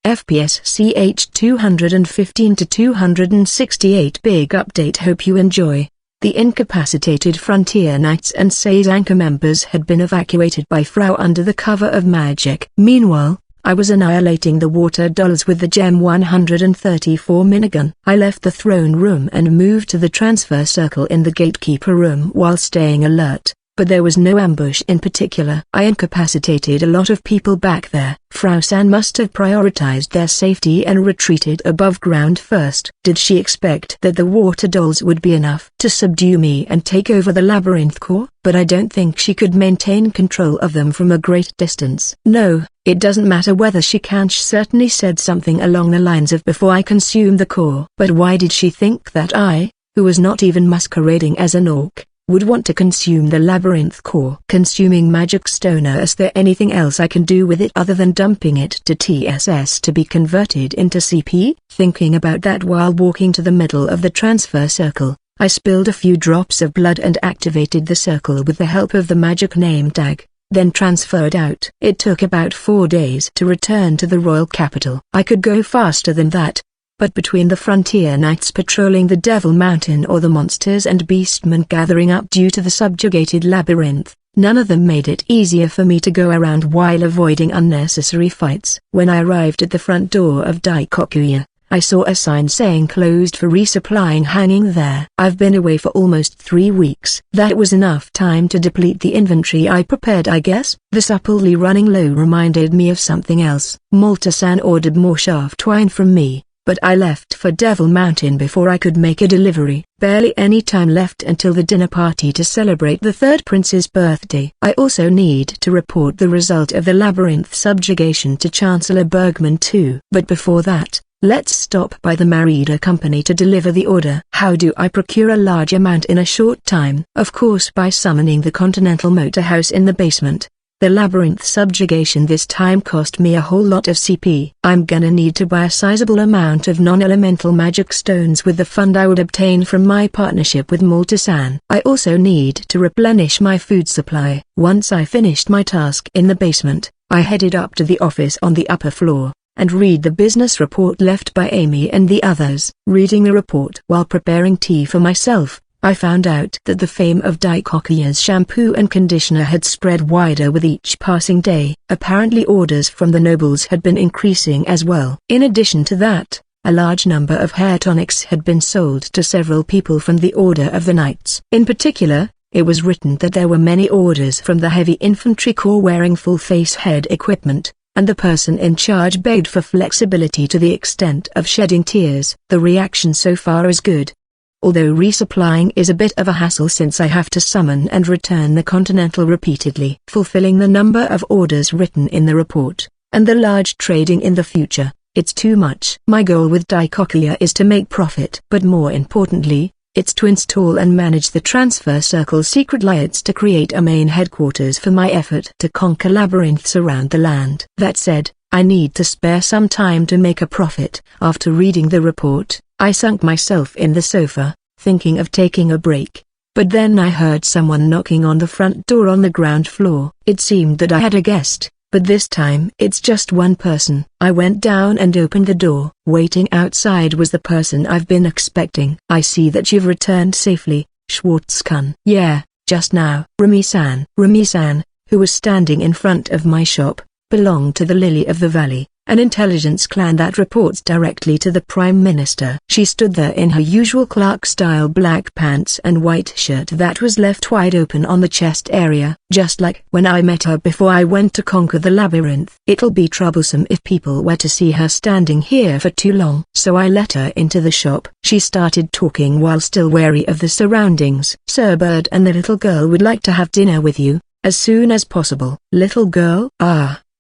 FPS CH 215 to 268 big update. Hope you enjoy. The incapacitated Frontier Knights and SAES anchor members had been evacuated by Frau under the cover of magic. Meanwhile, I was annihilating the water dolls with the Gem 134 minigun. I left the throne room and moved to the transfer circle in the gatekeeper room while staying alert. But there was no ambush in particular. I incapacitated a lot of people back there. Frau San must have prioritized their safety and retreated above ground first. Did she expect that the water dolls would be enough to subdue me and take over the labyrinth core? But I don't think she could maintain control of them from a great distance. No, it doesn't matter whether she can. She certainly said something along the lines of before I consume the core. But why did she think that I, who was not even masquerading as an orc, would want to consume the labyrinth core? Consuming magic stone. Is there anything else I can do with it other than dumping it to TSS to be converted into CP? Thinking about that while walking to the middle of the transfer circle, I spilled a few drops of blood and activated the circle with the help of the magic name tag, then transferred out. It took about 4 days to return to the royal capital. I could go faster than that, but between the Frontier Knights patrolling the Devil Mountain or the monsters and beastmen gathering up due to the subjugated labyrinth, none of them made it easier for me to go around while avoiding unnecessary fights. When I arrived at the front door of Daikokuya, I saw a sign saying closed for resupplying hanging there. I've been away for almost 3 weeks. That was enough time to deplete the inventory I prepared, I guess. The supplely running low reminded me of something else. Malta-san ordered more shaft twine from me, but I left for Devil Mountain before I could make a delivery. Barely any time left until the dinner party to celebrate the third prince's birthday. I also need to report the result of the labyrinth subjugation to Chancellor Bergman too. But before that, let's stop by the Merida Company to deliver the order. How do I procure a large amount in a short time? Of course by summoning the Continental Motor House in the basement. The labyrinth subjugation this time cost me a whole lot of CP. I'm gonna need to buy a sizable amount of non-elemental magic stones with the fund I would obtain from my partnership with Malta-san. I also need to replenish my food supply. Once I finished my task in the basement, I headed up to the office on the upper floor, and read the business report left by Amy and the others. Reading the report while preparing tea for myself, I found out that the fame of Daikokuya's shampoo and conditioner had spread wider with each passing day. Apparently orders from the nobles had been increasing as well. In addition to that, a large number of hair tonics had been sold to several people from the Order of the Knights. In particular, it was written that there were many orders from the heavy infantry corps wearing full face head equipment, and the person in charge begged for flexibility to the extent of shedding tears. The reaction so far is good, although resupplying is a bit of a hassle since I have to summon and return the Continental repeatedly. Fulfilling the number of orders written in the report, and the large trading in the future, it's too much. My goal with Daikokuya is to make profit. But more importantly, it's to install and manage the transfer circle secret lights to create a main headquarters for my effort to conquer labyrinths around the land. That said, I need to spare some time to make a profit. After reading the report, I sunk myself in the sofa, thinking of taking a break. But then I heard someone knocking on the front door on the ground floor. It seemed that I had a guest, but this time it's just one person. I went down and opened the door. Waiting outside was the person I've been expecting. I see that you've returned safely, Schwartz-kun. Yeah, just now. Rumi-san. Rumi-san, who was standing in front of my shop, belonged to the Lily of the Valley, an intelligence clan that reports directly to the Prime Minister. She stood there in her usual clerk-style black pants and white shirt that was left wide open on the chest area, just like when I met her before I went to conquer the labyrinth. It'll be troublesome if people were to see her standing here for too long. So I let her into the shop. She started talking while still wary of the surroundings. Sir Bird and the little girl would like to have dinner with you, as soon as possible. Little girl?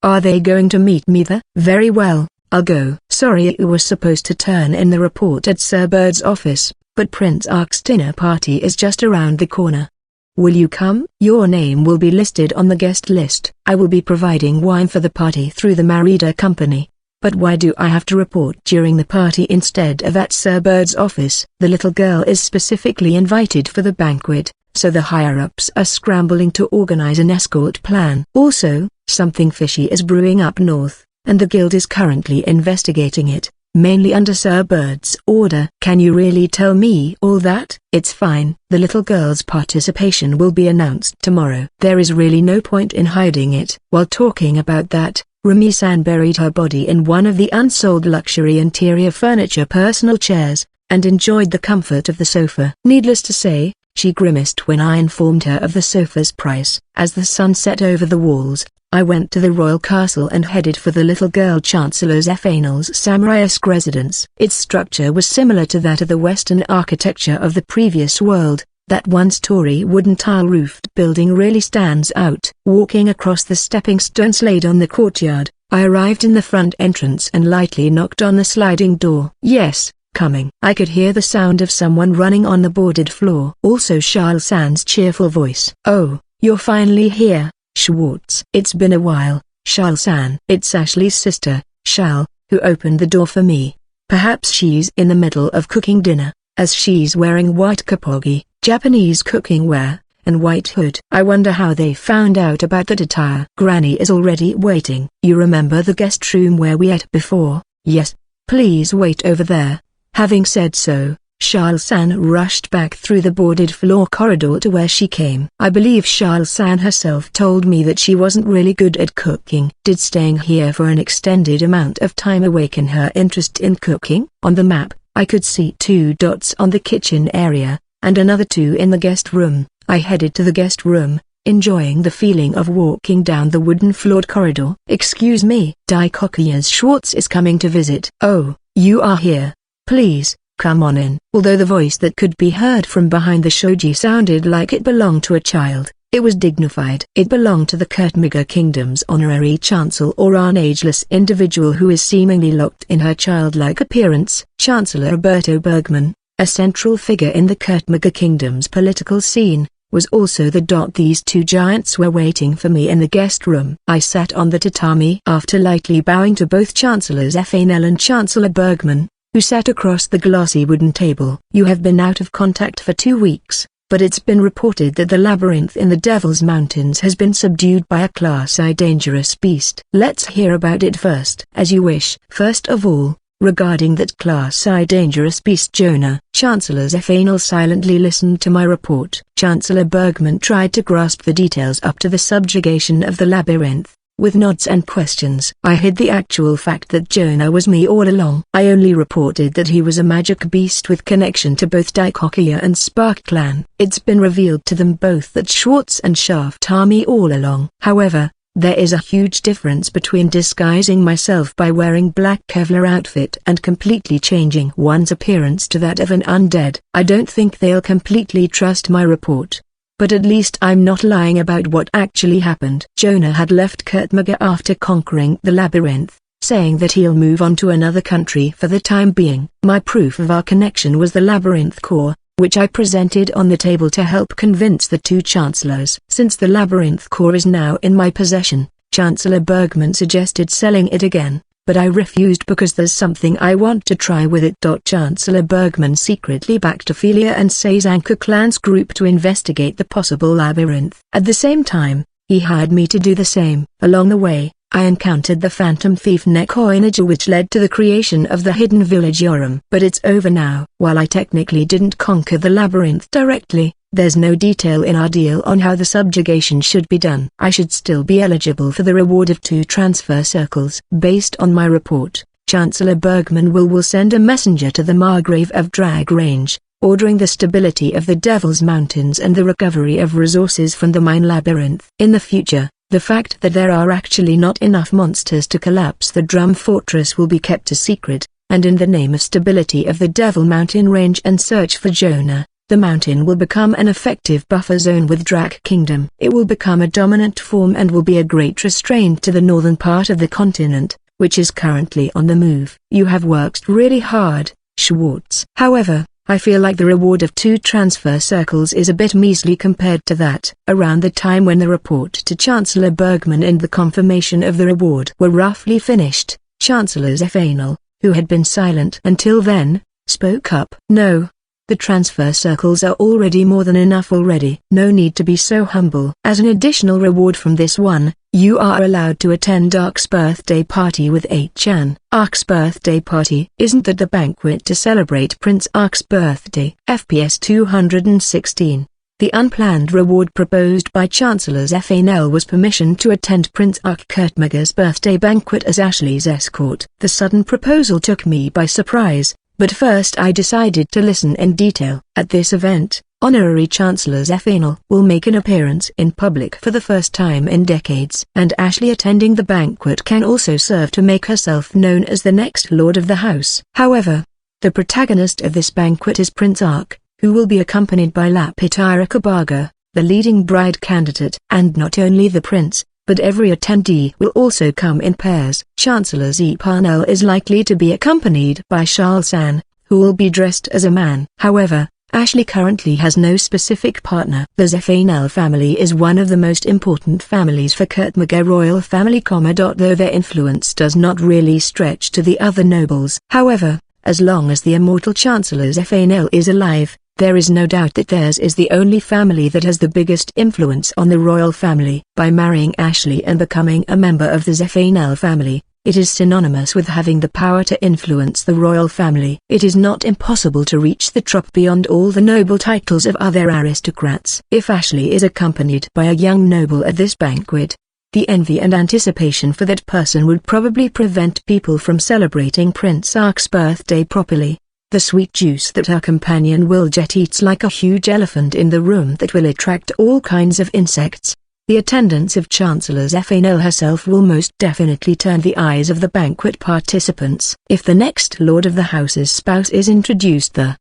Are they going to meet me there? Very well, I'll go. Sorry, it was supposed to turn in the report at Sir Bird's office, but Prince Ark's dinner party is just around the corner. Will you come? Your name will be listed on the guest list. I will be providing wine for the party through the Merida Company. But why do I have to report during the party instead of at Sir Bird's office? The little girl is specifically invited for the banquet, so the higher-ups are scrambling to organize an escort plan. Also, something fishy is brewing up north. and the guild is currently investigating it, mainly under Sir Bird's order. Can you really tell me all that? It's fine. The little girl's participation will be announced tomorrow. There is really no point in hiding it. While talking about that, Rumi-san buried her body in one of the unsold luxury interior furniture personal chairs, and enjoyed the comfort of the sofa. Needless to say, she grimaced when I informed her of the sofa's price. As the sun set over the walls, I went to the royal castle and headed for the little girl Chancellor Zephanel's samurai-esque residence. Its structure was similar to that of the Western architecture of the previous world. That one-story wooden tile-roofed building really stands out. Walking across the stepping stones laid on the courtyard, I arrived in the front entrance and lightly knocked on the sliding door. Yes, coming. I could hear the sound of someone running on the boarded floor. Also Charles-san's cheerful voice. Oh, you're finally here, Schwartz. It's been a while, Charles-san. It's Ashley's sister, Charles, who opened the door for me. Perhaps she's in the middle of cooking dinner, as she's wearing white kapogi, Japanese cooking wear, and white hood. I wonder how they found out about that attire. Granny is already waiting. You remember the guest room where we ate before? Yes. Please wait over there. Having said so, Charles-san rushed back through the boarded floor corridor to where she came. I believe Charles-san herself told me that she wasn't really good at cooking. Did staying here for an extended amount of time awaken her interest in cooking? On the map, I could see 2 dots on the kitchen area, and another 2 in the guest room. I headed to the guest room, enjoying the feeling of walking down the wooden-floored corridor. Excuse me, Daikokuya's Schwartz is coming to visit. Oh, you are here. Please, come on in. Although the voice that could be heard from behind the shoji sounded like it belonged to a child, it was dignified. It belonged to the Kurtmiga Kingdom's honorary chancellor, or an ageless individual who is seemingly locked in her childlike appearance. Chancellor Roberto Bergman, a central figure in the Kurtmiga Kingdom's political scene, was also the dot. These 2 giants were waiting for me in the guest room. I sat on the tatami after lightly bowing to both Chancellor Zephanel and Chancellor Bergman, who sat across the glossy wooden table. You have been out of contact for 2 weeks, but it's been reported that the labyrinth in the Devil's Mountains has been subdued by a Class I dangerous beast. Let's hear about it first. As you wish. First of all, regarding that Class I dangerous beast Jonah. Chancellor Zephanel silently listened to my report. Chancellor Bergman tried to grasp the details up to the subjugation of the labyrinth, with nods and questions. I hid the actual fact that Jonah was me all along. I only reported that he was a magic beast with connection to both Daikokuya and Spark Clan. It's been revealed to them both that Schwartz and Shaft are me all along. However, there is a huge difference between disguising myself by wearing black Kevlar outfit and completely changing one's appearance to that of an undead. I don't think they'll completely trust my report, but at least I'm not lying about what actually happened. Jonah had left Kurtmiga after conquering the labyrinth, saying that he'll move on to another country for the time being. My proof of our connection was the labyrinth core, which I presented on the table to help convince the 2 chancellors. Since the labyrinth core is now in my possession, Chancellor Bergman suggested selling it again, but I refused because there's something I want to try with it. Chancellor Bergman secretly backed Ophelia and Sazanka Clan's group to investigate the possible labyrinth. At the same time, he hired me to do the same. Along the way, I encountered the phantom thief Nekoinaja, which led to the creation of the hidden village Yoram. But it's over now. While I technically didn't conquer the labyrinth directly, there's no detail in our deal on how the subjugation should be done. I should still be eligible for the reward of 2 transfer circles. Based on my report, Chancellor Bergman will send a messenger to the Margrave of Drag Range, ordering the stability of the Devil's Mountains and the recovery of resources from the mine labyrinth. In the future, the fact that there are actually not enough monsters to collapse the Drum Fortress will be kept a secret, and in the name of stability of the Devil Mountain Range and search for Jonah, the mountain will become an effective buffer zone with Drak Kingdom. It will become a dominant form and will be a great restraint to the northern part of the continent, which is currently on the move. You have worked really hard, Schwartz. However, I feel like the reward of 2 transfer circles is a bit measly compared to that. Around the time when the report to Chancellor Bergman and the confirmation of the reward were roughly finished, Chancellor Zephanel, who had been silent until then, spoke up. No, The transfer circles are already more than enough already. No need to be so humble. As an additional reward from this one, you are allowed to attend Ark's birthday party with Chan. Ark's birthday party. Isn't that the banquet to celebrate Prince Ark's birthday? FPS 216. The unplanned reward proposed by Chancellor's FNL was permission to attend Prince Ark Kurtmaga's birthday banquet as Ashley's escort. The sudden proposal took me by surprise, but first I decided to listen in detail. At this event, Honorary Chancellor's FNL will make an appearance in public for the first time in decades, and Ashley attending the banquet can also serve to make herself known as the next Lord of the House. However, the protagonist of this banquet is Prince Ark, who will be accompanied by Lapitira Kabaga, the leading bride candidate. And not only the prince, but every attendee will also come in pairs. Chancellor Zepanel is likely to be accompanied by Shalsan, who will be dressed as a man. However, Ashley currently has no specific partner. The Zefanel family is one of the most important families for Kurtmaga royal family, though their influence does not really stretch to the other nobles. However, as long as the immortal Chancellor's FNL is alive, there is no doubt that theirs is the only family that has the biggest influence on the royal family. By marrying Ashley and becoming a member of the Zefanel family, it is synonymous with having the power to influence the royal family. It is not impossible to reach the top beyond all the noble titles of other aristocrats. If Ashley is accompanied by a young noble at this banquet, the envy and anticipation for that person would probably prevent people from celebrating Prince Ark's birthday properly. The sweet juice that her companion will jet eats like a huge elephant in the room that will attract all kinds of insects. The attendance of Chancellor's FNL herself will most definitely turn the eyes of the banquet participants. If the next Lord of the House's spouse is introduced, the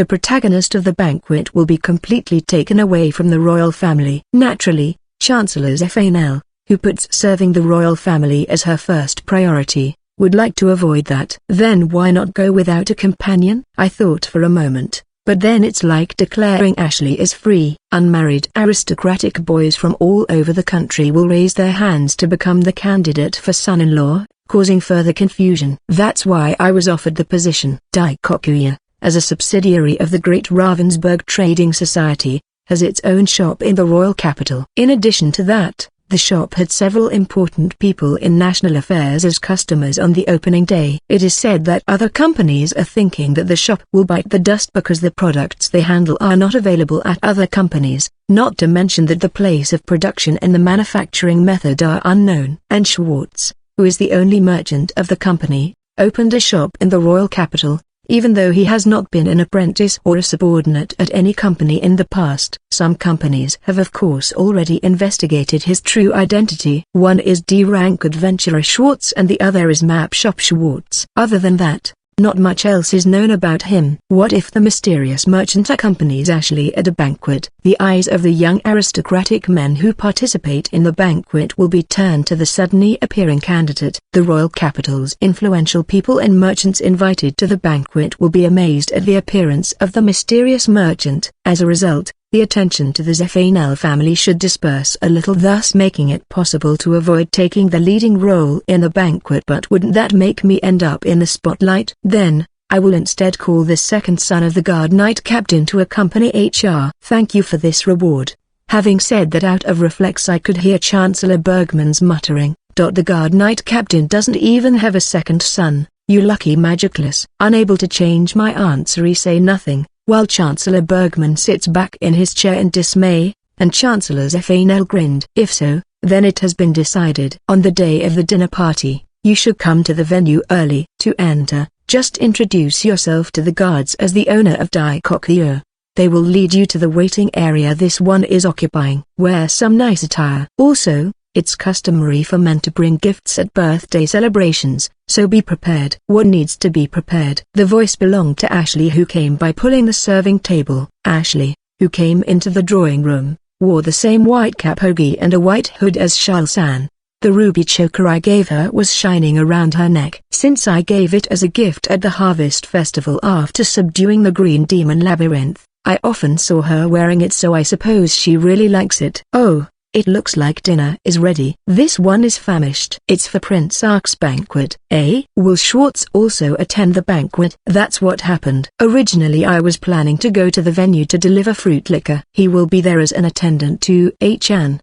protagonist of the banquet will be completely taken away from the royal family. Naturally, Chancellor's FNL, who puts serving the royal family as her first priority, would like to avoid that. Then why not go without a companion? I thought for a moment, but then it's like declaring Ashley is free. Unmarried aristocratic boys from all over the country will raise their hands to become the candidate for son-in-law, causing further confusion. That's why I was offered the position. Daikokuya, as a subsidiary of the Great Ravensburg Trading Society, has its own shop in the royal capital. In addition to that, the shop had several important people in national affairs as customers on the opening day. It is said that other companies are thinking that the shop will bite the dust because the products they handle are not available at other companies, not to mention that the place of production and the manufacturing method are unknown. And Schwartz, who is the only merchant of the company, opened a shop in the royal capital, even though he has not been an apprentice or a subordinate at any company in the past. Some companies have of course already investigated his true identity. One is D-rank adventurer Schwartz and the other is map shop Schwartz. Other than that, not much else is known about him. What if the mysterious merchant accompanies Ashley at a banquet? The eyes of the young aristocratic men who participate in the banquet will be turned to the suddenly appearing candidate. The royal capital's influential people and merchants invited to the banquet will be amazed at the appearance of the mysterious merchant. As a result, the attention to the Zefanel family should disperse a little, thus making it possible to avoid taking the leading role in the banquet. But wouldn't that make me end up in the spotlight? Then, I will instead call the second son of the guard knight captain to accompany HR. Thank you for this reward. Having said that, out of reflex I could hear Chancellor Bergman's muttering, "The guard knight captain doesn't even have a second son, you lucky magicless." Unable to change my answer, I say nothing, while Chancellor Bergman sits back in his chair in dismay, and Chancellor Zefanel grinned. If so, then it has been decided. On the day of the dinner party, you should come to the venue early. To enter, just introduce yourself to the guards as the owner of Daikokuya. They will lead you to the waiting area this one is occupying. Wear some nice attire. Also, it's customary for men to bring gifts at birthday celebrations, so be prepared. What needs to be prepared? The voice belonged to Ashley, who came by pulling the serving table. Ashley, who came into the drawing room, wore the same white cap hoagie and a white hood as Shalsan. The ruby choker I gave her was shining around her neck. Since I gave it as a gift at the Harvest Festival after subduing the Green Demon Labyrinth, I often saw her wearing it, so I suppose she really likes it. Oh, It looks like dinner is ready. This one is famished. It's for Prince Ark's banquet. Will Schwartz also attend the banquet? That's what happened. Originally I was planning to go to the venue to deliver fruit liquor. He will be there as an attendant to An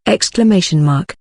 exclamation mark.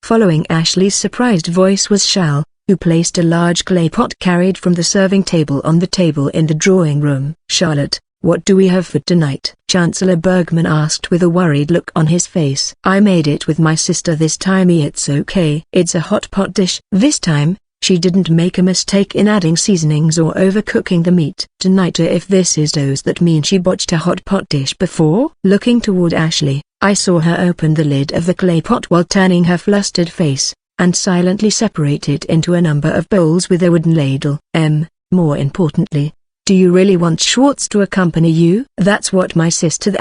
Following Ashley's surprised voice was Shal, who placed a large clay pot carried from the serving table on the table in the drawing room. Charlotte, what do we have for tonight? Chancellor Bergman asked with a worried look on his face. I made it with my sister this time. It's okay. It's a hot pot dish. This time, she didn't make a mistake in adding seasonings or overcooking the meat. Tonight, if this is does that mean she botched a hot pot dish before? Looking toward Ashley, I saw her open the lid of the clay pot while turning her flustered face, and silently separate it into a number of bowls with a wooden ladle. More importantly, do you really want Schwartz to accompany you? That's what my sister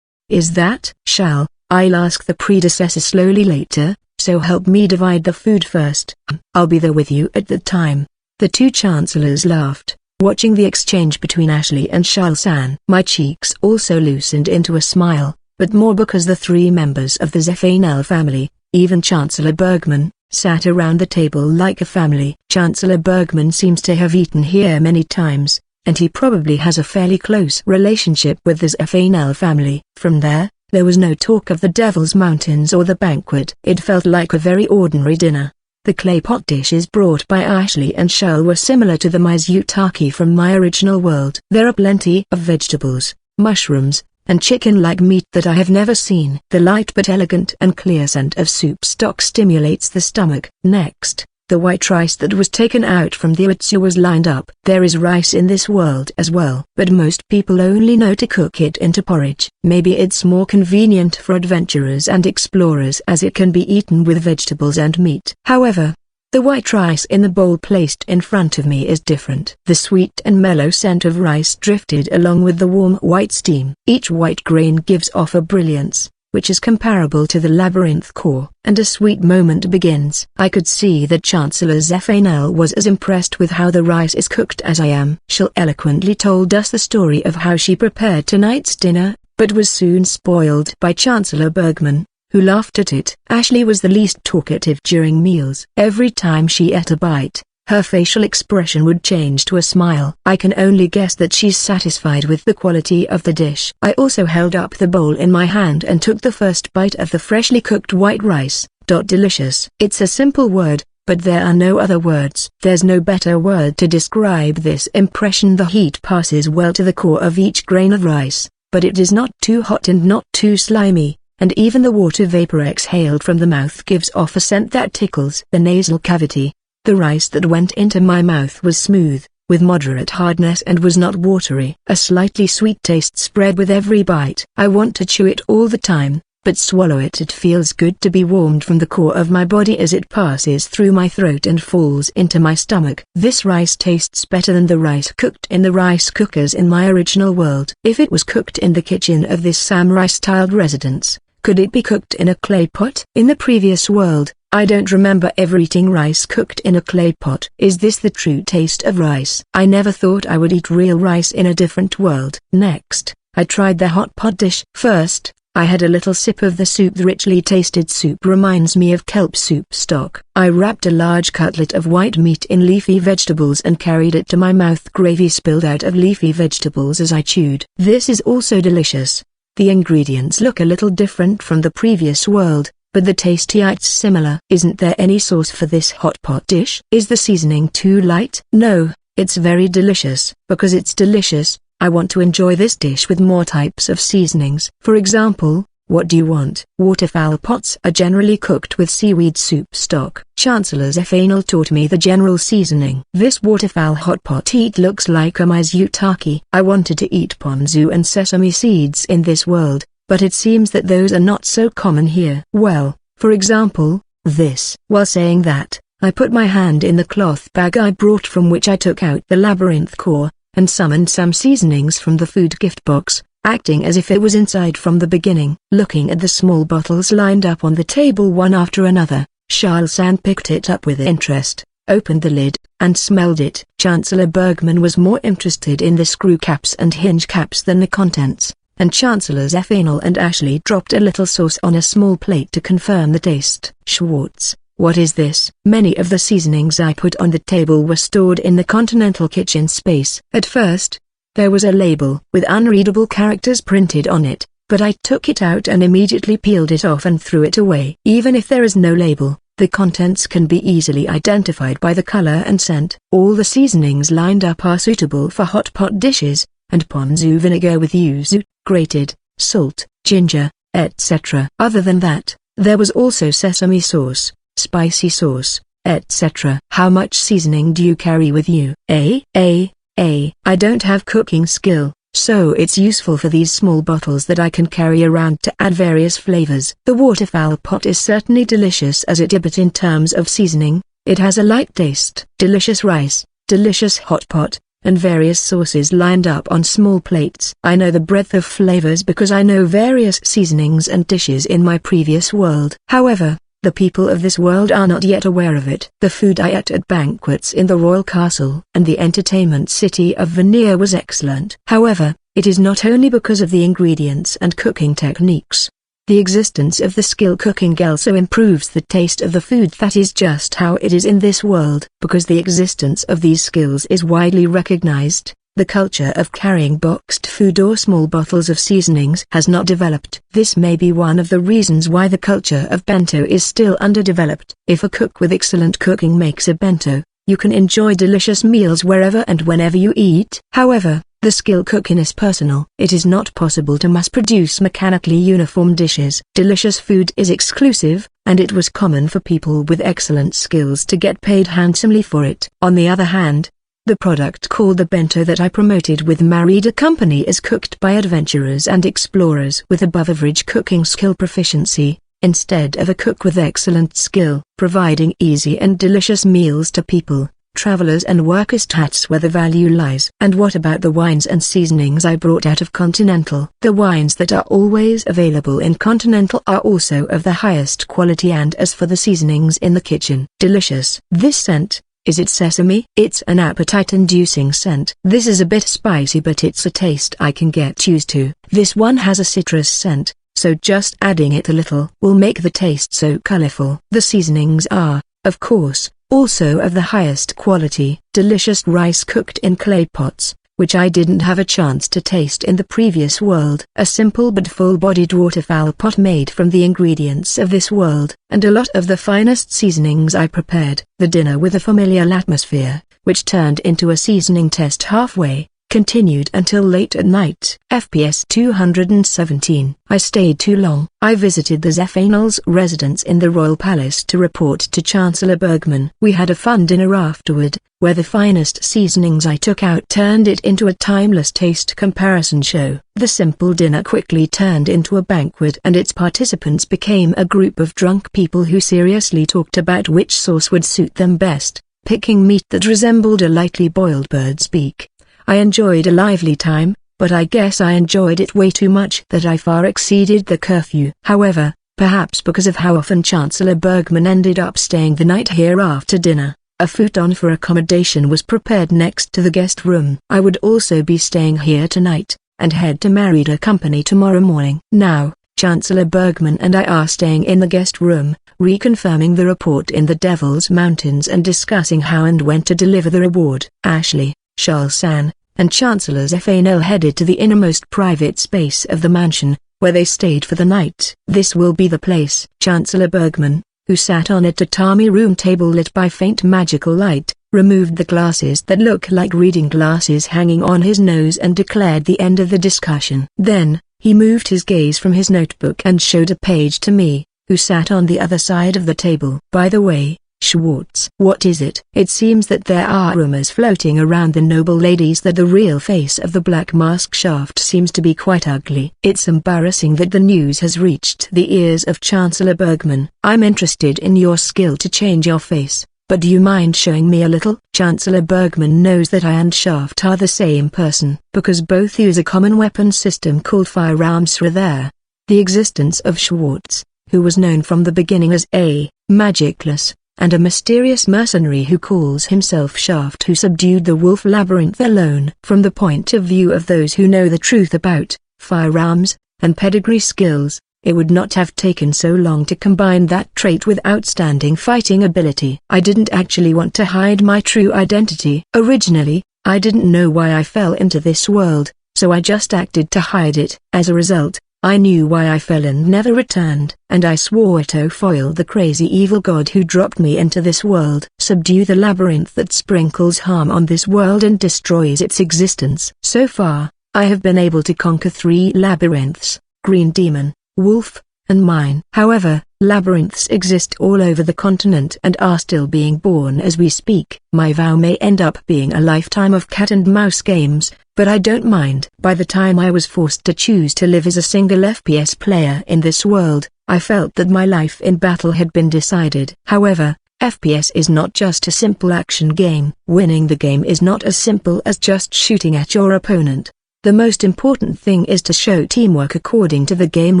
is that? Shall, I'll ask the predecessor slowly later, so help me divide the food first. I'll be there with you at the time. The two chancellors laughed, watching the exchange between Ashley and Shal-san. My cheeks also loosened into a smile, but more because the three members of the Zephanel family, even Chancellor Bergman, sat around the table like a family. Chancellor Bergman seems to have eaten here many times, and he probably has a fairly close relationship with the Zephanel family. From there was no talk of the Devil's Mountains or the banquet. It felt like a very ordinary dinner. The clay pot dishes brought by Ashley and Shal were similar to the Mizutaki from my original world. There are plenty of vegetables, mushrooms, and chicken-like meat that I have never seen. The light but elegant and clear scent of soup stock stimulates the stomach. Next, the white rice that was taken out from the utsu was lined up. There is rice in this world as well, but most people only know to cook it into porridge. Maybe it's more convenient for adventurers and explorers as it can be eaten with vegetables and meat. However, the white rice in the bowl placed in front of me is different. The sweet and mellow scent of rice drifted along with the warm white steam. Each white grain gives off a brilliance, which is comparable to the labyrinth core, and a sweet moment begins. I could see that Chancellor Zephanel was as impressed with how the rice is cooked as I am. She eloquently told us the story of how she prepared tonight's dinner, but was soon spoiled by Chancellor Bergman, who laughed at it. Ashley was the least talkative during meals. Every time she ate a bite, her facial expression would change to a smile. I can only guess that she's satisfied with the quality of the dish. I also held up the bowl in my hand and took the first bite of the freshly cooked white rice. Delicious. It's a simple word, but there are no other words. There's no better word to describe this impression. The heat passes well to the core of each grain of rice, but it is not too hot and not too slimy, and even the water vapor exhaled from the mouth gives off a scent that tickles the nasal cavity. The rice that went into my mouth was smooth, with moderate hardness and was not watery. A slightly sweet taste spread with every bite. I want to chew it all the time, but swallow it. It feels good to be warmed from the core of my body as it passes through my throat and falls into my stomach. This rice tastes better than the rice cooked in the rice cookers in my original world. If it was cooked in the kitchen of this samurai-styled residence, could it be cooked in a clay pot? In the previous world, I don't remember ever eating rice cooked in a clay pot. Is this the true taste of rice? I never thought I would eat real rice in a different world. Next, I tried the hot pot dish. First, I had a little sip of the soup. The richly tasted soup reminds me of kelp soup stock. I wrapped a large cutlet of white meat in leafy vegetables and carried it to my mouth. Gravy spilled out of leafy vegetables as I chewed. This is also delicious. The ingredients look a little different from the previous world, but the taste is similar. Isn't there any sauce for this hot pot dish? Is the seasoning too light? No, it's very delicious. Because it's delicious, I want to enjoy this dish with more types of seasonings. For example, what do you want? Waterfowl pots are generally cooked with seaweed soup stock. Chancellor Zephanel taught me the general seasoning. This waterfowl hot pot looks like a mizutaki. I wanted to eat ponzu and sesame seeds in this world, but it seems that those are not so common here. Well, for example, this. While saying that, I put my hand in the cloth bag I brought, from which I took out the labyrinth core, and summoned some seasonings from the food gift box, acting as if it was inside from the beginning. Looking at the small bottles lined up on the table one after another, Charles-san picked it up with interest, opened the lid, and smelled it. Chancellor Bergman was more interested in the screw caps and hinge caps than the contents, and Chancellors Fenel and Ashley dropped a little sauce on a small plate to confirm the taste. Schwartz, what is this? Many of the seasonings I put on the table were stored in the Continental kitchen space. At first, there was a label with unreadable characters printed on it, but I took it out and immediately peeled it off and threw it away. Even if there is no label, the contents can be easily identified by the color and scent. All the seasonings lined up are suitable for hot pot dishes, and ponzu vinegar with yuzu, grated, salt, ginger, etc. Other than that, there was also sesame sauce, spicy sauce, etc. How much seasoning do you carry with you? I don't have cooking skill, so it's useful for these small bottles that I can carry around to add various flavors. The waterfowl pot is certainly delicious as it is, but in terms of seasoning, it has a light taste. Delicious rice, delicious hot pot, and various sauces lined up on small plates. I know the breadth of flavors because I know various seasonings and dishes in my previous world. However, the people of this world are not yet aware of it. The food I ate at banquets in the royal castle and the entertainment city of Veneer was excellent. However, it is not only because of the ingredients and cooking techniques. The existence of the skill cooking also improves the taste of the food. That is just how it is in this world. Because the existence of these skills is widely recognized, the culture of carrying boxed food or small bottles of seasonings has not developed. This may be one of the reasons why the culture of bento is still underdeveloped. If a cook with excellent cooking makes a bento, you can enjoy delicious meals wherever and whenever you eat. However, the skill cooking is personal. It is not possible to mass-produce mechanically uniform dishes. Delicious food is exclusive, and it was common for people with excellent skills to get paid handsomely for it. On the other hand, the product called the bento that I promoted with Marida Company is cooked by adventurers and explorers with above-average cooking skill proficiency, instead of a cook with excellent skill. Providing easy and delicious meals to people, travelers and workers, that's where the value lies. And what about the wines and seasonings I brought out of Continental? The wines that are always available in Continental are also of the highest quality, and as for the seasonings in the kitchen, delicious. This scent, is it sesame? It's an appetite-inducing scent. This is a bit spicy, but it's a taste I can get used to. This one has a citrus scent, so just adding it a little will make the taste so colorful. The seasonings are, of course, also of the highest quality. Delicious rice cooked in clay pots, which I didn't have a chance to taste in the previous world. A simple but full-bodied waterfowl pot made from the ingredients of this world, and a lot of the finest seasonings I prepared. The dinner with a familial atmosphere, which turned into a seasoning test halfway, continued until late at night. FPS 217. I stayed too long. I visited the Zephanel's residence in the Royal Palace to report to Chancellor Bergman. We had a fun dinner afterward, where the finest seasonings I took out turned it into a timeless taste comparison show. The simple dinner quickly turned into a banquet, and its participants became a group of drunk people who seriously talked about which sauce would suit them best, picking meat that resembled a lightly boiled bird's beak. I enjoyed a lively time, but I guess I enjoyed it way too much that I far exceeded the curfew. However, perhaps because of how often Chancellor Bergman ended up staying the night here after dinner, a futon for accommodation was prepared next to the guest room. I would also be staying here tonight, and head to Marida Company tomorrow morning. Now, Chancellor Bergman and I are staying in the guest room, reconfirming the report in the Devil's Mountains and discussing how and when to deliver the reward. Ashley, Charles-San, and Chancellor Zephanel headed to the innermost private space of the mansion, where they stayed for the night. This will be the place. Chancellor Bergman, who sat on a tatami room table lit by faint magical light, removed the glasses that look like reading glasses hanging on his nose and declared the end of the discussion. Then, he moved his gaze from his notebook and showed a page to me, who sat on the other side of the table. By the way, Schwartz, what is it? It seems that there are rumors floating around the noble ladies that the real face of the Black Mask shaft seems to be quite ugly. It's embarrassing that the news has reached the ears of Chancellor Bergman. I'm interested in your skill to change your face, but do you mind showing me a little? Chancellor Bergman knows that I and Shaft are the same person, because both use a common weapon system called firearms there. The existence of Schwartz, who was known from the beginning as a magicless, and a mysterious mercenary who calls himself Shaft, who subdued the wolf labyrinth alone. From the point of view of those who know the truth about firearms, and pedigree skills, it would not have taken so long to combine that trait with outstanding fighting ability. I didn't actually want to hide my true identity. Originally, I didn't know why I fell into this world, so I just acted to hide it. As a result, I knew why I fell and never returned, and I swore to foil the crazy evil god who dropped me into this world. Subdue the labyrinth that sprinkles harm on this world and destroys its existence. So far, I have been able to conquer 3 labyrinths: Green Demon, Wolf, and mine. However, labyrinths exist all over the continent and are still being born as we speak. My vow may end up being a lifetime of cat and mouse games, but I don't mind. By the time I was forced to choose to live as a single FPS player in this world, I felt that my life in battle had been decided. However, FPS is not just a simple action game. Winning the game is not as simple as just shooting at your opponent. The most important thing is to show teamwork according to the game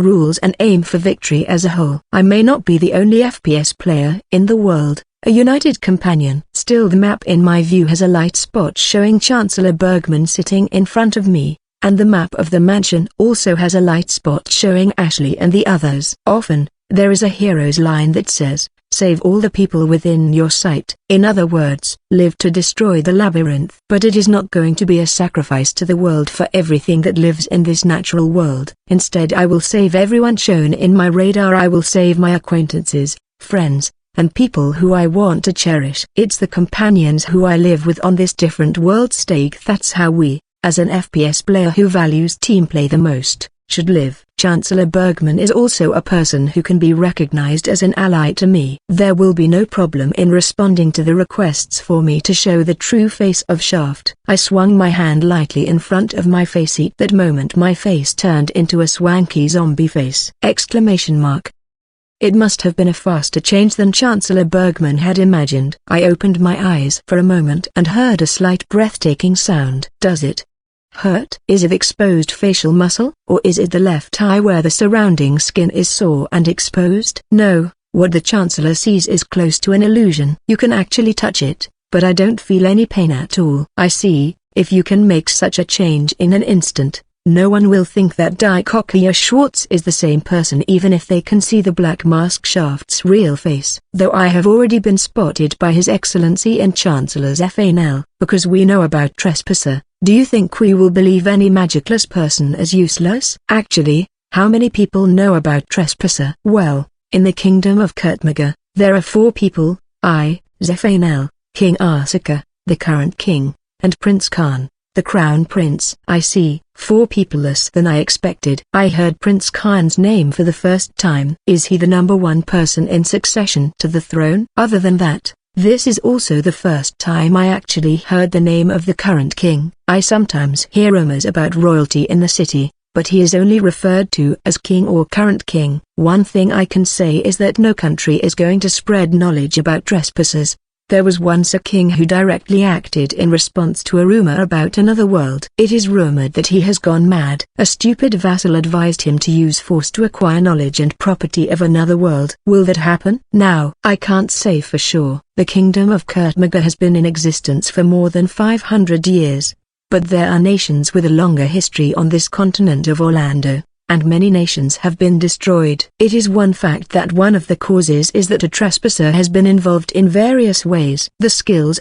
rules and aim for victory as a whole. I may not be the only FPS player in the world, a united companion. Still, the map in my view has a light spot showing Chancellor Bergman sitting in front of me, and the map of the mansion also has a light spot showing Ashley and the others. Often, there is a hero's line that says, "Save all the people within your sight." In other words, live to destroy the labyrinth. But it is not going to be a sacrifice to the world for everything that lives in this natural world. Instead, I will save everyone shown in my radar. I will save my acquaintances, friends, and people who I want to cherish. It's the companions who I live with on this different world stake. That's how we, as an FPS player who values team play the most, should live. Chancellor Bergman is also a person who can be recognized as an ally to me. There will be no problem in responding to the requests for me to show the true face of Shaft. I swung my hand lightly in front of my face. At that moment my face turned into a swanky zombie face! Exclamation mark. It must have been a faster change than Chancellor Bergman had imagined. I opened my eyes for a moment and heard a slight breathtaking sound. Does it hurt? Is it exposed facial muscle, or is it the left eye where the surrounding skin is sore and exposed? No, what the Chancellor sees is close to an illusion. You can actually touch it, but I don't feel any pain at all. I see, if you can make such a change in an instant, no one will think that Dikokia Schwartz is the same person even if they can see the black mask Shaft's real face. Though I have already been spotted by His Excellency and Chancellor's FNL, because we know about Trespasser. Do you think we will believe any magicless person as useless? Actually, how many people know about Trespasser? Well, in the kingdom of Kurtmaga, there are 4 people, I, Zephanel, King Arsaka, the current king, and Prince Khan, the crown prince. I see, 4 people less than I expected. I heard Prince Khan's name for the first time. Is he the number 1 person in succession to the throne? Other than that, this is also the first time I actually heard the name of the current king. I sometimes hear rumors about royalty in the city, but he is only referred to as king or current king. One thing I can say is that no country is going to spread knowledge about trespassers. There was once a king who directly acted in response to a rumor about another world. It is rumored that he has gone mad. A stupid vassal advised him to use force to acquire knowledge and property of another world. Will that happen? Now, I can't say for sure. The kingdom of Kurtmaga has been in existence for more than 500 years. But there are nations with a longer history on this continent of Orlando, and many nations have been destroyed. It is one fact that one of the causes is that a trespasser has been involved in various ways. The skills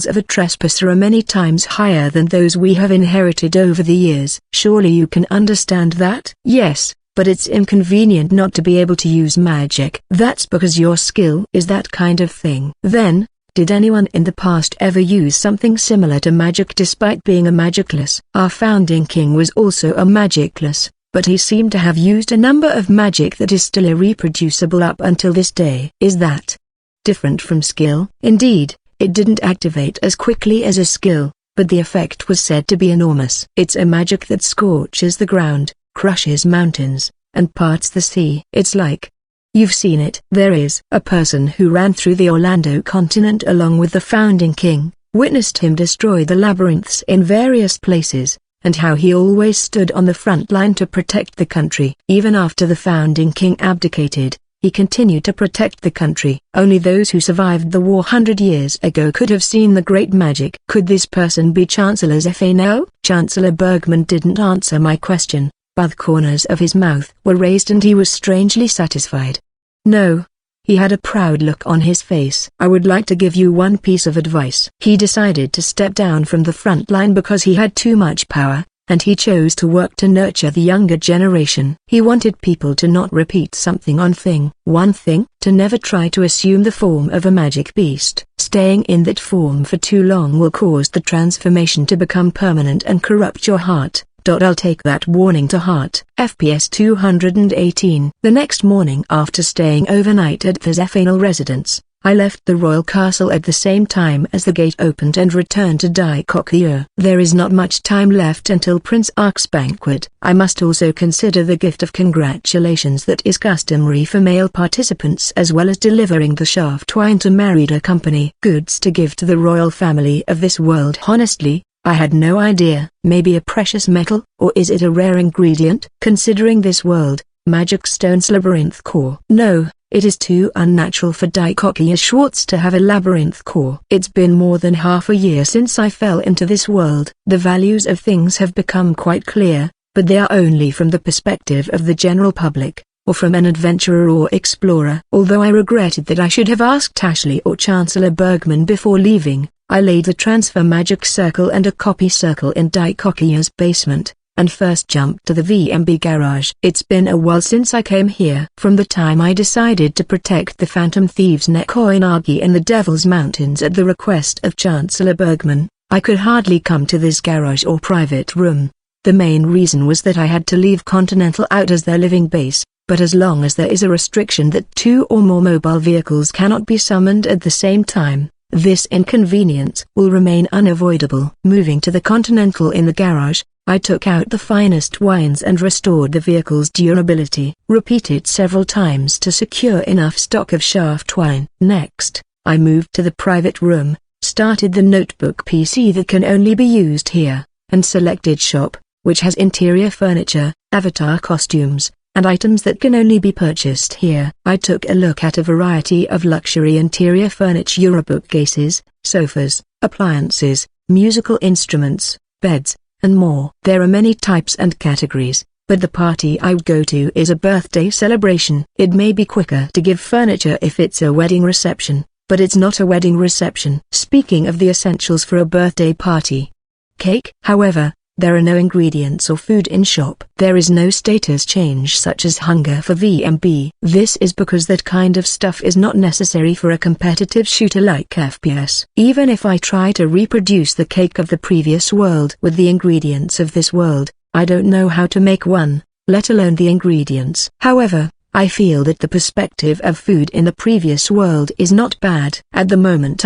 of a trespasser are many times higher than those we have inherited over the years. Surely you can understand that? Yes, but it's inconvenient not to be able to use magic. That's because your skill is that kind of thing. Then, did anyone in the past ever use something similar to magic despite being a magicless? Our founding king was also a magicless, but he seemed to have used a number of magic that is still irreproducible up until this day. Is that different from skill? Indeed, it didn't activate as quickly as a skill, but the effect was said to be enormous. It's a magic that scorches the ground, crushes mountains, and parts the sea. It's like, you've seen it. There is a person who ran through the Orlando continent along with the founding king, witnessed him destroy the labyrinths in various places, and how he always stood on the front line to protect the country. Even after the founding king abdicated, he continued to protect the country. Only those who survived the war 100 years ago could have seen the great magic. Could this person be Chancellor Zephanel? Chancellor Bergman didn't answer my question, Both corners of his mouth were raised and he was strangely satisfied. No. He had a proud look on his face. I would like to give you one piece of advice. He decided to step down from the front line because he had too much power, and he chose to work to nurture the younger generation. He wanted people to not repeat something one thing, to never try to assume the form of a magic beast. Staying in that form for too long will cause the transformation to become permanent and corrupt your heart. I'll take that warning to heart. FPS 218. The next morning, after staying overnight at the Zephanal residence, I left the royal castle at the same time as the gate opened and returned to Dai-Kokia. There is not much time left until Prince Ark's banquet. I must also consider the gift of congratulations that is customary for male participants, as well as delivering the shaft wine to married company. Goods to give to the royal family of this world. Honestly, I had no idea. Maybe a precious metal, or is it a rare ingredient? Considering this world, magic stone's labyrinth core. No, it is too unnatural for Dai-Kokia Schwartz to have a labyrinth core. It's been more than half a year since I fell into this world. The values of things have become quite clear, but they are only from the perspective of the general public, or from an adventurer or explorer. Although I regretted that I should have asked Ashley or Chancellor Bergman before leaving, I laid a transfer magic circle and a copy circle in Dai-Kokia's basement, and first jumped to the VMB garage. It's been a while since I came here. From the time I decided to protect the Phantom Thieves Nekoinagi in the Devil's Mountains at the request of Chancellor Bergman, I could hardly come to this garage or private room. The main reason was that I had to leave Continental out as their living base, but as long as there is a restriction that 2 or more mobile vehicles cannot be summoned at the same time, this inconvenience will remain unavoidable. Moving to the Continental in the garage, I took out the finest wines and restored the vehicle's durability. Repeat it several times to secure enough stock of shaft wine. Next, I moved to the private room, started the notebook PC that can only be used here, and selected shop, which has interior furniture, avatar costumes, and items that can only be purchased here. I took a look at a variety of luxury interior furniture, bookcases, sofas, appliances, musical instruments, beds, and more. There are many types and categories, but the party I would go to is a birthday celebration. It may be quicker to give furniture if it's a wedding reception, but it's not a wedding reception. Speaking of the essentials for a birthday party. Cake. However, there are no ingredients or food in shop. There is no status change such as hunger for VMB. This is because that kind of stuff is not necessary for a competitive shooter like FPS. Even if I try to reproduce the cake of the previous world with the ingredients of this world, I don't know how to make one, let alone the ingredients. However, I feel that the perspective of food in the previous world is not bad. At the moment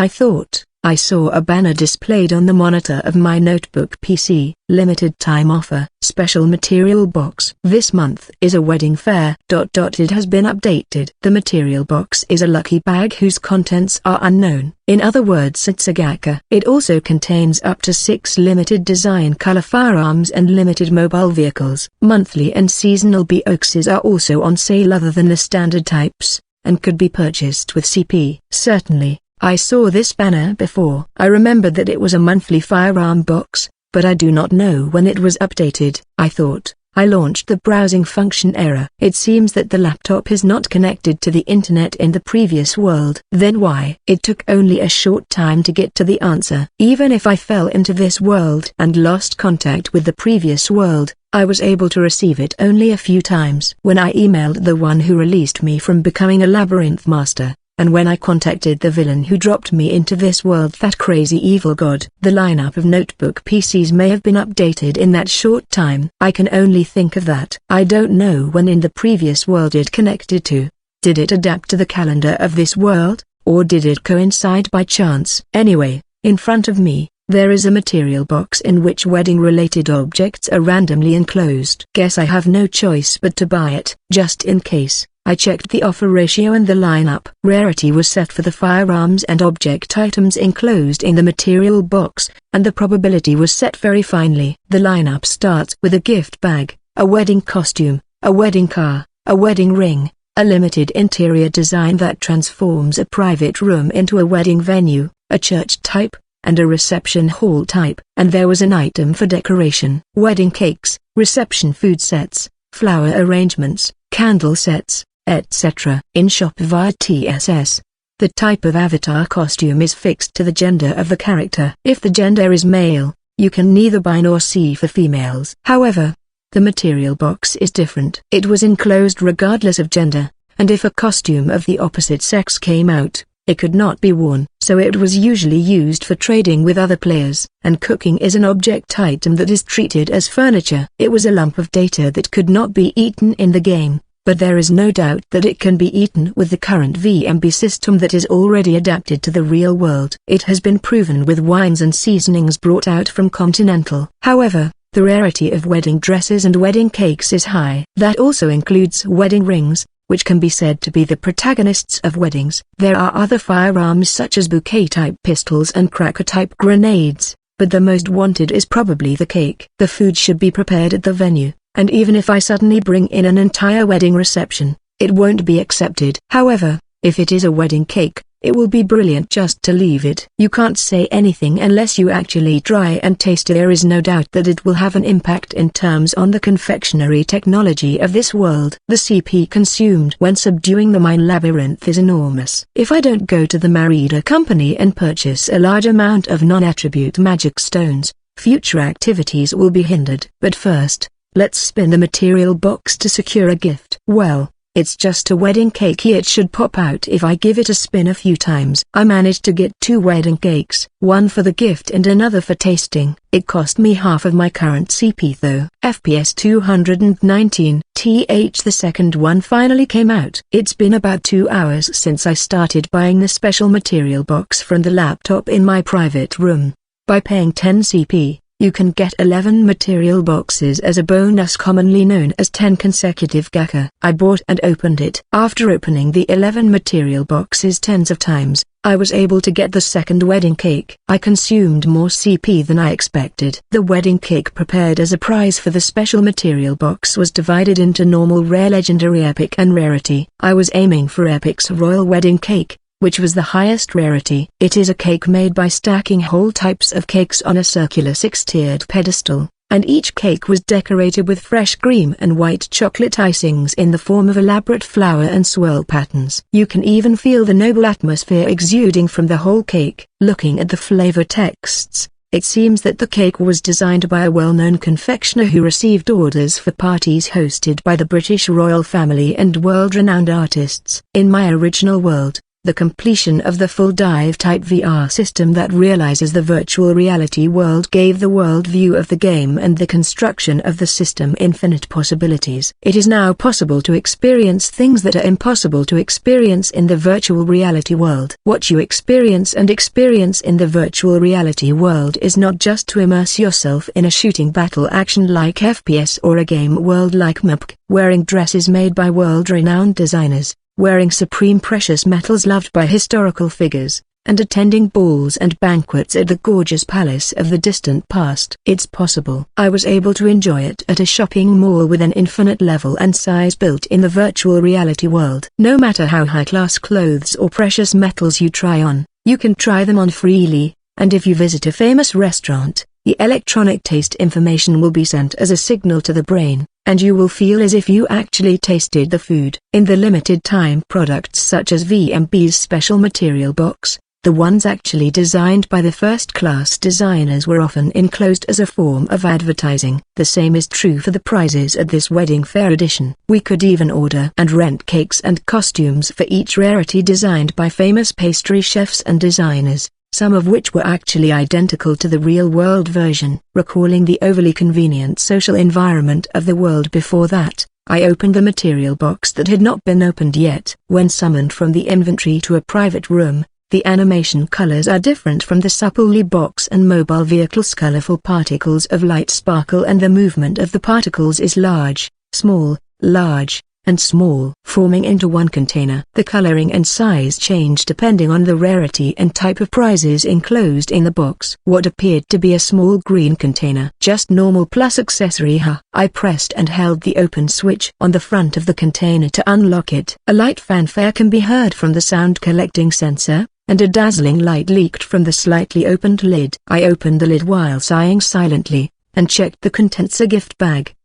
I saw a banner displayed on the monitor of my notebook PC, limited time offer, special material box. This month is a wedding fair. It has been updated. The material box is a lucky bag whose contents are unknown. In other words, it's a gaka. It also contains up to 6 limited design color firearms and limited mobile vehicles. Monthly and seasonal boxes are also on sale other than the standard types, and could be purchased with CP. Certainly. I saw this banner before. I remembered that it was a monthly firearm box, but I do not know when it was updated. I thought. I launched the browsing function error. It seems that the laptop is not connected to the internet in the previous world. Then why? It took only a short time to get to the answer. Even if I fell into this world and lost contact with the previous world, I was able to receive it only a few times. When I emailed the one who released me from becoming a labyrinth master, and when I contacted the villain who dropped me into this world, that crazy evil god, the lineup of notebook PCs may have been updated in that short time. I can only think of that. I don't know when in the previous world it connected to. Did it adapt to the calendar of this world, or did it coincide by chance? Anyway, in front of me, there is a material box in which wedding-related objects are randomly enclosed. Guess I have no choice but to buy it. Just in case, I checked the offer ratio and the lineup. Rarity was set for the firearms and object items enclosed in the material box, and the probability was set very finely. The lineup starts with a gift bag, a wedding costume, a wedding car, a wedding ring, a limited interior design that transforms a private room into a wedding venue, a church type, and a reception hall type. And there was an item for decoration. Wedding cakes, reception food sets, flower arrangements, candle sets, etc. in shop via TSS. The type of avatar costume is fixed to the gender of the character. If the gender is male, you can neither buy nor see for females. However, the material box is different. It was enclosed regardless of gender, and if a costume of the opposite sex came out, it could not be worn. So it was usually used for trading with other players. And cooking is an object item that is treated as furniture. It was a lump of data that could not be eaten in the game, but there is no doubt that it can be eaten with the current VMB system that is already adapted to the real world. It has been proven with wines and seasonings brought out from Continental. However, the rarity of wedding dresses and wedding cakes is high. That also includes wedding rings, which can be said to be the protagonists of weddings. There are other firearms such as bouquet-type pistols and cracker-type grenades, but the most wanted is probably the cake. The food should be prepared at the venue. And even if I suddenly bring in an entire wedding reception, it won't be accepted. However, if it is a wedding cake, it will be brilliant just to leave it. You can't say anything unless you actually try and taste it. There is no doubt that it will have an impact in terms on the confectionery technology of this world. The CP consumed when subduing the mine labyrinth is enormous. If I don't go to the Marida company and purchase a large amount of non-attribute magic stones, future activities will be hindered. But first, let's spin the material box to secure a gift. Well, it's just a wedding cake. It should pop out if I give it a spin a few times. I managed to get 2 wedding cakes, one for the gift and another for tasting. It cost me half of my current CP though. FPS 219. The second one finally came out. It's been about 2 hours since I started buying the special material box from the laptop in my private room. By paying 10 CP, you can get 11 material boxes as a bonus, commonly known as 10 consecutive gacha. I bought and opened it. After opening the 11 material boxes tens of times, I was able to get the second wedding cake. I consumed more CP than I expected. The wedding cake prepared as a prize for the special material box was divided into normal, rare, legendary, epic and rarity. I was aiming for epic's royal wedding cake, which was the highest rarity. It is a cake made by stacking whole types of cakes on a circular 6-tiered pedestal, and each cake was decorated with fresh cream and white chocolate icings in the form of elaborate flower and swirl patterns. You can even feel the noble atmosphere exuding from the whole cake. Looking at the flavor texts, it seems that the cake was designed by a well-known confectioner who received orders for parties hosted by the British royal family and world-renowned artists. In my original world, the completion of the full dive-type VR system that realizes the virtual reality world gave the world view of the game and the construction of the system infinite possibilities. It is now possible to experience things that are impossible to experience in the virtual reality world. What you experience in the virtual reality world is not just to immerse yourself in a shooting battle action like FPS or a game world like MUPC, wearing dresses made by world-renowned designers, wearing supreme precious metals loved by historical figures, and attending balls and banquets at the gorgeous palace of the distant past. It's possible. I was able to enjoy it at a shopping mall with an infinite level and size built in the virtual reality world. No matter how high-class clothes or precious metals you try on, you can try them on freely, and if you visit a famous restaurant, the electronic taste information will be sent as a signal to the brain, and you will feel as if you actually tasted the food. In the limited time products such as VMB's special material box, the ones actually designed by the first-class designers were often enclosed as a form of advertising. The same is true for the prizes at this wedding fair edition. We could even order and rent cakes and costumes for each rarity designed by famous pastry chefs and designers, some of which were actually identical to the real-world version. Recalling the overly convenient social environment of the world before that, I opened the material box that had not been opened yet. When summoned from the inventory to a private room, the animation colors are different from the supplely box and mobile vehicles. Colorful particles of light sparkle and the movement of the particles is large, small, large, and small, forming into one container. The coloring and size change depending on the rarity and type of prizes enclosed in the box. What appeared to be a small green container, just normal plus accessory. I pressed and held the open switch on the front of the container to unlock it. A light fanfare can be heard from the sound collecting sensor, and a dazzling light leaked from the slightly opened lid. I opened the lid while sighing silently, and checked the contents. A gift bag,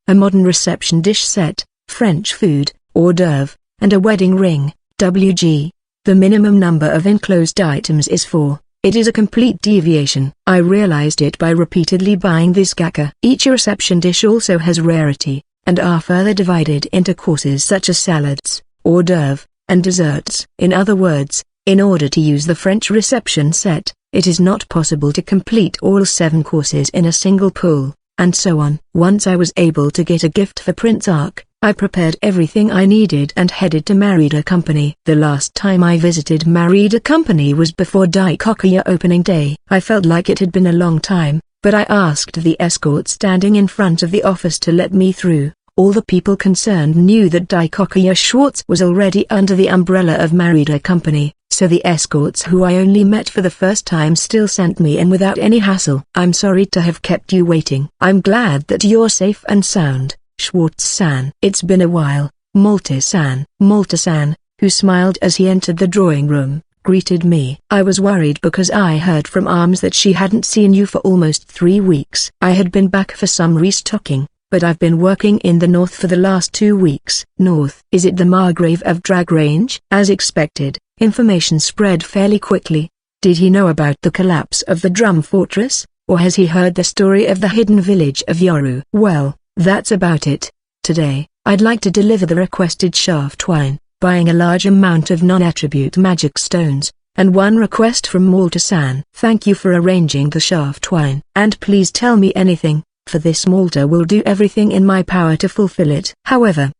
a modern reception dish set, French food, hors d'oeuvre, and a wedding ring, WG. The minimum number of enclosed items is 4. It is a complete deviation. I realized it by repeatedly buying this gacha. Each reception dish also has rarity, and are further divided into courses such as salads, hors d'oeuvre, and desserts. In other words, in order to use the French reception set, it is not possible to complete all 7 courses in a single pull, and so on. Once I was able to get a gift for Prince Ark, I prepared everything I needed and headed to Merida Company. The last time I visited Merida Company was before Daikokuya opening day. I felt like it had been a long time, but I asked the escort standing in front of the office to let me through. All the people concerned knew that Daikokuya Schwartz was already under the umbrella of Merida Company, so the escorts who I only met for the first time still sent me in without any hassle. "I'm sorry to have kept you waiting. I'm glad that you're safe and sound, Schwartz-san." "It's been a while, Malta-san." Malta-san, who smiled as he entered the drawing room, greeted me. "I was worried because I heard from Arms that she hadn't seen you for almost 3 weeks. I had been back for some restocking, but I've been working in the north for the last 2 weeks." "North? Is it the Margrave of Drag Range?" As expected, information spread fairly quickly. Did he know about the collapse of the Drum Fortress, or has he heard the story of the hidden village of Yoru? "Well, that's about it. Today, I'd like to deliver the requested shaft twine, buying a large amount of non-attribute magic stones, and one request from Malta-san." "Thank you for arranging the shaft twine. And please tell me anything. For this Malta will do everything in my power to fulfill it. However,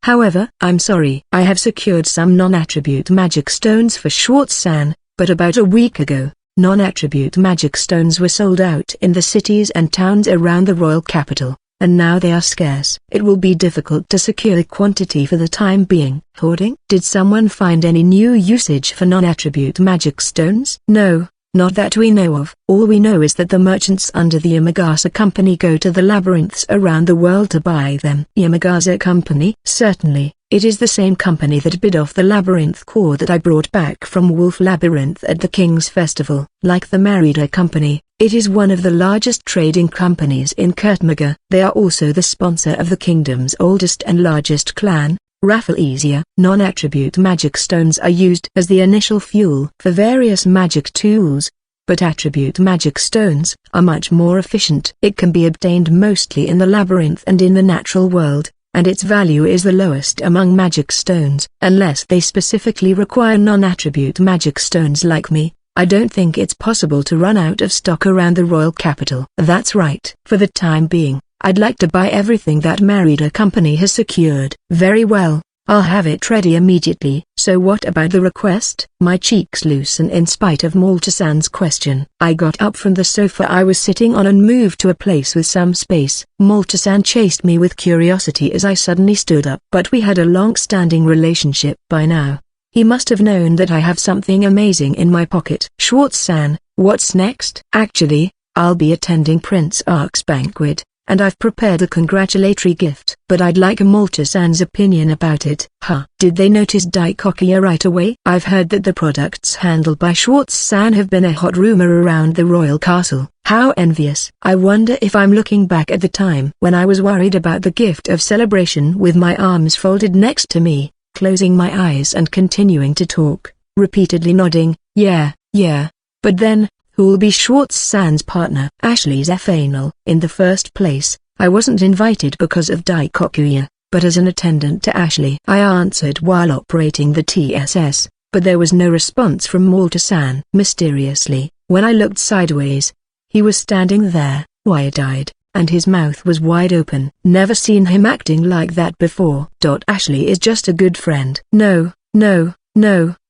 I'm sorry. I have secured some non-attribute magic stones for Schwartz-san, but about a week ago, non-attribute magic stones were sold out in the cities and towns around the royal capital, and now they are scarce. It will be difficult to secure quantity for the time being." "Hoarding? Did someone find any new usage for non-attribute magic stones?" "No. Not that we know of. All we know is that the merchants under the Yamagasa Company go to the labyrinths around the world to buy them." "Yamagasa Company?" "Certainly. It is the same company that bid off the labyrinth core that I brought back from Wolf Labyrinth at the King's Festival." "Like the Merida Company, it is one of the largest trading companies in Kurtmaga. They are also the sponsor of the kingdom's oldest and largest clan, Rafflesia." Non-attribute magic stones are used as the initial fuel for various magic tools, but attribute magic stones are much more efficient. It can be obtained mostly in the labyrinth and in the natural world, and its value is the lowest among magic stones. Unless they specifically require non-attribute magic stones like me, I don't think it's possible to run out of stock around the royal capital. "That's right. For the time being, I'd like to buy everything that Merida Company has secured." "Very well, I'll have it ready immediately." "So what about the request?" My cheeks loosened in spite of Malta-san's question. I got up from the sofa I was sitting on and moved to a place with some space. Malta-san chased me with curiosity as I suddenly stood up. But we had a long-standing relationship by now. He must have known that I have something amazing in my pocket. "Schwartz-san, what's next?" "Actually, I'll be attending Prince Ark's banquet, and I've prepared a congratulatory gift. But I'd like Malta-san's opinion about it." "Huh? Did they notice Daikokuya right away?" "I've heard that the products handled by Schwartz-san have been a hot rumor around the royal castle." "How envious." "I wonder if I'm looking back at the time when I was worried about the gift of celebration with my arms folded next to me, closing my eyes and continuing to talk, repeatedly nodding, yeah. But then, who'll be Schwartz-san's partner?" "Ashley Zephanel." "In the first place, I wasn't invited because of Daikokuya, but as an attendant to Ashley." I answered while operating the TSS, but there was no response from Malta-san. Mysteriously, when I looked sideways, he was standing there, wide-eyed, and his mouth was wide open. Never seen him acting like that before. "Ashley is just a good friend." No,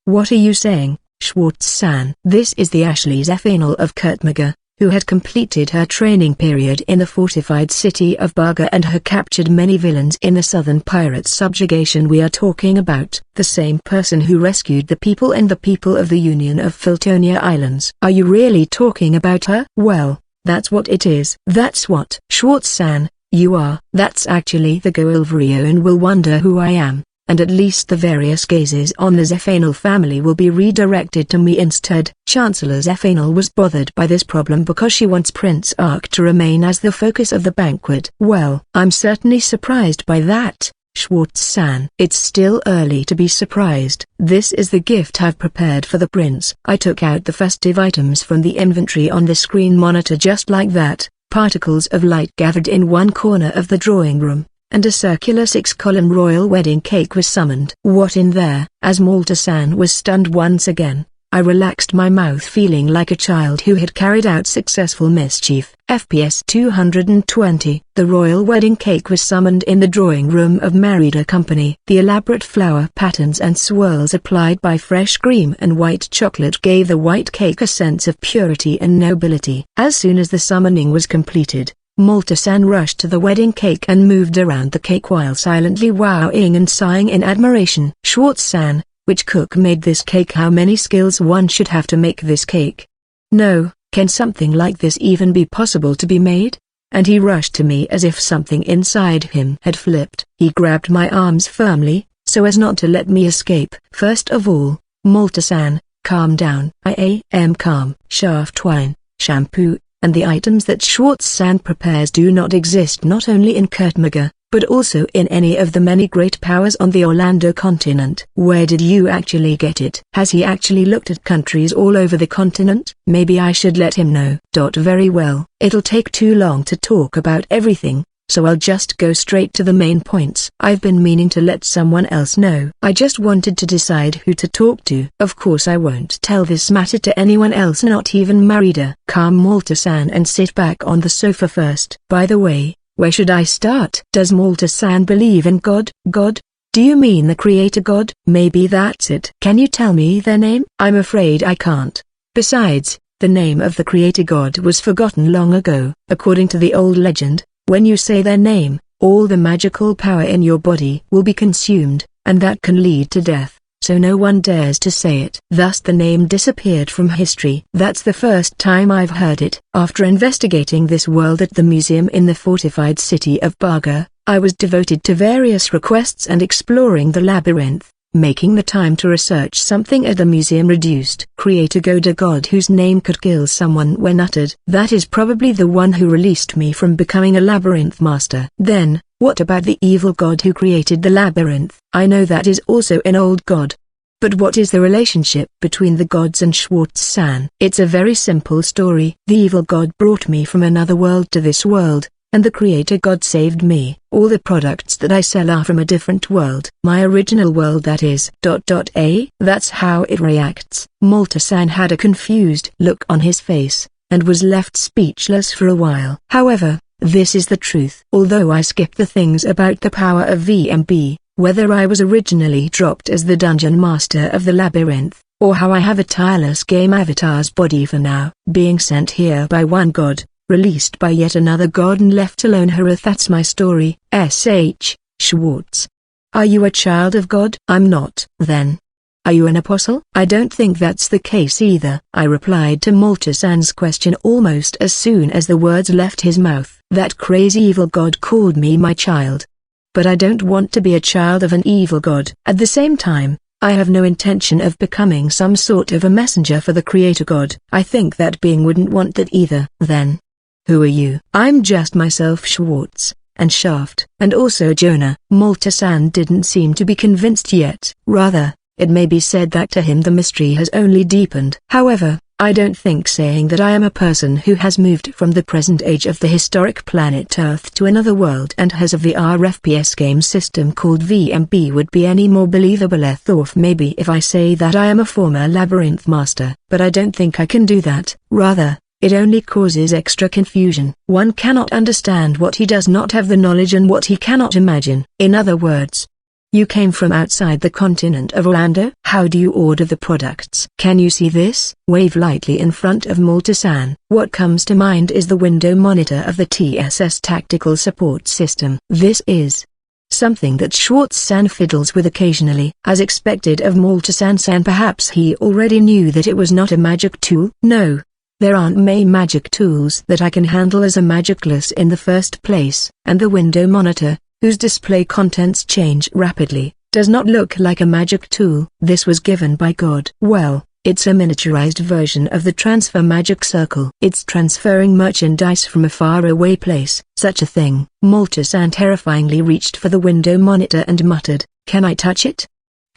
what are you saying, Schwartz-san?" "This is the Ashley Zephanel of Kurtmaga, who had completed her training period in the fortified city of Baga and had captured many villains in the southern pirate subjugation we are talking about. The same person who rescued the people and the people of the Union of Filtonia Islands." "Are you really talking about her?" "Well, that's what it is." "That's what?" "Schwartz-san, you are." "That's actually the Goilvrio and will wonder who I am. and at least the various gazes on the Zephanel family will be redirected to me instead. Chancellor Zephanel was bothered by this problem because she wants Prince Ark to remain as the focus of the banquet. Well, I'm certainly surprised by that, Schwartz-san. It's still early to be surprised. This is the gift I've prepared for the prince. I took out the festive items from the inventory on the screen monitor just like that. Particles of light gathered in one corner of the drawing room, and a circular 6-column royal wedding cake was summoned. What in there? As Malta-san was stunned once again, I relaxed my mouth, feeling like a child who had carried out successful mischief. FPS 220. The royal wedding cake was summoned in the drawing room of Merida Company. The elaborate flower patterns and swirls applied by fresh cream and white chocolate gave the white cake a sense of purity and nobility. As soon as the summoning was completed, Malta-san rushed to the wedding cake and moved around the cake while silently wowing and sighing in admiration. Schwartz-san, which cook made this cake? How many skills one should have to make this cake? No, can something like this even be possible to be made? And he rushed to me as if something inside him had flipped. He grabbed my arms firmly, so as not to let me escape. First of all, Malta-san, calm down. I am calm. Shaft wine, shampoo, and the items that Schwartz-san prepares do not exist not only in Kurtmaga, but also in any of the many great powers on the Orlando continent. Where did you actually get it? Has he actually looked at countries all over the continent? Maybe I should let him know. Very well. It'll take too long to talk about everything, so I'll just go straight to the main points. I've been meaning to let someone else know. I just wanted to decide who to talk to. Of course I won't tell this matter to anyone else, not even Merida. Calm Malta-san and sit back on the sofa first. By the way, where should I start? Does Malta-san believe in God? God? Do you mean the creator God? Maybe that's it. Can you tell me their name? I'm afraid I can't. Besides, the name of the creator God was forgotten long ago. According to the old legend, when you say their name, all the magical power in your body will be consumed, and that can lead to death. So no one dares to say it. Thus the name disappeared from history. That's the first time I've heard it. After investigating this world at the museum in the fortified city of Baga, I was devoted to various requests and exploring the labyrinth, making the time to research something at the museum reduced. Creator God, a god whose name could kill someone when uttered. That is probably the one who released me from becoming a labyrinth master. Then, what about the evil god who created the labyrinth? I know that is also an old god. But what is the relationship between the gods and Schwartz-san? It's a very simple story. The evil god brought me from another world to this world, and the creator god saved me. All the products that I sell are from a different world. My original world, that is. That's how it reacts. Malta-san had a confused look on his face, and was left speechless for a while. However, this is the truth. Although I skipped the things about the power of VMB, whether I was originally dropped as the dungeon master of the labyrinth, or how I have a tireless game avatar's body for now, being sent here by one god, released by yet another god and left alone here, that's my story. S.H. Schwartz. Are you a child of God? I'm not. Then, are you an apostle? I don't think that's the case either. I replied to Malta-san's question almost as soon as the words left his mouth. That crazy evil god called me my child. But I don't want to be a child of an evil god. At the same time, I have no intention of becoming some sort of a messenger for the creator god. I think that being wouldn't want that either. Then, who are you? I'm just myself, Schwartz, and Shaft, and also Jonah. Malta-san didn't seem to be convinced yet. Rather, it may be said that to him the mystery has only deepened. However, I don't think saying that I am a person who has moved from the present age of the historic planet Earth to another world and has a VR FPS game system called VMB would be any more believable. Maybe if I say that I am a former labyrinth master, but I don't think I can do that. Rather, it only causes extra confusion. One cannot understand what he does not have the knowledge and what he cannot imagine. In other words, you came from outside the continent of Orlando? How do you order the products? Can you see this? Wave lightly in front of Malta-san. What comes to mind is the window monitor of the TSS Tactical Support System. This is something that Schwartz-san fiddles with occasionally. As expected of Malta-san, perhaps he already knew that it was not a magic tool. No, there aren't many magic tools that I can handle as a magicless in the first place. And the window monitor, whose display contents change rapidly, Does not look like a magic tool. This was given by God. Well, it's a miniaturized version of the transfer magic circle. It's transferring merchandise from a faraway place. Such a thing. Malta-san terrifyingly reached for the window monitor and muttered, "Can I touch it?"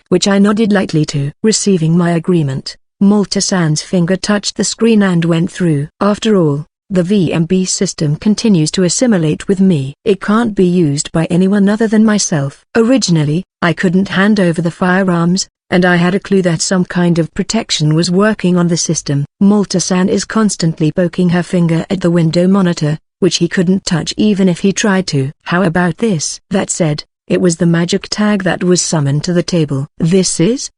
Which I nodded lightly to. Receiving my agreement, Malta-san's finger touched the screen and went through. After all, the VMB system continues to assimilate with me. It can't be used by anyone other than myself. Originally, I couldn't hand over the firearms, and I had a clue that some kind of protection was working on the system. Malta-san is constantly poking her finger at the window monitor, which he couldn't touch even if he tried to. How about this? That said, it was the magic tag that was summoned to the table. This is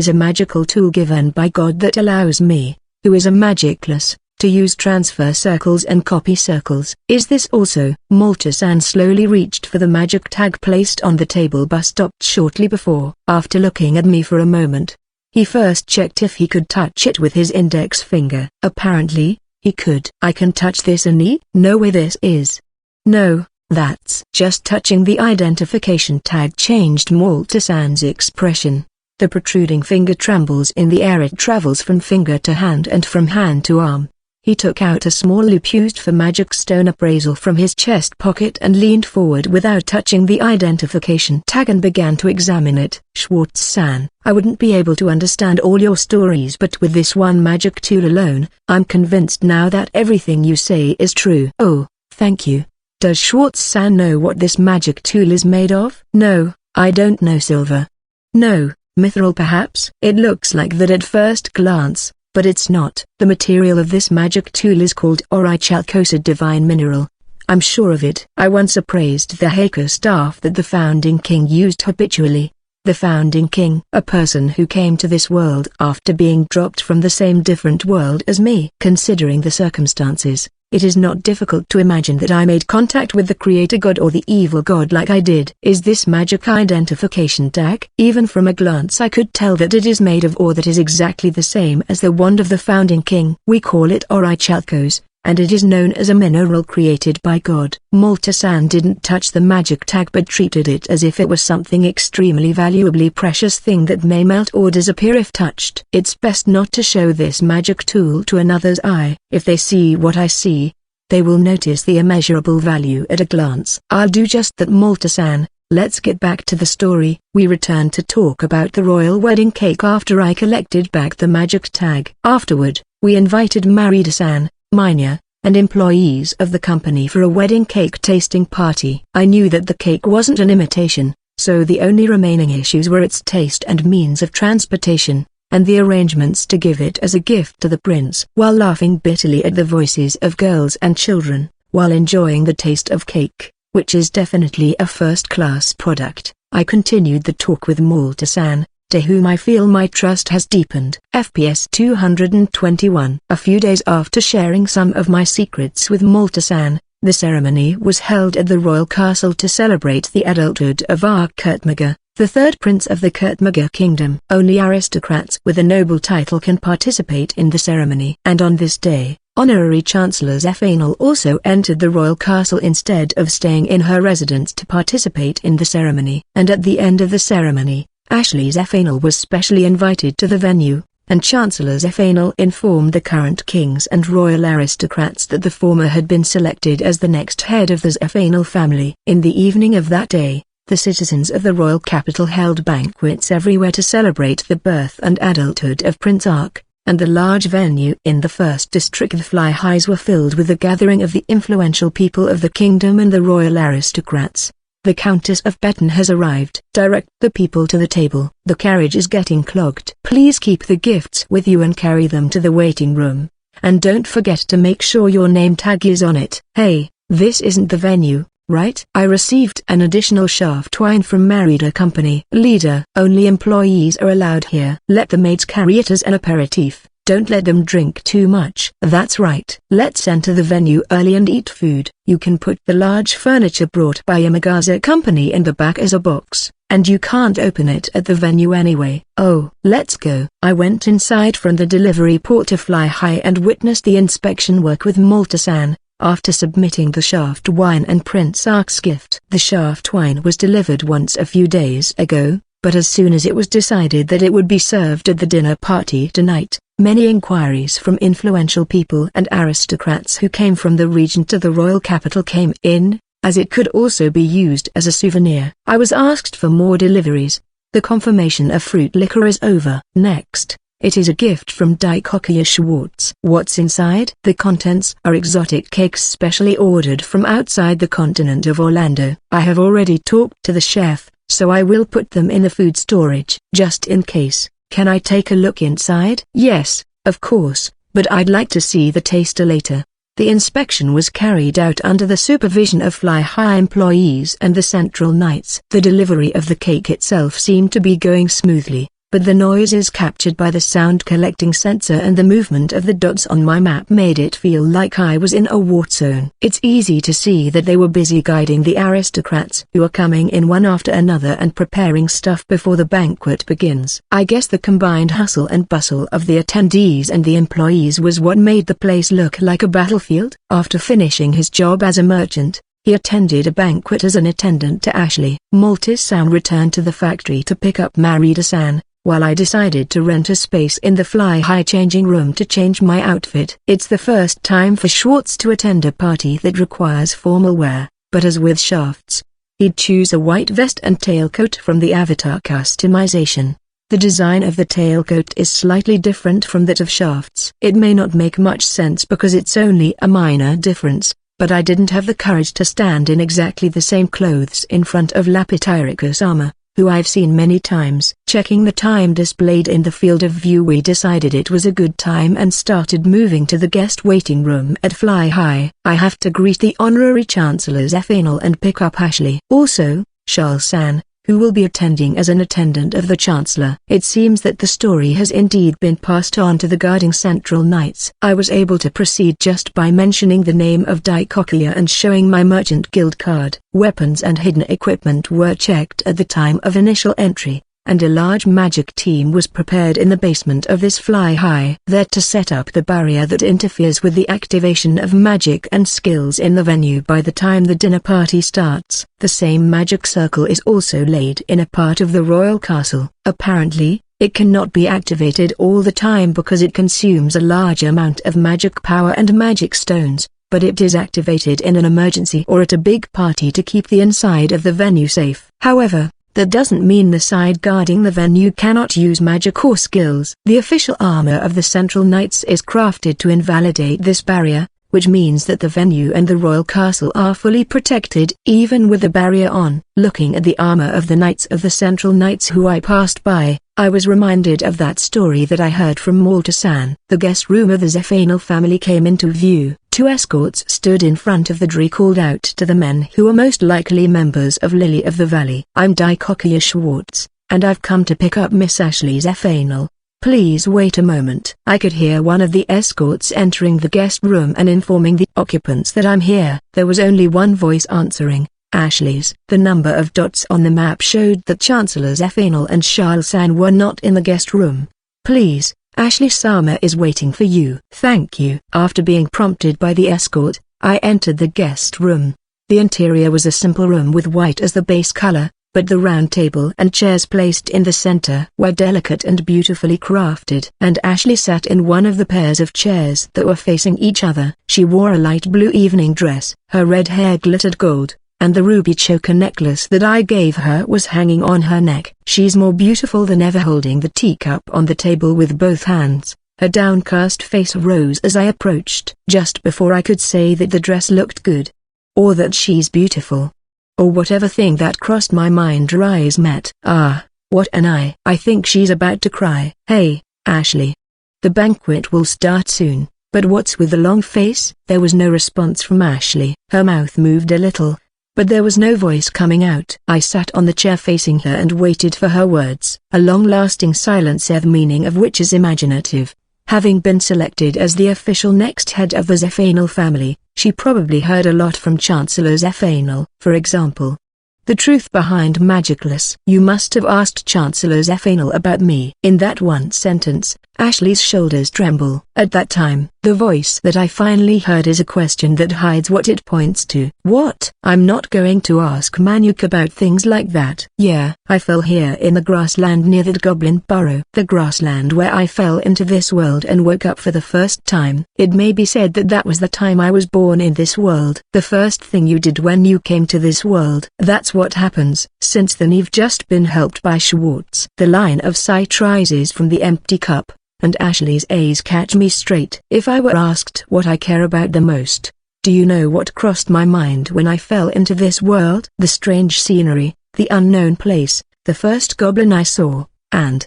a magical tool given by God that allows me, who is a magicless, to use transfer circles and copy circles. Is this also? Malta-san slowly reached for the magic tag placed on the table but stopped shortly before. After looking at me for a moment, he first checked if he could touch it with his index finger. Apparently, he could. I can touch this Ani? No way this is. No, that's just touching the identification tag changed Malta-san's expression. The protruding finger trembles in the air. It travels from finger to hand and from hand to arm. He took out a small loop used for magic stone appraisal from his chest pocket and leaned forward without touching the identification tag and began to examine it. Schwartz-san, I wouldn't be able to understand all your stories, but with this one magic tool alone, I'm convinced now that everything you say is true. Oh, thank you. Does Schwartz-san know what this magic tool is made of? No, I don't know. Silver? No, mithril perhaps? It looks like that at first glance, but it's not. The material of this magic tool is called Orichalcos, a divine mineral. I'm sure of it. I once appraised the Haker staff that the founding king used habitually. The founding king, a person who came to this world after being dropped from the same different world as me. Considering the circumstances, it is not difficult to imagine that I made contact with the creator god or the evil god like I did. Is this magic identification tag? Even from a glance I could tell that it is made of ore that is exactly the same as the wand of the founding king. We call it Orichalcos, and it is known as a mineral created by God. Malta-san didn't touch the magic tag but treated it as if it was something extremely valuably precious thing that may melt or disappear if touched. It's best not to show this magic tool to another's eye. If they see what I see, they will notice the immeasurable value at a glance. I'll do just that. Malta-san, let's get back to the story. We returned to talk about the royal wedding cake after I collected back the magic tag. Afterward, we invited Marida-san, Minya, and employees of the company for a wedding cake tasting party. I knew that the cake wasn't an imitation, so the only remaining issues were its taste and means of transportation, and the arrangements to give it as a gift to the prince. While laughing bitterly at the voices of girls and children, while enjoying the taste of cake, which is definitely a first-class product, I continued the talk with Malta-san, to whom I feel my trust has deepened. FPS 221. A few days after sharing some of my secrets with Malta-san, the ceremony was held at the royal castle to celebrate the adulthood of our Kurtmaga, the third prince of the Kurtmaga kingdom. Only aristocrats with a noble title can participate in the ceremony. And on this day, Honorary Chancellor Zephanel also entered the royal castle instead of staying in her residence to participate in the ceremony. And at the end of the ceremony, Ashley Zephanel was specially invited to the venue, and Chancellor Zephanel informed the current kings and royal aristocrats that the former had been selected as the next head of the Zephanel family. In the evening of that day, the citizens of the royal capital held banquets everywhere to celebrate the birth and adulthood of Prince Ark, and the large venue in the first district of Fly Highs were filled with the gathering of the influential people of the kingdom and the royal aristocrats. The Countess of Beton has arrived. Direct the people to the table. The carriage is getting clogged. Please keep the gifts with you and carry them to the waiting room. And don't forget to make sure your name tag is on it. Hey, this isn't the venue, right? I received an additional shaft wine from Marida Company. Leader, only employees are allowed here. Let the maids carry it as an aperitif. Don't let them drink too much. That's right. Let's enter the venue early and eat food. You can put the large furniture brought by Yamagaza Company in the back as a box, and you can't open it at the venue anyway. Oh, let's go. I went inside from the delivery port to Fly High and witnessed the inspection work with Malta-san, after submitting the shaft wine and Prince Ark's gift. The shaft wine was delivered once a few days ago, but as soon as it was decided that it would be served at the dinner party tonight, many inquiries from influential people and aristocrats who came from the region to the royal capital came in, as it could also be used as a souvenir. I was asked for more deliveries. The confirmation of fruit liquor is over. Next, it is a gift from Dikokia Schwartz. What's inside? The contents are exotic cakes specially ordered from outside the continent of Orlando. I have already talked to the chef, so I will put them in the food storage. Just in case, can I take a look inside? Yes, of course, but I'd like to see the taster later. The inspection was carried out under the supervision of Fly High employees and the Central Knights. The delivery of the cake itself seemed to be going smoothly, but the noises captured by the sound collecting sensor and the movement of the dots on my map made it feel like I was in a war zone. It's easy to see that they were busy guiding the aristocrats who are coming in one after another and preparing stuff before the banquet begins. I guess the combined hustle and bustle of the attendees and the employees was what made the place look like a battlefield. After finishing his job as a merchant, he attended a banquet as an attendant to Ashley. Maltis-san returned to the factory to pick up Marida-san, while I decided to rent a space in the Fly High changing room to change my outfit. It's the first time for Schwartz to attend a party that requires formal wear, but as with Shafts, he'd choose a white vest and tailcoat from the avatar customization. The design of the tailcoat is slightly different from that of Shafts. It may not make much sense because it's only a minor difference, but I didn't have the courage to stand in exactly the same clothes in front of Lapityricus-sama, who I've seen many times. Checking the time displayed in the field of view, we decided it was a good time and started moving to the guest waiting room at Fly High. I have to greet the honorary chancellors F-Anal and pick up Ashley. Also, Charles-san, who will be attending as an attendant of the Chancellor. It seems that the story has indeed been passed on to the guarding Central Knights. I was able to proceed just by mentioning the name of Dikokia and showing my Merchant Guild card. Weapons and hidden equipment were checked at the time of initial entry, and a large magic team was prepared in the basement of this Fly High, there to set up the barrier that interferes with the activation of magic and skills in the venue by the time the dinner party starts. The same magic circle is also laid in a part of the royal castle. Apparently, it cannot be activated all the time because it consumes a large amount of magic power and magic stones, but it is activated in an emergency or at a big party to keep the inside of the venue safe. However, that doesn't mean the side guarding the venue cannot use magic or skills. The official armor of the Central Knights is crafted to invalidate this barrier, which means that the venue and the royal castle are fully protected even with the barrier on. Looking at the armor of the Knights of the Central Knights who I passed by, I was reminded of that story that I heard from Malta-san. The guest room of the Zephanal family came into view. Two escorts stood in front of the door, called out to the men who were most likely members of Lily of the Valley. I'm Dikokia Schwartz, and I've come to pick up Miss Ashley Zephanal. Please wait a moment. I could hear one of the escorts entering the guest room and informing the occupants that I'm here. There was only one voice answering, Ashley's. The number of dots on the map showed that Chancellors F-Anal and Charles-san were not in the guest room. Please, Ashley-sama is waiting for you. Thank you. After being prompted by the escort, I entered the guest room. The interior was a simple room with white as the base color, but the round table and chairs placed in the center were delicate and beautifully crafted. And Ashley sat in one of the pairs of chairs that were facing each other. She wore a light blue evening dress. Her red hair glittered gold, and the ruby choker necklace that I gave her was hanging on her neck. She's more beautiful than ever, holding the teacup on the table with both hands. Her downcast face rose as I approached. Just before I could say that the dress looked good, or that she's beautiful, or whatever thing that crossed my mind, her eyes met. Ah, what an eye. I think she's about to cry. Hey, Ashley. The banquet will start soon, but what's with the long face? There was no response from Ashley. Her mouth moved a little, but there was no voice coming out. I sat on the chair facing her and waited for her words. A long-lasting silence, the meaning of which is imaginative. Having been selected as the official next head of the Zephanal family, she probably heard a lot from Chancellor Zephanal. For example, the truth behind Magicless. You must have asked Chancellor Zephanal about me. In that one sentence, Ashley's shoulders tremble. At that time, the voice that I finally heard is a question that hides what it points to. What? I'm not going to ask Manuk about things like that. Yeah, I fell here in the grassland near the goblin burrow. The grassland where I fell into this world and woke up for the first time. It may be said that that was the time I was born in this world. The first thing you did when you came to this world. That's what happens. Since then you've just been helped by Schwartz. The line of sight rises from the empty cup, and Ashley's eyes catch me straight. If I were asked what I care about the most, do you know what crossed my mind when I fell into this world? The strange scenery, the unknown place, the first goblin I saw, and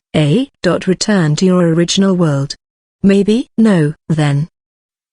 return to your original world. Maybe? No. Then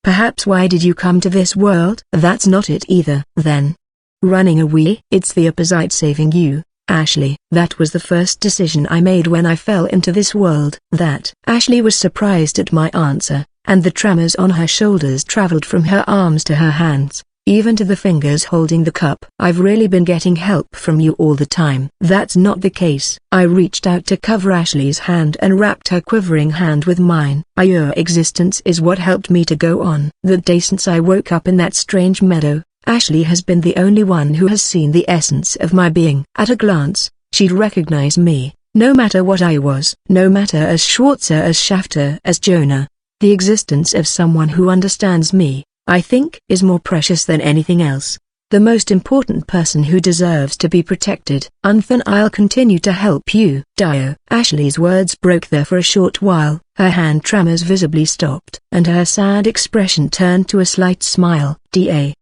perhaps why did you come to this world? That's not it either. Then running away? It's the opposite, saving you, Ashley. That was the first decision I made when I fell into this world. That. Ashley was surprised at my answer, and the tremors on her shoulders traveled from her arms to her hands, even to the fingers holding the cup. I've really been getting help from you all the time. That's not the case. I reached out to cover Ashley's hand and wrapped her quivering hand with mine. Your existence is what helped me to go on. The day since I woke up in that strange meadow, Ashley has been the only one who has seen the essence of my being. At a glance, she'd recognize me, no matter what I was. No matter as Schwarzer, as Shafter, as Jonah. The existence of someone who understands me, I think, is more precious than anything else. The most important person who deserves to be protected. Unthan, I'll continue to help you. Dio. Ashley's words broke there for a short while. Her hand tremors visibly stopped, and her sad expression turned to a slight smile. Dai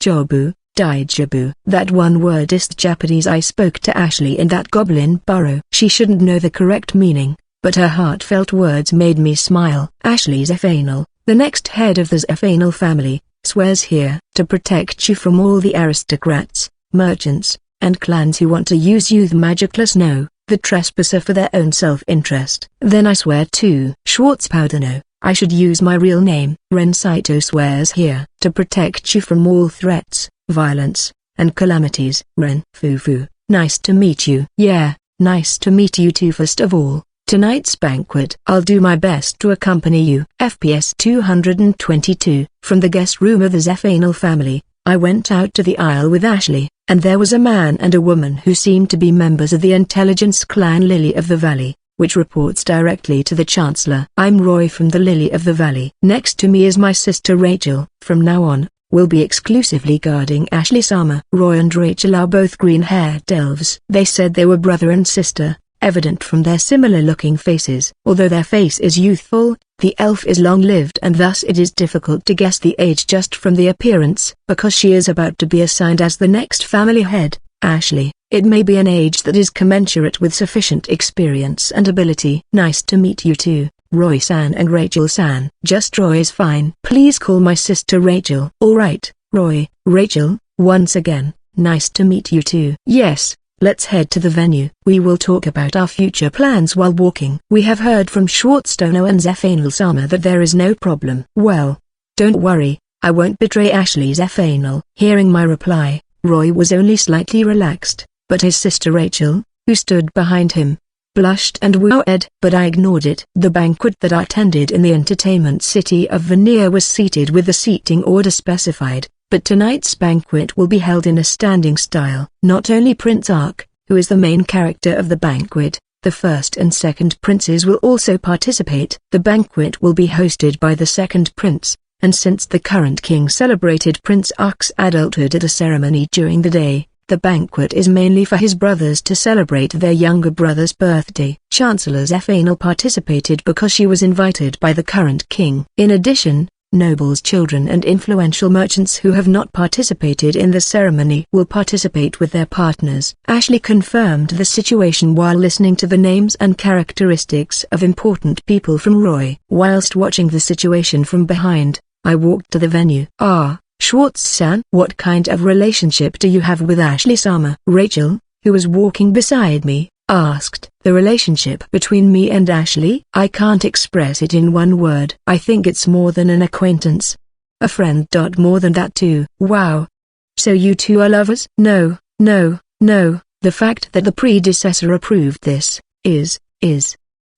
Jobu, Daijabu. That one word is Japanese I spoke to Ashley in that goblin burrow. She shouldn't know the correct meaning, but her heartfelt words made me smile. Ashley Zephanel, the next head of the Zephanel family, swears here to protect you from all the aristocrats, merchants, and clans who want to use you the magicless no, the trespasser for their own self-interest. Then I swear to Schwarzpowderno, I should use my real name. Ren Saito swears here to protect you from all threats, violence, and calamities. Ren Fufu, nice to meet you. Yeah, nice to meet you too. First of all, tonight's banquet. I'll do my best to accompany you. FPS 222. From the guest room of the Zephanel family, I went out to the aisle with Ashley, and there was a man and a woman who seemed to be members of the intelligence clan Lily of the Valley, which reports directly to the Chancellor. I'm Roy from the Lily of the Valley. Next to me is my sister Rachel. From now on, we'll be exclusively guarding Ashley-sama. Roy and Rachel are both green-haired elves. They said they were brother and sister, evident from their similar-looking faces. Although their face is youthful, the elf is long-lived and thus it is difficult to guess the age just from the appearance. Because she is about to be assigned as the next family head, Ashley, it may be an age that is commensurate with sufficient experience and ability. Nice to meet you too, Roy-san and Rachel-san. Just Roy is fine. Please call my sister Rachel. Alright, Roy, Rachel, once again, nice to meet you too. Yes, let's head to the venue. We will talk about our future plans while walking. We have heard from Schwarztono and Zephanel-sama that there is no problem. Well, don't worry, I won't betray Ashley Zephanel. Hearing my reply, Roy was only slightly relaxed, but his sister Rachel, who stood behind him, blushed and wooed. But I ignored it. The banquet that I attended in the entertainment city of Veneer was seated with the seating order specified, but tonight's banquet will be held in a standing style. Not only Prince Ark, who is the main character of the banquet, the first and second princes will also participate. The banquet will be hosted by the second prince, and since the current king celebrated Prince Ark's adulthood at a ceremony during the day, the banquet is mainly for his brothers to celebrate their younger brother's birthday. Chancellor Zephanel participated because she was invited by the current king. In addition, nobles' children and influential merchants who have not participated in the ceremony will participate with their partners. Ashley confirmed the situation while listening to the names and characteristics of important people from Roy. Whilst watching the situation from behind, I walked to the venue. Schwartz-san, what kind of relationship do you have with Ashley-sama? Rachel, who was walking beside me, asked. The relationship between me and Ashley? I can't express it in one word. I think it's more than an acquaintance. A friend. More than that too. Wow. So you two are lovers? No. The fact that the predecessor approved this, is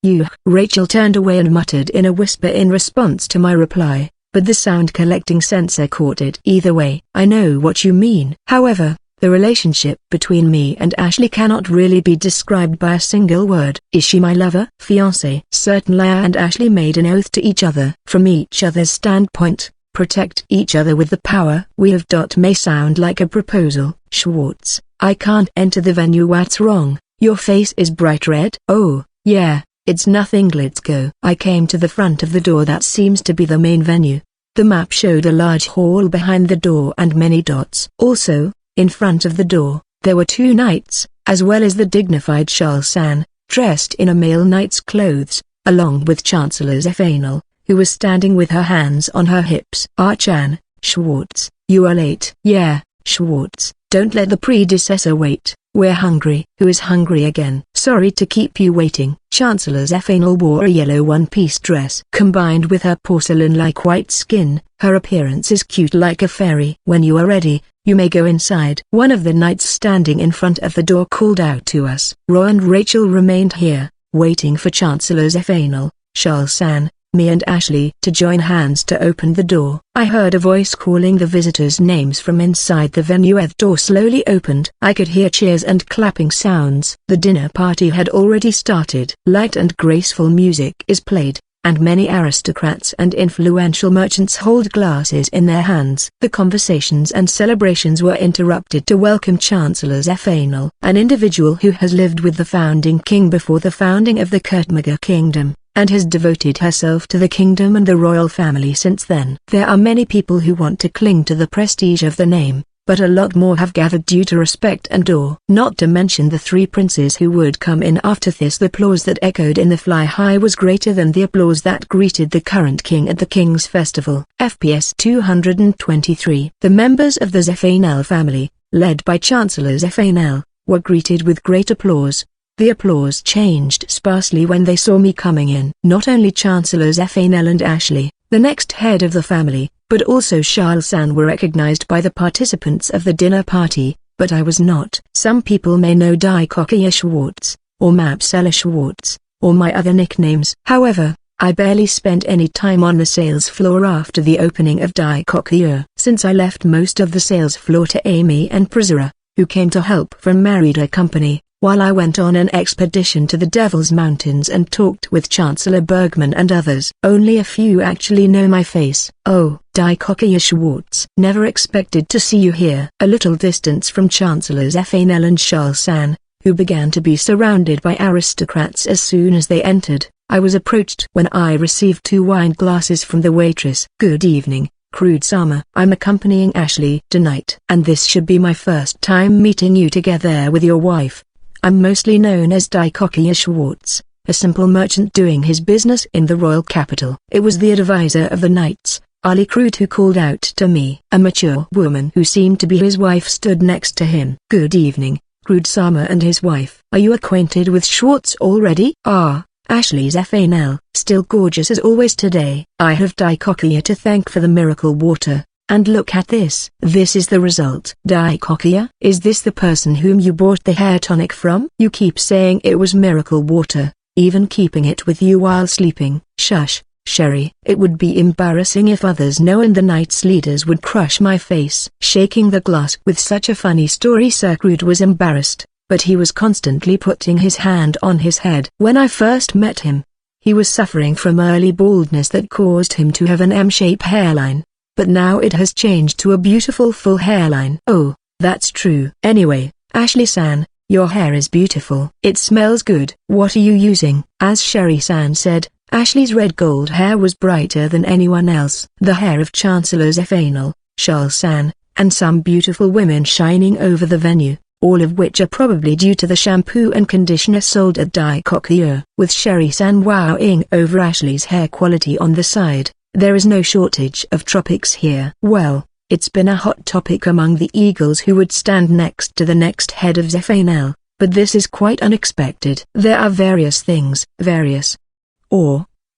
You. Rachel turned away and muttered in a whisper in response to my reply, but the sound collecting sensor caught it. Either way, I know what you mean. However, the relationship between me and Ashley cannot really be described by a single word. Is she my lover? Fiancé? Certainly. I and Ashley made an oath to each other. From each other's standpoint, protect each other with the power we have. May sound like a proposal. Schwartz, I can't enter the venue. What's wrong? Your face is bright red. Oh, yeah, it's nothing. Let's go. I came to the front of the door that seems to be the main venue. The map showed a large hall behind the door and many dots. Also, in front of the door, there were two knights, as well as the dignified Charles San, dressed in a male knight's clothes, along with Chancellor Zephanel, who was standing with her hands on her hips. Archan, Schwartz, you are late. Yeah, Schwartz, don't let the predecessor wait. We're hungry. Who is hungry again? Sorry to keep you waiting. Chancellor Zephanel wore a yellow one-piece dress. Combined with her porcelain-like white skin, her appearance is cute like a fairy. When you are ready, you may go inside. One of the knights standing in front of the door called out to us. Ro and Rachel remained here, waiting for Chancellor Zephanel, Charles San, me and Ashley to join hands to open the door. I heard a voice calling the visitors' names from inside the venue. The door slowly opened. I could hear cheers and clapping sounds. The dinner party had already started. Light and graceful music is played, and many aristocrats and influential merchants hold glasses in their hands. The conversations and celebrations were interrupted to welcome Chancellor Zephanel, an individual who has lived with the founding king before the founding of the Kurtmaga kingdom, and has devoted herself to the kingdom and the royal family since then. There are many people who want to cling to the prestige of the name, but a lot more have gathered due to respect and awe. Not to mention the three princes who would come in after this. The applause that echoed in the fly high was greater than the applause that greeted the current king at the King's Festival. FPS 223. The members of the Zephanel family, led by Chancellor Zephanel, were greeted with great applause. The applause changed sparsely when they saw me coming in. Not only Chancellor Zephanel and Ashley, the next head of the family, but also Charles San were recognized by the participants of the dinner party, but I was not. Some people may know Dikokia Schwartz, or Mapsella Schwartz, or my other nicknames. However, I barely spent any time on the sales floor after the opening of Dikokia, since I left most of the sales floor to Amy and Priscilla, who came to help from Merida Company, while I went on an expedition to the Devil's Mountains and talked with Chancellor Bergman and others. Only a few actually know my face. Oh, Dikokia Schwartz. Never expected to see you here. A little distance from Chancellor Zephanel and Charles San, who began to be surrounded by aristocrats as soon as they entered, I was approached when I received 2 wine glasses from the waitress. Good evening, Crude Sama. I'm accompanying Ashley tonight, and this should be my first time meeting you together with your wife. I'm mostly known as Dikokia Schwartz, a simple merchant doing his business in the royal capital. It was the advisor of the knights, Ali Crude, who called out to me. A mature woman who seemed to be his wife stood next to him. Good evening, Crude Sama and his wife. Are you acquainted with Schwartz already? Ah, Ashley Zephanel, still gorgeous as always today. I have Dikokia to thank for the miracle water. And look at this. This is the result. Dikokia? Is this the person whom you bought the hair tonic from? You keep saying it was miracle water, even keeping it with you while sleeping. Shush, Sherry. It would be embarrassing if others know, and the Knights leaders would crush my face. Shaking the glass with such a funny story. Sir Crude was embarrassed, but he was constantly putting his hand on his head. When I first met him, he was suffering from early baldness that caused him to have an M-shaped hairline. But now it has changed to a beautiful full hairline. Oh, that's true. Anyway, Ashley-san, your hair is beautiful. It smells good. What are you using? As Sherry-san said, Ashley's red gold hair was brighter than anyone else. The hair of Chancellor Zephanel, Charles-san, and some beautiful women shining over the venue, all of which are probably due to the shampoo and conditioner sold at Dikokia. With Sherry-san wowing over Ashley's hair quality on the side, there is no shortage of tropics here. Well, it's been a hot topic among the eagles who would stand next to the next head of Zephanel, but this is quite unexpected. There are various things.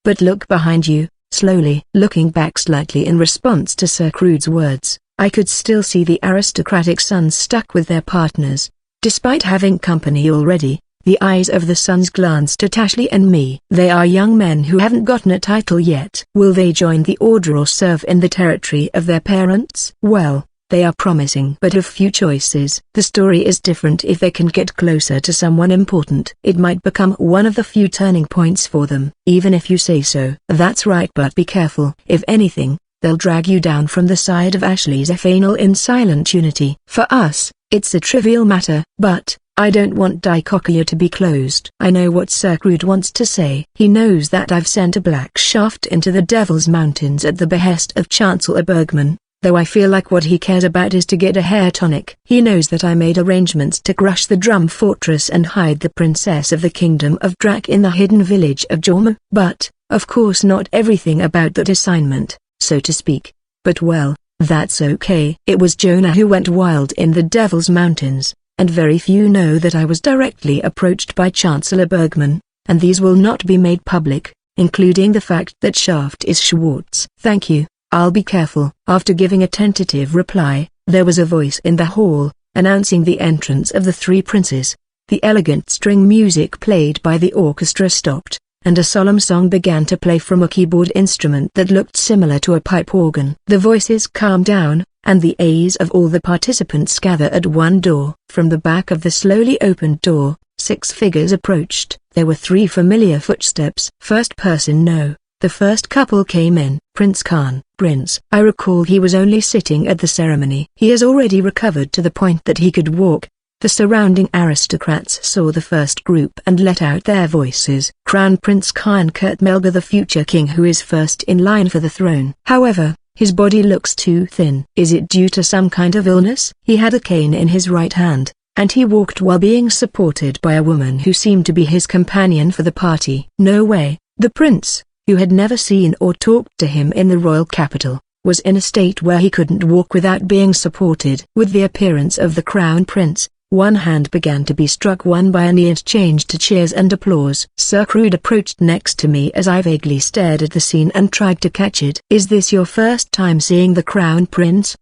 But look behind you. Slowly looking back slightly in response to Sir Crude's words, I could still see the aristocratic sons stuck with their partners. Despite having company already, The eyes of the sons glanced at Ashley and me. They are young men who haven't gotten a title yet. Will they join the order or serve in the territory of their parents? Well, they are promising but have few choices. The story is different if they can get closer to someone important. It might become one of the few turning points for them. Even if you say so. That's right, but be careful. If anything, they'll drag you down from the side of Ashley's F-anal in silent unity. For us, it's a trivial matter. But I don't want Dicockia to be closed. I know what Sir Crude wants to say. He knows that I've sent a black shaft into the Devil's Mountains at the behest of Chancellor Bergman, though I feel like what he cares about is to get a hair tonic. He knows that I made arrangements to crush the Drum Fortress and hide the Princess of the Kingdom of Drak in the hidden village of Jorma. But, of course, not everything about that assignment, so to speak. But well, that's okay. It was Jonah who went wild in the Devil's Mountains, and very few know that I was directly approached by Chancellor Bergman, and these will not be made public, including the fact that shaft is Schwartz. Thank you, I'll be careful. After giving a tentative reply, there was a voice in the hall, announcing the entrance of the three princes. The elegant string music played by the orchestra stopped, and a solemn song began to play from a keyboard instrument that looked similar to a pipe organ. The voices calmed down, and the eyes of all the participants gathered at one door. From the back of the slowly opened door, 6 figures approached. There were 3 familiar footsteps. First person no. The first couple came in. Prince Khan. Prince. I recall he was only sitting at the ceremony. He has already recovered to the point that he could walk. The surrounding aristocrats saw the first group and let out their voices. Crown Prince Khan Kurtmelga, the future king who is first in line for the throne. However, his body looks too thin. Is it due to some kind of illness? He had a cane in his right hand, and he walked while being supported by a woman who seemed to be his companion for the party. No way. The prince, who had never seen or talked to him in the royal capital, was in a state where he couldn't walk without being supported. With the appearance of the crown prince, one hand began to be struck one by a knee and changed to cheers and applause. Sir Crude approached next to me as I vaguely stared at the scene and tried to catch it. Is this your first time seeing the crown prince?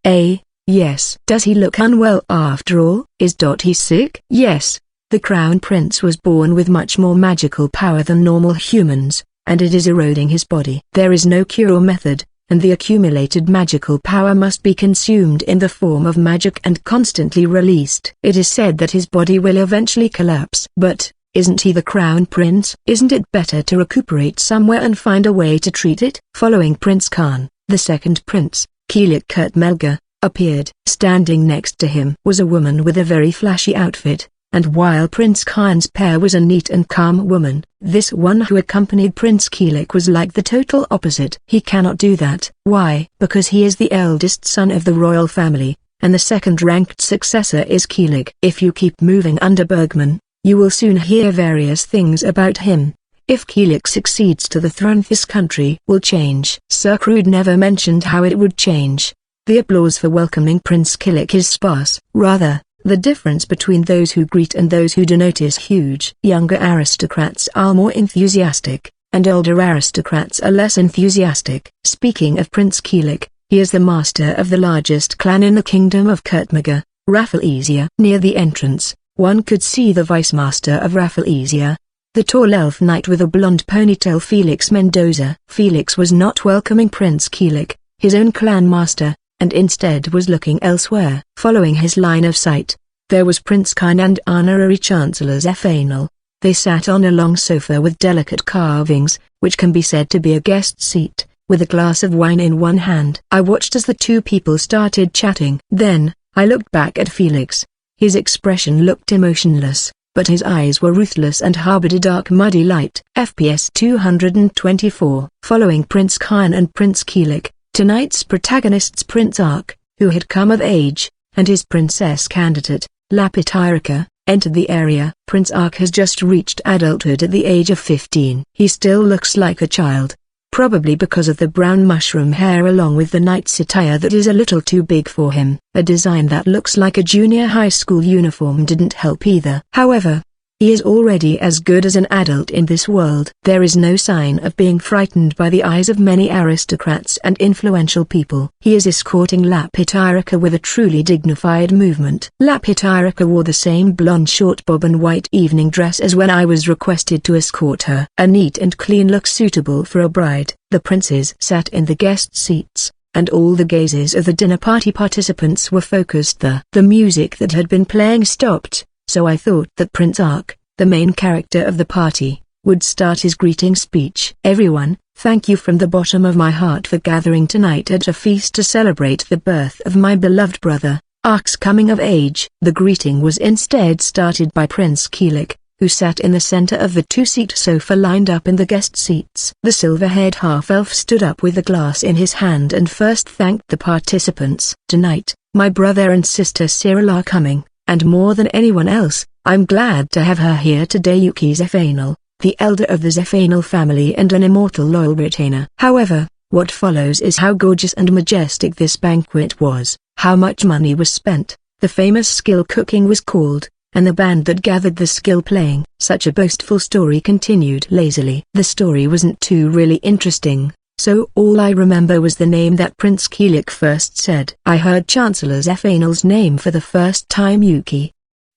Yes. Does he look unwell after all? Is he sick? Yes. The crown prince was born with much more magical power than normal humans, and it is eroding his body. There is no cure or method, and the accumulated magical power must be consumed in the form of magic and constantly released. It is said that his body will eventually collapse. But, isn't he the crown prince? Isn't it better to recuperate somewhere and find a way to treat it? Following Prince Khan, the second prince, Kilik Kurtmelga, appeared. Standing next to him was a woman with a very flashy outfit. And while Prince Khan's pair was a neat and calm woman, this one who accompanied Prince Kilik was like the total opposite. He cannot do that. Why? Because he is the eldest son of the royal family, and the second-ranked successor is Kilik. If you keep moving under Bergman, you will soon hear various things about him. If Kilik succeeds to the throne, this country will change. Sir Crude never mentioned how it would change. The applause for welcoming Prince Kilik is sparse. Rather, the difference between those who greet and those who do is huge. Younger aristocrats are more enthusiastic, and older aristocrats are less enthusiastic. Speaking of Prince Kilik, he is the master of the largest clan in the kingdom of Kurtmelga, Rafflesia. Near the entrance, one could see the vice master of Rafflesia, the tall elf knight with a blonde ponytail, Felix Mendoza. Felix was not welcoming Prince Kilik, his own clan master, and instead was looking elsewhere. Following his line of sight, there was Prince Khan and Honorary Chancellor's F-anal. They sat on a long sofa with delicate carvings, which can be said to be a guest seat, with a glass of wine in one hand. I watched as the two people started chatting. Then, I looked back at Felix. His expression looked emotionless, but his eyes were ruthless and harbored a dark muddy light. FPS 224. Following Prince Khan and Prince Kilik, tonight's protagonists Prince Ark, who had come of age, and his princess candidate, Lapityrika, entered the area. Prince Ark has just reached adulthood at the age of 15. He still looks like a child, probably because of the brown mushroom hair along with the knight's attire that is a little too big for him. A design that looks like a junior high school uniform didn't help either. However, He is already as good as an adult in this world. There is no sign of being frightened by the eyes of many aristocrats and influential people. He is escorting Lapitiraka with a truly dignified movement. Lapitiraka wore the same blonde short bob and white evening dress as when I was requested to escort her. A neat and clean look suitable for a bride. The princes sat in the guest seats, and all the gazes of the dinner party participants were focused there. The music that had been playing stopped, so I thought that Prince Ark, the main character of the party, would start his greeting speech. Everyone, thank you from the bottom of my heart for gathering tonight at a feast to celebrate the birth of my beloved brother, Ark's coming of age. The greeting was instead started by Prince Keelik, who sat in the center of the two-seat sofa lined up in the guest seats. The silver-haired half-elf stood up with a glass in his hand and first thanked the participants. Tonight, my brother and sister Cyril are coming, and more than anyone else, I'm glad to have her here today. Yuki Zephanel, the elder of the Zephanel family and an immortal loyal retainer. However, what follows is how gorgeous and majestic this banquet was, how much money was spent, the famous skill cooking was called, and the band that gathered the skill playing. Such a boastful story continued lazily. The story wasn't too really interesting, so all I remember was the name that Prince Keelik first said. I heard Chancellor Zephanel's name for the first time. Yuki.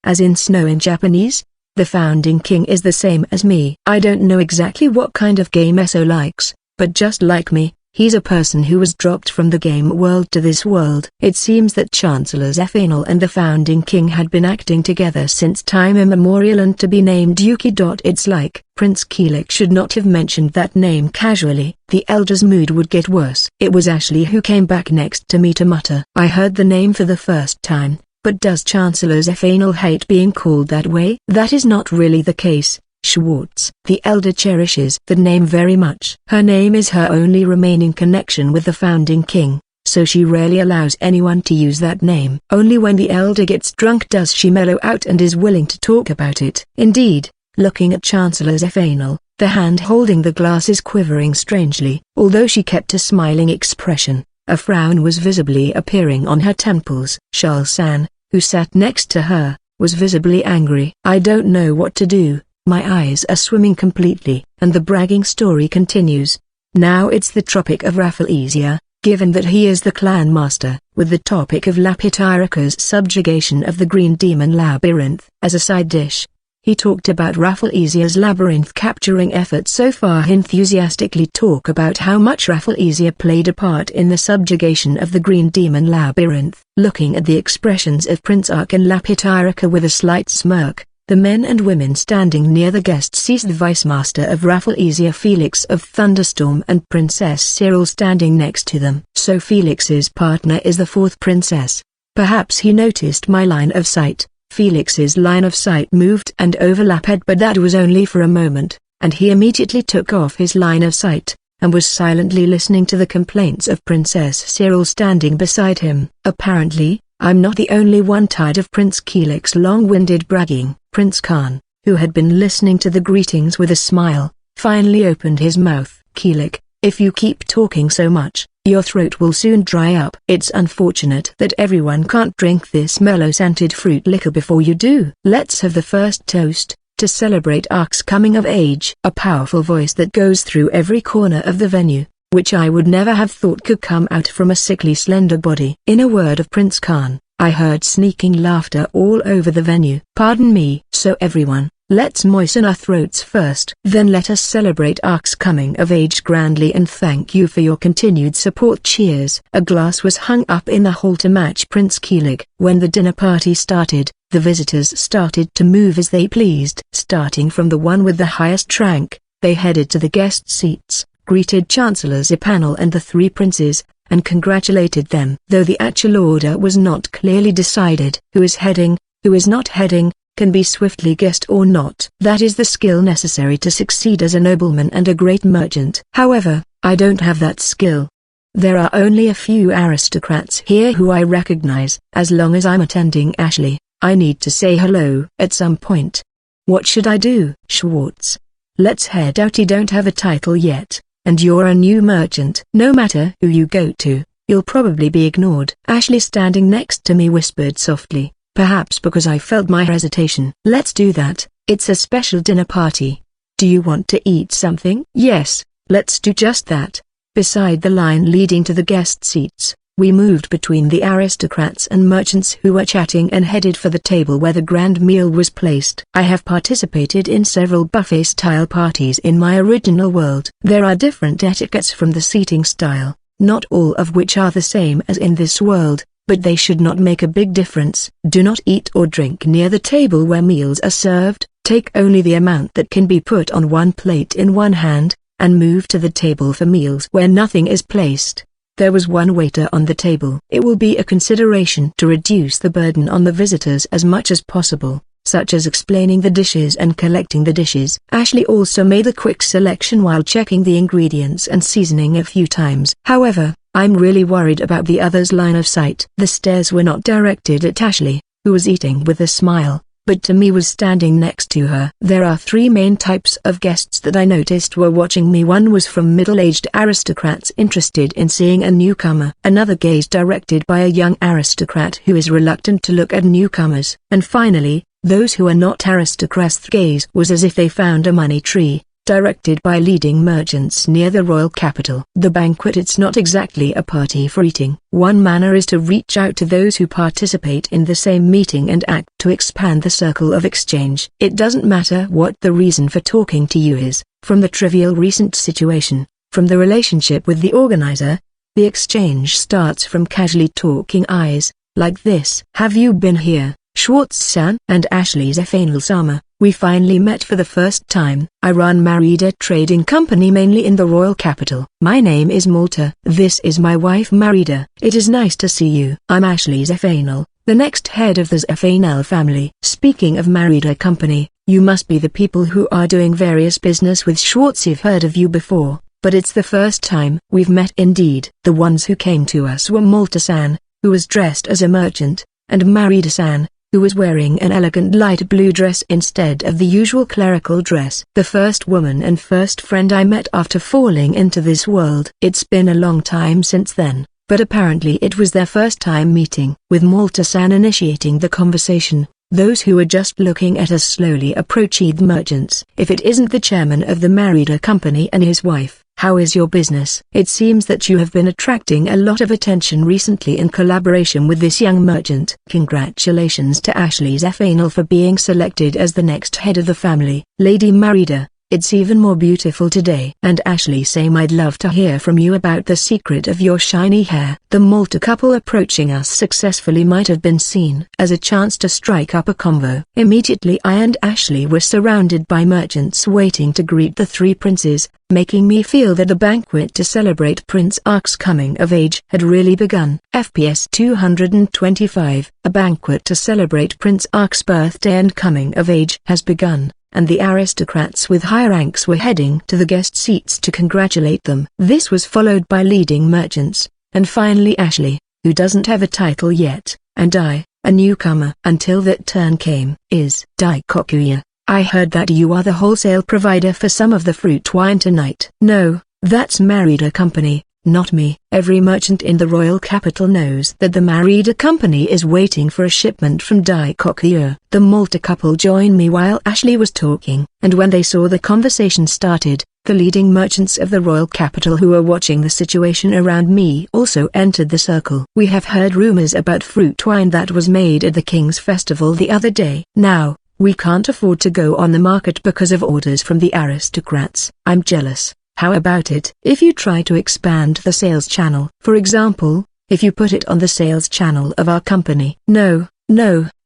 As in snow in Japanese, the founding king is the same as me. I don't know exactly what kind of game Eso likes, but just like me, he's a person who was dropped from the game world to this world. It seems that Chancellor Zephanel and the founding king had been acting together since time immemorial, and to be named Yuki. It's like Prince Keelik should not have mentioned that name casually. The elder's mood would get worse. It was Ashley who came back next to me to mutter. I heard the name for the first time, but does Chancellor Zephanel hate being called that way? That is not really the case. Schwartz. The elder cherishes the name very much. Her name is her only remaining connection with the founding king, so she rarely allows anyone to use that name. Only when the elder gets drunk does she mellow out and is willing to talk about it. Indeed, looking at Chancellor Zephanel, the hand holding the glass is quivering strangely. Although she kept a smiling expression, a frown was visibly appearing on her temples. Charles-san, who sat next to her, was visibly angry. I don't know what to do. My eyes are swimming completely, and the bragging story continues. Now it's the Tropic of Rafflesia, given that he is the clan master, with the topic of Lapitiraka's subjugation of the Green Demon Labyrinth. As a side dish, he talked about Rafflesia's labyrinth capturing effort so far. He enthusiastically talk about how much Rafflesia played a part in the subjugation of the Green Demon Labyrinth. Looking at the expressions of Prince Ark and Lapitiraka with a slight smirk, the men and women standing near the guest sees the Vice Master of Rafflesia Felix of Thunderstorm and Princess Cyril standing next to them. So Felix's partner is the fourth princess. Perhaps he noticed my line of sight. Felix's line of sight moved and overlapped, but that was only for a moment, and he immediately took off his line of sight, and was silently listening to the complaints of Princess Cyril standing beside him. Apparently, I'm not the only one tired of Prince Keelik's long-winded bragging. Prince Khan, who had been listening to the greetings with a smile, finally opened his mouth. Keelik, if you keep talking so much, your throat will soon dry up. It's unfortunate that everyone can't drink this mellow-scented fruit liquor before you do. Let's have the first toast, to celebrate Ark's coming of age. A powerful voice that goes through every corner of the venue, which I would never have thought could come out from a sickly slender body. In a word of Prince Khan, I heard sneaking laughter all over the venue. Pardon me. So everyone, let's moisten our throats first. Then let us celebrate Ark's coming of age grandly and thank you for your continued support. Cheers. A glass was hung up in the hall to match Prince Keelik. When the dinner party started, the visitors started to move as they pleased. Starting from the one with the highest rank, they headed to the guest seats, greeted Chancellor Zephanel and the three princes, and congratulated them. Though the actual order was not clearly decided, who is heading, who is not heading, can be swiftly guessed or not. That is the skill necessary to succeed as a nobleman and a great merchant. However, I don't have that skill. There are only a few aristocrats here who I recognize. As long as I'm attending Ashley, I need to say hello at some point. What should I do? Schwartz. Let's head out. You don't have a title yet, and you're a new merchant. No matter who you go to, you'll probably be ignored. Ashley standing next to me whispered softly, perhaps because I felt my hesitation. Let's do that, It's a special dinner party. Do you want to eat something? Yes, let's do just that. Beside the line leading to the guest seats, we moved between the aristocrats and merchants who were chatting and headed for the table where the grand meal was placed. I have participated in several buffet-style parties in my original world. There are different etiquettes from the seating style, not all of which are the same as in this world, but they should not make a big difference. Do not eat or drink near the table where meals are served, take only the amount that can be put on one plate in one hand, and move to the table for meals where nothing is placed. There was one waiter on the table. It will be a consideration to reduce the burden on the visitors as much as possible, such as explaining the dishes and collecting the dishes. Ashley also made a quick selection while checking the ingredients and seasoning a few times. However, I'm really worried about the other's line of sight. The stares were not directed at Ashley, who was eating with a smile, but to me was standing next to her. There are three main types of guests that I noticed were watching me. One was from middle-aged aristocrats interested in seeing a newcomer. Another gaze directed by a young aristocrat who is reluctant to look at newcomers. And finally, those who are not aristocrats' gaze was as if they found a money tree, directed by leading merchants near the royal capital. The banquet, it's not exactly a party for eating. One manner is to reach out to those who participate in the same meeting and act to expand the circle of exchange. It doesn't matter what the reason for talking to you is, from the trivial recent situation, from the relationship with the organizer. The exchange starts from casually talking eyes, like this. Have you been here, Schwartz-san? And Ashley's Sama. We finally met for the first time. I run Marida Trading Company mainly in the royal capital. My name is Malta. This is my wife Marida. It is nice to see you. I'm Ashley Zefanel, the next head of the Zefanel family. Speaking of Marida Company, you must be the people who are doing various business with Schwartz. I've heard of you before, but it's the first time we've met indeed. The ones who came to us were Malta-san, who was dressed as a merchant, and Marida-san, who was wearing an elegant light blue dress instead of the usual clerical dress. The first woman and first friend I met after falling into this world. It's been a long time since then, but apparently it was their first time meeting. With Malta-san initiating the conversation, those who were just looking at us slowly approached the merchants. If it isn't the chairman of the Marida Company and his wife. How is your business? It seems that you have been attracting a lot of attention recently in collaboration with this young merchant. Congratulations to Ashley Zefanel for being selected as the next head of the family. Lady Marida, it's even more beautiful today. And Ashley Sam, I'd love to hear from you about the secret of your shiny hair. The Malta couple approaching us successfully might have been seen as a chance to strike up a convo. Immediately I and Ashley were surrounded by merchants waiting to greet the three princes, making me feel that the banquet to celebrate Prince Ark's coming of age had really begun. FPS 225, a banquet to celebrate Prince Ark's birthday and coming of age has begun, and the aristocrats with high ranks were heading to the guest seats to congratulate them. This was followed by leading merchants, and finally Ashley, who doesn't have a title yet, and I, a newcomer. Until that turn came. Is Daikokuya, I heard that you are the wholesale provider for some of the fruit wine tonight. No, that's Marida Company, not me. Every merchant in the royal capital knows that the Marida Company is waiting for a shipment from Daikokuya. The Malta couple joined me while Ashley was talking, and when they saw the conversation started, the leading merchants of the royal capital who were watching the situation around me also entered the circle. We have heard rumors about fruit wine that was made at the King's Festival the other day. Now, we can't afford to go on the market because of orders from the aristocrats. I'm jealous. How about it if you try to expand the sales channel? For example, if you put it on the sales channel of our company. No,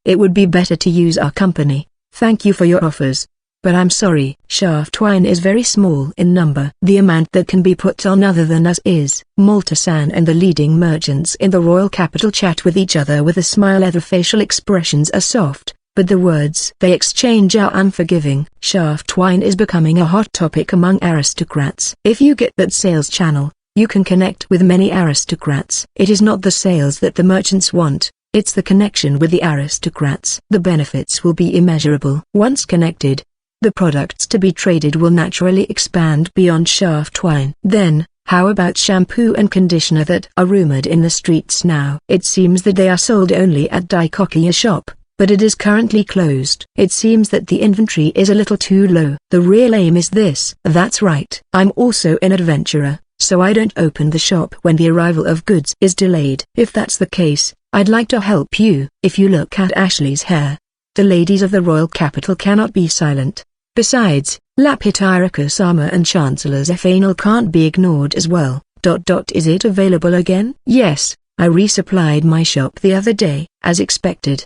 it would be better to use our company. Thank you for your offers, but I'm sorry. Shaft wine is very small in number. The amount that can be put on other than us is. Malta-san and the leading merchants in the royal capital chat with each other with a smile. Their facial expressions are soft, but the words they exchange are unforgiving. Shaft wine is becoming a hot topic among aristocrats. If you get that sales channel, you can connect with many aristocrats. It is not the sales that the merchants want, it's the connection with the aristocrats. The benefits will be immeasurable. Once connected, the products to be traded will naturally expand beyond shaft wine. Then, how about shampoo and conditioner that are rumored in the streets now? It seems that they are sold only at Daikokuya shop, but it is currently closed. It seems that the inventory is a little too low. The real aim is this. That's right. I'm also an adventurer, so I don't open the shop when the arrival of goods is delayed. If that's the case, I'd like to help you. If you look at Ashley's hair, the ladies of the royal capital cannot be silent. Besides, Lapitiraku-sama and Chancellor Zephanel can't be ignored as well. Is it available again? Yes, I resupplied my shop the other day, as expected.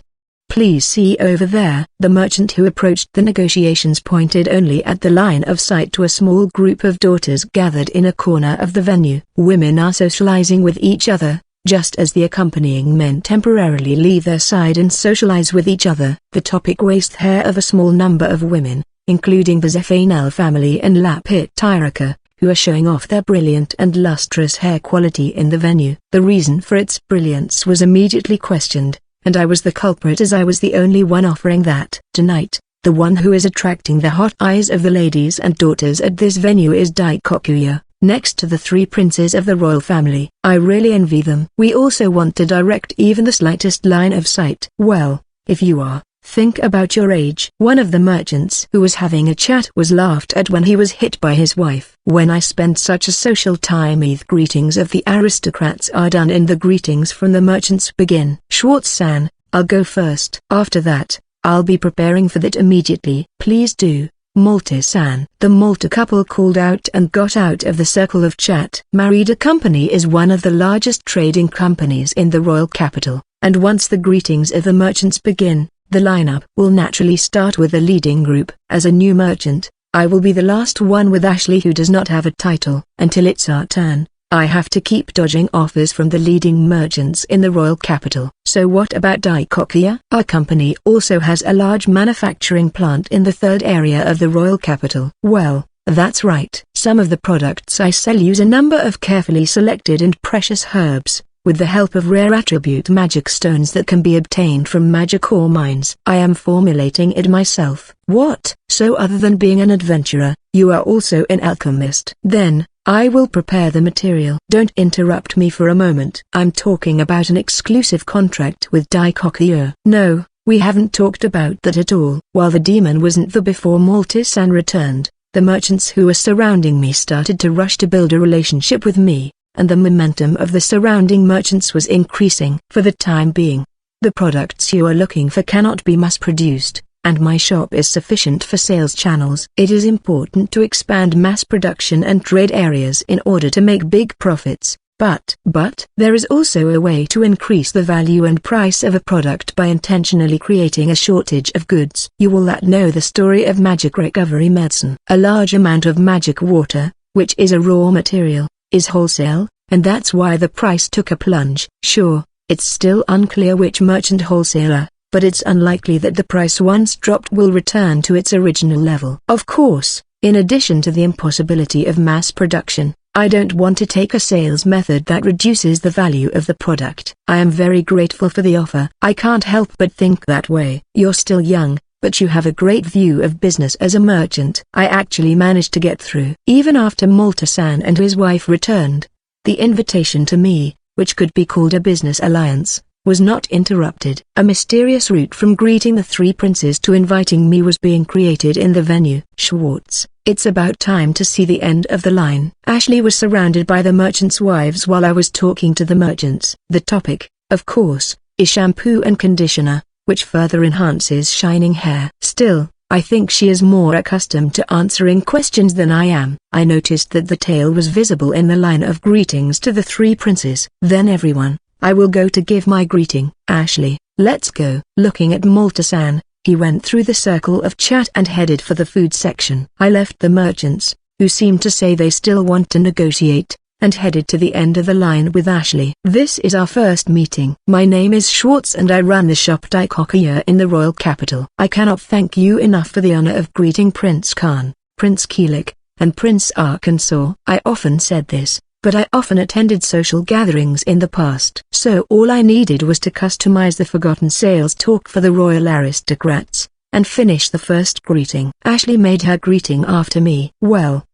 Please see over there. The merchant who approached the negotiations pointed only at the line of sight to a small group of daughters gathered in a corner of the venue. Women are socializing with each other, just as the accompanying men temporarily leave their side and socialize with each other. The topic waist hair of a small number of women, including the Zephanel family and Lapitiraku, who are showing off their brilliant and lustrous hair quality in the venue. The reason for its brilliance was immediately questioned, and I was the culprit as I was the only one offering that. Tonight, the one who is attracting the hot eyes of the ladies and daughters at this venue is Daikokuya, next to the three princes of the royal family. I really envy them. We also want to direct even the slightest line of sight. Well, if you are, think about your age. One of the merchants who was having a chat was laughed at when he was hit by his wife. When I spend such a social time, the greetings of the aristocrats are done and the greetings from the merchants begin. Schwartz-san, I'll go first. After that, I'll be preparing for that immediately. Please do, Malta-san. The Malta couple called out and got out of the circle of chat. Marida Company is one of the largest trading companies in the royal capital, and once the greetings of the merchants begin, the lineup will naturally start with the leading group. As a new merchant, I will be the last one with Ashley who does not have a title. Until it's our turn, I have to keep dodging offers from the leading merchants in the royal capital. So what about Daikokuya? Our company also has a large manufacturing plant in the third area of the royal capital. Well, that's right. Some of the products I sell use a number of carefully selected and precious herbs, with the help of rare attribute magic stones that can be obtained from magic ore mines. I am formulating it myself. What? So other than being an adventurer, you are also an alchemist? Then, I will prepare the material. Don't interrupt me for a moment. I'm talking about an exclusive contract with Daikokuya. No, we haven't talked about that at all. While the demon wasn't there before Malta-san returned, the merchants who were surrounding me started to rush to build a relationship with me, and the momentum of the surrounding merchants was increasing. For the time being, the products you are looking for cannot be mass-produced, and my shop is sufficient for sales channels. It is important to expand mass production and trade areas in order to make big profits, but there is also a way to increase the value and price of a product by intentionally creating a shortage of goods. You will know the story of magic recovery medicine. A large amount of magic water, which is a raw material, is wholesale, and that's why the price took a plunge. Sure, it's still unclear which merchant wholesaler, but it's unlikely that the price once dropped will return to its original level. Of course, in addition to the impossibility of mass production, I don't want to take a sales method that reduces the value of the product. I am very grateful for the offer. I can't help but think that way. You're still young, but you have a great view of business as a merchant. I actually managed to get through. Even after Malta-san and his wife returned, the invitation to me, which could be called a business alliance, was not interrupted. A mysterious route from greeting the three princes to inviting me was being created in the venue. Schwartz, it's about time to see the end of the line. Ashley was surrounded by the merchants' wives while I was talking to the merchants. The topic, of course, is shampoo and conditioner, which further enhances shining hair. Still, I think she is more accustomed to answering questions than I am. I noticed that the tail was visible in the line of greetings to the three princes. Then everyone, I will go to give my greeting. Ashley, let's go. Looking at Malta-san, he went through the circle of chat and headed for the food section. I left the merchants, who seemed to say they still want to negotiate, and headed to the end of the line with Ashley. This is our first meeting. My name is Schwartz and I run the shop Daikokuya in the royal capital. I cannot thank you enough for the honor of greeting Prince Khan, Prince Keelik, and Prince Arkansas. I often said this, but I often attended social gatherings in the past. So all I needed was to customize the forgotten sales talk for the royal aristocrats, and finish the first greeting. Ashley made her greeting after me. Well,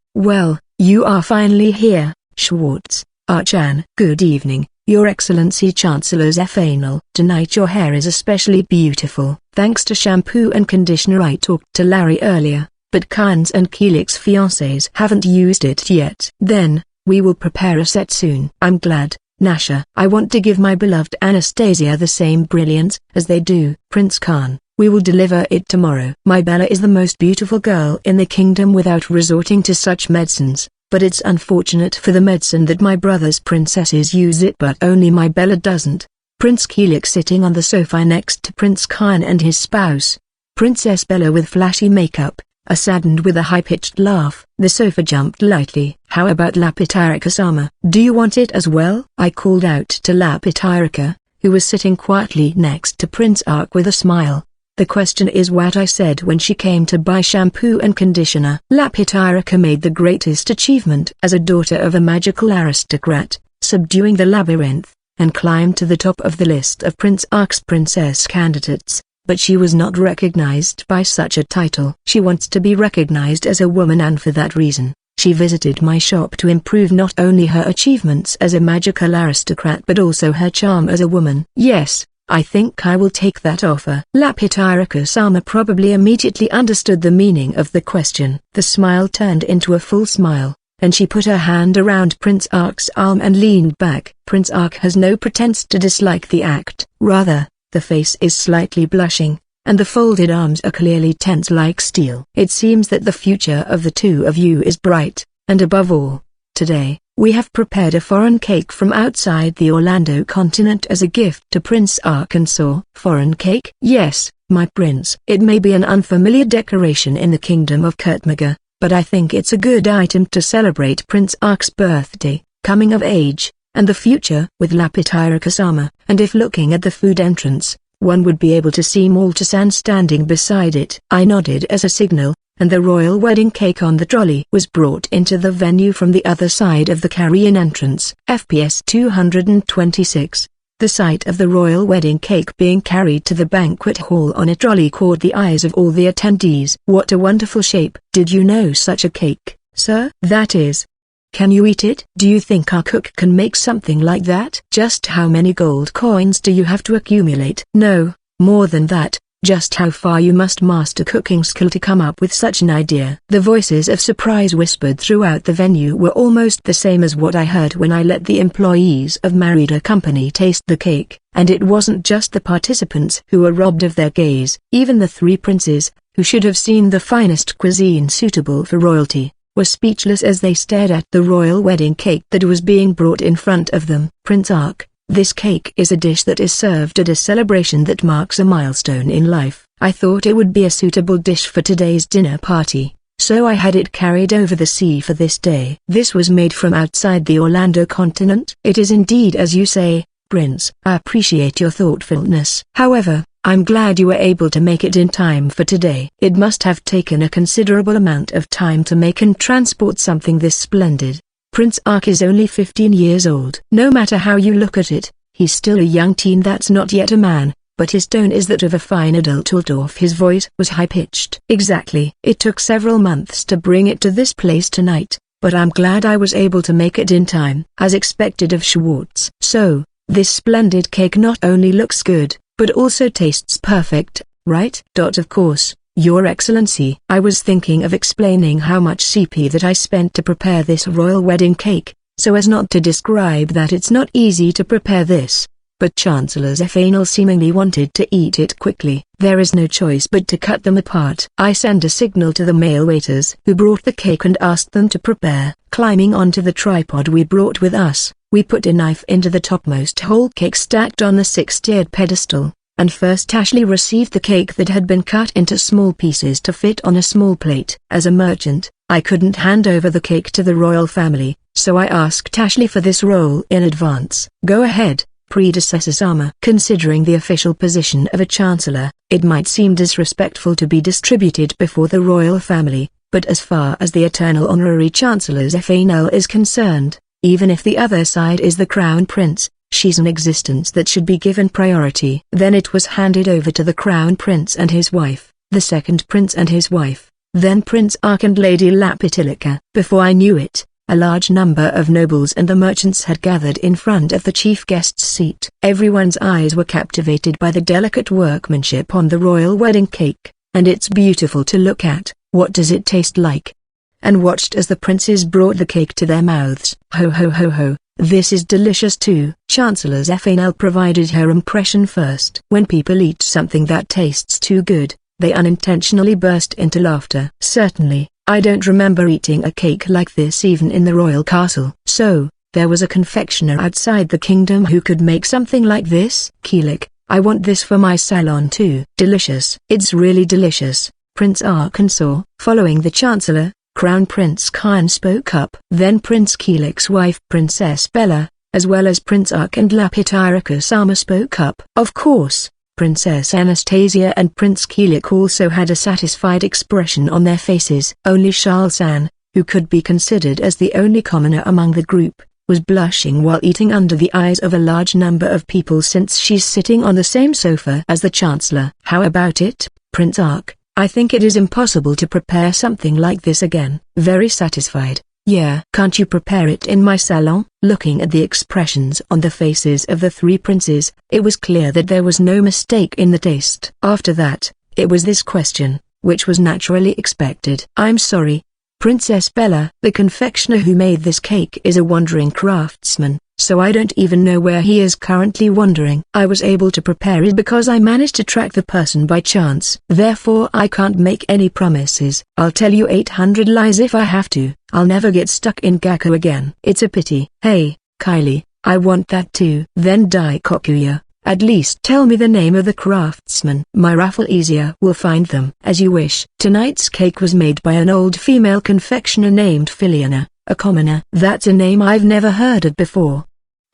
you are finally here. Schwartz, Archan. Good evening, Your Excellency Chancellor's Fanal. Tonight your hair is especially beautiful. Thanks to shampoo and conditioner. I talked to Larry earlier, but Khan's and Keelik's fiancés haven't used it yet. Then, we will prepare a set soon. I'm glad, Nasha. I want to give my beloved Anastasia the same brilliance as they do. Prince Khan, we will deliver it tomorrow. My Bella is the most beautiful girl in the kingdom without resorting to such medicines. But it's unfortunate for the medicine that my brother's princesses use it but only my Bella doesn't. Prince Keelik sitting on the sofa next to Prince Khan and his spouse, Princess Bella with flashy makeup, saddened with a high-pitched laugh. The sofa jumped lightly. How about Lapitarika-sama? Do you want it as well? I called out to Lapitarika, who was sitting quietly next to Prince Ark with a smile. The question is what I said when she came to buy shampoo and conditioner. Lapitarika made the greatest achievement as a daughter of a magical aristocrat, subduing the labyrinth, and climbed to the top of the list of Prince Ark's princess candidates, but she was not recognized by such a title. She wants to be recognized as a woman, and for that reason, she visited my shop to improve not only her achievements as a magical aristocrat but also her charm as a woman. Yes, I think I will take that offer. Lapitarika-sama probably immediately understood the meaning of the question. The smile turned into a full smile, and she put her hand around Prince Ark's arm and leaned back. Prince Ark has no pretense to dislike the act. Rather, the face is slightly blushing, and the folded arms are clearly tense like steel. It seems that the future of the two of you is bright, and above all, today, we have prepared a foreign cake from outside the Orlando continent as a gift to Prince Arkansas. Foreign cake? Yes, my prince. It may be an unfamiliar decoration in the kingdom of Kurtmaga, but I think it's a good item to celebrate Prince Ark's birthday, coming of age, and the future with Lapitarika-sama. And if looking at the food entrance, one would be able to see Malta-san standing beside it. I nodded as a signal, and the royal wedding cake on the trolley was brought into the venue from the other side of the carry-in entrance. FPS 226. The sight of the royal wedding cake being carried to the banquet hall on a trolley caught the eyes of all the attendees. What a wonderful shape! Did you know such a cake, sir? That is. Can you eat it? Do you think our cook can make something like that? Just how many gold coins do you have to accumulate? No, more than that. Just how far you must master cooking skill to come up with such an idea. The voices of surprise whispered throughout the venue were almost the same as what I heard when I let the employees of Marida Company taste the cake. And it wasn't just the participants who were robbed of their gaze. Even the three princes, who should have seen the finest cuisine suitable for royalty, were speechless as they stared at the royal wedding cake that was being brought in front of them. Prince Ark, this cake is a dish that is served at a celebration that marks a milestone in life. I thought it would be a suitable dish for today's dinner party, so I had it carried over the sea for this day. This was made from outside the Orlando continent. It is indeed as you say, Prince. I appreciate your thoughtfulness. However, I'm glad you were able to make it in time for today. It must have taken a considerable amount of time to make and transport something this splendid. Prince Ark is only 15 years old. No matter how you look at it, he's still a young teen that's not yet a man, but his tone is that of a fine adult. Although his voice was high-pitched. Exactly. It took several months to bring it to this place tonight, but I'm glad I was able to make it in time. As expected of Schwartz. So, this splendid cake not only looks good, but also tastes perfect, right? Of course. Your Excellency. I was thinking of explaining how much CP that I spent to prepare this royal wedding cake, so as not to describe that it's not easy to prepare this. But Chancellor Zefanel seemingly wanted to eat it quickly. There is no choice but to cut them apart. I sent a signal to the male waiters who brought the cake and asked them to prepare. Climbing onto the tripod we brought with us, we put a knife into the topmost whole cake stacked on the 6-tiered pedestal. And first Ashley received the cake that had been cut into small pieces to fit on a small plate. As a merchant, I couldn't hand over the cake to the royal family, so I asked Ashley for this role in advance. Go ahead, predecessor Sama. Considering the official position of a chancellor, it might seem disrespectful to be distributed before the royal family, but as far as the eternal honorary chancellor's FNL is concerned, even if the other side is the crown prince, she's an existence that should be given priority. Then it was handed over to the crown prince and his wife, the second prince and his wife, then Prince Ark and Lady Lapitilika. Before I knew it, A large number of nobles and the merchants had gathered in front of the chief guest's seat. Everyone's eyes were captivated by the delicate workmanship on the royal wedding cake, and it's beautiful to look at. What does it taste like? And watched as the princes brought the cake to their mouths. Ho ho ho ho, this is delicious too. Chancellor Zephanel provided her impression first. When people eat something that tastes too good, they unintentionally burst into laughter. Certainly, I don't remember eating a cake like this even in the royal castle. So, there was a confectioner outside the kingdom who could make something like this? Keelik, I want this for my salon too. Delicious. It's really delicious, Prince Arkansas. Following the Chancellor, Crown Prince Khan spoke up. Then Prince Keelik's wife Princess Bella, as well as Prince Ark and Lapitarika Sama spoke up. Of course, Princess Anastasia and Prince Keelik also had a satisfied expression on their faces. Only Shalsan, who could be considered as the only commoner among the group, was blushing while eating under the eyes of a large number of people since she's sitting on the same sofa as the Chancellor. How about it, Prince Ark? I think it is impossible to prepare something like this again. Very satisfied. Yeah. Can't you prepare it in my salon? Looking at the expressions on the faces of the three princes, it was clear that there was no mistake in the taste. After that, it was this question, which was naturally expected. I'm sorry, Princess Bella. The confectioner who made this cake is a wandering craftsman, so I don't even know where he is currently wandering. I was able to prepare it because I managed to track the person by chance. Therefore I can't make any promises. I'll tell you 800 lies if I have to. I'll never get stuck in Gakko again. It's a pity. Hey, Kylie, I want that too. Then Daikokuya, at least tell me the name of the craftsman. My Rafflesia will find them. As you wish. Tonight's cake was made by an old female confectioner named Filiana, a commoner. That's a name I've never heard of before.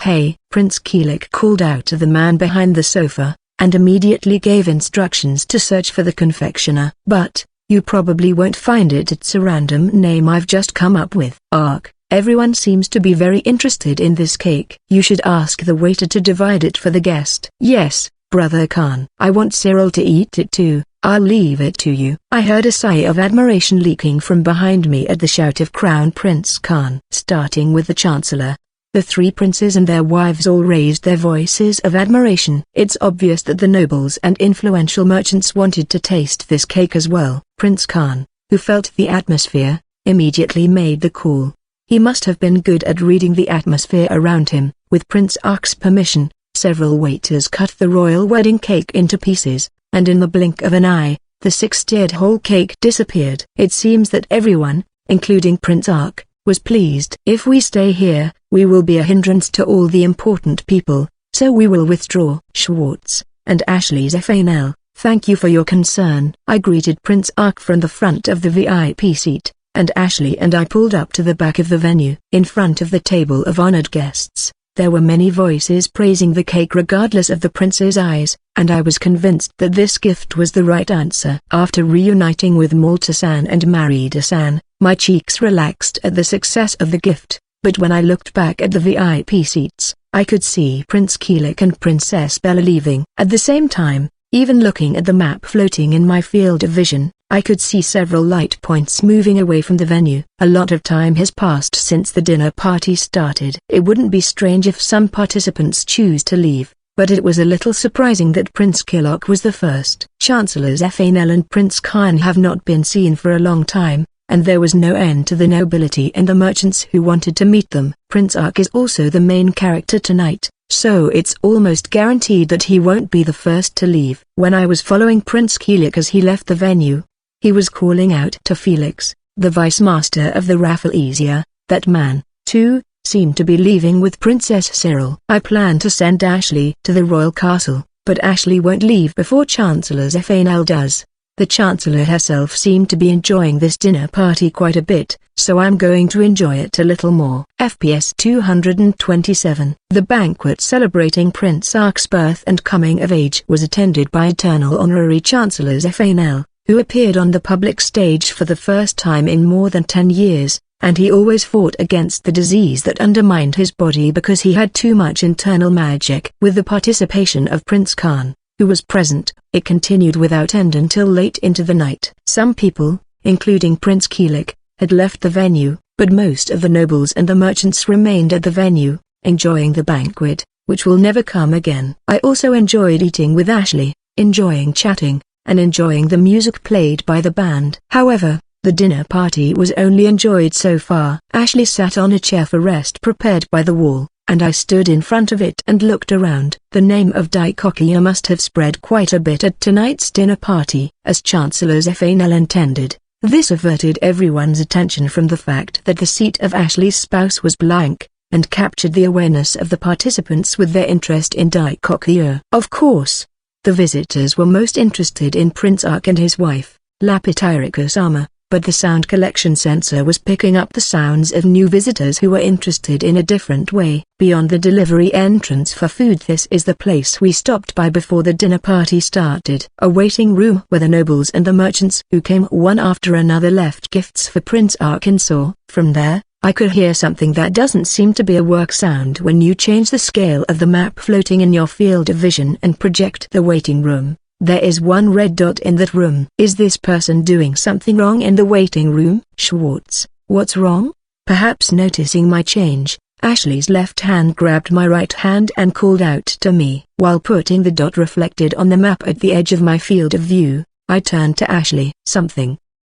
Hey, Prince Keelik called out to the man behind the sofa, and immediately gave instructions to search for the confectioner. But, you probably won't find it. It's a random name I've just come up with. Ark, everyone seems to be very interested in this cake. You should ask the waiter to divide it for the guest. Yes, Brother Khan. I want Cyril to eat it too. I'll leave it to you. I heard a sigh of admiration leaking from behind me at the shout of Crown Prince Khan. Starting with the Chancellor, the three princes and their wives all raised their voices of admiration. It's obvious that the nobles and influential merchants wanted to taste this cake as well. Prince Khan, who felt the atmosphere, immediately made the call. He must have been good at reading the atmosphere around him. With Prince Ark's permission, several waiters cut the royal wedding cake into pieces, and in the blink of an eye, the 6-tiered whole cake disappeared. It seems that everyone, including Prince Ark, was pleased. If we stay here, we will be a hindrance to all the important people, so we will withdraw. Schwartz, and Ashley Zephanel, thank you for your concern. I greeted Prince Ark from the front of the VIP seat, and Ashley and I pulled up to the back of the venue. In front of the table of honored guests, there were many voices praising the cake regardless of the prince's eyes, and I was convinced that this gift was the right answer. After reuniting with Malta-san and Marida-san, my cheeks relaxed at the success of the gift, but when I looked back at the VIP seats, I could see Prince Keelik and Princess Bella leaving. At the same time, even looking at the map floating in my field of vision, I could see several light points moving away from the venue. A lot of time has passed since the dinner party started. It wouldn't be strange if some participants choose to leave, but it was a little surprising that Prince Keelik was the first. Chancellor Zephanel and Prince Khan have not been seen for a long time, and there was no end to the nobility and the merchants who wanted to meet them. Prince Ark is also the main character tonight, so it's almost guaranteed that he won't be the first to leave. When I was following Prince Keelik as he left the venue, he was calling out to Felix, the vice master of the Rafflesia. That man, too, seemed to be leaving with Princess Cyril. I plan to send Ashley to the royal castle, but Ashley won't leave before Chancellor Zephanel does. The Chancellor herself seemed to be enjoying this dinner party quite a bit, so I'm going to enjoy it a little more. FPS 227. The banquet celebrating Prince Ark's birth and coming of age was attended by Eternal Honorary Chancellor Zephanel, who appeared on the public stage for the first time in more than 10 years, and he always fought against the disease that undermined his body because he had too much internal magic. With the participation of Prince Khan, who was present, it continued without end until late into the night. Some people, including Prince Keelik, had left the venue, but most of the nobles and the merchants remained at the venue, enjoying the banquet, which will never come again. I also enjoyed eating with Ashley, enjoying chatting, and enjoying the music played by the band. However, the dinner party was only enjoyed so far. Ashley sat on a chair for rest prepared by the wall, and I stood in front of it and looked around. The name of Daikokia must have spread quite a bit at tonight's dinner party, as Chancellor Zephanel intended. This averted everyone's attention from the fact that the seat of Ashley's spouse was blank, and captured the awareness of the participants with their interest in Daikokia. Of course, the visitors were most interested in Prince Ark and his wife, Lapitirika-sama, but the sound collection sensor was picking up the sounds of new visitors who were interested in a different way. Beyond the delivery entrance for food, this is the place we stopped by before the dinner party started. A waiting room where the nobles and the merchants who came one after another left gifts for Prince Arkansas. From there, I could hear something that doesn't seem to be a work sound when you change the scale of the map floating in your field of vision and project the waiting room. There is one red dot in that room. Is this person doing something wrong in the waiting room? Schwartz, what's wrong? Perhaps noticing my change, Ashley's left hand grabbed my right hand and called out to me. While putting the dot reflected on the map at the edge of my field of view, I turned to Ashley. Something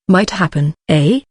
might happen.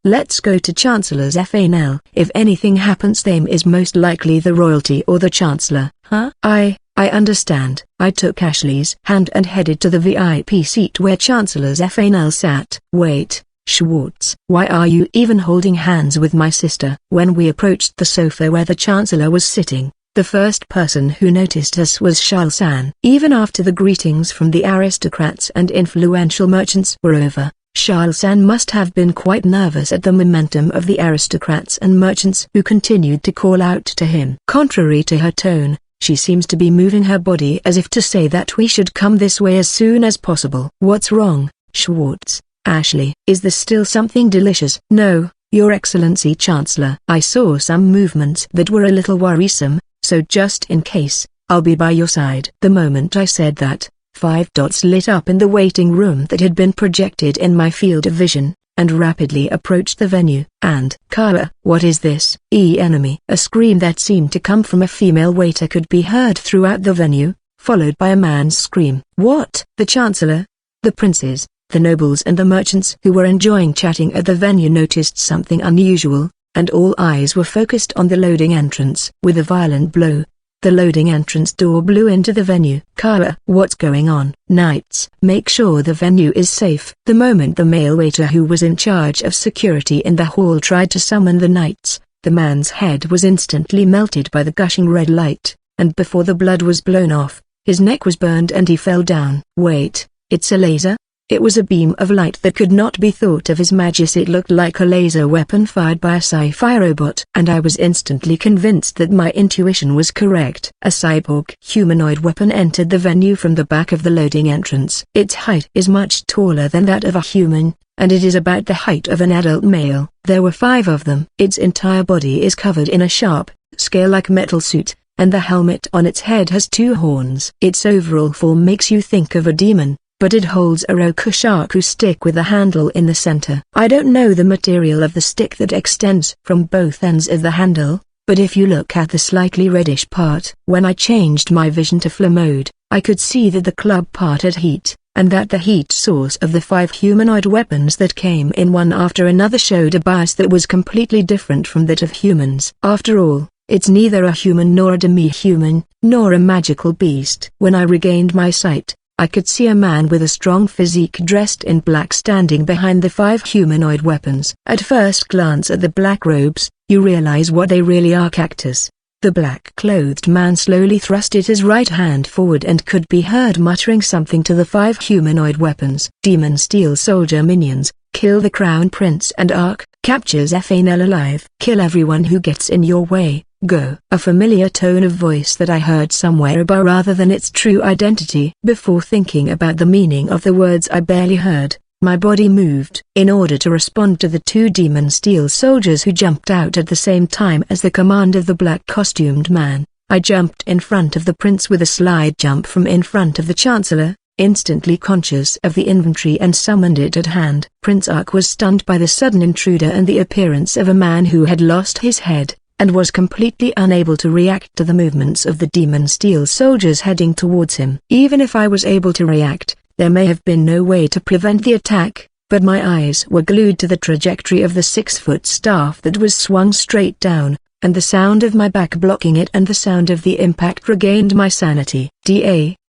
Let's go to Chancellor Zephanel. If anything happens, them is most likely the royalty or the Chancellor. Huh? I understand. I took Ashley's hand and headed to the VIP seat where Chancellor Zephanel sat. Wait, Schwartz. Why are you even holding hands with my sister? When we approached the sofa where the Chancellor was sitting, the first person who noticed us was Charles-san. Even after the greetings from the aristocrats and influential merchants were over, Charles-san must have been quite nervous at the momentum of the aristocrats and merchants who continued to call out to him. Contrary to her tone, she seems to be moving her body as if to say that we should come this way as soon as possible. What's wrong, Schwartz? Ashley, is there still something delicious? No, Your Excellency Chancellor. I saw some movements that were a little worrisome, so just in case, I'll be by your side. The moment I said that, 5 dots lit up in the waiting room that had been projected in my field of vision, and rapidly approached the venue. And, Kawa, what is this? Enemy. A scream that seemed to come from a female waiter could be heard throughout the venue, followed by a man's scream. What? The Chancellor, the princes, the nobles and the merchants who were enjoying chatting at the venue noticed something unusual, and all eyes were focused on the loading entrance. With a violent blow, the loading entrance door blew into the venue. Kawa, what's going on? Knights, make sure the venue is safe. The moment the male waiter who was in charge of security in the hall tried to summon the knights, the man's head was instantly melted by the gushing red light, and before the blood was blown off, his neck was burned and he fell down. Wait, it's a laser? It was a beam of light that could not be thought of as magic. It looked like a laser weapon fired by a sci-fi robot. And I was instantly convinced that my intuition was correct. A cyborg humanoid weapon entered the venue from the back of the loading entrance. Its height is much taller than that of a human, and it is about the height of an adult male. There were 5 of them. Its entire body is covered in a sharp, scale-like metal suit, and the helmet on its head has 2 horns. Its overall form makes you think of a demon, but it holds a rokushaku stick with a handle in the center. I don't know the material of the stick that extends from both ends of the handle, but if you look at the slightly reddish part. When I changed my vision to flow mode, I could see that the club part had heat, and that the heat source of the 5 humanoid weapons that came in one after another showed a bias that was completely different from that of humans. After all, it's neither a human nor a demi-human, nor a magical beast. When I regained my sight, I could see a man with a strong physique dressed in black standing behind the 5 humanoid weapons. At first glance at the black robes, you realize what they really are: cactus. The black-clothed man slowly thrusted his right hand forward and could be heard muttering something to the 5 humanoid weapons. Demon Steel Soldier minions, kill the Crown Prince and Ark, capture Zephanel alive. Kill everyone who gets in your way. Go. A familiar tone of voice that I heard somewhere above rather than its true identity. Before thinking about the meaning of the words I barely heard, my body moved. In order to respond to the 2 demon steel soldiers who jumped out at the same time as the command of the black-costumed man, I jumped in front of the prince with a slide jump from in front of the Chancellor, instantly conscious of the inventory and summoned it at hand. Prince Ark was stunned by the sudden intruder and the appearance of a man who had lost his head, and was completely unable to react to the movements of the demon steel soldiers heading towards him. Even if I was able to react, there may have been no way to prevent the attack, but my eyes were glued to the trajectory of the 6-foot staff that was swung straight down, and the sound of my back blocking it and the sound of the impact regained my sanity.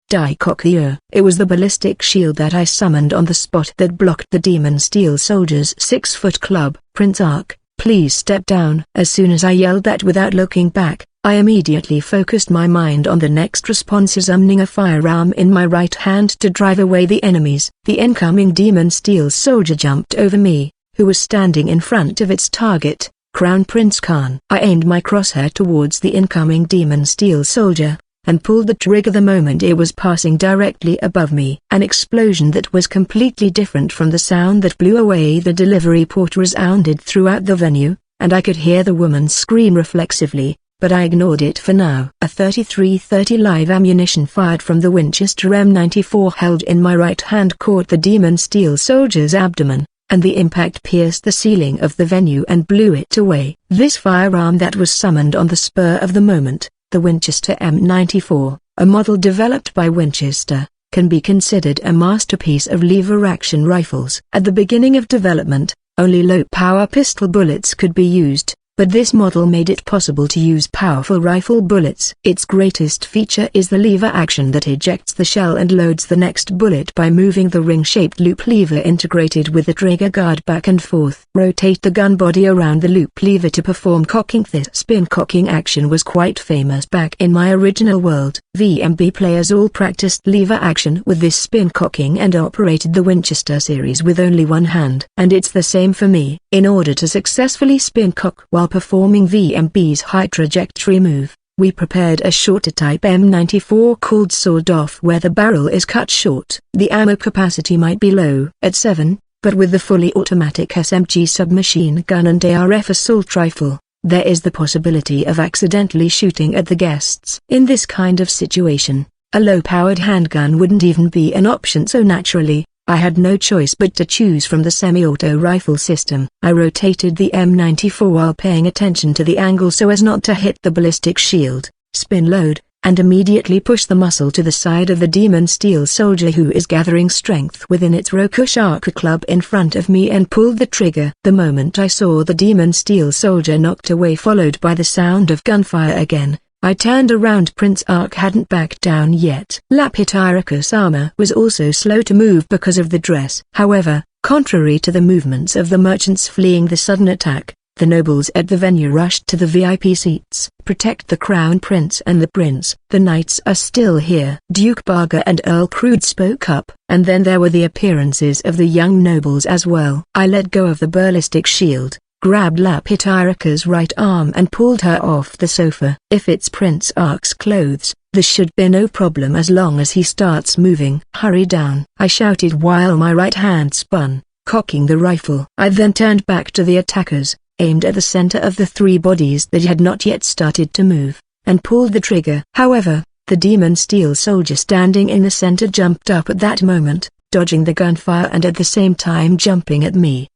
Die-cock-the-ear. It was the ballistic shield that I summoned on the spot that blocked the demon steel soldier's 6-foot club. Prince Ark, please step down. As soon as I yelled that without looking back, I immediately focused my mind on the next response, summoning a firearm in my right hand to drive away the enemies. The incoming demon steel soldier jumped over me, who was standing in front of its target, Crown Prince Khan. I aimed my crosshair towards the incoming demon steel soldier, and pulled the trigger the moment it was passing directly above me. An explosion that was completely different from the sound that blew away the delivery port resounded throughout the venue, and I could hear the woman scream reflexively, but I ignored it for now. A .33-30 live ammunition fired from the Winchester M94 held in my right hand caught the demon steel soldier's abdomen, and the impact pierced the ceiling of the venue and blew it away. This firearm that was summoned on the spur of the moment, the Winchester M94, a model developed by Winchester, can be considered a masterpiece of lever-action rifles. At the beginning of development, only low-power pistol bullets could be used, but this model made it possible to use powerful rifle bullets. Its greatest feature is the lever action that ejects the shell and loads the next bullet by moving the ring-shaped loop lever integrated with the trigger guard back and forth. Rotate the gun body around the loop lever to perform cocking. This spin cocking action was quite famous back in my original world. VMB players all practiced lever action with this spin cocking and operated the Winchester series with only one hand. And it's the same for me. In order to successfully spin cock while performing VMB's high trajectory move, we prepared a shorter type M94 called sawed-off, where the barrel is cut short. The ammo capacity might be low at 7, but with the fully automatic SMG submachine gun and ARF assault rifle, there is the possibility of accidentally shooting at the guests. In this kind of situation, a low-powered handgun wouldn't even be an option, so naturally, I had no choice but to choose from the semi-auto rifle system. I rotated the M94 while paying attention to the angle so as not to hit the ballistic shield, spin load, and immediately push the muzzle to the side of the demon steel soldier who is gathering strength within its Rokushaka club in front of me, and pulled the trigger. The moment I saw the demon steel soldier knocked away followed by the sound of gunfire again, I turned around. Prince Ark hadn't backed down yet. Lapitirakus armor was also slow to move because of the dress. However, contrary to the movements of the merchants fleeing the sudden attack, the nobles at the venue rushed to the VIP seats. Protect the crown prince and the prince. The knights are still here. Duke Barger and Earl Crude spoke up. And then there were the appearances of the young nobles as well. I let go of the ballistic shield, grabbed Lapitirakus' right arm and pulled her off the sofa. If it's Prince Ark's clothes, this should be no problem as long as he starts moving. Hurry down, I shouted while my right hand spun, cocking the rifle. I then turned back to the attackers, aimed at the center of the three bodies that had not yet started to move, and pulled the trigger. However, the demon steel soldier standing in the center jumped up at that moment, dodging the gunfire and at the same time jumping at me.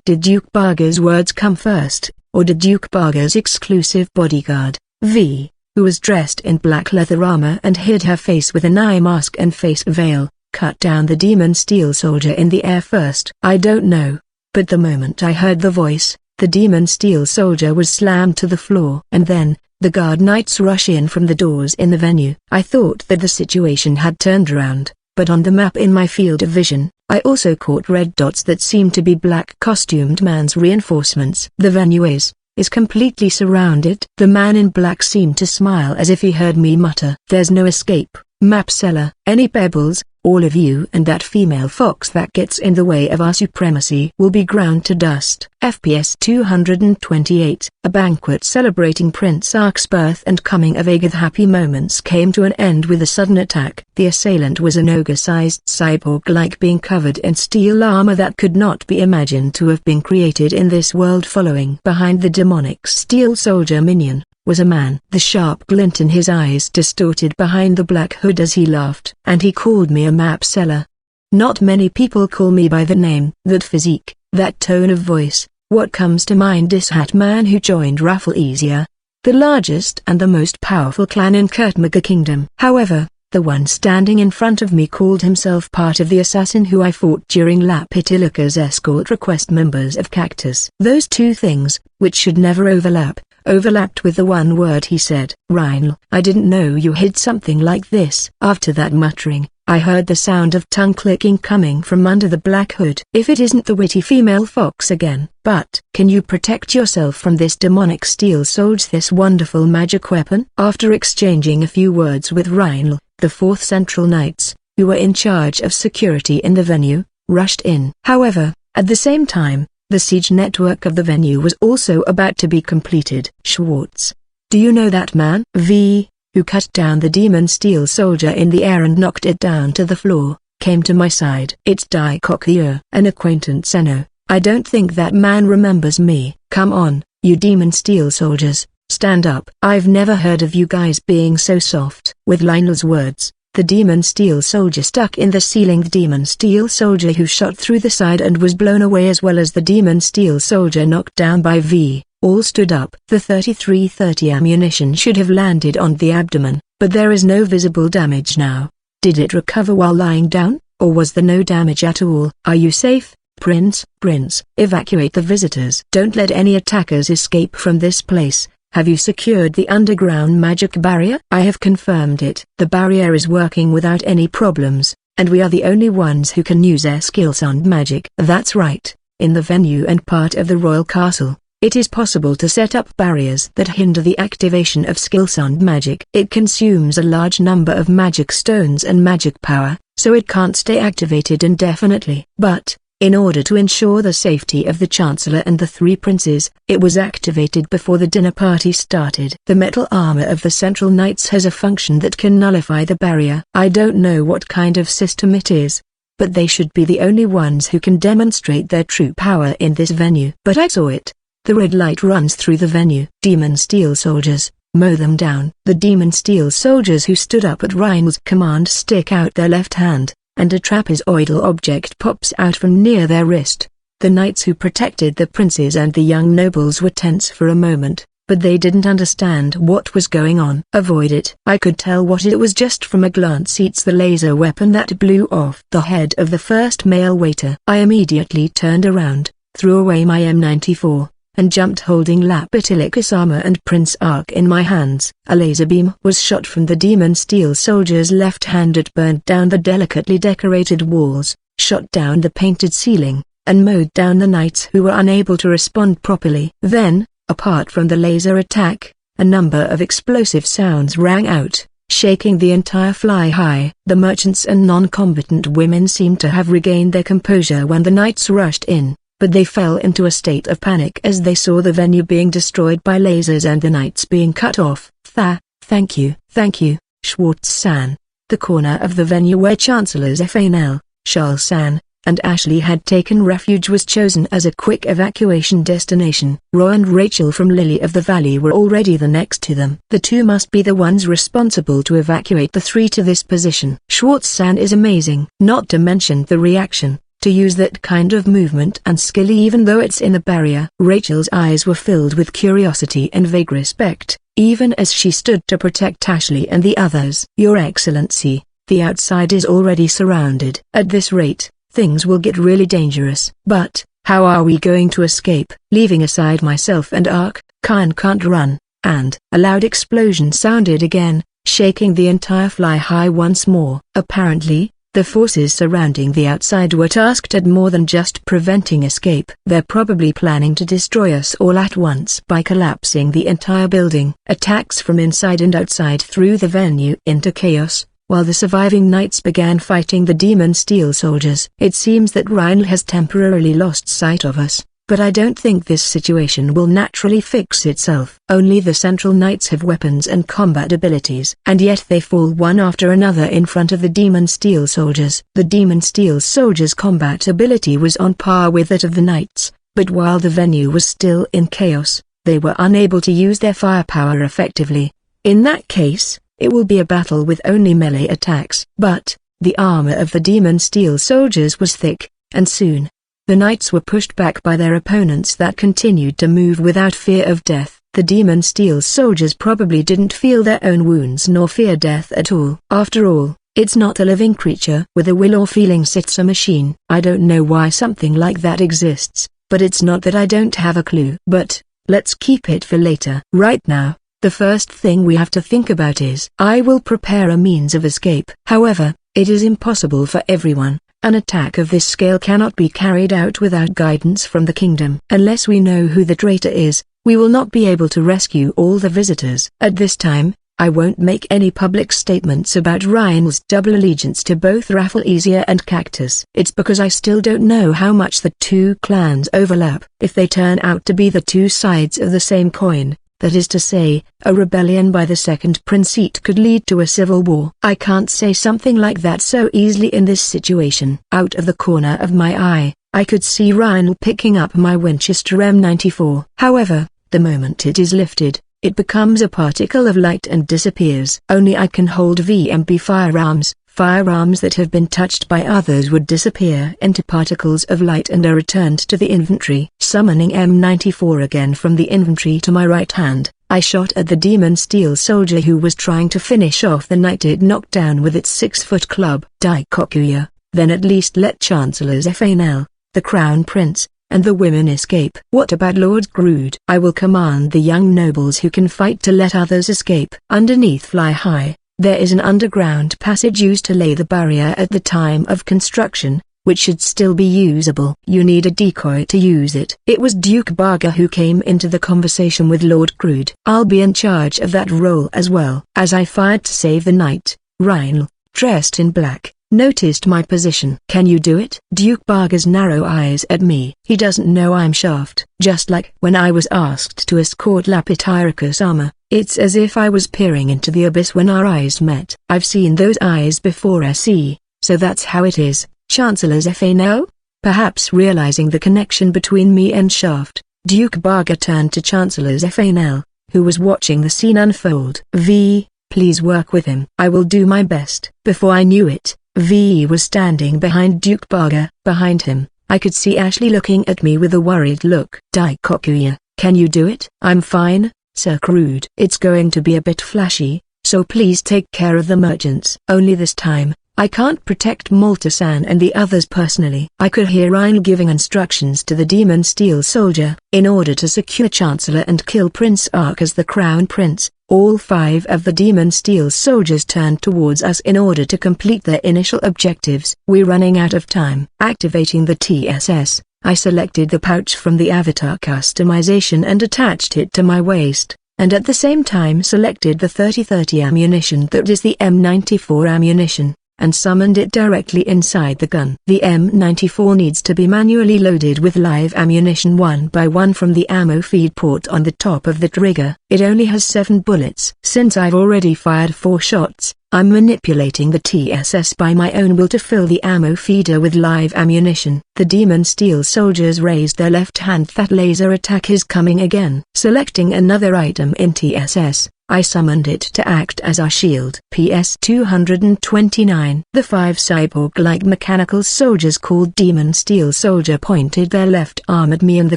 Did Duke Barger's words come first, or did Duke Barger's exclusive bodyguard, who was dressed in black leather armor and hid her face with an eye mask and face veil, cut down the demon steel soldier in the air first? I don't know, but the moment I heard the voice, the demon steel soldier was slammed to the floor. And then, the guard knights rush in from the doors in the venue. I thought that the situation had turned around, but on the map in my field of vision, I also caught red dots that seemed to be black costumed man's reinforcements. The venue is completely surrounded. The man in black seemed to smile as if he heard me mutter, "There's no escape, map seller. Any pebbles, all of you and that female fox that gets in the way of our supremacy will be ground to dust." FPS 228. A banquet celebrating Prince Ark's birth and coming of age. Happy moments came to an end with a sudden attack. The assailant was an ogre-sized cyborg-like being covered in steel armor that could not be imagined to have been created in this world. Following behind the demonic steel soldier minion, was a man. The sharp glint in his eyes distorted behind the black hood as he laughed. And he called me a map seller. Not many people call me by the name. That physique, that tone of voice, what comes to mind is Hat Man who joined Rafflesia, the largest and the most powerful clan in Kurtmaga Kingdom. However, the one standing in front of me called himself part of the assassin who I fought during Lapitilika's escort request members of Cactus. Those two things, which should never overlapped with the one word he said. Rheinl, I didn't know you hid something like this. After that muttering, I heard the sound of tongue clicking coming from under the black hood. If it isn't the witty female fox again. But, can you protect yourself from this demonic steel soldier, this wonderful magic weapon? After exchanging a few words with Rheinl, the 4th Central Knights, who were in charge of security in the venue, rushed in. However, at the same time, the siege network of the venue was also about to be completed. Schwartz. Do you know that man? V, who cut down the demon steel soldier in the air and knocked it down to the floor, came to my side. It's Dai-Kok-Yer. An acquaintance. No, I don't think that man remembers me. Come on, you demon steel soldiers, stand up. I've never heard of you guys being so soft. With Lionel's words, the demon steel soldier stuck in the ceiling, the demon steel soldier who shot through the side and was blown away, as well as the demon steel soldier knocked down by V, all stood up. The 3330 ammunition should have landed on the abdomen, but there is no visible damage now. Did it recover while lying down, or was there no damage at all? Are you safe, Prince? Prince, evacuate the visitors. Don't let any attackers escape from this place. Have you secured the underground magic barrier? I have confirmed it. The barrier is working without any problems, and we are the only ones who can use air skill sound magic. That's right. In the venue and part of the royal castle, it is possible to set up barriers that hinder the activation of skill sound magic. It consumes a large number of magic stones and magic power, so it can't stay activated indefinitely. But, in order to ensure the safety of the Chancellor and the 3 princes, it was activated before the dinner party started. The metal armor of the Central Knights has a function that can nullify the barrier. I don't know what kind of system it is, but they should be the only ones who can demonstrate their true power in this venue. But I saw it. The red light runs through the venue. Demon steel soldiers, mow them down. The demon steel soldiers who stood up at Rheinl's command stick out their left hand, and a trapezoidal object pops out from near their wrist. The knights who protected the princes and the young nobles were tense for a moment, but they didn't understand what was going on. Avoid it. I could tell what it was just from a glance. It's the laser weapon that blew off the head of the first male waiter. I immediately turned around, threw away my M94, and jumped holding Lapitilika's armor and Prince Ark in my hands. A laser beam was shot from the demon steel soldier's left hand. It burned down the delicately decorated walls, shot down the painted ceiling, and mowed down the knights who were unable to respond properly. Then, apart from the laser attack, a number of explosive sounds rang out, shaking the entire fly high. The merchants and non-combatant women seemed to have regained their composure when the knights rushed in, but they fell into a state of panic as they saw the venue being destroyed by lasers and the knights being cut off. Thank you, Schwartz-san. The corner of the venue where Chancellors Fanel, Charles-san, and Ashley had taken refuge was chosen as a quick evacuation destination. Roy and Rachel from Lily of the Valley were already the next to them. The two must be the ones responsible to evacuate the 3 to this position. Schwartz-san is amazing. Not to mention the reaction, to use that kind of movement and skill even though it's in the barrier. Rachel's eyes were filled with curiosity and vague respect, even as she stood to protect Ashley and the others. Your Excellency, the outside is already surrounded. At this rate, things will get really dangerous. But, how are we going to escape? Leaving aside myself and Ark, Khan can't run, and a loud explosion sounded again, shaking the entire fly high once more. Apparently, the forces surrounding the outside were tasked at more than just preventing escape. They're probably planning to destroy us all at once by collapsing the entire building. Attacks from inside and outside threw the venue into chaos, while the surviving knights began fighting the demon steel soldiers. It seems that Rheinl has temporarily lost sight of us, but I don't think this situation will naturally fix itself. Only the Central Knights have weapons and combat abilities, and yet they fall one after another in front of the Demon Steel soldiers. The Demon Steel soldiers' combat ability was on par with that of the Knights, but while the venue was still in chaos, they were unable to use their firepower effectively. In that case, it will be a battle with only melee attacks. But the armor of the demon steel soldiers was thick, and soon the knights were pushed back by their opponents that continued to move without fear of death. The demon steel soldiers probably didn't feel their own wounds nor fear death at all. After all, it's not a living creature with a will or feelings, it's a machine. I don't know why something like that exists, but it's not that I don't have a clue. But let's keep it for later. Right now, the first thing we have to think about is I will prepare a means of escape. However, it is impossible for everyone. An attack of this scale cannot be carried out without guidance from the kingdom. Unless we know who the traitor is, we will not be able to rescue all the visitors. At this time, I won't make any public statements about Ryan's double allegiance to both Rafflesia and Cactus. It's because I still don't know how much the two clans overlap. If they turn out to be the two sides of the same coin, that is to say, a rebellion by the second prince, it could lead to a civil war. I can't say something like that so easily in this situation. Out of the corner of my eye, I could see Ryan picking up my Winchester M94. However, the moment it is lifted, it becomes a particle of light and disappears. Only I can hold VMB firearms. Firearms that have been touched by others would disappear into particles of light and are returned to the inventory. Summoning M94 again from the inventory to my right hand, I shot at the demon steel soldier who was trying to finish off the knight it knocked down with its 6-foot club. Daikokuya, then at least let Chancellors Fanel, the Crown Prince, and the women escape. What about Lord Grood? I will command the young nobles who can fight to let others escape. Underneath Fly High, there is an underground passage used to lay the barrier at the time of construction, which should still be usable. You need a decoy to use it. It was Duke Barger who came into the conversation with Lord Grood. I'll be in charge of that role as well. As I fired to save the knight, Ryan, dressed in black, noticed my position. Can you do it? Duke Barger's narrow eyes at me. He doesn't know I'm Shaft. Just like when I was asked to escort Lapityricus armor, it's as if I was peering into the abyss when our eyes met. I've seen those eyes before, SE, so that's how it is. Chancellor's FA. Perhaps realizing the connection between me and Shaft, Duke Barger turned to Chancellor's FA, who was watching the scene unfold. V, please work with him. I will do my best. Before I knew it, V was standing behind Duke Barger. Behind him, I could see Ashley looking at me with a worried look. Daikokuya, can you do it? I'm fine, Sir Grood. It's going to be a bit flashy, so please take care of the merchants. Only this time, I can't protect Malta-san and the others personally. I could hear Ryan giving instructions to the demon steel soldier. In order to secure Chancellor and kill Prince Ark as the Crown Prince, all 5 of the demon steel soldiers turned towards us in order to complete their initial objectives. We're running out of time. Activating the TSS, I selected the pouch from the avatar customization and attached it to my waist, and at the same time selected the 30-30 ammunition that is the M94 ammunition, and summoned it directly inside the gun. The M94 needs to be manually loaded with live ammunition one by one from the ammo feed port on the top of the trigger. It only has 7 bullets. Since I've already fired 4 shots, I'm manipulating the TSS by my own will to fill the ammo feeder with live ammunition. The demon steel soldiers raised their left hand. That laser attack is coming again. Selecting another item in TSS, I summoned it to act as our shield. PS 229. The 5 cyborg-like mechanical soldiers called Demon Steel Soldier pointed their left arm at me and the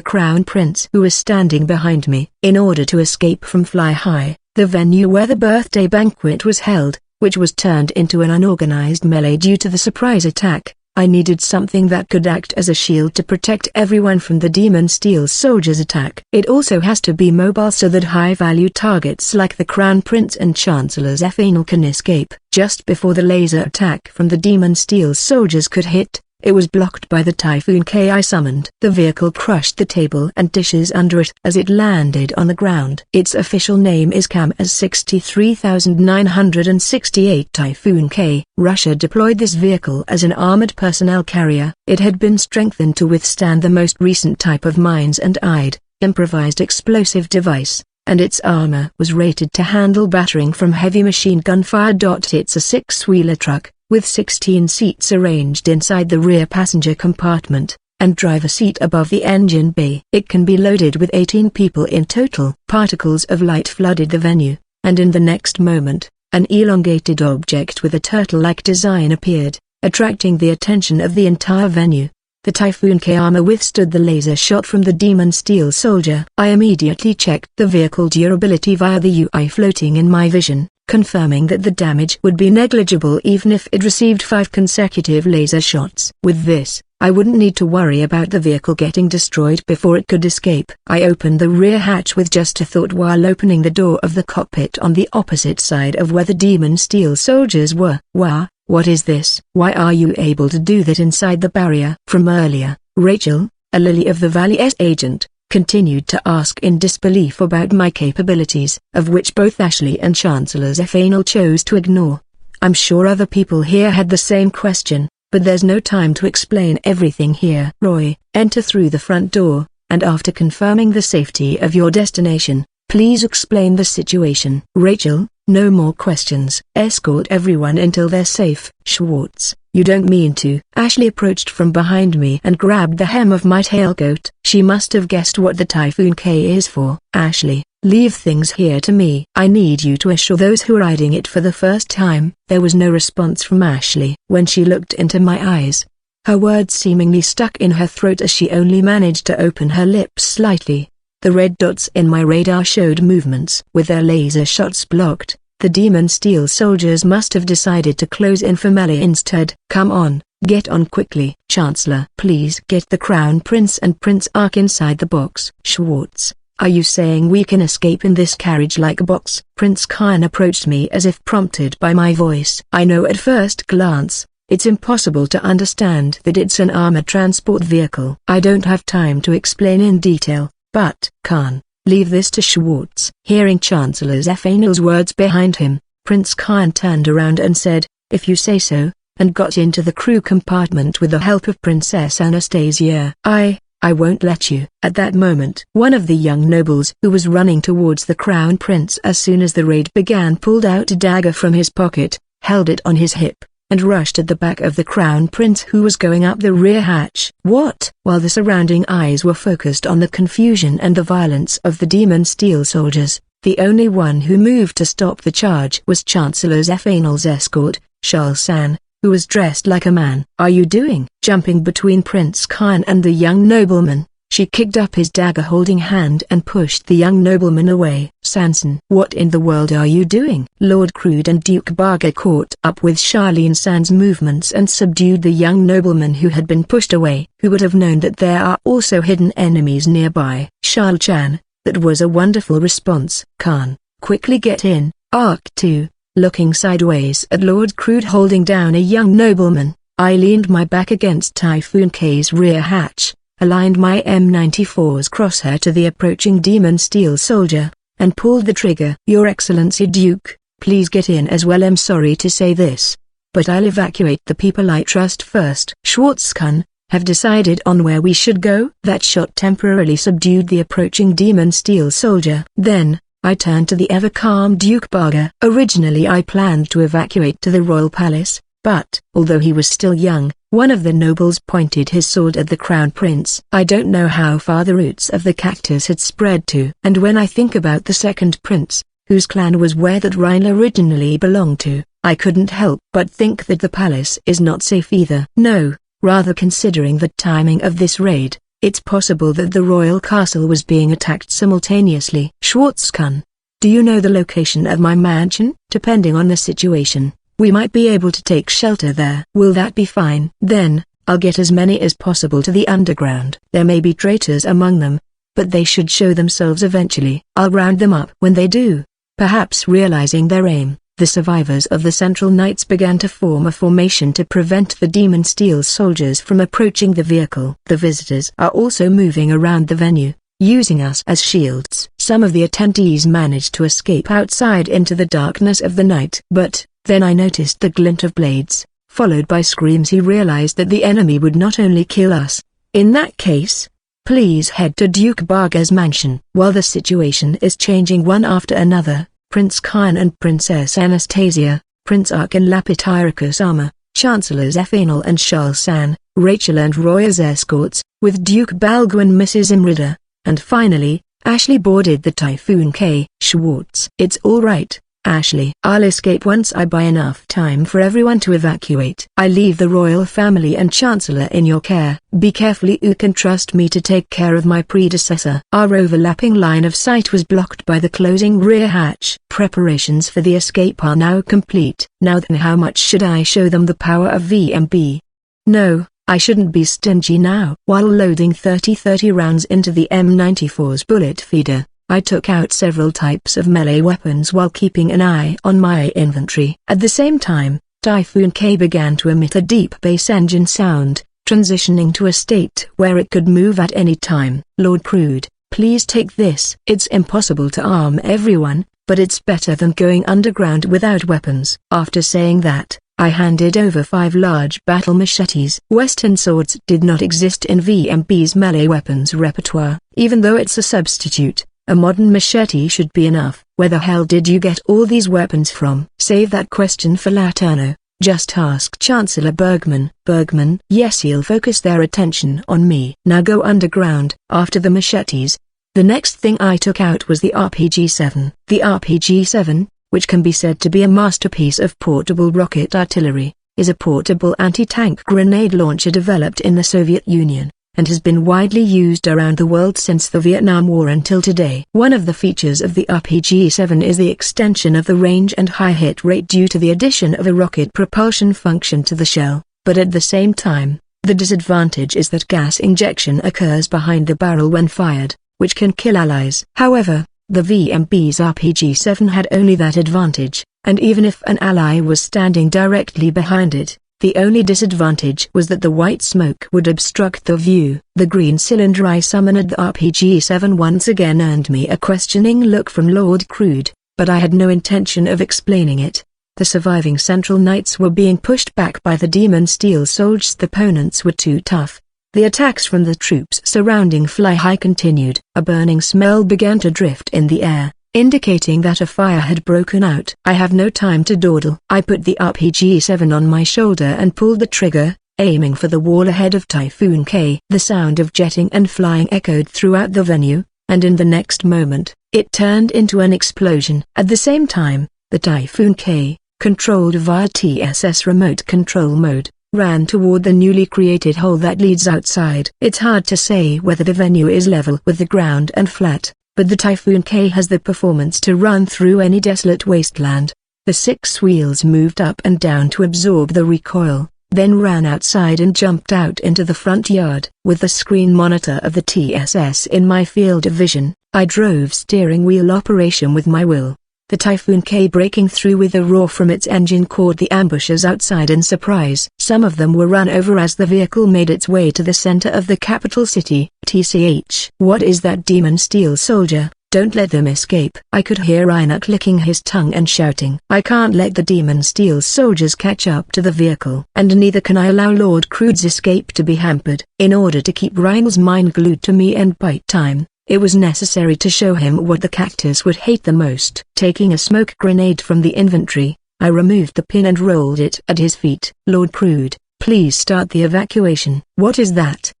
Crown Prince who was standing behind me. In order to escape from Fly High, the venue where the birthday banquet was held, which was turned into an unorganized melee due to the surprise attack, I needed something that could act as a shield to protect everyone from the demon steel soldier's attack. It also has to be mobile so that high-value targets like the Crown Prince and Chancellor's Fanel can escape. Just before the laser attack from the demon steel soldiers could hit, it was blocked by the Typhoon K I summoned. The vehicle crushed the table and dishes under it as it landed on the ground. Its official name is CAM as 63968 Typhoon K. Russia deployed this vehicle as an armored personnel carrier. It had been strengthened to withstand the most recent type of mines and IED, improvised explosive device, and its armor was rated to handle battering from heavy machine gun fire. It's a 6-wheeler truck, with 16 seats arranged inside the rear passenger compartment, and driver seat above the engine bay. It can be loaded with 18 people in total. Particles of light flooded the venue, and in the next moment, an elongated object with a turtle-like design appeared, attracting the attention of the entire venue. The Typhoon K armor withstood the laser shot from the Demon Steel Soldier. I immediately checked the vehicle durability via the UI floating in my vision, confirming that the damage would be negligible even if it received 5 consecutive laser shots. With this, I wouldn't need to worry about the vehicle getting destroyed before it could escape. I opened the rear hatch with just a thought while opening the door of the cockpit on the opposite side of where the Demon Steel Soldiers were. Wow, what is this? Why are you able to do that inside the barrier? From earlier, Rachel, a Lily of the Valley's agent, continued to ask in disbelief about my capabilities, of which both Ashley and Chancellor Zephanel chose to ignore. I'm sure other people here had the same question, but there's no time to explain everything here. Roy, enter through the front door, and after confirming the safety of your destination, please explain the situation. Rachel, no more questions. Escort everyone until they're safe. Schwartz, you don't mean to. Ashley approached from behind me and grabbed the hem of my tailcoat. She must have guessed what the Typhoon K is for. Ashley, leave things here to me. I need you to assure those who are riding it for the first time. There was no response from Ashley. When she looked into my eyes, her words seemingly stuck in her throat as she only managed to open her lips slightly. The red dots in my radar showed movements. With their laser shots blocked, the Demon Steel Soldiers must have decided to close in for melee instead. Come on, get on quickly. Chancellor, please get the Crown Prince and Prince Ark inside the box. Schwartz, are you saying we can escape in this carriage-like box? Prince Khan approached me as if prompted by my voice. I know at first glance, it's impossible to understand that it's an armored transport vehicle. I don't have time to explain in detail. But, Khan, leave this to Schwartz. Hearing Chancellor Zephanel's words behind him, Prince Khan turned around and said, if you say so, and got into the crew compartment with the help of Princess Anastasia. I won't let you. At that moment, one of the young nobles who was running towards the Crown Prince as soon as the raid began pulled out a dagger from his pocket, held it on his hip, and rushed at the back of the Crown Prince who was going up the rear hatch. What? While the surrounding eyes were focused on the confusion and the violence of the Demon Steel Soldiers, the only one who moved to stop the charge was Chancellor Zephanel's escort, Shal-san, who was dressed like a man. Are you doing? Jumping between Prince Khan and the young nobleman, she kicked up his dagger-holding hand and pushed the young nobleman away. Sanson, what in the world are you doing? Lord Crude and Duke Barga caught up with Charlene San's movements and subdued the young nobleman who had been pushed away. Who would have known that there are also hidden enemies nearby? Charl-chan, that was a wonderful response. Khan, quickly get in. Arc 2, looking sideways at Lord Crude holding down a young nobleman, I leaned my back against Typhoon K's rear hatch, aligned my M94's crosshair to the approaching Demon Steel Soldier, and pulled the trigger. Your Excellency Duke, please get in as well. I'm sorry to say this, but I'll evacuate the people I trust first. Schwartz-kun, have decided on where we should go? That shot temporarily subdued the approaching Demon Steel Soldier. Then, I turned to the ever-calm Duke Barga. Originally I planned to evacuate to the royal palace, but, although he was still young, one of the nobles pointed his sword at the Crown Prince. I don't know how far the roots of the cactus had spread to. And when I think about the second prince, whose clan was where that Rhine originally belonged to, I couldn't help but think that the palace is not safe either. No, rather considering the timing of this raid, it's possible that the royal castle was being attacked simultaneously. Schwartz-kun, do you know the location of my mansion? Depending on the situation, we might be able to take shelter there. Will that be fine? Then, I'll get as many as possible to the underground. There may be traitors among them, but they should show themselves eventually. I'll round them up. When they do, perhaps realizing their aim, the survivors of the Central Knights began to form a formation to prevent the Demon Steel Soldiers from approaching the vehicle. The visitors are also moving around the venue, using us as shields. Some of the attendees managed to escape outside into the darkness of the night. But, then I noticed the glint of blades, followed by screams. He realized that the enemy would not only kill us. In that case, please head to Duke Barga's mansion. While the situation is changing one after another, Prince Khan and Princess Anastasia, Prince Ark in Lapityricus armor, Chancellor Zephanel and Shal-san, Rachel and Roy as escorts, with Duke Balgo and Mrs. Imrida, and finally, Ashley boarded the Typhoon K. Schwartz. It's all right, Ashley. I'll escape once I buy enough time for everyone to evacuate. I leave the royal family and Chancellor in your care. Be careful, you can trust me to take care of my predecessor. Our overlapping line of sight was blocked by the closing rear hatch. Preparations for the escape are now complete. Now then, how much should I show them the power of VMB? No, I shouldn't be stingy now. While loading 30 rounds into the M94's bullet feeder, I took out several types of melee weapons while keeping an eye on my inventory. At the same time, Typhoon K began to emit a deep bass engine sound, transitioning to a state where it could move at any time. Lord Crude, please take this. It's impossible to arm everyone, but it's better than going underground without weapons. After saying that, I handed over 5 large battle machetes. Western swords did not exist in VMB's melee weapons repertoire. Even though it's a substitute, a modern machete should be enough. Where the hell did you get all these weapons from? Save that question for Laterno. Just ask Chancellor Bergman. Bergman? Yes, he'll focus their attention on me. Now go underground. After the machetes, the next thing I took out was the RPG-7. The RPG-7, which can be said to be a masterpiece of portable rocket artillery, is a portable anti-tank grenade launcher developed in the Soviet Union, and has been widely used around the world since the Vietnam War until today. One of the features of the RPG-7 is the extension of the range and high hit rate due to the addition of a rocket propulsion function to the shell, but at the same time, the disadvantage is that gas injection occurs behind the barrel when fired, which can kill allies. However, the VMB's RPG-7 had only that advantage, and even if an ally was standing directly behind it, the only disadvantage was that the white smoke would obstruct the view. The green cylinder I summoned at the RPG-7 once again earned me a questioning look from Lord Crude, but I had no intention of explaining it. The surviving Central Knights were being pushed back by the Demon Steel soldiers. The opponents were too tough. The attacks from the troops surrounding Fly High continued. A burning smell began to drift in the air, indicating that a fire had broken out. I have no time to dawdle. I put the RPG-7 on my shoulder and pulled the trigger, aiming for the wall ahead of Typhoon K. The sound of jetting and flying echoed throughout the venue, and in the next moment, it turned into an explosion. At the same time, the Typhoon K, controlled via TSS remote control mode, ran toward the newly created hole that leads outside. It's hard to say whether the venue is level with the ground and flat, but the Typhoon K has the performance to run through any desolate wasteland. The 6 wheels moved up and down to absorb the recoil, then ran outside and jumped out into the front yard. With the screen monitor of the TSS in my field of vision, I drove steering wheel operation with my will. The Typhoon K breaking through with a roar from its engine caught the ambushers outside in surprise. Some of them were run over as the vehicle made its way to the center of the capital city. TCH. What is that Demon Steel soldier? Don't let them escape. I could hear Reiner clicking his tongue and shouting. I can't let the Demon Steel soldiers catch up to the vehicle. And neither can I allow Lord Crude's escape to be hampered. In order to keep Reiner's mind glued to me and bite time, it was necessary to show him what the cactus would hate the most. Taking a smoke grenade from the inventory, I removed the pin and rolled it at his feet. Lord Crude, please start the evacuation. What is that?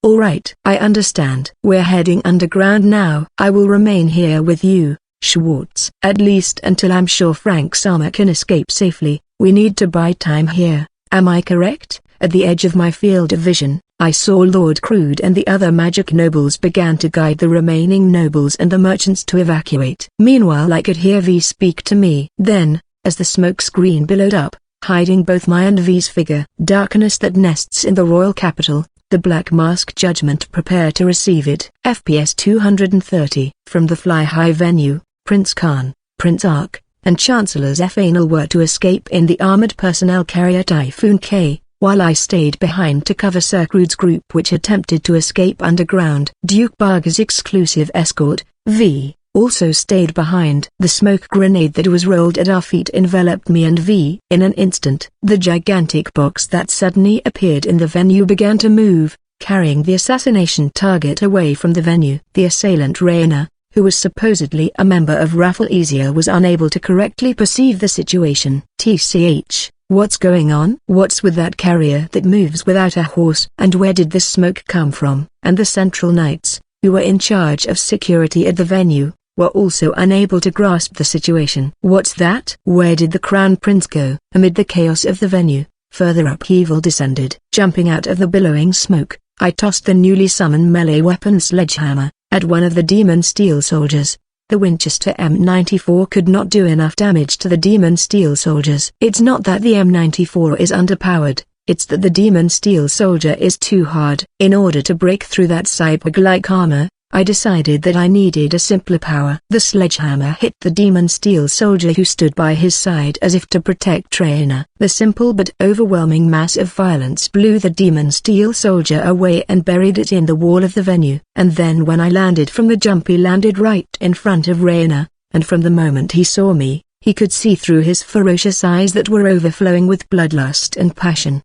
All right. I understand. We're heading underground now. I will remain here with you, Schwartz. At least until I'm sure Frank Sama can escape safely. We need to buy time here. Am I correct? At the edge of my field of vision, I saw Lord Crude and the other magic nobles began to guide the remaining nobles and the merchants to evacuate. Meanwhile, I could hear V speak to me. Then, as the smoke screen billowed up, hiding both my and V's figure, darkness that nests in the royal capital, the Black Mask Judgment, prepare to receive it. FPS 230. From the Fly High venue, Prince Khan, Prince Ark, and Chancellors F. Anil were to escape in the armored personnel carrier Typhoon K, while I stayed behind to cover Sir Crude's group which attempted to escape underground. Duke Barger's exclusive escort, V, also stayed behind. The smoke grenade that was rolled at our feet enveloped me and V. In an instant, the gigantic box that suddenly appeared in the venue began to move, carrying the assassination target away from the venue. The assailant Raina, who was supposedly a member of Raffle Easier, was unable to correctly perceive the situation. TCH, What's going on? What's with that carrier that moves without a horse? And where did this smoke come from? And the Central Knights, who were in charge of security at the venue, were also unable to grasp the situation. What's that? Where did the Crown Prince go? Amid the chaos of the venue, further upheaval descended. Jumping out of the billowing smoke, I tossed the newly summoned melee weapon sledgehammer at one of the demon steel soldiers. The Winchester M94 could not do enough damage to the demon steel soldiers. It's not that the M94 is underpowered, it's that the demon steel soldier is too hard. In order to break through that cyborg-like armor, I decided that I needed a simpler power. The sledgehammer hit the demon steel soldier who stood by his side as if to protect Raina. The simple but overwhelming mass of violence blew the demon steel soldier away and buried it in the wall of the venue. And then when I landed from the jump, he landed right in front of Raina, and from the moment he saw me, he could see through his ferocious eyes that were overflowing with bloodlust and passion.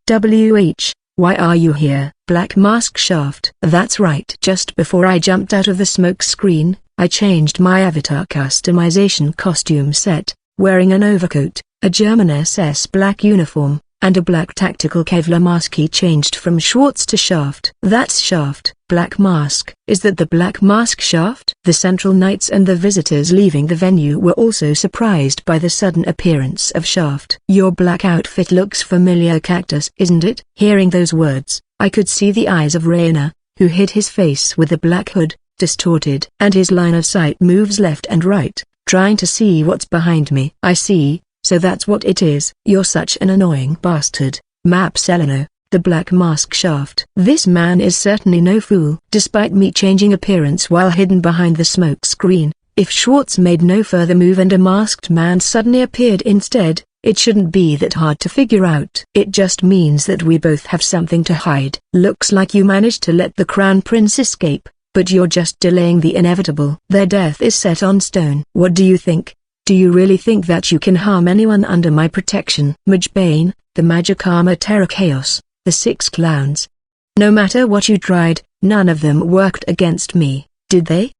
Why are you here? Black Mask Shaft. That's right. Just before I jumped out of the smoke screen, I changed my avatar customization costume set, wearing an overcoat, a German SS black uniform, and a black tactical Kevlar mask. He changed from Schwartz to Shaft. That's Shaft. Black Mask. Is that the Black Mask Shaft? The Central Knights and the visitors leaving the venue were also surprised by the sudden appearance of Shaft. Your black outfit looks familiar, Cactus, isn't it? Hearing those words, I could see the eyes of Raina, who hid his face with a black hood, distorted. And his line of sight moves left and right, trying to see what's behind me. I see, so that's what it is. You're such an annoying bastard, Mapselino. The Black Mask Shaft. This man is certainly no fool. Despite me changing appearance while hidden behind the smoke screen, if Schwartz made no further move and a masked man suddenly appeared instead, it shouldn't be that hard to figure out. It just means that we both have something to hide. Looks like you managed to let the Crown Prince escape, but you're just delaying the inevitable. Their death is set on stone. What do you think? Do you really think that you can harm anyone under my protection? Magebane, the Magic Armor Terror Chaos. The 6 clowns. No matter what you tried, none of them worked against me, did they?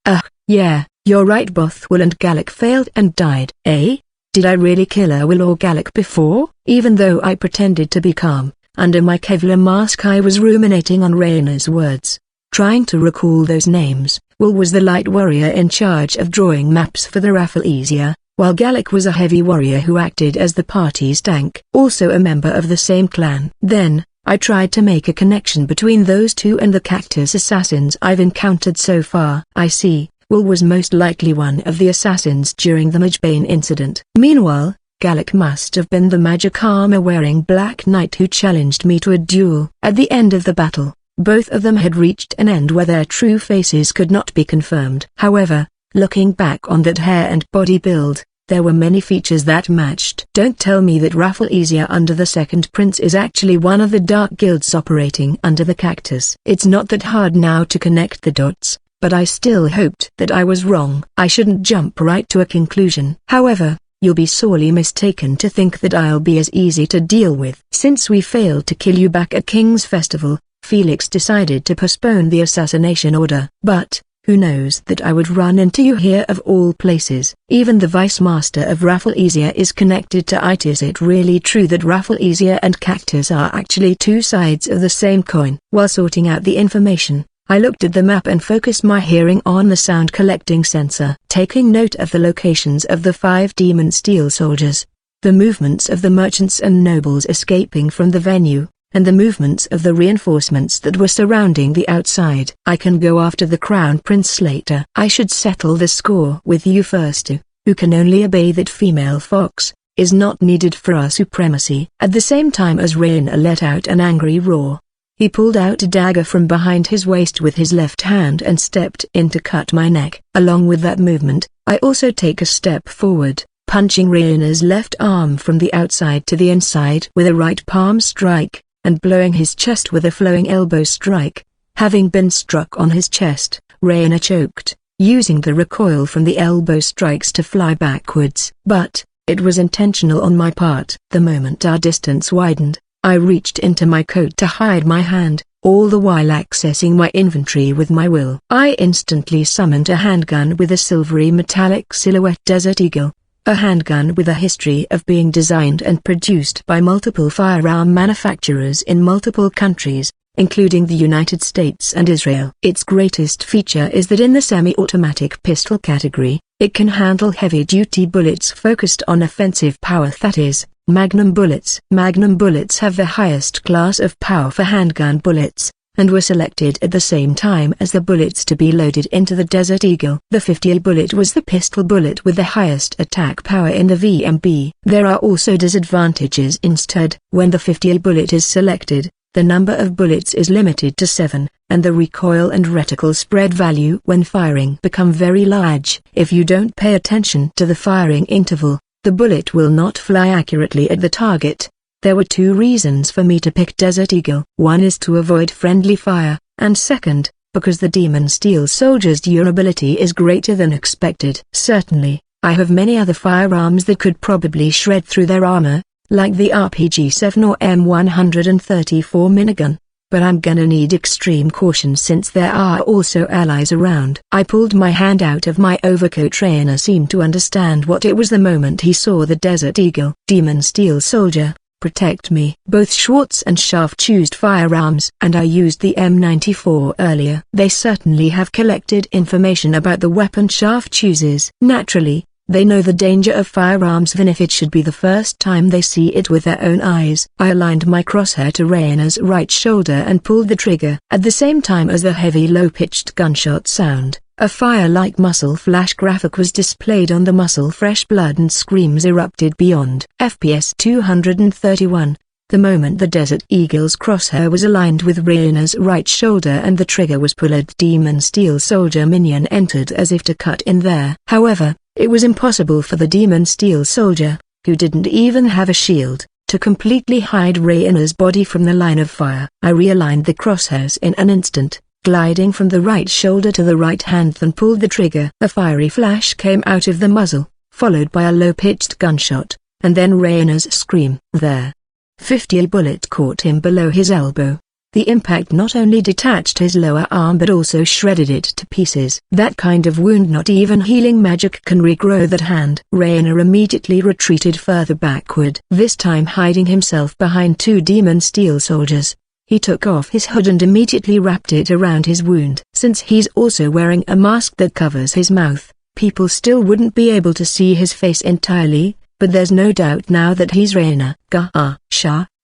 Yeah, you're right. Both Will and Gallic failed and died. Eh? Did I really kill a Will or Gallic before? Even though I pretended to be calm, under my Kevlar mask I was ruminating on Raina's words, trying to recall those names. Will was the light warrior in charge of drawing maps for the Rafflesia, while Gallic was a heavy warrior who acted as the party's tank, also a member of the same clan. Then, I tried to make a connection between those two and the cactus assassins I've encountered so far. I see, Will was most likely one of the assassins during the Magebane incident. Meanwhile, Gallic must have been the magic armor-wearing Black Knight who challenged me to a duel. At the end of the battle, both of them had reached an end where their true faces could not be confirmed. However, looking back on that hair and body build, there were many features that matched. Don't tell me that Rafflesia under the Second Prince is actually one of the dark guilds operating under the cactus. It's not that hard now to connect the dots, but I still hoped that I was wrong. I shouldn't jump right to a conclusion. However, you'll be sorely mistaken to think that I'll be as easy to deal with. Since we failed to kill you back at King's Festival, Felix decided to postpone the assassination order. But who knows that I would run into you here of all places? Even the Vice Master of Rafflesia is connected to it. Is it really true that Rafflesia and Cactus are actually two sides of the same coin? While sorting out the information, I looked at the map and focused my hearing on the sound collecting sensor, taking note of the locations of the 5 demon steel soldiers, the movements of the merchants and nobles escaping from the venue, and the movements of the reinforcements that were surrounding the outside. I can go after the Crown Prince later. I should settle the score with you first, who can only obey that female fox, is not needed for our supremacy. At the same time as Raina let out an angry roar, he pulled out a dagger from behind his waist with his left hand and stepped in to cut my neck. Along with that movement, I also take a step forward, punching Raina's left arm from the outside to the inside with a right palm strike, and blowing his chest with a flowing elbow strike. Having been struck on his chest, Raina choked, using the recoil from the elbow strikes to fly backwards. But it was intentional on my part. The moment our distance widened, I reached into my coat to hide my hand, all the while accessing my inventory with my will. I instantly summoned a handgun with a silvery metallic silhouette Desert Eagle. a handgun with a history of being designed and produced by multiple firearm manufacturers in multiple countries, including the United States and Israel. Its greatest feature is that in the semi-automatic pistol category, it can handle heavy-duty bullets focused on offensive power, that is, magnum bullets. Magnum bullets have the highest class of power for handgun bullets, and were selected at the same time as the bullets to be loaded into the Desert Eagle. The 50 bullet was the pistol bullet with the highest attack power in the VMB. There are also disadvantages instead. When the 50 bullet is selected, the number of bullets is limited to 7, and the recoil and reticle spread value when firing become very large. If you don't pay attention to the firing interval, the bullet will not fly accurately at the target. There were 2 reasons for me to pick Desert Eagle. One is to avoid friendly fire, and second, because the Demon Steel Soldier's durability is greater than expected. Certainly, I have many other firearms that could probably shred through their armor, like the RPG-7 or M134 minigun, but I'm gonna need extreme caution since there are also allies around. I pulled my hand out of my overcoat. Rainer seemed to understand what it was the moment he saw the Desert Eagle. Demon Steel Soldier, protect me. Both Schwartz and Shaft used firearms, and I used the M94 earlier. They certainly have collected information about the weapon Shaft chooses. Naturally, they know the danger of firearms even if it should be the first time they see it with their own eyes. I aligned my crosshair to Rainer's right shoulder and pulled the trigger. At the same time as the heavy low-pitched gunshot sound, a fire-like muzzle flash graphic was displayed on the muzzle. Fresh blood and screams erupted beyond. FPS 231. The moment the Desert Eagle's crosshair was aligned with Rainer's right shoulder and the trigger was pulled, Demon Steel Soldier minion entered as if to cut in there. However, it was impossible for the Demon Steel Soldier, who didn't even have a shield, to completely hide Rainer's body from the line of fire. I realigned the crosshairs in an instant, gliding from the right shoulder to the right hand, then pulled the trigger. A fiery flash came out of the muzzle, followed by a low-pitched gunshot, and then Rainer's scream. There. 50 bullet caught him below his elbow. The impact not only detached his lower arm but also shredded it to pieces. That kind of wound not even healing magic can regrow that hand. Rainer immediately retreated further backward, this time hiding himself behind 2 Demon Steel Soldiers. He took off his hood and immediately wrapped it around his wound. Since he's also wearing a mask that covers his mouth, people still wouldn't be able to see his face entirely, but there's no doubt now that he's Rainer.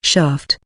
Shaft.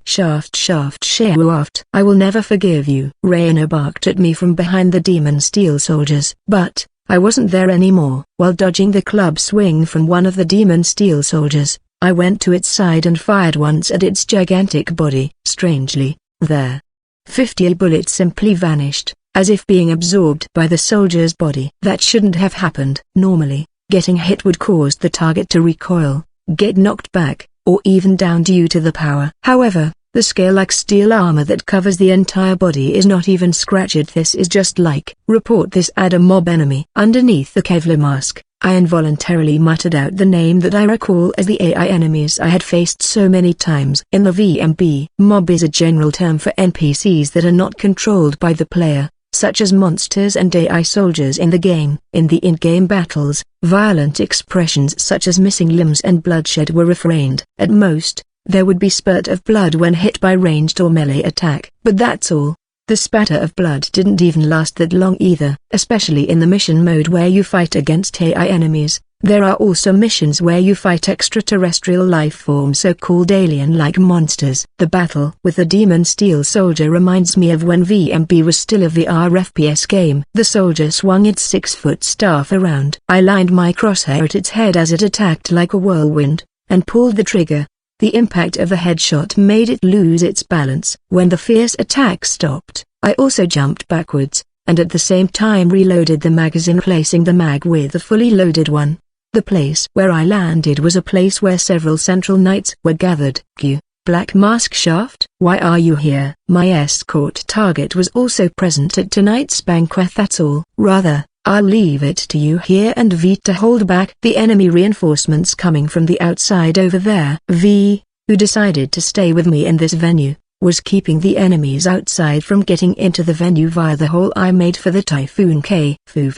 I will never forgive you. Rainer barked at me from behind the Demon Steel Soldiers. But, I wasn't there anymore. While dodging the club swing from one of the Demon Steel Soldiers, I went to its side and fired once at its gigantic body. Strangely, there. 50 bullets simply vanished, as if being absorbed by the soldier's body. That shouldn't have happened. Normally, getting hit would cause the target to recoil, get knocked back, or even down due to the power. However, the scale-like steel armor that covers the entire body is not even scratched. This is just like, report this at a mob enemy. Underneath the Kevlar mask, I involuntarily muttered out the name that I recall as the AI enemies I had faced so many times. In the VMB, mob is a general term for NPCs that are not controlled by the player, such as monsters and AI soldiers in the game. In the in-game battles, violent expressions such as missing limbs and bloodshed were refrained. At most, there would be spurt of blood when hit by ranged or melee attack. But that's all. The spatter of blood didn't even last that long either. Especially in the mission mode where you fight against AI enemies, there are also missions where you fight extraterrestrial life forms, so-called alien-like monsters. The battle with the Demon Steel Soldier reminds me of when VMB was still a VR FPS game. The soldier swung its 6-foot staff around. I lined my crosshair at its head as it attacked like a whirlwind, and pulled the trigger. The impact of the headshot made it lose its balance. When the fierce attack stopped, I also jumped backwards, and at the same time reloaded the magazine, placing the mag with the fully loaded one. The place where I landed was a place where several Central Knights were gathered. Black Mask Shaft? Why are you here? My escort target was also present at tonight's banquet. That's all. Rather, I'll leave it to you here and V to hold back the enemy reinforcements coming from the outside over there. V, who decided to stay with me in this venue, was keeping the enemies outside from getting into the venue via the hole I made for the Typhoon K. Foo.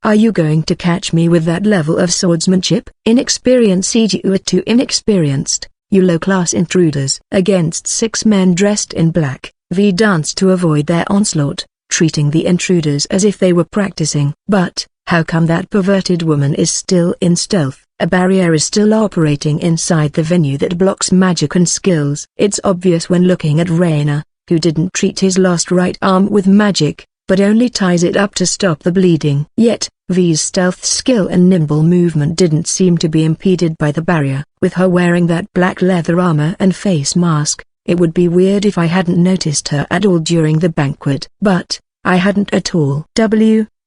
Are you going to catch me with that level of swordsmanship? Inexperience, you are too inexperienced, you low-class intruders. Against 6 men dressed in black, V danced to avoid their onslaught, treating the intruders as if they were practicing. But, how come that perverted woman is still in stealth? A barrier is still operating inside the venue that blocks magic and skills. It's obvious when looking at Raina, who didn't treat his lost right arm with magic, but only ties it up to stop the bleeding. Yet, V's stealth skill and nimble movement didn't seem to be impeded by the barrier. With her wearing that black leather armor and face mask, it would be weird if I hadn't noticed her at all during the banquet. But, I hadn't at all.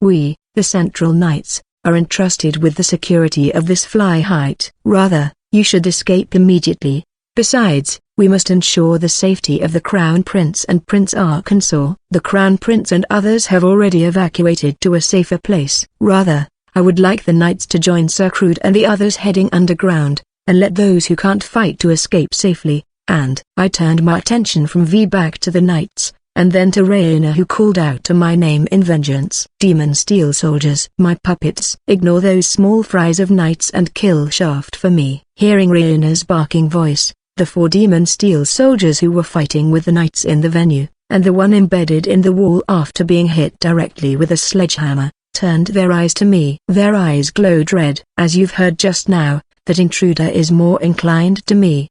We, the Central Knights, are entrusted with the security of this fly height. Rather, you should escape immediately. Besides, we must ensure the safety of the Crown Prince and Prince Arkansas. The Crown Prince and others have already evacuated to a safer place. Rather, I would like the Knights to join Sir Crude and the others heading underground, and let those who can't fight to escape safely. And I turned my attention from V back to the Knights, and then to Raina, who called out to my name in vengeance. Demon Steel soldiers, my puppets. Ignore those small fries of Knights and kill Shaft for me. Hearing Raina's barking voice, the 4 Demon Steel soldiers who were fighting with the Knights in the venue, and the one embedded in the wall after being hit directly with a sledgehammer, turned their eyes to me. Their eyes glowed red. As you've heard just now, that intruder is more inclined to me.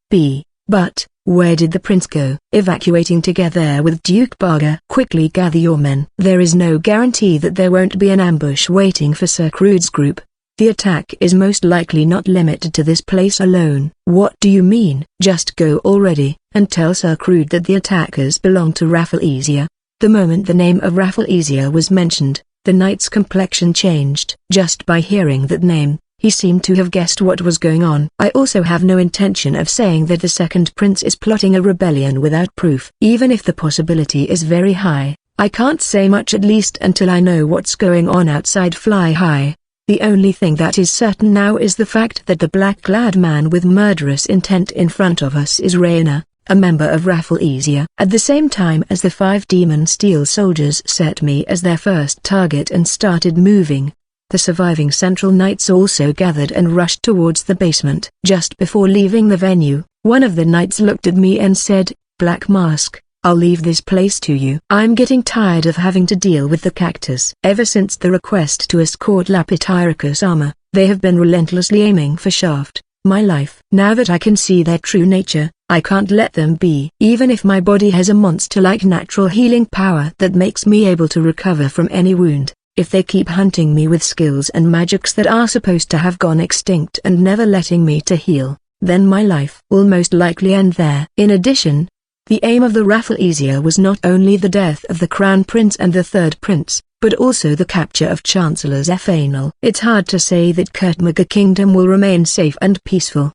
But, where did the prince go? Evacuating together with Duke Barga. Quickly gather your men. There is no guarantee that there won't be an ambush waiting for Sir Crude's group. The attack is most likely not limited to this place alone. What do you mean? Just go already, and tell Sir Crude that the attackers belong to Rafflesia. The moment the name of Rafflesia was mentioned, the knight's complexion changed. Just by hearing that name, he seemed to have guessed what was going on. I also have no intention of saying that the second prince is plotting a rebellion without proof. Even if the possibility is very high, I can't say much, at least until I know what's going on outside Fly High. The only thing that is certain now is the fact that the black-clad man with murderous intent in front of us is Raina, a member of Rafflesia. At the same time as the 5 Demon Steel soldiers set me as their first target and started moving, the surviving Central Knights also gathered and rushed towards the basement. Just before leaving the venue, one of the knights looked at me and said, "Black Mask, I'll leave this place to you. I'm getting tired of having to deal with the cactus." Ever since the request to escort Lapityricus armor, they have been relentlessly aiming for Shaft, my life. Now that I can see their true nature, I can't let them be. Even if my body has a monster-like natural healing power that makes me able to recover from any wound, if they keep hunting me with skills and magics that are supposed to have gone extinct and never letting me to heal, then my life will most likely end there. In addition, the aim of the Rafflesia was not only the death of the Crown Prince and the third prince, but also the capture of Chancellor Zephanel. It's hard to say that Kurtmaga Kingdom will remain safe and peaceful.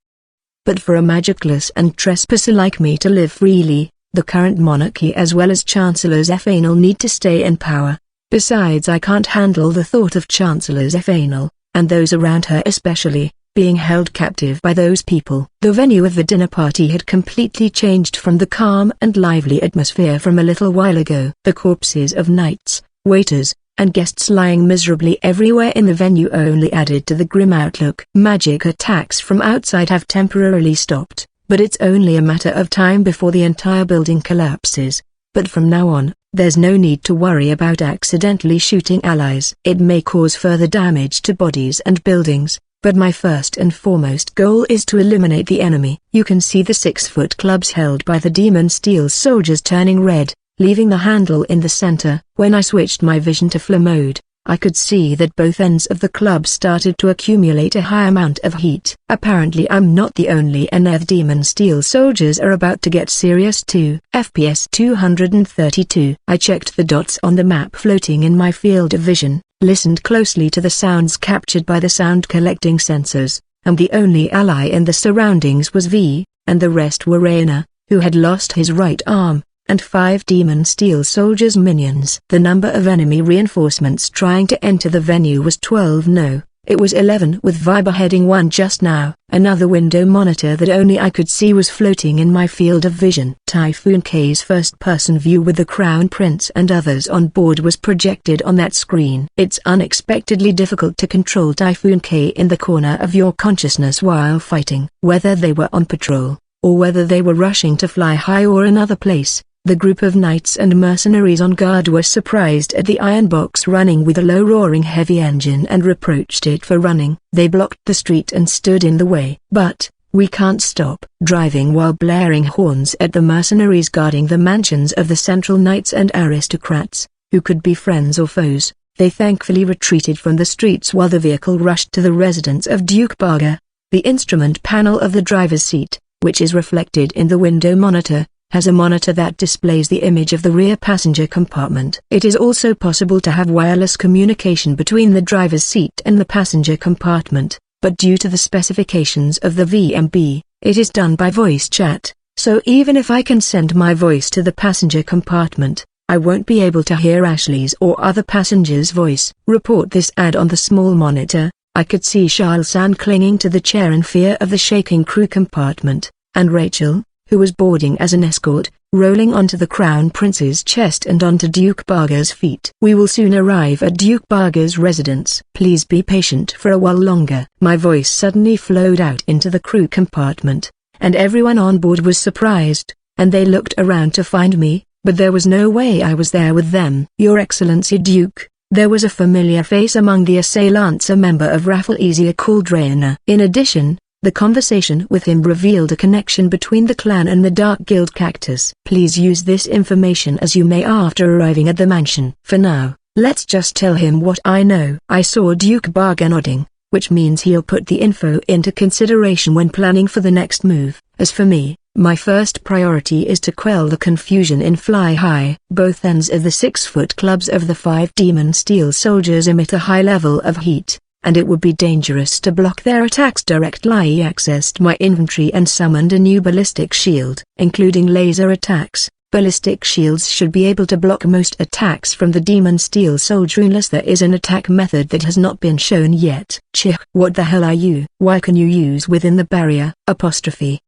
But for a magicless and trespasser like me to live freely, the current monarchy as well as Chancellor Zephanel need to stay in power. Besides, I can't handle the thought of Chancellor Zephanel, and those around her especially, being held captive by those people. The venue of the dinner party had completely changed from the calm and lively atmosphere from a little while ago. The corpses of knights, waiters, and guests lying miserably everywhere in the venue only added to the grim outlook. Magic attacks from outside have temporarily stopped, but it's only a matter of time before the entire building collapses. But from now on, there's no need to worry about accidentally shooting allies. It may cause further damage to bodies and buildings, but my first and foremost goal is to eliminate the enemy. You can see the 6-foot clubs held by the Demon Steel soldiers turning red, leaving the handle in the center. When I switched my vision to flow mode, I could see that both ends of the club started to accumulate a high amount of heat. Apparently I'm not the only, and the Demon Steel soldiers are about to get serious too. FPS 232. I checked the dots on the map floating in my field of vision, listened closely to the sounds captured by the sound collecting sensors, and the only ally in the surroundings was V, and the rest were Raina, who had lost his right arm, and 5 Demon Steel soldiers minions. The number of enemy reinforcements trying to enter the venue was 12. No, It was 11 with Viber heading 1 just now. Another window monitor that only I could see was floating in my field of vision. Typhoon K's first-person view with the Crown Prince and others on board was projected on that screen. It's unexpectedly difficult to control Typhoon K in the corner of your consciousness while fighting. Whether they were on patrol, or whether they were rushing to fly high or another place, the group of knights and mercenaries on guard were surprised at the iron box running with a low-roaring heavy engine and reproached it for running. They blocked the street and stood in the way. But we can't stop driving while blaring horns at the mercenaries guarding the mansions of the central knights and aristocrats, who could be friends or foes. They thankfully retreated from the streets while the vehicle rushed to the residence of Duke Barger. The instrument panel of the driver's seat, which is reflected in the window monitor, has a monitor that displays the image of the rear passenger compartment. It is also possible to have wireless communication between the driver's seat and the passenger compartment, but due to the specifications of the VMB, it is done by voice chat, so even if I can send my voice to the passenger compartment, I won't be able to hear Ashley's or other passengers' voice. Report this ad on the small monitor. I could see Charles-Anne clinging to the chair in fear of the shaking crew compartment, and Rachel, who was boarding as an escort, rolling onto the Crown Prince's chest and onto Duke Barger's feet. We will soon arrive at Duke Barger's residence. Please be patient for a while longer. My voice suddenly flowed out into the crew compartment, and everyone on board was surprised, and they looked around to find me, but there was no way I was there with them. Your Excellency Duke. There was a familiar face among the assailants, a member of Rafflesia called Raina. In addition, the conversation with him revealed a connection between the clan and the Dark Guild Cactus. Please use this information as you may after arriving at the mansion. For now, let's just tell him what I know. I saw Duke Barger nodding, which means he'll put the info into consideration when planning for the next move. As for me, my first priority is to quell the confusion in Fly High. Both ends of the 6-foot clubs of the 5 demon steel soldiers emit a high level of heat, and it would be dangerous to block their attacks directly. I accessed my inventory and summoned a new ballistic shield. Including laser attacks, ballistic shields should be able to block most attacks from the demon steel soldier unless there is an attack method that has not been shown yet. Chih, what the hell are you? Why can you use within the barrier? Apostrophe.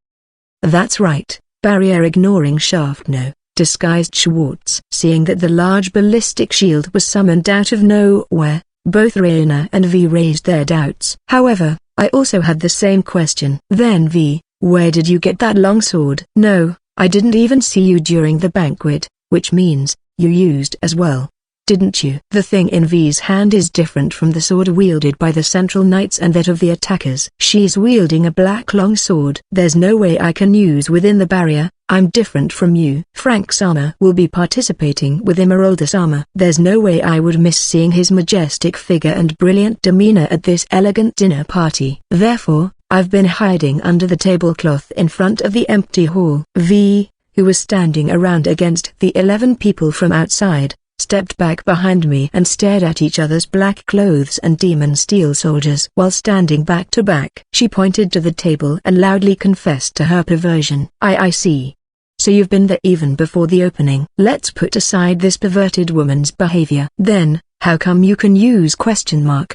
That's right, barrier ignoring shaft. No, disguised Schwartz. Seeing that the large ballistic shield was summoned out of nowhere, both Raina and V raised their doubts. However, I also had the same question. Then V, where did you get that longsword? No, I didn't even see you during the banquet, which means, you used as well, didn't you? The thing in V's hand is different from the sword wielded by the Central Knights and that of the attackers. She's wielding a black longsword. There's no way I can use within the barrier. I'm different from you. Frank Sama will be participating with Emeralda Sama. There's no way I would miss seeing his majestic figure and brilliant demeanor at this elegant dinner party. Therefore, I've been hiding under the tablecloth in front of the empty hall. V, who was standing around against the 11 people from outside, stepped back behind me and stared at each other's black clothes and demon steel soldiers. While standing back to back, she pointed to the table and loudly confessed to her perversion. I see. So you've been there even before the opening. Let's put aside this perverted woman's behavior. Then, how come you can use ? Probably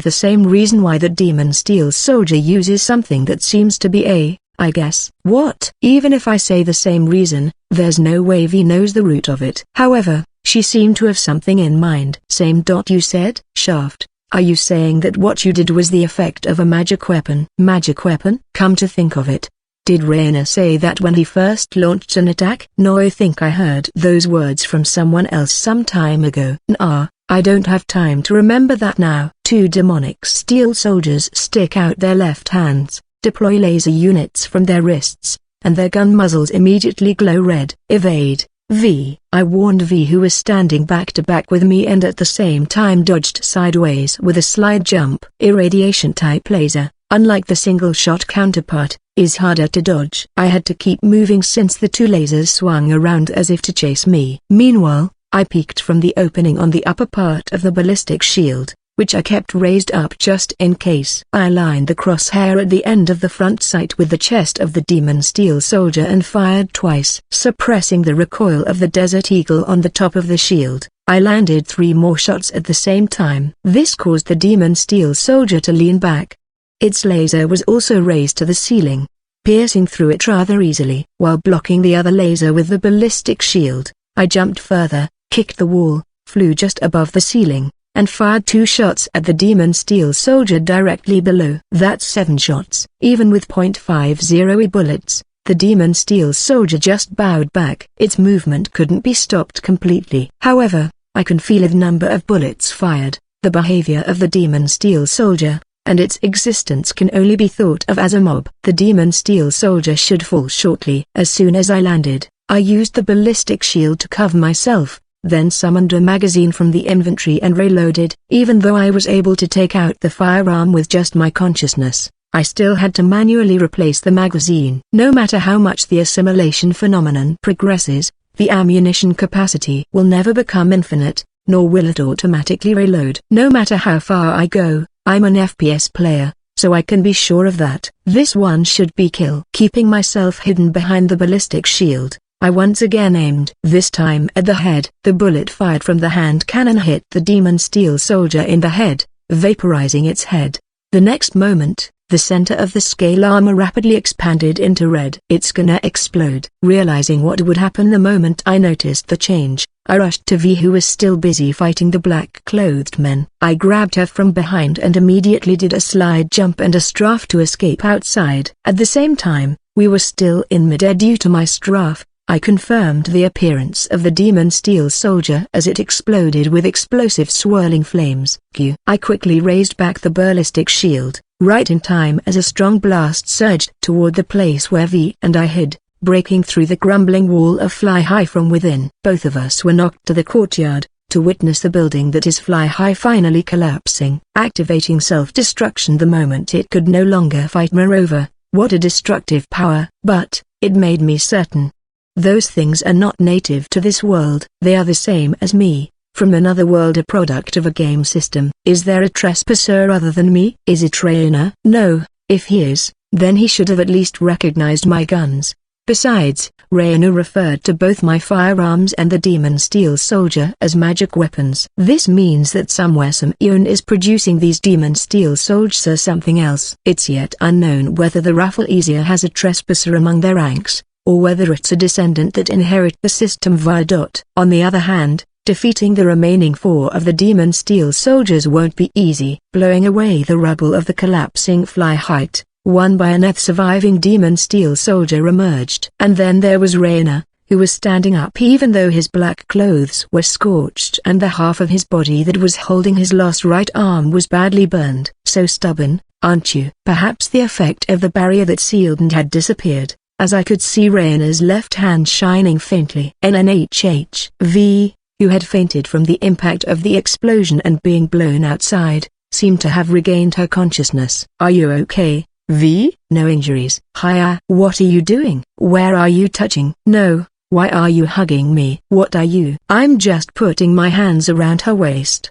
the same reason why the demon steel soldier uses something that seems to be I guess. What? Even if I say the same reason, there's no way V knows the root of it. However, she seemed to have something in mind. Same. You said? Shaft, are you saying that what you did was the effect of a magic weapon? Magic weapon? Come to think of it, did Raina say that when he first launched an attack? No, I think I heard those words from someone else some time ago. Nah, I don't have time to remember that now. 2 demonic steel soldiers stick out their left hands, deploy laser units from their wrists, and their gun muzzles immediately glow red. Evade, V. I warned V, who was standing back to back with me and at the same time dodged sideways with a slide jump. Irradiation type laser, unlike the single shot counterpart, is harder to dodge. I had to keep moving since the 2 lasers swung around as if to chase me. Meanwhile, I peeked from the opening on the upper part of the ballistic shield, which I kept raised up just in case. I aligned the crosshair at the end of the front sight with the chest of the demon steel soldier and fired twice. Suppressing the recoil of the Desert Eagle on the top of the shield, I landed 3 more shots at the same time. This caused the demon steel soldier to lean back. Its laser was also raised to the ceiling, piercing through it rather easily. While blocking the other laser with the ballistic shield, I jumped further, kicked the wall, flew just above the ceiling, and fired 2 shots at the demon steel soldier directly below. That's 7 shots. Even with .50 bullets, the demon steel soldier just bowed back. Its movement couldn't be stopped completely. However, I can feel the number of bullets fired, the behavior of the demon steel soldier, and its existence can only be thought of as a mob. The demon steel soldier should fall shortly. As soon as I landed, I used the ballistic shield to cover myself, then summoned a magazine from the inventory and reloaded. Even though I was able to take out the firearm with just my consciousness, I still had to manually replace the magazine. No matter how much the assimilation phenomenon progresses, the ammunition capacity will never become infinite, nor will it automatically reload. No matter how far I go, I'm an FPS player, so I can be sure of that. This one should be kill. Keeping myself hidden behind the ballistic shield, I once again aimed. This time at the head. The bullet fired from the hand cannon hit the demon steel soldier in the head, vaporizing its head. The next moment, the center of the scale armor rapidly expanded into red. It's gonna explode. Realizing what would happen the moment I noticed the change, I rushed to V, who was still busy fighting the black-clothed men. I grabbed her from behind and immediately did a slide jump and a strafe to escape outside. At the same time, we were still in midair due to my strafe. I confirmed the appearance of the demon steel soldier as it exploded with explosive swirling flames. I quickly raised back the ballistic shield, right in time as a strong blast surged toward the place where V and I hid, breaking through the crumbling wall of Fly-High from within. Both of us were knocked to the courtyard, to witness the building that is Fly-High finally collapsing. Activating self-destruction the moment it could no longer fight. Moreover, what a destructive power! But it made me certain. Those things are not native to this world. They are the same as me, from another world, a product of a game system. Is there a trespasser other than me? Is it Rainer? No, if he is, then he should have at least recognized my guns. Besides, Rainer referred to both my firearms and the demon steel soldier as magic weapons. This means that somewhere some Eon is producing these demon steel soldiers or something else. It's yet unknown whether the Rafflesia has a trespasser among their ranks, or whether it's a descendant that inherit the system via dot. On the other hand, defeating the remaining 4 of the demon steel soldiers won't be easy. Blowing away the rubble of the collapsing Fly-High, one by another surviving demon steel soldier emerged. And then there was Rainer, who was standing up even though his black clothes were scorched and the half of his body that was holding his lost right arm was badly burned. So stubborn, aren't you? Perhaps the effect of the barrier that sealed and had disappeared, as I could see Rainer's left hand shining faintly. V, who had fainted from the impact of the explosion and being blown outside, seemed to have regained her consciousness. Are you okay, V? No injuries. Hiya. What are you doing? Where are you touching? No, why are you hugging me? What are you? I'm just putting my hands around her waist.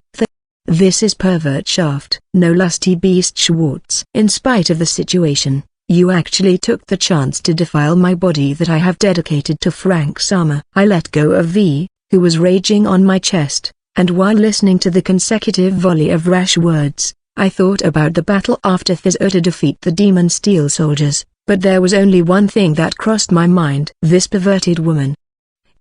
This is pervert shaft. No lusty beast Schwartz. In spite of the situation, you actually took the chance to defile my body that I have dedicated to Frank Summer. I let go of V, who was raging on my chest, and while listening to the consecutive volley of rash words, I thought about the battle after Thizar to defeat the demon steel soldiers, but there was only one thing that crossed my mind. This perverted woman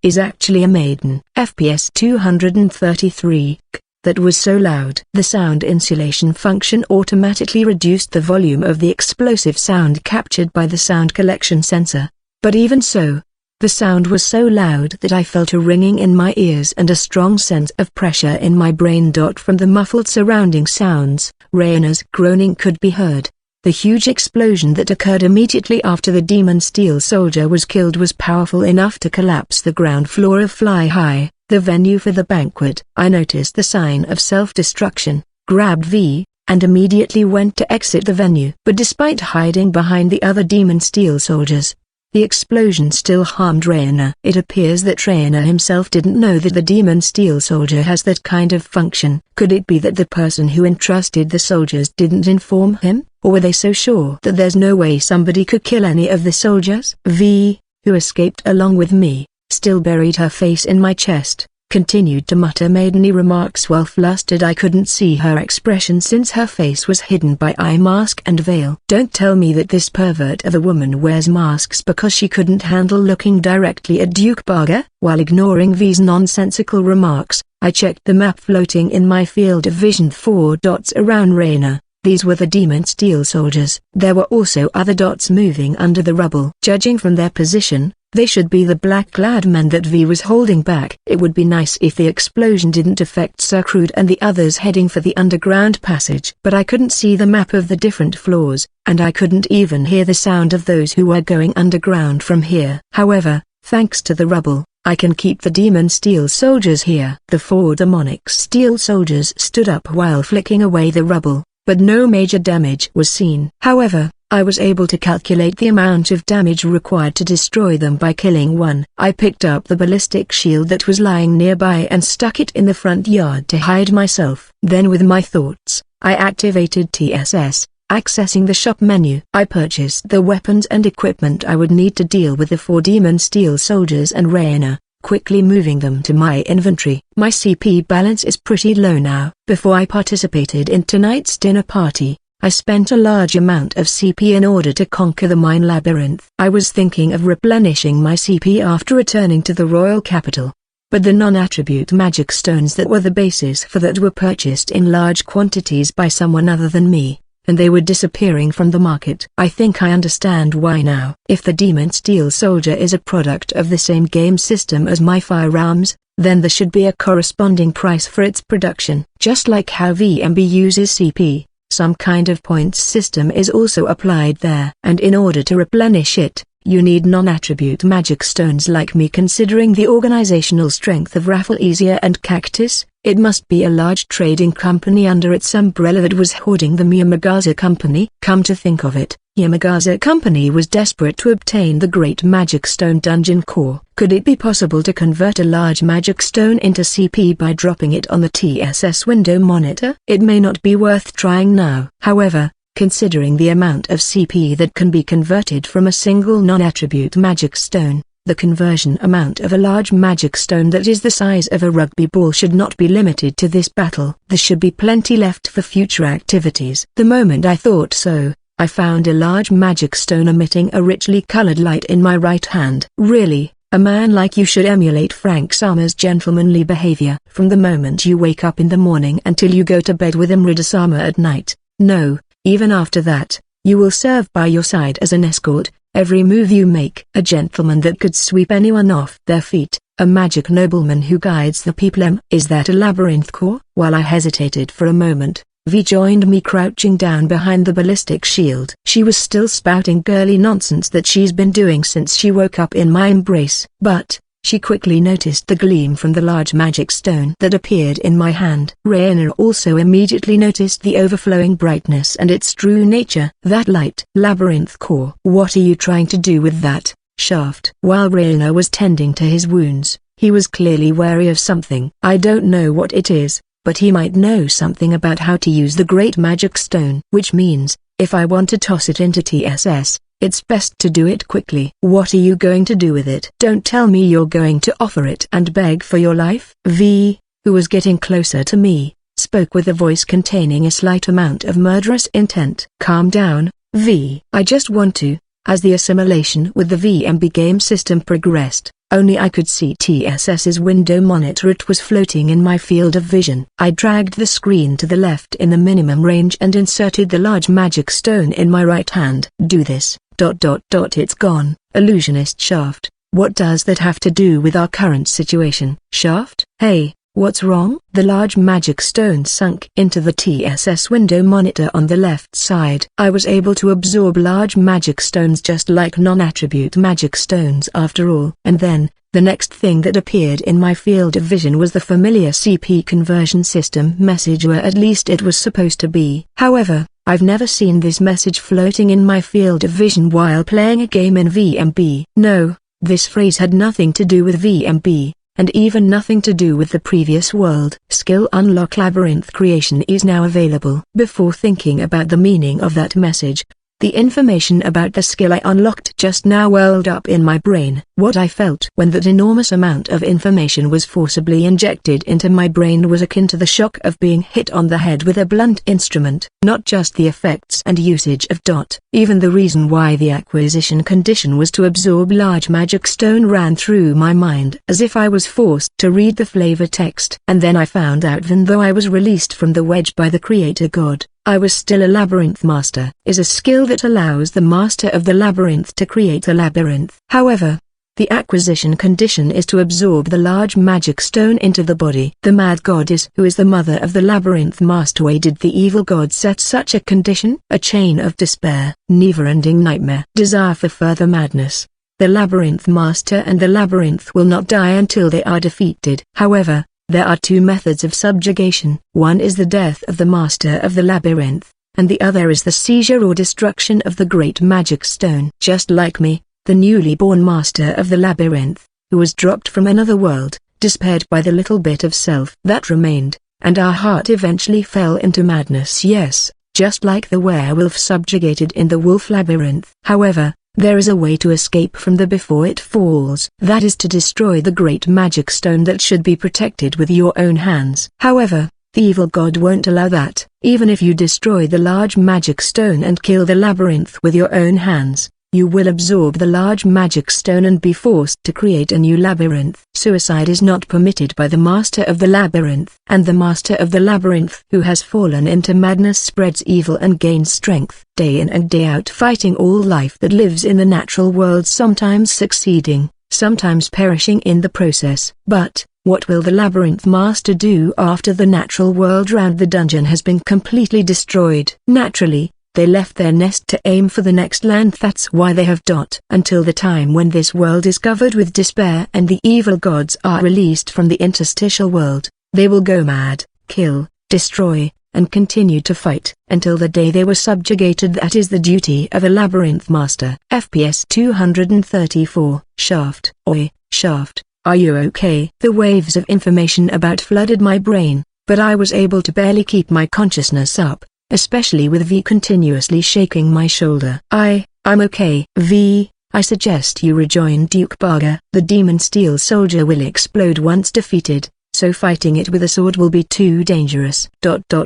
is actually a maiden. FPS 233. That was so loud. The sound insulation function automatically reduced the volume of the explosive sound captured by the sound collection sensor. But even so, the sound was so loud that I felt a ringing in my ears and a strong sense of pressure in my brain. From the muffled surrounding sounds, Rainer's groaning could be heard. The huge explosion that occurred immediately after the demon steel soldier was killed was powerful enough to collapse the ground floor of Fly-High, the venue for the banquet. I noticed the sign of self-destruction, grabbed V, and immediately went to exit the venue. But despite hiding behind the other demon steel soldiers, The explosion still harmed Raina. It appears that Raina himself didn't know that the demon steel soldier has that kind of function. Could it be that the person who entrusted the soldiers didn't inform him? Or were they so sure that there's no way somebody could kill any of the soldiers? V, who escaped along with me, still buried her face in my chest, continued to mutter maidenly remarks while flustered. I couldn't see her expression since her face was hidden by eye mask and veil. Don't tell me that this pervert of a woman wears masks because she couldn't handle looking directly at Duke Barger. While ignoring V's nonsensical remarks, I checked the map floating in my field of vision. 4 dots around Raina. These were the demon steel soldiers. There were also other dots moving under the rubble. Judging from their position, they should be the black-clad men that V was holding back. It would be nice if the explosion didn't affect Sir Crude and the others heading for the underground passage. But I couldn't see the map of the different floors, and I couldn't even hear the sound of those who were going underground from here. However, thanks to the rubble, I can keep the demon steel soldiers here. The 4 demonic steel soldiers stood up while flicking away the rubble, but no major damage was seen. However, I was able to calculate the amount of damage required to destroy them by killing one. I picked up the ballistic shield that was lying nearby and stuck it in the front yard to hide myself. Then with my thoughts, I activated TSS, accessing the shop menu. I purchased the weapons and equipment I would need to deal with the 4 demon steel soldiers and Raina, quickly moving them to my inventory. My CP balance is pretty low now. Before I participated in tonight's dinner party, I spent a large amount of CP in order to conquer the mine labyrinth. I was thinking of replenishing my CP after returning to the royal capital, but the non-attribute magic stones that were the basis for that were purchased in large quantities by someone other than me, and they were disappearing from the market. I think I understand why now. If the demon steel soldier is a product of the same game system as my firearms, then there should be a corresponding price for its production. Just like how VMB uses CP, some kind of points system is also applied there. And in order to replenish it, you need non-attribute magic stones like me. Considering the organizational strength of Rafflesia and Cactus, it must be a large trading company under its umbrella that was hoarding the Yamagaza Company. Come to think of it, Yamagaza Company was desperate to obtain the Great Magic Stone Dungeon Core. Could it be possible to convert a large magic stone into CP by dropping it on the TSS window monitor? It may not be worth trying now. However, considering the amount of CP that can be converted from a single non-attribute magic stone, the conversion amount of a large magic stone that is the size of a rugby ball should not be limited to this battle. There should be plenty left for future activities. The moment I thought so, I found a large magic stone emitting a richly colored light in my right hand. Really, a man like you should emulate Frank Sama's gentlemanly behavior. From the moment you wake up in the morning until you go to bed with Imrida Sama at night. No, even after that, you will serve by your side as an escort. Every move you make, a gentleman that could sweep anyone off their feet, a magic nobleman who guides the people. Is that a labyrinth core? While I hesitated for a moment, V joined me crouching down behind the ballistic shield. She was still spouting girly nonsense that she's been doing since she woke up in my embrace. But she quickly noticed the gleam from the large magic stone that appeared in my hand. Raina also immediately noticed the overflowing brightness and its true nature. That light. Labyrinth core. What are you trying to do with that, Shaft? While Raina was tending to his wounds, he was clearly wary of something. I don't know what it is, but he might know something about how to use the great magic stone. Which means, if I want to toss it into TSS, it's best to do it quickly. What are you going to do with it? Don't tell me you're going to offer it and beg for your life. V, who was getting closer to me, spoke with a voice containing a slight amount of murderous intent. Calm down, V. I just want to. As the assimilation with the VMB game system progressed, only I could see TSS's window monitor. It was floating in my field of vision. I dragged the screen to the left in the minimum range and inserted the large magic stone in my right hand. Do this. ... It's gone. Illusionist Shaft, what does that have to do with our current situation? Shaft? Hey, what's wrong? The large magic stone sunk into the TSS window monitor on the left side. I was able to absorb large magic stones just like non-attribute magic stones after all. And then, the next thing that appeared in my field of vision was the familiar CP conversion system message, or at least it was supposed to be. However, I've never seen this message floating in my field of vision while playing a game in VMB. No, this phrase had nothing to do with VMB, and even nothing to do with the previous world. Skill unlock labyrinth creation is now available. Before thinking about the meaning of that message, the information about the skill I unlocked just now welled up in my brain. What I felt when that enormous amount of information was forcibly injected into my brain was akin to the shock of being hit on the head with a blunt instrument. Not just the effects and usage of dot. Even the reason why the acquisition condition was to absorb large magic stone ran through my mind as if I was forced to read the flavor text. And then I found out even though I was released from the wedge by the creator god, I was still a labyrinth master. Is a skill that allows the master of the labyrinth to create a labyrinth. However, the acquisition condition is to absorb the large magic stone into the body. The mad goddess who is the mother of the labyrinth master, why did the evil god set such a condition? A chain of despair, never-ending nightmare, desire for further madness. The labyrinth master and the labyrinth will not die until they are defeated. However, there are two methods of subjugation. One is the death of the master of the labyrinth, and the other is the seizure or destruction of the great magic stone. Just like me, the newly born master of the labyrinth, who was dropped from another world, despaired by the little bit of self that remained, and our heart eventually fell into madness. Yes, just like the werewolf subjugated in the wolf labyrinth. However, there is a way to escape from the before it falls. That is to destroy the great magic stone that should be protected with your own hands. However, the evil god won't allow that. Even if you destroy the large magic stone and kill the labyrinth with your own hands, you will absorb the large magic stone and be forced to create a new labyrinth. Suicide is not permitted by the master of the labyrinth. And the master of the labyrinth who has fallen into madness spreads evil and gains strength. Day in and day out fighting all life that lives in the natural world, sometimes succeeding, sometimes perishing in the process. But, what will the labyrinth master do after the natural world round the dungeon has been completely destroyed? Naturally, they left their nest to aim for the next land. That's why they have dot. Until the time when this world is covered with despair and the evil gods are released from the interstitial world, they will go mad, kill, destroy, and continue to fight, until the day they were subjugated. That is the duty of a labyrinth master. FPS 234. Shaft. Oi, Shaft, are you okay? The waves of information about flooded my brain, but I was able to barely keep my consciousness up, especially with V continuously shaking my shoulder. I'm okay. V, I suggest you rejoin Duke Barga. The demon steel soldier will explode once defeated, so fighting it with a sword will be too dangerous.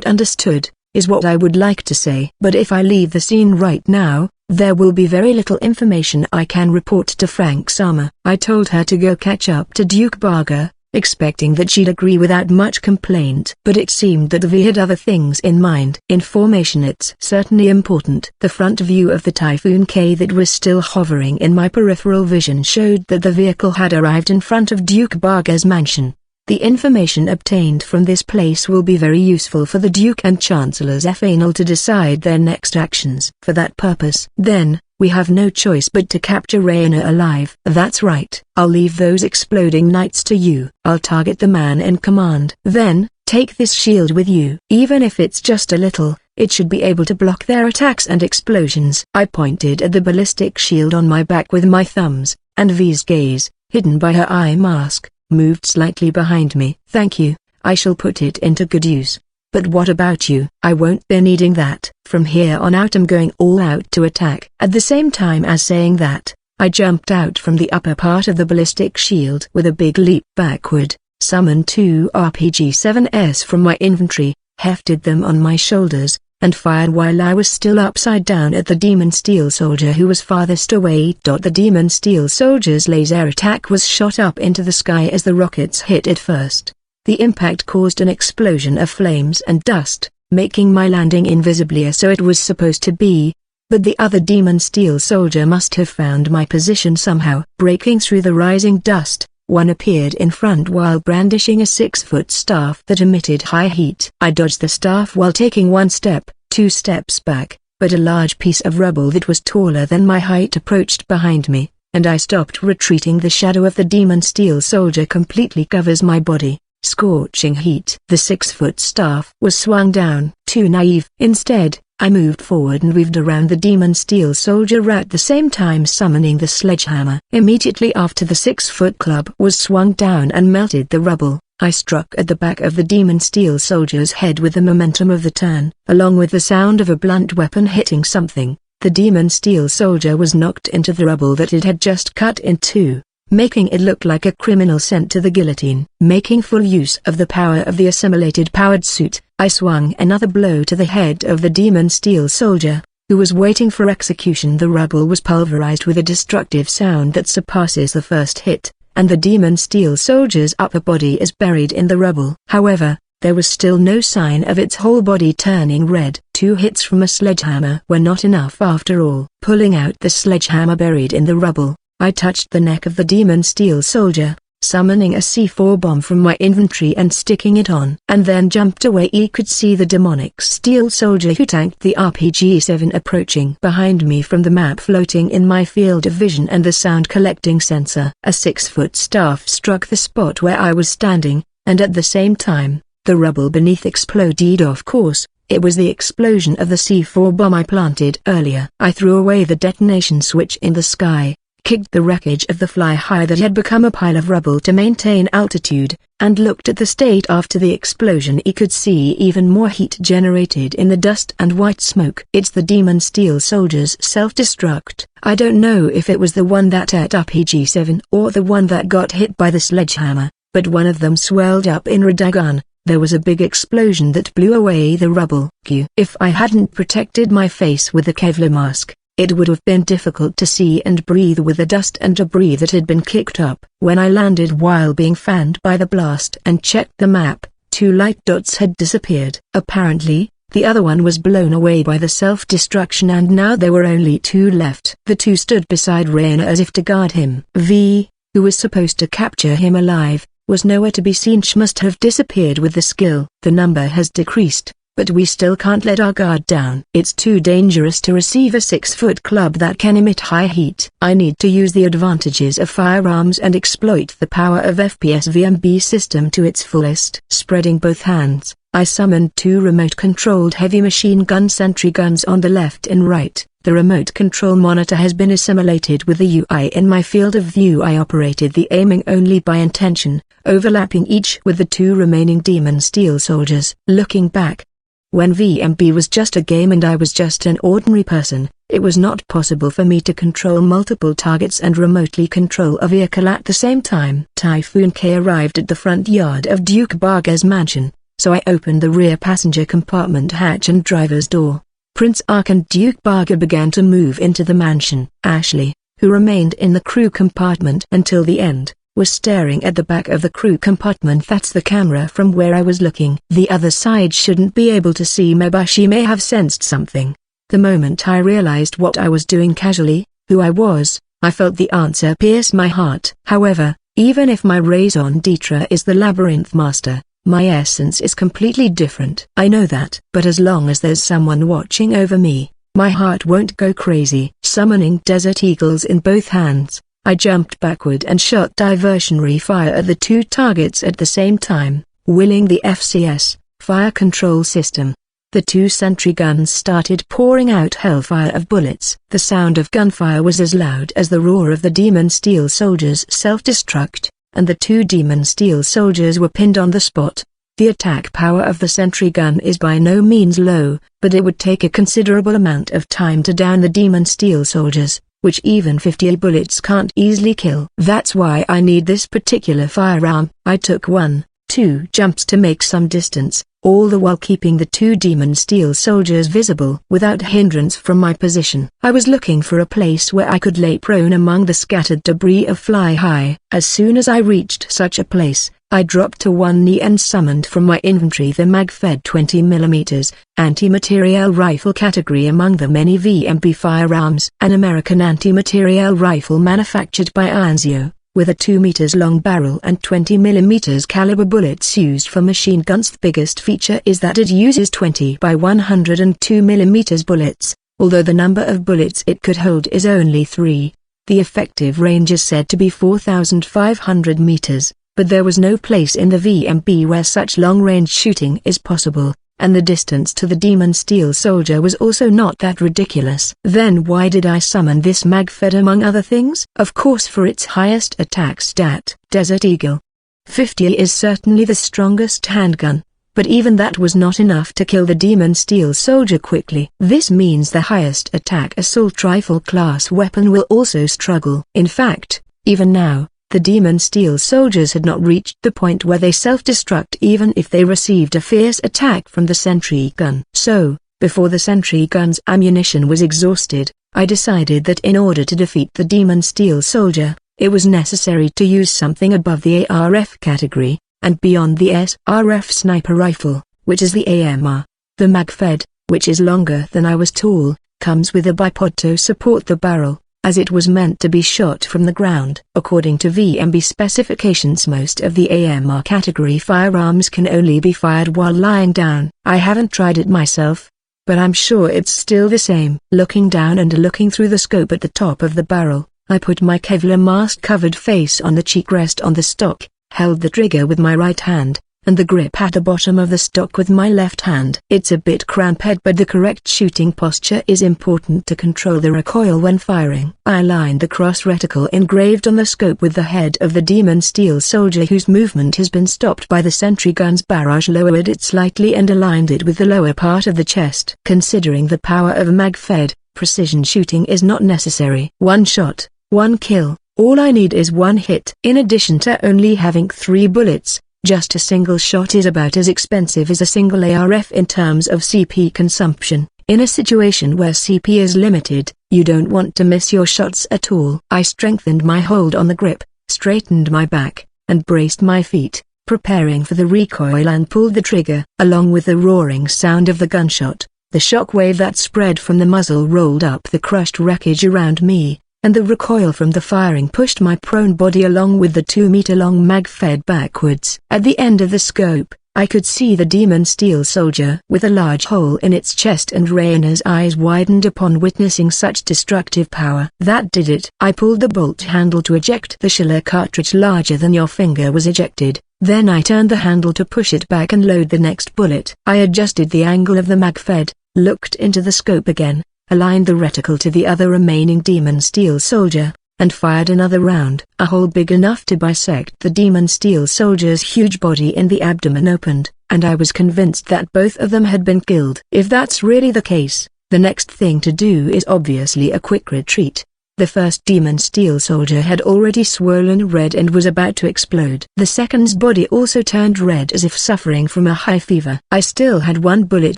Understood, is what I would like to say. But if I leave the scene right now, there will be very little information I can report to Frank Sama. I told her to go catch up to Duke Barga, expecting that she'd agree without much complaint. But it seemed that V had other things in mind. Information, it's certainly important. The front view of the Typhoon K that was still hovering in my peripheral vision showed that the vehicle had arrived in front of Duke Barga's mansion. The information obtained from this place will be very useful for the Duke and Chancellor's Fanal to decide their next actions. For that purpose, then, we have no choice but to capture Raina alive. That's right. I'll leave those exploding knights to you. I'll target the man in command. Then, take this shield with you. Even if it's just a little, it should be able to block their attacks and explosions. I pointed at the ballistic shield on my back with my thumbs, and V's gaze, hidden by her eye mask, moved slightly behind me. Thank you, I shall put it into good use. But what about you? I won't be needing that. From here on out I'm going all out to attack. At the same time as saying that, I jumped out from the upper part of the ballistic shield with a big leap backward, summoned two RPG-7s from my inventory, hefted them on my shoulders, and fired while I was still upside down at the demon steel soldier who was farthest away. The demon steel soldier's laser attack was shot up into the sky as the rockets hit it first. The impact caused an explosion of flames and dust, making my landing invisibly as so it was supposed to be. But the other demon steel soldier must have found my position somehow. Breaking through the rising dust, one appeared in front while brandishing a 6-foot staff that emitted high heat. I dodged the staff while taking 1 step, 2 steps back, but a large piece of rubble that was taller than my height approached behind me, and I stopped retreating. The shadow of the demon steel soldier completely covers my body. Scorching heat. The 6-foot staff was swung down. Too naive. Instead, I moved forward and weaved around the demon steel soldier at the same time summoning the sledgehammer. Immediately after the 6-foot club was swung down and melted the rubble, I struck at the back of the demon steel soldier's head with the momentum of the turn. Along with the sound of a blunt weapon hitting something, the demon steel soldier was knocked into the rubble that it had just cut in two, making it look like a criminal sent to the guillotine. Making full use of the power of the assimilated powered suit, I swung another blow to the head of the demon steel soldier, who was waiting for execution. The rubble was pulverized with a destructive sound that surpasses the first hit, and the demon steel soldier's upper body is buried in the rubble. However, there was still no sign of its whole body turning red. 2 hits from a sledgehammer were not enough after all. Pulling out the sledgehammer buried in the rubble, I touched the neck of the demon steel soldier, summoning a C4 bomb from my inventory and sticking it on. And then jumped away. I could see the demonic steel soldier who tanked the RPG-7 approaching behind me from the map floating in my field of vision and the sound collecting sensor. A 6-foot staff struck the spot where I was standing, and at the same time, the rubble beneath exploded. Of course, it was the explosion of the C4 bomb I planted earlier. I threw away the detonation switch in the sky, kicked the wreckage of the fly-high that had become a pile of rubble to maintain altitude, and looked at the state after the explosion. I could see even more heat generated in the dust and white smoke. It's the demon steel soldier's self-destruct. I don't know if it was the one that ate RPG-7 or the one that got hit by the sledgehammer, but one of them swelled up in Radagon. There was a big explosion that blew away the rubble. If I hadn't protected my face with the Kevlar mask, it would have been difficult to see and breathe with the dust and debris that had been kicked up. When I landed while being fanned by the blast and checked the map, 2 light dots had disappeared. Apparently, the other one was blown away by the self-destruction and now there were only 2 left. The 2 stood beside Rainer as if to guard him. V, who was supposed to capture him alive, was nowhere to be seen. She must have disappeared with the skill. The number has decreased, but we still can't let our guard down. It's too dangerous to receive a 6-foot club that can emit high heat. I need to use the advantages of firearms and exploit the power of FPS VMB system to its fullest. Spreading both hands, I summoned 2 remote-controlled heavy machine gun sentry guns on the left and right. The remote control monitor has been assimilated with the UI in my field of view. I operated the aiming only by intention, overlapping each with the 2 remaining demon steel soldiers. Looking back, when VMB was just a game and I was just an ordinary person, it was not possible for me to control multiple targets and remotely control a vehicle at the same time. Typhoon K arrived at the front yard of Duke Barger's mansion, so I opened the rear passenger compartment hatch and driver's door. Prince Ark and Duke Barger began to move into the mansion. Ashley, who remained in the crew compartment until the end, was staring at the back of the crew compartment. That's the camera from where I was looking. The other side shouldn't be able to see me, but she may have sensed something. The moment I realized what I was doing casually, who I was, I felt the answer pierce my heart. However, even if my raison d'etre is the labyrinth master, my essence is completely different. I know that. But as long as there's someone watching over me, my heart won't go crazy. Summoning Desert Eagles in both hands, I jumped backward and shot diversionary fire at the 2 targets at the same time, willing the FCS, fire control system. The 2 sentry guns started pouring out hellfire of bullets. The sound of gunfire was as loud as the roar of the demon steel soldiers' self-destruct, and the 2 demon steel soldiers were pinned on the spot. The attack power of the sentry gun is by no means low, but it would take a considerable amount of time to down the demon steel soldiers, which even 50 bullets can't easily kill. That's why I need this particular firearm. I took 1-2 jumps to make some distance, all the while keeping the 2 demon steel soldiers visible without hindrance from my position. I was looking for a place where I could lay prone among the scattered debris of Fly-High. As soon as I reached such a place, I dropped to one knee and summoned from my inventory the mag-fed 20mm anti-materiel rifle category among the many VMB firearms. An American anti-materiel rifle manufactured by Ironzio, with a 2 meters long barrel and 20mm caliber bullets used for machine guns. The biggest feature is that it uses 20 by 102mm bullets, although the number of bullets it could hold is only 3. The effective range is said to be 4,500 meters, but there was no place in the VMB where such long-range shooting is possible. and the distance to the demon steel soldier was also not that ridiculous. Then why did I summon this magfed among other things? Of course for its highest attack stat, Desert Eagle. 50 is certainly the strongest handgun, but even that was not enough to kill the demon steel soldier quickly. This means the highest attack assault rifle class weapon will also struggle. In fact, even now, the demon steel soldiers had not reached the point where they self-destruct even if they received a fierce attack from the sentry gun. So, before the sentry gun's ammunition was exhausted, I decided that in order to defeat the demon steel soldier, it was necessary to use something above the ARF category, and beyond the SRF sniper rifle, which is the AMR. The magfed, which is longer than I was tall, comes with a bipod to support the barrel, as it was meant to be shot from the ground. According to VMB specifications, most of the AMR category firearms can only be fired while lying down. I haven't tried it myself, but I'm sure it's still the same. Looking down and looking through the scope at the top of the barrel, I put my Kevlar mask-covered face on the cheek rest on the stock, held the trigger with my right hand, and the grip at the bottom of the stock with my left hand. It's a bit cramped, but the correct shooting posture is important to control the recoil when firing. I aligned the cross reticle engraved on the scope with the head of the demon steel soldier whose movement has been stopped by the sentry gun's barrage, lowered it slightly and aligned it with the lower part of the chest. Considering the power of magfed, precision shooting is not necessary. One shot, one kill. All I need is one hit. In addition to only having 3 bullets, just a single shot is about as expensive as a single ARF in terms of CP consumption. In a situation where CP is limited, you don't want to miss your shots at all. I strengthened my hold on the grip, straightened my back, and braced my feet, preparing for the recoil, and pulled the trigger. Along with the roaring sound of the gunshot, the shockwave that spread from the muzzle rolled up the crushed wreckage around me, and the recoil from the firing pushed my prone body along with the 2-meter-long magfed backwards. At the end of the scope, I could see the demon steel soldier with a large hole in its chest, and Raina's eyes widened upon witnessing such destructive power. That did it. I pulled the bolt handle to eject the shell cartridge larger than your finger was ejected. Then I turned the handle to push it back and load the next bullet. I adjusted the angle of the magfed, looked into the scope again, aligned the reticle to the other remaining demon steel soldier, and fired another round. A hole big enough to bisect the demon steel soldier's huge body in the abdomen opened, and I was convinced that both of them had been killed. If that's really the case, the next thing to do is obviously a quick retreat. The first demon steel soldier had already swollen red and was about to explode. The second's body also turned red as if suffering from a high fever. I still had one bullet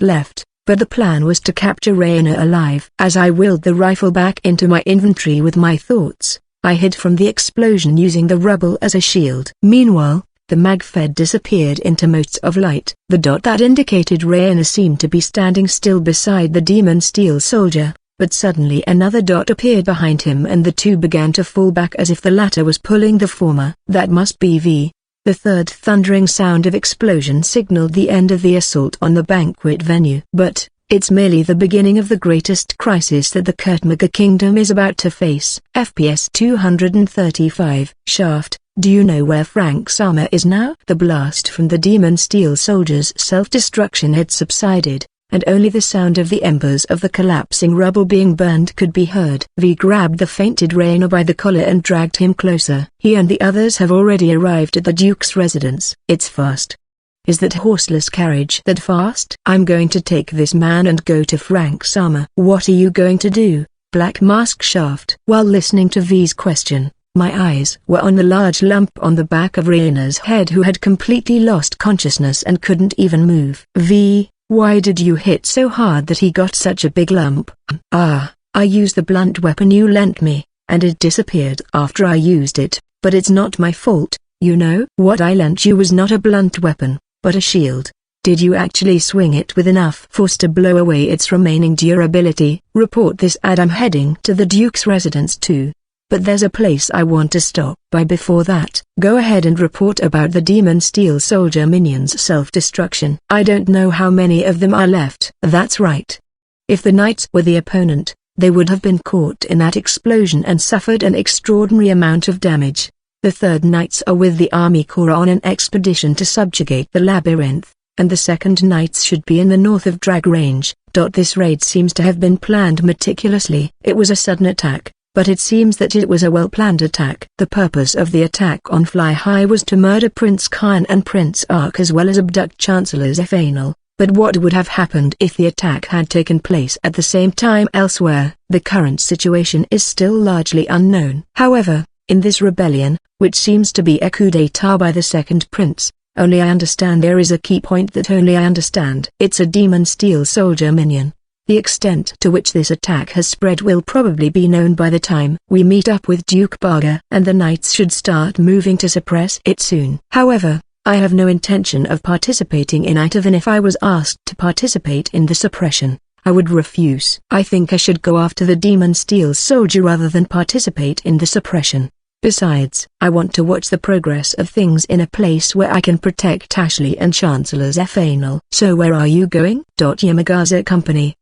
left, but the plan was to capture Raina alive. As I wheeled the rifle back into my inventory with my thoughts, I hid from the explosion using the rubble as a shield. Meanwhile, the magfed disappeared into motes of light. The dot that indicated Raina seemed to be standing still beside the demon steel soldier, but suddenly another dot appeared behind him and the two began to fall back as if the latter was pulling the former. That must be V. The third thundering sound of explosion signaled the end of the assault on the banquet venue. But, it's merely the beginning of the greatest crisis that the Kurtmaga Kingdom is about to face. FPS 235. Shaft, do you know where Frank Sama is now? The blast from the demon steel soldier's self-destruction had subsided, and only the sound of the embers of the collapsing rubble being burned could be heard. V grabbed the fainted Raina by the collar and dragged him closer. He and the others have already arrived at the Duke's residence. It's fast. Is that horseless carriage that fast? I'm going to take this man and go to Frank Sama. What are you going to do, Black Mask Shaft? While listening to V's question, my eyes were on the large lump on the back of Raina's head, who had completely lost consciousness and couldn't even move. V, why did you hit so hard that he got such a big lump? I used the blunt weapon you lent me, and it disappeared after I used it, but it's not my fault, you know. What I lent you was not a blunt weapon, but a shield. Did you actually swing it with enough force to blow away its remaining durability? Report this ad. I'm heading to the Duke's residence too. But there's a place I want to stop by before that. Go ahead and report about the demon steel soldier minions' self-destruction. I don't know how many of them are left. That's right. If the knights were the opponent, they would have been caught in that explosion and suffered an extraordinary amount of damage. The third knights are with the army corps on an expedition to subjugate the labyrinth. and the second knights should be in the north of Drag Range. This raid seems to have been planned meticulously. It was a sudden attack, but it seems that it was a well-planned attack. The purpose of the attack on Fly High was to murder Prince Kyan and Prince Ark as well as abduct Chancellor Zephanel. But what would have happened if the attack had taken place at the same time elsewhere? The current situation is still largely unknown. However, in this rebellion, which seems to be a coup d'état by the second prince, only I understand there is a key point that only I understand. It's a demon steel soldier minion. The extent to which this attack has spread will probably be known by the time we meet up with Duke Barga, and the knights should start moving to suppress it soon. However, I have no intention of participating in it. Even if I was asked to participate in the suppression, I would refuse. I think I should go after the demon steel soldier rather than participate in the suppression. Besides, I want to watch the progress of things in a place where I can protect Ashley and Chancellor Zephanel. So where are you going? Yamagaza Company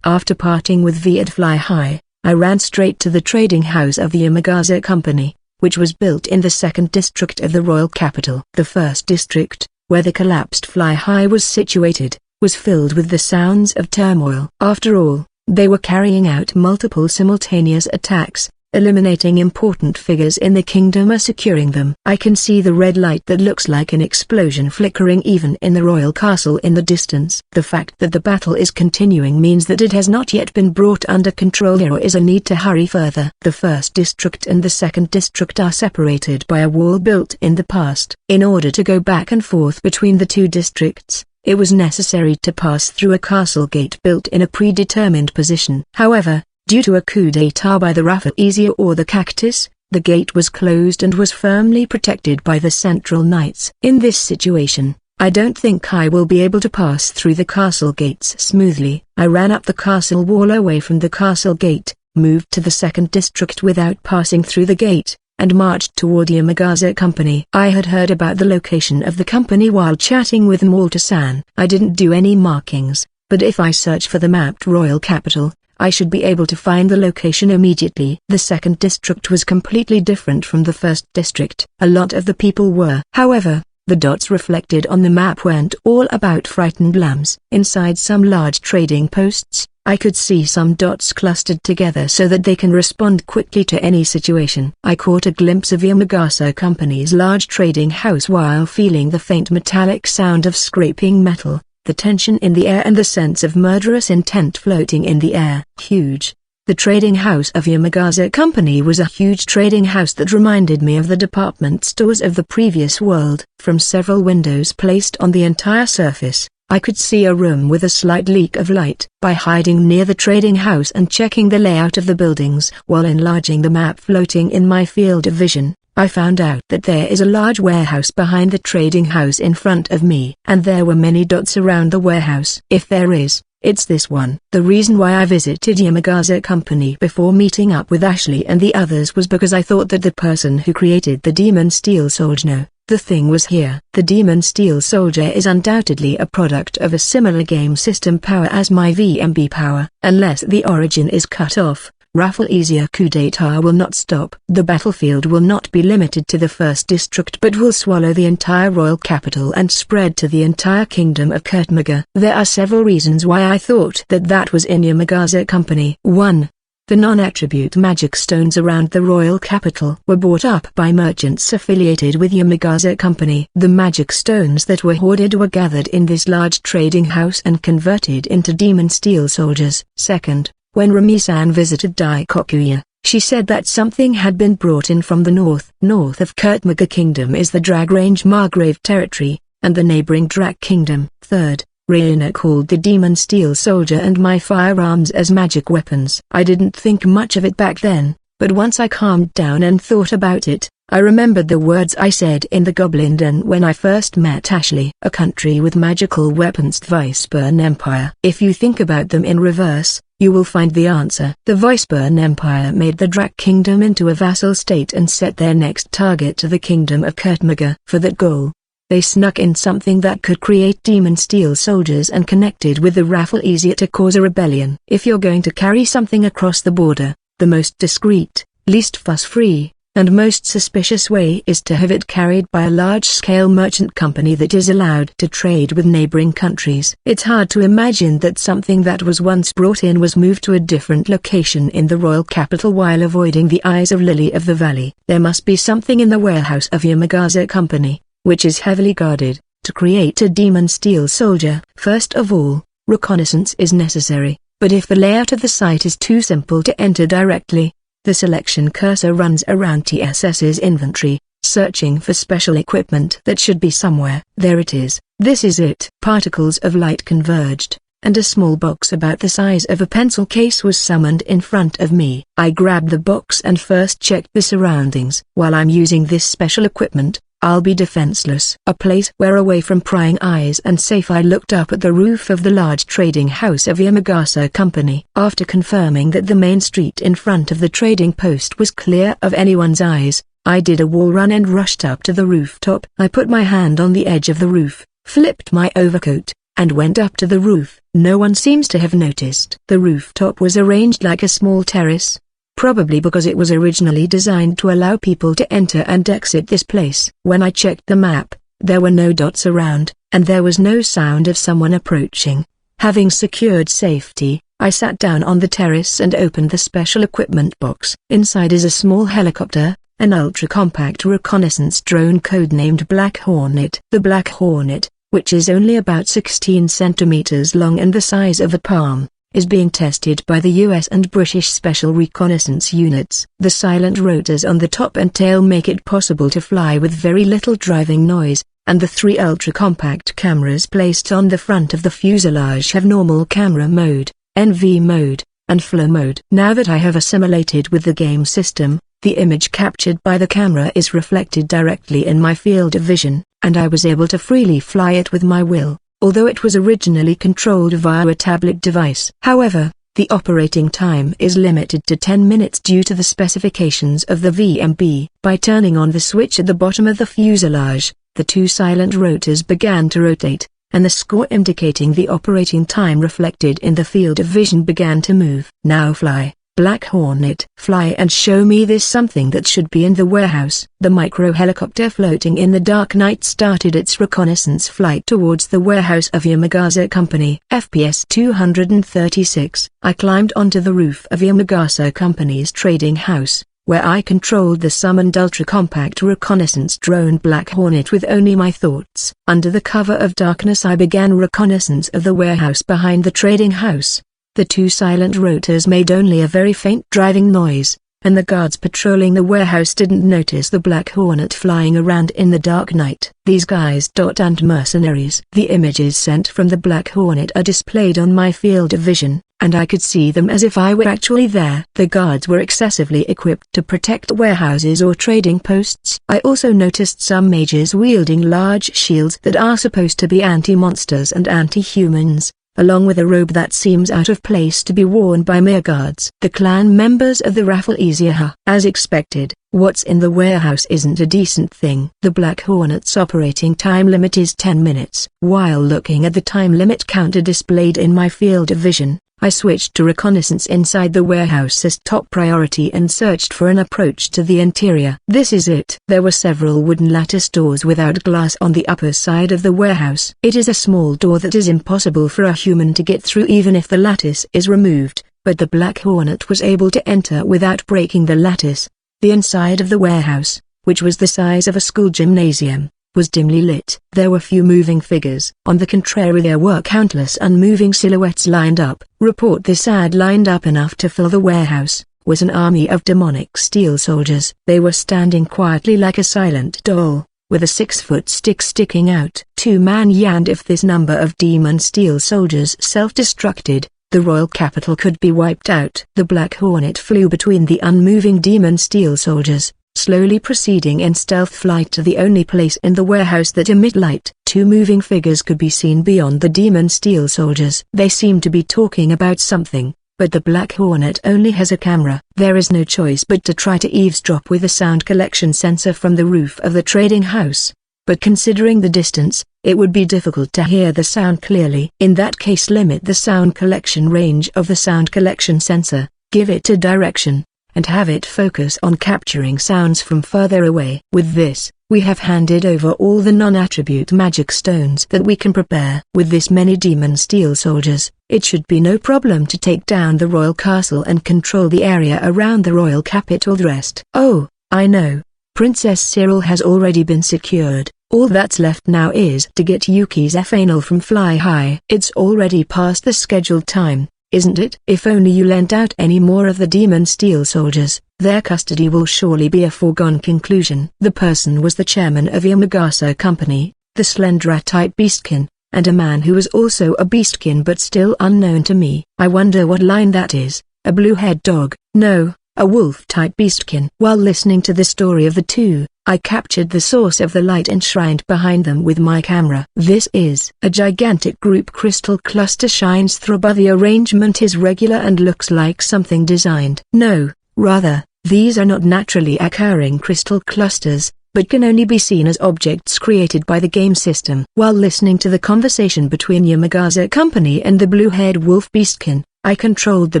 ========================================================================================================================After parting with Viet Fly High, I ran straight to the trading house of the Yamagaza Company, which was built in the 2nd district of the royal capital. The 1st district, where the collapsed Fly High was situated, was filled with the sounds of turmoil. After all, they were carrying out multiple simultaneous attacks, eliminating important figures in the kingdom or securing them. I can see the red light that looks like an explosion flickering even in the royal castle in the distance. The fact that the battle is continuing means that it has not yet been brought under control. There is a need to hurry further. The 1st district and the 2nd district are separated by a wall built in the past. In order to go back and forth between the two districts, it was necessary to pass through a castle gate built in a predetermined position. However, due to a coup d'état by the Rafflesia or the Cactus, the gate was closed and was firmly protected by the central knights. In this situation, I don't think I will be able to pass through the castle gates smoothly. I ran up the castle wall away from the castle gate, moved to the 2nd district without passing through the gate, and marched toward Yamagaza Company. I had heard about the location of the company while chatting with Malta-san. I didn't do any markings, but if I search for the mapped royal capital, I should be able to find the location immediately. The 2nd district was completely different from the 1st district. A lot of the people were. However, the dots reflected on the map weren't all about frightened lambs. Inside some large trading posts, I could see some dots clustered together so that they can respond quickly to any situation. I caught a glimpse of Yamagaza Company's large trading house while feeling the faint metallic sound of scraping metal, the tension in the air and the sense of murderous intent floating in the air. Huge. The trading house of Yamagaza Company was a huge trading house that reminded me of the department stores of the previous world. From several windows placed on the entire surface, I could see a room with a slight leak of light. By hiding near the trading house and checking the layout of the buildings while enlarging the map floating in my field of vision, I found out that there is a large warehouse behind the trading house in front of me, and there were many dots around the warehouse. If there is, it's this one. The reason why I visited Yamagaza Company before meeting up with Ashley and the others was because I thought that the person who created the Demon Steel Soldier, the thing was here. The Demon Steel Soldier is undoubtedly a product of a similar game system power as my VMB power. Unless the origin is cut off, Rafflesia coup d'état will not stop. The battlefield will not be limited to the 1st district but will swallow the entire royal capital and spread to the entire kingdom of Kurtmaga. There are several reasons why I thought that was in Yamagaza Company. 1. The non-attribute magic stones around the royal capital were bought up by merchants affiliated with Yamagaza Company. The magic stones that were hoarded were gathered in this large trading house and converted into demon steel soldiers. 2nd, when Rami-san visited Daikokuya, she said that something had been brought in from the north. North of Kurtmaga Kingdom is the Drag Range Margrave territory, and the neighboring Drak Kingdom. 3rd, Raina called the Demon Steel Soldier and my firearms as magic weapons. I didn't think much of it back then, but once I calmed down and thought about it, I remembered the words I said in the Goblin Den when I first met Ashley. A country with magical weapons, the Weisburn Empire. If you think about them in reverse, you will find the answer. The Weisburn Empire made the Drak Kingdom into a vassal state and set their next target to the Kingdom of Kurtmaga. For that goal, they snuck in something that could create demon steel soldiers and connected with the Rafflesia to cause a rebellion. If you're going to carry something across the border, the most discreet, least fuss-free, and most suspicious way is to have it carried by a large-scale merchant company that is allowed to trade with neighboring countries. It's hard to imagine that something that was once brought in was moved to a different location in the royal capital while avoiding the eyes of Lily of the Valley. There must be something in the warehouse of Yamagaza Company, which is heavily guarded, to create a demon steel soldier. First of all, reconnaissance is necessary, but if the layout of the site is too simple to enter directly, the selection cursor runs around TSS's inventory, searching for special equipment that should be somewhere. There it is. This is it. Particles of light converged, and a small box about the size of a pencil case was summoned in front of me. I grabbed the box and first checked the surroundings. While I'm using this special equipment, I'll be defenseless. A place where away from prying eyes and safe I looked up at the roof of the large trading house of Yamagasa Company. After confirming that the main street in front of the trading post was clear of anyone's eyes, I did a wall run and rushed up to the rooftop. I put my hand on the edge of the roof, flipped my overcoat, and went up to the roof. No one seems to have noticed. The rooftop was arranged like a small terrace, probably because it was originally designed to allow people to enter and exit this place. When I checked the map, there were no dots around, and there was no sound of someone approaching. Having secured safety, I sat down on the terrace and opened the special equipment box. Inside is a small helicopter, an ultra-compact reconnaissance drone codenamed Black Hornet. The Black Hornet, which is only about 16 centimeters long and the size of a palm, is being tested by the US and British Special Reconnaissance Units. The silent rotors on the top and tail make it possible to fly with very little driving noise, and the 3 ultra-compact cameras placed on the front of the fuselage have normal camera mode, NV mode, and flow mode. Now that I have assimilated with the game system, the image captured by the camera is reflected directly in my field of vision, and I was able to freely fly it with my will, although it was originally controlled via a tablet device. However, the operating time is limited to 10 minutes due to the specifications of the VMB. By turning on the switch at the bottom of the fuselage, the 2 silent rotors began to rotate, and the score indicating the operating time reflected in the field of vision began to move. Now fly, Black Hornet. Fly and show me this something that should be in the warehouse. The micro-helicopter floating in the dark night started its reconnaissance flight towards the warehouse of Yamagasa Company. FPS 236. I climbed onto the roof of Yamagasa Company's trading house, where I controlled the summoned ultra-compact reconnaissance drone Black Hornet with only my thoughts. Under the cover of darkness I began reconnaissance of the warehouse behind the trading house. The 2 silent rotors made only a very faint driving noise, and the guards patrolling the warehouse didn't notice the Black Hornet flying around in the dark night. These guys aren't mercenaries. The images sent from the Black Hornet are displayed on my field of vision, and I could see them as if I were actually there. The guards were excessively equipped to protect warehouses or trading posts. I also noticed some mages wielding large shields that are supposed to be anti-monsters and anti-humans, along with a robe that seems out of place to be worn by mere guards. The clan members of the Raffle Easier. As expected, what's in the warehouse isn't a decent thing. The Black Hornet's operating time limit is 10 minutes. While looking at the time limit counter displayed in my field of vision, I switched to reconnaissance inside the warehouse as top priority and searched for an approach to the interior. This is it. There were several wooden lattice doors without glass on the upper side of the warehouse. It is a small door that is impossible for a human to get through even if the lattice is removed, but the Black Hornet was able to enter without breaking the lattice. The inside of the warehouse, which was the size of a school gymnasium, was dimly lit. There were few moving figures. On the contrary, there were countless unmoving silhouettes lined up. Report this ad lined up enough to fill the warehouse, was an army of demonic steel soldiers. They were standing quietly like a silent doll, with a 6-foot stick sticking out. 2-man yand. If this number of demon steel soldiers self-destructed, the royal capital could be wiped out. The Black Hornet flew between the unmoving demon steel soldiers, slowly proceeding in stealth flight to the only place in the warehouse that emit light. 2 moving figures could be seen beyond the demon steel soldiers. They seem to be talking about something, but the Black Hornet only has a camera. There is no choice but to try to eavesdrop with a sound collection sensor from the roof of the trading house. But considering the distance, it would be difficult to hear the sound clearly. In that case, limit the sound collection range of the sound collection sensor, give it a direction, and have it focus on capturing sounds from further away. With this, we have handed over all the non-attribute magic stones that we can prepare. With this many demon steel soldiers, it should be no problem to take down the royal castle and control the area around the royal capital. The rest. Oh, I know. Princess Cyril has already been secured. All that's left now is to get Yuki's F-anal from Fly High. It's already past the scheduled time, isn't it? If only you lent out any more of the demon steel soldiers, their custody will surely be a foregone conclusion. The person was the chairman of Yamagasa Company, the Slendra-type beastkin, and a man who was also a beastkin but still unknown to me. I wonder what line that is. A blue-haired dog? No, a wolf-type beastkin. While listening to the story of the two, I captured the source of the light enshrined behind them with my camera. This is a gigantic group crystal cluster shines through, but the arrangement is regular and looks like something designed. No, rather, these are not naturally occurring crystal clusters, but can only be seen as objects created by the game system. While listening to the conversation between Yamagasa Company and the blue-haired wolf beastkin, I controlled the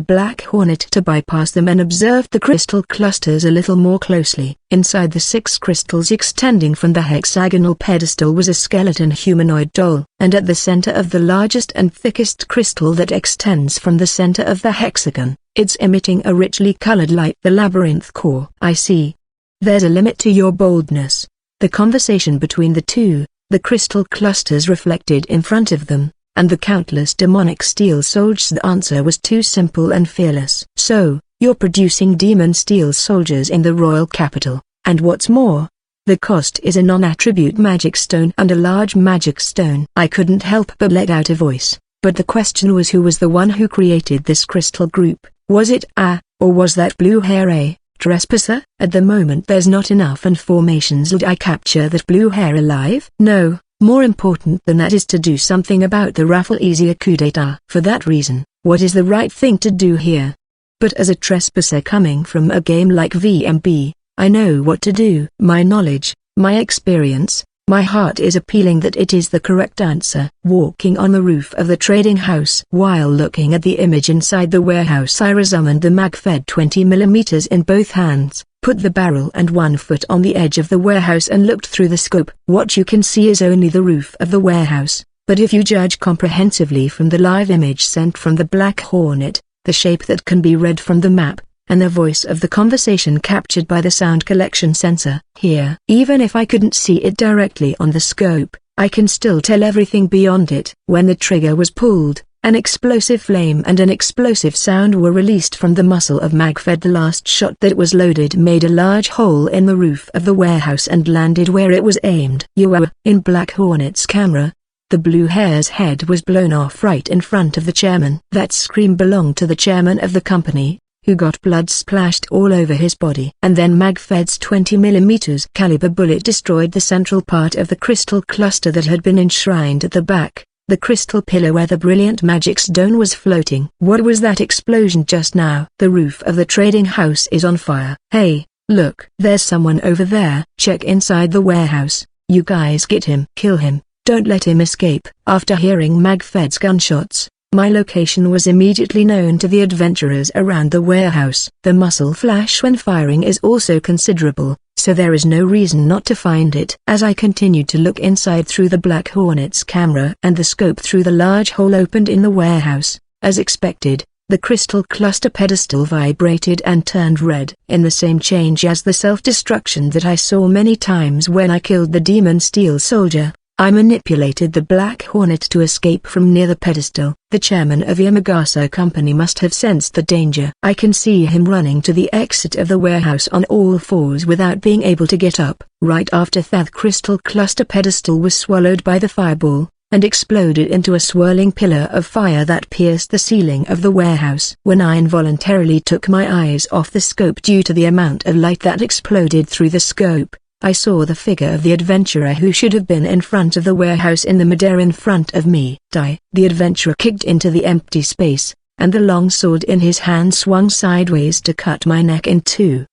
Black Hornet to bypass them and observed the crystal clusters a little more closely. Inside the 6 crystals extending from the hexagonal pedestal was a skeleton humanoid doll, and at the center of the largest and thickest crystal that extends from the center of the hexagon, it's emitting a richly colored light. The labyrinth core. I see. There's a limit to your boldness. The conversation between the two, the crystal clusters reflected in front of them, and the countless demonic steel soldiers. The answer was too simple and fearless. So, you're producing demon steel soldiers in the royal capital, and what's more, the cost is a non-attribute magic stone and a large magic stone. I couldn't help but let out a voice, but the question was, who was the one who created this crystal group? Was it A, or was that blue hair a trespasser? At the moment there's not enough information. Did I capture that blue hair alive? No. More important than that is to do something about the Rafflesia coup d'etat. For that reason, what is the right thing to do here? But as a trespasser coming from a game like VMB, I know what to do. My knowledge, my experience, my heart is appealing that it is the correct answer. Walking on the roof of the trading house. While looking at the image inside the warehouse, I examined the mag-fed 20mm in both hands, put the barrel and one foot on the edge of the warehouse and looked through the scope. What you can see is only the roof of the warehouse, but if you judge comprehensively from the live image sent from the Black Hornet, the shape that can be read from the map, and the voice of the conversation captured by the sound collection sensor here, even if I couldn't see it directly on the scope, I can still tell everything beyond it. When the trigger was pulled, an explosive flame and an explosive sound were released from the muscle of Magfed. The last shot that was loaded made a large hole in the roof of the warehouse and landed where it was aimed. In Black Hornet's camera, the blue hare's head was blown off right in front of the chairman. That scream belonged to the chairman of the company, who got blood splashed all over his body. And then Magfed's 20mm caliber bullet destroyed the central part of the crystal cluster that had been enshrined at the back, the crystal pillar where the brilliant magic stone was floating. What was that explosion just now? The roof of the trading house is on fire. Hey, look, there's someone over there. Check inside the warehouse. You guys get him. Kill him. Don't let him escape. After hearing Magfed's gunshots, my location was immediately known to the adventurers around the warehouse. The muzzle flash when firing is also considerable, so there is no reason not to find it. As I continued to look inside through the Black Hornet's camera and the scope through the large hole opened in the warehouse, as expected, the crystal cluster pedestal vibrated and turned red. In the same change as the self-destruction that I saw many times when I killed the demon steel soldier, I manipulated the Black Hornet to escape from near the pedestal. The chairman of Yamagasa Company must have sensed the danger. I can see him running to the exit of the warehouse on all fours without being able to get up. Right after that crystal cluster pedestal was swallowed by the fireball, and exploded into a swirling pillar of fire that pierced the ceiling of the warehouse. When I involuntarily took my eyes off the scope due to the amount of light that exploded through the scope, I saw the figure of the adventurer who should have been in front of the warehouse in the midair in front of me. The adventurer kicked into the empty space, and the long sword in his hand swung sideways to cut my neck in two.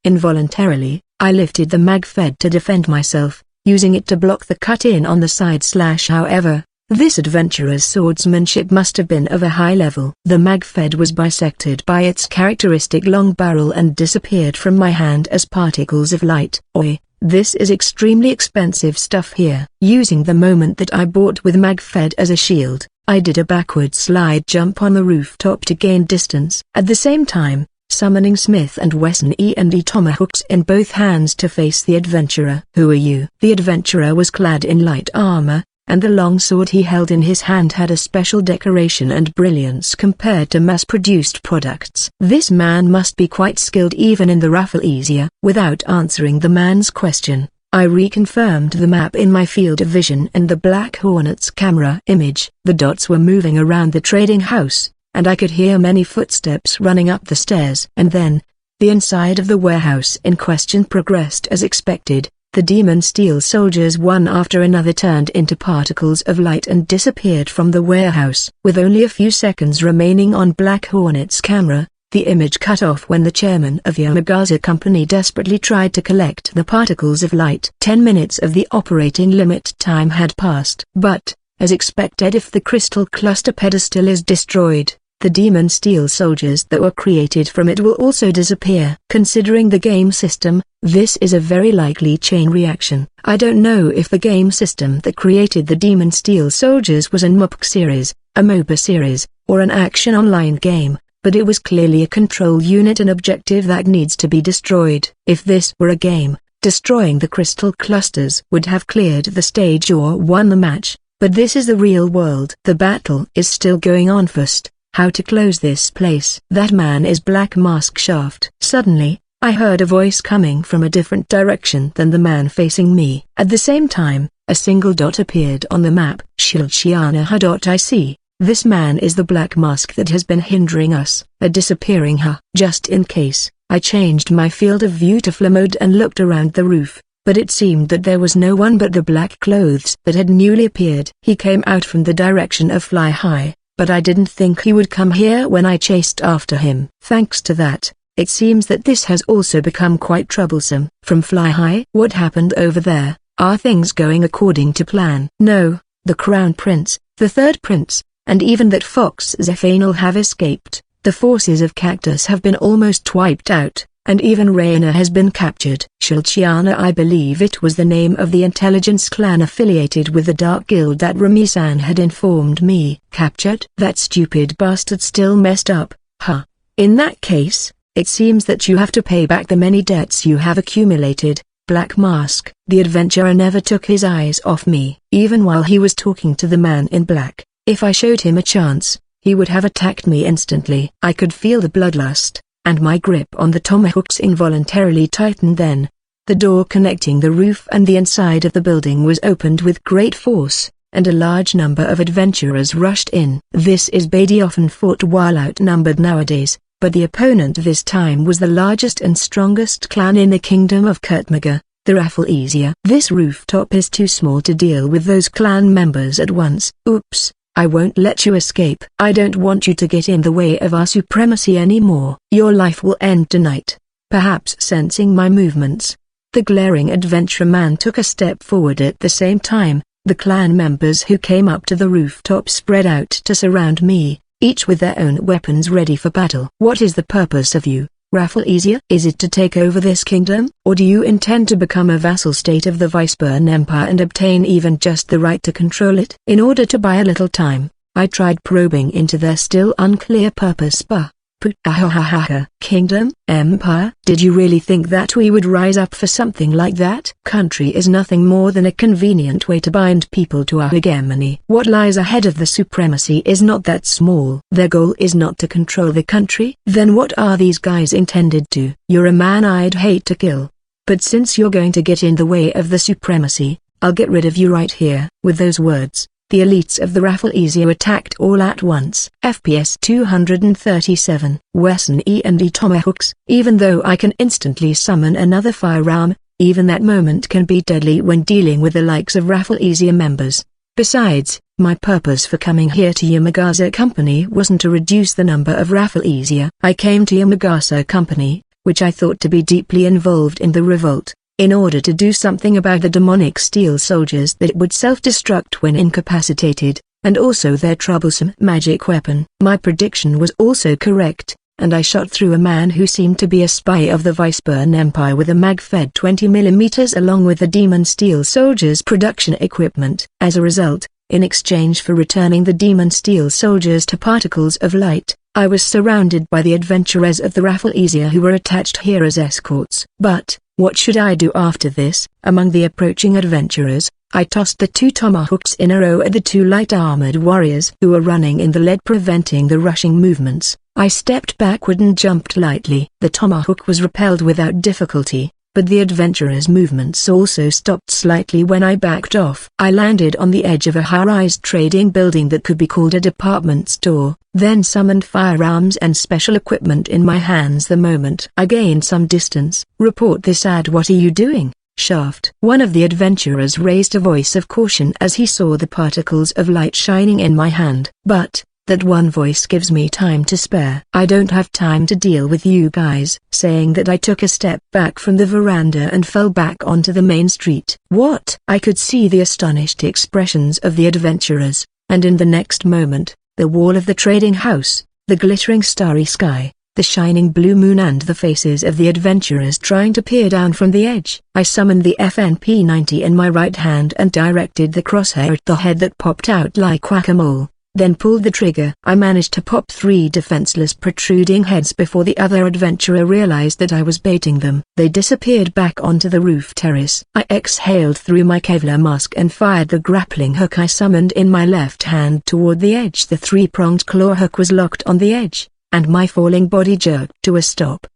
Involuntarily, I lifted the mag-fed to defend myself, using it to block the cut-in on the side slash. However, This adventurer's swordsmanship must have been of a high level. The magfed was bisected by its characteristic long barrel and disappeared from my hand as particles of light. Oi, this is extremely expensive stuff here. Using the moment that I bought with magfed as a shield, I did a backward slide jump on the rooftop to gain distance. At the same time, summoning Smith & Wesson E&E tomahawks in both hands to face the adventurer. Who are you? The adventurer was clad in light armor, and the long sword he held in his hand had a special decoration and brilliance compared to mass-produced products. This man must be quite skilled even in the Rafflesia. Without answering the man's question, I reconfirmed the map in my field of vision and the Black Hornet's camera image. The dots were moving around the trading house, and I could hear many footsteps running up the stairs. And then, the inside of the warehouse in question progressed as expected. The demon steel soldiers one after another turned into particles of light and disappeared from the warehouse. With only a few seconds remaining on Black Hornet's camera, the image cut off when the chairman of Yamagaza Company desperately tried to collect the particles of light. 10 minutes of the operating limit time had passed. But, as expected, if the crystal cluster pedestal is destroyed, the demon steel soldiers that were created from it will also disappear. Considering the game system, this is a very likely chain reaction. I don't know if the game system that created the demon steel soldiers was a MOBA series, a MOBA series, or an action online game, but it was clearly a control unit and objective that needs to be destroyed. If this were a game, destroying the crystal clusters would have cleared the stage or won the match, but this is the real world. The battle is still going on. First, how to close this place? That man is Black Mask Shaft. Suddenly, I heard a voice coming from a different direction than the man facing me. At the same time, a single dot appeared on the map. Shilchiana. I see. This man is the Black Mask that has been hindering us. A disappearing ha. Just in case, I changed my field of view to flare mode and looked around the roof, but it seemed that there was no one but the black clothes that had newly appeared. He came out from the direction of Fly High, but I didn't think he would come here when I chased after him. Thanks to that, it seems that this has also become quite troublesome. From Fly High? What happened over there? Are things going according to plan? No, the Crown Prince, the Third Prince, and even that Fox Zephanel have escaped. The forces of Cactus have been almost wiped out, and even Raina has been captured. Shilchiana, I believe it was the name of the intelligence clan affiliated with the Dark Guild that Rami-san had informed me. Captured? That stupid bastard still messed up, huh? In that case, it seems that you have to pay back the many debts you have accumulated. Black Mask. The adventurer never took his eyes off me. Even while he was talking to the man in black, if I showed him a chance, he would have attacked me instantly. I could feel the bloodlust, and my grip on the tomahawks involuntarily tightened. Then, the door connecting the roof and the inside of the building was opened with great force, and a large number of adventurers rushed in. This is Beatty often fought while outnumbered nowadays, but the opponent this time was the largest and strongest clan in the kingdom of Kurtmaga, the Rafflesia. This rooftop is too small to deal with those clan members at once. Oops. I won't let you escape. I don't want you to get in the way of our supremacy anymore. Your life will end tonight. Perhaps sensing my movements, the glaring adventurer man took a step forward. At the same time, the clan members who came up to the rooftop spread out to surround me, each with their own weapons ready for battle. What is the purpose of you, Rafflesia? Is it to take over this kingdom, or do you intend to become a vassal state of the Weisburn Empire and obtain even just the right to control it? In order to buy a little time, I tried probing into their still unclear purpose. Kingdom? Empire? Did you really think that we would rise up for something like that? Country is nothing more than a convenient way to bind people to our hegemony. What lies ahead of the supremacy is not that small. Their goal is not to control the country. Then what are these guys intended to? You're a man I'd hate to kill. But since you're going to get in the way of the supremacy, I'll get rid of you right here. With those words, the elites of the Rafflesia attacked all at once. FPS 237. Wesson E&E tomahawks. Even though I can instantly summon another firearm, even that moment can be deadly when dealing with the likes of Rafflesia members. Besides, my purpose for coming here to Yamagaza Company wasn't to reduce the number of Rafflesia. I came to Yamagaza Company, which I thought to be deeply involved in the revolt, in order to do something about the demonic steel soldiers that would self-destruct when incapacitated, and also their troublesome magic weapon. My prediction was also correct, and I shot through a man who seemed to be a spy of the Weisburn Empire with a mag-fed 20mm along with the demon steel soldiers' production equipment. As a result, in exchange for returning the demon steel soldiers to particles of light, I was surrounded by the adventurers of the Rafflesia who were attached here as escorts. But, what should I do after this? Among the approaching adventurers, I tossed the 2 tomahawks in a row at the 2 light-armored warriors who were running in the lead, preventing the rushing movements. I stepped backward and jumped lightly. The tomahawk was repelled without difficulty, but the adventurers' movements also stopped slightly when I backed off. I landed on the edge of a high-rise trading building that could be called a department store, then summoned firearms and special equipment in my hands the moment I gained some distance. "Report this ad. What are you doing, Shaft?" One of the adventurers raised a voice of caution as he saw the particles of light shining in my hand. But that one voice gives me time to spare. "I don't have time to deal with you guys." Saying that, I took a step back from the veranda and fell back onto the main street. "What?" I could see the astonished expressions of the adventurers, and in the next moment, the wall of the trading house, the glittering starry sky, the shining blue moon and the faces of the adventurers trying to peer down from the edge. I summoned the FNP-90 in my right hand and directed the crosshair at the head that popped out like whack-a-mole, then pulled the trigger. I managed to pop 3 defenseless protruding heads before the other adventurer realized that I was baiting them. They disappeared back onto the roof terrace. I exhaled through my Kevlar mask and fired the grappling hook I summoned in my left hand toward the edge. The 3-pronged claw hook was locked on the edge, and my falling body jerked to a stop.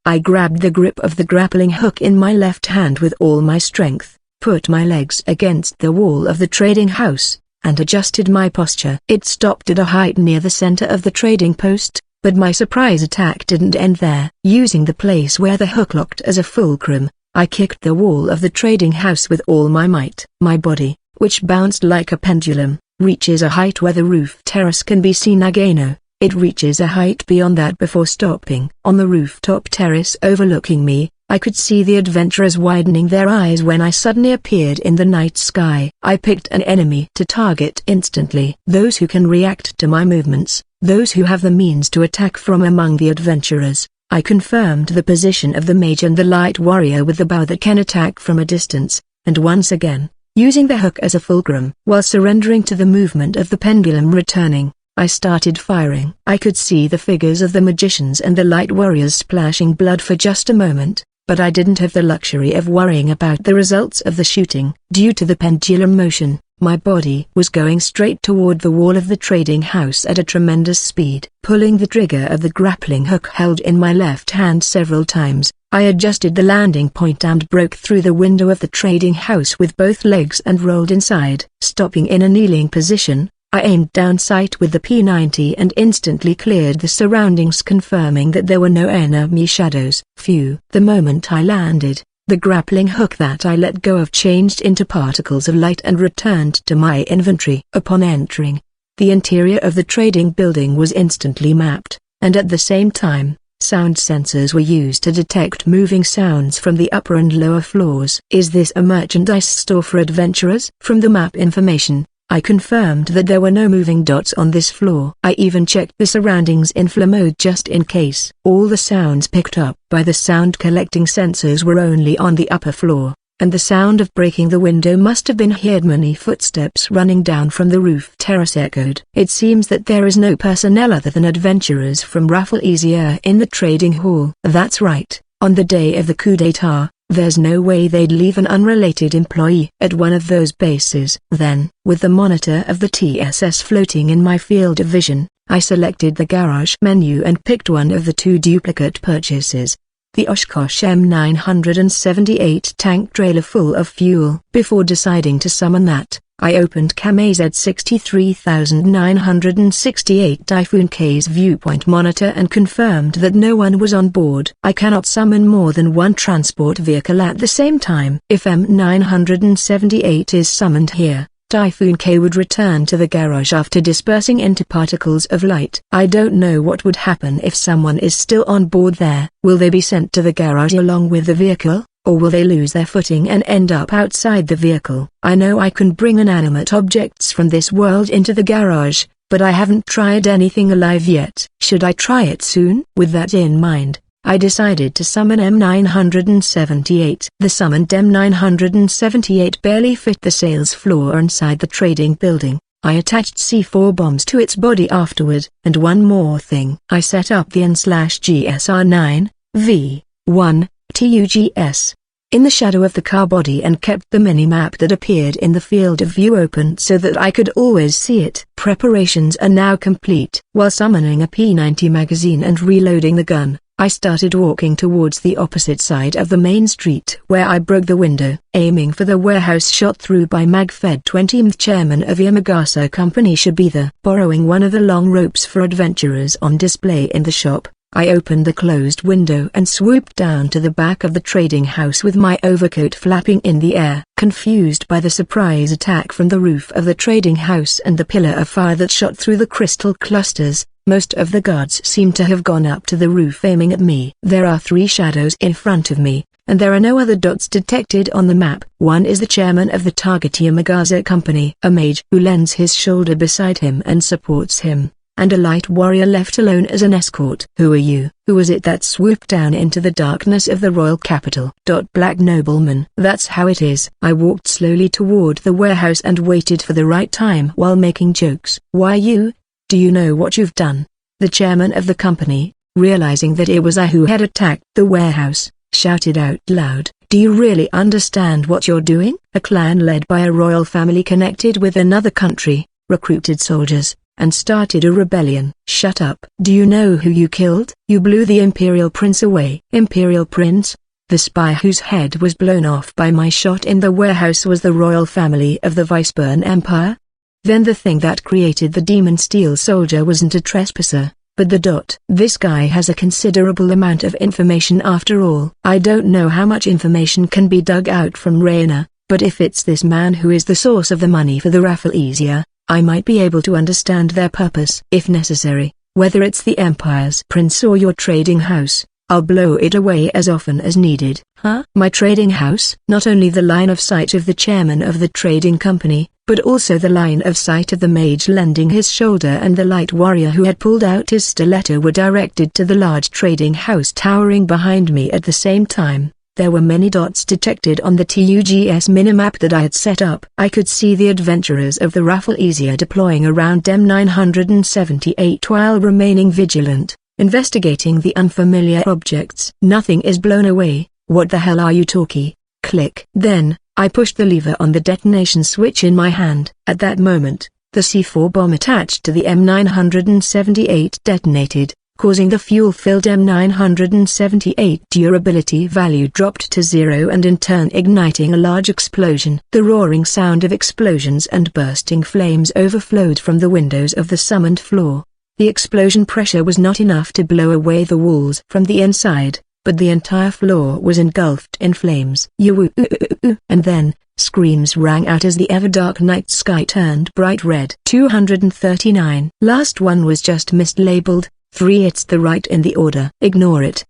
I grabbed the grip of the grappling hook in my left hand with all my strength, put my legs against the wall of the trading house, and adjusted my posture. It stopped at a height near the center of the trading post, but my surprise attack didn't end there. Using the place where the hook locked as a fulcrum, I kicked the wall of the trading house with all my might. My body, which bounced like a pendulum, reaches a height where the roof terrace can be seen again. It reaches a height beyond that before stopping. On the rooftop terrace overlooking me, I could see the adventurers widening their eyes when I suddenly appeared in the night sky. I picked an enemy to target instantly. Those who can react to my movements, those who have the means to attack from among the adventurers. I confirmed the position of the mage and the light warrior with the bow that can attack from a distance, and once again, using the hook as a fulcrum. While surrendering to the movement of the pendulum returning, I started firing. I could see the figures of the magicians and the light warriors splashing blood for just a moment, but I didn't have the luxury of worrying about the results of the shooting. Due to the pendulum motion, my body was going straight toward the wall of the trading house at a tremendous speed. Pulling the trigger of the grappling hook held in my left hand several times, I adjusted the landing point and broke through the window of the trading house with both legs and rolled inside. Stopping in a kneeling position, I aimed down sight with the P90 and instantly cleared the surroundings, confirming that there were no enemy shadows. Phew. The moment I landed, the grappling hook that I let go of changed into particles of light and returned to my inventory. Upon entering, the interior of the trading building was instantly mapped, and at the same time, sound sensors were used to detect moving sounds from the upper and lower floors. Is this a merchandise store for adventurers? From the map information, I confirmed that there were no moving dots on this floor. I even checked the surroundings in flow mode just in case. All the sounds picked up by the sound collecting sensors were only on the upper floor, and the sound of breaking the window must have been heard. Many footsteps running down from the roof terrace echoed. It seems that there is no personnel other than adventurers from Rafflesia in the trading hall. That's right, on the day of the coup d'etat, there's no way they'd leave an unrelated employee at one of those bases. Then, with the monitor of the TSS floating in my field of vision, I selected the garage menu and picked one of the 2 duplicate purchases, the Oshkosh M978 tank trailer full of fuel. Before deciding to summon that, I opened CAMAZ 63968 Typhoon K's viewpoint monitor and confirmed that no one was on board. I cannot summon more than one transport vehicle at the same time. If M978 is summoned here, Typhoon K would return to the garage after dispersing into particles of light. I don't know what would happen if someone is still on board there. Will they be sent to the garage along with the vehicle, or will they lose their footing and end up outside the vehicle? I know I can bring inanimate objects from this world into the garage, but I haven't tried anything alive yet. Should I try it soon? With that in mind, I decided to summon M978. The summoned M978 barely fit the sales floor inside the trading building. I attached C4 bombs to its body afterward. And one more thing. I set up the N/GSR9, V1, TUGS in the shadow of the car body and kept the mini-map that appeared in the field of view open so that I could always see it. Preparations are now complete. While summoning a P90 magazine and reloading the gun, I started walking towards the opposite side of the main street where I broke the window, aiming for the warehouse shot through by MagFed 20th chairman of Yamagasa Company Shibita. Borrowing one of the long ropes for adventurers on display in the shop, I opened the closed window and swooped down to the back of the trading house with my overcoat flapping in the air. Confused by the surprise attack from the roof of the trading house and the pillar of fire that shot through the crystal clusters, most of the guards seem to have gone up to the roof aiming at me. There are 3 shadows in front of me, and there are no other dots detected on the map. One is the chairman of the target Yamagasa Company, a mage who lends his shoulder beside him and supports him, and a light warrior left alone as an escort. Who are you? Who was it that swooped down into the darkness of the royal capital? Black nobleman. That's how it is. I walked slowly toward the warehouse and waited for the right time while making jokes. Why you? Do you know what you've done? The chairman of the company, realizing that it was I who had attacked the warehouse, shouted out loud. Do you really understand what you're doing? A clan led by a royal family connected with another country, recruited soldiers, and started a rebellion. Shut up. Do you know who you killed? You blew the Imperial Prince away. Imperial Prince? The spy whose head was blown off by my shot in the warehouse was the royal family of the Weisburn Empire? Then the thing that created the Demon Steel Soldier wasn't a trespasser, but the This guy has a considerable amount of information after all. I don't know how much information can be dug out from Raina, but if it's this man who is the source of the money for the Rafflesia, I might be able to understand their purpose. If necessary, whether it's the Empire's prince or your trading house, I'll blow it away as often as needed. Huh? My trading house? Not only the line of sight of the chairman of the trading company, but also the line of sight of the mage lending his shoulder and the light warrior who had pulled out his stiletto were directed to the large trading house towering behind me at the same time. There were many dots detected on the TUGS minimap that I had set up. I could see the adventurers of the Rafflesia deploying around M978 while remaining vigilant, investigating the unfamiliar objects. Nothing is blown away. What the hell are you talking? Click. Then, I pushed the lever on the detonation switch in my hand. At that moment, the C4 bomb attached to the M978 detonated, causing the fuel-filled M978 durability value dropped to 0 and in turn igniting a large explosion. The roaring sound of explosions and bursting flames overflowed from the windows of the summoned floor. The explosion pressure was not enough to blow away the walls from the inside, but the entire floor was engulfed in flames. And then, screams rang out as the ever-dark night sky turned bright red. 239. Last one was just mislabeled, 3. It's the right in the order. Ignore it.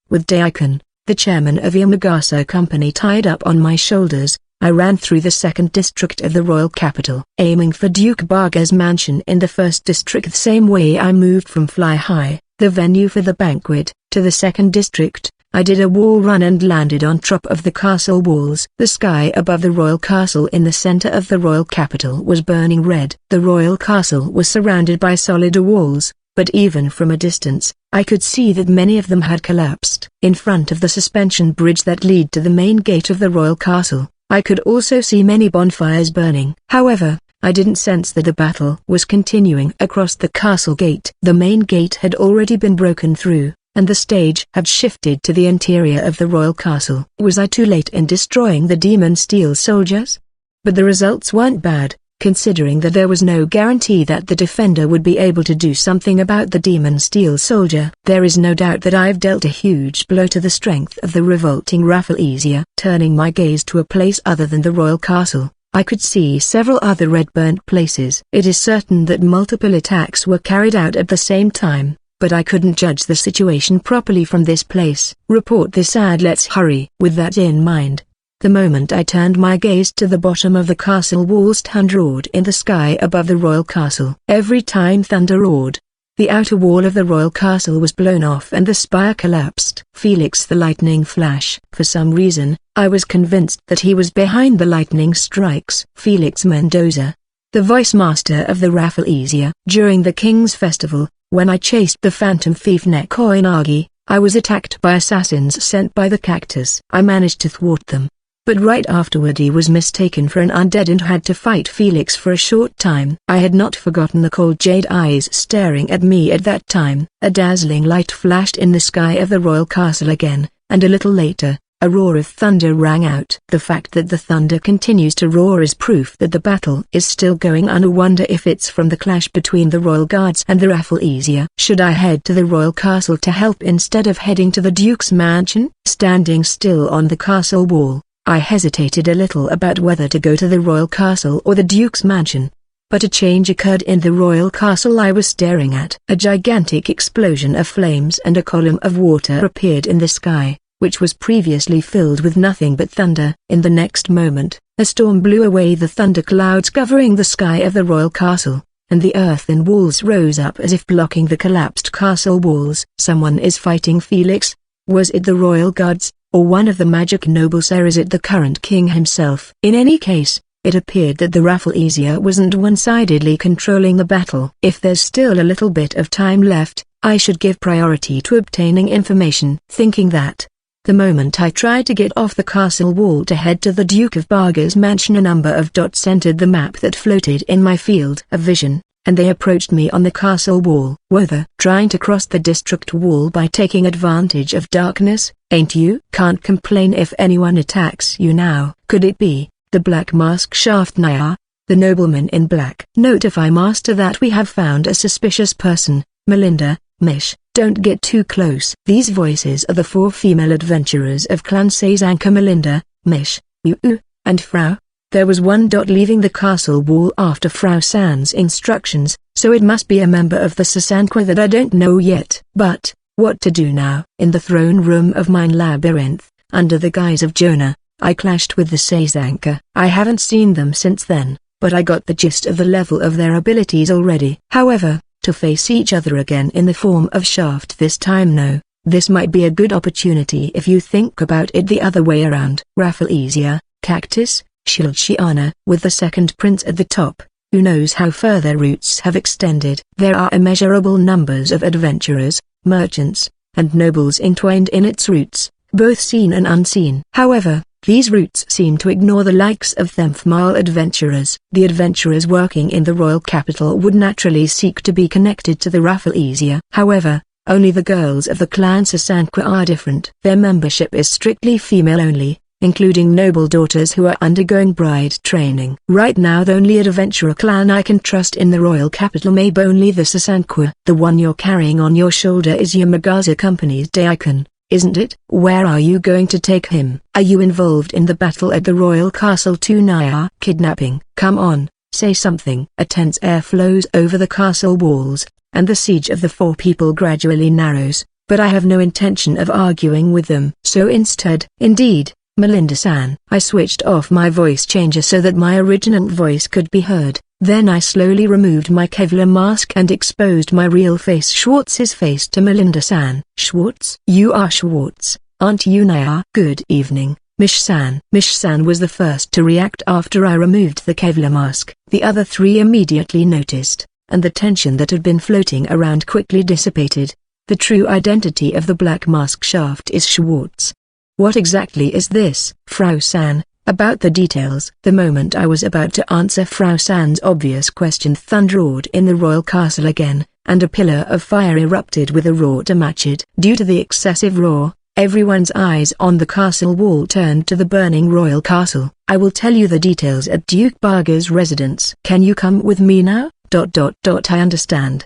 With Daikon, the chairman of Yamagasa Company tied up on my shoulders, I ran through the 2nd district of the royal capital, aiming for Duke Barga's mansion in the 1st district. The same way I moved from Fly High, the venue for the banquet, to the 2nd district. I did a wall run and landed on top of the castle walls. The sky above the royal castle in the center of the royal capital was burning red. The royal castle was surrounded by solid walls, but even from a distance, I could see that many of them had collapsed. In front of the suspension bridge that led to the main gate of the royal castle, I could also see many bonfires burning. However, I didn't sense that the battle was continuing across the castle gate. The main gate had already been broken through, and the stage had shifted to the interior of the royal castle. Was I too late in destroying the Demon Steel soldiers? But the results weren't bad, considering that there was no guarantee that the defender would be able to do something about the Demon Steel soldier. There is no doubt that I've dealt a huge blow to the strength of the revolting Rafflesia. Turning my gaze to a place other than the royal castle, I could see several other red-burnt places. It is certain that multiple attacks were carried out at the same time, but I couldn't judge the situation properly from this place. Report this ad, let's hurry. With that in mind, the moment I turned my gaze to the bottom of the castle walls, thunder roared in the sky above the royal castle. Every time thunder roared, the outer wall of the royal castle was blown off and the spire collapsed. Felix the lightning flash. For some reason, I was convinced that he was behind the lightning strikes. Felix Mendoza, the voice master of the Rafflesia. During the King's Festival, when I chased the phantom thief Nekoinagi, I was attacked by assassins sent by the cactus. I managed to thwart them, but right afterward he was mistaken for an undead and had to fight Felix for a short time. I had not forgotten the cold jade eyes staring at me at that time. A dazzling light flashed in the sky of the royal castle again, and a little later, a roar of thunder rang out. The fact that the thunder continues to roar is proof that the battle is still going on. I wonder if it's from the clash between the royal guards and the Rafflesia. Should I head to the royal castle to help instead of heading to the duke's mansion? Standing still on the castle wall, I hesitated a little about whether to go to the royal castle or the duke's mansion. But a change occurred in the royal castle I was staring at. A gigantic explosion of flames and a column of water appeared in the sky, which was previously filled with nothing but thunder. In the next moment, a storm blew away the thunder clouds covering the sky of the royal castle, and the earthen walls rose up as if blocking the collapsed castle walls. Someone is fighting Felix. Was it the royal guards, or one of the magic nobles, or is it the current king himself? In any case, it appeared that the Rafflesia wasn't one-sidedly controlling the battle. If there's still a little bit of time left, I should give priority to obtaining information. Thinking that, the moment I tried to get off the castle wall to head to the Duke of Barga's mansion, a number of dots entered the map that floated in my field of vision, and they approached me on the castle wall. Whether trying to cross the district wall by taking advantage of darkness, ain't you? Can't complain if anyone attacks you now. Could it be the Black Mask Shaft Naya, the nobleman in black? Notify Master that we have found a suspicious person. Melinda, Mish, don't get too close. These voices are the 4 female adventurers of Clan Sazanka: Melinda, Mish, Uu, and Frau. There was one dot leaving the castle wall after Frau San's instructions, so it must be a member of the Sasanqua that I don't know yet. But what to do now? In the throne room of mine labyrinth, under the guise of Jonah, I clashed with the Sazanka. I haven't seen them since then, but I got the gist of the level of their abilities already. However, to face each other again in the form of Shaft this time, no. This might be a good opportunity if you think about it the other way around. Rafflesia, Cactus, Shildshiana, with the second prince at the top. Who knows how far their roots have extended? There are immeasurable numbers of adventurers, merchants, and nobles entwined in its roots, both seen and unseen. However, these roots seem to ignore the likes of Themphmal adventurers. The adventurers working in the royal capital would naturally seek to be connected to the Rafflesia. However, only the girls of the clan Sasanqua are different. Their membership is strictly female only, including noble daughters who are undergoing bride training. Right now the only adventurer clan I can trust in the royal capital may be only the Sasanqua. The one you're carrying on your shoulder is Yamagaza Company's Daikon, isn't it? Where are you going to take him? Are you involved in the battle at the royal castle too? Naya? Kidnapping? Come on, say something. A tense air flows over the castle walls, and the siege of the 4 people gradually narrows, but I have no intention of arguing with them. So indeed, Melinda-san. I switched off my voice changer so that my original voice could be heard. Then I slowly removed my Kevlar mask and exposed my real face, Schwartz's face, to Melinda-san. Schwartz? You are Schwartz, aren't you? Naya? Good evening, Mish-san. Mish-san was the first to react after I removed the Kevlar mask. The other 3 immediately noticed, and the tension that had been floating around quickly dissipated. The true identity of the Black Mask Shaft is Schwartz. What exactly is this? Frau San, about the details. The moment I was about to answer Frau San's obvious question, thunder roared in the royal castle again, and a pillar of fire erupted with a roar to match it. Due to the excessive roar, everyone's eyes on the castle wall turned to the burning royal castle. I will tell you the details at Duke Barga's residence. Can you come with me now? I understand.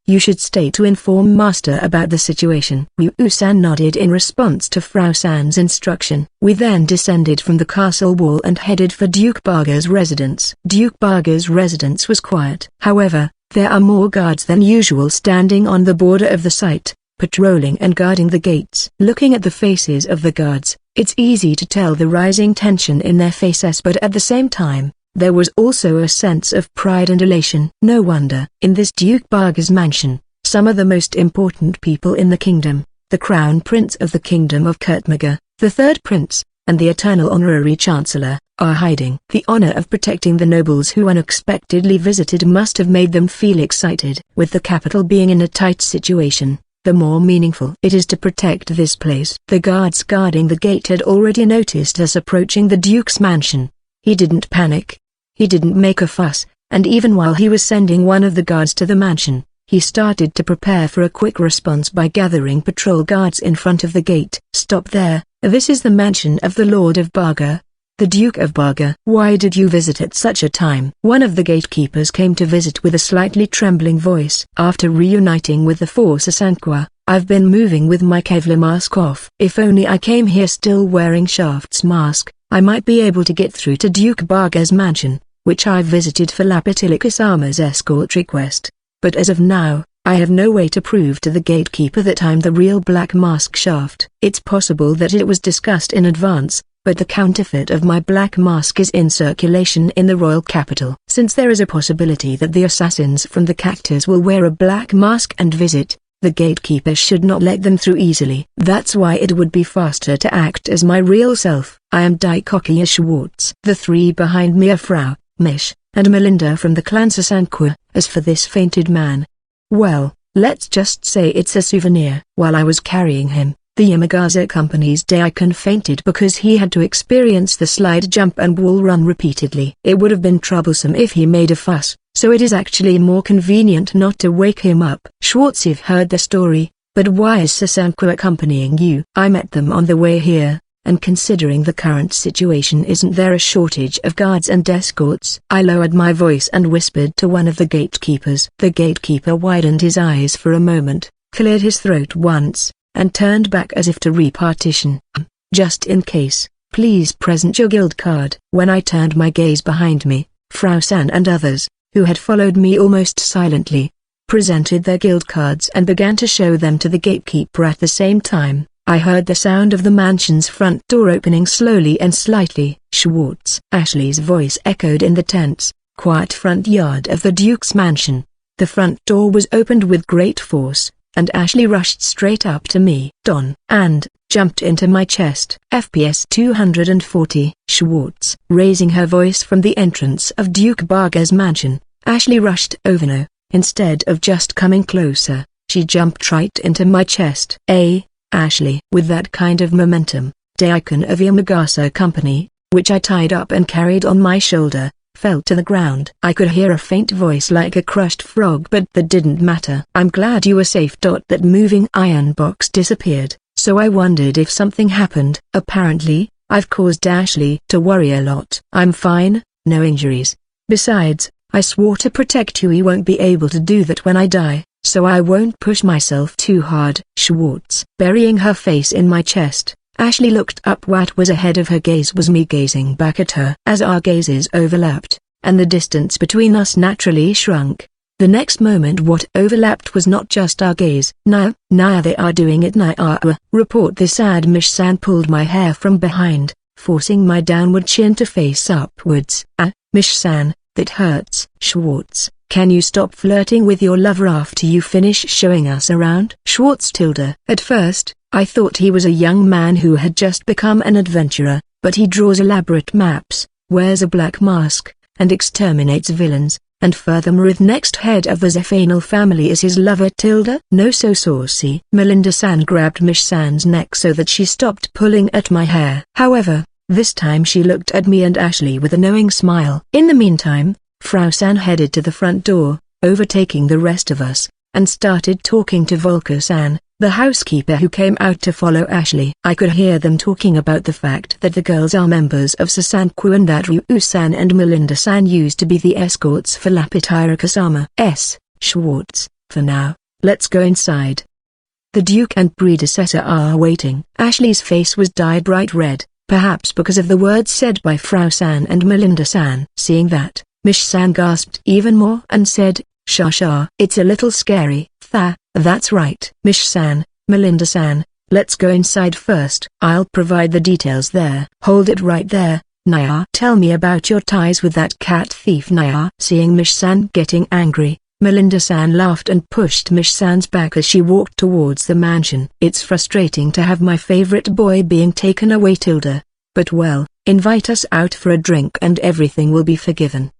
You should stay to inform Master about the situation. Yu-san nodded in response to Frau San's instruction. We then descended from the castle wall and headed for Duke Barga's residence. Duke Barga's residence was quiet. However, There are more guards than usual standing on the border of the site, patrolling and guarding the gates. Looking at the faces of the guards, it's easy to tell the rising tension in their faces, but at the same time, there was also a sense of pride and elation. No wonder. In this Duke Barga's mansion, some of the most important people in the kingdom, the Crown Prince of the Kingdom of Kurtmaga, the Third Prince, and the Eternal Honorary Chancellor, are hiding. The honor of protecting the nobles who unexpectedly visited must have made them feel excited. With the capital being in a tight situation, the more meaningful it is to protect this place. The guards guarding the gate had already noticed us approaching the Duke's mansion. He didn't panic. He didn't make a fuss, and even while he was sending one of the guards to the mansion, he started to prepare for a quick response by gathering patrol guards in front of the gate. Stop there, this is the mansion of the Lord of Barga, the Duke of Barga. Why did you visit at such a time? One of the gatekeepers came to visit with a slightly trembling voice. After reuniting with the force Asanqua, I've been moving with my Kevlar mask off. If only I came here still wearing Shaft's mask, I might be able to get through to Duke Barga's mansion, which I visited for Lapatilikasama's escort request. But as of now, I have no way to prove to the gatekeeper that I'm the real Black Mask Shaft. It's possible that it was discussed in advance, but the counterfeit of my black mask is in circulation in the royal capital. Since there is a possibility that the assassins from the cactus will wear a black mask and visit, the gatekeeper should not let them through easily. That's why it would be faster to act as my real self. I am Daikokia Schwartz. The three behind me are Frau, Mish, and Melinda from the clan Sasanqua. As for this fainted man, well, let's just say it's a souvenir. While I was carrying him, the Yamagaza Company's Daikon fainted because he had to experience the slide jump and wall run repeatedly. It would have been troublesome if he made a fuss, so it is actually more convenient not to wake him up. Schwartz, you've heard the story, but why is Sasanqua accompanying you? I met them on the way here, and considering the current situation, isn't there a shortage of guards and escorts? I lowered my voice and whispered to one of the gatekeepers. The gatekeeper widened his eyes for a moment, cleared his throat once, and turned back as if to repartition. Just in case, please present your guild card. When I turned my gaze behind me, Frau San and others, who had followed me almost silently, presented their guild cards and began to show them to the gatekeeper at the same time. I heard the sound of the mansion's front door opening slowly and slightly. Schwartz. Ashley's voice echoed in the tense, quiet front yard of the Duke's mansion. The front door was opened with great force, and Ashley rushed straight up to me. And jumped into my chest. FPS 240. Schwartz. Raising her voice from the entrance of Duke Barga's mansion, Ashley rushed over. No, instead of just coming closer, she jumped right into my chest. Ashley. With that kind of momentum, Daikon of Yamagasa Company, which I tied up and carried on my shoulder, fell to the ground. I could hear a faint voice like a crushed frog, but that didn't matter. I'm glad you were safe. That moving iron box disappeared, so I wondered if something happened. Apparently, I've caused Ashley to worry a lot. I'm fine, no injuries. Besides, I swore to protect you. He won't be able to do that when I die, so I won't push myself too hard. Schwartz. Burying her face in my chest, Ashley looked up. What was ahead of her gaze was me gazing back at her. As our gazes overlapped, and the distance between us naturally shrunk, the next moment what overlapped was not just our gaze. Now they are doing it now. Report this. Mish-san pulled my hair from behind, forcing my downward chin to face upwards. Mish-san, that hurts. Schwartz. Can you stop flirting with your lover after you finish showing us around? Schwartz. At first, I thought he was a young man who had just become an adventurer, but he draws elaborate maps, wears a black mask, and exterminates villains, and furthermore the next head of the Zephanal family is his lover. No, so saucy. Melinda-san grabbed Mish-san's neck so that she stopped pulling at my hair. However, this time she looked at me and Ashley with a knowing smile. In the meantime, Frau San headed to the front door, overtaking the rest of us, and started talking to Volker-san, the housekeeper who came out to follow Ashley. I could hear them talking about the fact that the girls are members of Sasanqua and that Ryu-san and Melinda-san used to be the escorts for Lapatirakasama. Schwartz. For now, let's go inside. The Duke and predecessor are waiting. Ashley's face was dyed bright red, perhaps because of the words said by Frau San and Melinda-san. Seeing that, Mish-san gasped even more and said, Sha, it's a little scary. That's right. Mish-san, Melinda-san, let's go inside first. I'll provide the details there. Hold it right there, Naya. Tell me about your ties with that cat thief, Naya. Seeing Mish-san getting angry, Melinda-san laughed and pushed Mish-san's back as she walked towards the mansion. It's frustrating to have my favorite boy being taken away, Tilda. But well, invite us out for a drink and everything will be forgiven.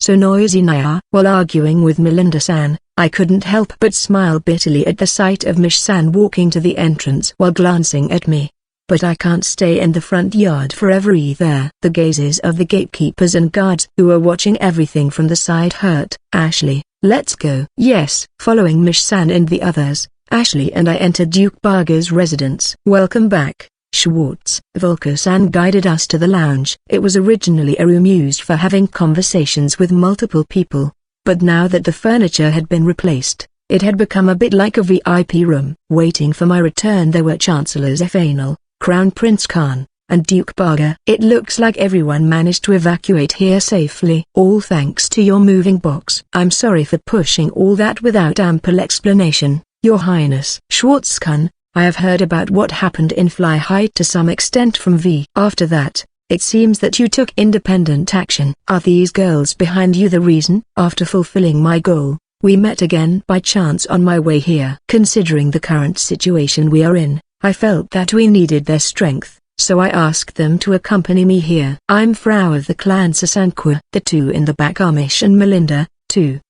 So noisy, Naya. While arguing with Melinda-san, I couldn't help but smile bitterly at the sight of Mish-san walking to the entrance while glancing at me. But I can't stay in the front yard forever either. The gazes of the gatekeepers and guards who were watching everything from the side hurt. Ashley, let's go. Yes. Following Mish-san and the others, Ashley and I entered Duke Barger's residence. Welcome back, Schwartz. Volker-san guided us to the lounge. It was originally a room used for having conversations with multiple people, but now that the furniture had been replaced, it had become a bit like a VIP room. Waiting for my return there were Chancellor Zephanel, Crown Prince Khan, and Duke Barger. It looks like everyone managed to evacuate here safely. All thanks to your moving box. I'm sorry for pushing all that without ample explanation, Your Highness. Schwartz-kun, I have heard about what happened in Fly High to some extent from V. After that, it seems that you took independent action. Are these girls behind you the reason? After fulfilling my goal, we met again by chance on my way here. Considering the current situation we are in, I felt that we needed their strength, so I asked them to accompany me here. I'm Frau of the clan Sasankwa. The two in the back are Mish and Melinda.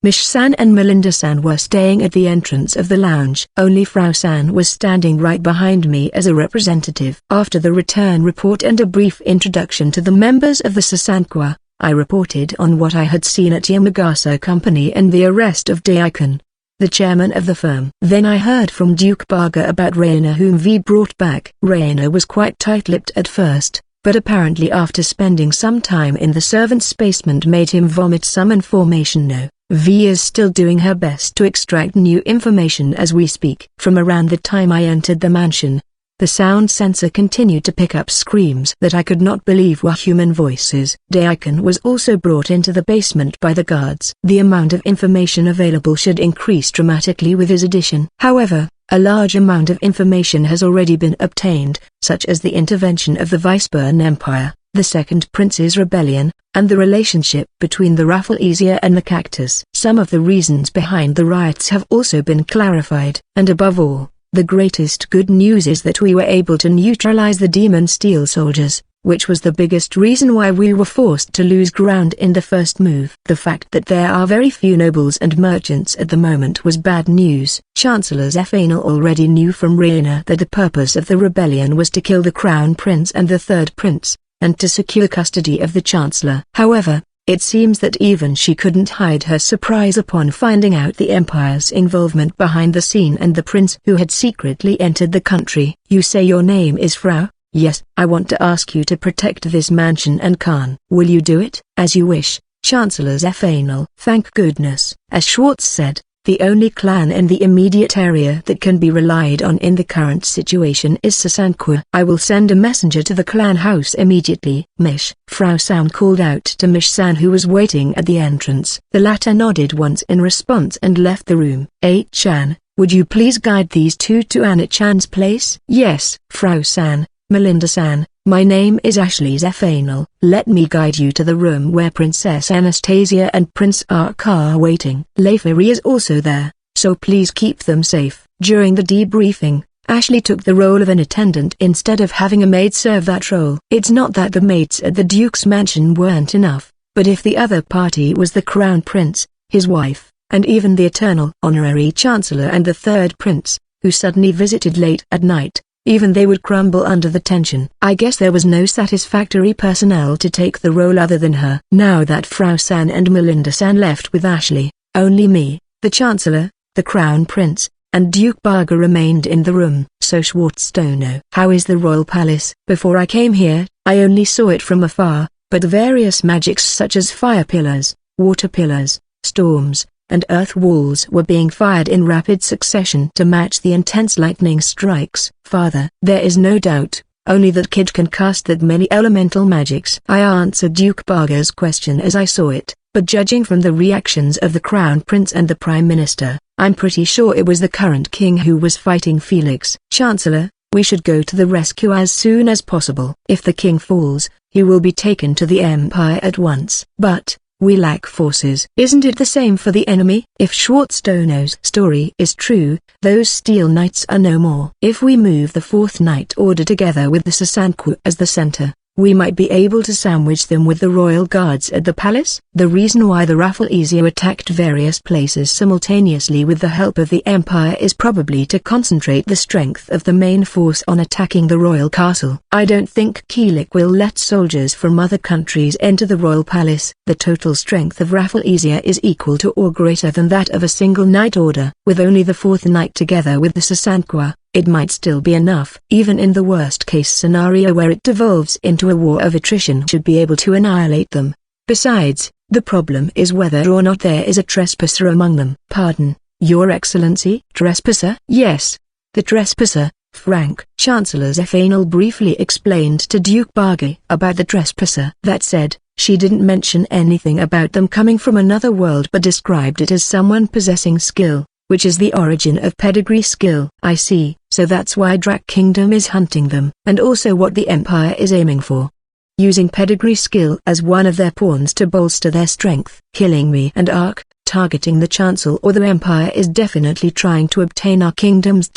Mish-san and Melinda-san were staying at the entrance of the lounge. Only Frau-san was standing right behind me as a representative. After the return report and a brief introduction to the members of the Sasankwa, I reported on what I had seen at Yamagasa Company and the arrest of Daikon, the chairman of the firm. Then I heard from Duke Barger about Raina, whom V brought back. Raina was quite tight-lipped at first, but apparently after spending some time in the servant's basement made him vomit some information. No. V is still doing her best to extract new information as we speak. From around the time I entered the mansion, the sound sensor continued to pick up screams that I could not believe were human voices. Daikon was also brought into the basement by the guards. The amount of information available should increase dramatically with his addition. However, a large amount of information has already been obtained, such as the intervention of the Weisburn Empire, the Second Prince's Rebellion, and the relationship between the Rafflesia and the Cactus. Some of the reasons behind the riots have also been clarified. And above all, the greatest good news is that we were able to neutralize the Demon Steel soldiers, which was the biggest reason why we were forced to lose ground in the first move. The fact that there are very few nobles and merchants at the moment was bad news. Chancellor Zephanel already knew from Raina that the purpose of the rebellion was to kill the Crown Prince and the Third Prince, and to secure custody of the Chancellor. However, it seems that even she couldn't hide her surprise upon finding out the Empire's involvement behind the scene and the prince who had secretly entered the country. You say your name is Frau? Yes. I want to ask you to protect this mansion and Khan. Will you do it? As you wish, Chancellor Zephanel. Thank goodness. As Schwartz said, the only clan in the immediate area that can be relied on in the current situation is Sasankwa. I will send a messenger to the clan house immediately. Mish. Frau-san called out to Mish-san, who was waiting at the entrance. The latter nodded once in response and left the room. 8-chan, would you please guide these two to Anna-chan's place? Yes, Frau-san. Melinda-san, my name is Ashley Zephanel. Let me guide you to the room where Princess Anastasia and Prince Ark are waiting. Leiferi is also there, so please keep them safe. During the debriefing, Ashley took the role of an attendant instead of having a maid serve that role. It's not that the maids at the Duke's mansion weren't enough, but if the other party was the Crown Prince, his wife, and even the eternal honorary Chancellor and the Third Prince, who suddenly visited late at night, even they would crumble under the tension. I guess there was no satisfactory personnel to take the role other than her. Now that Frau-san and Melinda-san left with Ashley, only me, the Chancellor, the Crown Prince, and Duke Barger remained in the room. So Schwartz don't know. How is the royal palace? Before I came here, I only saw it from afar, but various magics such as fire pillars, water pillars, storms, and earth walls were being fired in rapid succession to match the intense lightning strikes. Father, there is no doubt, only that kid can cast that many elemental magics. I answered Duke Barger's question as I saw it. but judging from the reactions of the Crown Prince and the Prime Minister, I'm pretty sure it was the current king who was fighting Felix. Chancellor, we should go to the rescue as soon as possible. If the king falls, he will be taken to the Empire at once. But we lack forces. Isn't it the same for the enemy? If Schwarzstono's story is true, those Steel Knights are no more. If we move the Fourth Knight Order together with the Sasanqua as the center, we might be able to sandwich them with the royal guards at the palace. The reason why the Rafflesia attacked various places simultaneously with the help of the Empire is probably to concentrate the strength of the main force on attacking the royal castle. I don't think Kilik will let soldiers from other countries enter the royal palace. The total strength of Rafflesia is equal to or greater than that of a single knight order. With only the Fourth Knight together with the Sasanqua, it might still be enough. Even in the worst-case scenario where it devolves into a war of attrition, should be able to annihilate them. Besides, the problem is whether or not there is a trespasser among them. Pardon, Your Excellency? Trespasser? Yes, the trespasser, Frank. Chancellor Zephanel briefly explained to Duke Bargy about the trespasser. That said, she didn't mention anything about them coming from another world but described it as someone possessing skill, which is the origin of pedigree skill. I see, so that's why Drac Kingdom is hunting them, and also what the Empire is aiming for. Using pedigree skill as one of their pawns to bolster their strength. Killing me and Ark, targeting the Chancellor or the Empire is definitely trying to obtain our kingdoms.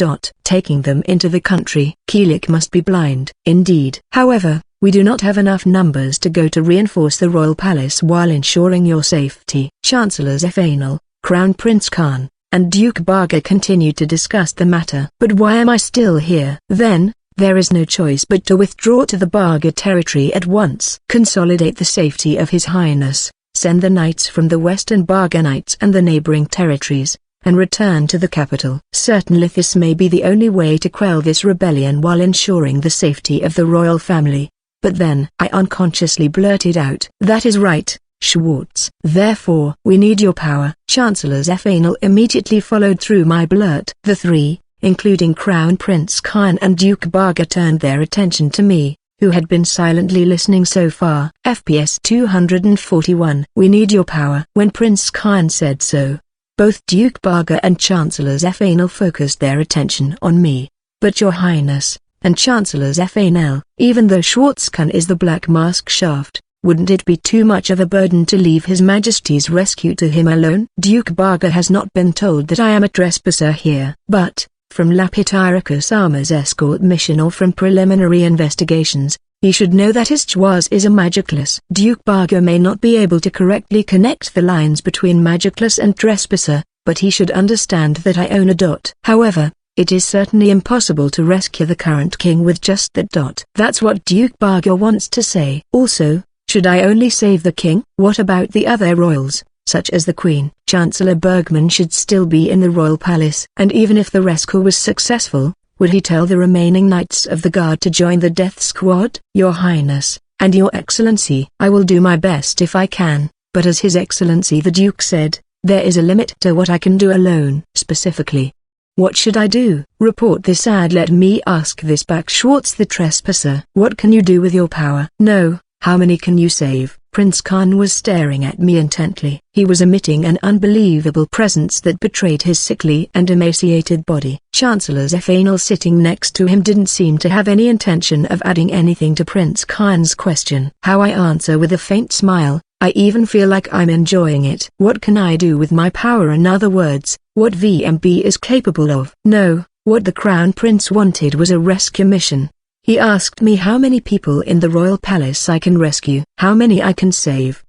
Taking them into the country. Kilik must be blind. Indeed. However, we do not have enough numbers to go to reinforce the royal palace while ensuring your safety. Chancellor Zephanel, Crown Prince Khan, and Duke Barga continued to discuss the matter. But why am I still here? Then, there is no choice but to withdraw to the Barga territory at once. Consolidate the safety of His Highness, send the knights from the Western Barga Knights and the neighboring territories, and return to the capital. Certainly this may be the only way to quell this rebellion while ensuring the safety of the royal family. But then I unconsciously blurted out, "That is right, Schwartz. Therefore, we need your power." Chancellor Zephanel immediately followed through my blurt. The three, including Crown Prince Khan and Duke Barga, turned their attention to me, who had been silently listening so far. FPS 241. We need your power. When Prince Khan said so, both Duke Barga and Chancellor Zephanel focused their attention on me. But Your Highness, and Chancellor Zephanel, even though Schwartz Khan is the Black Mask Shaft, wouldn't it be too much of a burden to leave His Majesty's rescue to him alone? Duke Barga has not been told that I am a trespasser here. But, from Lapityricus Sama's escort mission or from preliminary investigations, he should know that his Chwaz is a magicless. Duke Barga may not be able to correctly connect the lines between magicless and trespasser, but he should understand that I own a dot. However, it is certainly impossible to rescue the current king with just that dot. That's what Duke Barga wants to say. Also, should I only save the king? What about the other royals, such as the Queen? Chancellor Bergman should still be in the royal palace. And even if the rescue was successful, would he tell the remaining Knights of the Guard to join the death squad? Your Highness, and Your Excellency, I will do my best if I can, but as His Excellency the Duke said, there is a limit to what I can do alone. Specifically, what should I do? Report this ad. Let me ask this back. Schwartz the trespasser. What can you do with your power? No. How many can you save? Prince Khan was staring at me intently. He was emitting an unbelievable presence that betrayed his sickly and emaciated body. Chancellor Zephanel sitting next to him didn't seem to have any intention of adding anything to Prince Khan's question. How I answer with a faint smile, I even feel like I'm enjoying it. What can I do with my power? In other words, what VMB is capable of? No, what the Crown Prince wanted was a rescue mission. He asked me how many people in the royal palace I can rescue, how many I can save,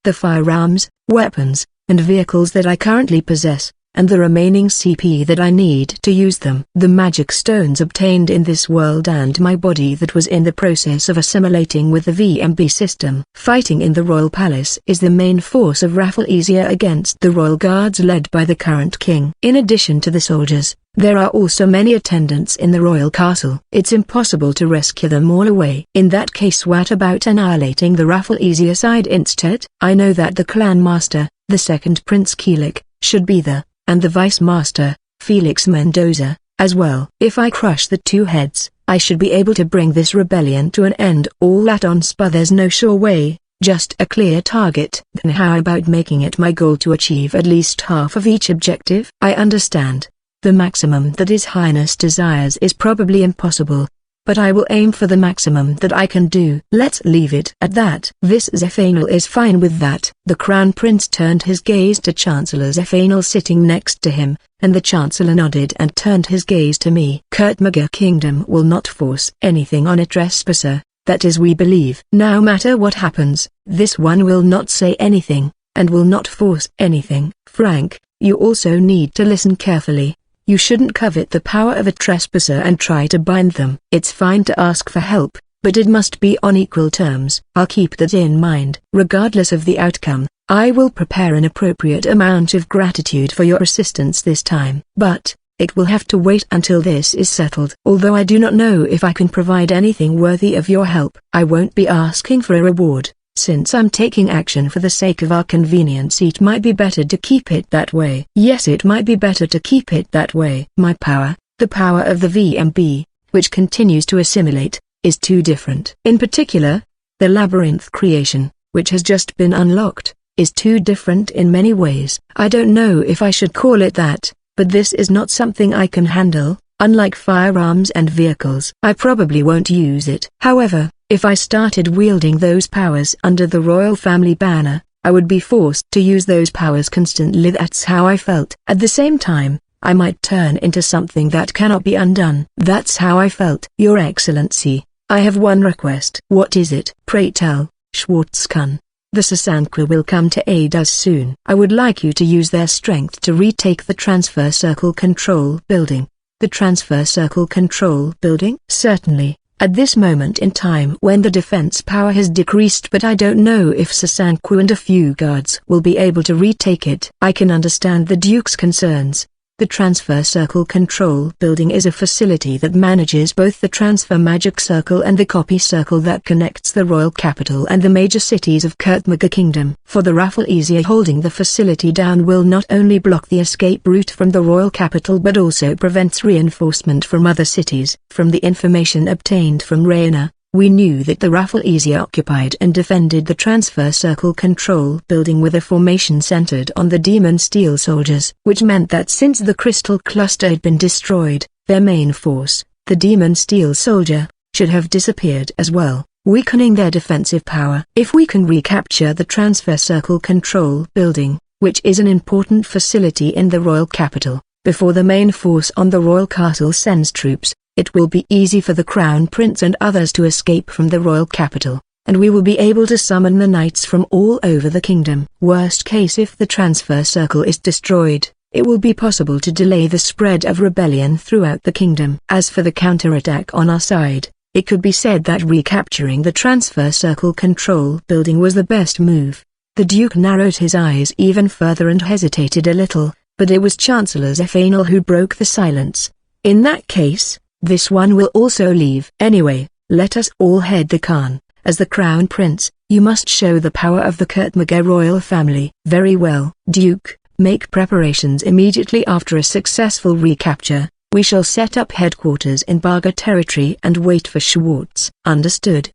the firearms, weapons, and vehicles that I currently possess, and the remaining CP that I need to use them. The magic stones obtained in this world and my body that was in the process of assimilating with the VMB system. Fighting in the royal palace is the main force of Rafflesia against the royal guards led by the current king. In addition to the soldiers, there are also many attendants in the royal castle. It's impossible to rescue them all away. In that case, what about annihilating the Rafflesia side instead? I know that the clan master, the second Prince Kilik, should be there, and the vice master, Felix Mendoza, as well. If I crush the two heads, I should be able to bring this rebellion to an end. All at once, but there's no sure way, just a clear target. Then how about making it my goal to achieve at least half of each objective? I understand. The maximum that His Highness desires is probably impossible, but I will aim for the maximum that I can do. Let's leave it at that. This Zephanel is fine with that. The Crown Prince turned his gaze to Chancellor Zephanel sitting next to him, and the Chancellor nodded and turned his gaze to me. Kurtmaga Kingdom will not force anything on a trespasser, that is, we believe. No matter what happens, this one will not say anything, and will not force anything. Frank, you also need to listen carefully. You shouldn't covet the power of a trespasser and try to bind them. It's fine to ask for help, but it must be on equal terms. I'll keep that in mind. Regardless of the outcome, I will prepare an appropriate amount of gratitude for your assistance this time. But it will have to wait until this is settled. Although I do not know if I can provide anything worthy of your help, I won't be asking for a reward. Since I'm taking action for the sake of our convenience, it might be better to keep it that way. Yes, it might be better to keep it that way. My power, the power of the VMB, which continues to assimilate, is too different. In particular, the labyrinth creation, which has just been unlocked, is too different in many ways. I don't know if I should call it that, but this is not something I can handle. Unlike firearms and vehicles, I probably won't use it. However, if I started wielding those powers under the royal family banner, I would be forced to use those powers constantly. That's how I felt. At the same time, I might turn into something that cannot be undone. That's how I felt. Your Excellency, I have one request. What is it? Pray tell, Schwarzkhan. The Sasanqua will come to aid us soon. I would like you to use their strength to retake the Transfer Circle Control Building. The Transfer Circle Control Building? Certainly. At this moment in time when the defense power has decreased, but I don't know if Sasanqua and a few guards will be able to retake it. I can understand the Duke's concerns. The Transfer Circle Control Building is a facility that manages both the Transfer Magic Circle and the Copy Circle that connects the royal capital and the major cities of Kurtmaga Kingdom. For the Rafflesia, holding the facility down will not only block the escape route from the royal capital but also prevents reinforcement from other cities. From the information obtained from Rayna, we knew that the Rafflesia occupied and defended the Transfer Circle Control Building with a formation centered on the Demon Steel soldiers, which meant that since the Crystal Cluster had been destroyed, their main force, the Demon Steel soldier, should have disappeared as well, weakening their defensive power. If we can recapture the Transfer Circle Control Building, which is an important facility in the royal capital, before the main force on the royal castle sends troops, it will be easy for the Crown Prince and others to escape from the royal capital, and we will be able to summon the knights from all over the kingdom. Worst case, if the transfer circle is destroyed, it will be possible to delay the spread of rebellion throughout the kingdom. As for the counterattack on our side, it could be said that recapturing the transfer circle control building was the best move. The Duke narrowed his eyes even further and hesitated a little, but it was Chancellor Zephanel who broke the silence. In that case, this one will also leave. Anyway, let us all head the Khan. As the Crown Prince, you must show the power of the Kurtmaga royal family. Very well, Duke, make preparations immediately after a successful recapture. We shall set up headquarters in Baga territory and wait for Schwartz. Understood.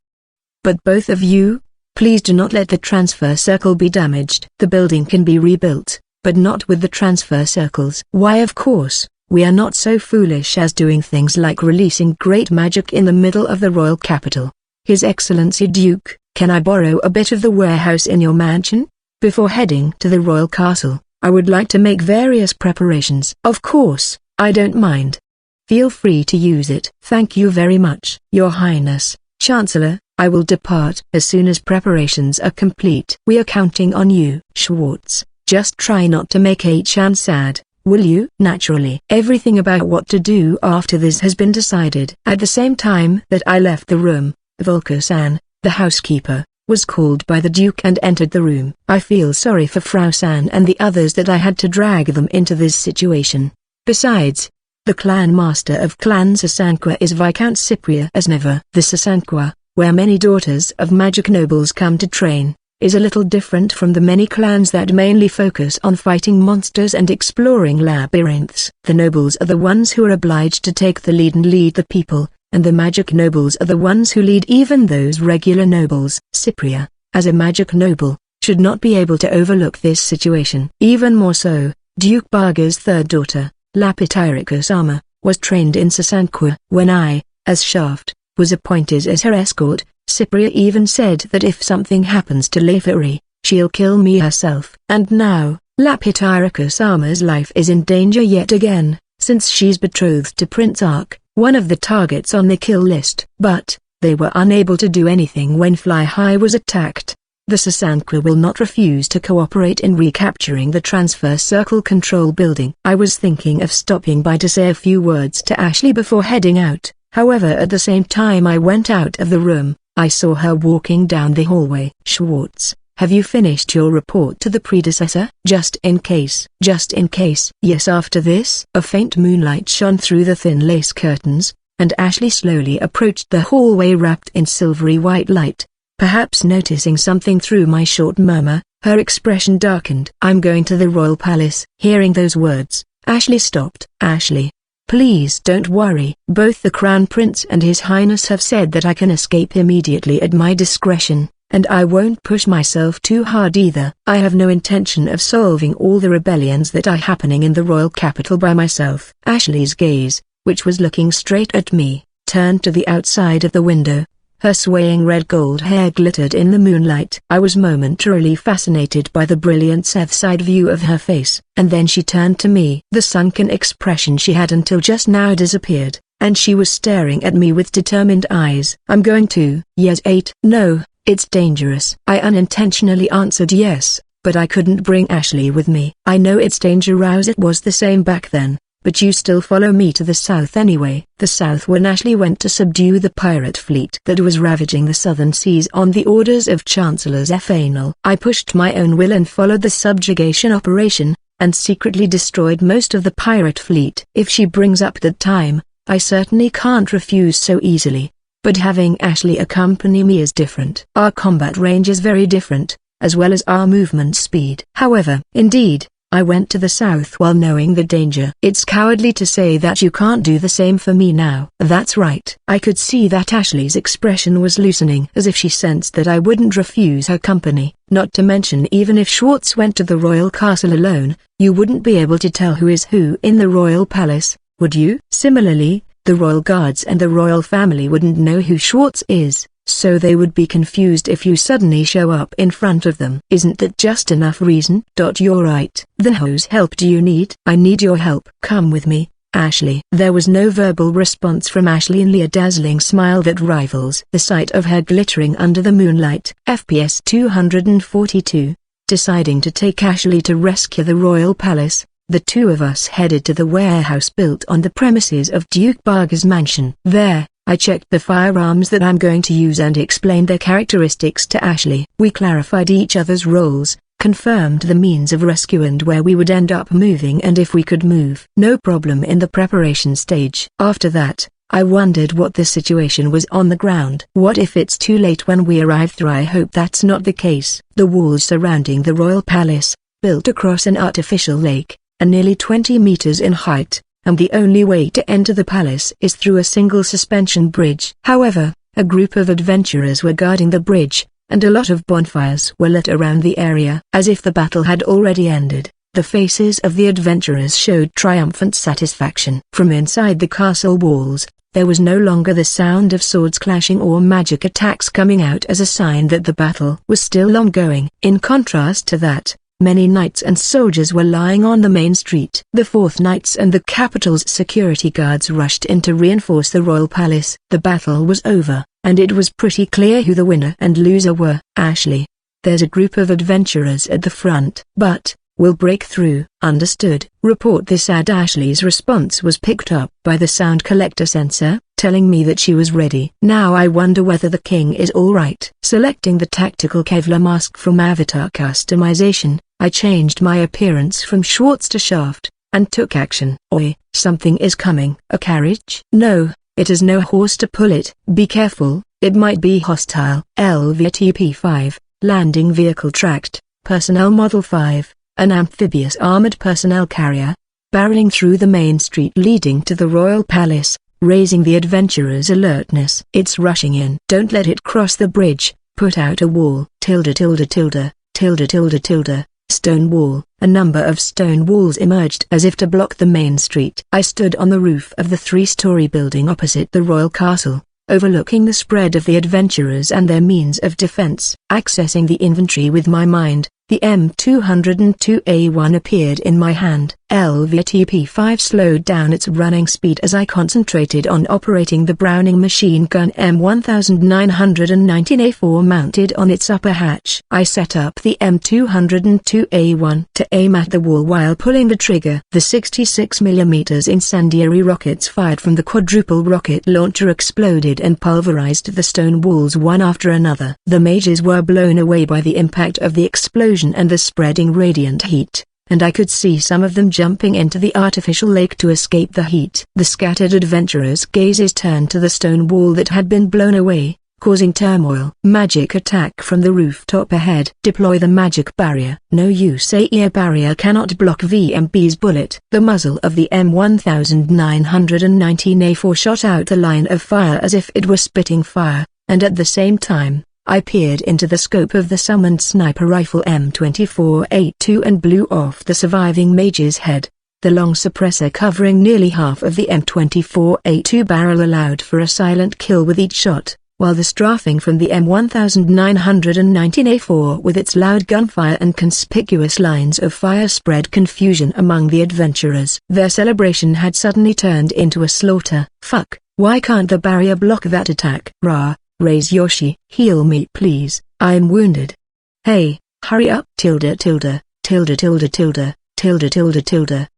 But both of you, please do not let the transfer circle be damaged. The building can be rebuilt, but not with the transfer circles. Why, of course. We are not so foolish as doing things like releasing great magic in the middle of the royal capital. His Excellency Duke, can I borrow a bit of the warehouse in your mansion? Before heading to the royal castle, I would like to make various preparations. Of course, I don't mind. Feel free to use it. Thank you very much. Your Highness, Chancellor, I will depart as soon as preparations are complete. We are counting on you. Schwartz, just try not to make Chan sad. Will you? Naturally. Everything about what to do after this has been decided. At the same time that I left the room, Volker-san, the housekeeper, was called by the Duke and entered the room. I feel sorry for Frau San and the others that I had to drag them into this situation. Besides, the clan master of Clan Sasanqua is Viscount Cypria Asneva. The Sasanqua, where many daughters of magic nobles come to train, is a little different from the many clans that mainly focus on fighting monsters and exploring labyrinths. The nobles are the ones who are obliged to take the lead and lead the people, and the magic nobles are the ones who lead even those regular nobles. Cypria, as a magic noble, should not be able to overlook this situation. Even more so, Duke Baga's third daughter, Lapityricus Sama, was trained in Sasanqua. When I, as Shaft, was appointed as her escort, Cypria even said that if something happens to Leferi, she'll kill me herself. And now, Lapityricus Sama's life is in danger yet again, since she's betrothed to Prince Ark, one of the targets on the kill list. But they were unable to do anything when Fly High was attacked. The Sasanqua will not refuse to cooperate in recapturing the transfer circle control building. I was thinking of stopping by to say a few words to Ashley before heading out. However, at the same time I went out of the room, I saw her walking down the hallway. Schwartz, have you finished your report to the predecessor? Just in case. Just in case. Yes. After this, a faint moonlight shone through the thin lace curtains, and Ashley slowly approached the hallway wrapped in silvery white light. Perhaps noticing something through my short murmur, her expression darkened. I'm going to the royal palace. Hearing those words, Ashley stopped. Ashley, please don't worry. Both the Crown Prince and His Highness have said that I can escape immediately at my discretion, and I won't push myself too hard either. I have no intention of solving all the rebellions that are happening in the royal capital by myself. Ashley's gaze, which was looking straight at me, turned to the outside of the window. Her swaying red gold hair glittered in the moonlight. I was momentarily fascinated by the brilliant Southside view of her face, and then she turned to me. The sunken expression she had until just now disappeared, and she was staring at me with determined eyes. I'm going to. Yes. 8. No, it's dangerous. I unintentionally answered yes, but I couldn't bring Ashley with me. I know it's dangerous. It was the same back then. But you still follow me to the south anyway. The south, when Ashley went to subdue the pirate fleet that was ravaging the southern seas on the orders of Chancellor Zephanel. I pushed my own will and followed the subjugation operation, and secretly destroyed most of the pirate fleet. If she brings up that time, I certainly can't refuse so easily. But having Ashley accompany me is different. Our combat range is very different, as well as our movement speed. However, indeed, I went to the south while knowing the danger. It's cowardly to say that you can't do the same for me now. That's right. I could see that Ashley's expression was loosening, as if she sensed that I wouldn't refuse her company. Not to mention, even if Schwartz went to the royal castle alone, you wouldn't be able to tell who is who in the royal palace, would you? Similarly, the royal guards and the royal family wouldn't know who Schwartz is, so they would be confused if you suddenly show up in front of them. Isn't that just enough reason? You're right. Then whose help do you need? I need your help. Come with me, Ashley. There was no verbal response from Ashley, only a dazzling smile that rivals the sight of her glittering under the moonlight. FPS 242. Deciding to take Ashley to rescue the royal palace, the two of us headed to the warehouse built on the premises of Duke Baga's mansion. There, I checked the firearms that I'm going to use and explained their characteristics to Ashley. We clarified each other's roles, confirmed the means of rescue and where we would end up moving and if we could move. No problem in the preparation stage. After that, I wondered what the situation was on the ground. What if it's too late when we arrive there? I hope that's not the case. The walls surrounding the royal palace, built across an artificial lake, are nearly 20 meters in height, and the only way to enter the palace is through a single suspension bridge. However, a group of adventurers were guarding the bridge, and a lot of bonfires were lit around the area. As if the battle had already ended, the faces of the adventurers showed triumphant satisfaction. From inside the castle walls, there was no longer the sound of swords clashing or magic attacks coming out as a sign that the battle was still ongoing. In contrast to that, many knights and soldiers were lying on the main street. The fourth knights and the capital's security guards rushed in to reinforce the royal palace. The battle was over, and it was pretty clear who the winner and loser were. Ashley, there's a group of adventurers at the front, but we'll break through. Understood. Report this. Ashley's response was picked up by the sound collector sensor, telling me that she was ready. Now I wonder whether the king is alright. Selecting the tactical Kevlar mask from avatar customization, I changed my appearance from Schwartz to Shaft, and took action. Oi, something is coming. A carriage? No, it has no horse to pull it. Be careful, it might be hostile. LVTP-5, landing vehicle tracked, personnel model 5, an amphibious armored personnel carrier, barreling through the main street leading to the royal palace, raising the adventurers' alertness. It's rushing in. Don't let it cross the bridge, Put out a wall. Tilde tilde tilde, tilde tilde tilde, stone wall. A number of stone walls emerged as if to block the main street. I stood on the roof of the 3-story building opposite the royal castle, overlooking the spread of the adventurers and their means of defense. Accessing the inventory with my mind, the M202A1 appeared in my hand. LVTP-5 slowed down its running speed as I concentrated on operating the Browning machine gun M1919A4 mounted on its upper hatch. I set up the M202A1 to aim at the wall while pulling the trigger. The 66mm incendiary rockets fired from the quadruple rocket launcher exploded and pulverized the stone walls one after another. The mages were blown away by the impact of the explosion and the spreading radiant heat, and I could see some of them jumping into the artificial lake to escape the heat. The scattered adventurers' gazes turned to the stone wall that had been blown away, causing turmoil. Magic attack from the rooftop ahead. Deploy the magic barrier. No use. A barrier cannot block VMB's bullet. The muzzle of the M1919A4 shot out a line of fire as if it were spitting fire, and at the same time, I peered into the scope of the summoned sniper rifle M24A2 and blew off the surviving mage's head. The long suppressor covering nearly half of the M24A2 barrel allowed for a silent kill with each shot, while the strafing from the M1919A4 with its loud gunfire and conspicuous lines of fire spread confusion among the adventurers. Their celebration had suddenly turned into a slaughter. Fuck, why can't the barrier block that attack? Rah. Raise Yoshi. Heal me please, I'm wounded. Hey, hurry up. Tilde tilde, tilde tilde tilde, tilde tilde tilde.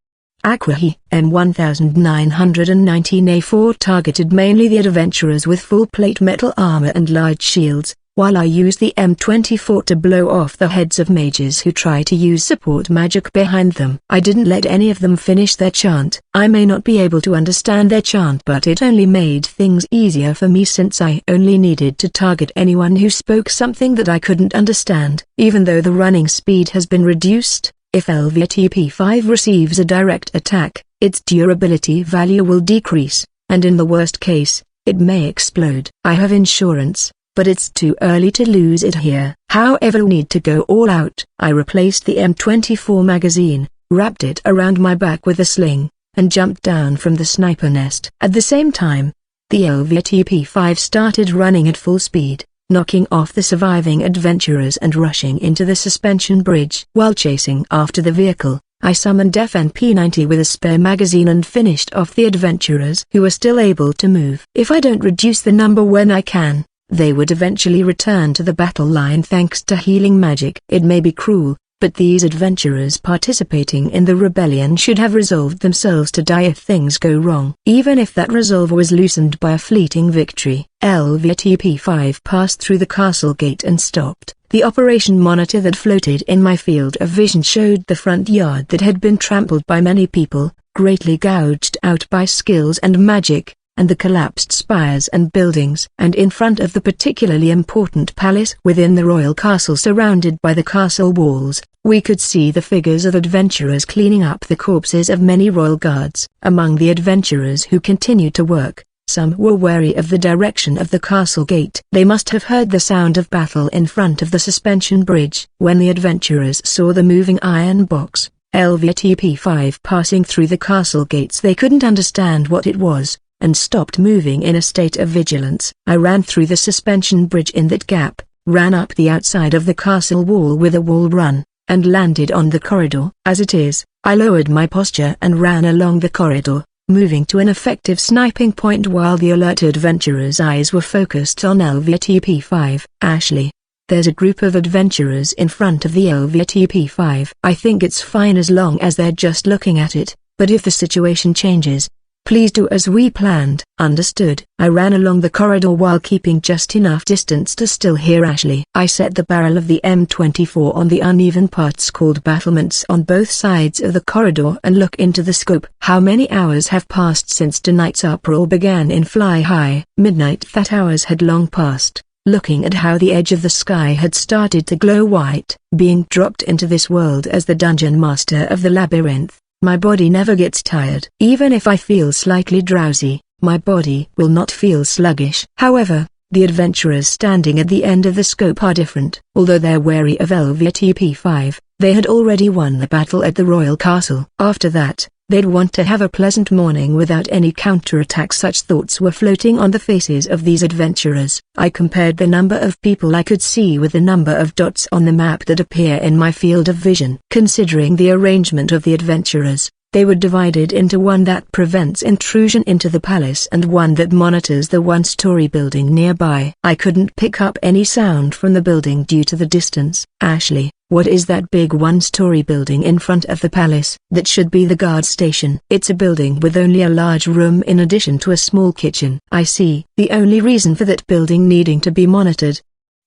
Aquahi. M1919A4 targeted mainly the adventurers with full plate metal armor and large shields, while I used the M24 to blow off the heads of mages who try to use support magic behind them. I didn't let any of them finish their chant. I may not be able to understand their chant, but it only made things easier for me since I only needed to target anyone who spoke something that I couldn't understand. Even though the running speed has been reduced, if LVTP-5 receives a direct attack, its durability value will decrease, and in the worst case, it may explode. I have insurance, but it's too early to lose it here. However, we need to go all out. I replaced the M24 magazine, wrapped it around my back with a sling, and jumped down from the sniper nest. At the same time, the LVTP-5 started running at full speed, knocking off the surviving adventurers and rushing into the suspension bridge. While chasing after the vehicle, I summoned FNP-90 with a spare magazine and finished off the adventurers who were still able to move. If I don't reduce the number when I can, they would eventually return to the battle line thanks to healing magic. It may be cruel, but these adventurers participating in the rebellion should have resolved themselves to die if things go wrong. Even if that resolve was loosened by a fleeting victory. LVTP-5 passed through the castle gate and stopped. The operation monitor that floated in my field of vision showed the front yard that had been trampled by many people, greatly gouged out by skills and magic, and the collapsed spires and buildings. And in front of the particularly important palace within the royal castle surrounded by the castle walls, we could see the figures of adventurers cleaning up the corpses of many royal guards. Among the adventurers who continued to work, some were wary of the direction of the castle gate. They must have heard the sound of battle in front of the suspension bridge. When the adventurers saw the moving iron box, LVTP-5 passing through the castle gates, they couldn't understand what it was, and stopped moving in a state of vigilance. I ran through the suspension bridge in that gap, ran up the outside of the castle wall with a wall run, and landed on the corridor. As it is, I lowered my posture and ran along the corridor, moving to an effective sniping point while the alert adventurers' eyes were focused on LVTP-5. Ashley, there's a group of adventurers in front of the LVTP-5. I think it's fine as long as they're just looking at it, but if the situation changes, please do as we planned. Understood. I ran along the corridor while keeping just enough distance to still hear Ashley. I set the barrel of the M24 on the uneven parts called battlements on both sides of the corridor and look into the scope. How many hours have passed since tonight's uproar began in Fly High? Midnight. That hours had long passed. Looking at how the edge of the sky had started to glow white, being dropped into this world as the dungeon master of the labyrinth, my body never gets tired. Even if I feel slightly drowsy, my body will not feel sluggish. However, The adventurers standing at the end of the scope are different. Although they're wary of LVTP-5, they had already won the battle at the royal castle. After that, they'd want to have a pleasant morning without any counterattack. Such thoughts were floating on the faces of these adventurers. I compared the number of people I could see with the number of dots on the map that appear in my field of vision. Considering the arrangement of the adventurers, they were divided into one that prevents intrusion into the palace and one that monitors the one-story building nearby. I couldn't pick up any sound from the building due to the distance. Ashley, what is that big one-story building in front of the palace? That should be the guard station. It's a building with only a large room in addition to a small kitchen. I see. The only reason for that building needing to be monitored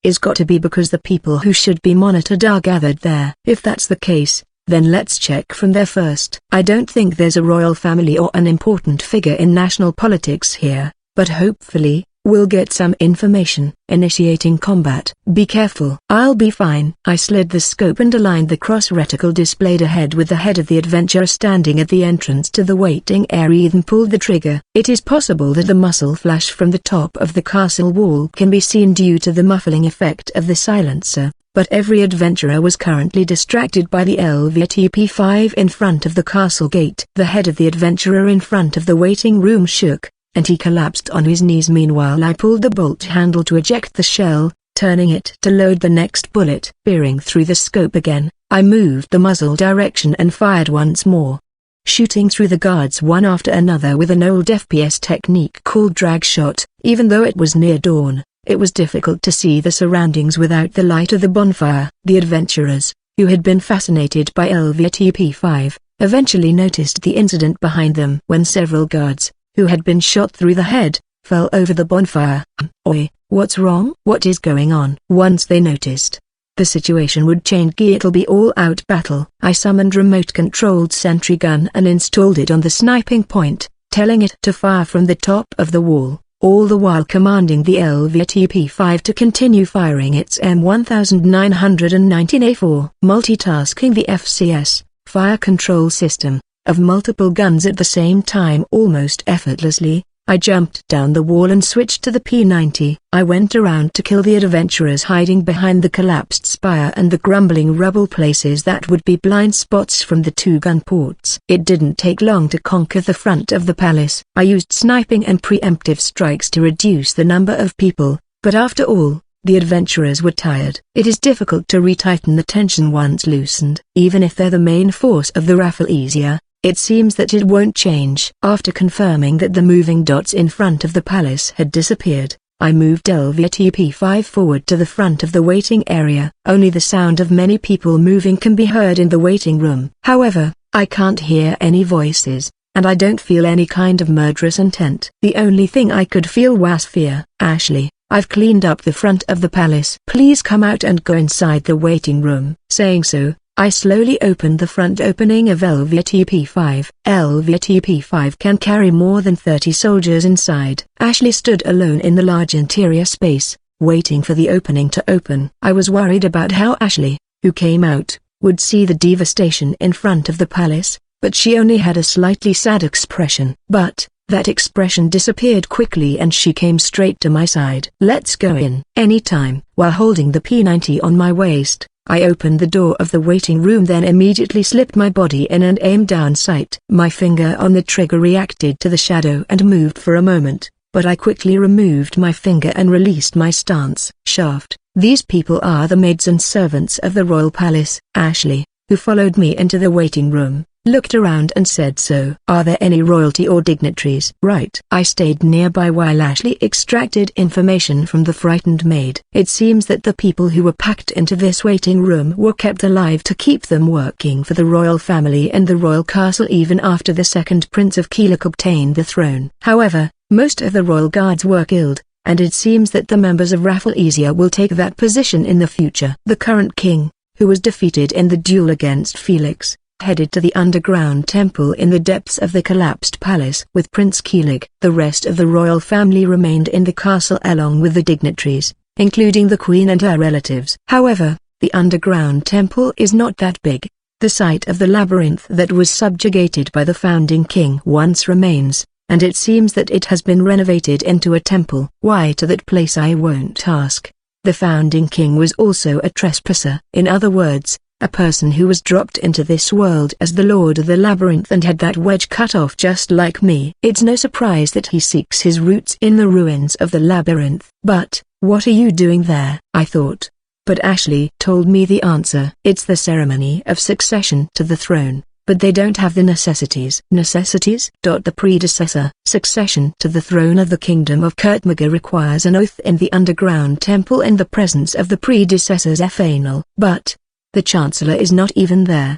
is got to be because the people who should be monitored are gathered there. If that's the case, then let's check from there first. I don't think there's a royal family or an important figure in national politics here, but hopefully, we'll get some information. Initiating combat. Be careful. I'll be fine. I slid the scope and aligned the cross reticle displayed ahead with the head of the adventurer standing at the entrance to the waiting area, then pulled the trigger. It is possible that the muzzle flash from the top of the castle wall can be seen due to the muffling effect of the silencer, but every adventurer was currently distracted by the LVTP-5 in front of the castle gate. The head of the adventurer in front of the waiting room shook, and he collapsed on his knees. Meanwhile, I pulled the bolt handle to eject the shell, turning it to load the next bullet. Peering through the scope again, I moved the muzzle direction and fired once more, shooting through the guards one after another with an old FPS technique called drag shot. Even though it was near dawn, it was difficult to see the surroundings without the light of the bonfire. The adventurers, who had been fascinated by LVTP-5, eventually noticed the incident behind them when several guards, who had been shot through the head, fell over the bonfire. Oi, what's wrong? What is going on? Once they noticed, the situation would change. It'll be all-out battle. I summoned remote-controlled sentry gun and installed it on the sniping point, telling it to fire from the top of the wall, all the while commanding the LVTP-5 to continue firing its M1919A4. Multitasking the FCS, fire control system, of multiple guns at the same time almost effortlessly, I jumped down the wall and switched to the P90. I went around to kill the adventurers hiding behind the collapsed spire and the grumbling rubble places that would be blind spots from the two gun ports. It didn't take long to conquer the front of the palace. I used sniping and preemptive strikes to reduce the number of people, but after all, the adventurers were tired. It is difficult to retighten the tension once loosened. Even if they're the main force of the Rafflesia, it seems that it won't change. After confirming that the moving dots in front of the palace had disappeared, I moved LVTP-5 forward to the front of the waiting area. Only the sound of many people moving can be heard in the waiting room. However, I can't hear any voices, and I don't feel any kind of murderous intent. The only thing I could feel was fear. Ashley, I've cleaned up the front of the palace. Please come out and go inside the waiting room. Saying so, I slowly opened the front opening of LVTP-5. LVTP-5 can carry more than 30 soldiers inside. Ashley stood alone in the large interior space, waiting for the opening to open. I was worried about how Ashley, who came out, would see the devastation in front of the palace, but she only had a slightly sad expression. But that expression disappeared quickly and she came straight to my side. Let's go in. Anytime. While holding the P90 on my waist, I opened the door of the waiting room, then immediately slipped my body in and aimed down sight. My finger on the trigger reacted to the shadow and moved for a moment, but I quickly removed my finger and released my stance. Shaft. These people are the maids and servants of the royal palace. Ashley, who followed me into the waiting room, looked around and said, so, are there any royalty or dignitaries? Right. I stayed nearby while Ashley extracted information from the frightened maid. It seems that the people who were packed into this waiting room were kept alive to keep them working for the royal family and the royal castle even after the second Prince of Keelock obtained the throne. However, most of the royal guards were killed, and it seems that the members of Rafflesia will take that position in the future. The current king, who was defeated in the duel against Felix, headed to the underground temple in the depths of the collapsed palace with Prince Keelock. The rest of the royal family remained in the castle along with the dignitaries, including the queen and her relatives. However, the underground temple is not that big. The site of the labyrinth that was subjugated by the founding king once remains, and it seems that it has been renovated into a temple. Why to that place I won't ask. The founding king was also a trespasser. In other words, a person who was dropped into this world as the Lord of the Labyrinth and had that wedge cut off just like me. It's no surprise that he seeks his roots in the ruins of the labyrinth. But, what are you doing there? I thought. But Ashley told me the answer. It's the ceremony of succession to the throne, but they don't have the necessities. Necessities? The predecessor. Succession to the throne of the kingdom of Kurtmaga requires an oath in the underground temple in the presence of the predecessor's Phainal. But the Chancellor is not even there.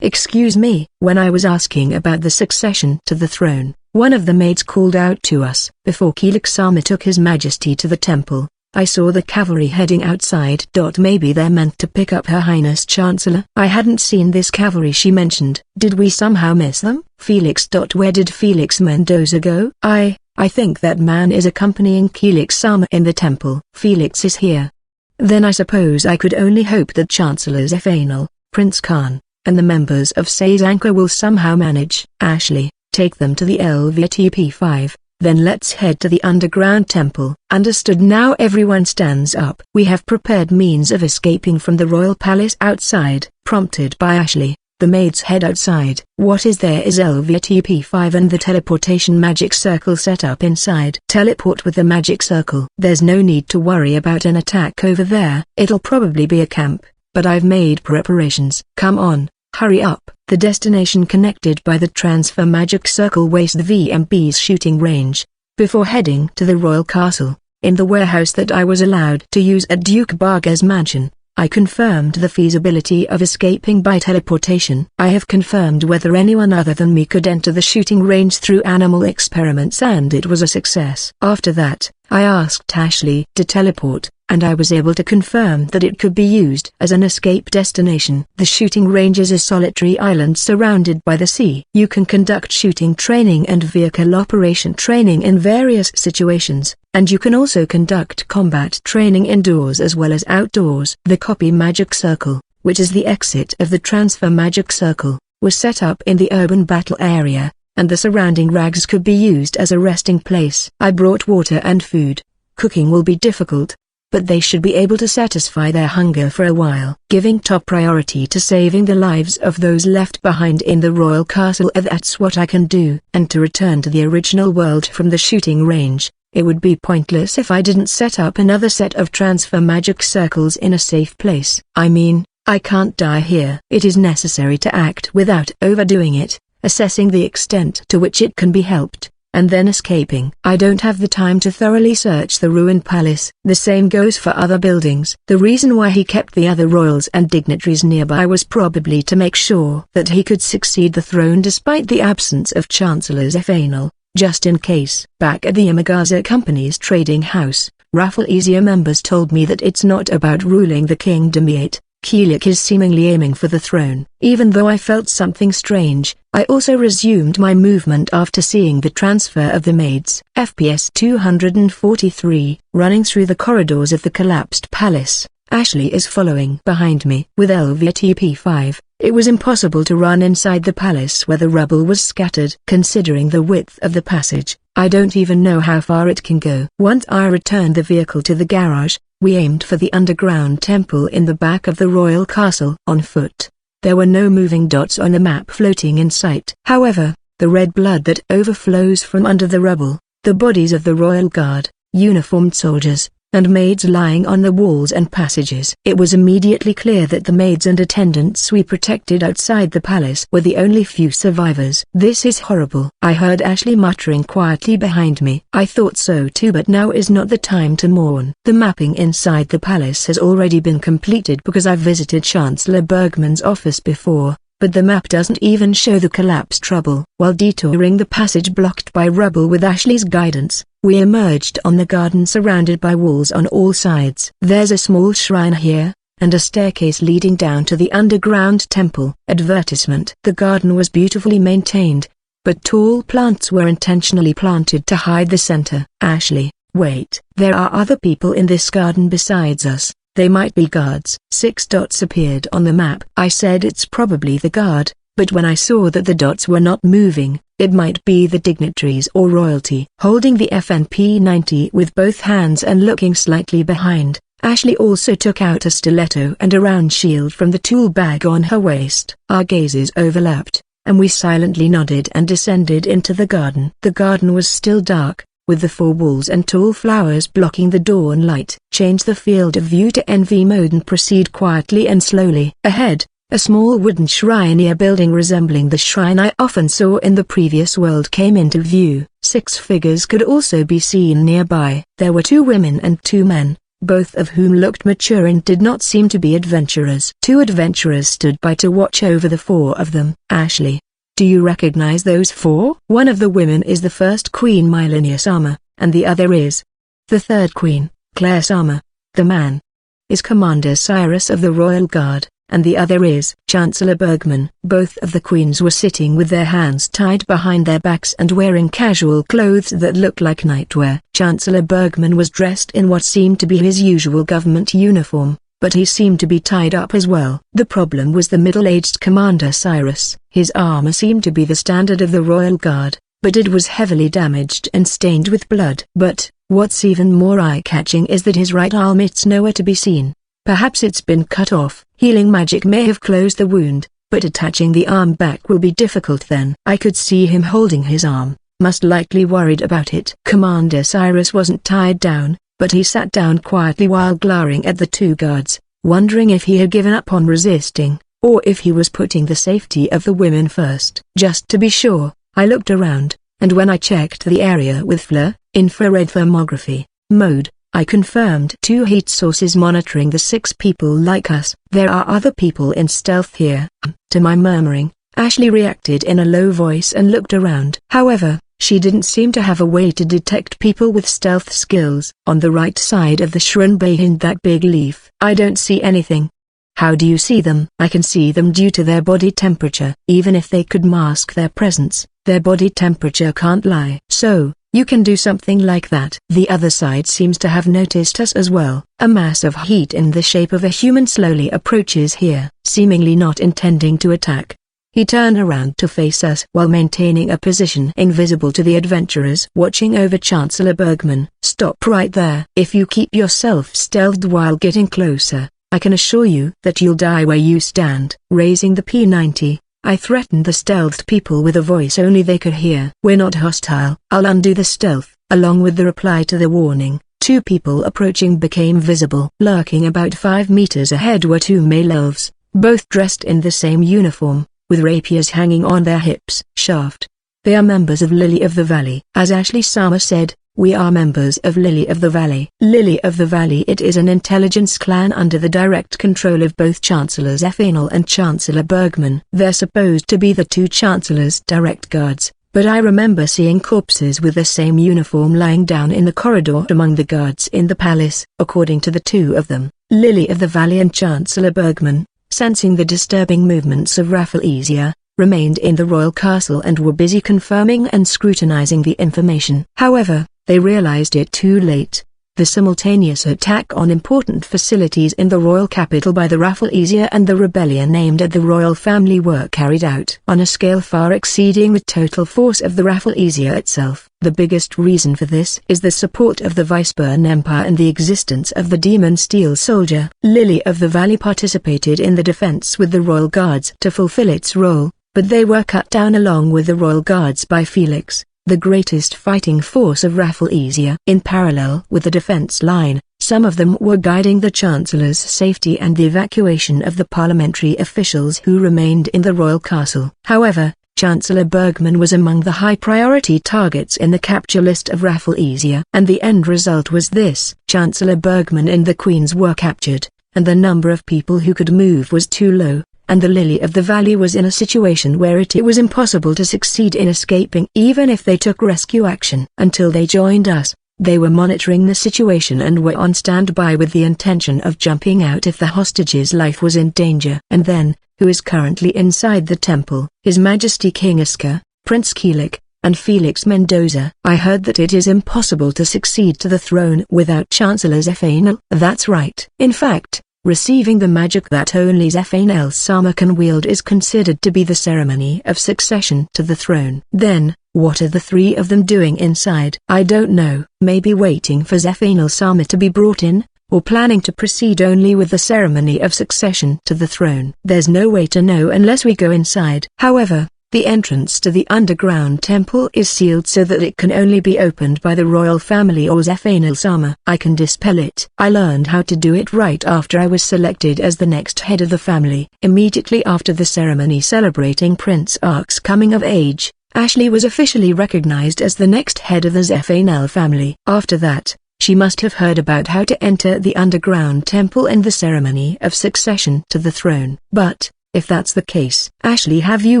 Excuse me. When I was asking about the succession to the throne, one of the maids called out to us. Before Kiliksama took His Majesty to the temple, I saw the cavalry heading outside. Maybe they're meant to pick up Her Highness Chancellor. I hadn't seen this cavalry she mentioned. Did we somehow miss them? Felix. Where did Felix Mendoza go? I think that man is accompanying Kiliksama in the temple. Felix is here. Then I suppose I could only hope that Chancellor's Phainal, Prince Khan, and the members of Sazanka will somehow manage. Ashley, take them to the LVTP-5, then let's head to the underground temple. Understood. Now everyone stands up. We have prepared means of escaping from the royal palace outside. Prompted by Ashley, the maids head outside. What is there is LVTP-5 and the teleportation magic circle set up inside. Teleport with the magic circle. There's no need to worry about an attack over there. It'll probably be a camp, but I've made preparations. Come on, hurry up. The destination connected by the transfer magic circle waits the VMB's shooting range. Before heading to the royal castle, in the warehouse that I was allowed to use at Duke Barga's mansion, I confirmed the feasibility of escaping by teleportation. I have confirmed whether anyone other than me could enter the shooting range through animal experiments, and it was a success. After that, I asked Ashley to teleport, and I was able to confirm that it could be used as an escape destination. The shooting range is a solitary island surrounded by the sea. You can conduct shooting training and vehicle operation training in various situations, and you can also conduct combat training indoors as well as outdoors. The copy magic circle, which is the exit of the transfer magic circle, was set up in the urban battle area, and the surrounding rags could be used as a resting place. I brought water and food. Cooking will be difficult, but they should be able to satisfy their hunger for a while. Giving top priority to saving the lives of those left behind in the royal castle, that's what I can do. And to return to the original world from the shooting range, it would be pointless if I didn't set up another set of transfer magic circles in a safe place. I mean, I can't die here. It is necessary to act without overdoing it, assessing the extent to which it can be helped, and then escaping. I don't have the time to thoroughly search the ruined palace. The same goes for other buildings. The reason why he kept the other royals and dignitaries nearby was probably to make sure that he could succeed the throne despite the absence of Chancellor's Phainal, just in case. Back at the Yamagaza Company's trading house, Rafflesia members told me that it's not about ruling the kingdom yet. Kilik is seemingly aiming for the throne. Even though I felt something strange, I also resumed my movement after seeing the transfer of the maids. FPS 243, running through the corridors of the collapsed palace. Ashley is following behind me. With LVTP-5, it was impossible to run inside the palace where the rubble was scattered. Considering the width of the passage, I don't even know how far it can go. Once I returned the vehicle to the garage, we aimed for the underground temple in the back of the royal castle. On foot, there were no moving dots on the map floating in sight. However, the red blood that overflows from under the rubble, the bodies of the royal guard, uniformed soldiers, and maids lying on the walls and passages. It was immediately clear that the maids and attendants we protected outside the palace were the only few survivors. This is horrible. I heard Ashley muttering quietly behind me. I thought so too, but now is not the time to mourn. The mapping inside the palace has already been completed because I've visited Chancellor Bergman's office before, but the map doesn't even show the collapsed rubble. While detouring the passage blocked by rubble with Ashley's guidance, we emerged on the garden surrounded by walls on all sides. There's a small shrine here, and a staircase leading down to the underground temple. Advertisement. The garden was beautifully maintained, but tall plants were intentionally planted to hide the center. Ashley, wait. There are other people in this garden besides us. They might be guards. 6 dots appeared on the map. I said it's probably the guard, but when I saw that the dots were not moving, It might be the dignitaries or royalty. Holding the FNP-90 with both hands and looking slightly behind, Ashley also took out a stiletto and a round shield from the tool bag on her waist. Our gazes overlapped, and we silently nodded and descended into the garden. The garden was still dark, with the four walls and tall flowers blocking the dawn light. Change the field of view to NV mode and proceed quietly and slowly. Ahead, a small wooden shrine building resembling the shrine I often saw in the previous world came into view. 6 figures could also be seen nearby. There were 2 women and 2 men, both of whom looked mature and did not seem to be adventurers. 2 adventurers stood by to watch over the 4 of them. Ashley, do you recognize those 4? One of the women is the first Queen Mylinia Sama, and the other is the third Queen, Claire Sama. The man is Commander Cyrus of the Royal Guard, and the other is Chancellor Bergman. Both of the queens were sitting with their hands tied behind their backs and wearing casual clothes that looked like nightwear. Chancellor Bergman was dressed in what seemed to be his usual government uniform, but he seemed to be tied up as well. The problem was the middle-aged Commander Cyrus. His armor seemed to be the standard of the Royal Guard, but it was heavily damaged and stained with blood. But, what's even more eye-catching is that his right arm is nowhere to be seen. Perhaps it's been cut off. Healing magic may have closed the wound, but attaching the arm back will be difficult then. I could see him holding his arm, most likely worried about it. Commander Cyrus wasn't tied down, but he sat down quietly while glaring at the 2 guards, wondering if he had given up on resisting, or if he was putting the safety of the women first. Just to be sure, I looked around, and when I checked the area with FLIR, infrared thermography, mode, I confirmed 2 heat sources monitoring the 6 people like us. There are other people in stealth here. To my murmuring, Ashley reacted in a low voice and looked around. However, she didn't seem to have a way to detect people with stealth skills. On the right side of the shrine behind that big leaf, I don't see anything. How do you see them? I can see them due to their body temperature. Even if they could mask their presence, their body temperature can't lie. So, you can do something like that. The other side seems to have noticed us as well. A mass of heat in the shape of a human slowly approaches here, seemingly not intending to attack. He turned around to face us while maintaining a position invisible to the adventurers watching over Chancellor Bergman. Stop right there. If you keep yourself stealthed while getting closer, I can assure you that you'll die where you stand. Raising the P-90, I threatened the stealthed people with a voice only they could hear. We're not hostile. I'll undo the stealth. Along with the reply to the warning, 2 people approaching became visible. Lurking about 5 meters ahead were 2 male elves, both dressed in the same uniform, with rapiers hanging on their hips. Shaft. They are members of Lily of the Valley. As Ashley Sama said, we are members of Lily of the Valley. Lily of the Valley, it is an intelligence clan under the direct control of both Chancellors Ethanol and Chancellor Bergman. They're supposed to be the 2 Chancellors' direct guards, but I remember seeing corpses with the same uniform lying down in the corridor among the guards in the palace. According to the 2 of them, Lily of the Valley and Chancellor Bergman, sensing the disturbing movements of Rafflesia, remained in the royal castle and were busy confirming and scrutinizing the information. However, they realized it too late. The simultaneous attack on important facilities in the royal capital by the Rafflesia and the rebellion aimed at the royal family were carried out on a scale far exceeding the total force of the Rafflesia itself. The biggest reason for this is the support of the Weisburn Empire and the existence of the Demon Steel Soldier. Lily of the Valley participated in the defense with the Royal Guards to fulfill its role, but they were cut down along with the Royal Guards by Felix, the greatest fighting force of Rafflesia. In parallel with the defense line, some of them were guiding the Chancellor's safety and the evacuation of the parliamentary officials who remained in the royal castle. However, Chancellor Bergman was among the high-priority targets in the capture list of Rafflesia. And the end result was this: Chancellor Bergman and the Queens were captured, and the number of people who could move was too low, and the Lily of the Valley was in a situation where it was impossible to succeed in escaping even if they took rescue action. Until they joined us, they were monitoring the situation and were on standby with the intention of jumping out if the hostage's life was in danger. And then, who is currently inside the temple? His Majesty King Iska, Prince Keelik, and Felix Mendoza. I heard that it is impossible to succeed to the throne without Chancellors Ethanol. That's right. In fact, Receiving the magic that only Zephainel Sama can wield is considered to be the ceremony of succession to the throne. Then, what are the three of them doing inside? I don't know. Maybe waiting for Zephainel Sama to be brought in, or planning to proceed only with the ceremony of succession to the throne. There's no way to know unless we go inside. However, the entrance to the underground temple is sealed so that it can only be opened by the royal family or Zephainel Sama. I can dispel it. I learned how to do it right after I was selected as the next head of the family. Immediately after the ceremony celebrating Prince Ark's coming of age, Ashley was officially recognized as the next head of the Zephainel family. After that, she must have heard about how to enter the underground temple and the ceremony of succession to the throne. But, if that's the case, Ashley, have you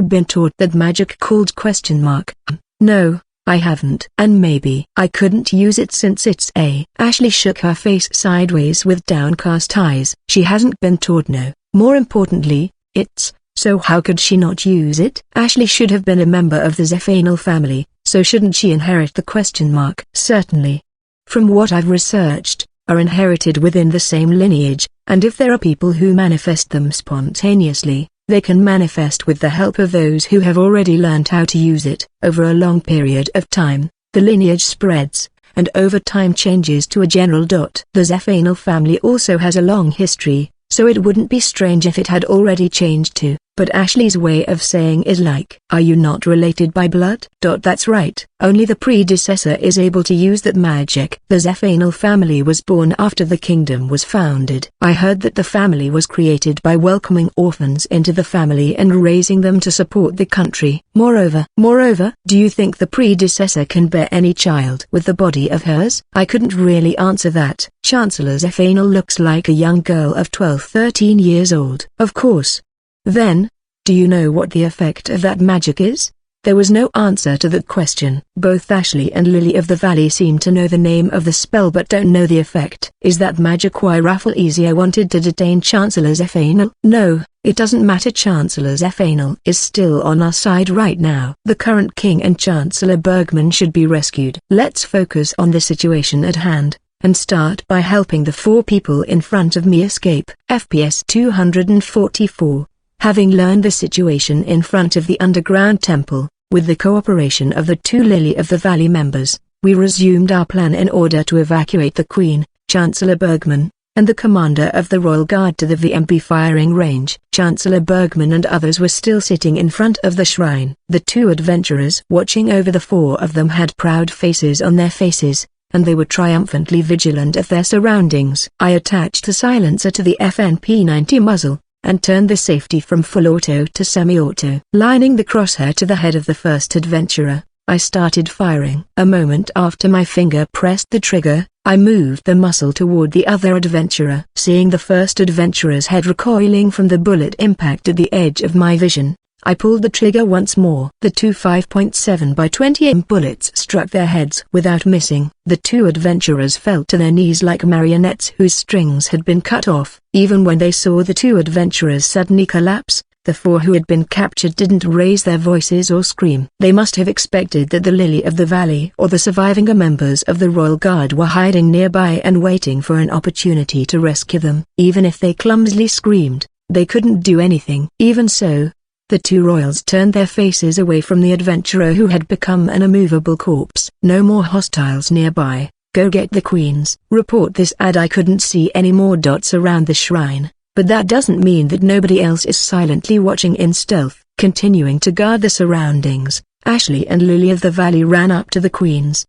been taught that magic called ? No, I haven't. And maybe I couldn't use it since it's a. Ashley shook her face sideways with downcast eyes. She hasn't been taught, no. More importantly, it's, so how could she not use it? Ashley should have been a member of the Zephainel family, so shouldn't she inherit the ? Certainly. From what I've researched, are inherited within the same lineage, and if there are people who manifest them spontaneously, they can manifest with the help of those who have already learned how to use it. Over a long period of time, the lineage spreads, and over time changes to a general. The Zephainel family also has a long history, so it wouldn't be strange if it had already changed too. But Ashley's way of saying is like, are you not related by blood? That's right. Only the predecessor is able to use that magic. The Zephainel family was born after the kingdom was founded. I heard that the family was created by welcoming orphans into the family and raising them to support the country. Moreover, do you think the predecessor can bear any child with the body of hers? I couldn't really answer that. Chancellor Zephainel looks like a young girl of 12-13 years old. Of course. Then, do you know what the effect of that magic is? There was no answer to that question. Both Ashley and Lily of the Valley seem to know the name of the spell but don't know the effect. Is that magic why Rafflesia wanted to detain Chancellor Zephainel? No, it doesn't matter. Chancellor Zephainel is still on our side right now. The current king and Chancellor Bergman should be rescued. Let's focus on the situation at hand, and start by helping the four people in front of me escape. FPS 244. Having learned the situation in front of the underground temple, with the cooperation of the two Lily of the Valley members, we resumed our plan in order to evacuate the Queen, Chancellor Bergman, and the commander of the Royal Guard to the VMB firing range. Chancellor Bergman and others were still sitting in front of the shrine. The two adventurers watching over the four of them had proud faces on their faces, and they were triumphantly vigilant of their surroundings. I attached the silencer to the FNP-90 muzzle, and turned the safety from full auto to semi-auto. Lining the crosshair to the head of the first adventurer, I started firing. A moment after my finger pressed the trigger, I moved the muzzle toward the other adventurer. Seeing the first adventurer's head recoiling from the bullet impact at the edge of my vision, I pulled the trigger once more. The two 5.7 by 20 mm bullets struck their heads without missing. The two adventurers fell to their knees like marionettes whose strings had been cut off. Even when they saw the two adventurers suddenly collapse, the four who had been captured didn't raise their voices or scream. They must have expected that the Lily of the Valley or the surviving members of the Royal Guard were hiding nearby and waiting for an opportunity to rescue them. Even if they clumsily screamed, they couldn't do anything. Even so, the two royals turned their faces away from the adventurer who had become an immovable corpse. No more hostiles nearby. Go get the queens. Report this ad. I couldn't see any more dots around the shrine, but that doesn't mean that nobody else is silently watching in stealth. Continuing to guard the surroundings, Ashley and Lily of the Valley ran up to the queens.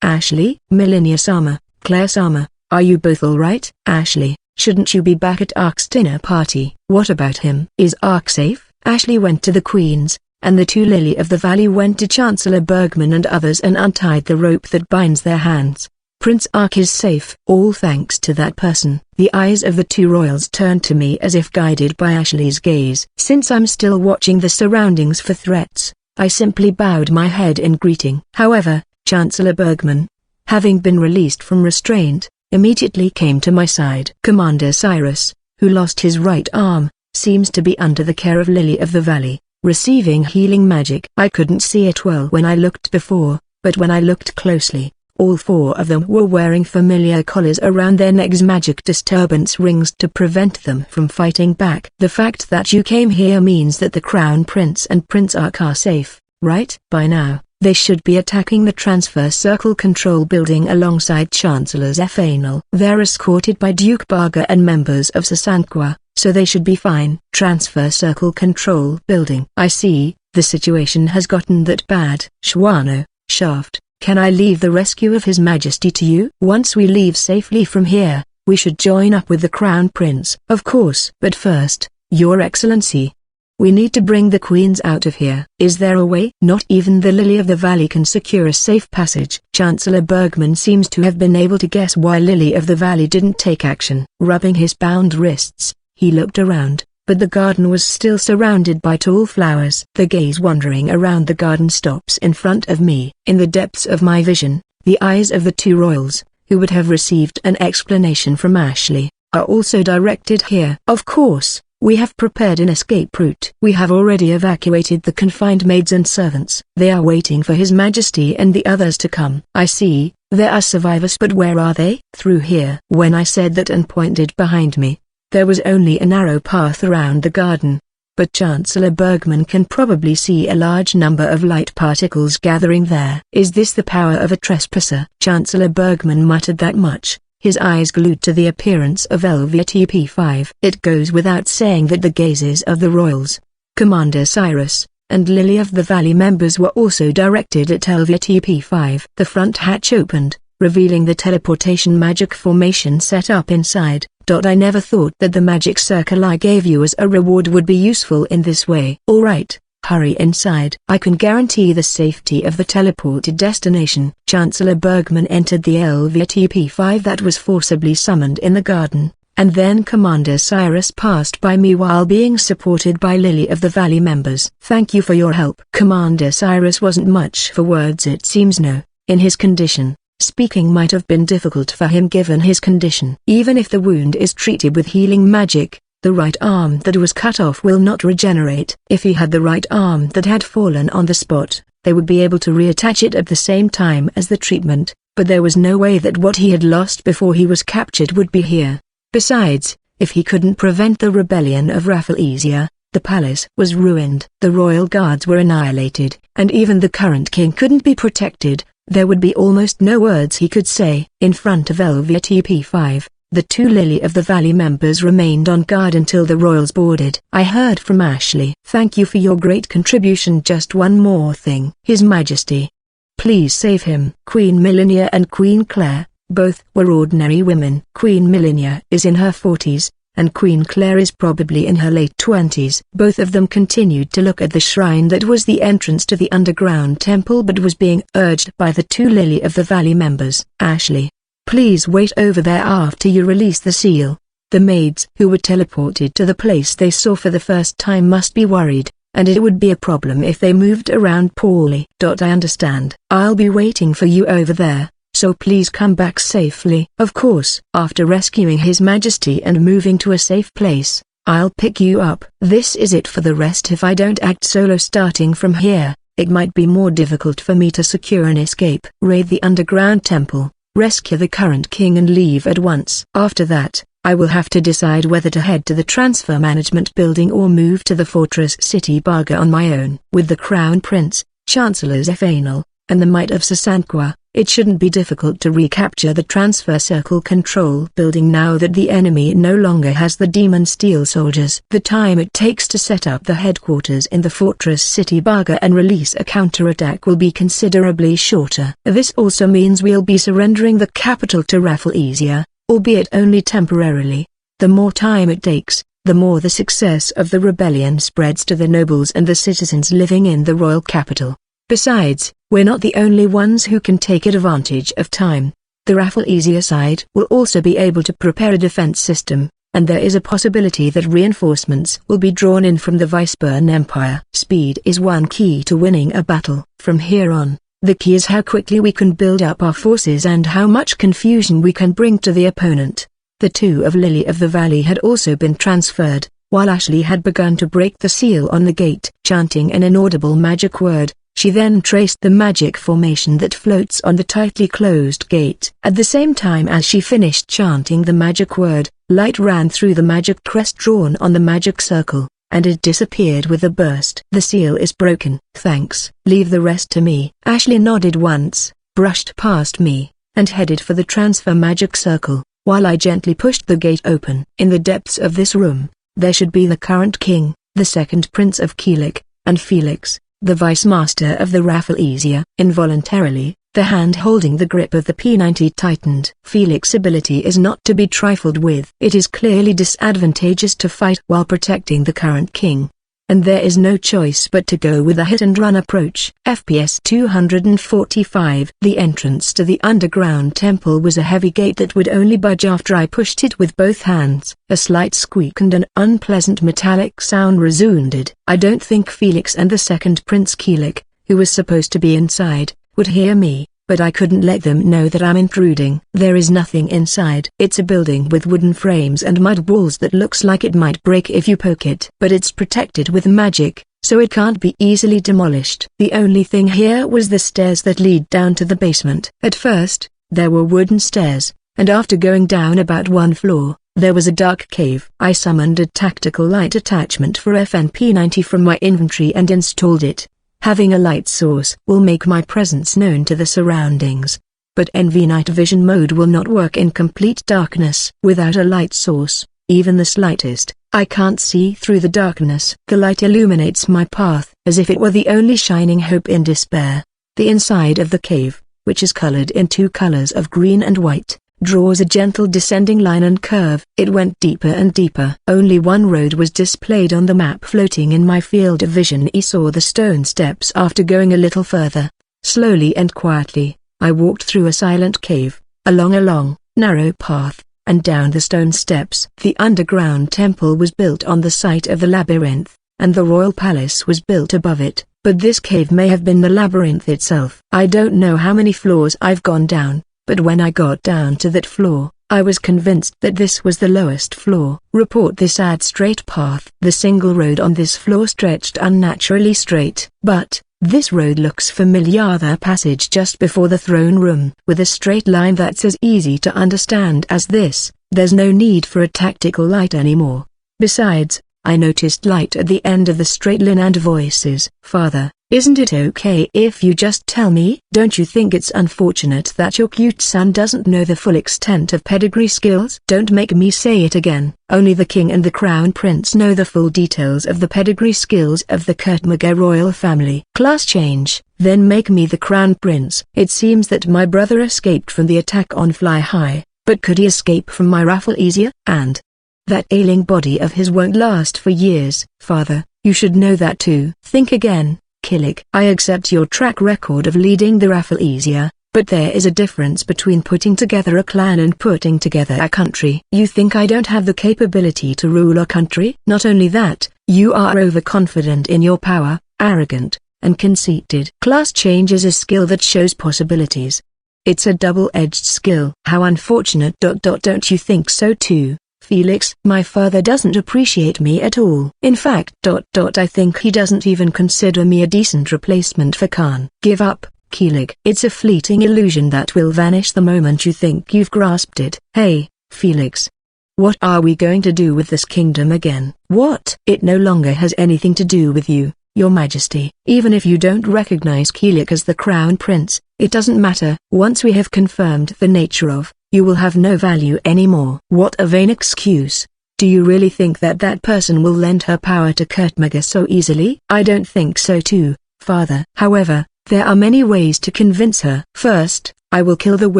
Ashley? Millennia Sama, Claire Sama, are you both alright? Ashley, shouldn't you be back at Ark's dinner party? What about him? Is Ark safe? Ashley went to the queens, and the two Lily of the Valley went to Chancellor Bergman and others and untied the rope that binds their hands. Prince Ark is safe. All thanks to that person. The eyes of the two royals turned to me as if guided by Ashley's gaze. Since I'm still watching the surroundings for threats, I simply bowed my head in greeting. However, Chancellor Bergman, having been released from restraint, immediately came to my side. Commander Cyrus, who lost his right arm, seems to be under the care of Lily of the Valley, receiving healing magic. I couldn't see it well when I looked before, but when I looked closely, All four of them were wearing familiar collars around their necks, magic disturbance rings to prevent them from fighting back. The fact that you came here means that the Crown Prince and Prince Ark are safe, right? By now, they should be attacking the Transfer Circle Control Building alongside Chancellor Zephanel. They're escorted by Duke Barga and members of Sasanqua, so they should be fine. Transfer Circle Control Building. I see, the situation has gotten that bad. Shwano, Shaft, can I leave the rescue of His Majesty to you? Once we leave safely from here, we should join up with the Crown Prince. Of course. But first, Your Excellency, we need to bring the queens out of here. Is there a way? Not even the Lily of the Valley can secure a safe passage. Chancellor Bergman seems to have been able to guess why Lily of the Valley didn't take action. Rubbing his bound wrists, he looked around, but the garden was still surrounded by tall flowers. The gaze wandering around the garden stops in front of me. In the depths of my vision, the eyes of the two royals, who would have received an explanation from Ashley, are also directed here. Of course. We have prepared an escape route. We have already evacuated the confined maids and servants. They are waiting for His Majesty and the others to come. I see, there are survivors, but where are they? Through here. When I said that and pointed behind me, there was only a narrow path around the garden. But Chancellor Bergman can probably see a large number of light particles gathering there. Is this the power of a trespasser? Chancellor Bergman muttered that much, his eyes glued to the appearance of LVTP-5. It goes without saying that the gazes of the royals, Commander Cyrus, and Lily of the Valley members were also directed at LVTP-5. The front hatch opened, revealing the teleportation magic formation set up inside. I never thought that the magic circle I gave you as a reward would be useful in this way. Alright, hurry inside. I can guarantee the safety of the teleported destination. Chancellor Bergman entered the LVTP-5 that was forcibly summoned in the garden, and then Commander Cyrus passed by me while being supported by Lily of the Valley members. Thank you for your help. Commander Cyrus wasn't much for words, it seems. No, in his condition, speaking might have been difficult for him given his condition. Even if the wound is treated with healing magic, the right arm that was cut off will not regenerate. If he had the right arm that had fallen on the spot, they would be able to reattach it at the same time as the treatment, but there was no way that what he had lost before he was captured would be here. Besides, if he couldn't prevent the rebellion of Rafflesia, the palace was ruined. The royal guards were annihilated, and even the current king couldn't be protected. There would be almost no words he could say. In front of LVTP-5, the two Lily of the Valley members remained on guard until the royals boarded. I heard from Ashley. Thank you for your great contribution. Just one more thing. His Majesty, please save him. Queen Millennia and Queen Claire, both were ordinary women. Queen Millennia is in her 40s, and Queen Claire is probably in her late 20s. Both of them continued to look at the shrine that was the entrance to the underground temple but was being urged by the two Lily of the Valley members. Ashley, please wait over there after you release the seal. The maids who were teleported to the place they saw for the first time must be worried, and it would be a problem if they moved around poorly. I understand. I'll be waiting for you over there, so please come back safely. Of course. After rescuing His Majesty and moving to a safe place, I'll pick you up. This is it for the rest. If I don't act solo starting from here, it might be more difficult for me to secure an escape. Raid the underground temple, rescue the current king and leave at once. After that, I will have to decide whether to head to the transfer management building or move to the fortress city Barga on my own. With the Crown Prince, Chancellor Zephanel, and the might of Sasanqua, it shouldn't be difficult to recapture the Transfer Circle Control Building now that the enemy no longer has the Demon Steel soldiers. The time it takes to set up the headquarters in the fortress city Barga and release a counterattack will be considerably shorter. This also means we'll be surrendering the capital to Rafflesia, albeit only temporarily. The more time it takes, the more the success of the rebellion spreads to the nobles and the citizens living in the royal capital. Besides, we're not the only ones who can take advantage of time. The Rafflesia side will also be able to prepare a defense system, and there is a possibility that reinforcements will be drawn in from the Viceburn Empire. Speed is one key to winning a battle. From here on, the key is how quickly we can build up our forces and how much confusion we can bring to the opponent. The two of Lily of the Valley had also been transferred, while Ashley had begun to break the seal on the gate. Chanting an inaudible magic word, She then traced the magic formation that floats on the tightly closed gate. At the same time as she finished chanting the magic word, light ran through the magic crest drawn on the magic circle, and it disappeared with a burst. "The seal is broken. Thanks. Leave the rest to me." Ashley nodded once, brushed past me, and headed for the transfer magic circle, while I gently pushed the gate open. In the depths of this room, there should be the current king, the second prince of Keelik, and Felix, the vice master of the Rafflesia. Involuntarily, the hand holding the grip of the P90 tightened. Felix's ability is not to be trifled with. It is clearly disadvantageous to fight while protecting the current king, and there is no choice but to go with a hit-and-run approach. FPS 245. The entrance to the underground temple was a heavy gate that would only budge after I pushed it with both hands. A slight squeak and an unpleasant metallic sound resounded. I don't think Felix and the second Prince Keelik, who was supposed to be inside, would hear me, but I couldn't let them know that I'm intruding. There is nothing inside. It's a building with wooden frames and mud walls that looks like it might break if you poke it. But it's protected with magic, so it can't be easily demolished. The only thing here was the stairs that lead down to the basement. At first, there were wooden stairs, and after going down about one floor, there was a dark cave. I summoned a tactical light attachment for FNP90 from my inventory and installed it. Having a light source will make my presence known to the surroundings, but NV night vision mode will not work in complete darkness. Without a light source, even the slightest, I can't see through the darkness. The light illuminates my path as if it were the only shining hope in despair. The inside of the cave, which is colored in two colors of green and white, draws a gentle descending line and curve. It went deeper and deeper. Only one road was displayed on the map floating in my field of vision. I saw the stone steps after going a little further. Slowly and quietly, I walked through a silent cave, along a long, narrow path, and down the stone steps. The underground temple was built on the site of the labyrinth, and the royal palace was built above it, but this cave may have been the labyrinth itself. I don't know how many floors I've gone down, but when I got down to that floor, I was convinced that this was the lowest floor. Report this sad straight path. The single road on this floor stretched unnaturally straight. But, this road looks familiar. The passage just before the throne room. With a straight line that's as easy to understand as this, there's no need for a tactical light anymore. Besides, I noticed light at the end of the straight line and voices. "Father, isn't it okay if you just tell me? Don't you think it's unfortunate that your cute son doesn't know the full extent of pedigree skills?" "Don't make me say it again. Only the king and the crown prince know the full details of the pedigree skills of the Kurtmaga royal family." "Class change. Then make me the crown prince." "It seems that my brother escaped from the attack on Fly High, but could he escape from my Rafflesia? And that ailing body of his won't last for years." "Father, you should know that too." "Think again, Keelik." "I accept your track record of leading the Rafflesia, but there is a difference between putting together a clan and putting together a country." "You think I don't have the capability to rule a country?" "Not only that, you are overconfident in your power, arrogant, and conceited." "Class change is a skill that shows possibilities. It's a double-edged skill." "How unfortunate. Don't you think so too, Felix?" "My father doesn't appreciate me at all. In fact, I think he doesn't even consider me a decent replacement for Khan." "Give up, Keelik. It's a fleeting illusion that will vanish the moment you think you've grasped it." "Hey, Felix. What are we going to do with this kingdom again?" "What?" "It no longer has anything to do with you, Your Majesty." "Even if you don't recognize Keelik as the crown prince, it doesn't matter. Once we have confirmed the nature of, you will have no value anymore." "What a vain excuse. Do you really think that that person will lend her power to Kurtmaga so easily?" "I don't think so too, Father. However, there are many ways to convince her. First, I will kill the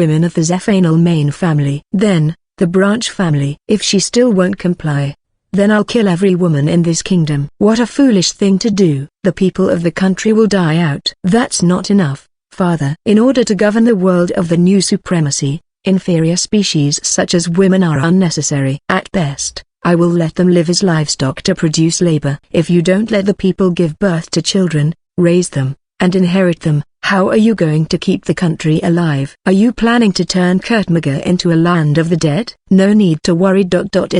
women of the Zephanal main family. Then, the branch family. If she still won't comply, then I'll kill every woman in this kingdom." "What a foolish thing to do. The people of the country will die out." "That's not enough, Father. In order to govern the world of the new supremacy, inferior species such as women are unnecessary. At best, I will let them live as livestock to produce labor. If you don't let the people give birth to children, raise them, and inherit them, how are you going to keep the country alive? Are you planning to turn Kurtmaga into a land of the dead?" "No need to worry.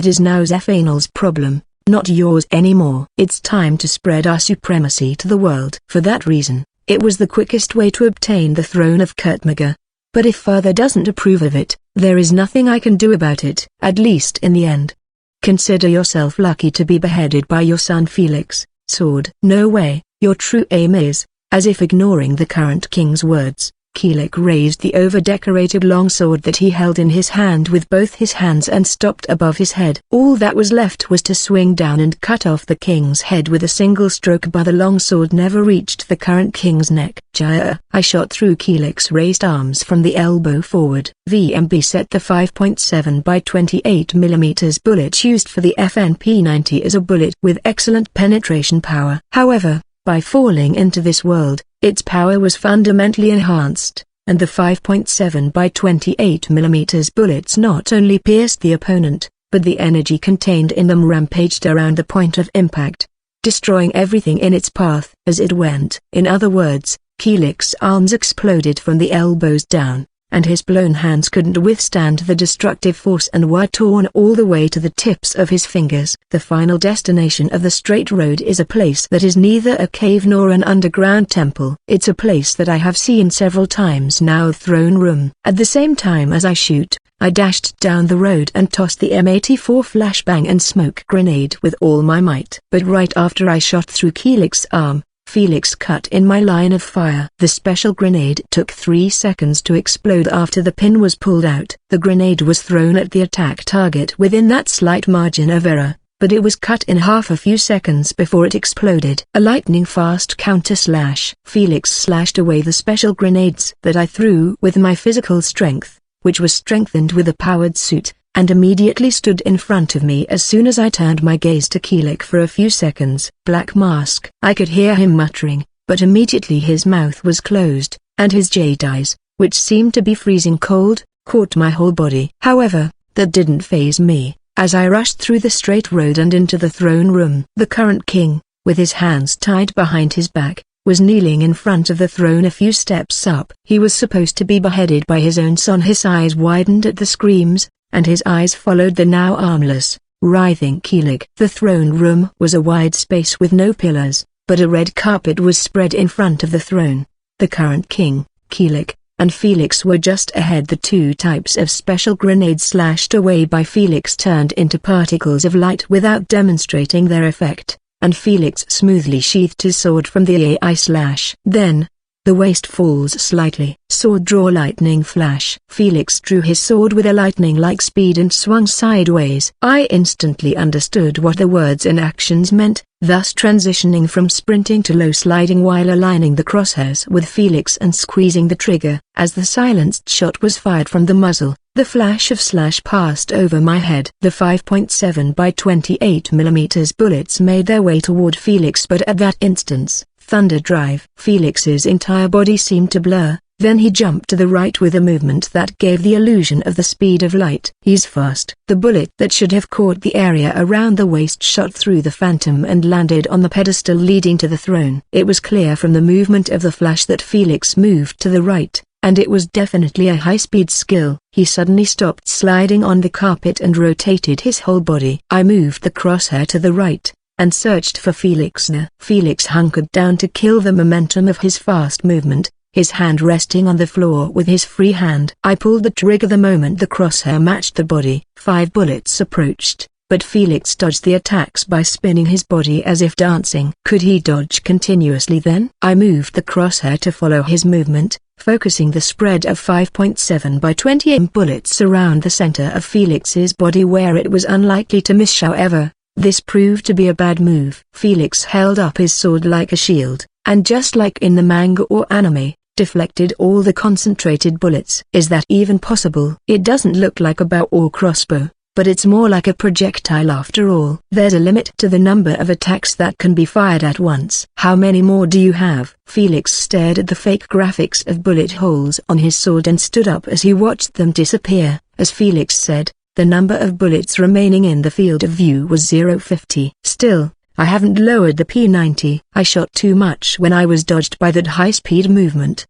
It is now Zephanal's problem, not yours anymore. It's time to spread our supremacy to the world. For that reason, It was the quickest way to obtain the throne of Kurtmaga. But if father doesn't approve of it, there is nothing I can do about it, at least in the end. Consider yourself lucky to be beheaded by your son Felix, sword. No way, your true aim is, as if ignoring the current king's words. Kilik raised the over-decorated longsword that he held in his hand with both his hands and stopped above his head. All that was left was to swing down and cut off the king's head with a single stroke, but the longsword never reached the current king's neck. Jaya! I shot through Kilik's raised arms from the elbow forward. VMB set the 5.7 by 28 mm bullet used for the FNP-90 is a bullet with excellent penetration power. However, by falling into this world, its power was fundamentally enhanced, and the 5.7 by 28 mm bullets not only pierced the opponent, but the energy contained in them rampaged around the point of impact, destroying everything in its path as it went. In other words, Kilik's arms exploded from the elbows down, and his blown hands couldn't withstand the destructive force and were torn all the way to the tips of his fingers. The final destination of the straight road is a place that is neither a cave nor an underground temple. It's a place that I have seen several times now, the throne room. At the same time as I shoot, I dashed down the road and tossed the M84 flashbang and smoke grenade with all my might. But right after I shot through Kilik's arm, Felix cut in my line of fire. The special grenade took 3 seconds to explode after the pin was pulled out. The grenade was thrown at the attack target within that slight margin of error, but it was cut in half a few seconds before it exploded. A lightning-fast counter-slash. Felix slashed away the special grenades that I threw with my physical strength, which was strengthened with a powered suit, and immediately stood in front of me as soon as I turned my gaze to Kilik for a few seconds. Black Mask. I could hear him muttering, but immediately his mouth was closed, and his jade eyes, which seemed to be freezing cold, caught my whole body. However, that didn't faze me, as I rushed through the straight road and into the throne room. The current king, with his hands tied behind his back, was kneeling in front of the throne a few steps up. He was supposed to be beheaded by his own son. His eyes widened at the screams, and his eyes followed the now armless, writhing Kilik. The throne room was a wide space with no pillars, but a red carpet was spread in front of the throne. The current king, Kilik, and Felix were just ahead. The 2 types of special grenades slashed away by Felix turned into particles of light without demonstrating their effect, and Felix smoothly sheathed his sword from the AI slash. Then, the waist falls slightly. Sword draw, lightning flash. Felix drew his sword with a lightning-like speed and swung sideways. I instantly understood what the words and actions meant, thus transitioning from sprinting to low sliding while aligning the crosshairs with Felix and squeezing the trigger. As the silenced shot was fired from the muzzle, the flash of slash passed over my head. The 5.7 by 28 mm bullets made their way toward Felix, but at that instance, thunder drive. Felix's entire body seemed to blur, then he jumped to the right with a movement that gave the illusion of the speed of light. He's fast. The bullet that should have caught the area around the waist shot through the phantom and landed on the pedestal leading to the throne. It was clear from the movement of the flash that Felix moved to the right, and it was definitely a high-speed skill. He suddenly stopped sliding on the carpet and rotated his whole body. I moved the crosshair to the right, and searched for Felix. Felix hunkered down to kill the momentum of his fast movement, his hand resting on the floor with his free hand. I pulled the trigger the moment the crosshair matched the body. 5 bullets approached, but Felix dodged the attacks by spinning his body as if dancing. Could he dodge continuously then? I moved the crosshair to follow his movement, focusing the spread of 5.7 by 20 bullets around the center of Felix's body where it was unlikely to miss. However, this proved to be a bad move. Felix held up his sword like a shield, and just like in the manga or anime, deflected all the concentrated bullets. Is that even possible? It doesn't look like a bow or crossbow, but it's more like a projectile after all. There's a limit to the number of attacks that can be fired at once. How many more do you have? Felix stared at the fake graphics of bullet holes on his sword and stood up as he watched them disappear. As Felix said, the number of bullets remaining in the field of view was 0.50. Still, I haven't lowered the P90. I shot too much when I was dodged by that high-speed movement.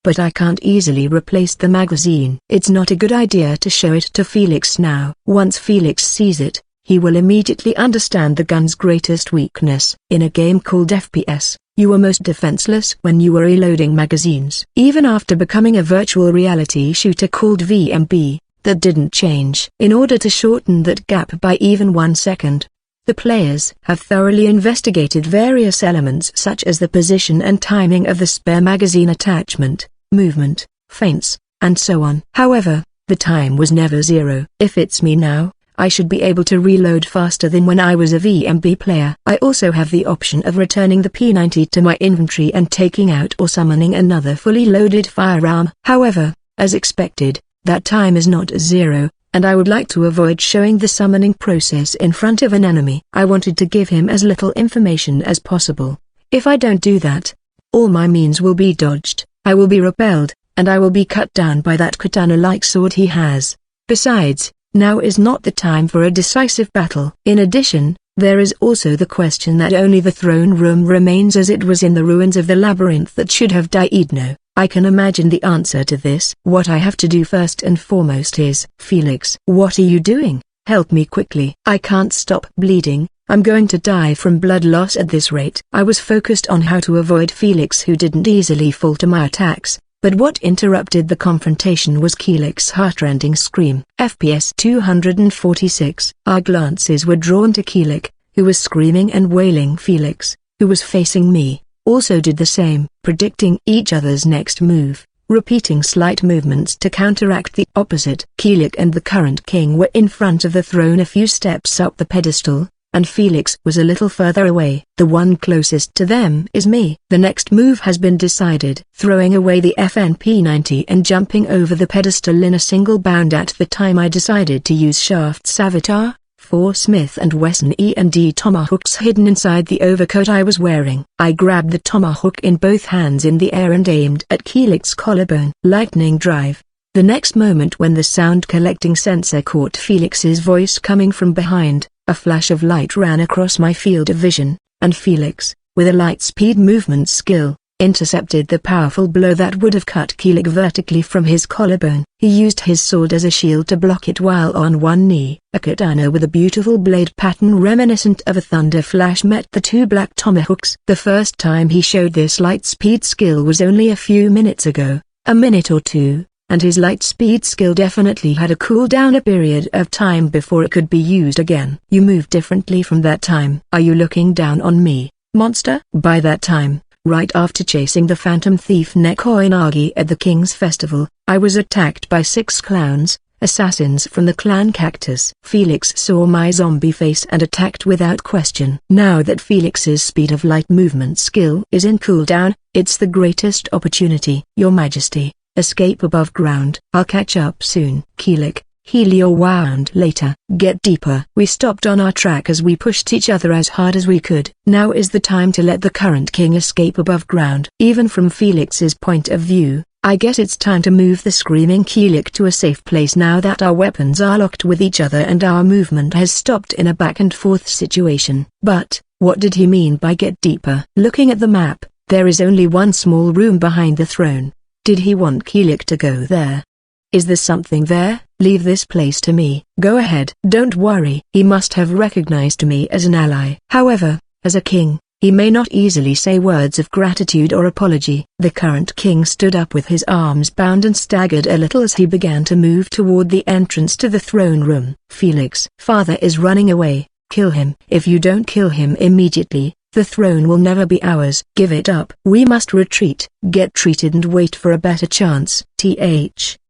But I can't easily replace the magazine. It's not a good idea to show it to Felix now. Once Felix sees it, he will immediately understand the gun's greatest weakness. In a game called FPS, You were most defenseless when you were reloading magazines. Even after becoming a virtual reality shooter called VMB, that didn't change. In order to shorten that gap by even 1 second, the players have thoroughly investigated various elements such as the position and timing of the spare magazine attachment, movement, feints, and so on. However, the time was never zero. If it's me now, I should be able to reload faster than when I was a VMB player. I also have the option of returning the P90 to my inventory and taking out or summoning another fully loaded firearm. However, as expected, that time is not zero, and I would like to avoid showing the summoning process in front of an enemy. I wanted to give him as little information as possible. If I don't do that, all my means will be dodged, I will be repelled, and I will be cut down by that katana-like sword he has. Besides, now is not the time for a decisive battle. In addition, there is also the question that only the throne room remains as it was in the ruins of the labyrinth that should have died. No, I can imagine the answer to this. What I have to do first and foremost is, Felix. What are you doing? Help me quickly. I can't stop bleeding. I'm going to die from blood loss at this rate. I was focused on how to avoid Felix, who didn't easily fall to my attacks. But what interrupted the confrontation was Keelik's heart-rending scream. FPS 246. Our glances were drawn to Keelik, who was screaming and wailing. Felix, who was facing me, also did the same, predicting each other's next move, repeating slight movements to counteract the opposite. Keelik and the current king were in front of the throne a few steps up the pedestal, and Felix was a little further away. The one closest to them is me. The next move has been decided. Throwing away the FNP90 and jumping over the pedestal in a single bound. At the time I decided to use Shaft's avatar, 4 Smith & Wesson E&D tomahawks hidden inside the overcoat I was wearing. I grabbed the tomahawk in both hands in the air and aimed at Keelik's collarbone. Lightning drive. The next moment, when the sound collecting sensor caught Felix's voice coming from behind, a flash of light ran across my field of vision, and Felix, with a light-speed movement skill, intercepted the powerful blow that would have cut Keelik vertically from his collarbone. He used his sword as a shield to block it while on one knee. A katana with a beautiful blade pattern reminiscent of a thunder flash met the two black tomahawks. The first time he showed this light-speed skill was only a few minutes ago, a minute or two. And his light-speed skill definitely had a cooldown, a period of time before it could be used again. You move differently from that time. Are you looking down on me, monster? By that time, right after chasing the phantom thief Nekoinagi at the King's Festival, I was attacked by 6 clowns, assassins from the clan Cactus. Felix saw my zombie face and attacked without question. Now that Felix's speed of light movement skill is in cooldown, it's the greatest opportunity. Your Majesty, escape above ground. I'll catch up soon. Keelik, heal your wound later. Get deeper. We stopped on our track as we pushed each other as hard as we could. Now is the time to let the current king escape above ground. Even from Felix's point of view, I guess it's time to move the screaming Keelik to a safe place now that our weapons are locked with each other and our movement has stopped in a back and forth situation. But, what did he mean by get deeper? Looking at the map, there is only one small room behind the throne. Did he want Keelik to go there? Is there something there? Leave this place to me. Go ahead. Don't worry. He must have recognized me as an ally. However, as a king, he may not easily say words of gratitude or apology. The current king stood up with his arms bound and staggered a little as he began to move toward the entrance to the throne room. Felix, father is running away. Kill him. If you don't kill him immediately, the throne will never be ours. Give it up. We must retreat, get treated and wait for a better chance.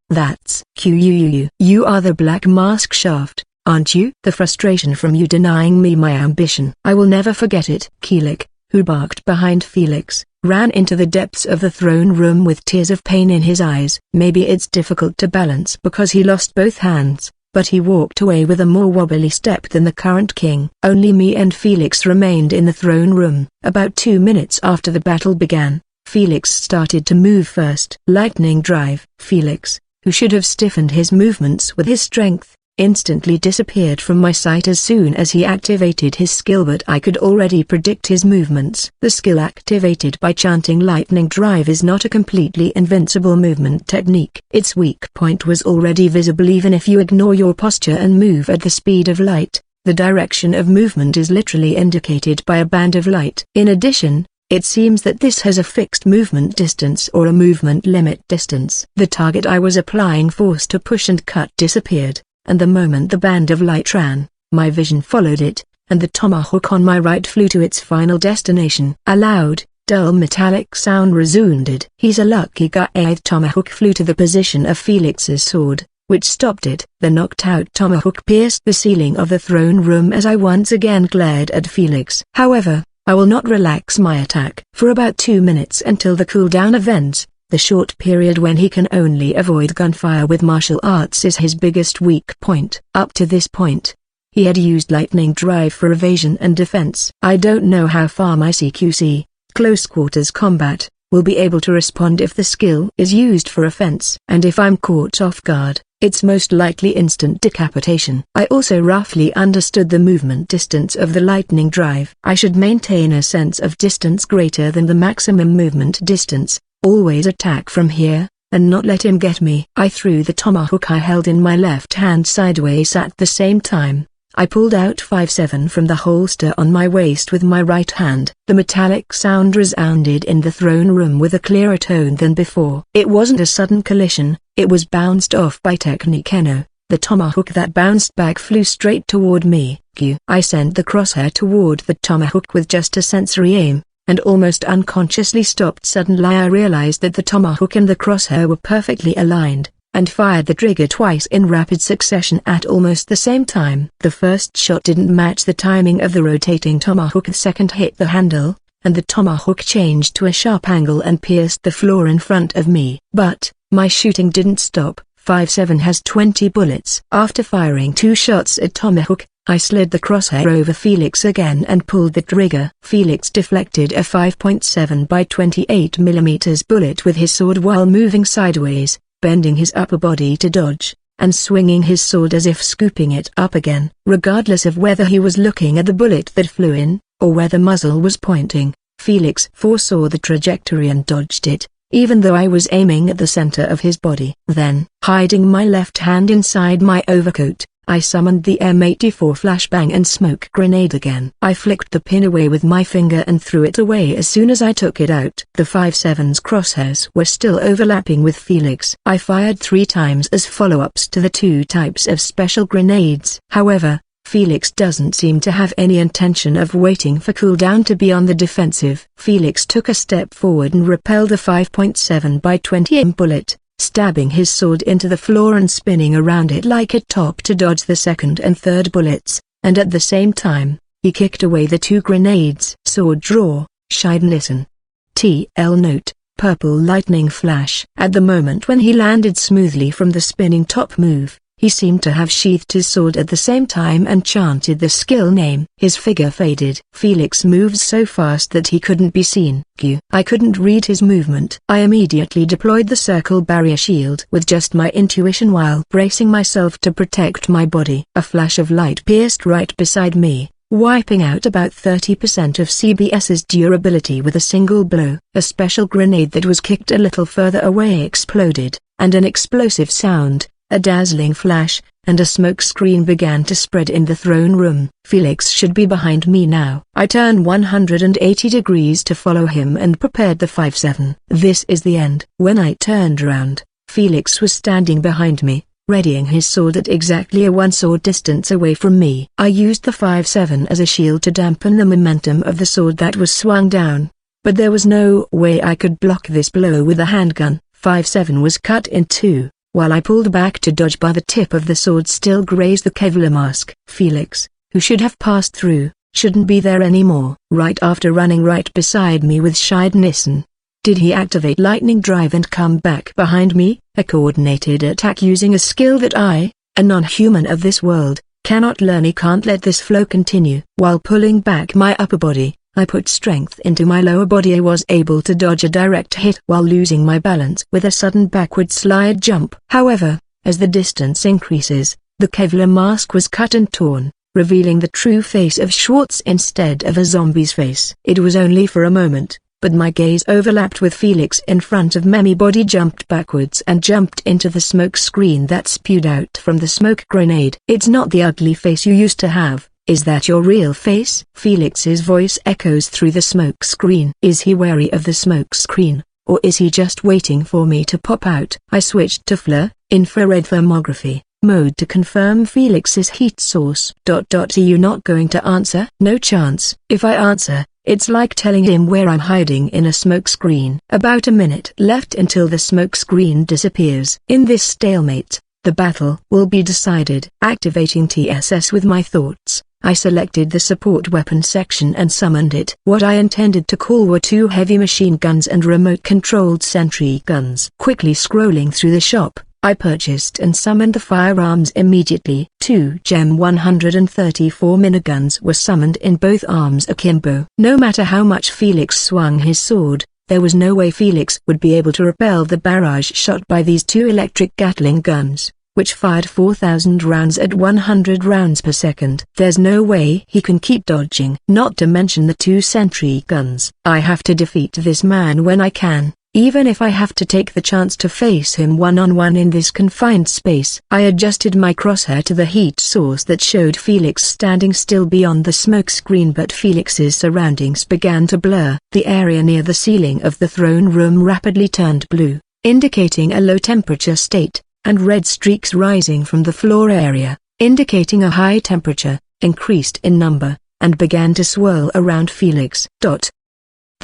That's QUU. You are the Black Mask Shaft, aren't you? The frustration from you denying me my ambition. I will never forget it. Keelik, who barked behind Felix, ran into the depths of the throne room with tears of pain in his eyes. Maybe it's difficult to balance because he lost both hands, but he walked away with a more wobbly step than the current king. Only me and Felix remained in the throne room. About 2 minutes after the battle began, Felix started to move first. Lightning drive. Felix, who should have stiffened his movements with his strength, instantly disappeared from my sight as soon as he activated his skill, but I could already predict his movements. The skill activated by chanting Lightning Drive is not a completely invincible movement technique. Its weak point was already visible. Even if you ignore your posture and move at the speed of light, the direction of movement is literally indicated by a band of light. In addition, It seems that this has a fixed movement distance or a movement limit distance. The target I was applying force to push and cut disappeared, and the moment the band of light ran, my vision followed it, and the tomahawk on my right flew to its final destination. A loud, dull metallic sound resounded. "He's a lucky guy." The tomahawk flew to the position of Felix's sword, which stopped it. The knocked-out tomahawk pierced the ceiling of the throne room as I once again glared at Felix. However, I will not relax my attack. For about 2 minutes until the cooldown events, the short period when he can only avoid gunfire with martial arts is his biggest weak point. Up to this point, he had used lightning drive for evasion and defense. I don't know how far my CQC, close quarters combat, will be able to respond if the skill is used for offense. And if I'm caught off guard, it's most likely instant decapitation. I also roughly understood the movement distance of the lightning drive. I should maintain a sense of distance greater than the maximum movement distance, always attack from here, and not let him get me. I threw the tomahawk I held in my left hand sideways at the same time. I pulled out 5.7 from the holster on my waist with my right hand. The metallic sound resounded in the throne room with a clearer tone than before. It wasn't a sudden collision, it was bounced off by technique. The tomahawk that bounced back flew straight toward me. I sent the crosshair toward the tomahawk with just a sensory aim, and almost unconsciously stopped. Suddenly I realized that the tomahawk and the crosshair were perfectly aligned, and fired the trigger twice in rapid succession at almost the same time. The first shot didn't match the timing of the rotating tomahawk. The second hit the handle, and the tomahawk changed to a sharp angle and pierced the floor in front of me. But my shooting didn't stop. 5.7 has 20 bullets. After firing 2 shots at tomahawk, I slid the crosshair over Felix again and pulled the trigger. Felix deflected a 5.7 by 28 mm bullet with his sword while moving sideways, bending his upper body to dodge, and swinging his sword as if scooping it up again. Regardless of whether he was looking at the bullet that flew in, or where the muzzle was pointing, Felix foresaw the trajectory and dodged it, even though I was aiming at the center of his body. Then, hiding my left hand inside my overcoat, I summoned the M84 flashbang and smoke grenade again. I flicked the pin away with my finger and threw it away as soon as I took it out. The 5.7's crosshairs were still overlapping with Felix. I fired 3 times as follow-ups to the 2 types of special grenades. However, Felix doesn't seem to have any intention of waiting for cooldown to be on the defensive. Felix took a step forward and repelled a 5.7 by 20 bullet, stabbing his sword into the floor and spinning around it like a top to dodge the second and third bullets, and at the same time, he kicked away the 2 grenades. Sword draw, Shiden listen. TL note, purple lightning flash. At the moment when he landed smoothly from the spinning top move, he seemed to have sheathed his sword at the same time and chanted the skill name. His figure faded. Felix moves so fast that he couldn't be seen. I couldn't read his movement. I immediately deployed the circle barrier shield with just my intuition while bracing myself to protect my body. A flash of light pierced right beside me, wiping out about 30% of CBS's durability with a single blow. A special grenade that was kicked a little further away exploded, and an explosive sound, a dazzling flash, and a smoke screen began to spread in the throne room. Felix should be behind me now. I turned 180 degrees to follow him and prepared the 5.7. This is the end. When I turned around, Felix was standing behind me, readying his sword at exactly a 1 sword distance away from me. I used the 5.7 as a shield to dampen the momentum of the sword that was swung down, but there was no way I could block this blow with a handgun. 5.7 was cut in 2. While I pulled back to dodge, by the tip of the sword still grazed the Kevlar mask. Felix, who should have passed through, shouldn't be there anymore. Right after running right beside me with Shiden, did he activate lightning drive and come back behind me? A coordinated attack using a skill that I, a non-human of this world, cannot learn. He can't let this flow continue. While pulling back my upper body, I put strength into my lower body. I was able to dodge a direct hit while losing my balance with a sudden backward slide jump. However, as the distance increases, the Kevlar mask was cut and torn, revealing the true face of Schwartz instead of a zombie's face. It was only for a moment, but my gaze overlapped with Felix in front of me. My body jumped backwards and jumped into the smoke screen that spewed out from the smoke grenade. It's not the ugly face you used to have, Is that your real face? Felix's voice echoes through the smoke screen. Is he wary of the smoke screen, or is he just waiting for me to pop out? I switched to FLIR, infrared thermography, mode to confirm Felix's heat source. Are you not going to answer? No chance. If I answer, it's like telling him where I'm hiding in a smoke screen. About a minute left until the smoke screen disappears. In this stalemate, the battle will be decided. Activating TSS with my thoughts, I selected the support weapon section and summoned it. What I intended to call were 2 heavy machine guns and remote-controlled sentry guns. Quickly scrolling through the shop, I purchased and summoned the firearms immediately. 2 Gem 134 miniguns were summoned in both arms akimbo. No matter how much Felix swung his sword, there was no way Felix would be able to repel the barrage shot by these 2 electric Gatling guns, which fired 4,000 rounds at 100 rounds per second. There's no way he can keep dodging. Not to mention the 2 sentry guns. I have to defeat this man when I can, even if I have to take the chance to face him one-on-one in this confined space. I adjusted my crosshair to the heat source that showed Felix standing still beyond the smoke screen, but Felix's surroundings began to blur. The area near the ceiling of the throne room rapidly turned blue, indicating a low temperature state, and red streaks rising from the floor area, indicating a high temperature, increased in number, and began to swirl around Felix. The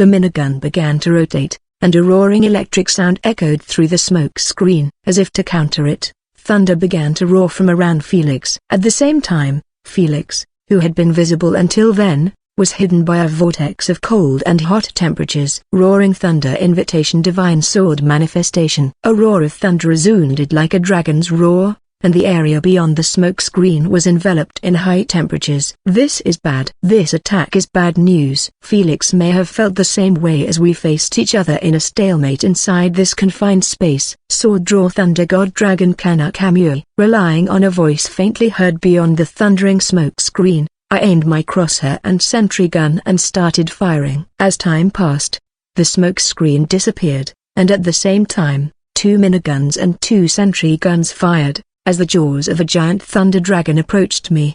minigun began to rotate, and a roaring electric sound echoed through the smoke screen. As if to counter it, thunder began to roar from around Felix. At the same time, Felix, who had been visible until then, was hidden by a vortex of cold and hot temperatures. Roaring thunder invitation divine sword manifestation. A roar of thunder resounded like a dragon's roar, and the area beyond the smoke screen was enveloped in high temperatures. This is bad. This attack is bad news. Felix may have felt the same way as we faced each other in a stalemate inside this confined space. Sword draw thunder god dragon kana kamui. Relying on a voice faintly heard beyond the thundering smoke screen, I aimed my crosshair and sentry gun and started firing. As time passed, the smoke screen disappeared, and at the same time, 2 miniguns and 2 sentry guns fired, as the jaws of a giant thunder dragon approached me.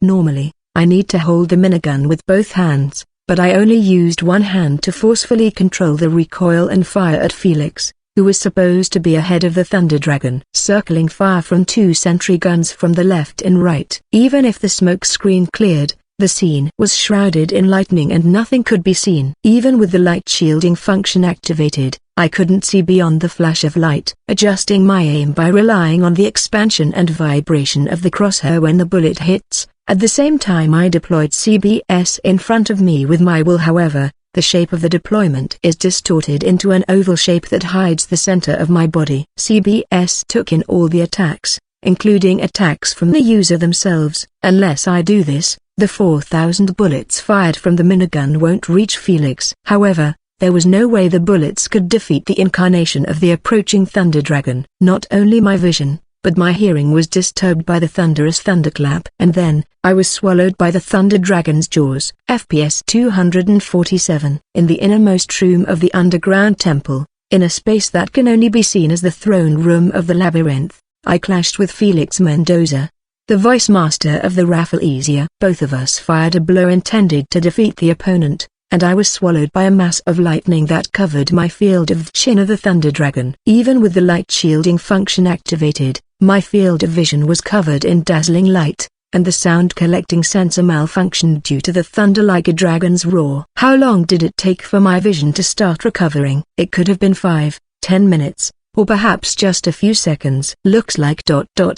Normally, I need to hold the minigun with both hands, but I only used one hand to forcefully control the recoil and fire at Felix, who was supposed to be ahead of the thunder dragon. Circling fire from 2 sentry guns from the left and right. Even if the smoke screen cleared, the scene was shrouded in lightning and nothing could be seen. Even with the light shielding function activated, I couldn't see beyond the flash of light. Adjusting my aim by relying on the expansion and vibration of the crosshair when the bullet hits, at the same time I deployed CBS in front of me with my will. However, the shape of the deployment is distorted into an oval shape that hides the center of my body. CBS took in all the attacks, including attacks from the user themselves. Unless I do this, the 4,000 bullets fired from the minigun won't reach Felix. However, there was no way the bullets could defeat the incarnation of the approaching thunder dragon. Not only my vision, but my hearing was disturbed by the thunderous thunderclap. And then, I was swallowed by the thunder dragon's jaws. FPS 247. In the innermost room of the underground temple, in a space that can only be seen as the throne room of the labyrinth, I clashed with Felix Mendoza, the voice master of the Rafflesia. Both of us fired a blow intended to defeat the opponent, and I was swallowed by a mass of lightning that covered my field of chin of the thunder dragon. Even with the light shielding function activated, my field of vision was covered in dazzling light, and the sound collecting sensor malfunctioned due to the thunder like a dragon's roar. How long did it take for my vision to start recovering? It could have been 5, 10 minutes, or perhaps just a few seconds. Looks like ...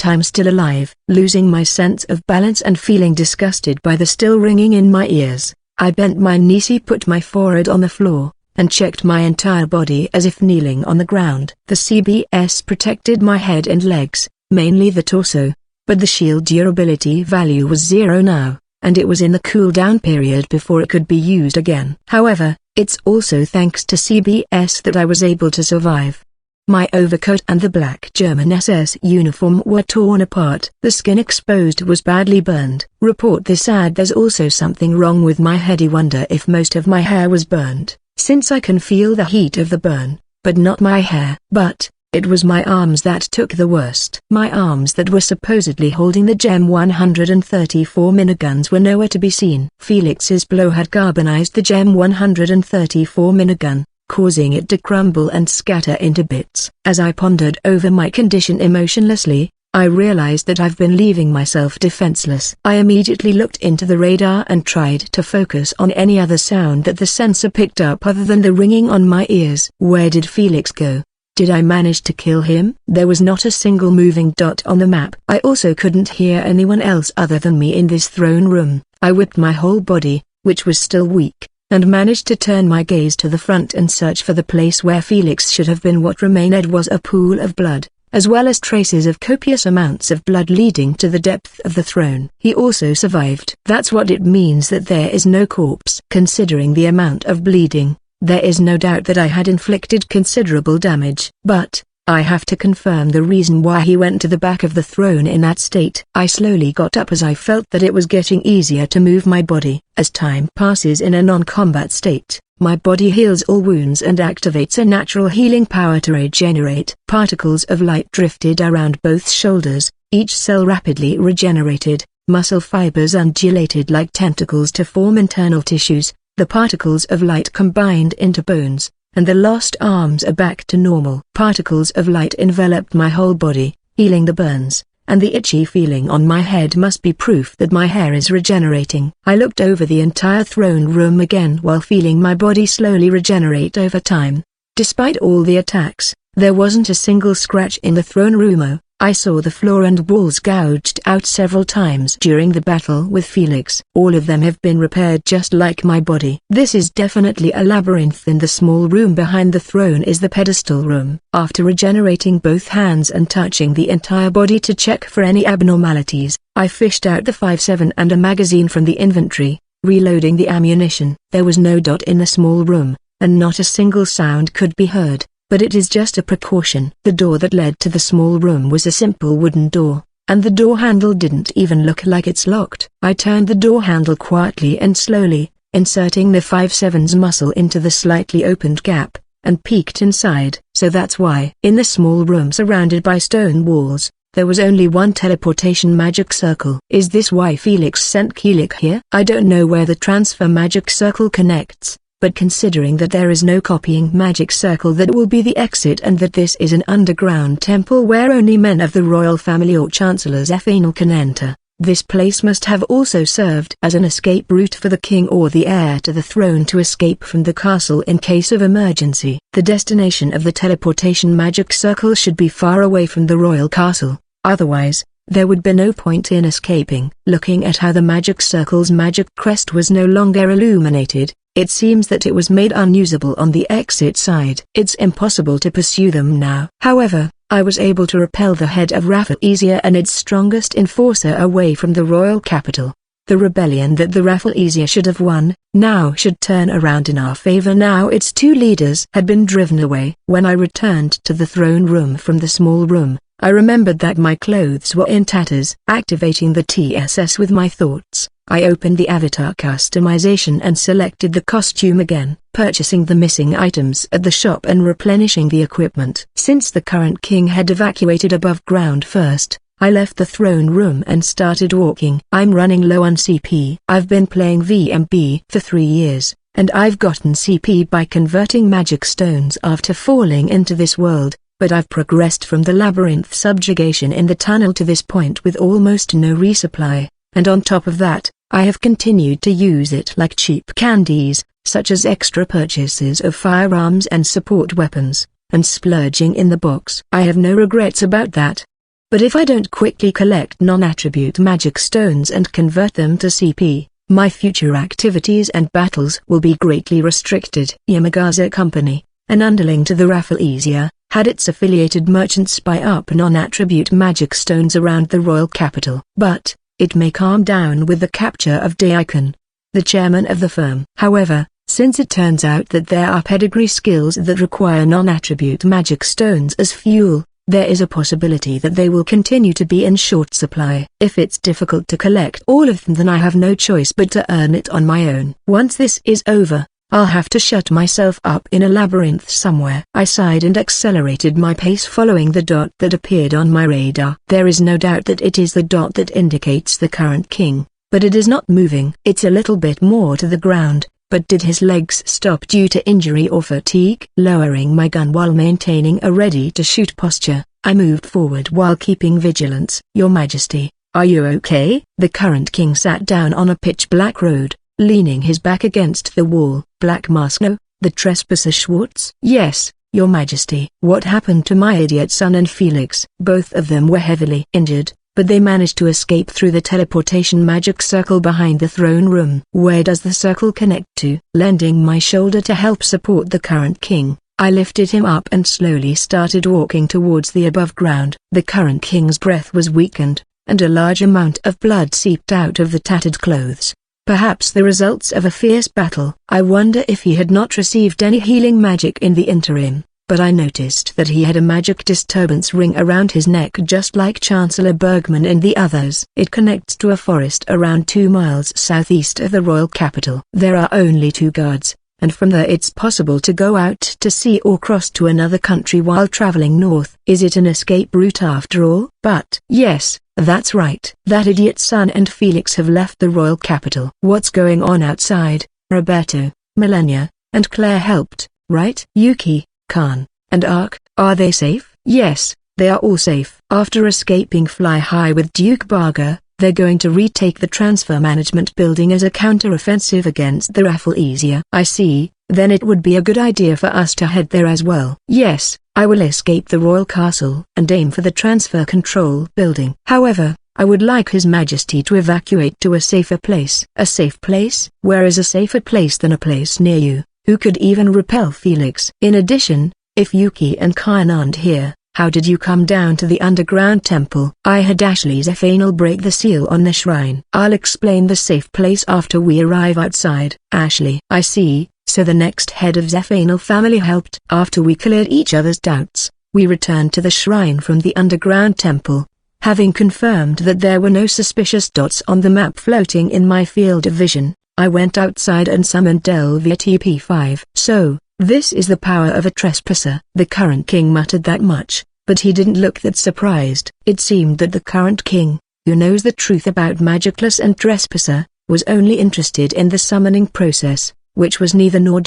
I'm still alive. Losing my sense of balance and feeling disgusted by the still ringing in my ears, I bent my knees, put my forehead on the floor, and checked my entire body as if kneeling on the ground. The CBS protected my head and legs, mainly the torso, but the shield durability value was 0 now, and it was in the cooldown period before it could be used again. However, it's also thanks to CBS that I was able to survive. My overcoat and the black German SS uniform were torn apart. The skin exposed was badly burned. Report this ad. There's also something wrong with my head. I wonder if most of my hair was burned, since I can feel the heat of the burn, but not my hair. But, It was my arms that took the worst. My arms that were supposedly holding the Gem 134 miniguns were nowhere to be seen. Felix's blow had carbonized the Gem 134 minigun, causing it to crumble and scatter into bits. As I pondered over my condition emotionlessly, I realized that I've been leaving myself defenseless. I immediately looked into the radar and tried to focus on any other sound that the sensor picked up other than the ringing on my ears. Where did Felix go? Did I manage to kill him? There was not a single moving dot on the map. I also couldn't hear anyone else other than me in this throne room. I whipped my whole body, which was still weak, and managed to turn my gaze to the front and search for the place where Felix should have been. What remained was a pool of blood, as well as traces of copious amounts of blood leading to the depth of the throne. He also survived. That's what it means that there is no corpse. Considering the amount of bleeding, there is no doubt that I had inflicted considerable damage. But I have to confirm the reason why he went to the back of the throne in that state. I slowly got up as I felt that it was getting easier to move my body. As time passes in a non-combat state, my body heals all wounds and activates a natural healing power to regenerate. Particles of light drifted around both shoulders, each cell rapidly regenerated, muscle fibers undulated like tentacles to form internal tissues, the particles of light combined into bones, and the lost arms are back to normal. Particles of light enveloped my whole body, healing the burns, and the itchy feeling on my head must be proof that my hair is regenerating. I looked over the entire throne room again while feeling my body slowly regenerate over time. Despite all the attacks, there wasn't a single scratch in the throne room. I saw the floor and walls gouged out several times during the battle with Felix. All of them have been repaired just like my body. This is definitely a labyrinth, and the small room behind the throne is the pedestal room. After regenerating both hands and touching the entire body to check for any abnormalities, I fished out the 5.7 and a magazine from the inventory, reloading the ammunition. There was no dot in the small room, and not a single sound could be heard. But it is just a precaution. The door that led to the small room was a simple wooden door, and the door handle didn't even look like it's locked. I turned the door handle quietly and slowly, inserting the 5.7's muzzle into the slightly opened gap, and peeked inside. So that's why. In the small room surrounded by stone walls, there was only one teleportation magic circle. Is this why Felix sent Keelik here? I don't know where the transfer magic circle connects, but considering that there is no copying magic circle, that will be the exit, and that this is an underground temple where only men of the royal family or chancellor's family can enter, this place must have also served as an escape route for the king or the heir to the throne to escape from the castle in case of emergency. The destination of the teleportation magic circle should be far away from the royal castle, otherwise, there would be no point in escaping. Looking at how the magic circle's magic crest was no longer illuminated, it seems that it was made unusable on the exit side. It's impossible to pursue them now. However, I was able to repel the head of Rafflesia and its strongest enforcer away from the royal capital. The rebellion that the Rafflesia should have won, now should turn around in our favor now its two leaders had been driven away. When I returned to the throne room from the small room, I remembered that my clothes were in tatters. Activating the TSS with my thoughts, I opened the avatar customization and selected the costume again, purchasing the missing items at the shop and replenishing the equipment. Since the current king had evacuated above ground first, I left the throne room and started walking. I'm running low on CP. I've been playing VMB for 3 years, and I've gotten CP by converting magic stones after falling into this world. But I've progressed from the labyrinth subjugation in the tunnel to this point with almost no resupply, and on top of that, I have continued to use it like cheap candies, such as extra purchases of firearms and support weapons, and splurging in the box. I have no regrets about that. But if I don't quickly collect non-attribute magic stones and convert them to CP, my future activities and battles will be greatly restricted. Yamagaza Company, an underling to the Rafflesia, had its affiliated merchants buy up non-attribute magic stones around the royal capital. But it may calm down with the capture of Daikon, the chairman of the firm. However, since it turns out that there are pedigree skills that require non-attribute magic stones as fuel, there is a possibility that they will continue to be in short supply. If it's difficult to collect all of them, then I have no choice but to earn it on my own. Once this is over, I'll have to shut myself up in a labyrinth somewhere. I sighed and accelerated my pace following the dot that appeared on my radar. There is no doubt that it is the dot that indicates the current king, but it is not moving. It's a little bit more to the ground, but did his legs stop due to injury or fatigue? Lowering my gun while maintaining a ready-to-shoot posture, I moved forward while keeping vigilance. Your Majesty, are you okay? The current king sat down on a pitch-black road, leaning his back against the wall. Black Mask. No, the trespasser Schwartz. Yes, Your Majesty. What happened to my idiot son and Felix? Both of them were heavily injured, but they managed to escape through the teleportation magic circle behind the throne room. Where does the circle connect to? Lending my shoulder to help support the current king, I lifted him up and slowly started walking towards the above ground. The current king's breath was weakened, and a large amount of blood seeped out of the tattered clothes. Perhaps the results of a fierce battle. I wonder if he had not received any healing magic in the interim, but I noticed that he had a magic disturbance ring around his neck just like Chancellor Bergman and the others. It connects to a forest around 2 miles southeast of the royal capital. There are only 2 guards, and from there it's possible to go out to sea or cross to another country while traveling north. Is it an escape route after all? But yes, that's right. That idiot son and Felix have left the royal capital. What's going on outside? Roberto, Milenia, and Claire helped, right? Yuki, Khan, and Ark, are they safe? Yes, they are all safe. After escaping Fly High with Duke Barga, they're going to retake the transfer management building as a counter-offensive against the Rafflesia. I see, then it would be a good idea for us to head there as well. Yes, I will escape the royal castle and aim for the transfer control building. However, I would like His Majesty to evacuate to a safer place. A safe place? Where is a safer place than a place near you? Who could even repel Felix? In addition, if Yuki and Khan aren't here, how did you come down to the underground temple? I had Ashley Zephanel break the seal on the shrine. I'll explain the safe place after we arrive outside. Ashley. I see, so the next head of Zephanel family helped. After we cleared each other's doubts, we returned to the shrine from the underground temple. Having confirmed that there were no suspicious dots on the map floating in my field of vision, I went outside and summoned LVTP5. So, this is the power of a trespasser. The current king muttered that much, but he didn't look that surprised. It seemed that the current king, who knows the truth about Magicless and trespasser, was only interested in the summoning process, which was neither nor.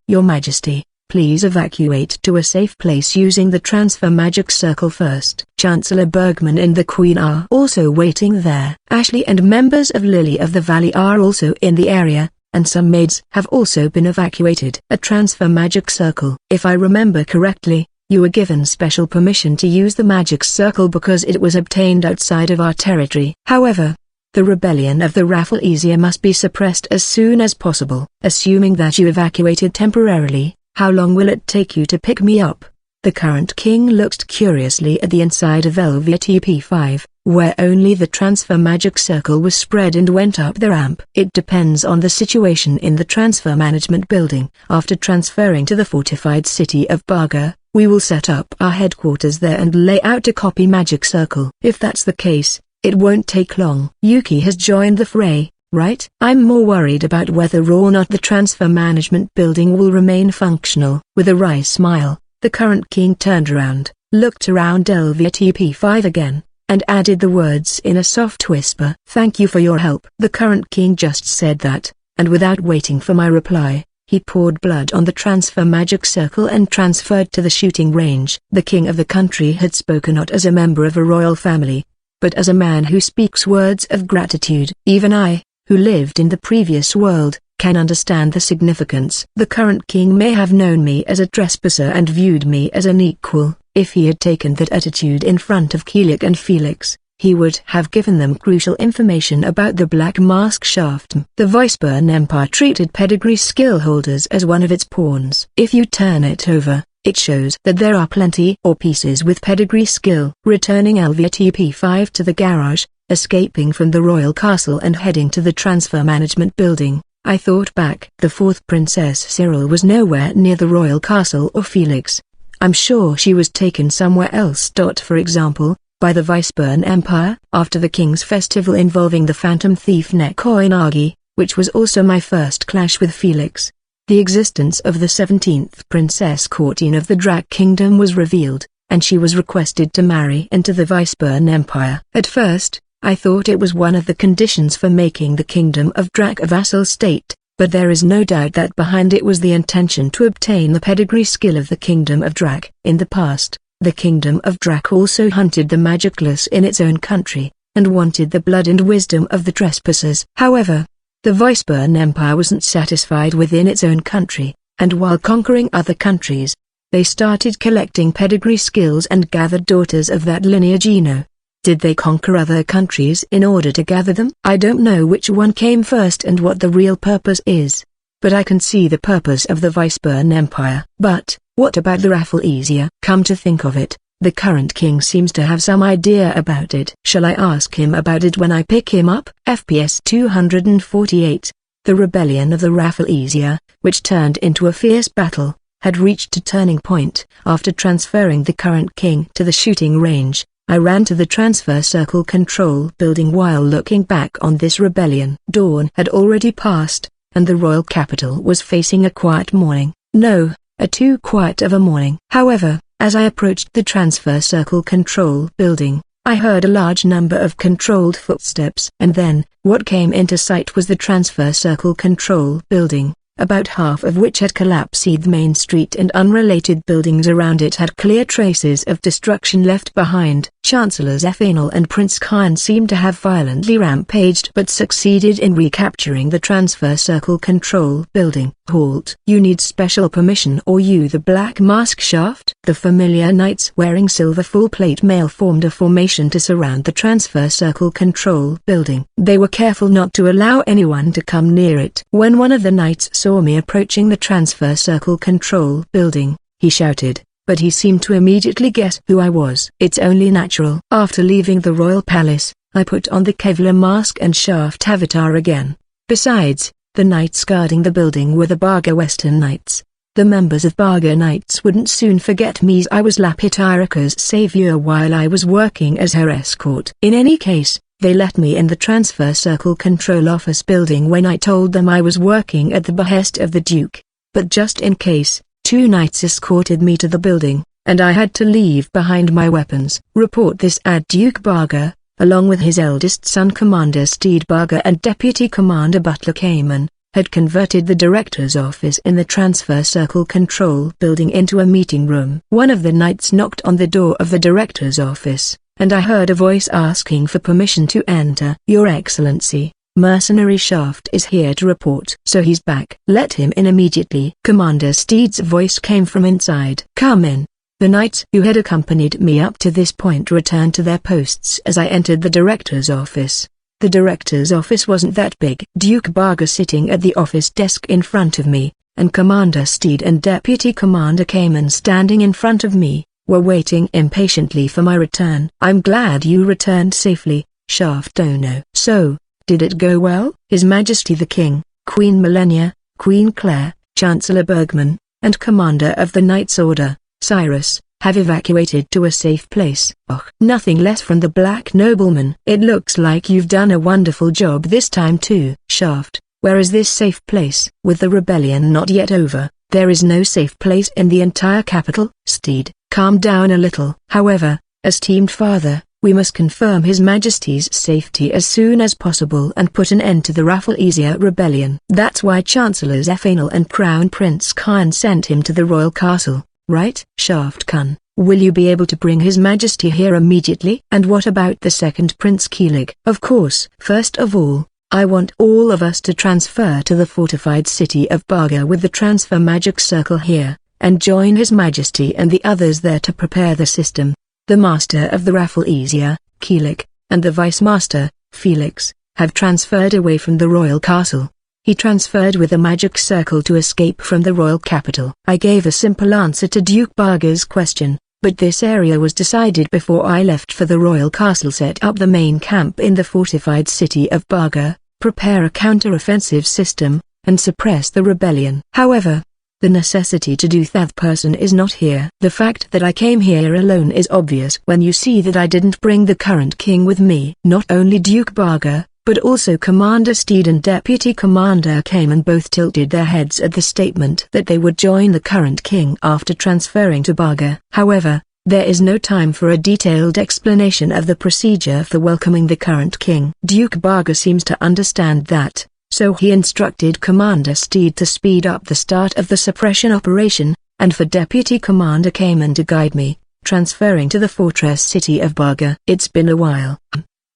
Your Majesty, please evacuate to a safe place using the transfer magic circle first. Chancellor Bergman and the Queen are also waiting there. Ashley and members of Lily of the Valley are also in the area, and some maids have also been evacuated. A transfer magic circle. If I remember correctly, you were given special permission to use the magic circle because it was obtained outside of our territory. However, the rebellion of the Rafflesia must be suppressed as soon as possible. Assuming that you evacuated temporarily, how long will it take you to pick me up? The current king looked curiously at the inside of LVTP5, where only the transfer magic circle was spread and went up the ramp. It depends on the situation in the transfer management building. After transferring to the fortified city of Barga, we will set up our headquarters there and lay out a copy magic circle. If that's the case, it won't take long. Yuki has joined the fray, right? I'm more worried about whether or not the transfer management building will remain functional. With a wry smile, the current king turned around, looked around LVTP5 again, and added the words in a soft whisper. Thank you for your help. The current king just said that, and without waiting for my reply, he poured blood on the transfer magic circle and transferred to the shooting range. The king of the country had spoken not as a member of a royal family, but as a man who speaks words of gratitude. Even I, who lived in the previous world, can understand the significance. The current king may have known me as a trespasser and viewed me as an equal. If he had taken that attitude in front of Keelik and Felix, he would have given them crucial information about the Black Mask shaft. The Viceburn Empire treated pedigree skill holders as one of its pawns. If you turn it over, it shows that there are plenty or pieces with pedigree skill. Returning LVTP5 to the garage, escaping from the royal castle and heading to the transfer management building, I thought back. The fourth Princess Cyril was nowhere near the royal castle or Felix. I'm sure she was taken somewhere else. For example, by the Viceburn Empire. After the king's festival involving the phantom thief Nekoinagi, which was also my first clash with Felix, The existence of the 17th Princess Courtine of the Drak Kingdom was revealed, and she was requested to marry into the Weisburn Empire. At first, I thought it was one of the conditions for making the Kingdom of Drak a vassal state, but there is no doubt that behind it was the intention to obtain the pedigree skill of the Kingdom of Drak. In the past, the Kingdom of Drak also hunted the magicless in its own country, and wanted the blood and wisdom of the trespassers. However, the Weisburn Empire wasn't satisfied within its own country, and while conquering other countries, they started collecting pedigree skills and gathered daughters of that lineage. Did they conquer other countries in order to gather them? I don't know which one came first and what the real purpose is, but I can see the purpose of the Weisburn Empire. But, what about the Rafflesia? Come to think of it, the current king seems to have some idea about it. Shall I ask him about it when I pick him up? FPS 248. The rebellion of the Rafflesia, which turned into a fierce battle, had reached a turning point. After transferring the current king to the shooting range, I ran to the transfer circle control building while looking back on this rebellion. Dawn had already passed, and the royal capital was facing a quiet morning. No, a too quiet of a morning. However, as I approached the transfer circle control building, I heard a large number of controlled footsteps. And then, what came into sight was the transfer circle control building, about half of which had collapsed. The main street and unrelated buildings around it had clear traces of destruction left behind. Chancellors Ethanol and Prince Khan seemed to have violently rampaged but succeeded in recapturing the transfer circle control building. Halt! You need special permission or you the Black Mask Shaft? The familiar knights wearing silver full-plate mail formed a formation to surround the transfer circle control building. They were careful not to allow anyone to come near it. When one of the knights saw me approaching the transfer circle control building, he shouted, but he seemed to immediately guess who I was. It's only natural. After leaving the royal palace, I put on the Kevlar mask and shaft avatar again. Besides, the knights guarding the building were the Barga Western Knights. The members of Barga Knights wouldn't soon forget me as I was Lapitarika's savior while I was working as her escort. In any case, they let me in the transfer circle control office building when I told them I was working at the behest of the Duke. But just in case, 2 knights escorted me to the building, and I had to leave behind my weapons. Report this at Duke Barga, along with his eldest son Commander Steed Barga and Deputy Commander Butler Kamen, had converted the director's office in the transfer circle control building into a meeting room. One of the knights knocked on the door of the director's office, and I heard a voice asking for permission to enter. Your Excellency, Mercenary Shaft is here to report. So he's back. Let him in immediately. Commander Steed's voice came from inside. Come in. The knights who had accompanied me up to this point returned to their posts as I entered the director's office. The director's office wasn't that big. Duke Barga sitting at the office desk in front of me, and Commander Steed and Deputy Commander Kamen standing in front of me, were waiting impatiently for my return. I'm glad you returned safely, Shaft Ono. So, did it go well? His Majesty the King, Queen Millennia, Queen Claire, Chancellor Bergman, and Commander of the Knights Order, Cyrus, have evacuated to a safe place. Nothing less from the Black Nobleman. It looks like you've done a wonderful job this time too. Shaft, where is this safe place? With the rebellion not yet over, there is no safe place in the entire capital. Steed, calm down a little. However, esteemed father, we must confirm His Majesty's safety as soon as possible and put an end to the Rafflesia rebellion. That's why Chancellors Ethanol and Crown Prince Khan sent him to the royal castle, right? Shaft Khan, will you be able to bring His Majesty here immediately? And what about the second Prince Keelig? Of course. First of all, I want all of us to transfer to the fortified city of Barga with the transfer magic circle here, and join His Majesty and the others there to prepare the system. The Master of the Rafflesia, Keelig, and the Vice Master, Felix, have transferred away from the royal castle. He transferred with a magic circle to escape from the royal capital. I gave a simple answer to Duke Barga's question, but this area was decided before I left for the royal castle. Set up the main camp in the fortified city of Barga, prepare a counter-offensive system, and suppress the rebellion. However, the necessity to do that person is not here. The fact that I came here alone is obvious when you see that I didn't bring the current king with me. Not only Duke Barga, but also Commander Steed and Deputy Commander Cayman both tilted their heads at the statement that they would join the current king after transferring to Baga. However, there is no time for a detailed explanation of the procedure for welcoming the current king. Duke Baga seems to understand that, so he instructed Commander Steed to speed up the start of the suppression operation, and for Deputy Commander Cayman to guide me, transferring to the fortress city of Baga. It's been a while.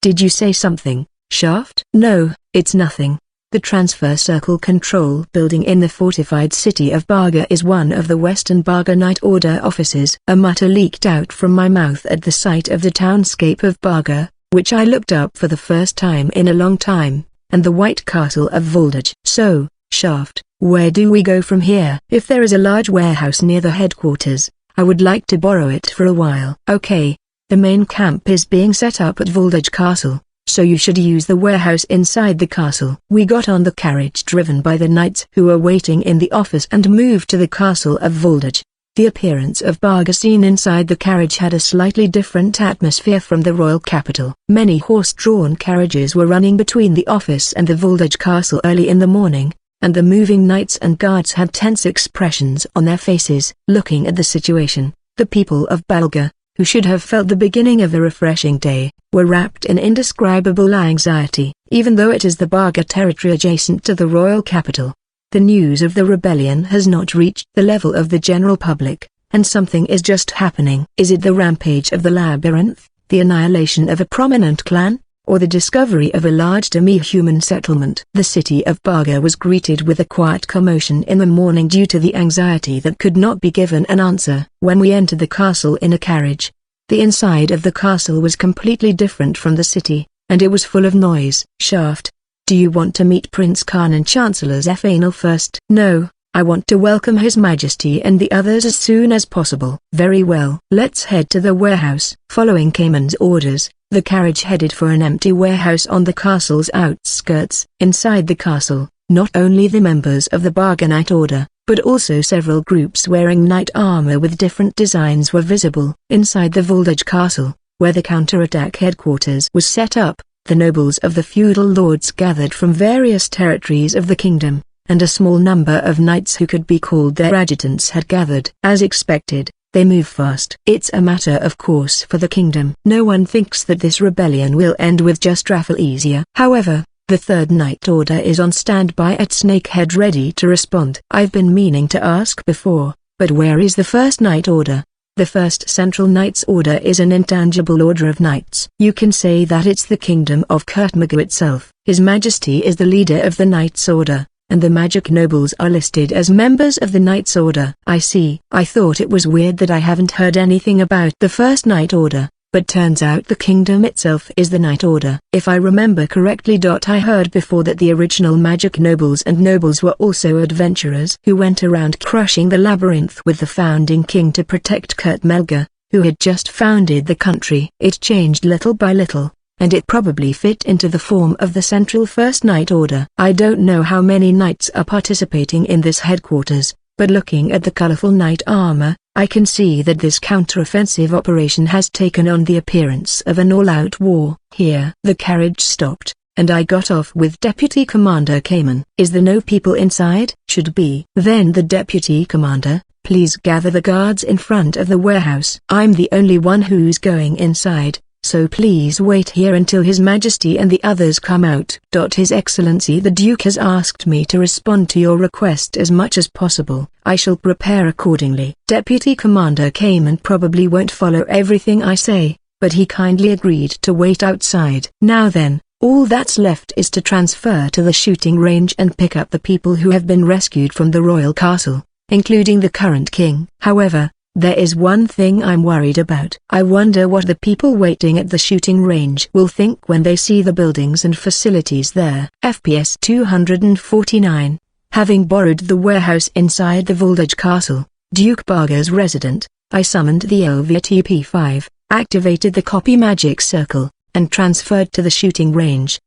Did you say something, Shaft? No, it's nothing. The transfer circle control building in the fortified city of Baga is one of the Western Baga Night Order offices. A mutter leaked out from my mouth at the sight of the townscape of Baga, which I looked up for the first time in a long time, and the White Castle of Voltage. So, Shaft, where do we go from here? If there is a large warehouse near the headquarters, I would like to borrow it for a while. Okay, the main camp is being set up at Voltage Castle, so you should use the warehouse inside the castle. We got on the carriage driven by the knights who were waiting in the office and moved to the castle of Voltage. The appearance of Baga seen inside the carriage had a slightly different atmosphere from the royal capital. Many horse-drawn carriages were running between the office and the Voltage castle early in the morning, and the moving knights and guards had tense expressions on their faces. Looking at the situation, the people of Baga, who should have felt the beginning of a refreshing day, were wrapped in indescribable anxiety. Even though it is the Baga territory adjacent to the royal capital, the news of the rebellion has not reached the level of the general public, and something is just happening. Is it the rampage of the labyrinth, the annihilation of a prominent clan, or the discovery of a large demi-human settlement? The city of Baga was greeted with a quiet commotion in the morning due to the anxiety that could not be given an answer. When we entered the castle in a carriage, the inside of the castle was completely different from the city, and it was full of noise. Shaft, do you want to meet Prince Khan and Chancellor Zephanel first? No, I want to welcome His Majesty and the others as soon as possible. Very well. Let's head to the warehouse. Following Cayman's orders, the carriage headed for an empty warehouse on the castle's outskirts. Inside the castle, not only the members of the Baga Night Order, but also several groups wearing knight armor with different designs were visible. Inside the Voltage castle, where the counterattack headquarters was set up, the nobles of the feudal lords gathered from various territories of the kingdom, and a small number of knights who could be called their adjutants had gathered. As expected, they move fast. It's a matter of course for the kingdom. No one thinks that this rebellion will end with just Rafflesia. However, the Third Night Order is on standby at Snakehead ready to respond. I've been meaning to ask before, but where is the First Night Order? The First Central Knights Order is an intangible order of knights. You can say that it's the kingdom of Kurtmagu itself. His Majesty is the leader of the Knights Order, and the magic nobles are listed as members of the Knights Order. I see. I thought it was weird that I haven't heard anything about the First Night Order, but turns out the kingdom itself is the Night Order. If I remember correctly, I heard before that the original magic nobles and nobles were also adventurers who went around crushing the labyrinth with the founding king to protect Kurt Melga, who had just founded the country. It changed little by little, and it probably fit into the form of the Central First Night Order. I don't know how many knights are participating in this headquarters, but looking at the colorful knight armor, I can see that this counteroffensive operation has taken on the appearance of an all-out war. Here, the carriage stopped, and I got off with Deputy Commander Cayman. Is there no people inside? Should be. Then the Deputy Commander, please gather the guards in front of the warehouse. I'm the only one who's going inside, so please wait here until His Majesty and the others come out. His Excellency the Duke has asked me to respond to your request as much as possible. I shall prepare accordingly. Deputy Commander Cayman probably won't follow everything I say, but he kindly agreed to wait outside. Now then, all that's left is to transfer to the shooting range and pick up the people who have been rescued from the royal castle, including the current king. However, there is one thing I'm worried about. I wonder what the people waiting at the shooting range will think when they see the buildings and facilities there. FPS 249. Having borrowed the warehouse inside the Voltage Castle, Duke Baga's resident, I summoned the LVTP-5, activated the copy magic circle, and transferred to the shooting range!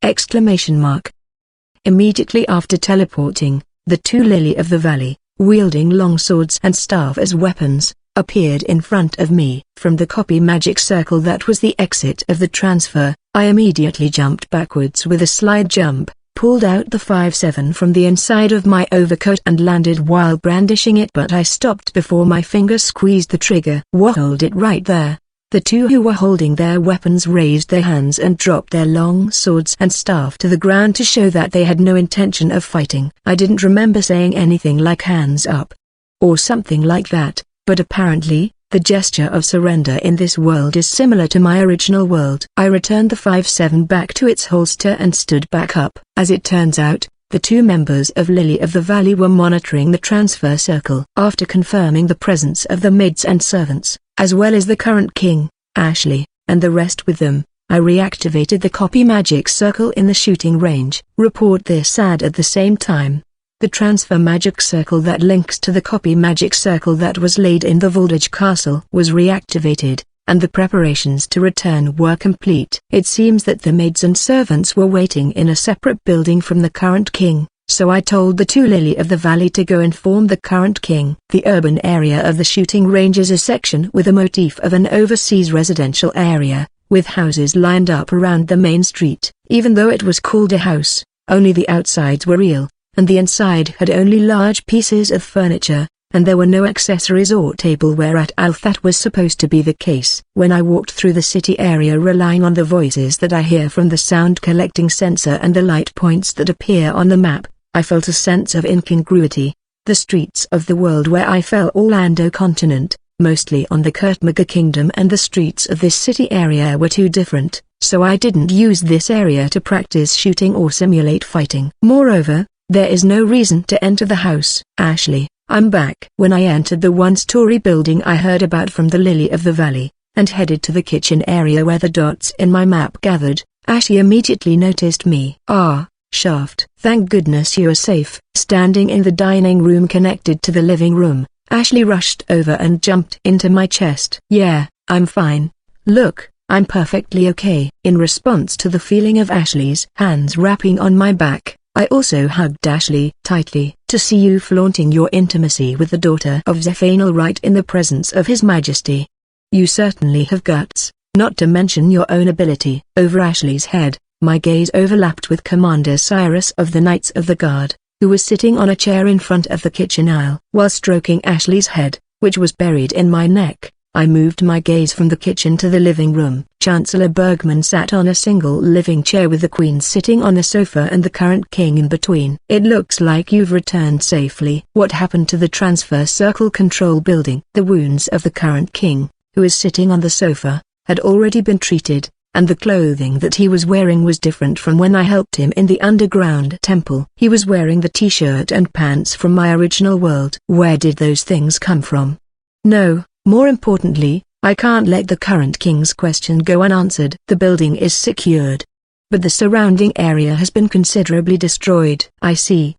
Immediately after teleporting, the two Lily of the Valley, wielding long swords and staff as weapons, appeared in front of me. From the copy magic circle that was the exit of the transfer, I immediately jumped backwards with a slide jump, pulled out the 5.7 from the inside of my overcoat and landed while brandishing it, but I stopped before my finger squeezed the trigger. Hold it right there. The two who were holding their weapons raised their hands and dropped their long swords and staff to the ground to show that they had no intention of fighting. I didn't remember saying anything like hands up or something like that, but apparently, the gesture of surrender in this world is similar to my original world. I returned the 5.7 back to its holster and stood back up. As it turns out, the two members of Lily of the Valley were monitoring the transfer circle. After confirming the presence of the maids and servants, as well as the current king, Ashley, and the rest with them, I reactivated the copy magic circle in the shooting range. Report this ad at the same time. The transfer magic circle that links to the copy magic circle that was laid in the Voltage Castle was reactivated, and the preparations to return were complete. It seems that the maids and servants were waiting in a separate building from the current king, so I told the two Lily of the Valley to go inform the current king. The urban area of the shooting range is a section with a motif of an overseas residential area, with houses lined up around the main street. Even though it was called a house, only the outsides were real, and the inside had only large pieces of furniture, and there were no accessories or tableware at all. That was supposed to be the case. When I walked through the city area relying on the voices that I hear from the sound collecting sensor and the light points that appear on the map, I felt a sense of incongruity. The streets of the world where I fell Orlando continent, mostly on the Kurtmaga Kingdom, and the streets of this city area were too different, so I didn't use this area to practice shooting or simulate fighting. Moreover, there is no reason to enter the house. Ashley, I'm back. When I entered the one-story building I heard about from the Lily of the Valley, and headed to the kitchen area where the dots in my map gathered, Ashley immediately noticed me. Ah, Shaft. Thank goodness you are safe. Standing in the dining room connected to the living room, Ashley rushed over and jumped into my chest. Yeah, I'm fine. Look, I'm perfectly okay. In response to the feeling of Ashley's hands wrapping on my back, I also hugged Ashley tightly. To see you flaunting your intimacy with the daughter of Zephanel right in the presence of His Majesty. You certainly have guts, not to mention your own ability. Over Ashley's head, my gaze overlapped with Commander Cyrus of the Knights of the Guard, who was sitting on a chair in front of the kitchen aisle. While stroking Ashley's head, which was buried in my neck, I moved my gaze from the kitchen to the living room. Chancellor Bergman sat on a single living chair with the Queen sitting on the sofa and the current king in between. It looks like you've returned safely. What happened to the transfer circle control building? The wounds of the current king, who is sitting on the sofa, had already been treated, and the clothing that he was wearing was different from when I helped him in the underground temple. He was wearing the t-shirt and pants from my original world. Where did those things come from? No. More importantly, I can't let the current king's question go unanswered. The building is secured, but the surrounding area has been considerably destroyed. I see.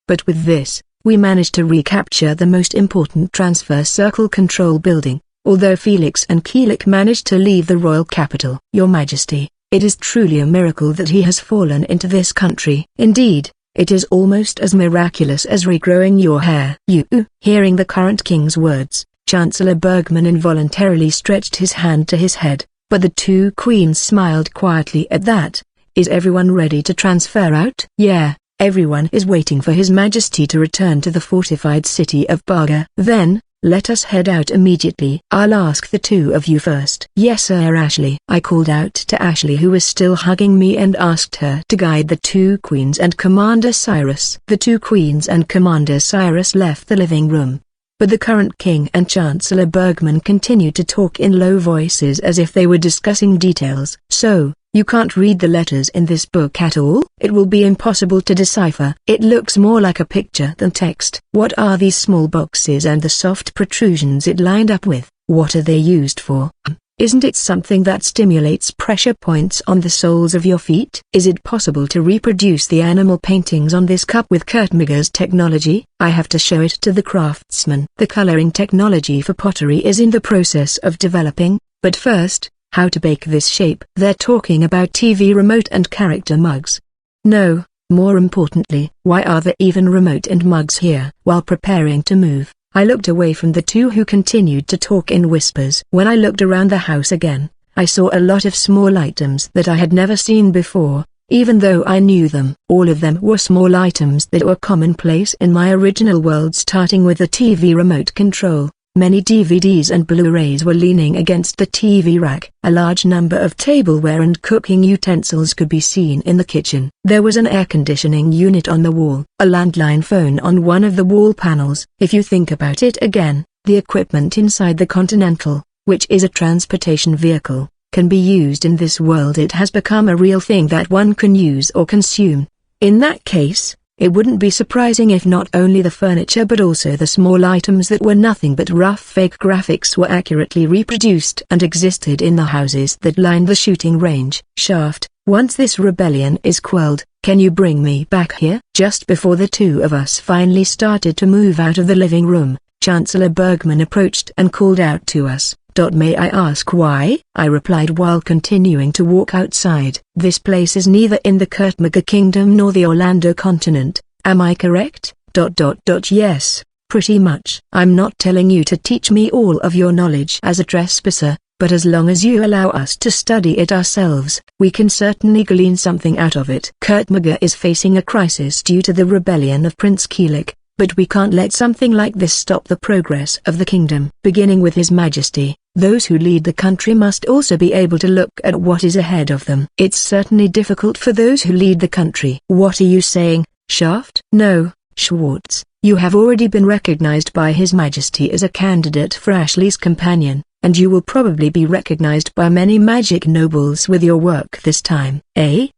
But with this, we managed to recapture the most important transfer circle control building, although Felix and Keelik managed to leave the royal capital. Your Majesty, it is truly a miracle that he has fallen into this country. Indeed, it is almost as miraculous as regrowing your hair. Hearing the current king's words, Chancellor Bergman involuntarily stretched his hand to his head, but the two queens smiled quietly at that. Is everyone ready to transfer out? Yeah, everyone is waiting for His Majesty to return to the fortified city of Baga. Then, let us head out immediately. I'll ask the two of you first. Yes sir Ashley. I called out to Ashley, who was still hugging me, and asked her to guide the two queens and Commander Cyrus. The two queens and Commander Cyrus left the living room, but the current king and Chancellor Bergman continued to talk in low voices as if they were discussing details. So, you can't read the letters in this book at all? It will be impossible to decipher. It looks more like a picture than text. What are these small boxes and the soft protrusions it lined up with? What are they used for? Isn't it something that stimulates pressure points on the soles of your feet? Is it possible to reproduce the animal paintings on this cup with Kurtmaga's technology? I have to show it to the craftsman. The coloring technology for pottery is in the process of developing, but first, how to bake this shape. They're talking about TV remote and character mugs. No, more importantly, why are there even remote and mugs here? While preparing to move, I looked away from the two who continued to talk in whispers. When I looked around the house again, I saw a lot of small items that I had never seen before, even though I knew them. All of them were small items that were commonplace in my original world, starting with the TV remote control. Many DVDs and Blu-rays were leaning against the TV rack. A large number of tableware and cooking utensils could be seen in the kitchen. There was an air conditioning unit on the wall, a landline phone on one of the wall panels. If you think about it again, the equipment inside the Continental, which is a transportation vehicle, can be used in this world. It has become a real thing that one can use or consume. In that case, it wouldn't be surprising if not only the furniture but also the small items that were nothing but rough fake graphics were accurately reproduced and existed in the houses that lined the shooting range. Shaft, once this rebellion is quelled, can you bring me back here? Just before the two of us finally started to move out of the living room, Chancellor Bergman approached and called out to us. May I ask why? I replied while continuing to walk outside. This place is neither in the Kurtmaga Kingdom nor the Orlando continent, am I correct? Yes, pretty much. I'm not telling you to teach me all of your knowledge as a trespasser, but as long as you allow us to study it ourselves, we can certainly glean something out of it. Kurtmaga is facing a crisis due to the rebellion of Prince Keelik, but we can't let something like this stop the progress of the kingdom. Beginning with His Majesty, those who lead the country must also be able to look at what is ahead of them. It's certainly difficult for those who lead the country. What are you saying, Shaft? No, Schwartz, you have already been recognized by His Majesty as a candidate for Ashley's companion, and you will probably be recognized by many magic nobles with your work this time.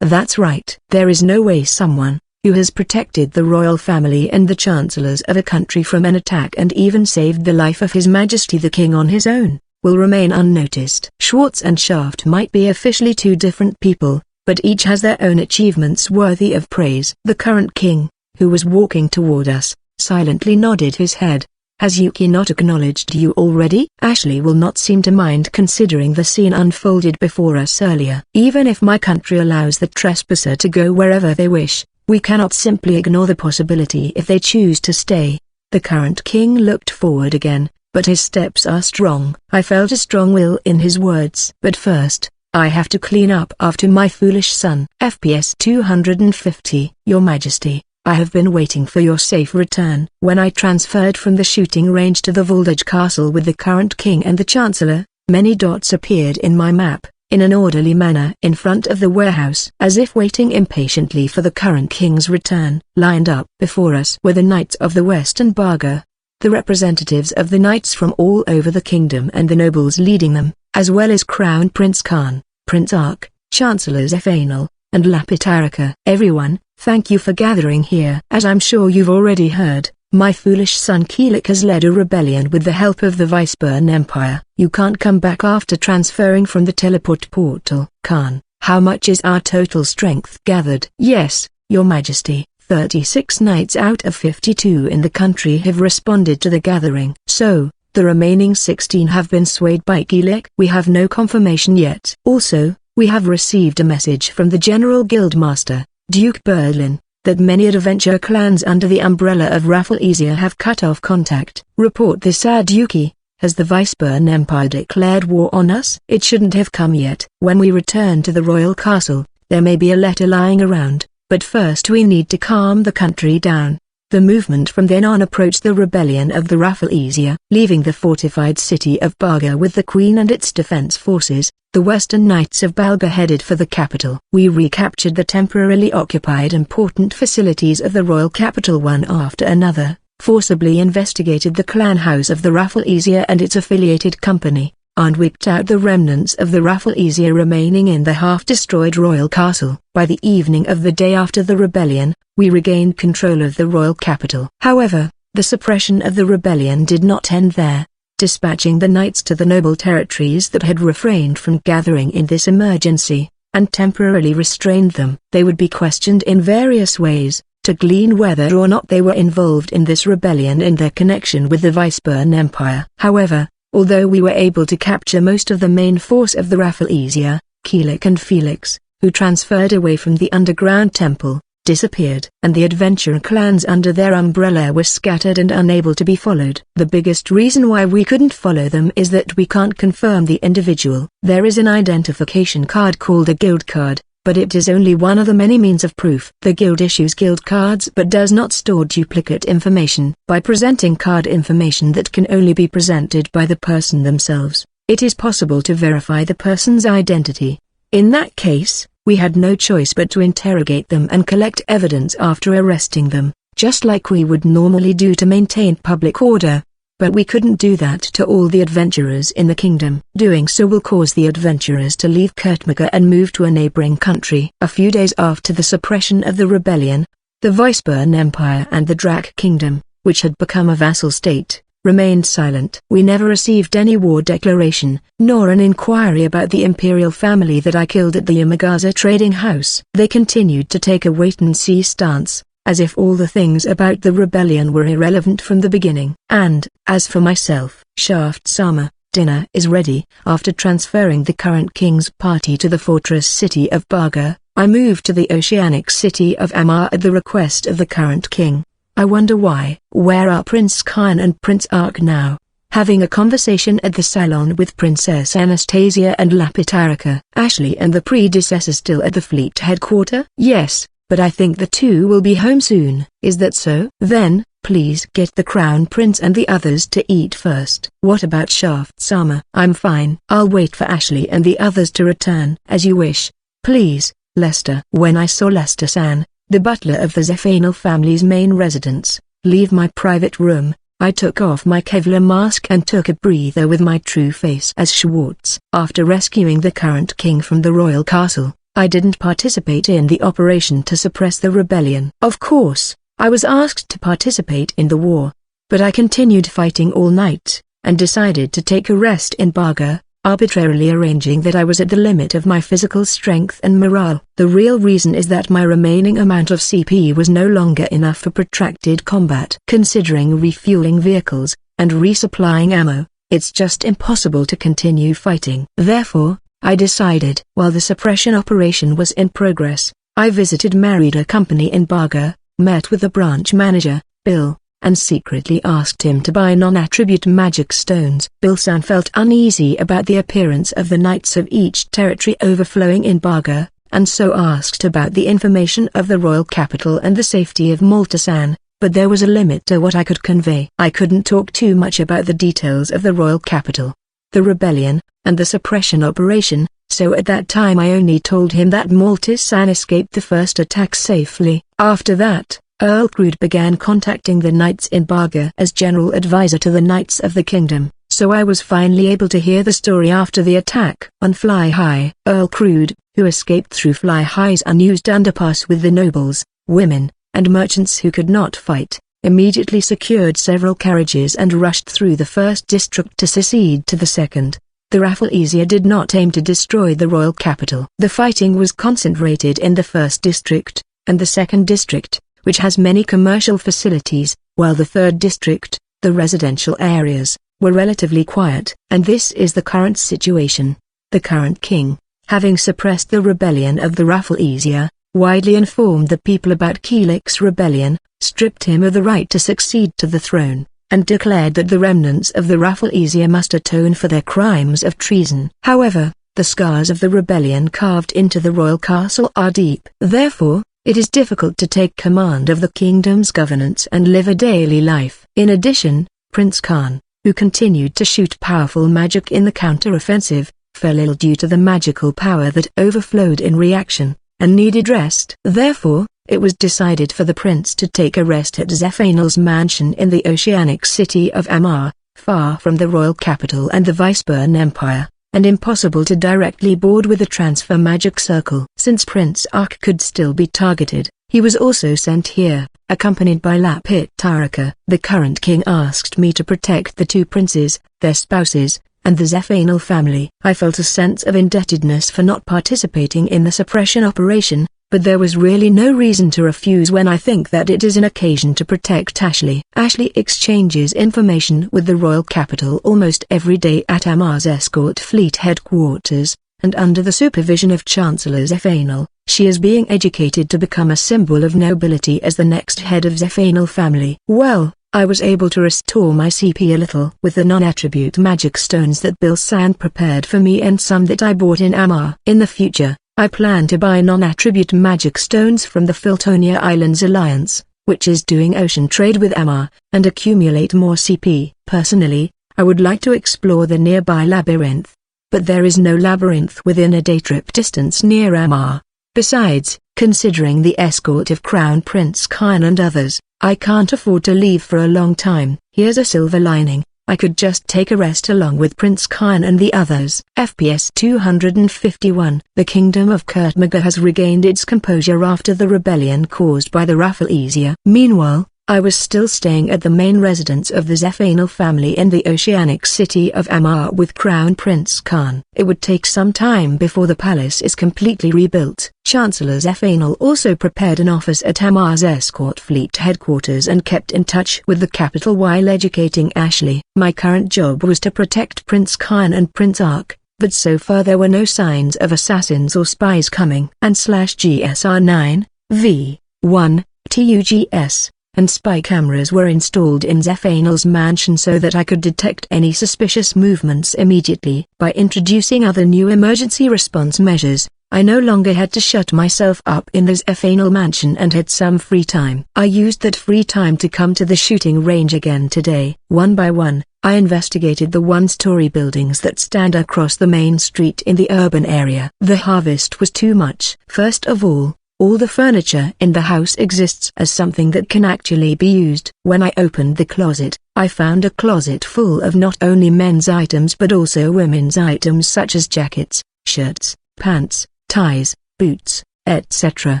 That's right. There is no way someone who has protected the royal family and the chancellors of a country from an attack and even saved the life of His Majesty the King on his own, will remain unnoticed. Schwartz and Shaft might be officially two different people, but each has their own achievements worthy of praise. The current king, who was walking toward us, silently nodded his head. Has Yuki not acknowledged you already? Ashley will not seem to mind considering the scene unfolded before us earlier. Even if my country allows the trespasser to go wherever they wish, we cannot simply ignore the possibility if they choose to stay. The current king looked forward again, but his steps are strong. I felt a strong will in his words. But first, I have to clean up after my foolish son. FPS 250. Your Majesty, I have been waiting for your safe return. When I transferred from the shooting range to the Voltage Castle with the current king and the Chancellor, many dots appeared in my map, in an orderly manner in front of the warehouse, as if waiting impatiently for the current king's return. Lined up before us were the Knights of the Western Barga, the representatives of the knights from all over the kingdom and the nobles leading them, as well as Crown Prince Khan, Prince Ark, Chancellors Efanel, and Lapitarika. Everyone, thank you for gathering here. As I'm sure you've already heard, my foolish son Keelik has led a rebellion with the help of the Viceburn Empire. You can't come back after transferring from the teleport portal. Khan, how much is our total strength gathered? Yes, Your Majesty, 36 knights out of 52 in the country have responded to the gathering. So, the remaining 16 have been swayed by Keelik? We have no confirmation yet. Also, we have received a message from the General Guildmaster, Duke Berlin, that many adventure clans under the umbrella of Rafflesia have cut off contact. Report this, Duke. Has the Viceburn Empire declared war on us? It shouldn't have come yet. When we return to the royal castle, there may be a letter lying around, but first we need to calm the country down. The movement from then on approached the rebellion of the Rafflesia. Leaving the fortified city of Barga with the Queen and its defense forces, the Western Knights of Balga headed for the capital. We recaptured the temporarily occupied important facilities of the royal capital one after another, forcibly investigated the clan house of the Rafflesia and its affiliated company, and whipped out the remnants of the Rafflesia remaining in the half-destroyed royal castle. By the evening of the day after the rebellion, we regained control of the royal capital. However, the suppression of the rebellion did not end there. Dispatching the knights to the noble territories that had refrained from gathering in this emergency, and temporarily restrained them, they would be questioned in various ways, to glean whether or not they were involved in this rebellion and their connection with the Viceburn Empire. However, although we were able to capture most of the main force of the Rafflesia, Keelik and Felix, who transferred away from the underground temple, disappeared, and the adventurer clans under their umbrella were scattered and unable to be followed. The biggest reason why we couldn't follow them is that we can't confirm the individual. There is an identification card called a guild card, but it is only one of the many means of proof. The guild issues guild cards but does not store duplicate information. By presenting card information that can only be presented by the person themselves, it is possible to verify the person's identity. In that case, we had no choice but to interrogate them and collect evidence after arresting them, just like we would normally do to maintain public order. But we couldn't do that to all the adventurers in the kingdom. Doing so will cause the adventurers to leave Kurtmaka and move to a neighboring country. A few days after the suppression of the rebellion, the Weisburn Empire and the Drak Kingdom, which had become a vassal state, remained silent. We never received any war declaration, nor an inquiry about the imperial family that I killed at the Yamagaza trading house. They continued to take a wait-and-see stance, as if all the things about the rebellion were irrelevant from the beginning. And, as for myself, Shaft-sama, dinner is ready. After transferring the current king's party to the fortress city of Baga, I moved to the oceanic city of Amar at the request of the current king. I wonder why. Where are Prince Khan and Prince Ark now? Having a conversation at the salon with Princess Anastasia and Lapitarika. Ashley and the predecessor still at the fleet headquarters? Yes, but I think the two will be home soon. Is that so? Then, please get the crown prince and the others to eat first. What about Shaft-sama? I'm fine. I'll wait for Ashley and the others to return. As you wish. Please, Lester. When I saw Lester-san, the butler of the Zephanel family's main residence, leave my private room, I took off my Kevlar mask and took a breather with my true face as Schwartz. After rescuing the current king from the royal castle, I didn't participate in the operation to suppress the rebellion. Of course, I was asked to participate in the war, but I continued fighting all night, and decided to take a rest in Baga, arbitrarily arranging that I was at the limit of my physical strength and morale. The real reason is that my remaining amount of CP was no longer enough for protracted combat. Considering refueling vehicles, and resupplying ammo, it's just impossible to continue fighting. Therefore, I decided. While the suppression operation was in progress, I visited Marida Company in Baga, met with the branch manager, Bill, and secretly asked him to buy non-attribute magic stones. Bill-san felt uneasy about the appearance of the knights of each territory overflowing in Baga, and so asked about the information of the royal capital and the safety of Malta-san, but there was a limit to what I could convey. I couldn't talk too much about the details of the royal capital, the rebellion, and the suppression operation, so at that time I only told him that Malta-san escaped the first attack safely. After that, Earl Crude began contacting the knights in Baga as general advisor to the knights of the kingdom, so I was finally able to hear the story after the attack. On Fly High, Earl Crude, who escaped through Fly High's unused underpass with the nobles, women, and merchants who could not fight, immediately secured several carriages and rushed through the first district to secede to the second. The Rafflesia did not aim to destroy the royal capital. The fighting was concentrated in the first district, and the second district, which has many commercial facilities, while the third district, the residential areas, were relatively quiet. And this is the current situation. The current king, having suppressed the rebellion of the Rafflesia, widely informed the people about Keelik's rebellion, stripped him of the right to succeed to the throne, and declared that the remnants of the Rafflesia must atone for their crimes of treason. However, the scars of the rebellion carved into the royal castle are deep. Therefore, it is difficult to take command of the kingdom's governance and live a daily life. In addition, Prince Khan, who continued to shoot powerful magic in the counter-offensive, fell ill due to the magical power that overflowed in reaction, and needed rest. Therefore, it was decided for the prince to take a rest at Zephanel's mansion in the oceanic city of Amar, far from the royal capital and the Weisburn Empire, and impossible to directly board with the transfer magic circle. Since Prince Ark could still be targeted, he was also sent here, accompanied by Lapitarika. The current king asked me to protect the two princes, their spouses, and the Zephanel family. I felt a sense of indebtedness for not participating in the suppression operation, but there was really no reason to refuse when I think that it is an occasion to protect Ashley. Ashley exchanges information with the royal capital almost every day at Amar's escort fleet headquarters, and under the supervision of Chancellor Zephanel, She is being educated to become a symbol of nobility as the next head of Zephanal family. Well, I was able to restore my CP a little with the non-attribute magic stones that Bill Sand prepared for me and some that I bought in Amar. In the future, I plan to buy non-attribute magic stones from the Filtonia Islands Alliance, which is doing ocean trade with Amar, and accumulate more CP. Personally, I would like to explore the nearby labyrinth. But there is no labyrinth within a day trip distance near Amar. Besides, considering the escort of Crown Prince Kyan and others, I can't afford to leave for a long time. Here's a silver lining, I could just take a rest along with Prince Kyan and the others. FPS 251. The Kingdom of Kurtmaga has regained its composure after the rebellion caused by the Rafflesia. Meanwhile, I was still staying at the main residence of the Zephanal family in the oceanic city of Amar with Crown Prince Khan. It would take some time before the palace is completely rebuilt. Chancellor Zephanal also prepared an office at Amar's escort fleet headquarters and kept in touch with the capital while educating Ashley. My current job was to protect Prince Khan and Prince Ark, but so far there were no signs of assassins or spies coming. /GSR 9, V1, TUGS. And spy cameras were installed in Zephanal's mansion so that I could detect any suspicious movements immediately. By introducing other new emergency response measures, I no longer had to shut myself up in the Zephanal mansion and had some free time. I used that free time to come to the shooting range again today. One by one, I investigated the one-story buildings that stand across the main street in the urban area. The harvest was too much. First of all the furniture in the house exists as something that can actually be used. When I opened the closet, I found a closet full of not only men's items but also women's items such as jackets, shirts, pants, ties, boots, etc.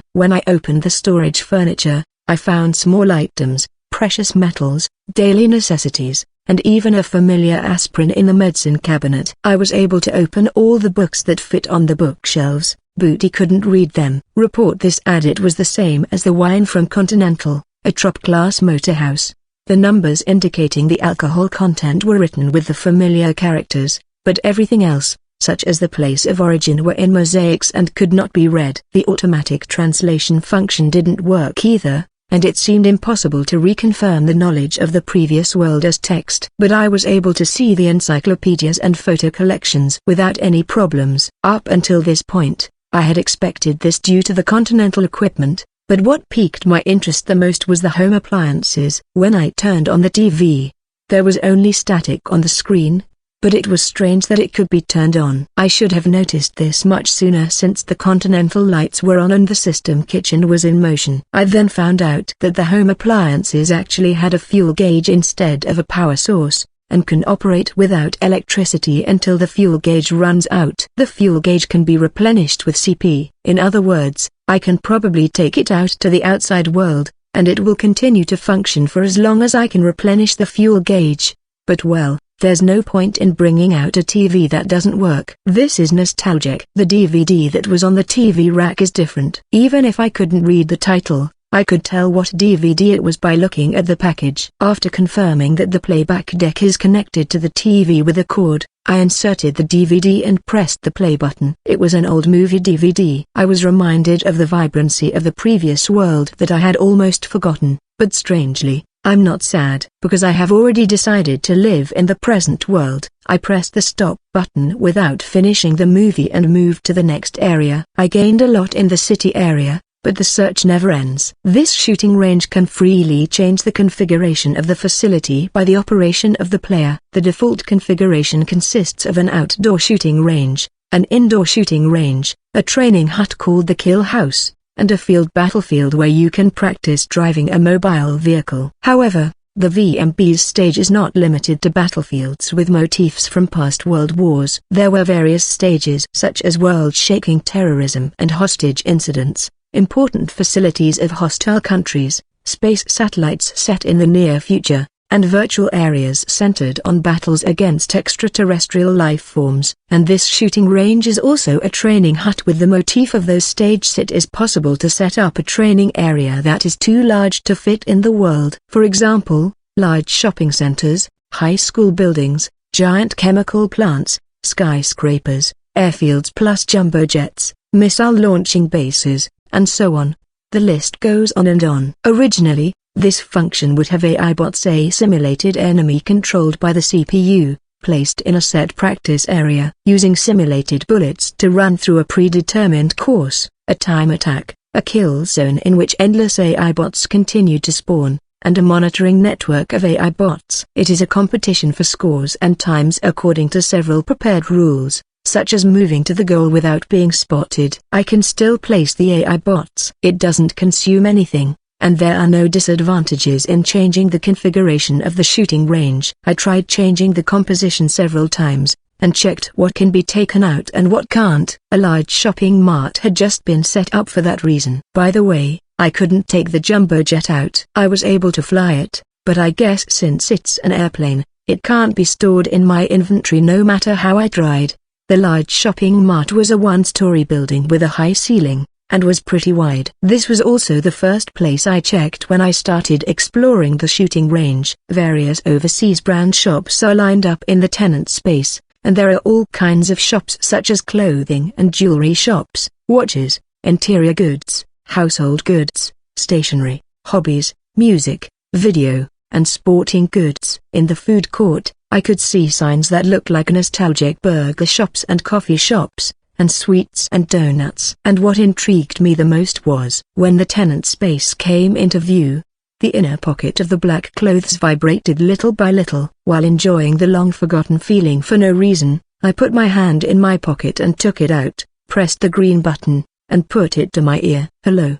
When I opened the storage furniture, I found small items, precious metals, daily necessities, and even a familiar aspirin in the medicine cabinet. I was able to open all the books that fit on the bookshelves. Booty couldn't read them. Report this addit was the same as the wine from Continental, a top-class motor house. The numbers indicating the alcohol content were written with the familiar characters, but everything else, such as the place of origin, were in mosaics and could not be read. The automatic translation function didn't work either, and it seemed impossible to reconfirm the knowledge of the previous world as text. But I was able to see the encyclopedias and photo collections without any problems. Up until this point, I had expected this due to the Continental equipment, but what piqued my interest the most was the home appliances. When I turned on the TV, there was only static on the screen, but it was strange that it could be turned on. I should have noticed this much sooner since the Continental lights were on and the system kitchen was in motion. I then found out that the home appliances actually had a fuel gauge instead of a power source, and can operate without electricity until the fuel gauge runs out. The fuel gauge can be replenished with CP. In other words, I can probably take it out to the outside world, and it will continue to function for as long as I can replenish the fuel gauge. But well, there's no point in bringing out a TV that doesn't work. This is nostalgic. The DVD that was on the TV rack is different. Even if I couldn't read the title, I could tell what DVD it was by looking at the package. After confirming that the playback deck is connected to the TV with a cord, I inserted the DVD and pressed the play button. It was an old movie DVD. I was reminded of the vibrancy of the previous world that I had almost forgotten, but strangely, I'm not sad, because I have already decided to live in the present world. I pressed the stop button without finishing the movie and moved to the next area. I gained a lot in the city area, but the search never ends. This shooting range can freely change the configuration of the facility by the operation of the player. The default configuration consists of an outdoor shooting range, an indoor shooting range, a training hut called the Kill House, and a field battlefield where you can practice driving a mobile vehicle. However, the VMB's stage is not limited to battlefields with motifs from past world wars. There were various stages such as world-shaking terrorism and hostage incidents, important facilities of hostile countries, space satellites set in the near future, and virtual areas centered on battles against extraterrestrial life forms. And this shooting range is also a training hut with the motif of those stages. It is possible to set up a training area that is too large to fit in the world. For example, large shopping centers, high school buildings, giant chemical plants, skyscrapers, airfields plus jumbo jets, missile launching bases, and so on. The list goes on and on. Originally, this function would have AI bots, a simulated enemy controlled by the CPU, placed in a set practice area, using simulated bullets to run through a predetermined course, a time attack, a kill zone in which endless AI bots continue to spawn, and a monitoring network of AI bots. It is a competition for scores and times according to several prepared rules, such as moving to the goal without being spotted. I can still place the AI bots. It doesn't consume anything, and there are no disadvantages in changing the configuration of the shooting range. I tried changing the composition several times, and checked what can be taken out and what can't. A large shopping mart had just been set up for that reason. By the way, I couldn't take the jumbo jet out. I was able to fly it, but I guess since it's an airplane, it can't be stored in my inventory no matter how I tried. The large shopping mart was a one-story building with a high ceiling, and was pretty wide. This was also the first place I checked when I started exploring the shooting range. Various overseas brand shops are lined up in the tenant space, and there are all kinds of shops such as clothing and jewelry shops, watches, interior goods, household goods, stationery, hobbies, music, video, and sporting goods. In the food court, I could see signs that looked like nostalgic burger shops and coffee shops, and sweets and donuts. And what intrigued me the most was, when the tenant space came into view, the inner pocket of the black clothes vibrated little by little. While enjoying the long-forgotten feeling for no reason, I put my hand in my pocket and took it out, pressed the green button, and put it to my ear. Hello.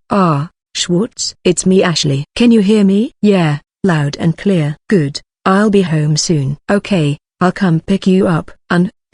Schwartz? It's me, Ashley. Can you hear me? Yeah, loud and clear. Good. I'll be home soon. Okay, I'll come pick you up.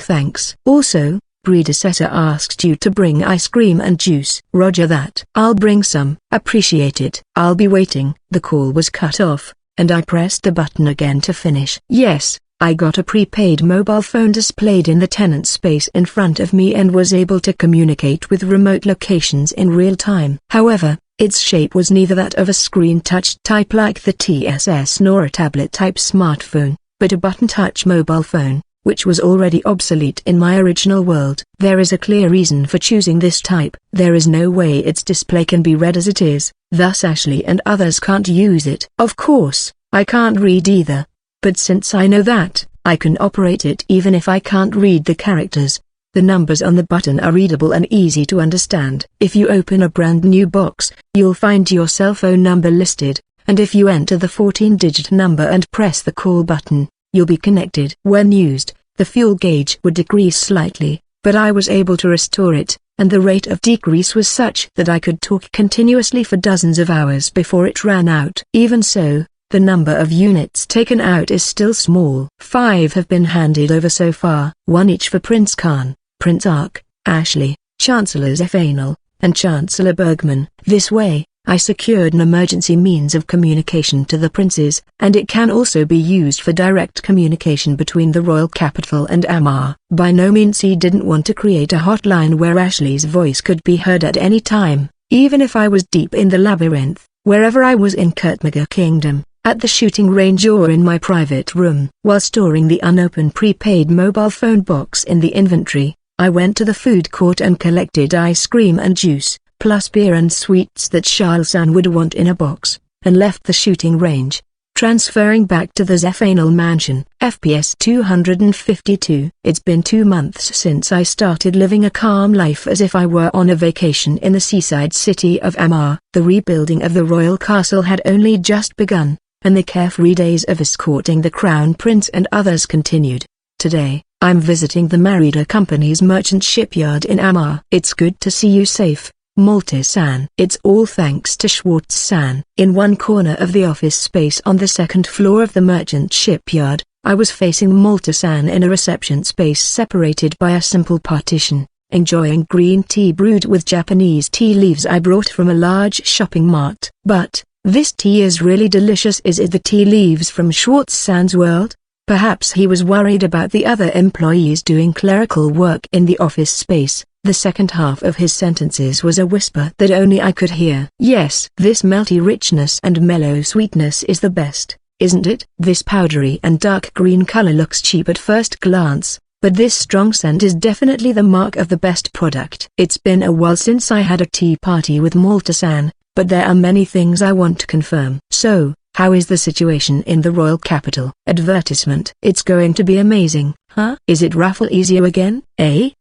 Thanks. Also, predecessor asked you to bring ice cream and juice. Roger that. I'll bring some. Appreciate it. I'll be waiting. The call was cut off, and I pressed the button again to finish. Yes, I got a prepaid mobile phone displayed in the tenant space in front of me and was able to communicate with remote locations in real time. However, its shape was neither that of a screen touch type like the TSS nor a tablet type smartphone, but a button touch mobile phone, which was already obsolete in my original world. There is a clear reason for choosing this type. There is no way its display can be read as it is, thus Ashley and others can't use it. Of course, I can't read either, but since I know that, I can operate it even if I can't read the characters. The numbers on the button are readable and easy to understand. If you open a brand new box, you'll find your cell phone number listed, and if you enter the 14-digit number and press the call button, you'll be connected. When used, the fuel gauge would decrease slightly, but I was able to restore it, and the rate of decrease was such that I could talk continuously for dozens of hours before it ran out. Even so, the number of units taken out is still small. 5 have been handed over so far, 1 each for Prince Khan, Prince Ark, Ashley, Chancellor Zephanel, and Chancellor Bergman. This way, I secured an emergency means of communication to the princes, and it can also be used for direct communication between the royal capital and Amar. By no means he didn't want to create a hotline where Ashley's voice could be heard at any time, even if I was deep in the labyrinth, wherever I was in Kurtmaga Kingdom, at the shooting range or in my private room. While storing the unopened prepaid mobile phone box in the inventory, I went to the food court and collected ice cream and juice, plus beer and sweets that Charles-san would want in a box, and left the shooting range, transferring back to the Zephanel mansion. FPS 252. It's been 2 months since I started living a calm life as if I were on a vacation in the seaside city of Amar. The rebuilding of the royal castle had only just begun, and the carefree days of escorting the crown prince and others continued. Today, I'm visiting the Marida Company's merchant shipyard in Amar. It's good to see you safe, Malte-san. It's all thanks to Schwartz-san. In one corner of the office space on the 2nd floor of the merchant shipyard, I was facing Malte-san in a reception space separated by a simple partition, enjoying green tea brewed with Japanese tea leaves I brought from a large shopping mart. But, this tea is really delicious. Is it the tea leaves from Schwartz-san's world? Perhaps he was worried about the other employees doing clerical work in the office space. The second half of his sentences was a whisper that only I could hear. Yes, this melty richness and mellow sweetness is the best, isn't it? This powdery and dark green color looks cheap at first glance, but this strong scent is definitely the mark of the best product. It's been a while since I had a tea party with Malta-san, but there are many things I want to confirm. So, how is the situation in the royal capital? Advertisement. It's going to be amazing, huh? Is it Rafflesia again?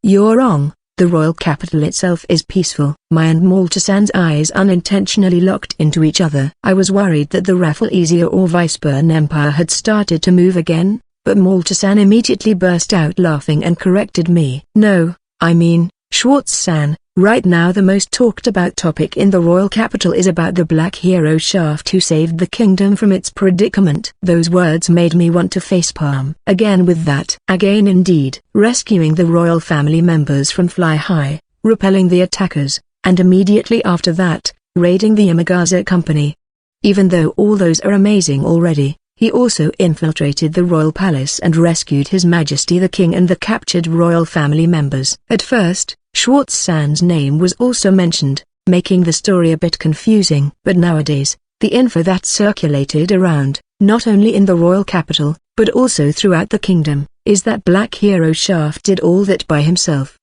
You're wrong. The royal capital itself is peaceful. My and Malta-san's eyes unintentionally locked into each other. I was worried that the Rafflesia or Weisburn Empire had started to move again, but Malta-san immediately burst out laughing and corrected me. No, I mean, Schwartz-san, right now the most talked about topic in the royal capital is about the black hero Shaft who saved the kingdom from its predicament. Those words made me want to facepalm. Again with that. Again indeed. Rescuing the royal family members from Fly High, repelling the attackers, and immediately after that, raiding the Yamagaza company. Even though all those are amazing already, he also infiltrated the royal palace and rescued His Majesty the King and the captured royal family members. At first, Schwartz-san's name was also mentioned, making the story a bit confusing. But nowadays, the info that circulated around, not only in the royal capital, but also throughout the kingdom, is that Black Hero Shaft did all that by himself.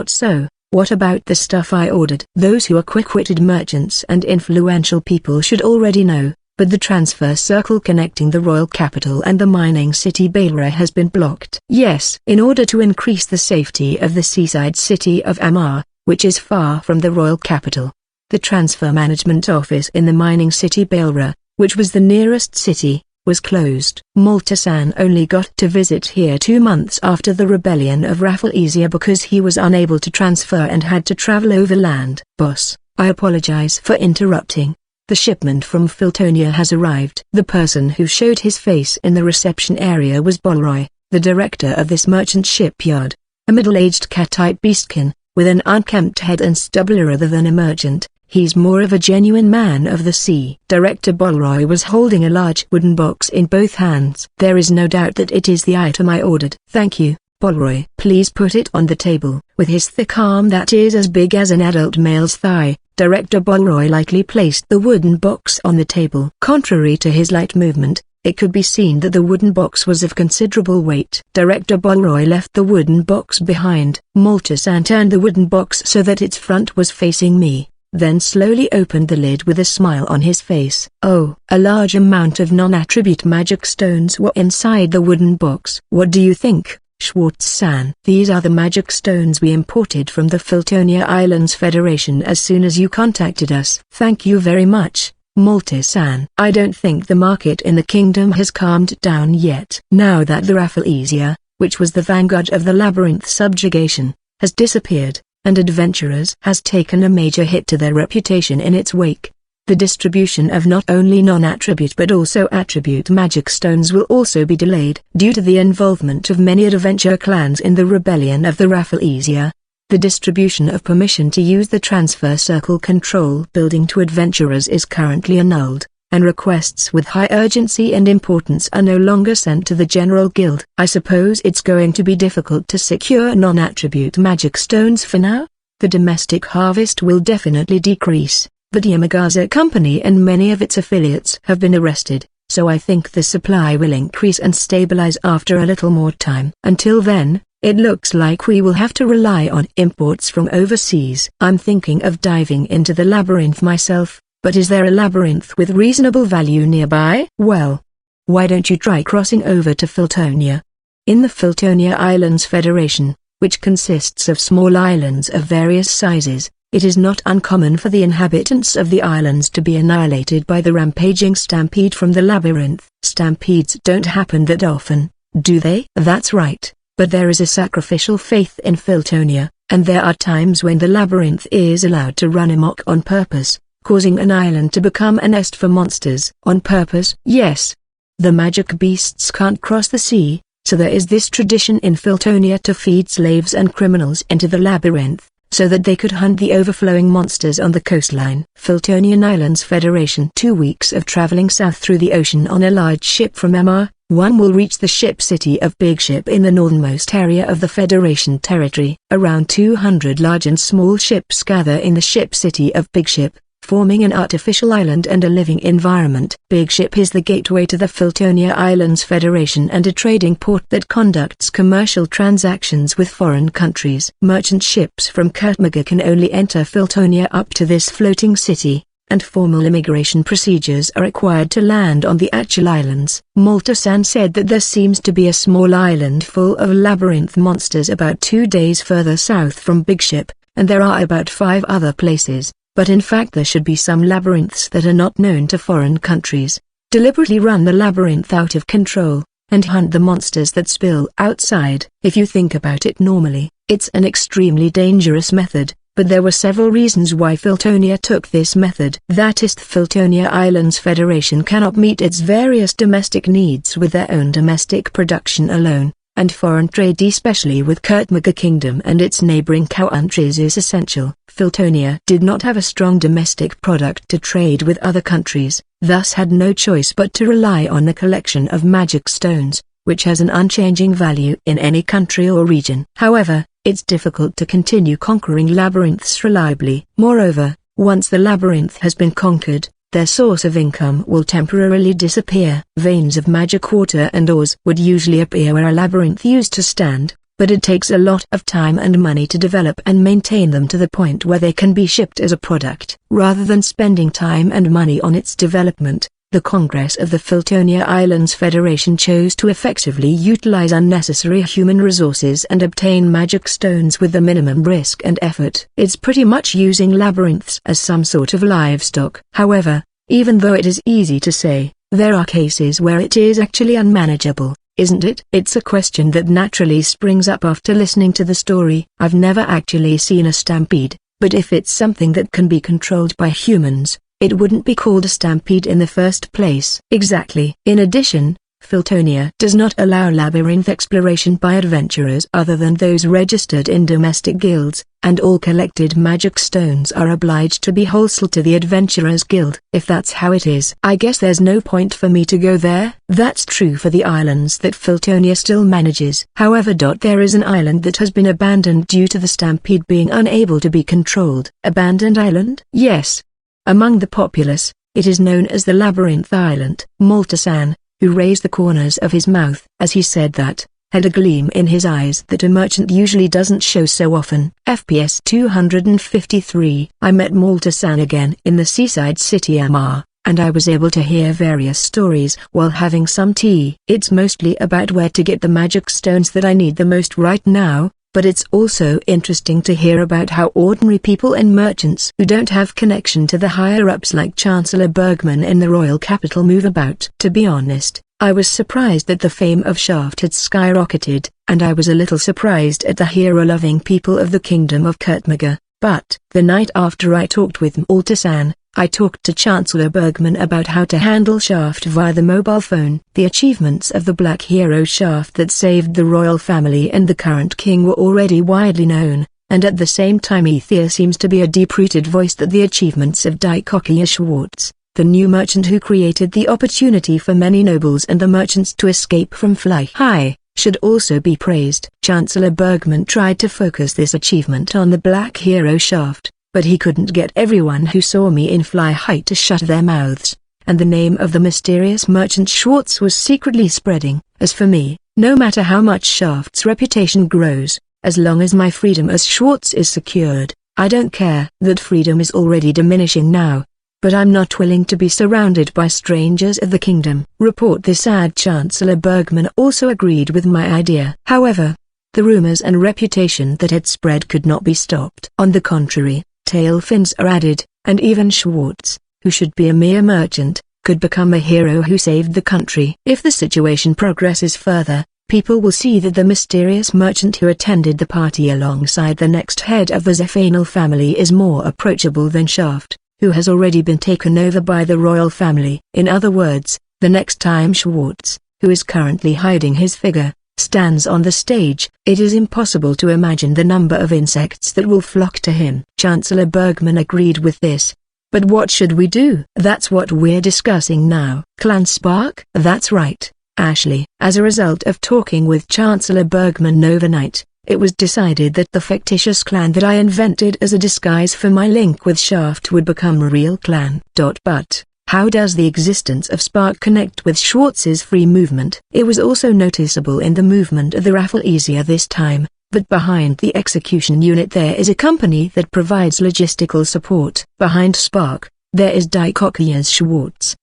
So, what about the stuff I ordered? Those who are quick-witted merchants and influential people should already know, but the transfer circle connecting the royal capital and the mining city Beira has been blocked. Yes, in order to increase the safety of the seaside city of Amar, which is far from the royal capital. The transfer management office in the mining city Beira, which was the nearest city, was closed. Malta-san only got to visit here 2 months after the rebellion of Rafflesia because he was unable to transfer and had to travel overland. Boss, I apologize for interrupting. The shipment from Filtonia has arrived. The person who showed his face in the reception area was Bolroy, the director of this merchant shipyard. A middle-aged cat-type beastkin, with an unkempt head and stubble. Rather than a merchant, he's more of a genuine man of the sea. Director Bolroy was holding a large wooden box in both hands. There is no doubt that it is the item I ordered. Thank you, Bolroy. Please put it on the table. With his thick arm that is as big as an adult male's thigh, Director Bolroy lightly placed the wooden box on the table. Contrary to his light movement, it could be seen that the wooden box was of considerable weight. Director Bolroy left the wooden box behind. Malta-san turned the wooden box so that its front was facing me, then slowly opened the lid with a smile on his face. Oh, a large amount of non-attribute magic stones were inside the wooden box. What do you think, Schwartz-san? These are the magic stones we imported from the Filtonia Islands Federation as soon as you contacted us. Thank you very much, Malta-san. I don't think the market in the kingdom has calmed down yet. Now that the Rafflesia, which was the vanguard of the labyrinth subjugation, has disappeared, and adventurers has taken a major hit to their reputation in its wake, the distribution of not only non-attribute but also attribute magic stones will also be delayed due to the involvement of many adventure clans in the rebellion of the Rafflesia. The distribution of permission to use the transfer circle control building to adventurers is currently annulled, and requests with high urgency and importance are no longer sent to the General Guild. I suppose it's going to be difficult to secure non-attribute magic stones for now. The domestic harvest will definitely decrease. But Yamagaza Company and many of its affiliates have been arrested, so I think the supply will increase and stabilize after a little more time. Until then, it looks like we will have to rely on imports from overseas. I'm thinking of diving into the labyrinth myself, but is there a labyrinth with reasonable value nearby? Well, why don't you try crossing over to Filtonia? In the Filtonia Islands Federation, which consists of small islands of various sizes, it is not uncommon for the inhabitants of the islands to be annihilated by the rampaging stampede from the labyrinth. Stampedes don't happen that often, do they? That's right, but there is a sacrificial faith in Filtonia, and there are times when the labyrinth is allowed to run amok on purpose, causing an island to become a nest for monsters. On purpose? Yes. The magic beasts can't cross the sea, so there is this tradition in Filtonia to feed slaves and criminals into the labyrinth, so that they could hunt the overflowing monsters on the coastline. Filtonian Islands Federation. 2 weeks of traveling south through the ocean on a large ship from Emma, one will reach the ship city of Big Ship in the northernmost area of the Federation territory. Around 200 large and small ships gather in the ship city of Big Ship, forming an artificial island and a living environment. Big Ship is the gateway to the Filtonia Islands Federation and a trading port that conducts commercial transactions with foreign countries. Merchant ships from Kertmega can only enter Filtonia up to this floating city, and formal immigration procedures are required to land on the actual islands. Malta-san said that there seems to be a small island full of labyrinth monsters about 2 days further south from Big Ship, and there are about 5 other places, but in fact there should be some labyrinths that are not known to foreign countries. Deliberately run the labyrinth out of control, and hunt the monsters that spill outside. If you think about it normally, it's an extremely dangerous method. But there were several reasons why Filtonia took this method. That is, the Filtonia Islands Federation cannot meet its various domestic needs with their own domestic production alone, and foreign trade especially with Kertmega Kingdom and its neighboring countries is essential. Filtonia did not have a strong domestic product to trade with other countries, thus had no choice but to rely on the collection of magic stones, which has an unchanging value in any country or region. However, it's difficult to continue conquering labyrinths reliably. Moreover, once the labyrinth has been conquered, their source of income will temporarily disappear. Veins of magic water and ores would usually appear where a labyrinth used to stand, but it takes a lot of time and money to develop and maintain them to the point where they can be shipped as a product. Rather than spending time and money on its development, the Congress of the Filtonia Islands Federation chose to effectively utilize unnecessary human resources and obtain magic stones with the minimum risk and effort. It's pretty much using labyrinths as some sort of livestock. However, even though it is easy to say, there are cases where it is actually unmanageable, isn't it? It's a question that naturally springs up after listening to the story. I've never actually seen a stampede, but if it's something that can be controlled by humans, it wouldn't be called a stampede in the first place. Exactly. In addition, Filtonia does not allow labyrinth exploration by adventurers other than those registered in domestic guilds, and all collected magic stones are obliged to be wholesale to the Adventurers Guild. If that's how it is, I guess there's no point for me to go there. That's true for the islands that Filtonia still manages. However, there is an island that has been abandoned due to the stampede being unable to be controlled. Abandoned island? Yes. Among the populace, it is known as the Labyrinth Island. Malta-san, who raised the corners of his mouth as he said that, had a gleam in his eyes that a merchant usually doesn't show so often. FPS 253. I met Malta-san again in the seaside city Amar, and I was able to hear various stories while having some tea. It's mostly about where to get the magic stones that I need the most right now, but it's also interesting to hear about how ordinary people and merchants who don't have connection to the higher-ups like Chancellor Bergman in the royal capital move about. To be honest, I was surprised that the fame of Shaft had skyrocketed, and I was a little surprised at the hero-loving people of the Kingdom of Kertmega. But, the night after I talked with Malta-san, I talked to Chancellor Bergman about how to handle Shaft via the mobile phone. The achievements of the black hero Shaft that saved the royal family and the current king were already widely known, and at the same time there seems to be a deep-rooted voice that the achievements of Dikokia Schwartz, the new merchant who created the opportunity for many nobles and the merchants to escape from Fly High, should also be praised. Chancellor Bergman tried to focus this achievement on the black hero Shaft, but he couldn't get everyone who saw me in Fly High to shut their mouths, and the name of the mysterious merchant Schwartz was secretly spreading. As for me, no matter how much Shaft's reputation grows, as long as my freedom as Schwartz is secured, I don't care. That freedom is already diminishing now, but I'm not willing to be surrounded by strangers of the kingdom. Report this ad. Chancellor Bergman also agreed with my idea. However, the rumors and reputation that had spread could not be stopped. On the contrary, tail fins are added, and even Schwartz, who should be a mere merchant, could become a hero who saved the country. If the situation progresses further, people will see that the mysterious merchant who attended the party alongside the next head of the Zephanal family is more approachable than Shaft, who has already been taken over by the royal family. In other words, the next time Schwartz, who is currently hiding his figure, stands on the stage, it is impossible to imagine the number of insects that will flock to him. Chancellor Bergman agreed with this. But what should we do? That's what we're discussing now. Clan Spark? That's right, Ashley. As a result of talking with Chancellor Bergman overnight, it was decided that the fictitious clan that I invented as a disguise for my link with Shaft would become a real clan. But how does the existence of Spark connect with Schwartz's free movement? It was also noticeable in the movement of the Rafflesia this time, that behind the execution unit there is a company that provides logistical support. Behind Spark, there is Dikokias Schwartz.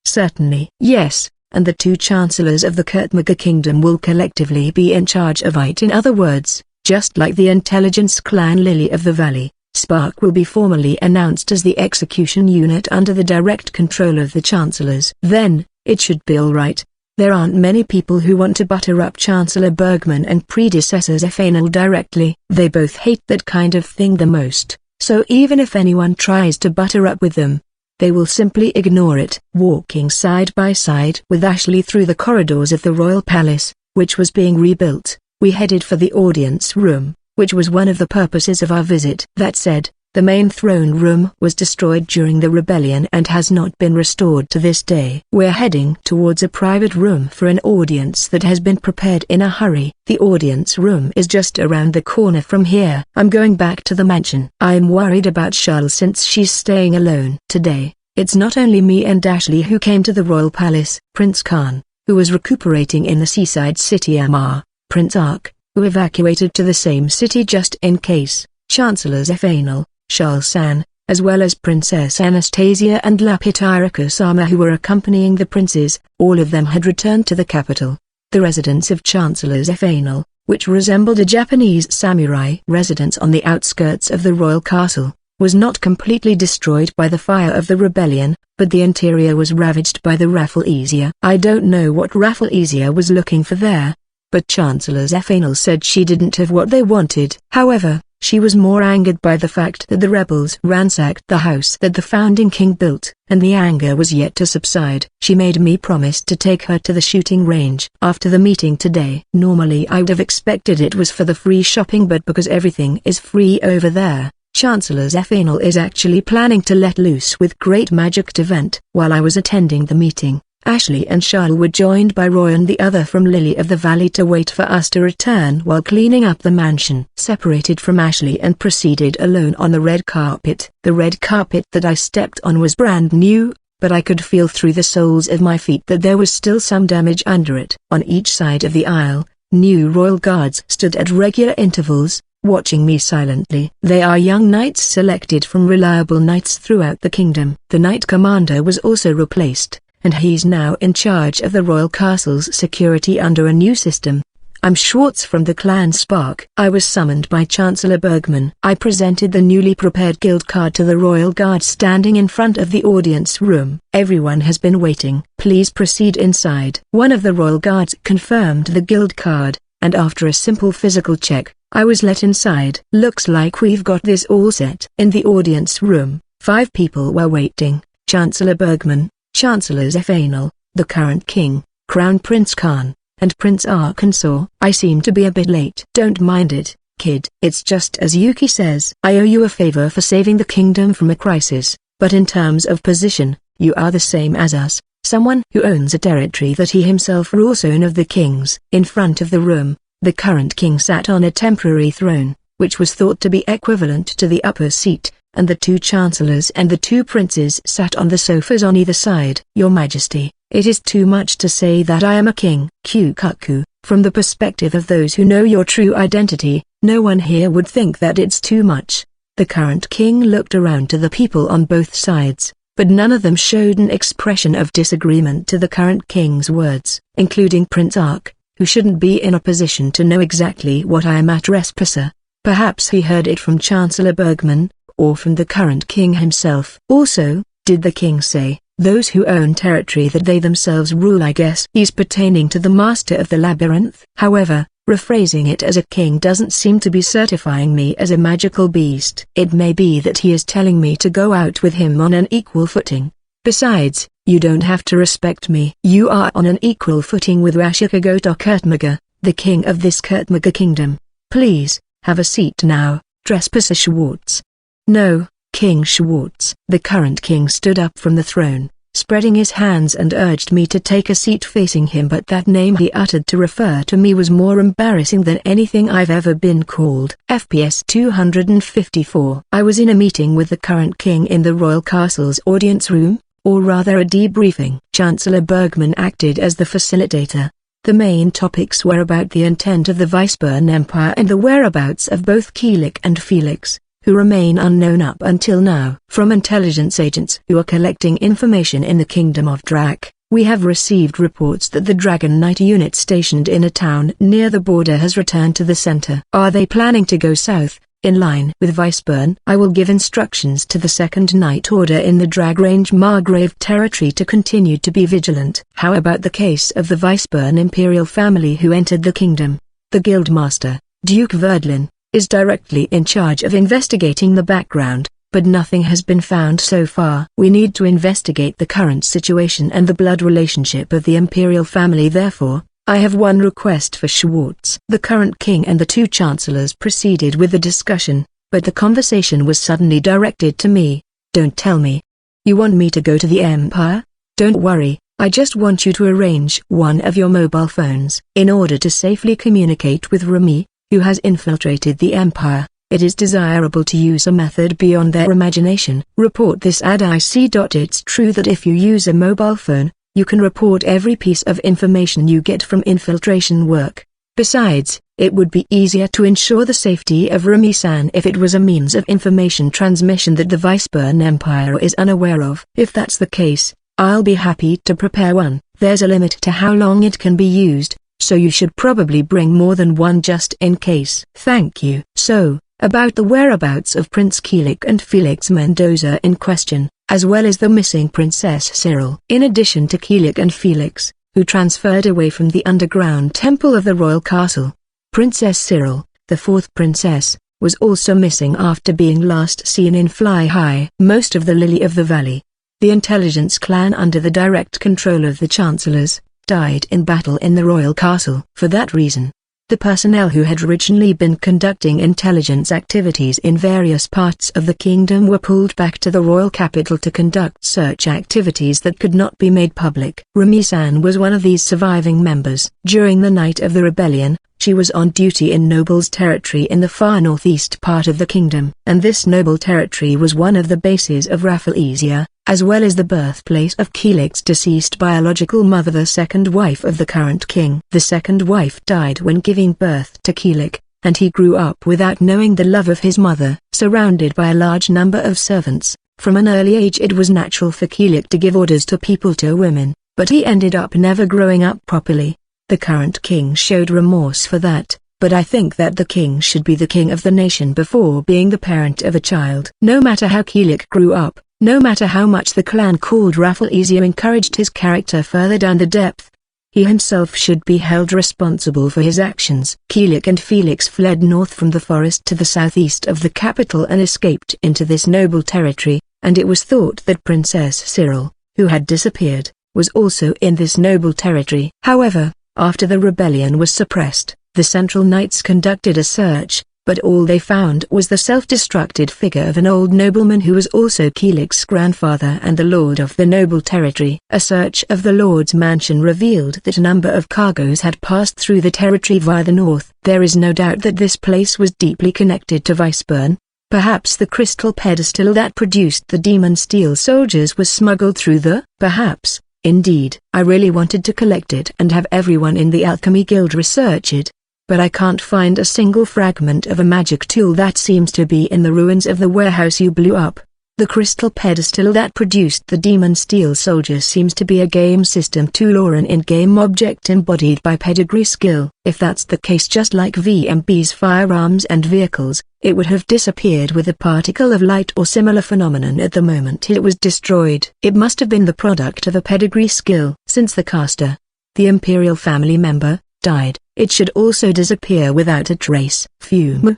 Certainly. Yes, and the two chancellors of the Kurtmaga kingdom will collectively be in charge of it. In other words, just like the intelligence clan Lily of the Valley, Spark will be formally announced as the execution unit under the direct control of the chancellors. Then, it should be alright. There aren't many people who want to butter up Chancellor Bergman and predecessors Fanel directly. They both hate that kind of thing the most, so even if anyone tries to butter up with them, they will simply ignore it. Walking side by side with Ashley through the corridors of the royal palace, which was being rebuilt, we headed for the audience room, which was one of the purposes of our visit. That said, the main throne room was destroyed during the rebellion and has not been restored to this day. We're heading towards a private room for an audience that has been prepared in a hurry. The audience room is just around the corner from here. I'm going back to the mansion. I'm worried about Charles since she's staying alone. Today, it's not only me and Ashley who came to the royal palace. Prince Khan, who was recuperating in the seaside city Amar, Prince Ark, who evacuated to the same city just in case, Chancellors Fanel, Charles San, as well as Princess Anastasia and Lapitira Kusama who were accompanying the princes. All of them had returned to the capital. The residence of Chancellors Fanel, which resembled a Japanese samurai residence on the outskirts of the royal castle, was not completely destroyed by the fire of the rebellion, but the interior was ravaged by the Rafflesia. I don't know what Rafflesia was looking for there, but Chancellor Fanel said she didn't have what they wanted. However, she was more angered by the fact that the rebels ransacked the house that the founding king built, and the anger was yet to subside. She made me promise to take her to the shooting range after the meeting today. Normally I would have expected it was for the free shopping, but because everything is free over there, Chancellor Fanel is actually planning to let loose with great magic event. While I was attending the meeting, Ashley and Charles were joined by Roy and the other from Lily of the Valley to wait for us to return while cleaning up the mansion. Separated from Ashley and proceeded alone on the red carpet. The red carpet that I stepped on was brand new, but I could feel through the soles of my feet that there was still some damage under it. On each side of the aisle, new royal guards stood at regular intervals, watching me silently. They are young knights selected from reliable knights throughout the kingdom. The knight commander was also replaced, and he's now in charge of the royal castle's security under a new system. I'm Schwartz from the clan Spark. I was summoned by Chancellor Bergman. I presented the newly prepared guild card to the royal guard standing in front of the audience room. Everyone has been waiting. Please proceed inside. One of the royal guards confirmed the guild card, and after a simple physical check, I was let inside. Looks like we've got this all set. In the audience room, 5 people were waiting: Chancellor Bergman, Chancellors Fanel, the current king, Crown Prince Khan, and Prince Arkansas. I seem to be a bit late. Don't mind it, kid. It's just as Yuki says. I owe you a favor for saving the kingdom from a crisis, but in terms of position, you are the same as us, someone who owns a territory that he himself rules. One of the kings. In front of the room, the current king sat on a temporary throne, which was thought to be equivalent to the upper seat, and the 2 chancellors and the 2 princes sat on the sofas on either side. Your Majesty, it is too much to say that I am a king. Kukaku, from the perspective of those who know your true identity, no one here would think that it's too much. The current king looked around to the people on both sides, but none of them showed an expression of disagreement to the current king's words, including Prince Ark, who shouldn't be in a position to know exactly what I am at Respisa. Perhaps he heard it from Chancellor Bergman, or from the current king himself. Also, did the king say, those who own territory that they themselves rule? I guess he's pertaining to the master of the labyrinth. However, rephrasing it as a king doesn't seem to be certifying me as a magical beast. It may be that he is telling me to go out with him on an equal footing. Besides, you don't have to respect me. You are on an equal footing with Rashikagoto Kurtmaga, the king of this Kurtmaga kingdom. Please, have a seat now, Trespasser Schwartz. No, King Schwartz. The current king stood up from the throne, spreading his hands, and urged me to take a seat facing him, but that name he uttered to refer to me was more embarrassing than anything I've ever been called. FPS 254. I was in a meeting with the current king in the royal castle's audience room, or rather a debriefing. Chancellor Bergman acted as the facilitator. The main topics were about the intent of the Weisburn Empire and the whereabouts of both Kilik and Felix, who remain unknown up until now. From intelligence agents who are collecting information in the Kingdom of Drak, we have received reports that the Dragon Knight unit stationed in a town near the border has returned to the center. Are they planning to go south, in line with Weisburn? I will give instructions to the Second Knight Order in the Drag Range Margrave territory to continue to be vigilant. How about the case of the Weisburn imperial family who entered the kingdom? The Guildmaster, Duke Verdlin, is directly in charge of investigating the background, but nothing has been found so far. We need to investigate the current situation and the blood relationship of the imperial family. Therefore, I have one request for Schwartz. The current king and the two chancellors proceeded with the discussion, but the conversation was suddenly directed to me. Don't tell me. You want me to go to the Empire? Don't worry, I just want you to arrange one of your mobile phones. In order to safely communicate with Remy, who has infiltrated the Empire, it is desirable to use a method beyond their imagination. Report this ad. It's true that if you use a mobile phone, you can report every piece of information you get from infiltration work. Besides, it would be easier to ensure the safety of Remy-san if it was a means of information transmission that the Weisburn Empire is unaware of. If that's the case, I'll be happy to prepare one. There's a limit to how long it can be used, so you should probably bring more than one just in case. Thank you. So, about the whereabouts of Prince Kilik and Felix Mendoza in question, as well as the missing Princess Cyril. In addition to Kilik and Felix, who transferred away from the underground temple of the royal castle, Princess Cyril, the fourth princess, was also missing after being last seen in Fly High. Most of the Lily of the Valley, the intelligence clan under the direct control of the chancellors, died in battle in the royal castle. For that reason, the personnel who had originally been conducting intelligence activities in various parts of the kingdom were pulled back to the royal capital to conduct search activities that could not be made public. Remy-san was one of these surviving members. During the night of the rebellion, she was on duty in Noble's territory in the far northeast part of the kingdom. And this Noble territory was one of the bases of Rafflesia, as well as the birthplace of Kilik's deceased biological mother, the second wife of the current king. The second wife died when giving birth to Kilik, and he grew up without knowing the love of his mother. Surrounded by a large number of servants, from an early age it was natural for Kilik to give orders to people, to women, but he ended up never growing up properly. The current king showed remorse for that, but I think that the king should be the king of the nation before being the parent of a child. No matter how Kilik grew up, no matter how much the clan called Rafflesia encouraged his character further down the depth, he himself should be held responsible for his actions. Kilik and Felix fled north from the forest to the southeast of the capital and escaped into this noble territory, and it was thought that Princess Cyril, who had disappeared, was also in this noble territory. However, after the rebellion was suppressed, the Central Knights conducted a search, but all they found was the self-destructed figure of an old nobleman who was also Kilik's grandfather and the lord of the noble territory. A search of the lord's mansion revealed that a number of cargoes had passed through the territory via the north. There is no doubt that this place was deeply connected to Weisburn. Perhaps the crystal pedestal that produced the demon steel soldiers was smuggled through the... Perhaps, indeed. I really wanted to collect it and have everyone in the Alchemy Guild research it, but I can't find a single fragment of a magic tool that seems to be in the ruins of the warehouse you blew up. The crystal pedestal that produced the demon steel soldiers seems to be a game system tool or an in-game object embodied by pedigree skill. If that's the case, just like VMB's firearms and vehicles, it would have disappeared with a particle of light or similar phenomenon at the moment it was destroyed. It must have been the product of a pedigree skill. Since the caster, the imperial family member, died, it should also disappear without a trace. Fume.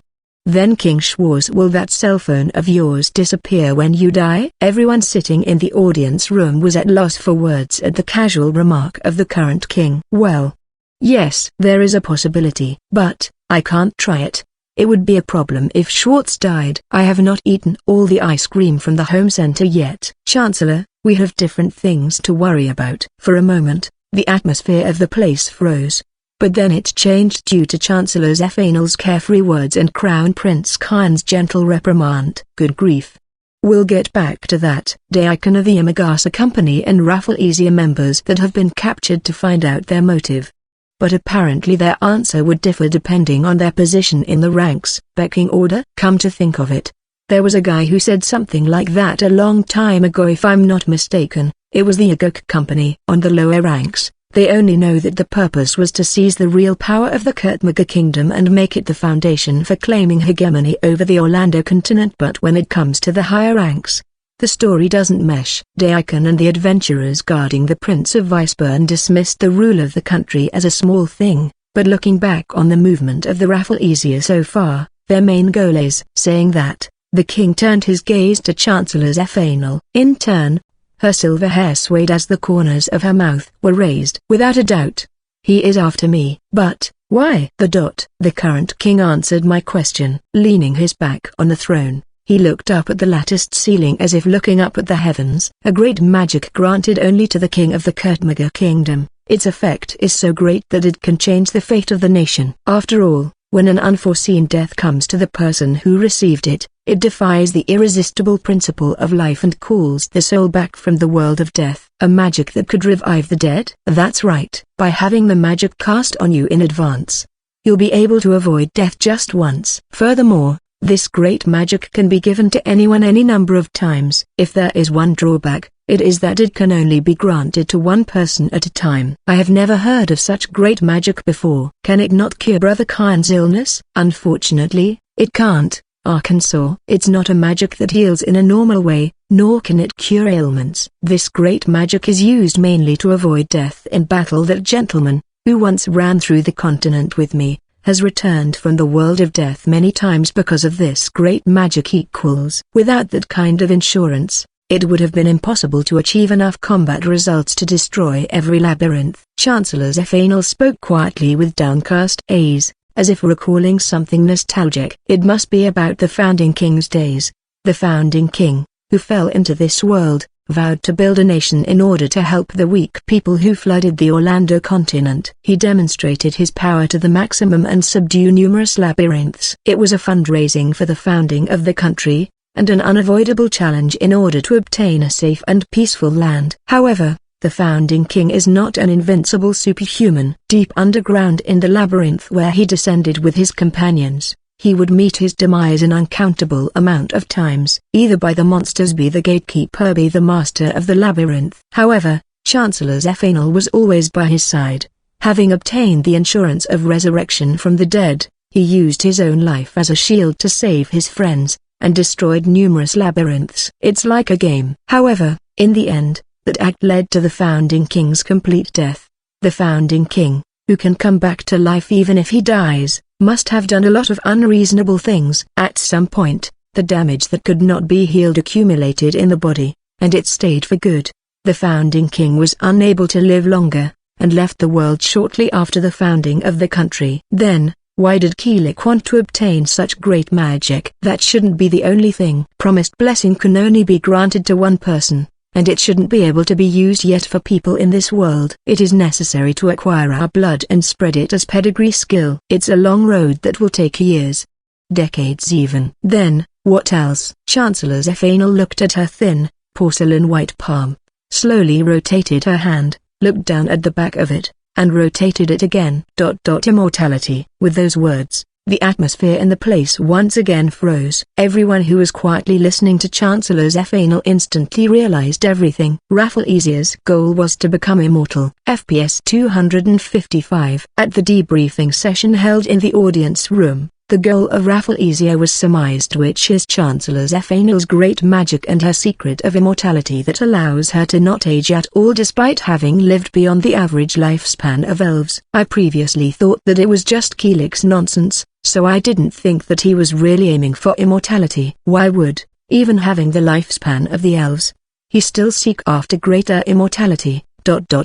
Then King Schwarz, will that cell phone of yours disappear when you die? Everyone sitting in the audience room was at loss for words at the casual remark of the current king. Well, yes, there is a possibility, but I can't try it. It would be a problem if Schwartz died. I have not eaten all the ice cream from the home center yet. Chancellor, We have different things to worry about. For a moment, the atmosphere of the place froze. But then it changed due to Chancellor Zephanel's carefree words and Crown Prince Khan's gentle reprimand. Good grief. We'll get back to that. Daikon of the Imagasa Company and Rafflesia members that have been captured to find out their motive. But apparently their answer would differ depending on their position in the ranks. Pecking order? Come to think of it, there was a guy who said something like that a long time ago. If I'm not mistaken, it was the Agok Company. On the lower ranks, they only know that the purpose was to seize the real power of the Kurtmaga Kingdom and make it the foundation for claiming hegemony over the Orlando continent. But when it comes to the higher ranks, the story doesn't mesh. Daikon and the adventurers guarding the Prince of Iceburn dismissed the rule of the country as a small thing, but looking back on the movement of the Rafflesia so far, their main goal is. Saying that, the king turned his gaze to Chancellor Zephanel. In turn, her silver hair swayed as the corners of her mouth were raised. Without a doubt, he is after me. But, why? The current king answered my question. Leaning his back on the throne, he looked up at the latticed ceiling as if looking up at the heavens. A great magic granted only to the king of the Kurtmaga Kingdom. Its effect is so great that it can change the fate of the nation. After all, when an unforeseen death comes to the person who received it, it defies the irresistible principle of life and calls the soul back from the world of death. A magic that could revive the dead? That's right. By having the magic cast on you in advance, you'll be able to avoid death just once. Furthermore, this great magic can be given to anyone any number of times. If there is one drawback, it is that it can only be granted to one person at a time. I have never heard of such great magic before. Can it not cure Brother Khan's illness? Unfortunately, it can't, Arkansas. It's not a magic that heals in a normal way, nor can it cure ailments. This great magic is used mainly to avoid death in battle. That gentleman, who once ran through the continent with me, has returned from the world of death many times because of this great magic. Equals. Without that kind of insurance, it would have been impossible to achieve enough combat results to destroy every labyrinth. Chancellor Zephanel spoke quietly with downcast eyes, as if recalling something nostalgic. It must be about the founding king's days. The founding king, who fell into this world, vowed to build a nation in order to help the weak people who flooded the Orlando continent. He demonstrated his power to the maximum and subdued numerous labyrinths. It was a fundraising for the founding of the country, and an unavoidable challenge in order to obtain a safe and peaceful land. However, the founding king is not an invincible superhuman. Deep underground in the labyrinth where he descended with his companions, he would meet his demise an uncountable amount of times. Either by the monsters, be the gatekeeper, be the master of the labyrinth. However, Chancellor Zephanel was always by his side. Having obtained the insurance of resurrection from the dead, he used his own life as a shield to save his friends, and destroyed numerous labyrinths. It's like a game. However, in the end, that act led to the founding king's complete death. The founding king, who can come back to life even if he dies, must have done a lot of unreasonable things. At some point, the damage that could not be healed accumulated in the body, and it stayed for good. The founding king was unable to live longer, and left the world shortly after the founding of the country. Then, why did Kilik want to obtain such great magic? That shouldn't be the only thing. Promised blessing can only be granted to one person, and it shouldn't be able to be used yet for people in this world. It is necessary to acquire our blood and spread it as pedigree skill. It's a long road that will take years, decades even. Then, what else? Chancellor Zephanel looked at her thin, porcelain white palm, slowly rotated her hand, looked down at the back of it, and rotated it again. Immortality. With those words, the atmosphere in the place once again froze. Everyone who was quietly listening to Chancellor Zephanel instantly realized everything. Rafflesia's goal was to become immortal. FPS 255. At the debriefing session held in the audience room, the goal of Rafflesia was surmised, which is Chancellor Zephanel's great magic and her secret of immortality that allows her to not age at all despite having lived beyond the average lifespan of elves. I previously thought that it was just Kilik's nonsense, so I didn't think that he was really aiming for immortality. Why would, even having the lifespan of the elves, he still seek after greater immortality?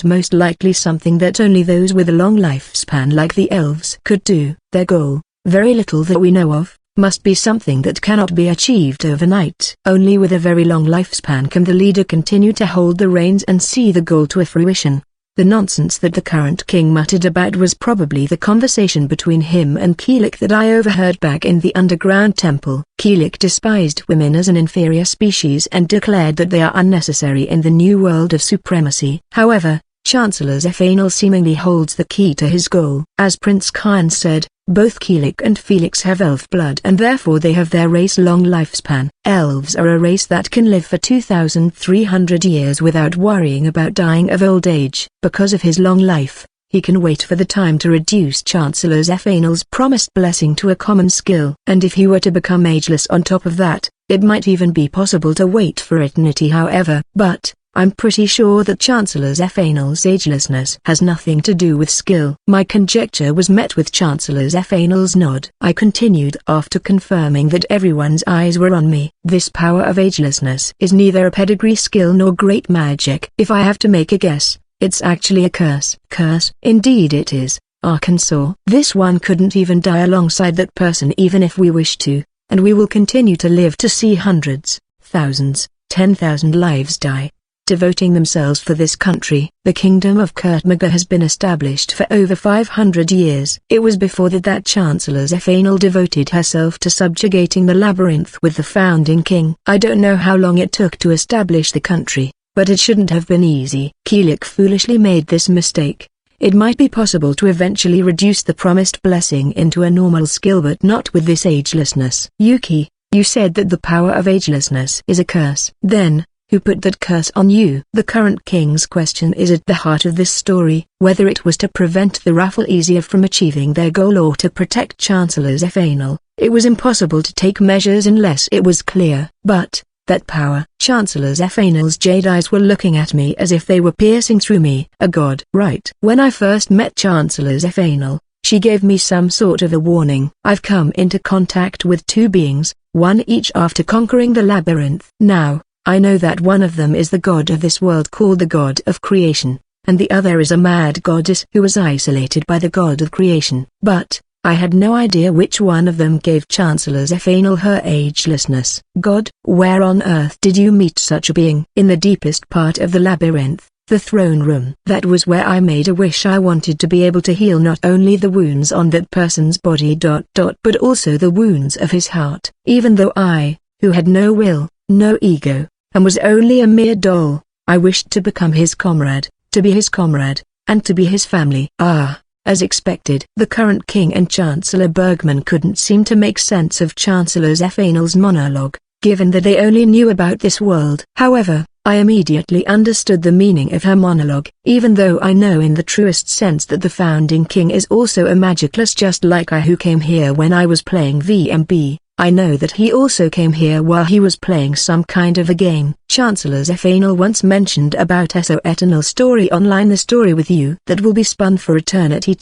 Most likely something that only those with a long lifespan like the elves could do. Their goal, very little that we know of, must be something that cannot be achieved overnight. Only with a very long lifespan can the leader continue to hold the reins and see the goal to a fruition. The nonsense that the current king muttered about was probably the conversation between him and Kilik that I overheard back in the underground temple. Kilik despised women as an inferior species and declared that they are unnecessary in the new world of supremacy. However, Chancellor Zephanel seemingly holds the key to his goal. As Prince Khan said, both Kilik and Felix have elf blood and therefore they have their race-long lifespan. Elves are a race that can live for 2,300 years without worrying about dying of old age. Because of his long life, he can wait for the time to reduce Chancellor Zephanel's promised blessing to a common skill. And if he were to become ageless on top of that, it might even be possible to wait for eternity however. But I'm pretty sure that Chancellor Zephanel's agelessness has nothing to do with skill. My conjecture was met with Chancellor Zephanel's nod. I continued after confirming that everyone's eyes were on me. This power of agelessness is neither a pedigree skill nor great magic. If I have to make a guess, it's actually a curse. Curse? Indeed it is, Arkansas. This one couldn't even die alongside that person even if we wish to, and we will continue to live to see hundreds, thousands, 10,000 lives die, devoting themselves for this country. The kingdom of Kurtmaga has been established for over 500 years. It was before that Chancellor Zephanel devoted herself to subjugating the labyrinth with the founding king. I don't know how long it took to establish the country, but it shouldn't have been easy. Kilik foolishly made this mistake. It might be possible to eventually reduce the promised blessing into a normal skill but not with this agelessness. Yuki, you said that the power of agelessness is a curse. Then, who put that curse on you? The current king's question is at the heart of this story, whether it was to prevent the Rafflesia from achieving their goal or to protect Chancellor Zephanel. It was impossible to take measures unless it was clear. But, that power. Chancellor Zephanel's jade eyes were looking at me as if they were piercing through me. A god. Right. When I first met Chancellor Zephanel, she gave me some sort of a warning. I've come into contact with two beings, one each after conquering the labyrinth. Now, I know that one of them is the god of this world called the god of creation, and the other is a mad goddess who was isolated by the god of creation. But, I had no idea which one of them gave Chancellor Zephanel her agelessness. God, where on earth did you meet such a being? In the deepest part of the labyrinth, the throne room. That was where I made a wish. I wanted to be able to heal not only the wounds on that person's body but also the wounds of his heart. Even though I, who had no will, no ego, and was only a mere doll, I wished to become his comrade, to be his comrade, and to be his family. As expected, the current king and Chancellor Bergman couldn't seem to make sense of Chancellor Zephanel's monologue, given that they only knew about this world. However, I immediately understood the meaning of her monologue, even though I know in the truest sense that the founding king is also a magicless just like I who came here when I was playing VMB. I know that he also came here while he was playing some kind of a game. Chancellor Zephanel once mentioned about SO Eternal Story Online, the story with you that will be spun for eternity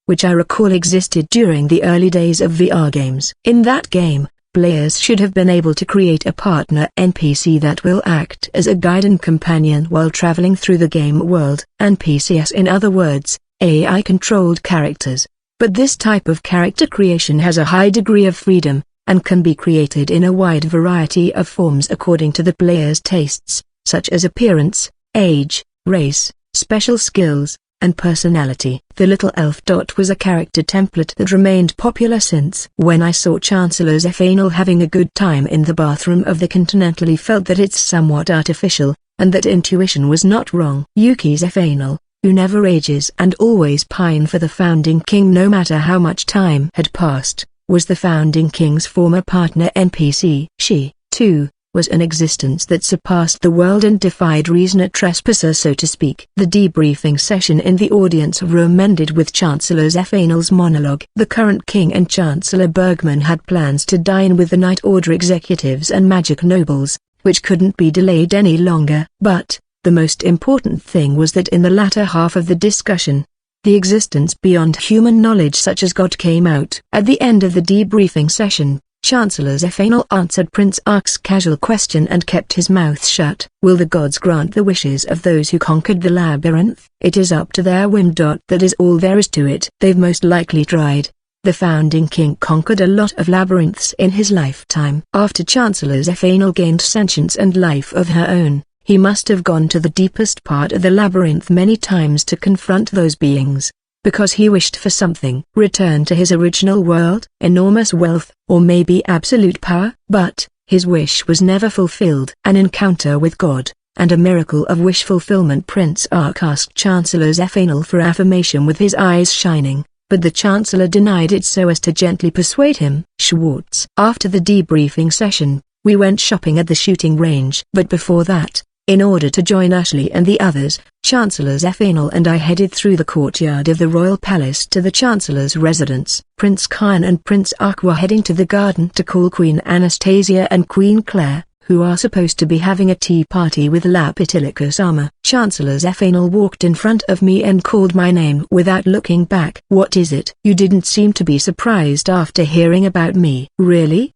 which I recall existed during the early days of VR games. In that game, players should have been able to create a partner NPC that will act as a guide and companion while traveling through the game world. NPCs, in other words, AI-controlled characters. But this type of character creation has a high degree of freedom, and can be created in a wide variety of forms according to the player's tastes, such as appearance, age, race, special skills, and personality. The little elf dot was a character template that remained popular since. When I saw Chancellor Zephanel having a good time in the bathroom of the Continental, he felt that it's somewhat artificial, and that intuition was not wrong. Yuki Zephanel, who never ages and always pined for the founding king no matter how much time had passed, was the founding king's former partner NPC. She, too, was an existence that surpassed the world and defied reason, a trespasser so to speak. The debriefing session in the audience room ended with Chancellor Zephanel's monologue. The current king and Chancellor Bergman had plans to dine with the Night Order executives and magic nobles, which couldn't be delayed any longer. But, the most important thing was that in the latter half of the discussion, the existence beyond human knowledge such as God came out. At the end of the debriefing session, Chancellor Zephanel answered Prince Ark's casual question and kept his mouth shut. Will the gods grant the wishes of those who conquered the labyrinth? It is up to their whim. That is all there is to it. They've most likely tried, The founding king conquered a lot of labyrinths in his lifetime. After Chancellor Zephanel gained sentience and life of her own, he must have gone to the deepest part of the labyrinth many times to confront those beings. Because he wished for something. Return to his original world, enormous wealth, or maybe absolute power. But his wish was never fulfilled. An encounter with God, and a miracle of wish fulfillment. Prince Ark asked Chancellor Zephanel for affirmation with his eyes shining, but the Chancellor denied it so as to gently persuade him. Schwartz. After the debriefing session, we went shopping at the shooting range. But before that, in order to join Ashley and the others, Chancellor Zephanel and I headed through the courtyard of the royal palace to the Chancellor's residence. Prince Kyan and Prince Ark were heading to the garden to call Queen Anastasia and Queen Claire, who are supposed to be having a tea party with Lapitilicus armor. Chancellor Zephanel walked in front of me and called my name without looking back. What is it? You didn't seem to be surprised after hearing about me. Really?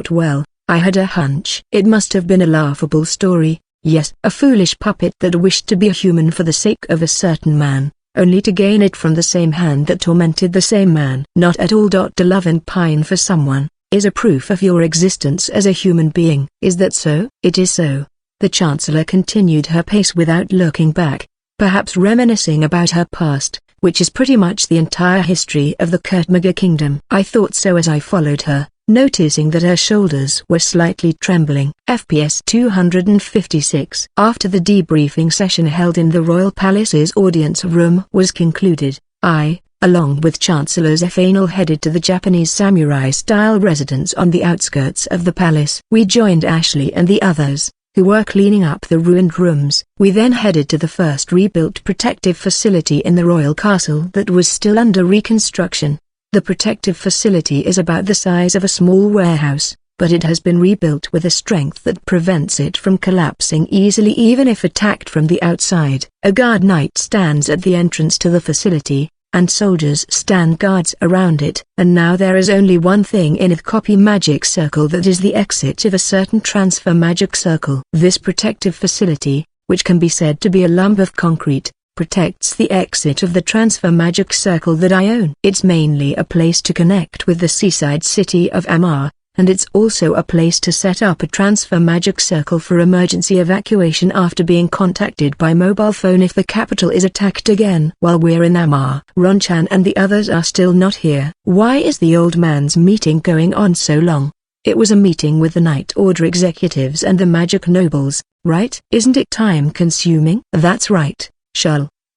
Well, I had a hunch. It must have been a laughable story. Yes, a foolish puppet that wished to be a human for the sake of a certain man, only to gain it from the same hand that tormented the same man. Not at all. To love and pine for someone is a proof of your existence as a human being. Is that so? It is so. The Chancellor continued her pace without looking back, perhaps reminiscing about her past, which is pretty much the entire history of the Kurtmaga kingdom. I thought so as I followed her, noticing that her shoulders were slightly trembling. FPS 256. After the debriefing session held in the Royal Palace's audience room was concluded, I, along with Chancellor Zephanel, headed to the Japanese samurai-style residence on the outskirts of the palace. We joined Ashley and the others, who were cleaning up the ruined rooms. We then headed to the first rebuilt protective facility in the royal castle that was still under reconstruction. The protective facility is about the size of a small warehouse, but it has been rebuilt with a strength that prevents it from collapsing easily even if attacked from the outside. A guard knight stands at the entrance to the facility, and soldiers stand guards around it. And now there is only one thing in the copy magic circle that is the exit of a certain transfer magic circle. This protective facility, which can be said to be a lump of concrete, protects the exit of the transfer magic circle that I own. It's mainly a place to connect with the seaside city of Amar, and it's also a place to set up a transfer magic circle for emergency evacuation after being contacted by mobile phone if the capital is attacked again. While we're in Amar, Ronchan and the others are still not here. Why is the old man's meeting going on so long? It was a meeting with the Night Order executives and the magic nobles, right? Isn't it time-consuming? That's right.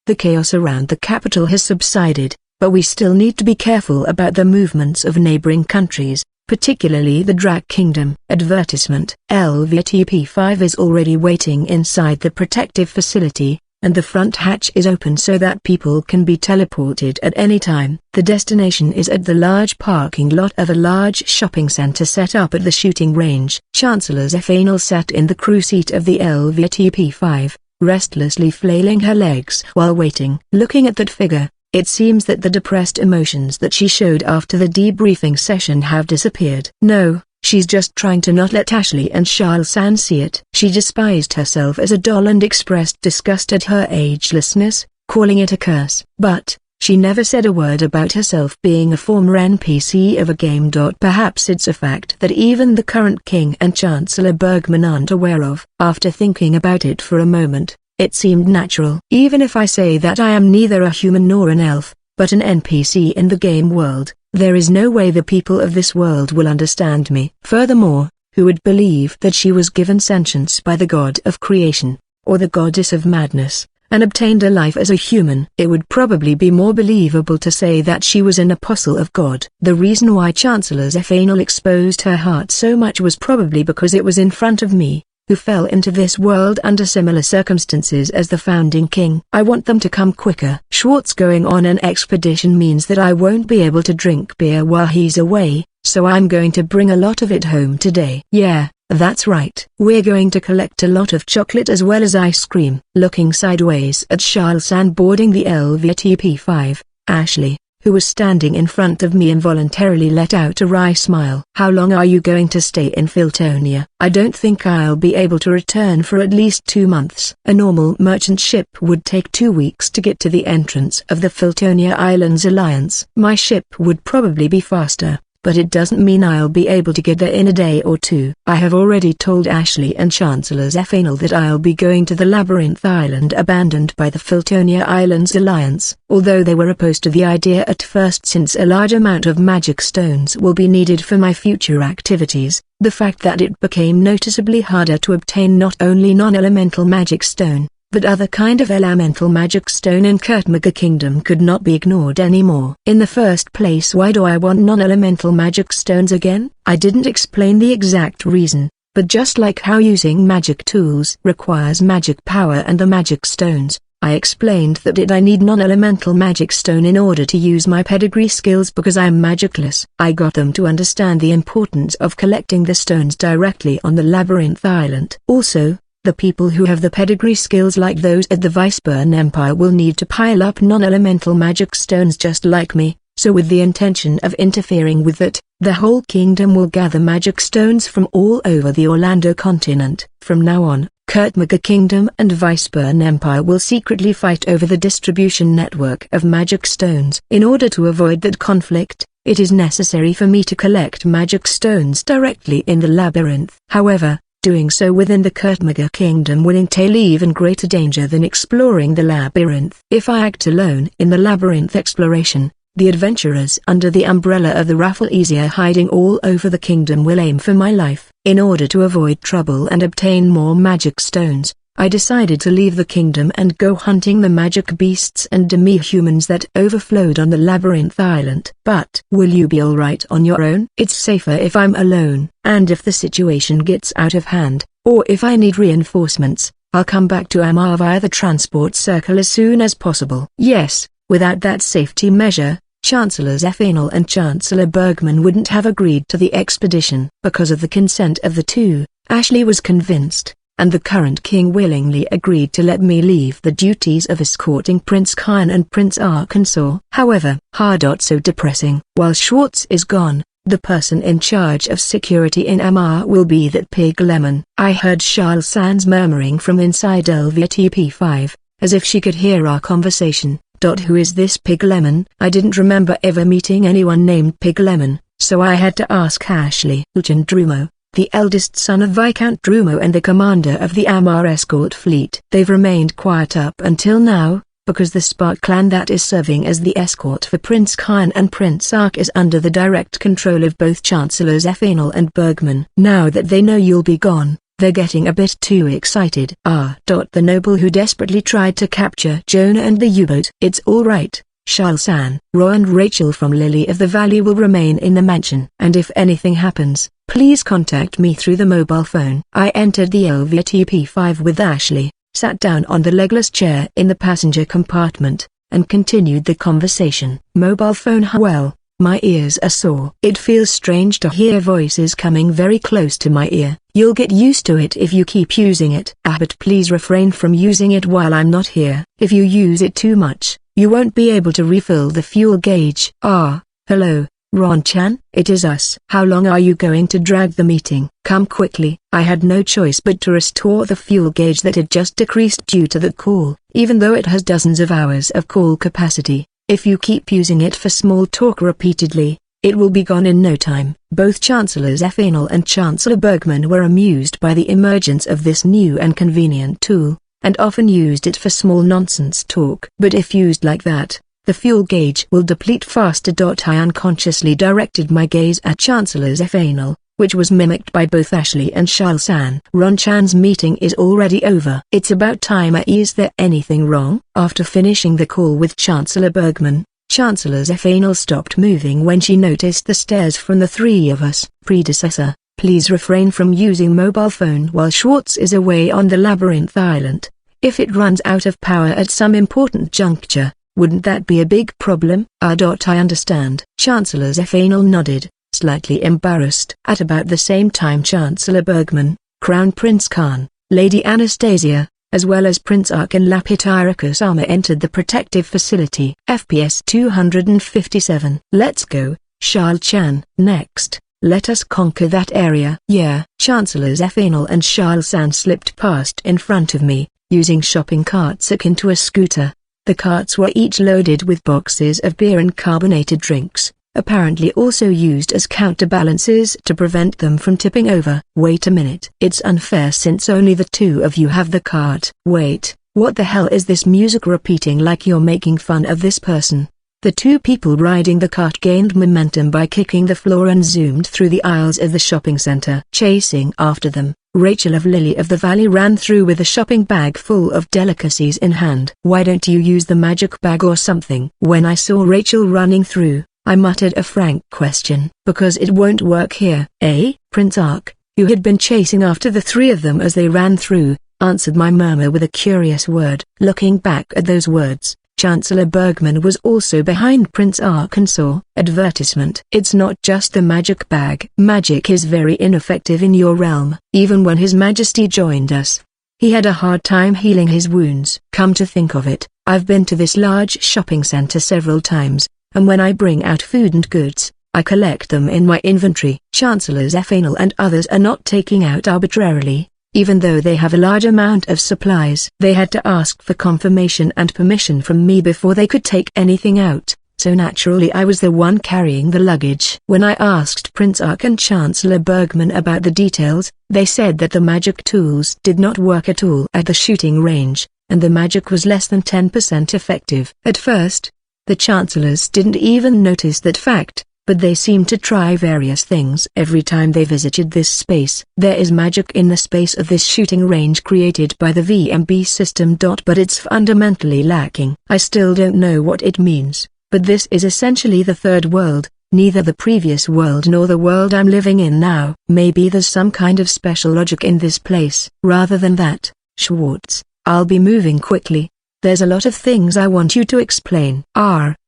The chaos around the capital has subsided, but we still need to be careful about the movements of neighboring countries, particularly the Drak Kingdom. Advertisement. LVTP-5 is already waiting inside the protective facility, and the front hatch is open so that people can be teleported at any time. The destination is at the large parking lot of a large shopping center set up at the shooting range. Chancellor Zephanel sat in the crew seat of the LVTP-5. Restlessly flailing her legs while waiting. Looking at that figure, it seems that the depressed emotions that she showed after the debriefing session have disappeared. No, she's just trying to not let Ashley and Charles-san see it. She despised herself as a doll and expressed disgust at her agelessness, calling it a curse. But she never said a word about herself being a former NPC of a game. Perhaps it's a fact that even the current king and Chancellor Bergman aren't aware of. After thinking about it for a moment, it seemed natural. Even if I say that I am neither a human nor an elf, but an NPC in the game world, there is no way the people of this world will understand me. Furthermore, who would believe that she was given sentience by the god of creation, or the goddess of madness, and obtained a life as a human? It would probably be more believable to say that she was an apostle of God. The reason why Chancellor Zephanel exposed her heart so much was probably because it was in front of me, who fell into this world under similar circumstances as the founding king. I want them to come quicker. Schwartz going on an expedition means that I won't be able to drink beer while he's away, so I'm going to bring a lot of it home today. Yeah, that's right. We're going to collect a lot of chocolate as well as ice cream. Looking sideways at Charles-san boarding the LVTP-5, Ashley, who was standing in front of me, involuntarily let out a wry smile. "How long are you going to stay in Filtonia?" "I don't think I'll be able to return for at least 2 months. A normal merchant ship would take 2 weeks to get to the entrance of the Filtonia Islands Alliance. My ship would probably be faster, but it doesn't mean I'll be able to get there in a day or 2. I have already told Ashley and Chancellor Zephanel that I'll be going to the Labyrinth Island abandoned by the Filtonia Islands Alliance. Although they were opposed to the idea at first, since a large amount of magic stones will be needed for my future activities, the fact that it became noticeably harder to obtain not only non-elemental magic stone, but other kind of elemental magic stone in Kurtmaga Kingdom could not be ignored anymore. In the first place, why do I want non-elemental magic stones again? I didn't explain the exact reason, but just like how using magic tools requires magic power and the magic stones, I explained that I need non-elemental magic stone in order to use my pedigree skills because I am magicless. I got them to understand the importance of collecting the stones directly on the Labyrinth Island. Also, the people who have the pedigree skills like those at the Viceburn Empire will need to pile up non-elemental magic stones just like me, so with the intention of interfering with that, the whole kingdom will gather magic stones from all over the Orlando continent. From now on, Kurtmaga Kingdom and Viceburn Empire will secretly fight over the distribution network of magic stones. In order to avoid that conflict, it is necessary for me to collect magic stones directly in the labyrinth. However, doing so within the Kurtmaga Kingdom will entail even greater danger than exploring the labyrinth. If I act alone in the labyrinth exploration, the adventurers under the umbrella of the Rafflesia hiding all over the kingdom will aim for my life. In order to avoid trouble and obtain more magic stones, I decided to leave the kingdom and go hunting the magic beasts and demi-humans that overflowed on the Labyrinth Island. "But will you be alright on your own?" "It's safer if I'm alone, and if the situation gets out of hand, or if I need reinforcements, I'll come back to Amar via the transport circle as soon as possible." Yes, without that safety measure, Chancellor Zephanel and Chancellor Bergman wouldn't have agreed to the expedition. Because of the consent of the two, Ashley was convinced, and the current king willingly agreed to let me leave the duties of escorting Prince Khan and Prince Arkansas. However, so depressing. While Schwartz is gone, the person in charge of security in Amar will be that pig Lemon. I heard Charles Sands murmuring from inside LVTP5, as if she could hear our conversation. Who is this Pig Lemon? I didn't remember ever meeting anyone named Pig Lemon, so I had to ask Ashley. Lucien Drumo, the eldest son of Viscount Drumo and the commander of the Amar escort fleet. They've remained quiet up until now, because the Spark clan that is serving as the escort for Prince Khan and Prince Ark is under the direct control of both Chancellors Zephanel and Bergman. Now that they know you'll be gone, they're getting a bit too excited. The noble who desperately tried to capture Jonah and the U-boat. It's alright, Charles-san. Ro and Rachel from Lily of the Valley will remain in the mansion. And if anything happens, please contact me through the mobile phone. I entered the LVTP5 with Ashley, sat down on the legless chair in the passenger compartment, and continued the conversation. Mobile phone. Well, my ears are sore. It feels strange to hear voices coming very close to my ear. You'll get used to it if you keep using it. But please refrain from using it while I'm not here. If you use it too much, you won't be able to refill the fuel gauge. Hello, Ron-chan? It is us. How long are you going to drag the meeting? Come quickly. I had no choice but to restore the fuel gauge that had just decreased due to the call. Even though it has dozens of hours of call capacity, if you keep using it for small talk repeatedly, it will be gone in no time. Both Chancellor Zephanel and Chancellor Bergman were amused by the emergence of this new and convenient tool, and often used it for small nonsense talk. But if used like that, the fuel gauge will deplete faster. I unconsciously directed my gaze at Chancellor Zephanel, which was mimicked by both Ashley and Charles-san. Ron-chan's meeting is already over. It's about time. Is there anything wrong? After finishing the call with Chancellor Bergman, Chancellor Zephanel stopped moving when she noticed the stares from the three of us. Predecessor, please refrain from using mobile phone while Schwartz is away on the Labyrinth Island. If it runs out of power at some important juncture, wouldn't that be a big problem? I understand. Chancellor Zephanel nodded, slightly embarrassed. At about the same time, Chancellor Bergman, Crown Prince Khan, Lady Anastasia, as well as Prince Ark and Lapityricus-sama entered the protective facility. FPS 257. Let's go, Charles-chan. Next, let us conquer that area. Yeah. Chancellors Phenol and Charles-san slipped past in front of me, using shopping carts akin to a scooter. The carts were each loaded with boxes of beer and carbonated drinks, apparently also used as counterbalances to prevent them from tipping over. Wait a minute. It's unfair since only the two of you have the cart. Wait, what the hell is this music repeating like you're making fun of this person? The two people riding the cart gained momentum by kicking the floor and zoomed through the aisles of the shopping center. Chasing after them, Rachel of Lily of the Valley ran through with a shopping bag full of delicacies in hand. Why don't you use the magic bag or something? When I saw Rachel running through, I muttered a frank question. Because it won't work here. Prince Ark, who had been chasing after the three of them as they ran through, answered my murmur with a curious word. Looking back at those words, Chancellor Bergman was also behind Prince Ark and saw advertisement. It's not just the magic bag. Magic is very ineffective in your realm. Even when His Majesty joined us, he had a hard time healing his wounds. Come to think of it, I've been to this large shopping center several times, and when I bring out food and goods, I collect them in my inventory. Chancellors Phenol and others are not taking out arbitrarily, even though they have a large amount of supplies. They had to ask for confirmation and permission from me before they could take anything out, so naturally I was the one carrying the luggage. When I asked Prince Ark and Chancellor Bergman about the details, they said that the magic tools did not work at all at the shooting range, and the magic was less than 10% effective. At first, the chancellors didn't even notice that fact, but they seemed to try various things every time they visited this space. There is magic in the space of this shooting range created by the VMB system. But it's fundamentally lacking. I still don't know what it means, but this is essentially the third world, neither the previous world nor the world I'm living in now. Maybe there's some kind of special logic in this place. Rather than that, Schwartz, I'll be moving quickly. There's a lot of things I want you to explain.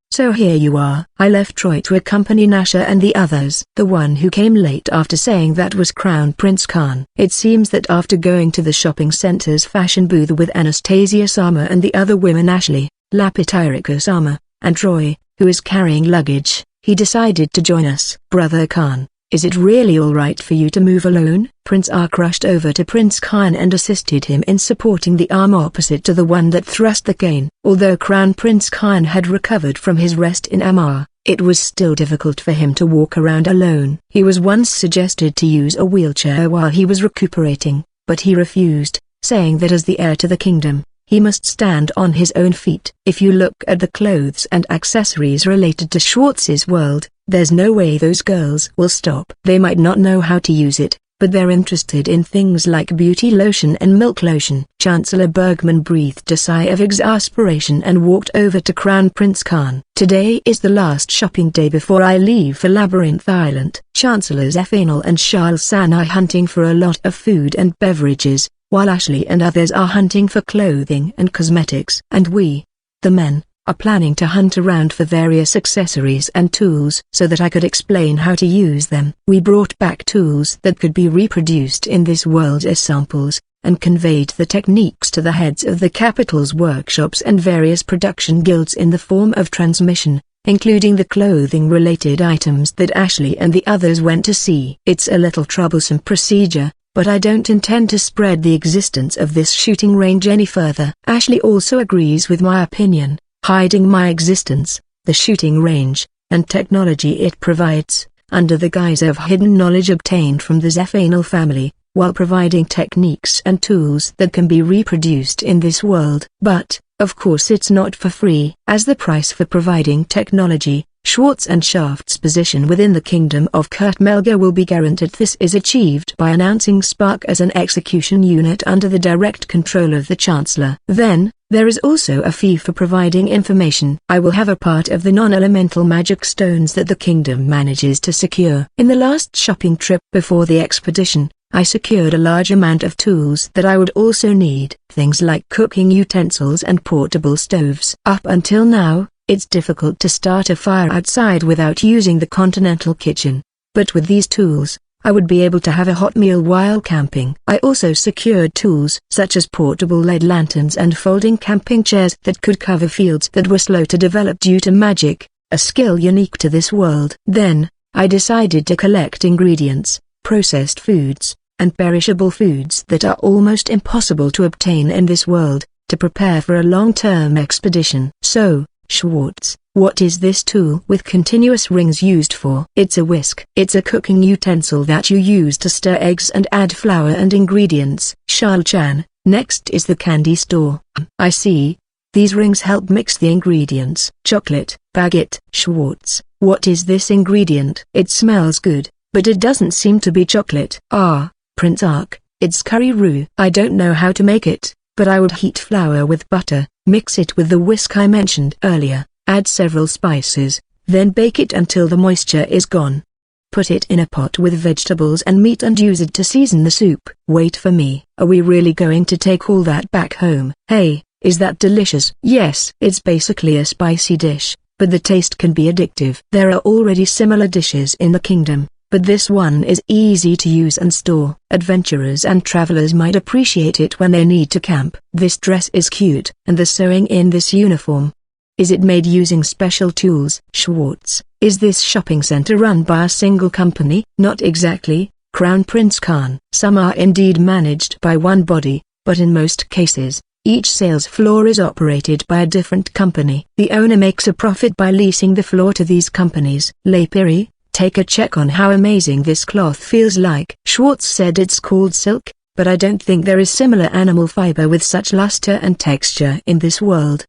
So here you are. I left Troy to accompany Nasha and the others. The one who came late after saying that was Crown Prince Khan. It seems that after going to the shopping center's fashion booth with Anastasia-sama and the other women Ashley, Lapityricus-sama, and Troy, who is carrying luggage, he decided to join us. Brother Khan, is it really alright for you to move alone? Prince Ark rushed over to Prince Khan and assisted him in supporting the arm opposite to the one that thrust the cane. Although Crown Prince Khan had recovered from his rest in Amar, it was still difficult for him to walk around alone. He was once suggested to use a wheelchair while he was recuperating, but he refused, saying that as the heir to the kingdom, he must stand on his own feet. If you look at the clothes and accessories related to Schwartz's world, there's no way those girls will stop. They might not know how to use it, but they're interested in things like beauty lotion and milk lotion. Chancellor Bergman breathed a sigh of exasperation and walked over to Crown Prince Khan. Today is the last shopping day before I leave for Labyrinth Island. Chancellors Phenol and Charles-san are hunting for a lot of food and beverages, while Ashley and others are hunting for clothing and cosmetics. And we, the men, are planning to hunt around for various accessories and tools so that I could explain how to use them. We brought back tools that could be reproduced in this world as samples, and conveyed the techniques to the heads of the capital's workshops and various production guilds in the form of transmission, including the clothing-related items that Ashley and the others went to see. It's a little troublesome procedure, but I don't intend to spread the existence of this shooting range any further. Ashley also agrees with my opinion. Hiding my existence, the shooting range, and technology it provides, under the guise of hidden knowledge obtained from the Zephanal family, while providing techniques and tools that can be reproduced in this world. But, of course it's not for free. As the price for providing technology, Schwartz and Shaft's position within the kingdom of Kurt Melga will be guaranteed. This is achieved by announcing Spark as an execution unit under the direct control of the Chancellor. Then, there is also a fee for providing information. I will have a part of the non-elemental magic stones that the kingdom manages to secure. In the last shopping trip before the expedition, I secured a large amount of tools that I would also need. Things like cooking utensils and portable stoves. Up until now, it's difficult to start a fire outside without using the continental kitchen. But with these tools, I would be able to have a hot meal while camping. I also secured tools such as portable LED lanterns and folding camping chairs that could cover fields that were slow to develop due to magic, a skill unique to this world. Then, I decided to collect ingredients, processed foods, and perishable foods that are almost impossible to obtain in this world, to prepare for a long-term expedition. So, Schwartz, what is this tool with continuous rings used for? It's a whisk. It's a cooking utensil that you use to stir eggs and add flour and ingredients. Charles-chan, next is the candy store. I see. These rings help mix the ingredients. Chocolate, baguette. Schwartz, what is this ingredient? It smells good, but it doesn't seem to be chocolate. Ah, Prince Ark, it's curry roux. I don't know how to make it, but I would heat flour with butter, mix it with the whisk I mentioned earlier, add several spices, then bake it until the moisture is gone. Put it in a pot with vegetables and meat and use it to season the soup. Wait for me. Are we really going to take all that back home? Hey, is that delicious? Yes, it's basically a spicy dish, but the taste can be addictive. There are already similar dishes in the kingdom, but this one is easy to use and store. Adventurers and travelers might appreciate it when they need to camp. This dress is cute, and the sewing in this uniform. Is it made using special tools? Schwartz, is this shopping center run by a single company? Not exactly, Crown Prince Khan. Some are indeed managed by one body, but in most cases, each sales floor is operated by a different company. The owner makes a profit by leasing the floor to these companies. Lepiri, take a check on how amazing this cloth feels like. Schwartz said it's called silk, but I don't think there is similar animal fiber with such luster and texture in this world.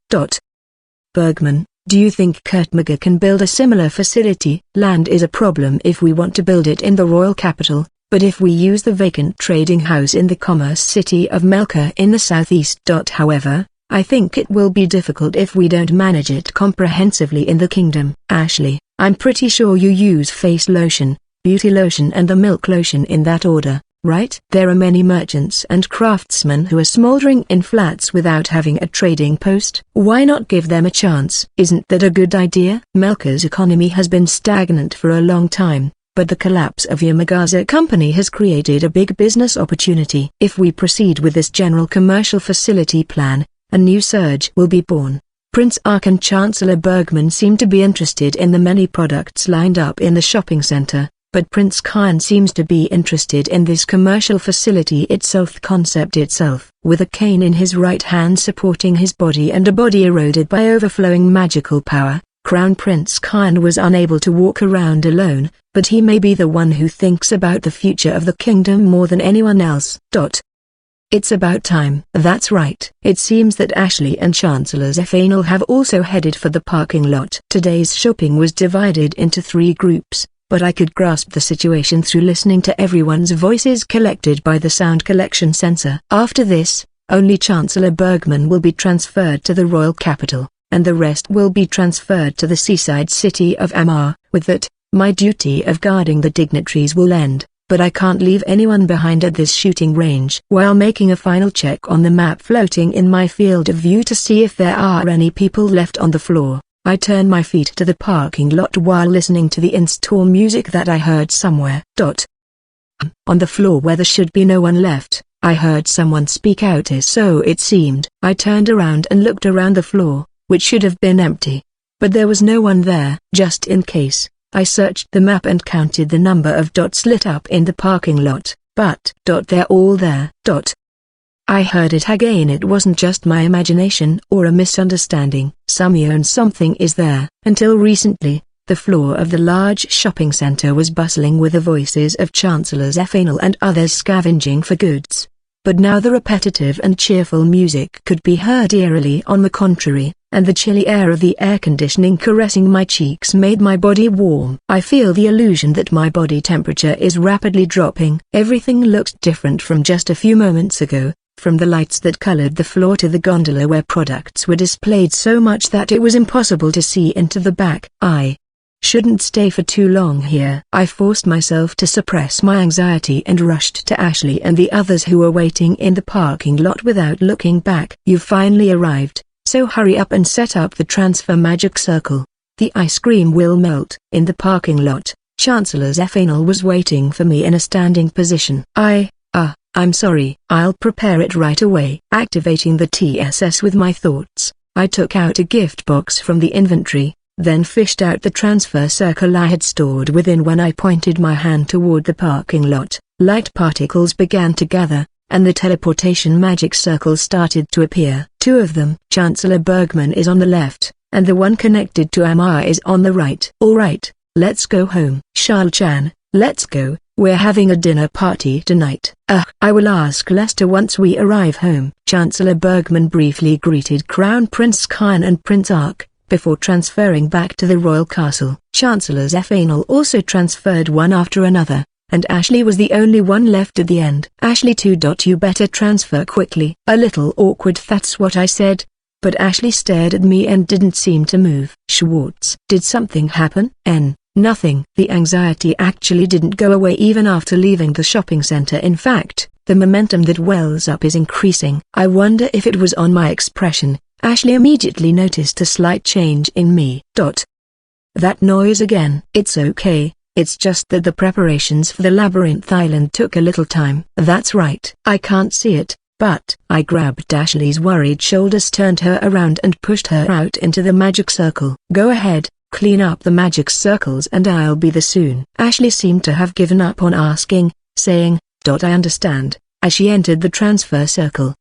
Bergman, do you think Kurtmaga can build a similar facility? Land is a problem if we want to build it in the royal capital, but if we use the vacant trading house in the commerce city of Melka in the southeast. However, I think it will be difficult if we don't manage it comprehensively in the kingdom. Ashley, I'm pretty sure you use face lotion, beauty lotion and the milk lotion in that order, right? There are many merchants and craftsmen who are smoldering in flats without having a trading post. Why not give them a chance? Isn't that a good idea? Melka's economy has been stagnant for a long time, but the collapse of Yamagaza Company has created a big business opportunity. If we proceed with this general commercial facility plan, a new surge will be born. Prince Ark and Chancellor Bergman seem to be interested in the many products lined up in the shopping center, but Prince Khan seems to be interested in this commercial facility itself. Concept itself. With a cane in his right hand supporting his body and a body eroded by overflowing magical power, Crown Prince Khan was unable to walk around alone, but he may be the one who thinks about the future of the kingdom more than anyone else. It's about time. That's right. It seems that Ashley and Chancellor Zephanel have also headed for the parking lot. Today's shopping was divided into 3 groups, but I could grasp the situation through listening to everyone's voices collected by the sound collection sensor. After this, only Chancellor Bergman will be transferred to the royal capital, and the rest will be transferred to the seaside city of Amar. With that, my duty of guarding the dignitaries will end. But I can't leave anyone behind at this shooting range. While making a final check on the map floating in my field of view to see if there are any people left on the floor, I turn my feet to the parking lot while listening to the in-store music that I heard somewhere. On the floor where there should be no one left, I heard someone speak out as so it seemed. I turned around and looked around the floor, which should have been empty. But there was no one there. Just in case, I searched the map and counted the number of dots lit up in the parking lot, but they're all there. I heard it again. It wasn't just my imagination or a misunderstanding. Something is there. Until recently, the floor of the large shopping center was bustling with the voices of Chancellor Zephanel and others scavenging for goods. But now the repetitive and cheerful music could be heard eerily on the contrary, and the chilly air of the air conditioning caressing my cheeks made my body warm. I feel the illusion that my body temperature is rapidly dropping. Everything looked different from just a few moments ago, from the lights that colored the floor to the gondola where products were displayed so much that it was impossible to see into the back. I shouldn't stay for too long here. I forced myself to suppress my anxiety and rushed to Ashley and the others who were waiting in the parking lot without looking back. You've finally arrived, so hurry up and set up the transfer magic circle. The ice cream will melt. In the parking lot, Chancellor Zephanel was waiting for me in a standing position. I'm sorry. I'll prepare it right away. Activating the TSS with my thoughts, I took out a gift box from the inventory, then fished out the transfer circle I had stored within. When I pointed my hand toward the parking lot, light particles began to gather, and the teleportation magic circles started to appear. Two of them. Chancellor Bergman is on the left, and the one connected to Amar is on the right. Alright, let's go home. Charles-chan, let's go. We're having a dinner party tonight. I will ask Lester once we arrive home. Chancellor Bergman briefly greeted Crown Prince Kyan and Prince Ark, before transferring back to the royal castle. Chancellor Zephanel also transferred one after another, and Ashley was the only one left at the end. Ashley 2. You better transfer quickly. A little awkward, that's what I said. But Ashley stared at me and didn't seem to move. Schwartz. Did something happen? Nothing. The anxiety actually didn't go away even after leaving the shopping center. In fact, the momentum that wells up is increasing. I wonder if it was on my expression. Ashley immediately noticed a slight change in me. That noise again. It's okay, it's just that the preparations for the labyrinth island took a little time. That's right. I can't see it, but I grabbed Ashley's worried shoulders, turned her around and pushed her out into the magic circle. Go ahead. Clean up the magic circles and I'll be there soon. Ashley seemed to have given up on asking, saying, I understand, as she entered the transfer circle.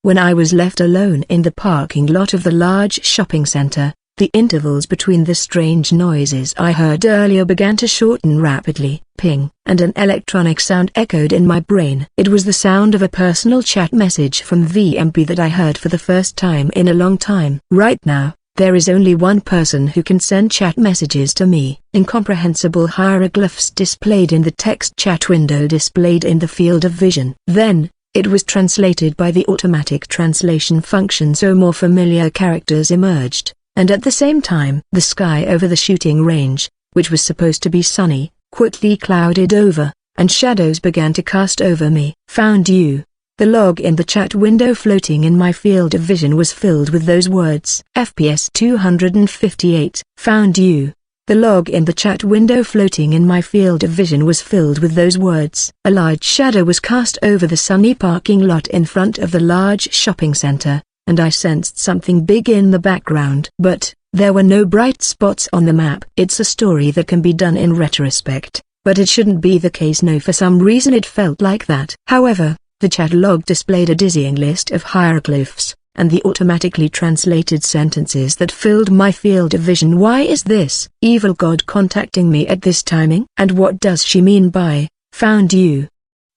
When I was left alone in the parking lot of the large shopping center, the intervals between the strange noises I heard earlier began to shorten rapidly. Ping, and an electronic sound echoed in my brain. It was the sound of a personal chat message from VMP that I heard for the first time in a long time. Right now, there is only one person who can send chat messages to me. Incomprehensible hieroglyphs displayed in the text chat window displayed in the field of vision. Then, it was translated by the automatic translation function, so more familiar characters emerged. And at the same time, the sky over the shooting range, which was supposed to be sunny, quickly clouded over, and shadows began to cast over me. Found you. The log in the chat window floating in my field of vision was filled with those words. FPS 258. Found you. The log in the chat window floating in my field of vision was filled with those words. A large shadow was cast over the sunny parking lot in front of the large shopping center, and I sensed something big in the background. But there were no bright spots on the map. It's a story that can be done in retrospect, but it shouldn't be the case. No, for some reason it felt like that. However, the chat log displayed a dizzying list of hieroglyphs, and the automatically translated sentences that filled my field of vision. Why is this evil god contacting me at this timing? And what does she mean by, found you?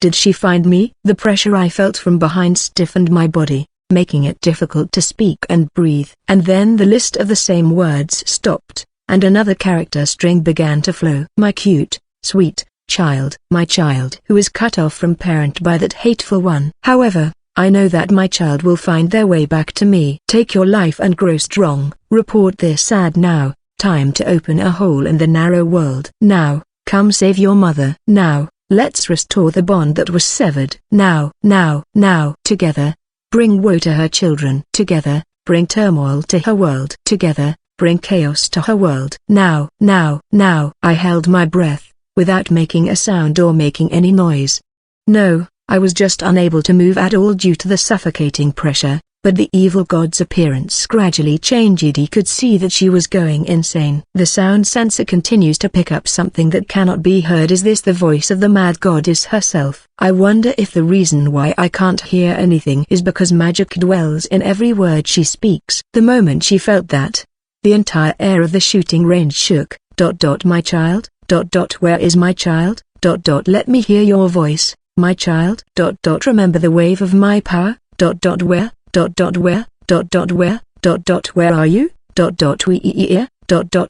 Did she find me? The pressure I felt from behind stiffened my body, making it difficult to speak and breathe. And then the list of the same words stopped, and another character string began to flow. My cute, sweet child. My child who is cut off from parent by that hateful one. However, I know that my child will find their way back to me. Take your life and grow strong. Report this sad now. Time to open a hole in the narrow world. Now, come save your mother. Now, let's restore the bond that was severed. Now, together. Bring woe to her children. Together, bring turmoil to her world. Together, bring chaos to her world. Now. I held my breath, without making a sound or making any noise. No, I was just unable to move at all due to the suffocating pressure, but the evil god's appearance gradually changed. He could see that she was going insane. The sound sensor continues to pick up something that cannot be heard. Is this the voice of the mad goddess herself? I wonder if the reason why I can't hear anything is because magic dwells in every word she speaks. The moment she felt that, the entire air of the shooting range shook. My child? Where is my child? Let me hear your voice, my child. Remember the wave of my power? Where? Where are you?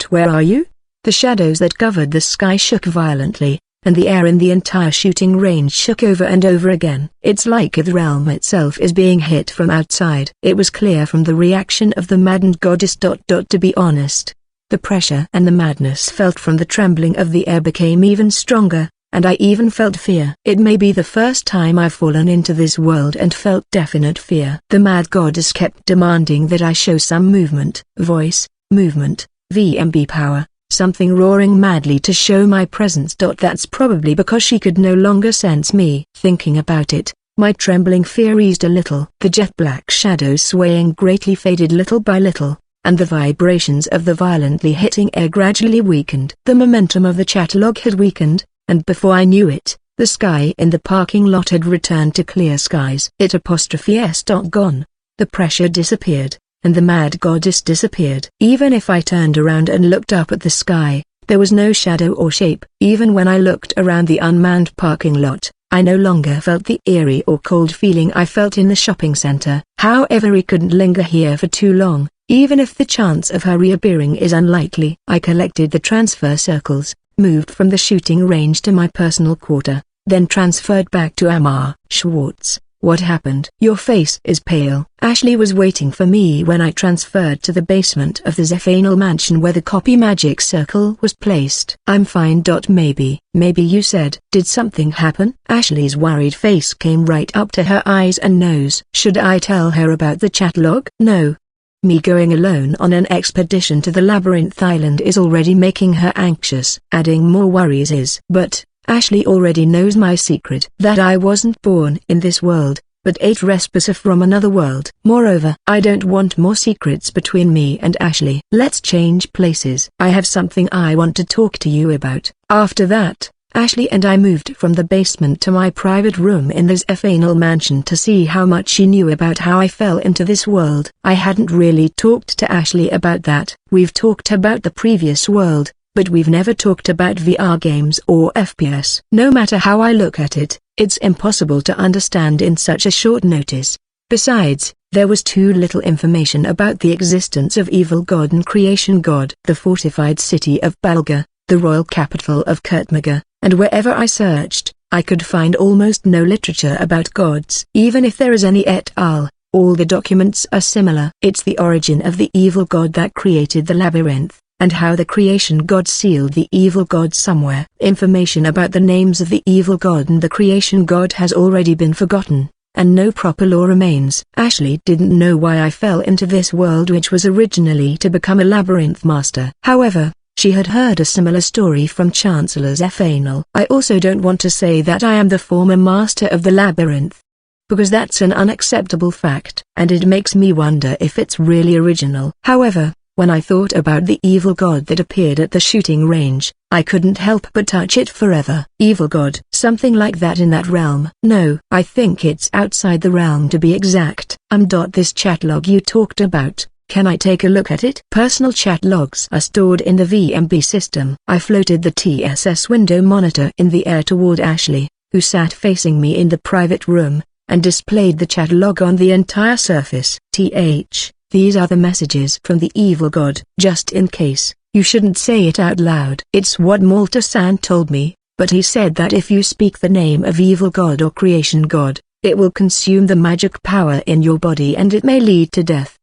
Where are you? The shadows that covered the sky shook violently, and the air in the entire shooting range shook over and over again. It's like the realm itself is being hit from outside. It was clear from the reaction of the maddened goddess. To be honest, the pressure and the madness felt from the trembling of the air became even stronger, and I even felt fear. It may be the first time I've fallen into this world and felt definite fear. The mad goddess kept demanding that I show some movement, voice, movement, VMB power, something roaring madly to show my presence. That's probably because she could no longer sense me. Thinking about it, my trembling fear eased a little. The jet black shadows swaying greatly faded little by little, and the vibrations of the violently hitting air gradually weakened. The momentum of the chat log had weakened, and before I knew it, the sky in the parking lot had returned to clear skies. S. Gone. The pressure disappeared, and the mad goddess disappeared. Even if I turned around and looked up at the sky, there was no shadow or shape. Even when I looked around the unmanned parking lot, I no longer felt the eerie or cold feeling I felt in the shopping center. However, he couldn't linger here for too long, even if the chance of her reappearing is unlikely. I collected the transfer circles, moved from the shooting range to my personal quarter, then transferred back to Amar. Schwartz, what happened? Your face is pale. Ashley was waiting for me when I transferred to the basement of the Zephanal mansion where the copy magic circle was placed. I'm fine. Maybe you said. Did something happen? Ashley's worried face came right up to her eyes and nose. Should I tell her about the chat log? No. Me going alone on an expedition to the Labyrinth Island is already making her anxious. Adding more worries is. But Ashley already knows my secret. That I wasn't born in this world, but a trespasser from another world. Moreover, I don't want more secrets between me and Ashley. Let's change places. I have something I want to talk to you about. After that, Ashley and I moved from the basement to my private room in the Zephanal mansion to see how much she knew about how I fell into this world. I hadn't really talked to Ashley about that. We've talked about the previous world, but we've never talked about VR games or FPS. No matter how I look at it, it's impossible to understand in such a short notice. Besides, there was too little information about the existence of Evil God and Creation God. The fortified city of Balga, the royal capital of Kurtmaga, and wherever I searched, I could find almost no literature about gods. Even if there is any et al., all the documents are similar. It's the origin of the evil god that created the labyrinth, and how the creation god sealed the evil god somewhere. Information about the names of the evil god and the creation god has already been forgotten, and no proper lore remains. Ashley didn't know why I fell into this world, which was originally to become a labyrinth master. However, she had heard a similar story from Chancellor Zephanal. I also don't want to say that I am the former master of the labyrinth, because that's an unacceptable fact, and it makes me wonder if it's really original. However, when I thought about the evil god that appeared at the shooting range, I couldn't help but touch it forever. Evil god, something like that in that realm. No, I think it's outside the realm to be exact. This chat log you talked about, can I take a look at it? Personal chat logs are stored in the VMB system. I floated the TSS window monitor in the air toward Ashley, who sat facing me in the private room, and displayed the chat log on the entire surface. These are the messages from the evil god. Just in case, you shouldn't say it out loud. It's what Malta-san told me, but he said that if you speak the name of evil god or creation god, it will consume the magic power in your body and it may lead to death.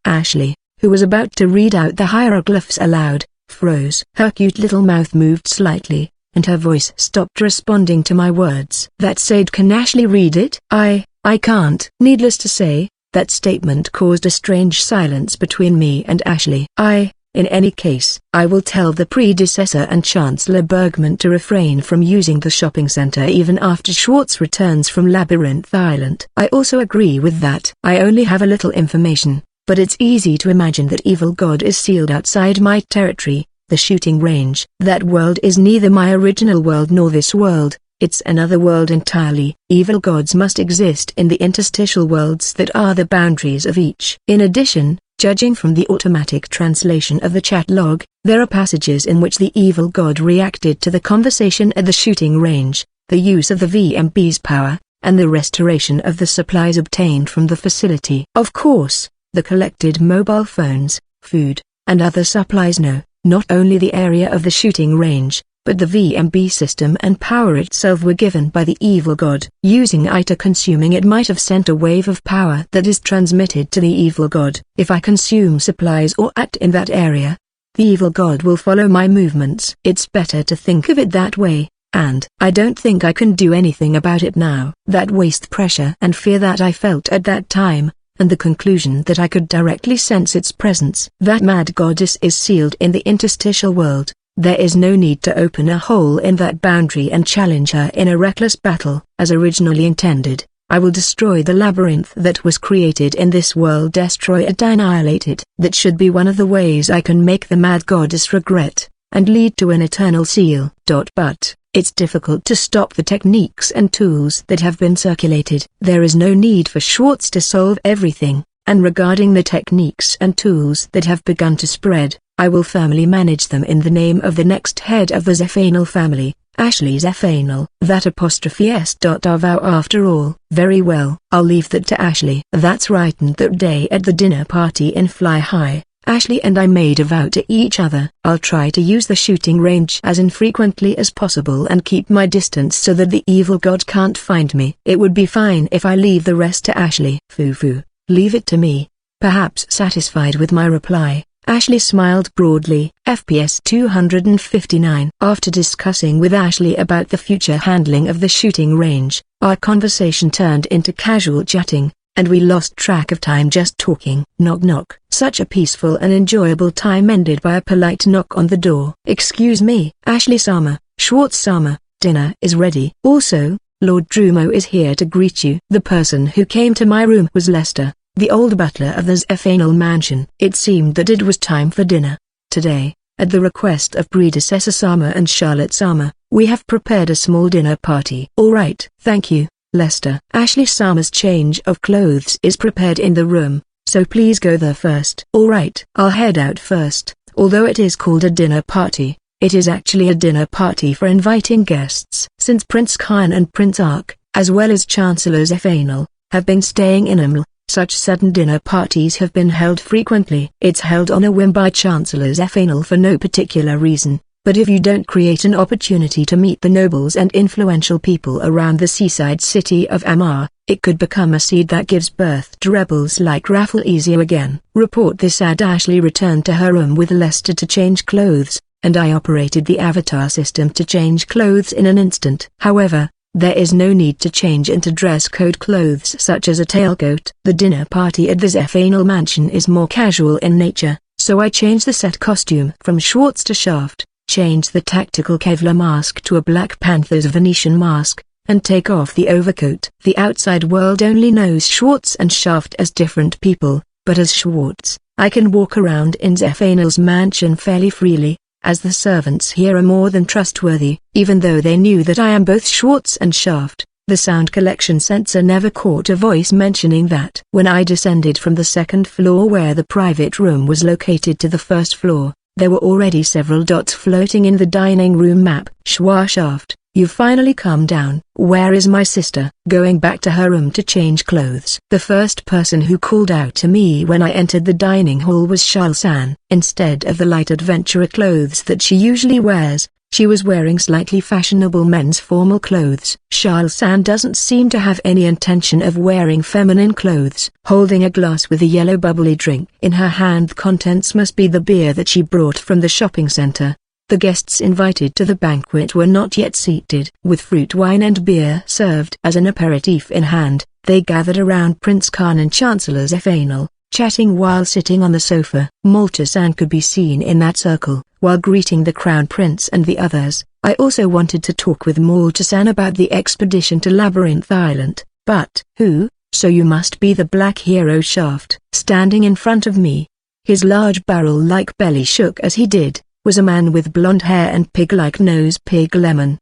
Ashley, who was about to read out the hieroglyphs aloud, froze. Her cute little mouth moved slightly, and her voice stopped responding to my words. That said, can Ashley read it? I can't. Needless to say, that statement caused a strange silence between me and Ashley. In any case, I will tell the predecessor and Chancellor Bergman to refrain from using the shopping center even after Schwartz returns from Labyrinth Island. I also agree with that. I only have a little information, but it's easy to imagine that evil god is sealed outside my territory, the shooting range. That world is neither my original world nor this world. It's another world entirely. Evil gods must exist in the interstitial worlds that are the boundaries of each. In addition, judging from the automatic translation of the chat log, there are passages in which the evil god reacted to the conversation at the shooting range, the use of the VMB's power, and the restoration of the supplies obtained from the facility. Of course, the collected mobile phones, food, and other supplies know not only the area of the shooting range, but the VMB system and power itself were given by the evil god. Using it or consuming it might have sent a wave of power that is transmitted to the evil god. If I consume supplies or act in that area, the evil god will follow my movements. It's better to think of it that way, and I don't think I can do anything about it now. That waste pressure and fear that I felt at that time, and the conclusion that I could directly sense its presence. That mad goddess is sealed in the interstitial world. There is no need to open a hole in that boundary and challenge her in a reckless battle. As originally intended, I will destroy the labyrinth that was created in this world. Destroy it, annihilate it. That should be one of the ways I can make the mad goddess regret, and lead to an eternal seal. But it's difficult to stop the techniques and tools that have been circulated. There is no need for Schwartz to solve everything, and regarding the techniques and tools that have begun to spread, I will firmly manage them in the name of the next head of the Zephanel family, Ashley Zephanel. That apostrophe s. Vow after all. Very well, I'll leave that to Ashley. That's right. And that day at the dinner party in Fly High, Ashley and I made a vow to each other. I'll try to use the shooting range as infrequently as possible and keep my distance so that the evil god can't find me. It would be fine if I leave the rest to Ashley. Foo-foo, leave it to me. Perhaps satisfied with my reply, Ashley smiled broadly. FPS 259. After discussing with Ashley about the future handling of the shooting range, our conversation turned into casual chatting, and we lost track of time just talking. Knock knock. Such a peaceful and enjoyable time ended by a polite knock on the door. Excuse me, Ashley-sama, Schwartz-sama, dinner is ready. Also, Lord Drumo is here to greet you. The person who came to my room was Lester, the old butler of the Zephanel mansion. It seemed that it was time for dinner. Today, at the request of predecessor-sama and Charlotte-sama, we have prepared a small dinner party. All right, thank you, Lester. Ashley-sama's change of clothes is prepared in the room, so please go there first. All right, I'll head out first. Although it is called a dinner party, it is actually a dinner party for inviting guests. Since Prince Khan and Prince Ark, as well as Chancellor Zephanel, have been staying in Aml, such sudden dinner parties have been held frequently. It's held on a whim by Chancellor Zephanel for no particular reason, but if you don't create an opportunity to meet the nobles and influential people around the seaside city of Amar, it could become a seed that gives birth to rebels like Raffle Ezio again. Report this. Ashley returned to her room with Lester to change clothes, and I operated the avatar system to change clothes in an instant. However, there is no need to change into dress code clothes such as a tailcoat. The dinner party at the Zephanel mansion is more casual in nature, so I changed the set costume from Schwartz to Shaft, change the tactical Kevlar mask to a Black Panther's Venetian mask, and take off the overcoat. The outside world only knows Schwartz and Shaft as different people, but as Schwartz, I can walk around in Zephanel's mansion fairly freely, as the servants here are more than trustworthy. Even though they knew that I am both Schwartz and Shaft, the sound collection sensor never caught a voice mentioning that. When I descended from the second floor where the private room was located to the first floor, there were already several dots floating in the dining room map. Shaft, you've finally come down. Where is my sister? Going back to her room to change clothes. The first person who called out to me when I entered the dining hall was Charles-san. Instead of the light adventurer clothes that she usually wears, she was wearing slightly fashionable men's formal clothes. Charles-san doesn't seem to have any intention of wearing feminine clothes. Holding a glass with a yellow bubbly drink in her hand, the contents must be the beer that she brought from the shopping center. The guests invited to the banquet were not yet seated. With fruit wine and beer served as an aperitif in hand, they gathered around Prince Khan and Chancellor Zephanel, chatting while sitting on the sofa. Malta-san could be seen in that circle, while greeting the Crown Prince and the others. I also wanted to talk with Malta-san about the expedition to Labyrinth Island, but who? So you must be the black hero. Shaft. Standing in front of me, his large barrel-like belly shook as he did, was a man with blonde hair and pig-like nose. Pig Lemon.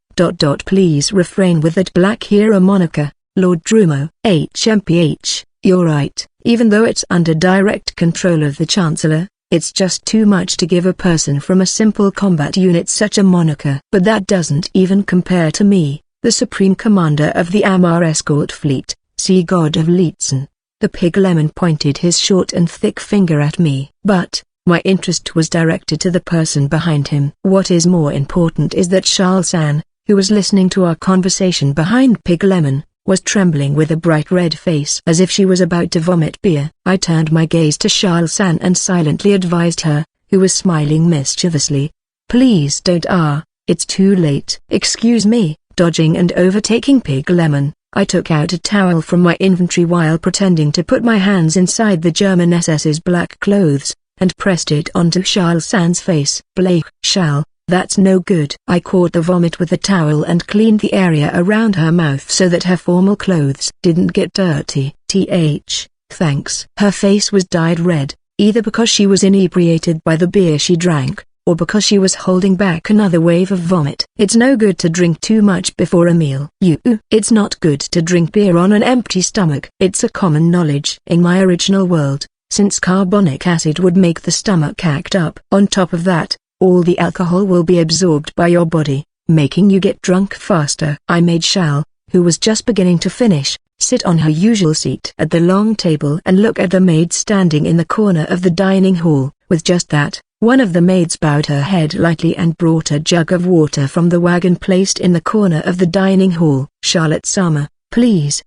Please refrain with that black hero moniker, Lord Drumo. HMPH, you're right. Even though it's under direct control of the Chancellor, it's just too much to give a person from a simple combat unit such a moniker. But that doesn't even compare to me, the Supreme Commander of the Amar Escort Fleet, Sea God of Lietzen. The Pig Lemon pointed his short and thick finger at me. But my interest was directed to the person behind him. What is more important is that Charles-san, who was listening to our conversation behind Pig Lemon, was trembling with a bright red face as if she was about to vomit beer. I turned my gaze to Charles-san and silently advised her, who was smiling mischievously, "Please don't. It's too late." Excuse me. Dodging and overtaking Pig Lemon, I took out a towel from my inventory while pretending to put my hands inside the German SS's black clothes, and pressed it onto Charles Sand's face. Blech, Charles, that's no good. I caught the vomit with the towel and cleaned the area around her mouth so that her formal clothes didn't get dirty. Thanks. Her face was dyed red, either because she was inebriated by the beer she drank, or because she was holding back another wave of vomit. It's no good to drink too much before a meal. It's not good to drink beer on an empty stomach. It's a common knowledge in my original world, since carbonic acid would make the stomach act up. On top of that, all the alcohol will be absorbed by your body, making you get drunk faster. I made Charles, who was just beginning to finish, sit on her usual seat at the long table and look at the maid standing in the corner of the dining hall. With just that, one of the maids bowed her head lightly and brought a jug of water from the wagon placed in the corner of the dining hall. Charlotte Summer, please.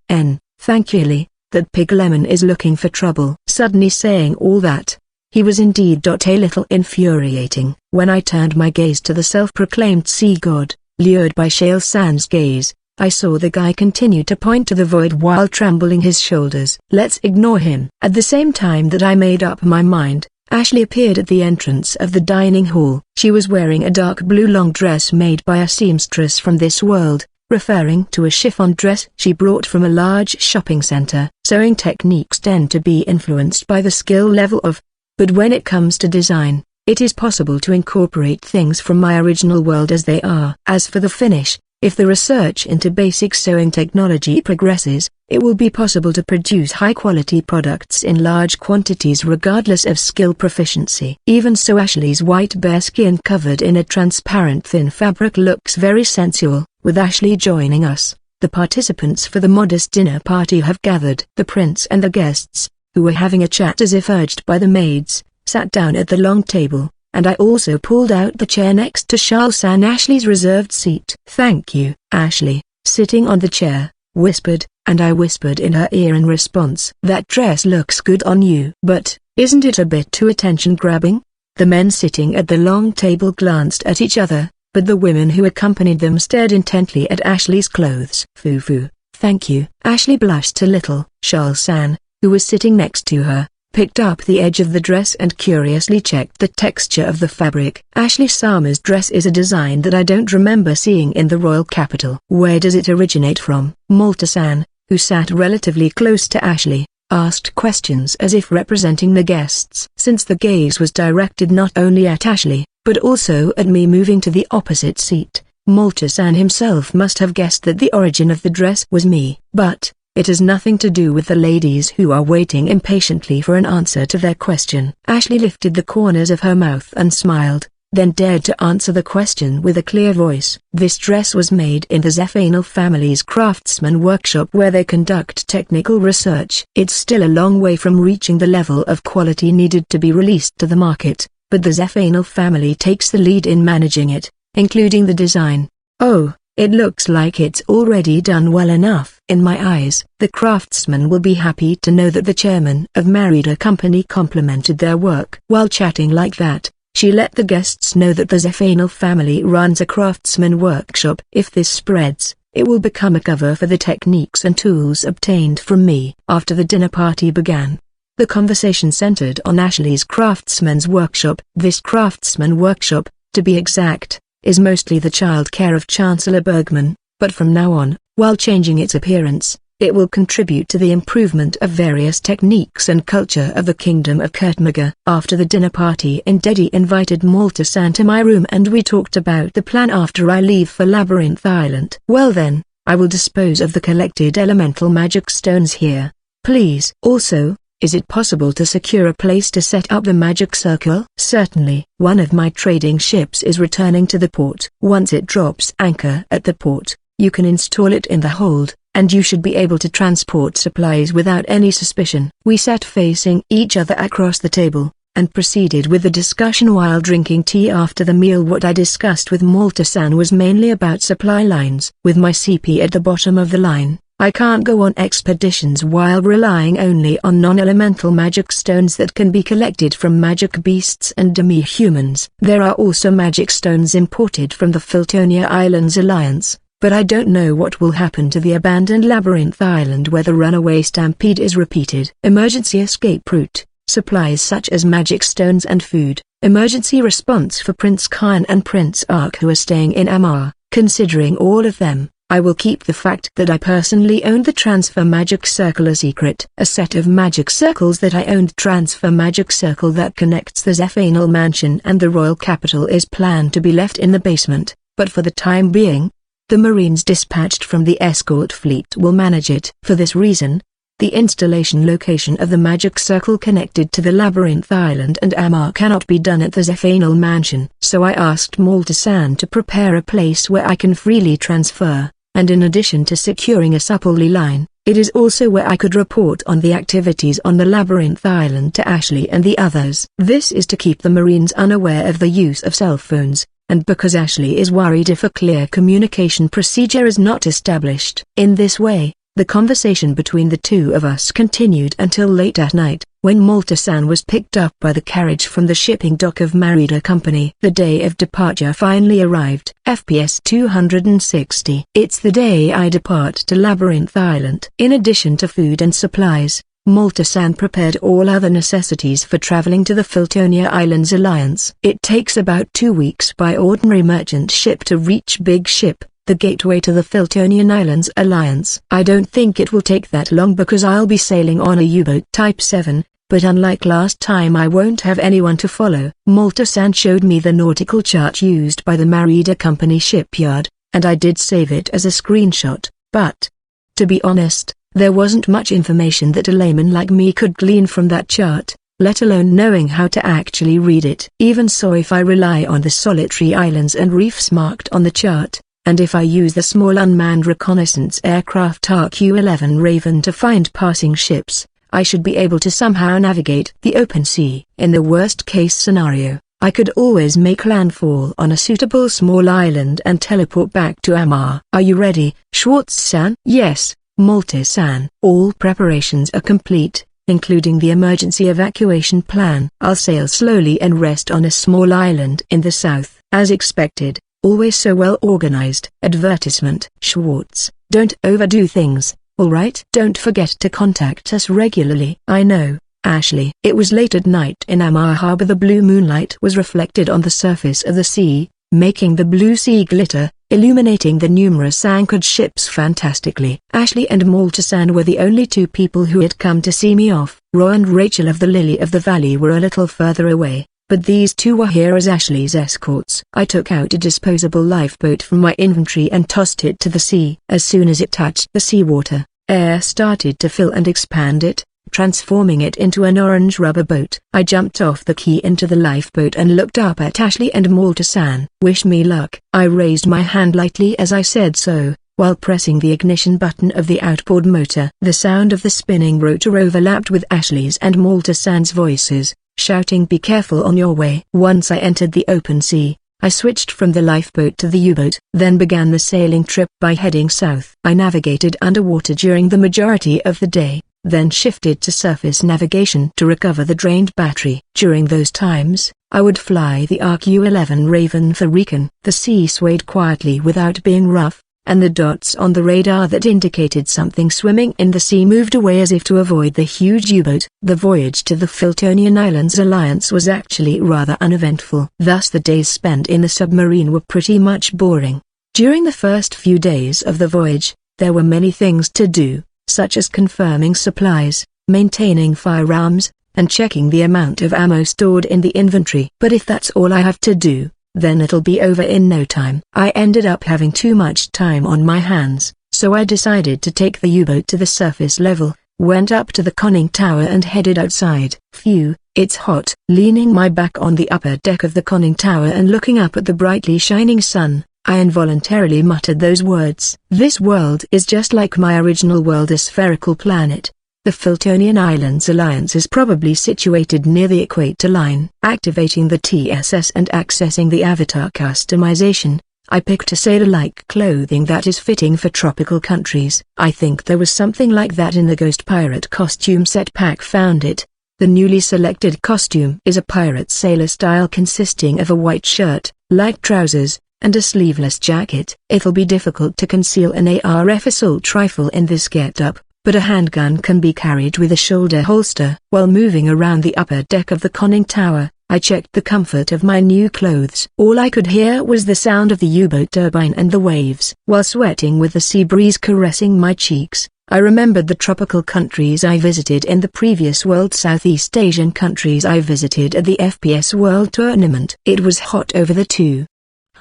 Thank you. That pig Lemon is looking for trouble. Suddenly saying all that, he was indeed a little infuriating. When I turned my gaze to the self-proclaimed sea god, lured by Charles Sand's gaze, I saw the guy continue to point to the void while trembling his shoulders. Let's ignore him. At the same time that I made up my mind, Ashley appeared at the entrance of the dining hall. She was wearing a dark blue long dress made by a seamstress from this world, referring to a chiffon dress she brought from a large shopping center. Sewing techniques tend to be influenced by the skill level of, but when it comes to design, it is possible to incorporate things from my original world as they are. As for the finish, if the research into basic sewing technology progresses, it will be possible to produce high-quality products in large quantities regardless of skill proficiency. Even so, Ashley's white bare skin covered in a transparent thin fabric looks very sensual. With Ashley joining us, the participants for the modest dinner party have gathered. The prince and the guests, who were having a chat as if urged by the maids, sat down at the long table, and I also pulled out the chair next to Charles and Ashley's reserved seat. Thank you. Ashley, sitting on the chair, whispered, and I whispered in her ear in response. That dress looks good on you. But, isn't it a bit too attention-grabbing? The men sitting at the long table glanced at each other, but the women who accompanied them stared intently at Ashley's clothes. Foo-foo, thank you. Ashley blushed a little. Charles San, who was sitting next to her, picked up the edge of the dress and curiously checked the texture of the fabric. Ashley Summer's dress is a design that I don't remember seeing in the royal capital. Where does it originate from? Malta-san, who sat relatively close to Ashley, asked questions as if representing the guests. Since the gaze was directed not only at Ashley, but also at me moving to the opposite seat, Malta-san himself must have guessed that the origin of the dress was me. But it has nothing to do with the ladies who are waiting impatiently for an answer to their question. Ashley lifted the corners of her mouth and smiled, then dared to answer the question with a clear voice. This dress was made in the Zephanel family's craftsman workshop where they conduct technical research. It's still a long way from reaching the level of quality needed to be released to the market, but the Zephanel family takes the lead in managing it, including the design. Oh, it looks like it's already done well enough. In my eyes, the craftsman will be happy to know that the chairman of Marida Company complimented their work. While chatting like that, she let the guests know that the Zephanel family runs a craftsman workshop. If this spreads, it will become a cover for the techniques and tools obtained from me. After the dinner party began, the conversation centered on Ashley's craftsman's workshop. This craftsman workshop, to be exact, is mostly the child care of Chancellor Bergman, but from now on, while changing its appearance, it will contribute to the improvement of various techniques and culture of the Kingdom of Kurtmaga. After the dinner party, Ndedi invited Malta-san to my room and we talked about the plan after I leave for Labyrinth Island. Well then, I will dispose of the collected elemental magic stones here, please. Also, is it possible to secure a place to set up the magic circle? Certainly. One of my trading ships is returning to the port. Once it drops anchor at the port, you can install it in the hold, and you should be able to transport supplies without any suspicion. We sat facing each other across the table, and proceeded with the discussion while drinking tea after the meal. What I discussed with Malta-san was mainly about supply lines. With my CP at the bottom of the line, I can't go on expeditions while relying only on non-elemental magic stones that can be collected from magic beasts and demi-humans. There are also magic stones imported from the Filtonia Islands Alliance, but I don't know what will happen to the abandoned labyrinth island where the runaway stampede is repeated. Emergency escape route, supplies such as magic stones and food, emergency response for Prince Khan and Prince Ark who are staying in Amar. Considering all of them, I will keep the fact that I personally owned the transfer magic circle a secret. A set of magic circles that I owned. Transfer magic circle that connects the Zephanal mansion and the royal capital is planned to be left in the basement, but for the time being, the Marines dispatched from the escort fleet will manage it. For this reason, the installation location of the magic circle connected to the labyrinth island and Amar cannot be done at the Zephanal mansion. So I asked Malta-san to prepare a place where I can freely transfer. And in addition to securing a supplely line, it is also where I could report on the activities on the Labyrinth Island to Ashley and the others. This is to keep the Marines unaware of the use of cell phones, and because Ashley is worried if a clear communication procedure is not established. In this way, the conversation between the two of us continued until late at night, when Malta-san was picked up by the carriage from the shipping dock of Marida Company. The day of departure finally arrived. FPS 260. It's the day I depart to Labyrinth Island. In addition to food and supplies, Malta-san prepared all other necessities for traveling to the Filtonia Islands Alliance. It takes about 2 weeks by ordinary merchant ship to reach Big Ship, the gateway to the Filtonian Islands Alliance. I don't think it will take that long because I'll be sailing on a U-boat Type 7, but unlike last time I won't have anyone to follow. Malta-san showed me the nautical chart used by the Marida Company shipyard, and I did save it as a screenshot, but, to be honest, there wasn't much information that a layman like me could glean from that chart, let alone knowing how to actually read it. Even so, if I rely on the solitary islands and reefs marked on the chart, and if I use the small unmanned reconnaissance aircraft RQ-11 Raven to find passing ships, I should be able to somehow navigate the open sea. In the worst-case scenario, I could always make landfall on a suitable small island and teleport back to Amar. Are you ready, Schwartz-san? Yes, Malta-san. All preparations are complete, including the emergency evacuation plan. I'll sail slowly and rest on a small island in the south. As expected. Always so well organized. Advertisement. Schwartz, don't overdo things, alright? Don't forget to contact us regularly. I know, Ashley. It was late at night in Amar Harbor. The blue moonlight was reflected on the surface of the sea, making the blue sea glitter, illuminating the numerous anchored ships fantastically. Ashley and Malta-san were the only two people who had come to see me off. Roy and Rachel of the Lily of the Valley were a little further away, but these two were here as Ashley's escorts. I took out a disposable lifeboat from my inventory and tossed it to the sea. As soon as it touched the seawater, air started to fill and expand it, transforming it into an orange rubber boat. I jumped off the quay into the lifeboat and looked up at Ashley and Malta-san. Wish me luck. I raised my hand lightly as I said so, while pressing the ignition button of the outboard motor. The sound of the spinning rotor overlapped with Ashley's and Malta-san's voices, shouting, "Be careful on your way." Once I entered the open sea, I switched from the lifeboat to the U-boat, then began the sailing trip by heading south. I navigated underwater during the majority of the day, then shifted to surface navigation to recover the drained battery. During those times, I would fly the RQ-11 Raven for recon. The sea swayed quietly without being rough, and the dots on the radar that indicated something swimming in the sea moved away as if to avoid the huge U-boat. The voyage to the Filtonian Islands Alliance was actually rather uneventful. Thus the days spent in the submarine were pretty much boring. During the first few days of the voyage, there were many things to do, such as confirming supplies, maintaining firearms, and checking the amount of ammo stored in the inventory. But if that's all I have to do, then it'll be over in no time. I ended up having too much time on my hands, so I decided to take the U-boat to the surface level, went up to the conning tower and headed outside. Phew, it's hot. Leaning my back on the upper deck of the conning tower and looking up at the brightly shining sun, I involuntarily muttered those words. This world is just like my original world, a spherical planet. The Filtonian Islands Alliance is probably situated near the equator line. Activating the TSS and accessing the avatar customization, I picked a sailor-like clothing that is fitting for tropical countries. I think there was something like that in the Ghost Pirate costume set pack. Found it. The newly selected costume is a pirate sailor style consisting of a white shirt, light trousers, and a sleeveless jacket. It'll be difficult to conceal an ARF assault rifle in this getup, but a handgun can be carried with a shoulder holster. While moving around the upper deck of the conning tower, I checked the comfort of my new clothes. All I could hear was the sound of the U-boat turbine and the waves. While sweating with the sea breeze caressing my cheeks, I remembered the tropical countries I visited in the previous world, Southeast Asian countries I visited at the FPS World Tournament. It was hot over the two.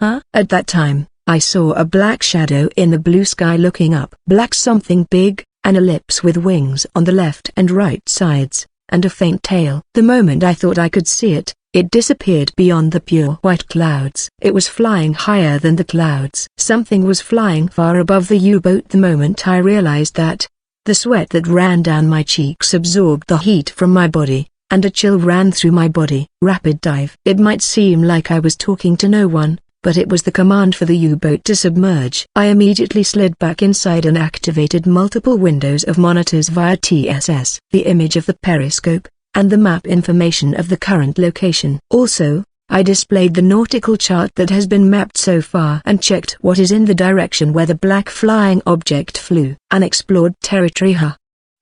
At that time, I saw a black shadow in the blue sky looking up. Black something big, an ellipse with wings on the left and right sides, and a faint tail. The moment I thought I could see it, it disappeared beyond the pure white clouds. It was flying higher than the clouds. Something was flying far above the U-boat. The moment I realized that, the sweat that ran down my cheeks absorbed the heat from my body, and a chill ran through my body. Rapid dive. It might seem like I was talking to no one, but it was the command for the U-boat to submerge. I immediately slid back inside and activated multiple windows of monitors via TSS. The image of the periscope, and the map information of the current location. Also, I displayed the nautical chart that has been mapped so far and checked what is in the direction where the black flying object flew. Unexplored territory,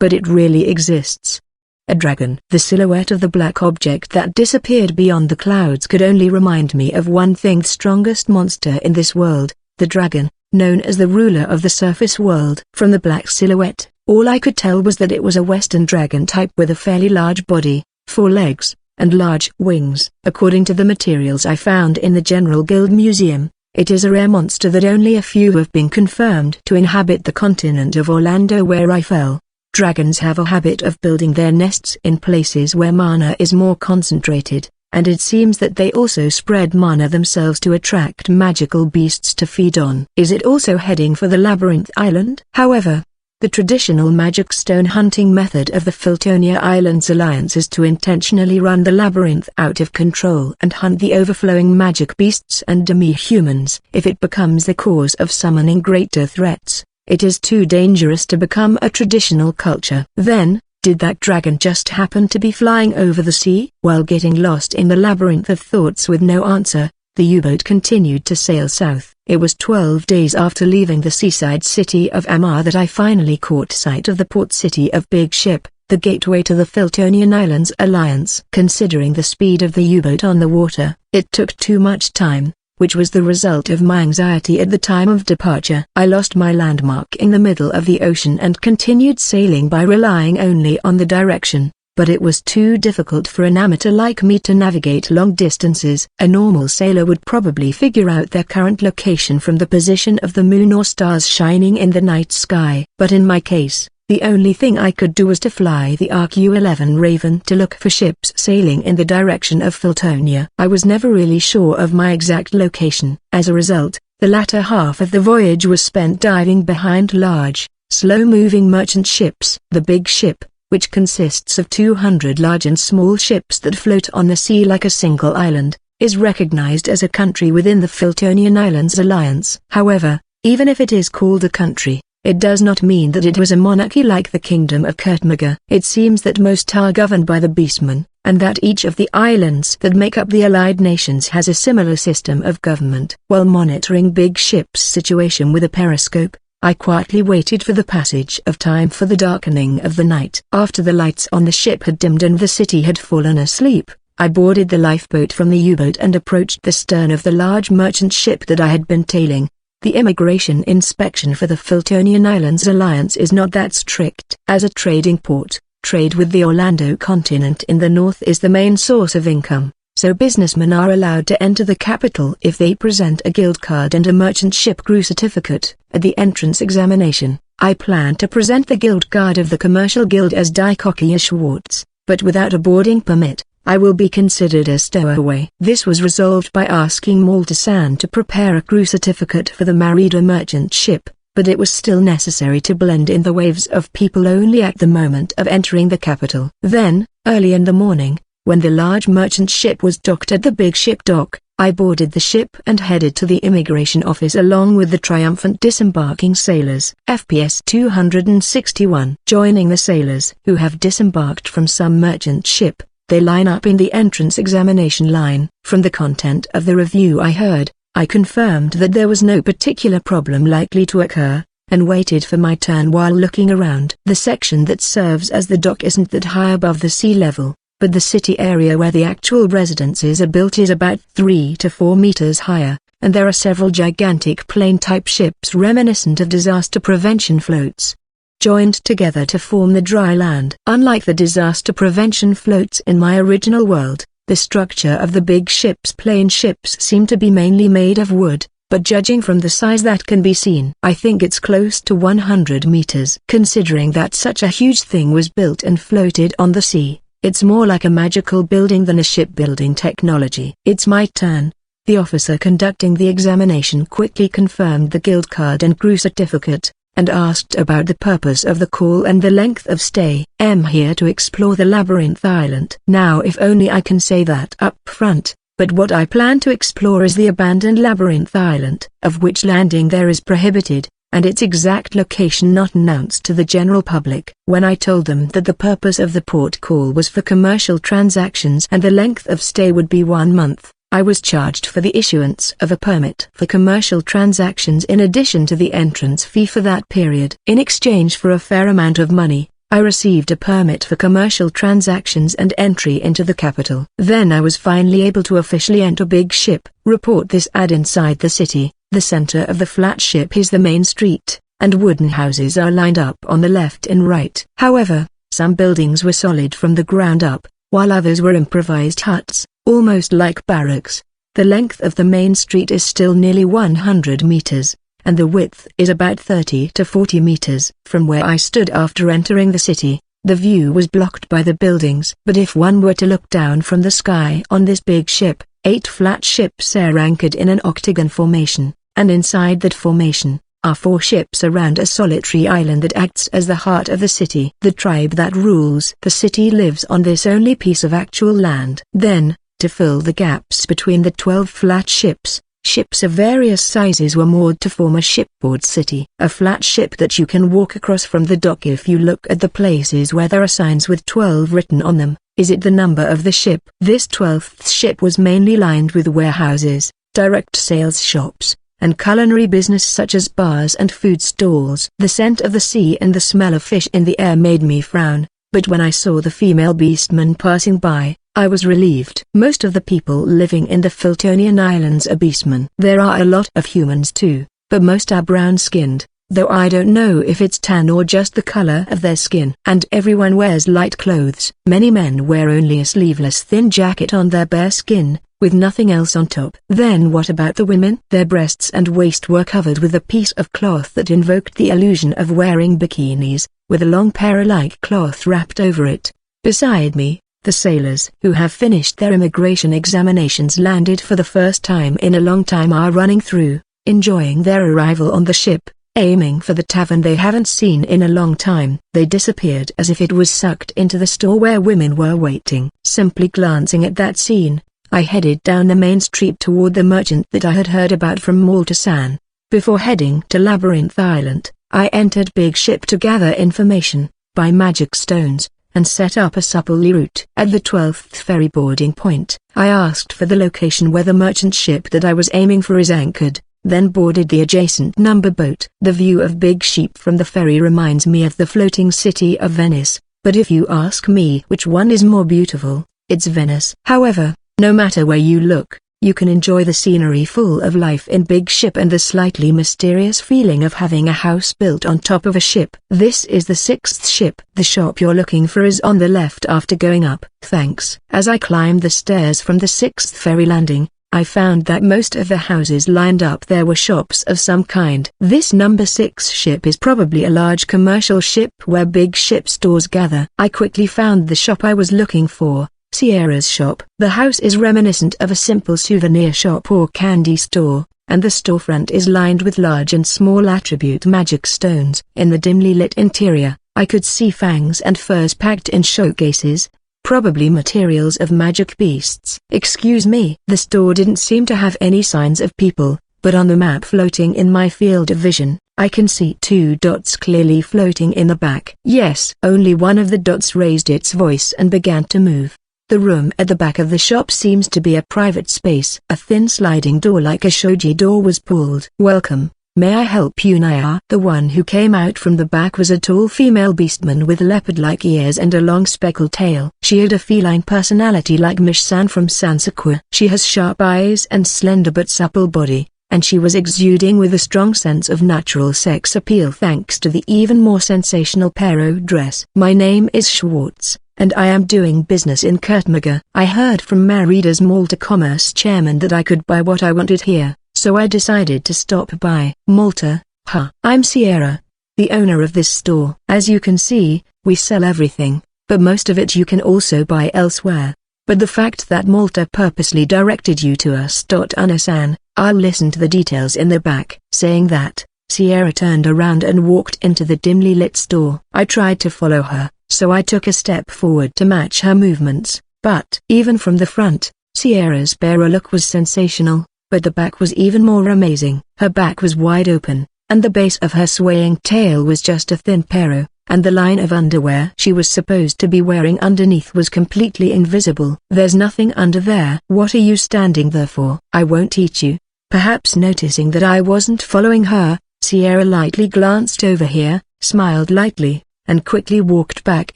but it really exists. A dragon. The silhouette of the black object that disappeared beyond the clouds could only remind me of one thing: the strongest monster in this world, the dragon, known as the ruler of the surface world. From the black silhouette, all I could tell was that it was a western dragon type with a fairly large body, 4 legs, and large wings. According to the materials I found in the General Guild Museum, it is a rare monster that only a few have been confirmed to inhabit the continent of Orlando, where I fell. Dragons have a habit of building their nests in places where mana is more concentrated, and it seems that they also spread mana themselves to attract magical beasts to feed on. Is it also heading for the Labyrinth Island? However, the traditional magic stone hunting method of the Filtonia Islands Alliance is to intentionally run the labyrinth out of control and hunt the overflowing magic beasts and demi-humans. If it becomes the cause of summoning greater threats, it is too dangerous to become a traditional culture. Then, did that dragon just happen to be flying over the sea? While getting lost in the labyrinth of thoughts with no answer, the U-boat continued to sail south. It was 12 days after leaving the seaside city of Amar that I finally caught sight of the port city of Big Ship, the gateway to the Filtonian Islands Alliance. Considering the speed of the U-boat on the water, it took too much time, which was the result of my anxiety at the time of departure. I lost my landmark in the middle of the ocean and continued sailing by relying only on the direction, but it was too difficult for an amateur like me to navigate long distances. A normal sailor would probably figure out their current location from the position of the moon or stars shining in the night sky. But in my case, the only thing I could do was to fly the RQ-11 Raven to look for ships sailing in the direction of Filtonia. I was never really sure of my exact location. As a result, the latter half of the voyage was spent diving behind large, slow-moving merchant ships. The Big Ship, which consists of 200 large and small ships that float on the sea like a single island, is recognized as a country within the Filtonian Islands Alliance. However, even if it is called a country, it does not mean that it was a monarchy like the Kingdom of Kurtmaga. It seems that most are governed by the Beastmen, and that each of the islands that make up the allied nations has a similar system of government. While monitoring Big Ship's situation with a periscope, I quietly waited for the passage of time for the darkening of the night. After the lights on the ship had dimmed and the city had fallen asleep, I boarded the lifeboat from the U-boat and approached the stern of the large merchant ship that I had been tailing. The immigration inspection for the Filtonian Islands Alliance is not that strict. As a trading port, trade with the Orlando continent in the north is the main source of income, so businessmen are allowed to enter the capital if they present a guild card and a merchant ship crew certificate. At the entrance examination, I plan to present the guild card of the commercial guild as Dikokia Schwartz, but without a boarding permit, I will be considered a stowaway. This was resolved by asking Malta-san to prepare a crew certificate for the Marida merchant ship, but it was still necessary to blend in the waves of people only at the moment of entering the capital. Then, early in the morning, when the large merchant ship was docked at the Big Ship dock, I boarded the ship and headed to the immigration office along with the triumphant disembarking sailors. FPS 261. Joining the sailors who have disembarked from some merchant ship, they line up in the entrance examination line. From the content of the review I heard, I confirmed that there was no particular problem likely to occur, and waited for my turn while looking around. The section that serves as the dock isn't that high above the sea level, but the city area where the actual residences are built is about 3 to 4 meters higher, and there are several gigantic plane-type ships reminiscent of disaster prevention floats, joined together to form the dry land. Unlike the disaster prevention floats in my original world, the structure of the big ships, plane ships, seem to be mainly made of wood, but judging from the size that can be seen, I think it's close to 100 meters. Considering that such a huge thing was built and floated on the sea, it's more like a magical building than a shipbuilding technology. It's my turn. The officer conducting the examination quickly confirmed the guild card and crew certificate, and asked about the purpose of the call and the length of stay. I'm here to explore the Labyrinth Island. Now if only I can say that up front, but what I plan to explore is the abandoned Labyrinth Island, of which landing there is prohibited, and its exact location not announced to the general public. When I told them that the purpose of the port call was for commercial transactions and the length of stay would be 1 month, I was charged for the issuance of a permit for commercial transactions in addition to the entrance fee for that period. In exchange for a fair amount of money, I received a permit for commercial transactions and entry into the capital. Then I was finally able to officially enter Big Ship. Report this ad inside the city. The center of the flat ship is the main street, and wooden houses are lined up on the left and right. However, some buildings were solid from the ground up, while others were improvised huts, almost like barracks. The length of the main street is still nearly 100 meters, and the width is about 30 to 40 meters. From where I stood after entering the city, the view was blocked by the buildings. But if one were to look down from the sky on this big ship, 8 flat ships are anchored in an octagon formation, and inside that formation are 4 ships around a solitary island that acts as the heart of the city. The tribe that rules the city lives on this only piece of actual land. Then, to fill the gaps between the 12 flat ships, ships of various sizes were moored to form a shipboard city. A flat ship that you can walk across from the dock. If you look at the places where there are signs with 12 written on them, is it the number of the ship? This 12th ship was mainly lined with warehouses, direct sales shops, and culinary business such as bars and food stalls. The scent of the sea and the smell of fish in the air made me frown, but when I saw the female beastmen passing by, I was relieved. Most of the people living in the Fultonian Islands are beastmen. There are a lot of humans too, but most are brown-skinned, though I don't know if it's tan or just the color of their skin. And everyone wears light clothes. Many men wear only a sleeveless thin jacket on their bare skin, with nothing else on top. Then what about the women? Their breasts and waist were covered with a piece of cloth that invoked the illusion of wearing bikinis, with a long para-like cloth wrapped over it. Beside me, the sailors who have finished their immigration examinations landed for the first time in a long time are running through, enjoying their arrival on the ship, aiming for the tavern they haven't seen in a long time. They disappeared as if it was sucked into the store where women were waiting. Simply glancing at that scene, I headed down the main street toward the merchant that I had heard about from Maltasan. Before heading to Labyrinth Island, I entered Big Ship to gather information, buy magic stones, and set up a supple route. At the 12th ferry boarding point, I asked for the location where the merchant ship that I was aiming for is anchored, then boarded the adjacent number boat. The view of Big Ship from the ferry reminds me of the floating city of Venice, but if you ask me which one is more beautiful, it's Venice. However, no matter where you look, you can enjoy the scenery full of life in Big Ship and the slightly mysterious feeling of having a house built on top of a ship. This is the 6th ship. The shop you're looking for is on the left after going up. Thanks. As I climbed the stairs from the 6th ferry landing, I found that most of the houses lined up there were shops of some kind. This number 6 ship is probably a large commercial ship where Big Ship stores gather. I quickly found the shop I was looking for. Sierra's shop. The house is reminiscent of a simple souvenir shop or candy store, and the storefront is lined with large and small attribute magic stones. In the dimly lit interior, I could see fangs and furs packed in showcases, probably materials of magic beasts. Excuse me. The store didn't seem to have any signs of people, but on the map floating in my field of vision, I can see 2 dots clearly floating in the back. Yes. Only one of the dots raised its voice and began to move. The room at the back of the shop seems to be a private space. A thin sliding door like a shoji door was pulled. "Welcome. May I help you now?" The one who came out from the back was a tall female beastman with leopard-like ears and a long speckled tail. She had a feline personality like Mish-san from Sansakura. She has sharp eyes and slender but supple body, and she was exuding with a strong sense of natural sex appeal thanks to the even more sensational Pero dress. "My name is Schwartz, and I am doing business in Kurtmaga. I heard from Marida's Malta Commerce chairman that I could buy what I wanted here, so I decided to stop by." "Malta, huh? I'm Sierra, the owner of this store. As you can see, we sell everything, but most of it you can also buy elsewhere. But the fact that Malta purposely directed you to us. Ana-san, I'll listen to the details in the back." Saying that, Sierra turned around and walked into the dimly lit store. I tried to follow her, so I took a step forward to match her movements, but even from the front, Sierra's bare look was sensational, but the back was even more amazing. Her back was wide open, and the base of her swaying tail was just a thin pero, and the line of underwear she was supposed to be wearing underneath was completely invisible. "There's nothing under there." "What are you standing there for? I won't eat you." Perhaps noticing that I wasn't following her, Sierra lightly glanced over here, smiled lightly, and quickly walked back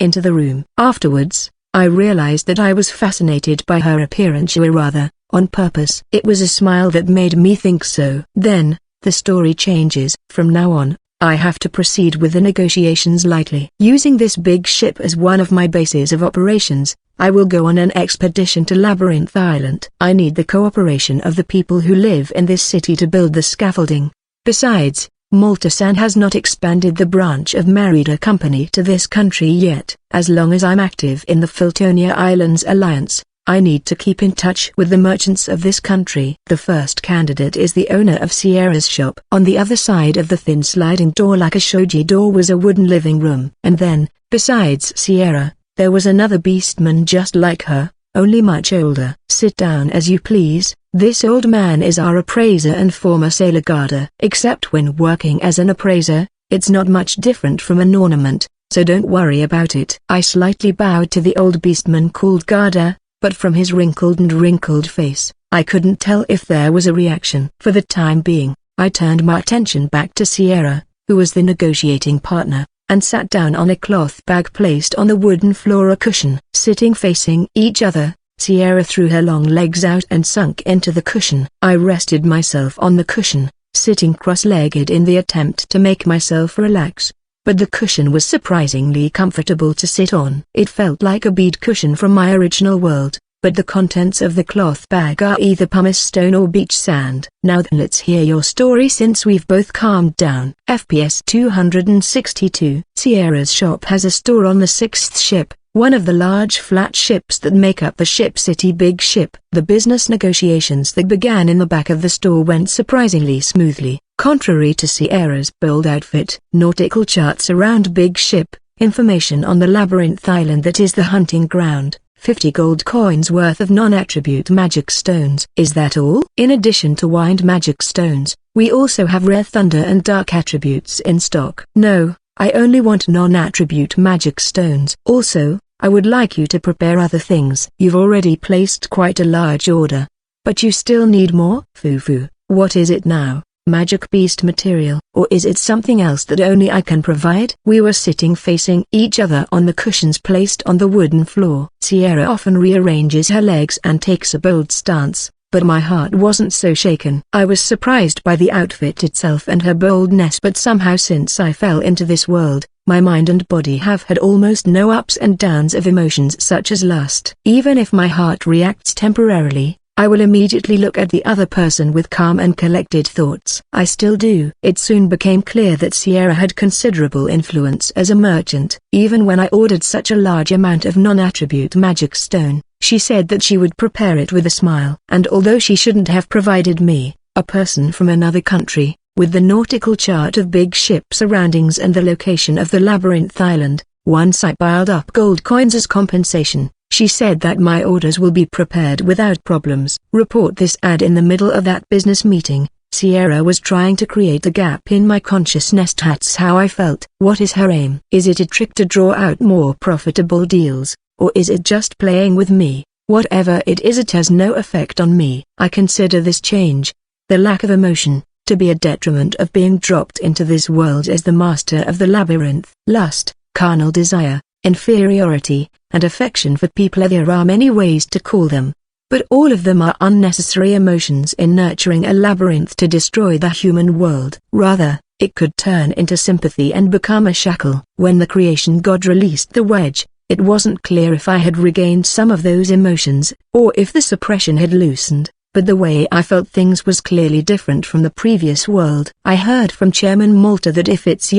into the room. Afterwards, I realized that I was fascinated by her appearance, or rather, on purpose. It was a smile that made me think so. Then, the story changes. "From now on, I have to proceed with the negotiations lightly. Using this big ship as one of my bases of operations, I will go on an expedition to Labyrinth Island. I need the cooperation of the people who live in this city to build the scaffolding. Besides, Malta-san has not expanded the branch of Merida Company to this country yet. As long as I'm active in the Filtonia Islands Alliance, I need to keep in touch with the merchants of this country." The first candidate is the owner of Sierra's shop. On the other side of the thin sliding door like a shoji door was a wooden living room. And then, besides Sierra, there was another beastman just like her, only much older. "Sit down as you please. This old man is our appraiser and former sailor guarder. Except when working as an appraiser, it's not much different from an ornament, so don't worry about it." I slightly bowed to the old beastman called Garda, but from his wrinkled face, I couldn't tell if there was a reaction. For the time being, I turned my attention back to Sierra, who was the negotiating partner, and sat down on a cloth bag placed on the wooden floor, a cushion. Sitting facing each other, Sierra threw her long legs out and sunk into the cushion. I rested myself on the cushion, sitting cross-legged in the attempt to make myself relax. But the cushion was surprisingly comfortable to sit on. It felt like a bead cushion from my original world, but the contents of the cloth bag are either pumice stone or beach sand. "Now then, let's hear your story since we've both calmed down." FPS 262. Sierra's shop has a store on the 6th ship, one of the large flat ships that make up the Ship City big ship. The business negotiations that began in the back of the store went surprisingly smoothly. Contrary to Sierra's bold outfit, nautical charts around big ship, information on the Labyrinth Island that is the hunting ground, 50 gold coins worth of non-attribute magic stones. "Is that all?" "In addition to wind magic stones, we also have rare thunder and dark attributes in stock." "No, I only want non-attribute magic stones. Also, I would like you to prepare other things." "You've already placed quite a large order. But you still need more?" "Foo-foo, what is it now? Magic beast material? Or is it something else that only I can provide?" We were sitting facing each other on the cushions placed on the wooden floor. Sierra often rearranges her legs and takes a bold stance, but my heart wasn't so shaken. I was surprised by the outfit itself and her boldness, but somehow since I fell into this world, my mind and body have had almost no ups and downs of emotions such as lust. Even if my heart reacts temporarily, I will immediately look at the other person with calm and collected thoughts. I still do. It soon became clear that Sierra had considerable influence as a merchant. Even when I ordered such a large amount of non-attribute magic stone, she said that she would prepare it with a smile. And although she shouldn't have provided me, a person from another country, with the nautical chart of big ship surroundings and the location of the Labyrinth Island, once I piled up gold coins as compensation, she said that my orders will be prepared without problems. Report this ad in the middle of that business meeting. Sierra was trying to create a gap in my consciousness. That's how I felt. What is her aim? Is it a trick to draw out more profitable deals, Or is it just playing with me? Whatever it is, it has no effect on me. I consider this change, the lack of emotion, to be a detriment of being dropped into this world as the master of the labyrinth. Lust, carnal desire, inferiority, and affection for people, there are many ways to call them. But all of them are unnecessary emotions in nurturing a labyrinth to destroy the human world. Rather, it could turn into sympathy and become a shackle. When the creation god released the wedge, it wasn't clear if I had regained some of those emotions, or if the suppression had loosened, but the way I felt things was clearly different from the previous world. I heard from Chairman Malta that if it's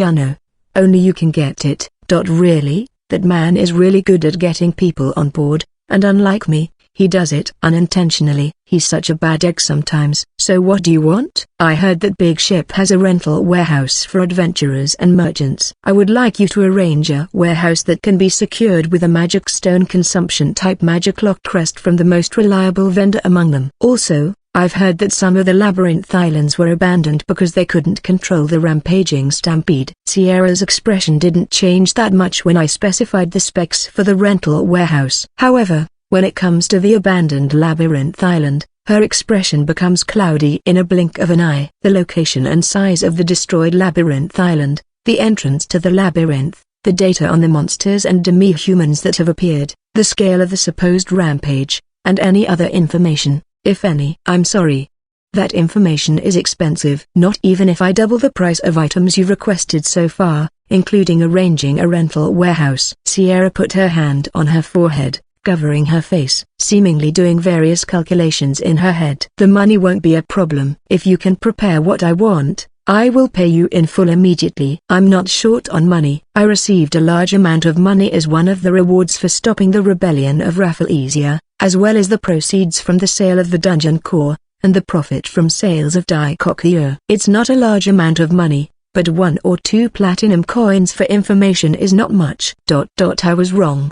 only you can get it. Really, that man is really good at getting people on board, and unlike me, he does it unintentionally. He's such a bad egg sometimes. So what do you want? I heard that Big Ship has a rental warehouse for adventurers and merchants. I would like you to arrange a warehouse that can be secured with a magic stone consumption type magic lock crest from the most reliable vendor among them. Also, I've heard that some of the labyrinth islands were abandoned because they couldn't control the rampaging stampede. Sierra's expression didn't change that much when I specified the specs for the rental warehouse. However, when it comes to the abandoned labyrinth island, her expression becomes cloudy in a blink of an eye. The location and size of the destroyed labyrinth island, the entrance to the labyrinth, the data on the monsters and demi-humans that have appeared, the scale of the supposed rampage, and any other information, if any. I'm sorry. That information is expensive. Not even if I double the price of items you've requested so far, including arranging a rental warehouse. Sierra put her hand on her forehead, covering her face, seemingly doing various calculations in her head. The money won't be a problem. If you can prepare what I want, I will pay you in full immediately. I'm not short on money. I received a large amount of money as one of the rewards for stopping the rebellion of Rafflesia, as well as the proceeds from the sale of the dungeon core, and the profit from sales of Die Coquilleur. It's not a large amount of money, but 1 or 2 platinum coins for information is not much. I was wrong.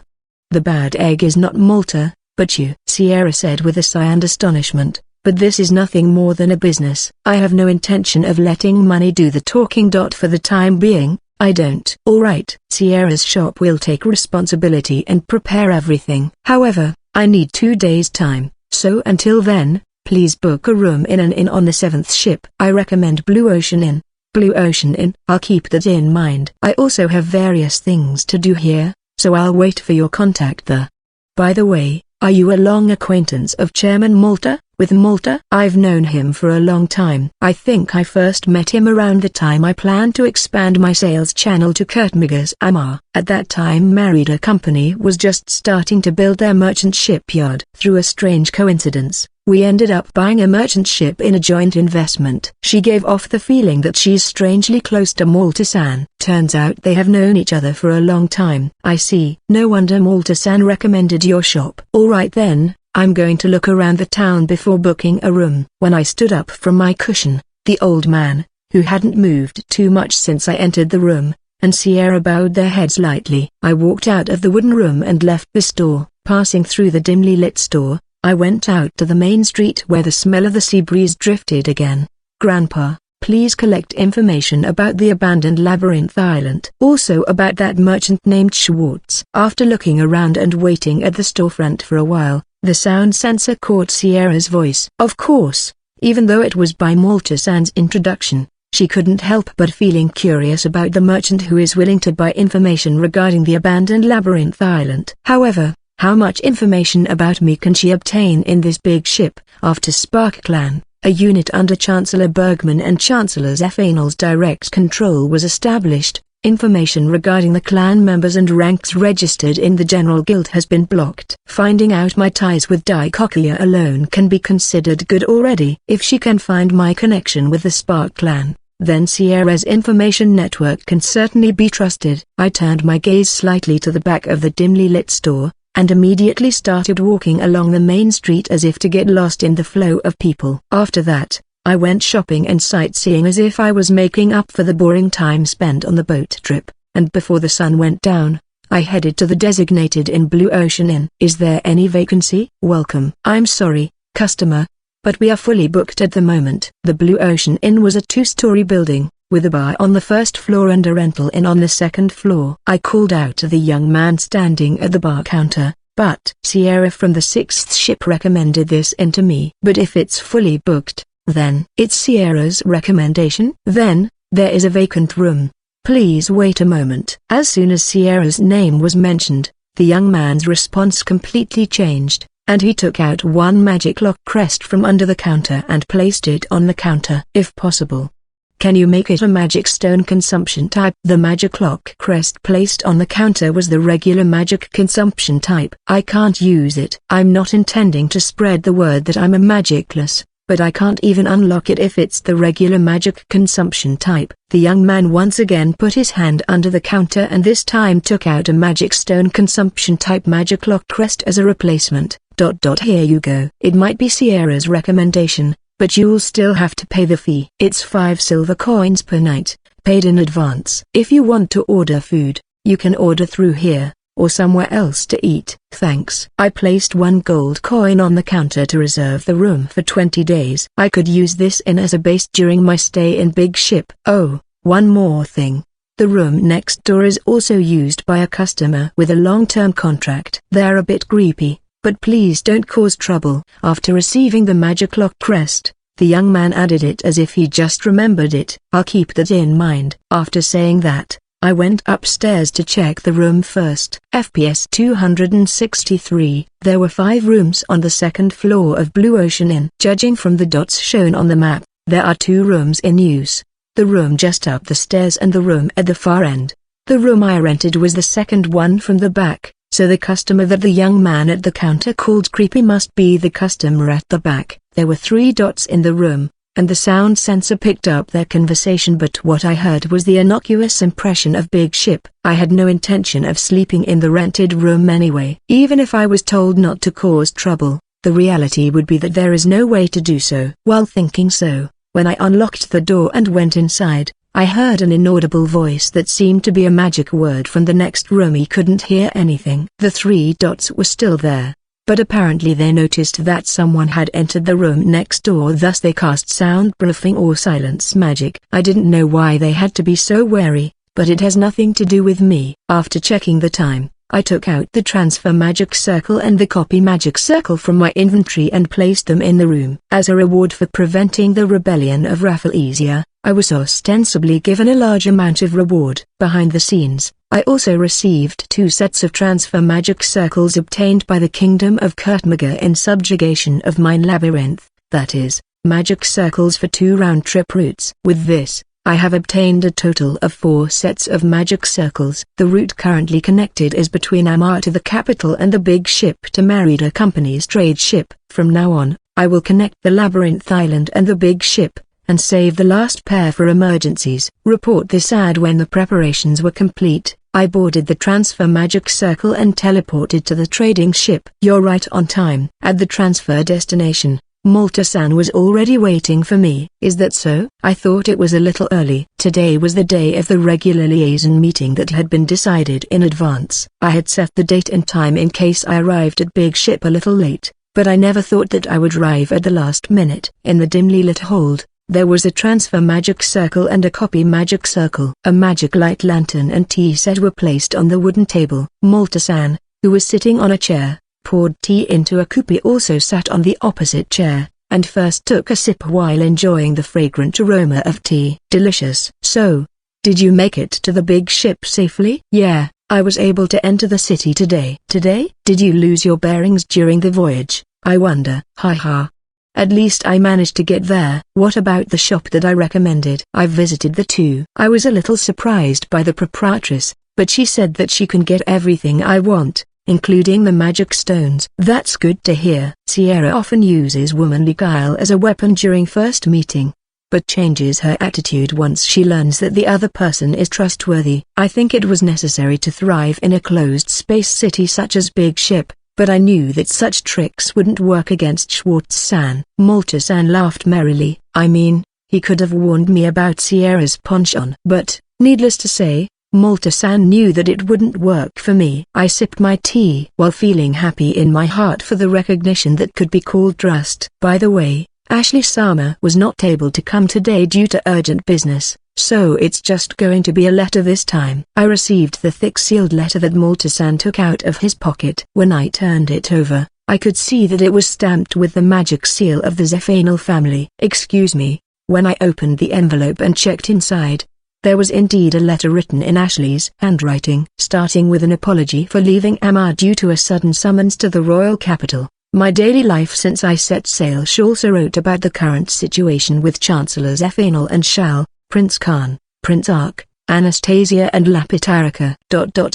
The bad egg is not Malta, but you, Sierra said with a sigh and astonishment. But this is nothing more than a business. I have no intention of letting money do the talking. For the time being, I don't. Alright. Sierra's shop will take responsibility and prepare everything. However, I need 2 days' time, so until then, please book a room in an inn on the 7th ship. I recommend Blue Ocean Inn. Blue Ocean Inn. I'll keep that in mind. I also have various things to do here, so I'll wait for your contact there. By the way, are you a long acquaintance of Chairman Malta? With Malta? I've known him for a long time. I think I first met him around the time I planned to expand my sales channel to Kurtmigas Amar. At that time Merida Company was just starting to build their merchant shipyard. Through a strange coincidence, we ended up buying a merchant ship in a joint investment. She gave off the feeling that she's strangely close to Malta-san. Turns out they have known each other for a long time. I see. No wonder Malta-san recommended your shop. Alright then, I'm going to look around the town before booking a room. When I stood up from my cushion, the old man, who hadn't moved too much since I entered the room, and Sierra bowed their heads lightly. I walked out of the wooden room and left the store. Passing through the dimly lit store, I went out to the main street where the smell of the sea breeze drifted again. Grandpa, please collect information about the abandoned labyrinth island. Also about that merchant named Schwartz. After looking around and waiting at the storefront for a while, the sound sensor caught Sierra's voice. Of course, even though it was by Malta-san's introduction, she couldn't help but feeling curious about the merchant who is willing to buy information regarding the abandoned labyrinth island. However, how much information about me can she obtain in this big ship? After Spark Clan, a unit under Chancellor Bergman and Chancellor Zephanel's direct control was established, information regarding the clan members and ranks registered in the General Guild has been blocked. Finding out my ties with Die Coquilleur alone can be considered good already. If she can find my connection with the Spark Clan, then Sierra's information network can certainly be trusted. I turned my gaze slightly to the back of the dimly lit store, and immediately started walking along the main street as if to get lost in the flow of people. After that, I went shopping and sightseeing as if I was making up for the boring time spent on the boat trip, and before the sun went down, I headed to the designated Inn Blue Ocean Inn. Is there any vacancy? Welcome. I'm sorry, customer, but we are fully booked at the moment. The Blue Ocean Inn was a 2-story building, with a bar on the first floor and a rental inn on the second floor. I called out to the young man standing at the bar counter, but Sierra from the 6th ship recommended this inn to me. But if it's fully booked, then it's Sierra's recommendation. Then, there is a vacant room. Please wait a moment. As soon as Sierra's name was mentioned, the young man's response completely changed, and he took out one magic lock crest from under the counter and placed it on the counter. If possible, can you make it a magic stone consumption type? The magic lock crest placed on the counter was the regular magic consumption type. I can't use it. I'm not intending to spread the word that I'm a magicless, but I can't even unlock it if it's the regular magic consumption type. The young man once again put his hand under the counter and this time took out a magic stone consumption type magic lock crest as a replacement. Here you go. It might be Sierra's recommendation, but you'll still have to pay the fee. It's 5 silver coins per night, paid in advance. If you want to order food, you can order through here, or somewhere else to eat. Thanks. I placed 1 gold coin on the counter to reserve the room for 20 days. I could use this inn as a base during my stay in Big Ship. Oh, one more thing. The room next door is also used by a customer with a long-term contract. They're a bit creepy, but please don't cause trouble. After receiving the magic lock crest, the young man added it as if he just remembered it. I'll keep that in mind. After saying that, I went upstairs to check the room first. FPS 263. There were 5 rooms on the 2nd floor of Blue Ocean Inn. Judging from the dots shown on the map, there are 2 rooms in use. The room just up the stairs and the room at the far end. The room I rented was the second one from the back, so the customer that the young man at the counter called creepy must be the customer at the back. There were 3 dots in the room, and the sound sensor picked up their conversation, but what I heard was the innocuous impression of Big Ship. I had no intention of sleeping in the rented room anyway. Even if I was told not to cause trouble, the reality would be that there is no way to do so. While thinking so, when I unlocked the door and went inside, I heard an inaudible voice that seemed to be a magic word from the next room. He couldn't hear anything. The 3 dots were still there, but apparently they noticed that someone had entered the room next door, thus they cast soundproofing or silence magic. I didn't know why they had to be so wary, but it has nothing to do with me. After checking the time, I took out the transfer magic circle and the copy magic circle from my inventory and placed them in the room. As a reward for preventing the rebellion of Rafflesia, I was ostensibly given a large amount of reward. Behind the scenes, I also received 2 sets of transfer magic circles obtained by the Kingdom of Kurtmaga in subjugation of Mine Labyrinth, that is, magic circles for 2 round-trip routes. With this, I have obtained a total of 4 sets of magic circles. The route currently connected is between Amar, the capital, and the Big Ship to Merida Company's trade ship. From now on, I will connect the Labyrinth Island and the Big Ship, and save the last pair for emergencies. Report this ad when the preparations were complete. I boarded the transfer magic circle and teleported to the trading ship. You're right on time. At the transfer destination, Malta-san was already waiting for me. Is that so? I thought it was a little early. Today was the day of the regular liaison meeting that had been decided in advance. I had set the date and time in case I arrived at Big Ship a little late, but I never thought that I would arrive at the last minute. In the dimly lit hold, there was a transfer magic circle and a copy magic circle. A magic light lantern and tea set were placed on the wooden table. Malta-san, who was sitting on a chair, poured tea into a cup. He also sat on the opposite chair, and first took a sip while enjoying the fragrant aroma of tea. Delicious. So, did you make it to the Big Ship safely? Yeah, I was able to enter the city today. Today? Did you lose your bearings during the voyage, I wonder? Haha. At least I managed to get there. What about the shop that I recommended? I visited the 2. I was a little surprised by the proprietress, but she said that she can get everything I want, including the magic stones. That's good to hear. Sierra often uses womanly guile as a weapon during first meeting, but changes her attitude once she learns that the other person is trustworthy. I think it was necessary to thrive in a closed space city such as Big Ship, but I knew that such tricks wouldn't work against Schwartz-san. Malta-san laughed merrily. I mean, he could have warned me about Sierra's penchant. But, needless to say, Malta-san knew that it wouldn't work for me. I sipped my tea while feeling happy in my heart for the recognition that could be called trust. By the way, Ashley Sama was not able to come today due to urgent business, So it's just going to be a letter this time. I received the thick sealed letter that Malta-san took out of his pocket. When I turned it over, I could see that it was stamped with the magic seal of the Zephanal family. Excuse me. When I opened the envelope and checked inside, there was indeed a letter written in Ashley's handwriting, starting with an apology for leaving Amar due to a sudden summons to the royal capital. My daily life since I set sail. She also wrote about the current situation with Chancellor Zephanal and Shal, Prince Khan, Prince Ark, Anastasia and Lapitarica.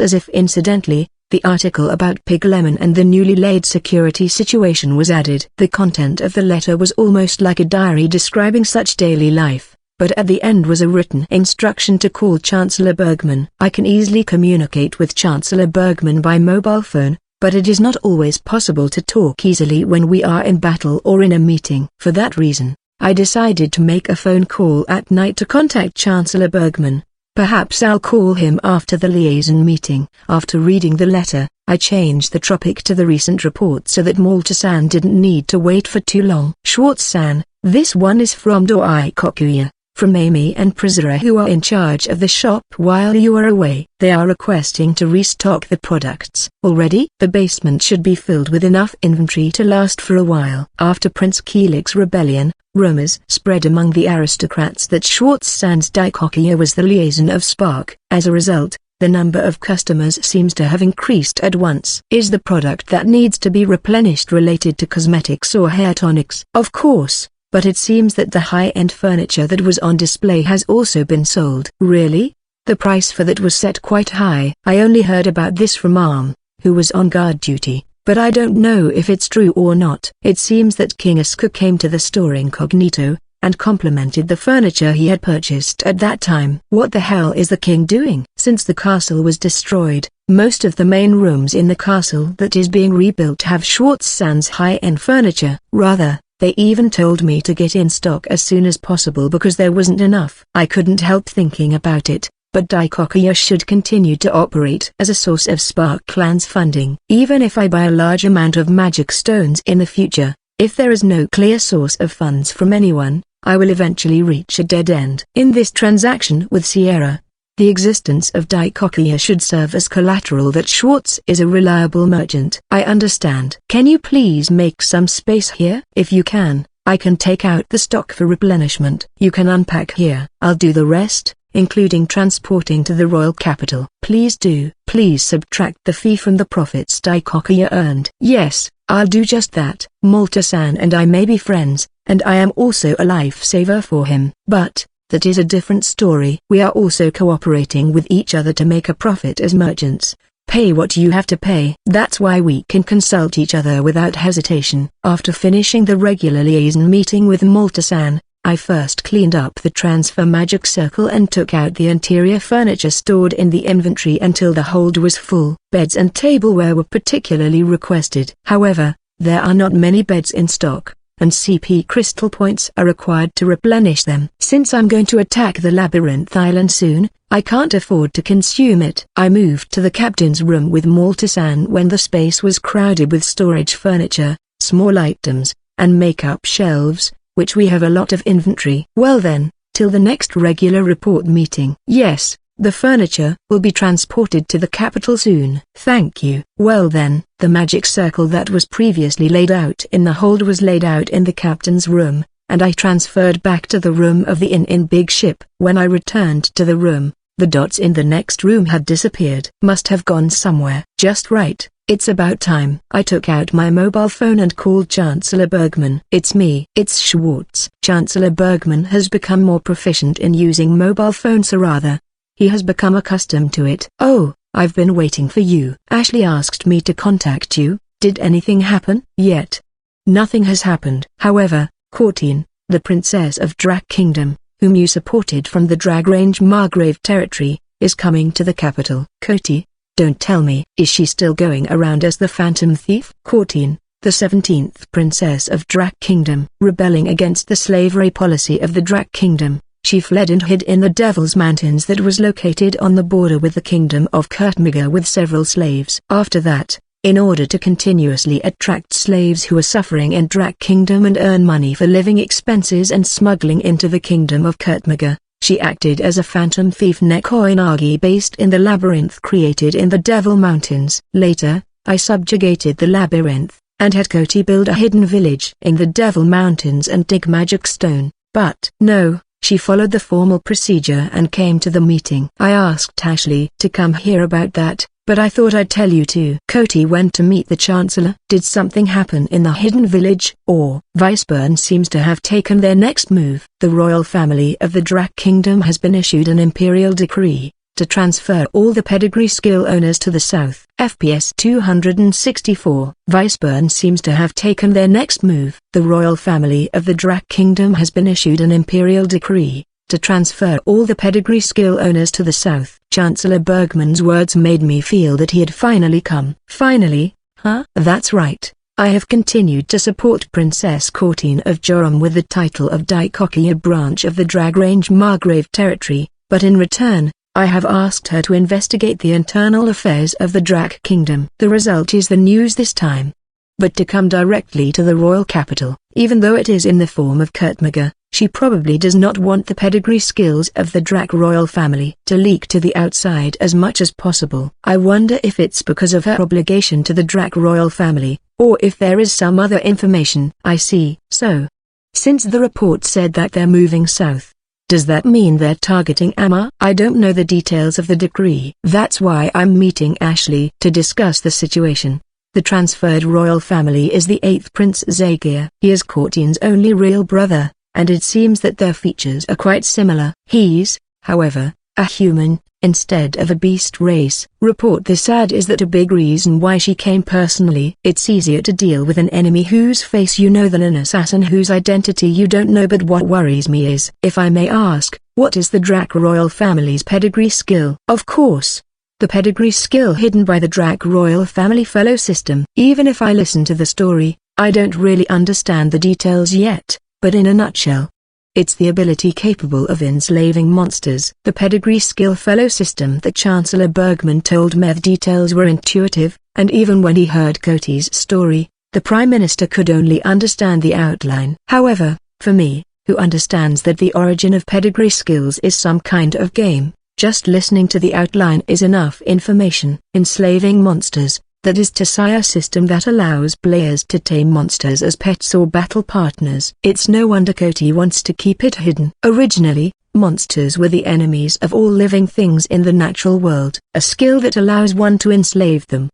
As if incidentally, the article about Pig Lemon and the newly laid security situation was added. The content of the letter was almost like a diary describing such daily life, but at the end was a written instruction to call Chancellor Bergman. I can easily communicate with Chancellor Bergman by mobile phone, but it is not always possible to talk easily when we are in battle or in a meeting. For that reason, I decided to make a phone call at night to contact Chancellor Bergman. Perhaps I'll call him after the liaison meeting. After reading the letter, I changed the topic to the recent report so that Malta-san didn't need to wait for too long. Schwartz-san, this one is from Doi Kokuya, from Amy and Priscilla, who are in charge of the shop while you are away. They are requesting to restock the products. Already, the basement should be filled with enough inventory to last for a while. After Prince Keelik's rebellion, rumors spread among the aristocrats that Schwartz-san's Daikokuya was the liaison of Spark. As a result, the number of customers seems to have increased at once. Is the product that needs to be replenished related to cosmetics or hair tonics? Of course, but it seems that the high-end furniture that was on display has also been sold. Really? The price for that was set quite high. I only heard about this from Arm, who was on guard duty, but I don't know if it's true or not. It seems that King Asuka came to the store incognito, and complimented the furniture he had purchased at that time. What the hell is the king doing? Since the castle was destroyed, most of the main rooms in the castle that is being rebuilt have Schwartz-san's high-end furniture. Rather, they even told me to get in stock as soon as possible because there wasn't enough. I couldn't help thinking about it, but Daikokuya should continue to operate as a source of Spark Clan's funding. Even if I buy a large amount of magic stones in the future, if there is no clear source of funds from anyone, I will eventually reach a dead end. In this transaction with Sierra, the existence of Daikokuya should serve as collateral that Schwartz is a reliable merchant. I understand. Can you please make some space here? If you can, I can take out the stock for replenishment. You can unpack here. I'll do the rest, including transporting to the royal capital. Please do. Please subtract the fee from the profits Daikokuya earned. Yes, I'll do just that. Malta-san and I may be friends, and I am also a lifesaver for him. But that is a different story. We are also cooperating with each other to make a profit as merchants. Pay what you have to pay. That's why we can consult each other without hesitation. After finishing the regular liaison meeting with Malta-san, I first cleaned up the transfer magic circle and took out the interior furniture stored in the inventory until the hold was full. Beds and tableware were particularly requested. However, there are not many beds in stock, and CP crystal points are required to replenish them. Since I'm going to attack the labyrinth island soon, I can't afford to consume it. I moved to the captain's room with Malta-san when the space was crowded with storage furniture, small items, and makeup shelves, which we have a lot of inventory. Well then, till the next regular report meeting. Yes, the furniture will be transported to the capital soon. Thank you. Well then, the magic circle that was previously laid out in the hold was laid out in the captain's room, and I transferred back to the room of the inn in Big Ship. When I returned to the room, the dots in the next room had disappeared. Must have gone somewhere. Just right. It's about time. I took out my mobile phone and called Chancellor Bergman. It's me. It's Schwartz. Chancellor Bergman has become more proficient in using mobile phones, or rather, he has become accustomed to it. Oh, I've been waiting for you. Ashley asked me to contact you. Did anything happen? Yet. Nothing has happened. However, Courtine, the princess of Drac Kingdom, whom you supported from the Drag Range Margrave territory, is coming to the capital. Coty, don't tell me. Is she still going around as the Phantom Thief? Courtine, the 17th princess of Drac Kingdom, rebelling against the slavery policy of the Drac Kingdom, she fled and hid in the Devil's Mountains that was located on the border with the kingdom of Kurtmiga with several slaves. After that, in order to continuously attract slaves who are suffering in Drac Kingdom and earn money for living expenses and smuggling into the kingdom of Kurtmiga, She acted as a phantom thief Nekoinagi based in the labyrinth created in the Devil Mountains. Later, I subjugated the labyrinth, and had Koti build a hidden village in the Devil Mountains and dig magic stone. But no, she followed the formal procedure and came to the meeting. I asked Ashley to come here about that, but I thought I'd tell you too. Koti went to meet the Chancellor. Did something happen in the hidden village? Or, Weisburn seems to have taken their next move. The royal family of the Drac Kingdom has been issued an imperial decree to transfer all the pedigree skill owners to the south. FPS 264. Weisburn seems to have taken their next move. The royal family of the Drac Kingdom has been issued an imperial decree to transfer all the pedigree skill owners to the south. Chancellor Bergman's words made me feel that he had finally come. Finally, huh? That's right. I have continued to support Princess Courtine of Joram with the title of Daikokia branch of the Dragrange Margrave territory, but in return, I have asked her to investigate the internal affairs of the Drac Kingdom. The result is the news this time. But to come directly to the royal capital, even though it is in the form of Kurtmaga, she probably does not want the pedigree skills of the Drac royal family to leak to the outside as much as possible. I wonder if it's because of her obligation to the Drac royal family, or if there is some other information. I see. So, since the report said that they're moving south, does that mean they're targeting Amma? I don't know the details of the decree. That's why I'm meeting Ashley to discuss the situation. The transferred royal family is the 8th Prince Zagia. He is Courtine's only real brother, and it seems that their features are quite similar. He's, however, a human, instead of a beast race. Report the sad is that a big reason why she came personally. It's easier to deal with an enemy whose face you know than an assassin whose identity you don't know. But what worries me is, if I may ask, what is the Drac royal family's pedigree skill? Of course, the pedigree skill hidden by the Drac royal family fellow system. Even if I listen to the story, I don't really understand the details yet, but in a nutshell, it's the ability capable of enslaving monsters. The pedigree skill fellow system that Chancellor Bergman told me the details were intuitive, and even when he heard Koti's story, the Prime Minister could only understand the outline. However, for me, who understands that the origin of pedigree skills is some kind of game, just listening to the outline is enough information. Enslaving monsters, that is to say a system that allows players to tame monsters as pets or battle partners. It's no wonder Koti wants to keep it hidden. Originally, monsters were the enemies of all living things in the natural world. A skill that allows one to enslave them.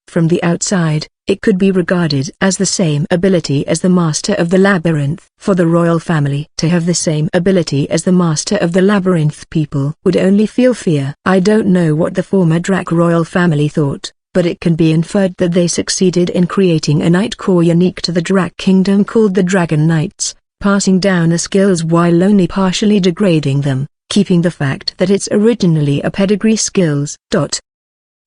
From the outside, it could be regarded as the same ability as the Master of the Labyrinth. For the royal family to have the same ability as the Master of the Labyrinth, people would only feel fear. I don't know what the former Drac royal family thought, but it can be inferred that they succeeded in creating a knight core unique to the Drac Kingdom called the Dragon Knights, passing down the skills while only partially degrading them, keeping the fact that it's originally a pedigree skills.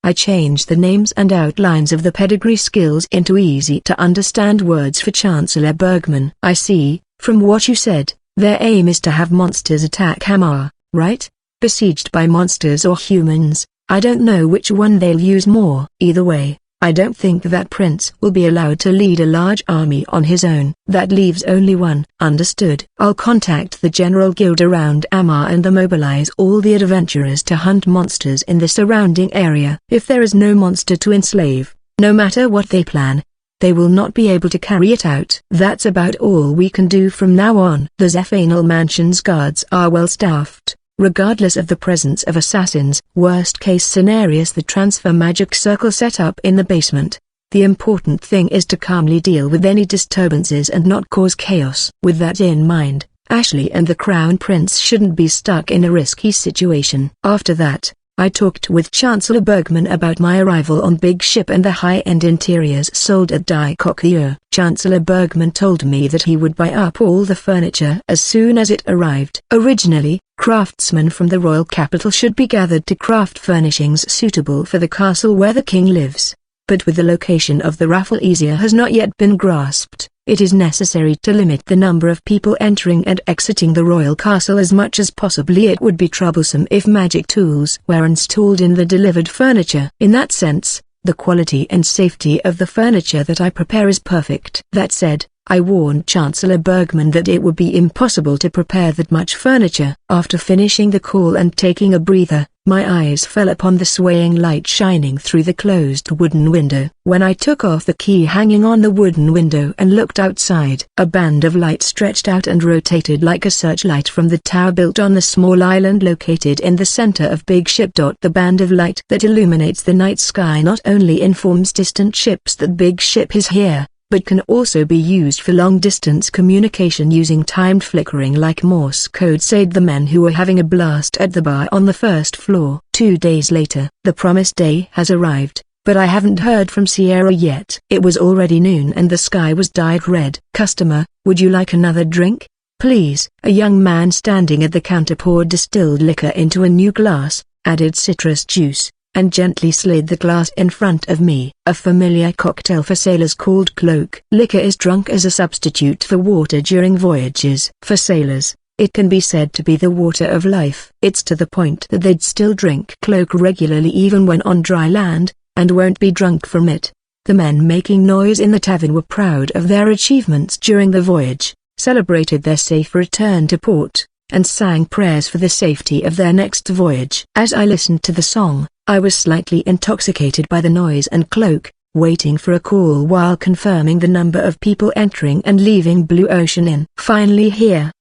I changed the names and outlines of the pedigree skills into easy-to-understand words for Chancellor Bergman. I see, from what you said, their aim is to have monsters attack Hamar, right? Besieged by monsters or humans. I don't know which one they'll use more. Either way, I don't think that Prince will be allowed to lead a large army on his own. That leaves only one. Understood. I'll contact the General Guild around Amar and mobilize all the adventurers to hunt monsters in the surrounding area. If there is no monster to enslave, no matter what they plan, they will not be able to carry it out. That's about all we can do from now on. The Zephanal Mansion's guards are well staffed, regardless of the presence of assassins. Worst case scenarios, the transfer magic circle set up in the basement. The important thing is to calmly deal with any disturbances and not cause chaos. With that in mind, Ashley and the Crown Prince shouldn't be stuck in a risky situation. After that, I talked with Chancellor Bergman about my arrival on Big Ship and the high-end interiors sold at Daikokia. Chancellor Bergman told me that he would buy up all the furniture as soon as it arrived. Originally, craftsmen from the royal capital should be gathered to craft furnishings suitable for the castle where the king lives. But with the location of the Rafflesia has not yet been grasped, it is necessary to limit the number of people entering and exiting the royal castle as much as possibly. It would be troublesome if magic tools were installed in the delivered furniture. In that sense, the quality and safety of the furniture that I prepare is perfect. That said, I warned Chancellor Bergman that it would be impossible to prepare that much furniture. After finishing the call and taking a breather, my eyes fell upon the swaying light shining through the closed wooden window. When I took off the key hanging on the wooden window and looked outside, a band of light stretched out and rotated like a searchlight from the tower built on the small island located in the center of Big Ship. The band of light that illuminates the night sky not only informs distant ships that Big Ship is here, but can also be used for long-distance communication using timed flickering like Morse code, said the men who were having a blast at the bar on the first floor. 2 days later, the promised day has arrived, but I haven't heard from Sierra yet. It was already noon and the sky was dyed red. Customer, would you like another drink? Please. A young man standing at the counter poured distilled liquor into a new glass, added citrus juice, and gently slid the glass in front of me. A familiar cocktail for sailors called cloak. Liquor is drunk as a substitute for water during voyages. For sailors, it can be said to be the water of life. It's to the point that they'd still drink cloak regularly even when on dry land, and won't be drunk from it. The men making noise in the tavern were proud of their achievements during the voyage, celebrated their safe return to port, and sang prayers for the safety of their next voyage. As I listened to the song, I was slightly intoxicated by the noise and cloak, waiting for a call while confirming the number of people entering and leaving Blue Ocean Inn. Finally here,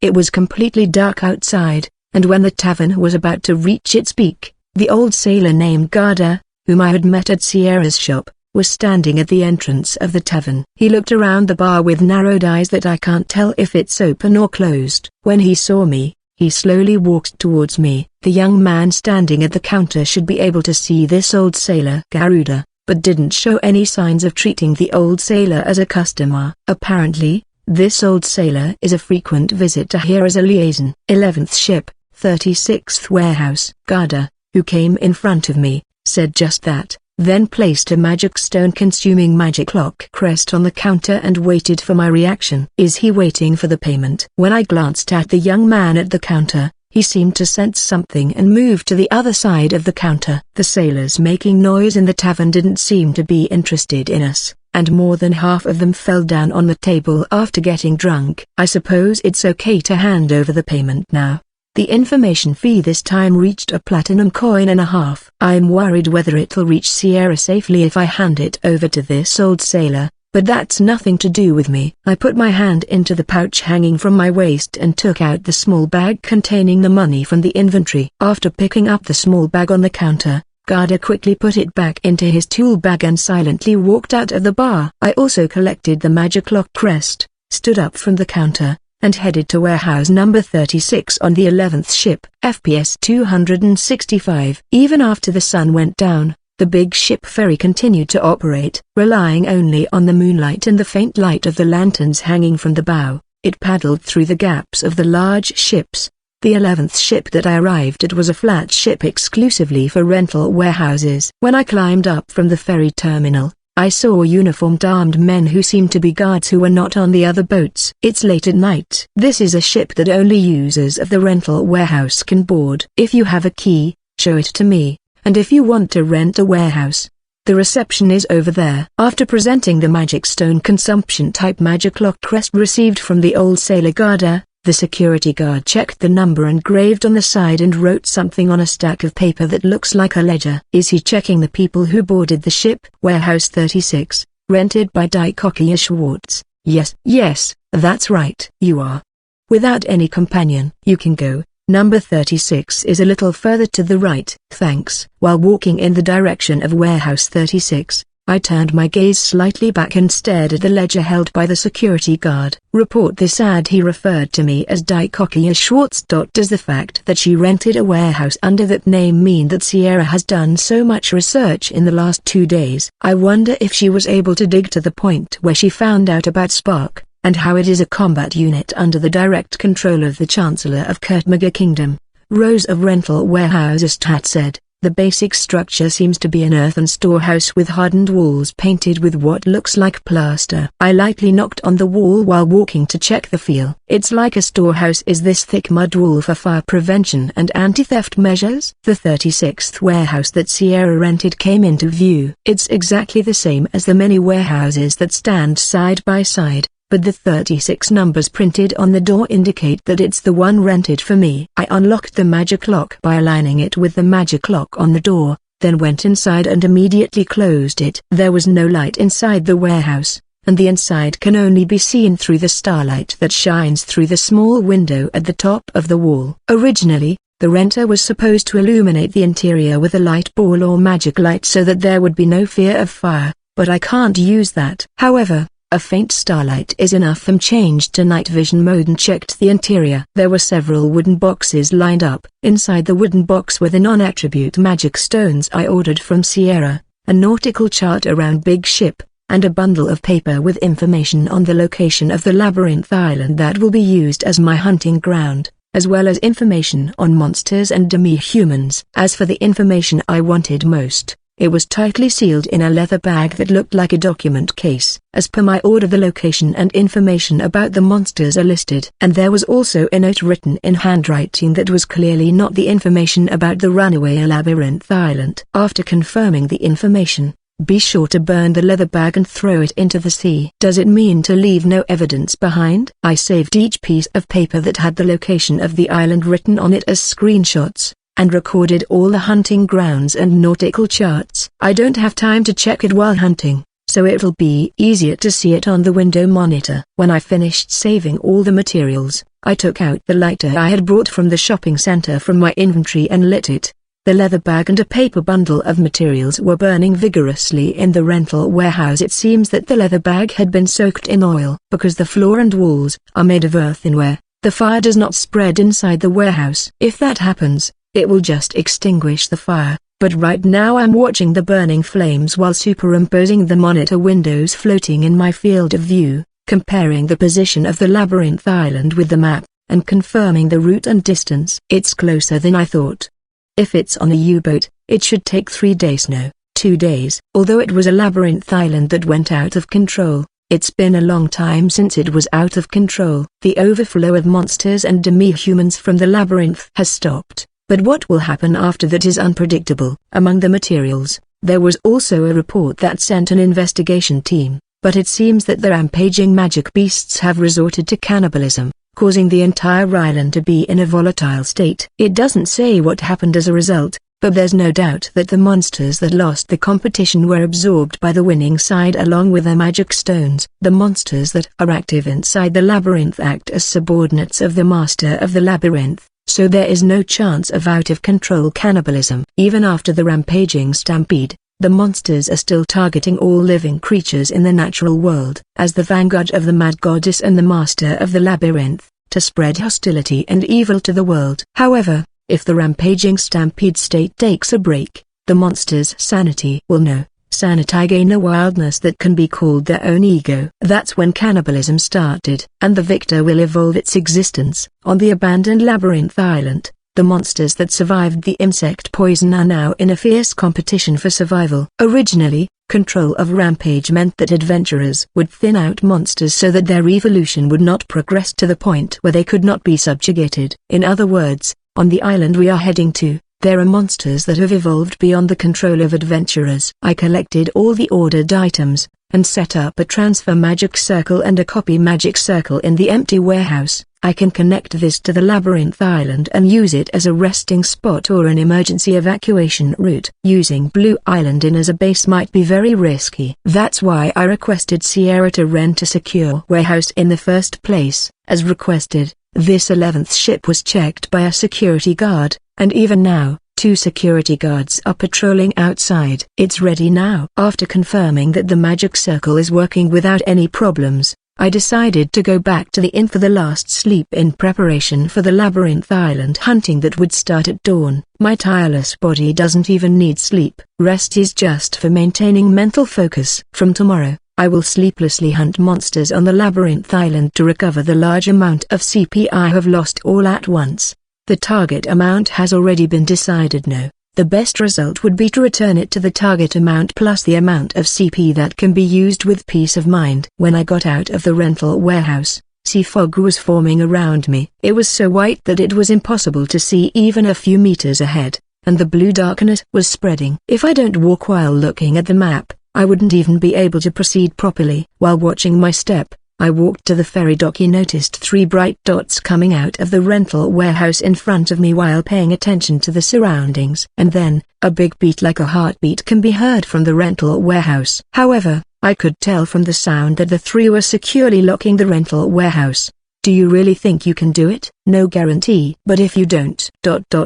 It was completely dark outside, and when the tavern was about to reach its peak, the old sailor named Garda, whom I had met at Sierra's shop, was standing at the entrance of the tavern. He looked around the bar with narrowed eyes that I can't tell if it's open or closed. When he saw me, he slowly walked towards me. The young man standing at the counter should be able to see this old sailor Garuda, but didn't show any signs of treating the old sailor as a customer. Apparently, this old sailor is a frequent visitor here as a liaison. 11th ship, 36th warehouse. Garda, who came in front of me, said just that, then placed a magic stone-consuming magic clock crest on the counter and waited for my reaction. Is he waiting for the payment? When I glanced at the young man at the counter, he seemed to sense something and moved to the other side of the counter. The sailors making noise in the tavern didn't seem to be interested in us, and more than half of them fell down on the table after getting drunk. I suppose it's okay to hand over the payment now. The information fee this time reached a platinum coin and a half. I'm worried whether it'll reach Sierra safely if I hand it over to this old sailor, but that's nothing to do with me. I put my hand into the pouch hanging from my waist and took out the small bag containing the money from the inventory. After picking up the small bag on the counter, Garda quickly put it back into his tool bag and silently walked out of the bar. I also collected the magic clock crest, stood up from the counter, and headed to warehouse number 36 on the 11th ship. FPS 265. Even after the sun went down, the Big Ship ferry continued to operate. Relying only on the moonlight and the faint light of the lanterns hanging from the bow, it paddled through the gaps of the large ships. The 11th ship that I arrived at was a flat ship exclusively for rental warehouses. When I climbed up from the ferry terminal, I saw uniformed armed men who seemed to be guards who were not on the other boats. It's late at night. This is a ship that only users of the rental warehouse can board. If you have a key, show it to me, and if you want to rent a warehouse, the reception is over there. After presenting the magic stone consumption type magic clock crest received from the old sailor Garda, the security guard checked the number engraved on the side and wrote something on a stack of paper that looks like a ledger. Is he checking the people who boarded the ship? Warehouse 36, rented by Dikokia Schwartz. Yes, that's right. You are. Without any companion. You can go. Number 36 is a little further to the right. Thanks. While walking in the direction of warehouse 36, I turned my gaze slightly back and stared at the ledger held by the security guard. Report this ad. He referred to me as Dikokia Schwartz. Does the fact that she rented a warehouse under that name mean that Sierra has done so much research in the last 2 days? I wonder if she was able to dig to the point where she found out about Spark, and how it is a combat unit under the direct control of the Chancellor of Kurtmaga Kingdom. Rows of rental warehouses. Stat said. The basic structure seems to be an earthen storehouse with hardened walls painted with what looks like plaster. I lightly knocked on the wall while walking to check the feel. It's like a storehouse is this thick mud wall for fire prevention and anti-theft measures. The 36th warehouse that Sierra rented came into view. It's exactly the same as the many warehouses that stand side by side, but the 36 numbers printed on the door indicate that it's the one rented for me. I unlocked the magic lock by aligning it with the magic lock on the door, then went inside and immediately closed it. There was no light inside the warehouse, and the inside can only be seen through the starlight that shines through the small window at the top of the wall. Originally, the renter was supposed to illuminate the interior with a light ball or magic light so that there would be no fear of fire, but I can't use that. However, a faint starlight is enough. I changed to night vision mode and checked the interior. There were several wooden boxes lined up. Inside the wooden box were the non-attribute magic stones I ordered from Sierra, a nautical chart around Big Ship, and a bundle of paper with information on the location of the labyrinth island that will be used as my hunting ground, as well as information on monsters and demi-humans. As for the information I wanted most, it was tightly sealed in a leather bag that looked like a document case. As per my order, the location and information about the monsters are listed. And there was also a note written in handwriting that was clearly not the information about the runaway labyrinth island. After confirming the information, be sure to burn the leather bag and throw it into the sea. Does it mean to leave no evidence behind? I saved each piece of paper that had the location of the island written on it as screenshots, and recorded all the hunting grounds and nautical charts. I don't have time to check it while hunting, so it'll be easier to see it on the window monitor. When I finished saving all the materials, I took out the lighter I had brought from the shopping center from my inventory and lit it. The leather bag and a paper bundle of materials were burning vigorously in the rental warehouse. It seems that the leather bag had been soaked in oil. Because the floor and walls are made of earthenware, the fire does not spread inside the warehouse. If that happens, it will just extinguish the fire, but right now I'm watching the burning flames while superimposing the monitor windows floating in my field of view, comparing the position of the labyrinth island with the map, and confirming the route and distance. It's closer than I thought. If it's on a U-boat, it should take 3 days, no, 2 days. Although it was a labyrinth island that went out of control, it's been a long time since it was out of control. The overflow of monsters and demi-humans from the labyrinth has stopped. But what will happen after that is unpredictable. Among the materials, there was also a report that sent an investigation team, but it seems that the rampaging magic beasts have resorted to cannibalism, causing the entire island to be in a volatile state. It doesn't say what happened as a result, but there's no doubt that the monsters that lost the competition were absorbed by the winning side along with their magic stones. The monsters that are active inside the labyrinth act as subordinates of the master of the labyrinth, so there is no chance of out-of-control cannibalism. Even after the rampaging stampede, the monsters are still targeting all living creatures in the natural world. As the vanguard of the Mad Goddess and the master of the labyrinth, to spread hostility and evil to the world. However, if the rampaging stampede state takes a break, the monsters' sanity will know. Sanity gain a wildness that can be called their own ego. That's when cannibalism started, and the victor will evolve its existence. On the abandoned labyrinth island, the monsters that survived the insect poison are now in a fierce competition for survival. Originally, control of rampage meant that adventurers would thin out monsters so that their evolution would not progress to the point where they could not be subjugated. In other words, on the island we are heading to, there are monsters that have evolved beyond the control of adventurers. I collected all the ordered items, and set up a transfer magic circle and a copy magic circle in the empty warehouse. I can connect this to the labyrinth island and use it as a resting spot or an emergency evacuation route. Using Blue Island Inn as a base might be very risky. That's why I requested Sierra to rent a secure warehouse in the first place. As requested, this 11th ship was checked by a security guard, and even now, 2 security guards are patrolling outside. It's ready now. After confirming that the magic circle is working without any problems, I decided to go back to the inn for the last sleep in preparation for the labyrinth island hunting that would start at dawn. My tireless body doesn't even need sleep. Rest is just for maintaining mental focus. From tomorrow, I will sleeplessly hunt monsters on the labyrinth island to recover the large amount of CP I have lost all at once. The target amount has already been decided. No, the best result would be to return it to the target amount plus the amount of CP that can be used with peace of mind. When I got out of the rental warehouse, sea fog was forming around me. It was so white that it was impossible to see even a few meters ahead, and the blue darkness was spreading. If I don't walk while looking at the map, I wouldn't even be able to proceed properly. While watching my step, I walked to the ferry dock and noticed 3 bright dots coming out of the rental warehouse in front of me while paying attention to the surroundings. And then, a big beat like a heartbeat can be heard from the rental warehouse. However, I could tell from the sound that the 3 were securely locking the rental warehouse. Do you really think you can do it? No guarantee. But if you don't,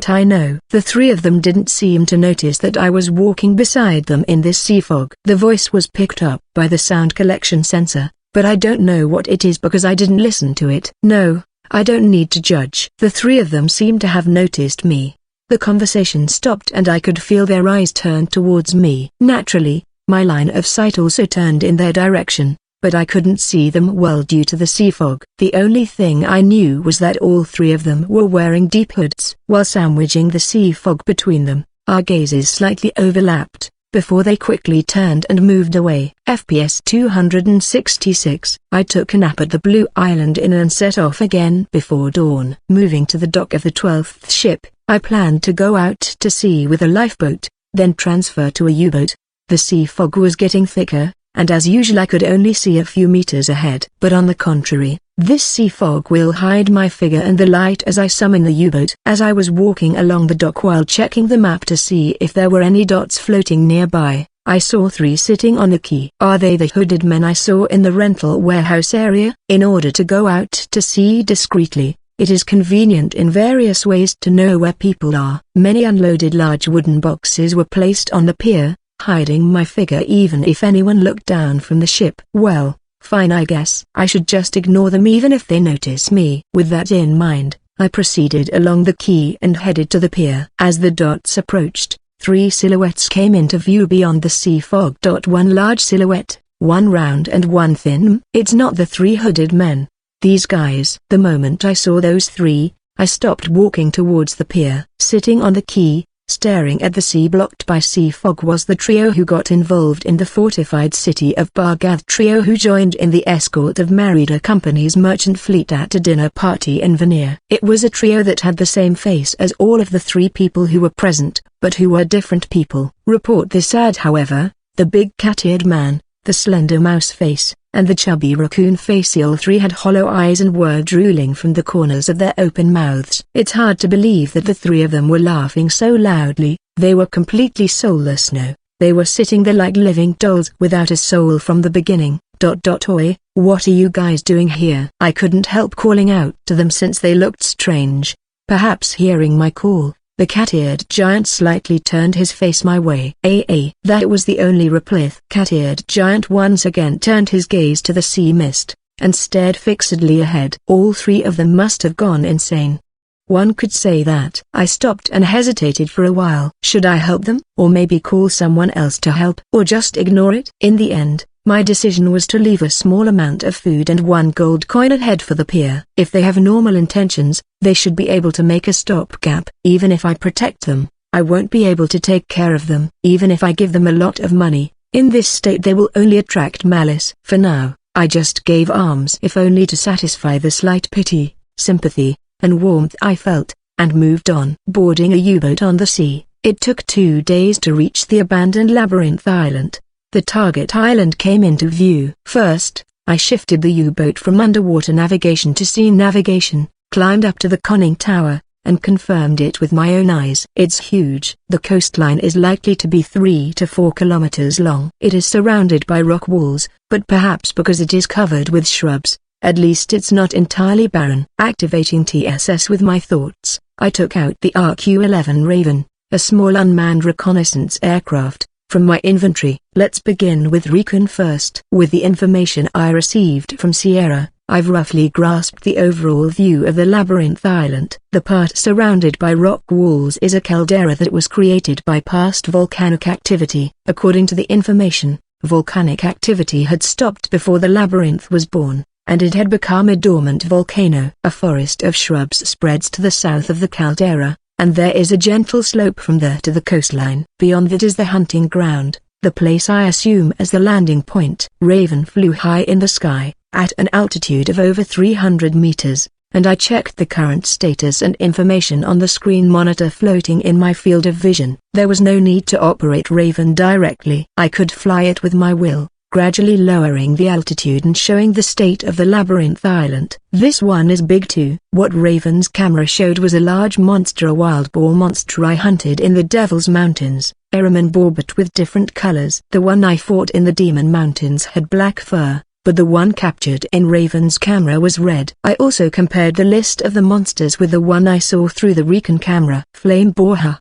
I know. The 3 of them didn't seem to notice that I was walking beside them in this sea fog. The voice was picked up by the sound collection sensor, but I don't know what it is because I didn't listen to it. No, I don't need to judge. The 3 of them seemed to have noticed me. The conversation stopped and I could feel their eyes turn towards me. Naturally, my line of sight also turned in their direction, but I couldn't see them well due to the sea fog. The only thing I knew was that all 3 of them were wearing deep hoods. While sandwiching the sea fog between them, our gazes slightly overlapped, before they quickly turned and moved away. FPS 266. I took a nap at the Blue Island Inn and set off again before dawn. Moving to the dock of the 12th ship, I planned to go out to sea with a lifeboat, then transfer to a U-boat. The sea fog was getting thicker, and as usual I could only see a few meters ahead. But on the contrary, this sea fog will hide my figure and the light as I summon the U-boat. As I was walking along the dock while checking the map to see if there were any dots floating nearby, I saw 3 sitting on the quay. Are they the hooded men I saw in the rental warehouse area? In order to go out to sea discreetly, it is convenient in various ways to know where people are. Many unloaded large wooden boxes were placed on the pier, hiding my figure even if anyone looked down from the ship. Well, fine, I guess. I should just ignore them even if they notice me. With that in mind, I proceeded along the quay and headed to the pier. As the dots approached, 3 silhouettes came into view beyond the sea fog. 1 large silhouette, 1 round and 1 thin. It's not the 3 hooded men. These guys. The moment I saw those 3, I stopped walking towards the pier. Sitting on the quay, staring at the sea blocked by sea fog was the trio who got involved in the fortified city of Baghdad. Trio who joined in the escort of Merida Company's merchant fleet at a dinner party in Veneer. It was a trio that had the same face as all of the 3 people who were present, but who were different people. Report this ad, however, the big cat-eared man, the slender mouse face, and the chubby raccoon face, all 3 had hollow eyes and were drooling from the corners of their open mouths. It's hard to believe that the 3 of them were laughing so loudly. They were completely soulless. No, they were sitting there like living dolls without a soul from the beginning. Oi, what are you guys doing here? I couldn't help calling out to them since they looked strange. Perhaps hearing my call, the cat-eared giant slightly turned his face my way. That was the only reply. Cat-eared giant once again turned his gaze to the sea mist, and stared fixedly ahead. All 3 of them must have gone insane. One could say that. I stopped and hesitated for a while. Should I help them, or maybe call someone else to help, or just ignore it? In the end, my decision was to leave a small amount of food and 1 gold coin ahead for the pier. If they have normal intentions, they should be able to make a stopgap. Even if I protect them, I won't be able to take care of them. Even if I give them a lot of money, in this state they will only attract malice. For now, I just gave alms if only to satisfy the slight pity, sympathy, and warmth I felt, and moved on. Boarding a U-boat on the sea, it took 2 days to reach the abandoned Labyrinth Island. The target island came into view. First, I shifted the U-boat from underwater navigation to sea navigation, climbed up to the conning tower, and confirmed it with my own eyes. It's huge. The coastline is likely to be 3 to 4 kilometers long. It is surrounded by rock walls, but perhaps because it is covered with shrubs, at least it's not entirely barren. Activating TSS with my thoughts, I took out the RQ-11 Raven, a small unmanned reconnaissance aircraft, from my inventory. Let's begin with recon first. With the information I received from Sierra, I've roughly grasped the overall view of the Labyrinth Island. The part surrounded by rock walls is a caldera that was created by past volcanic activity. According to the information, volcanic activity had stopped before the labyrinth was born, and it had become a dormant volcano. A forest of shrubs spreads to the south of the caldera, and there is a gentle slope from there to the coastline. Beyond that is the hunting ground, the place I assume as the landing point. Raven flew high in the sky, at an altitude of over 300 meters, and I checked the current status and information on the screen monitor floating in my field of vision. There was no need to operate Raven directly. I could fly it with my will, gradually lowering the altitude and showing the state of the labyrinth island. This one is big too. What Raven's camera showed was a large monster, a wild boar monster I hunted in the Devil's Mountains, a Raman boar but with different colors. The one I fought in the Demon Mountains had black fur, but the one captured in Raven's camera was red. I also compared the list of the monsters with the one I saw through the Recon camera. Flame boar.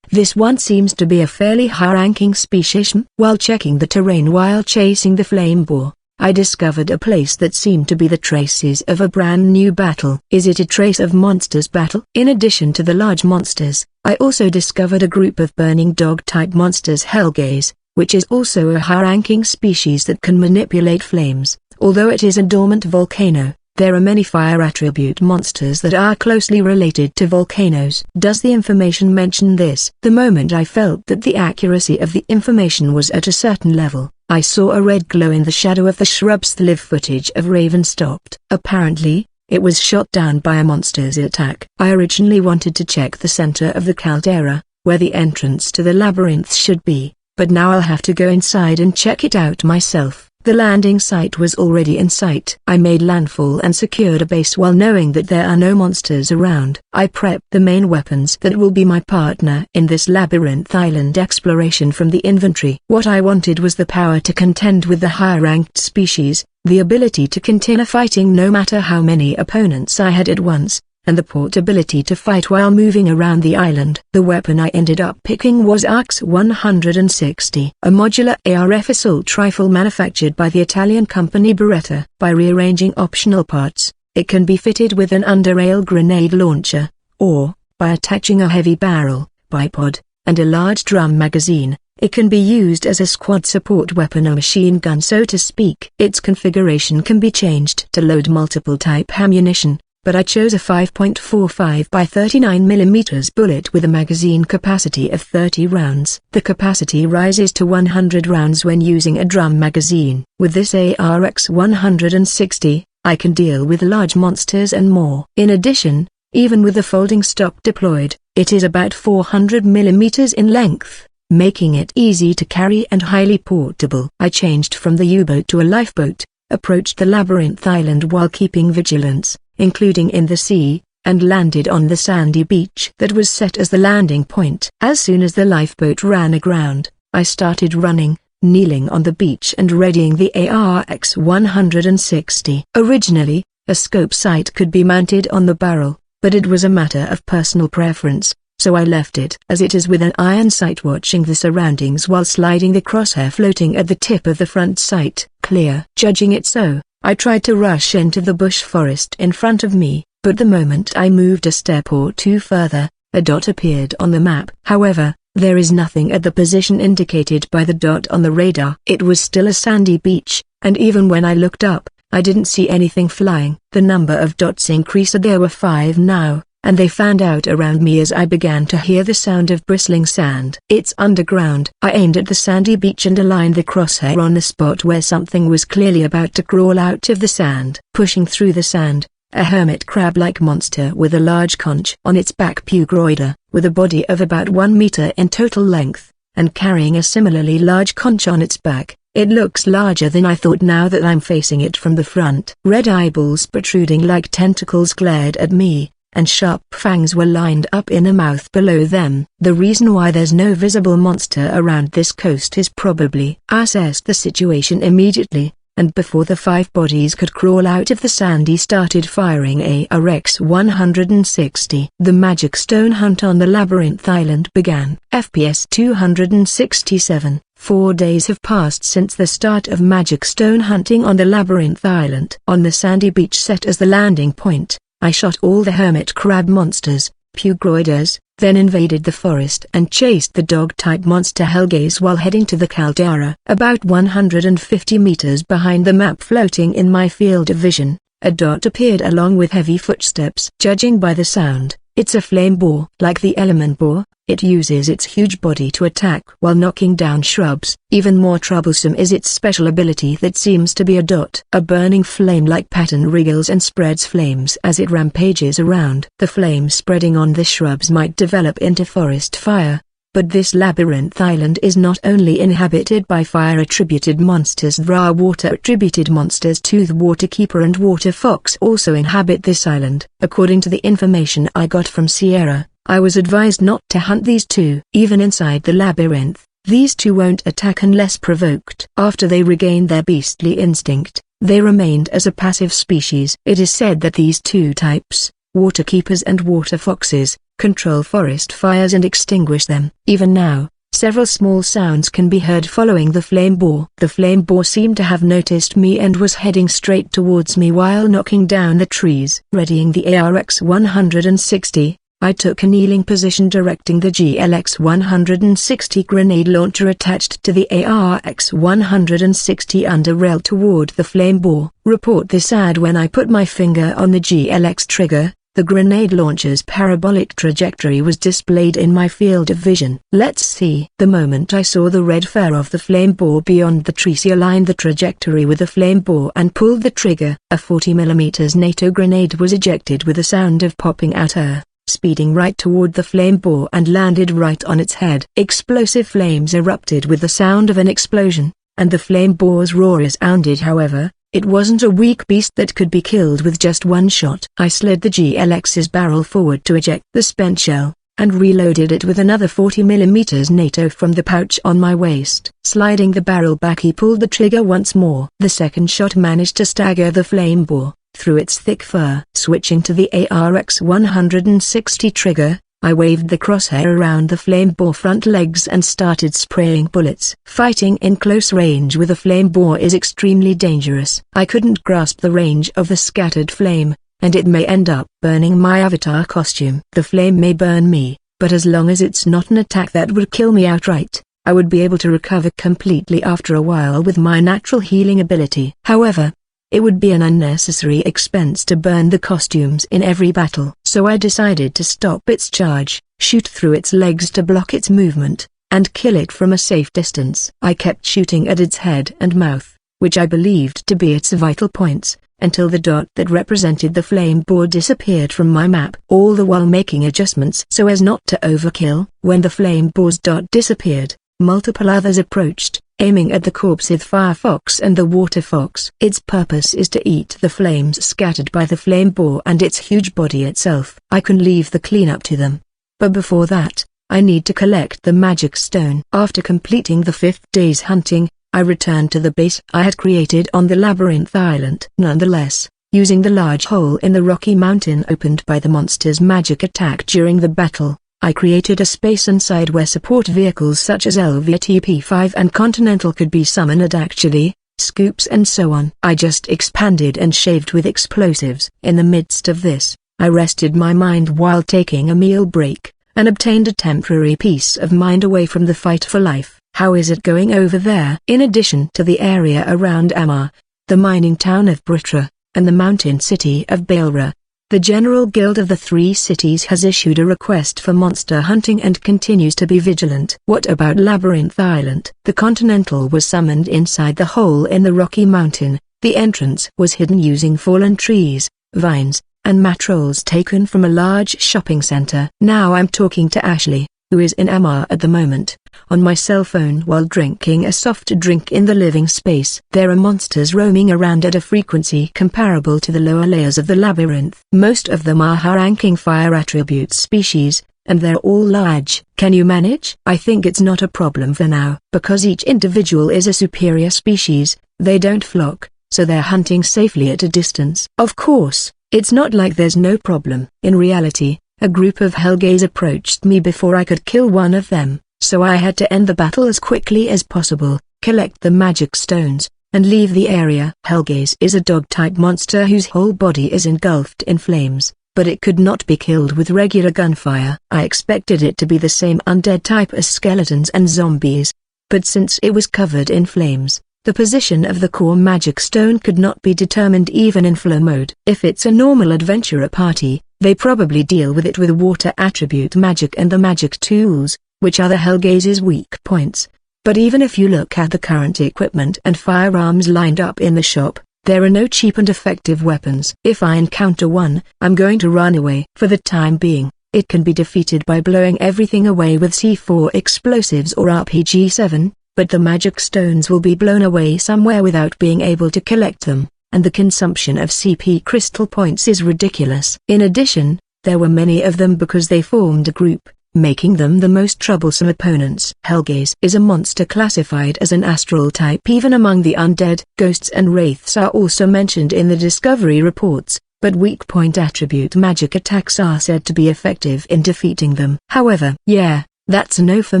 This one seems to be a fairly high-ranking species. While checking the terrain while chasing the flame boar, I discovered a place that seemed to be the traces of a brand new battle. Is it a trace of monsters battle? In addition to the large monsters, I also discovered a group of burning dog-type monsters, Hellgaze, which is also a high-ranking species that can manipulate flames. Although it is a dormant volcano, there are many fire attribute monsters that are closely related to volcanoes. Does the information mention this? The moment I felt that the accuracy of the information was at a certain level, I saw a red glow in the shadow of the shrubs. The live footage of Raven stopped. Apparently, it was shot down by a monster's attack. I originally wanted to check the center of the caldera, where the entrance to the labyrinth should be, but now I'll have to go inside and check it out myself. The landing site was already in sight. I made landfall and secured a base while knowing that there are no monsters around. I prepped the main weapons that will be my partner in this labyrinth island exploration from the inventory. What I wanted was the power to contend with the higher-ranked species, the ability to continue fighting no matter how many opponents I had at once, and the portability to fight while moving around the island. The weapon I ended up picking was AX-160, a modular ARF assault rifle manufactured by the Italian company Beretta. By rearranging optional parts, it can be fitted with an under-rail grenade launcher, or, by attaching a heavy barrel, bipod, and a large drum magazine, it can be used as a squad support weapon, a machine gun so to speak. Its configuration can be changed to load multiple type ammunition, but I chose a 5.45 by 39 mm bullet with a magazine capacity of 30 rounds. The capacity rises to 100 rounds when using a drum magazine. With this ARX-160, I can deal with large monsters and more. In addition, even with the folding stock deployed, it is about 400 mm in length, making it easy to carry and highly portable. I changed from the U-boat to a lifeboat, approached the labyrinth island while keeping vigilance, including in the sea, and landed on the sandy beach that was set as the landing point. As soon as the lifeboat ran aground, I started running, kneeling on the beach and readying the ARX-160. Originally, a scope sight could be mounted on the barrel, but it was a matter of personal preference, so I left it as it is with an iron sight, watching the surroundings while sliding the crosshair floating at the tip of the front sight. Clear. Judging it so, I tried to rush into the bush forest in front of me, but the moment I moved a step or two further, a dot appeared on the map. However, there is nothing at the position indicated by the dot on the radar. It was still a sandy beach, and even when I looked up, I didn't see anything flying. The number of dots increased. There were 5 now, and they fanned out around me as I began to hear the sound of bristling sand. It's underground. I aimed at the sandy beach and aligned the crosshair on the spot where something was clearly about to crawl out of the sand. Pushing through the sand, a hermit crab-like monster with a large conch on its back, pugroider, with a body of about 1 meter in total length, and carrying a similarly large conch on its back. It looks larger than I thought now that I'm facing it from the front. Red eyeballs protruding like tentacles glared at me, and sharp fangs were lined up in a mouth below them. The reason why there's no visible monster around this coast is probably I assessed the situation immediately, and before the 5 bodies could crawl out of the sand, he started firing ARX-160. The magic stone hunt on the labyrinth island began. FPS 267. 4 days have passed since the start of magic stone hunting on the labyrinth island. On the sandy beach set as the landing point, I shot all the hermit crab monsters, pugroiders, then invaded the forest and chased the dog-type monster Hellgaze while heading to the caldera. About 150 meters behind the map, floating in my field of vision, a dot appeared along with heavy footsteps. Judging by the sound, it's a flame boar. Like the element boar, it uses its huge body to attack while knocking down shrubs. Even more troublesome is its special ability that seems to be a dot. A burning flame-like pattern wriggles and spreads flames as it rampages around. The flame spreading on the shrubs might develop into forest fire, But this labyrinth island is not only inhabited by fire-attributed monsters, there are water-attributed monsters too. The Waterkeeper and Water Fox also inhabit this island. According to the information I got from Sierra, I was advised not to hunt these two. Even inside the labyrinth, these two won't attack unless provoked. After they regained their beastly instinct, they remained as a passive species. It is said that these two types, Waterkeepers and Water Foxes, control forest fires and extinguish them. Even now, several small sounds can be heard following the flame boar. The flame boar seemed to have noticed me and was heading straight towards me while knocking down the trees. Readying the ARX-160, I took a kneeling position directing the GLX-160 grenade launcher attached to the ARX-160 under rail toward the flame boar. Report this ad. When I put my finger on the GLX trigger, the grenade launcher's parabolic trajectory was displayed in my field of vision. Let's see. The moment I saw the red fur of the flame boar beyond the trees, I aligned the trajectory with the flame boar and pulled the trigger. A 40mm NATO grenade was ejected with a sound of popping out air, speeding right toward the flame boar and landed right on its head. Explosive flames erupted with the sound of an explosion, and the flame boar's roar resounded. However, it wasn't a weak beast that could be killed with just one shot. I slid the GLX's barrel forward to eject the spent shell, and reloaded it with another 40mm NATO from the pouch on my waist. Sliding the barrel back, he pulled the trigger once more. The second shot managed to stagger the flame boar through its thick fur. Switching to the ARX-160 trigger, I waved the crosshair around the flame boar front legs and started spraying bullets. Fighting in close range with a flame boar is extremely dangerous. I couldn't grasp the range of the scattered flame, and it may end up burning my avatar costume. The flame may burn me, but as long as it's not an attack that would kill me outright, I would be able to recover completely after a while with my natural healing ability. However, it would be an unnecessary expense to burn the costumes in every battle. So I decided to stop its charge, shoot through its legs to block its movement, and kill it from a safe distance. I kept shooting at its head and mouth, which I believed to be its vital points, until the dot that represented the flame boar disappeared from my map. All the while making adjustments so as not to overkill. When the flame boar's dot disappeared, multiple others approached, aiming at the corpse of Firefox and the Water Fox. Its purpose is to eat the flames scattered by the flame boar and its huge body itself. I can leave the cleanup to them. But before that, I need to collect the magic stone. After completing the 5th day's hunting, I returned to the base I had created on the Labyrinth Island. Nonetheless, using the large hole in the rocky mountain opened by the monster's magic attack during the battle, I created a space inside where support vehicles such as LVTP-5 and Continental could be summoned, actually, scoops and so on. I just expanded and shaved with explosives. In the midst of this, I rested my mind while taking a meal break, and obtained a temporary peace of mind away from the fight for life. How is it going over there? In addition to the area around Amar, the mining town of Britra, and the mountain city of Bailra, the General Guild of the Three Cities has issued a request for monster hunting and continues to be vigilant. What about Labyrinth Island? The Continental was summoned inside the hole in the rocky mountain. The entrance was hidden using fallen trees, vines, and matrolls taken from a large shopping center. Now I'm talking to Ashley, who is in Amar at the moment, on my cell phone while drinking a soft drink in the living space. There are monsters roaming around at a frequency comparable to the lower layers of the labyrinth. Most of them are high-ranking fire attribute species, and they're all large. Can you manage? I think it's not a problem for now. Because each individual is a superior species, they don't flock, so they're hunting safely at a distance. Of course, it's not like there's no problem. In reality, a group of Helgays approached me before I could kill one of them, so I had to end the battle as quickly as possible, collect the magic stones, and leave the area. Helgays is a dog-type monster whose whole body is engulfed in flames, but it could not be killed with regular gunfire. I expected it to be the same undead type as skeletons and zombies, but since it was covered in flames, the position of the core magic stone could not be determined even in flow mode. If it's a normal adventurer party, they probably deal with it with water attribute magic and the magic tools, which are the Helgays' weak points. But even if you look at the current equipment and firearms lined up in the shop, there are no cheap and effective weapons. If I encounter one, I'm going to run away. For the time being, It can be defeated by blowing everything away with C4 explosives or RPG-7, but the magic stones will be blown away somewhere without being able to collect them, and the consumption of CP crystal points is ridiculous. In addition, there were many of them because they formed a group, making them the most troublesome opponents. Hellgaze is a monster classified as an astral type even among the undead. Ghosts and wraiths are also mentioned in the discovery reports, but weak point attribute magic attacks are said to be effective in defeating them. However, yeah, that's a no for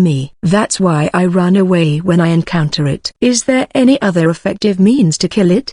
me. That's why I run away when I encounter it. Is there any other effective means to kill it?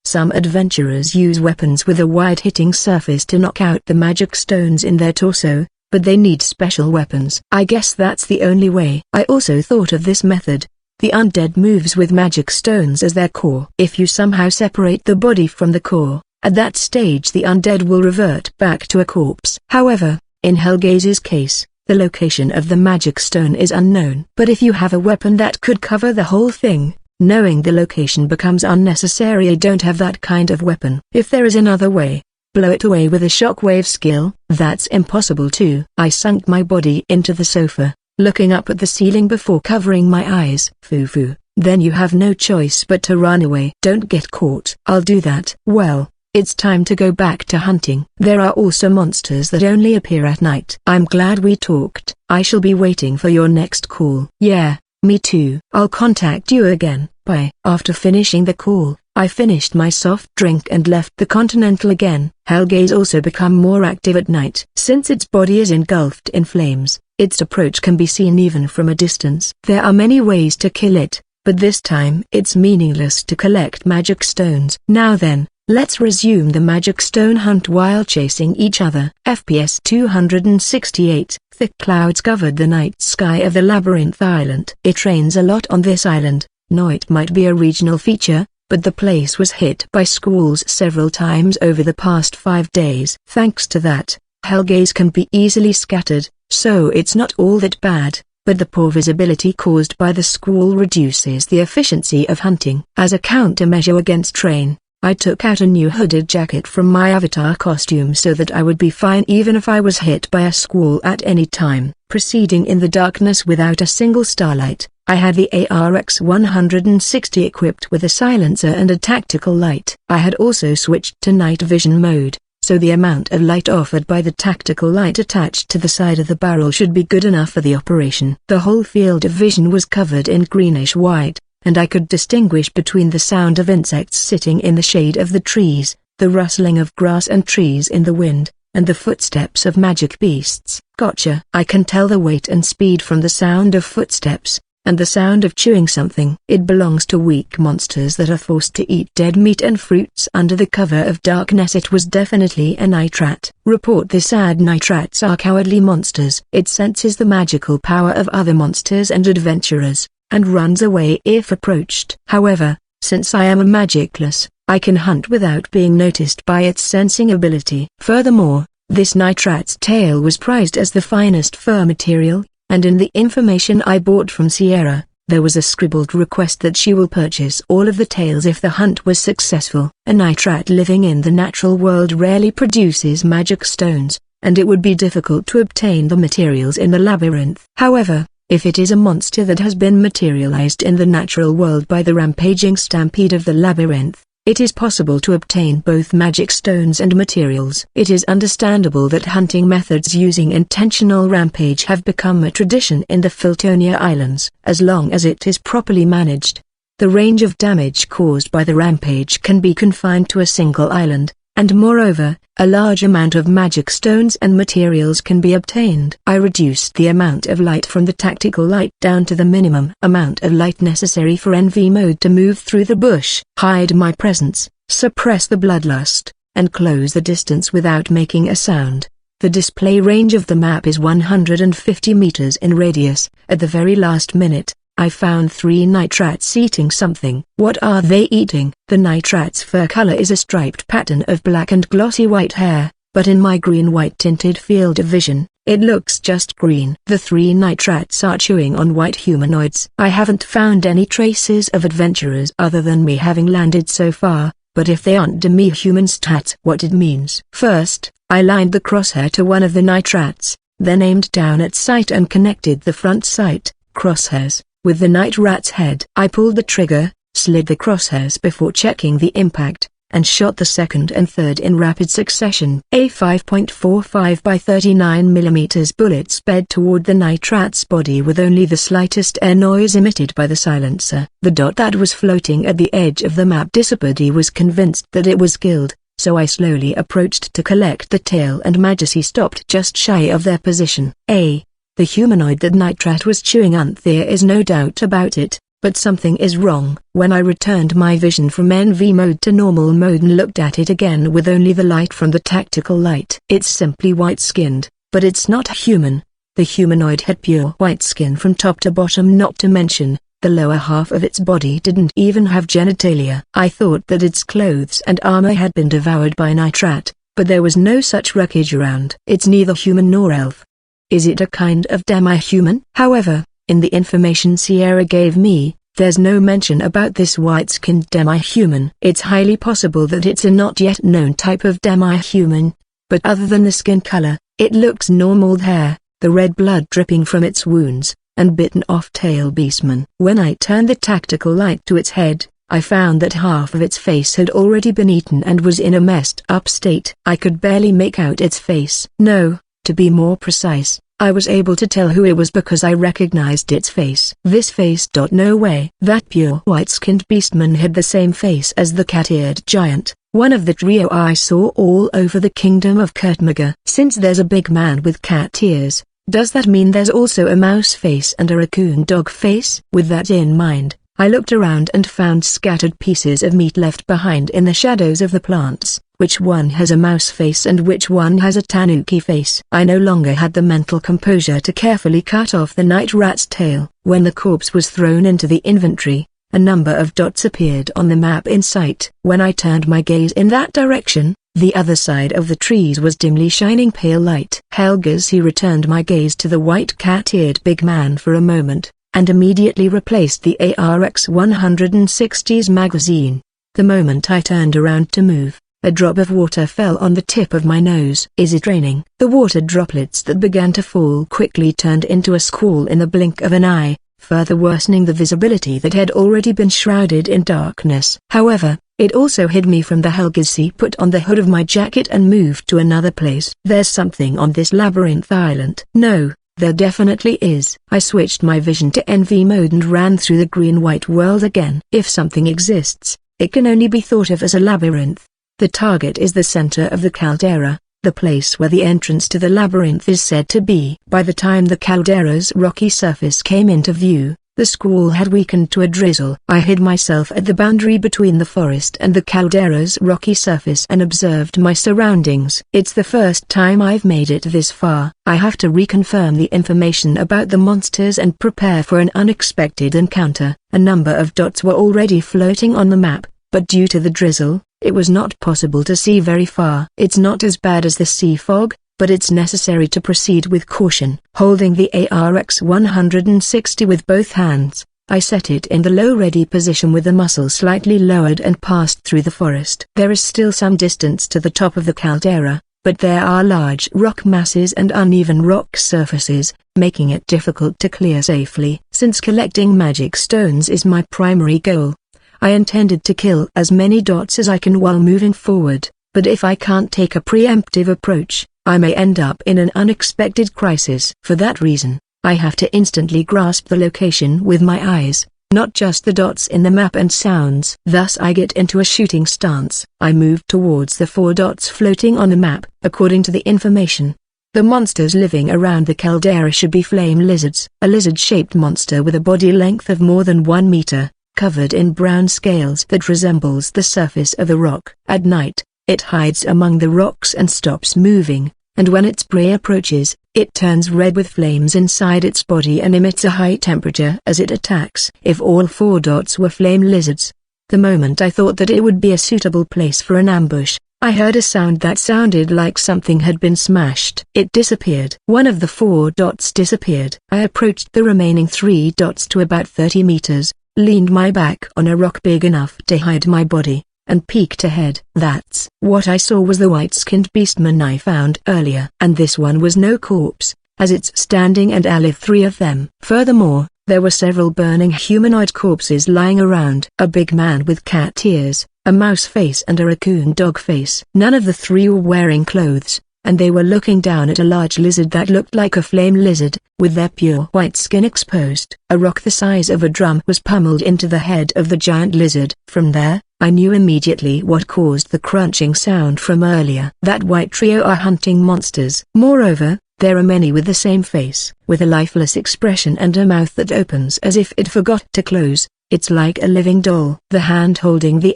Some adventurers use weapons with a wide-hitting surface to knock out the magic stones in their torso, but they need special weapons. I guess that's the only way. I also thought of this method. The undead moves with magic stones as their core. If you somehow separate the body from the core, at that stage the undead will revert back to a corpse. However, in Hellgaze's case, the location of the magic stone is unknown. But if you have a weapon that could cover the whole thing, knowing the location becomes unnecessary. I don't have that kind of weapon. If there is another way, blow it away with a shockwave skill. That's impossible too. I sunk my body into the sofa, looking up at the ceiling before covering my eyes. Foo-foo. Then you have no choice but to run away. Don't get caught. I'll do that. Well, it's time to go back to hunting. There are also monsters that only appear at night. I'm glad we talked. I shall be waiting for your next call. Yeah, me too. I'll contact you again. Bye. After finishing the call, I finished my soft drink and left the Continental again. Hellgaze also become more active at night. Since its body is engulfed in flames, its approach can be seen even from a distance. There are many ways to kill it, but this time it's meaningless to collect magic stones. Now then, let's resume the magic stone hunt while chasing each other. FPS 268. Thick clouds covered the night sky of the Labyrinth Island. It rains a lot on this island. No, it might be a regional feature, but the place was hit by squalls several times over the past 5 days. Thanks to that, Hellgaze can be easily scattered, so it's not all that bad, but the poor visibility caused by the squall reduces the efficiency of hunting. As a countermeasure against rain, I took out a new hooded jacket from my avatar costume so that I would be fine even if I was hit by a squall at any time. Proceeding in the darkness without a single starlight, I had the ARX-160 equipped with a silencer and a tactical light. I had also switched to night vision mode, so the amount of light offered by the tactical light attached to the side of the barrel should be good enough for the operation. The whole field of vision was covered in greenish-white, and I could distinguish between the sound of insects sitting in the shade of the trees, the rustling of grass and trees in the wind, and the footsteps of magic beasts. Gotcha. I can tell the weight and speed from the sound of footsteps, and the sound of chewing something. It belongs to weak monsters that are forced to eat dead meat and fruits under the cover of darkness. It was definitely a nitrat. Report this ad. Nitrats are cowardly monsters. It senses the magical power of other monsters and adventurers, and runs away if approached. However, since I am a magicless, I can hunt without being noticed by its sensing ability. Furthermore, this nitrat's tail was prized as the finest fur material, and in the information I bought from Sierra, there was a scribbled request that she will purchase all of the tails if the hunt was successful. A nitrat living in the natural world rarely produces magic stones, and it would be difficult to obtain the materials in the labyrinth. However, if it is a monster that has been materialized in the natural world by the rampaging stampede of the labyrinth, it is possible to obtain both magic stones and materials. It is understandable that hunting methods using intentional rampage have become a tradition in the Filtonia Islands. As long as it is properly managed, the range of damage caused by the rampage can be confined to a single island, and moreover, a large amount of magic stones and materials can be obtained. I reduced the amount of light from the tactical light down to the minimum amount of light necessary for NV mode to move through the bush, hide my presence, suppress the bloodlust, and close the distance without making a sound. The display range of the map is 150 meters in radius. At the very last minute, I found 3 nitrats eating something. What are they eating? The nitrat's fur color is a striped pattern of black and glossy white hair, but in my green-white tinted field of vision, it looks just green. The 3 nitrats are chewing on white humanoids. I haven't found any traces of adventurers other than me having landed so far, but if they aren't demi-humans, that's what it means. First, I lined the crosshair to one of the nitrats, then aimed down at sight and connected the front sight, crosshairs, with the night rat's head. I pulled the trigger, slid the crosshairs before checking the impact, and shot the second and third in rapid succession. A 5.45 by 39mm bullet sped toward the night rat's body with only the slightest air noise emitted by the silencer. The dot that was floating at the edge of the map disappeared. He was convinced that it was killed, so I slowly approached to collect the tail and Majesty stopped just shy of their position. The humanoid that Night Rat was chewing on, there is no doubt about it. But something is wrong. When I returned my vision from NV mode to normal mode and looked at it again with only the light from the tactical light, it's simply white-skinned, but it's not human. The humanoid had pure white skin from top to bottom, not to mention, the lower half of its body didn't even have genitalia. I thought that its clothes and armor had been devoured by Night Rat, but there was no such wreckage around. It's neither human nor elf. Is it a kind of demi-human? However, in the information Sierra gave me, there's no mention about this white-skinned demi-human. It's highly possible that it's a not yet known type of demi-human, but other than the skin color, it looks normal. Hair, the red blood dripping from its wounds, and bitten off tail beastman. When I turned the tactical light to its head, I found that half of its face had already been eaten and was in a messed up state. I could barely make out its face. No, to be more precise, I was able to tell who it was because I recognized its face. This face. No way. That pure white-skinned beastman had the same face as the cat-eared giant, one of the trio I saw all over the kingdom of Kurtmaga. Since there's a big man with cat ears, does that mean there's also a mouse face and a raccoon dog face? With that in mind, I looked around and found scattered pieces of meat left behind in the shadows of the plants. Which one has a mouse face and which one has a tanuki face? I no longer had the mental composure to carefully cut off the night rat's tail. When the corpse was thrown into the inventory, a number of dots appeared on the map in sight. When I turned my gaze in that direction, the other side of the trees was dimly shining pale light. Helgas, he returned my gaze to the white cat-eared big man for a moment, and immediately replaced the ARX 160's magazine. The moment I turned around to move, a drop of water fell on the tip of my nose. Is it raining? The water droplets that began to fall quickly turned into a squall in the blink of an eye, further worsening the visibility that had already been shrouded in darkness. However, it also hid me from the Helgas. He put on the hood of my jacket and moved to another place. There's something on this labyrinth island. No, there definitely is. I switched my vision to NV mode and ran through the green-white world again. If something exists, it can only be thought of as a labyrinth. The target is the center of the caldera, the place where the entrance to the labyrinth is said to be. By the time the caldera's rocky surface came into view, the squall had weakened to a drizzle. I hid myself at the boundary between the forest and the caldera's rocky surface and observed my surroundings. It's the first time I've made it this far. I have to reconfirm the information about the monsters and prepare for an unexpected encounter. A number of dots were already floating on the map, but due to the drizzle, it was not possible to see very far. It's not as bad as the sea fog, but it's necessary to proceed with caution. Holding the ARX 160 with both hands, I set it in the low ready position with the muzzle slightly lowered and passed through the forest. There is still some distance to the top of the caldera, but there are large rock masses and uneven rock surfaces, making it difficult to clear safely. Since collecting magic stones is my primary goal, I intended to kill as many dots as I can while moving forward, but if I can't take a preemptive approach, I may end up in an unexpected crisis. For that reason, I have to instantly grasp the location with my eyes, not just the dots in the map and sounds. Thus I get into a shooting stance. I move towards the 4 dots floating on the map. According to the information, the monsters living around the caldera should be flame lizards. A lizard-shaped monster with a body length of more than 1 meter. Covered in brown scales that resembles the surface of a rock. At night, it hides among the rocks and stops moving, and when its prey approaches, it turns red with flames inside its body and emits a high temperature as it attacks. If all 4 dots were flame lizards, the moment I thought that it would be a suitable place for an ambush, I heard a sound that sounded like something had been smashed. It disappeared. One of the 4 dots disappeared. I approached the remaining 3 dots to about 30 meters. Leaned my back on a rock big enough to hide my body, and peeked ahead. That's what I saw was the white-skinned beastman I found earlier. And this one was no corpse, as it's standing and alive, 3 of them. Furthermore, there were several burning humanoid corpses lying around. A big man with cat ears, a mouse face and a raccoon dog face. None of the 3 were wearing clothes, and they were looking down at a large lizard that looked like a flame lizard, with their pure white skin exposed. A rock the size of a drum was pummeled into the head of the giant lizard. From there, I knew immediately what caused the crunching sound from earlier. That white trio are hunting monsters. Moreover, there are many with the same face, with a lifeless expression and a mouth that opens as if it forgot to close. It's like a living doll. The hand holding the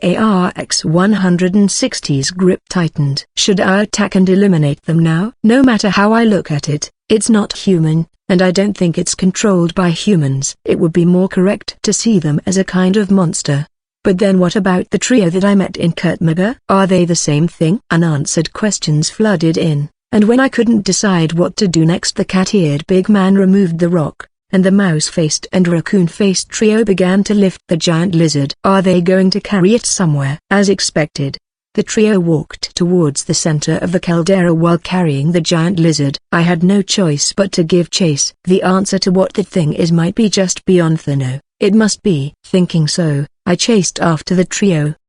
ARX-160's grip tightened. Should I attack and eliminate them now? No matter how I look at it, it's not human, and I don't think it's controlled by humans. It would be more correct to see them as a kind of monster. But then what about the trio that I met in Kurtmaga? Are they the same thing? Unanswered questions flooded in, and when I couldn't decide what to do next, the cat-eared big man removed the rock, and the mouse-faced and raccoon-faced trio began to lift the giant lizard. Are they going to carry it somewhere? As expected, the trio walked towards the center of the caldera while carrying the giant lizard. I had no choice but to give chase. The answer to what that thing is might be just beyond the know. It must be. Thinking so, I chased after the trio,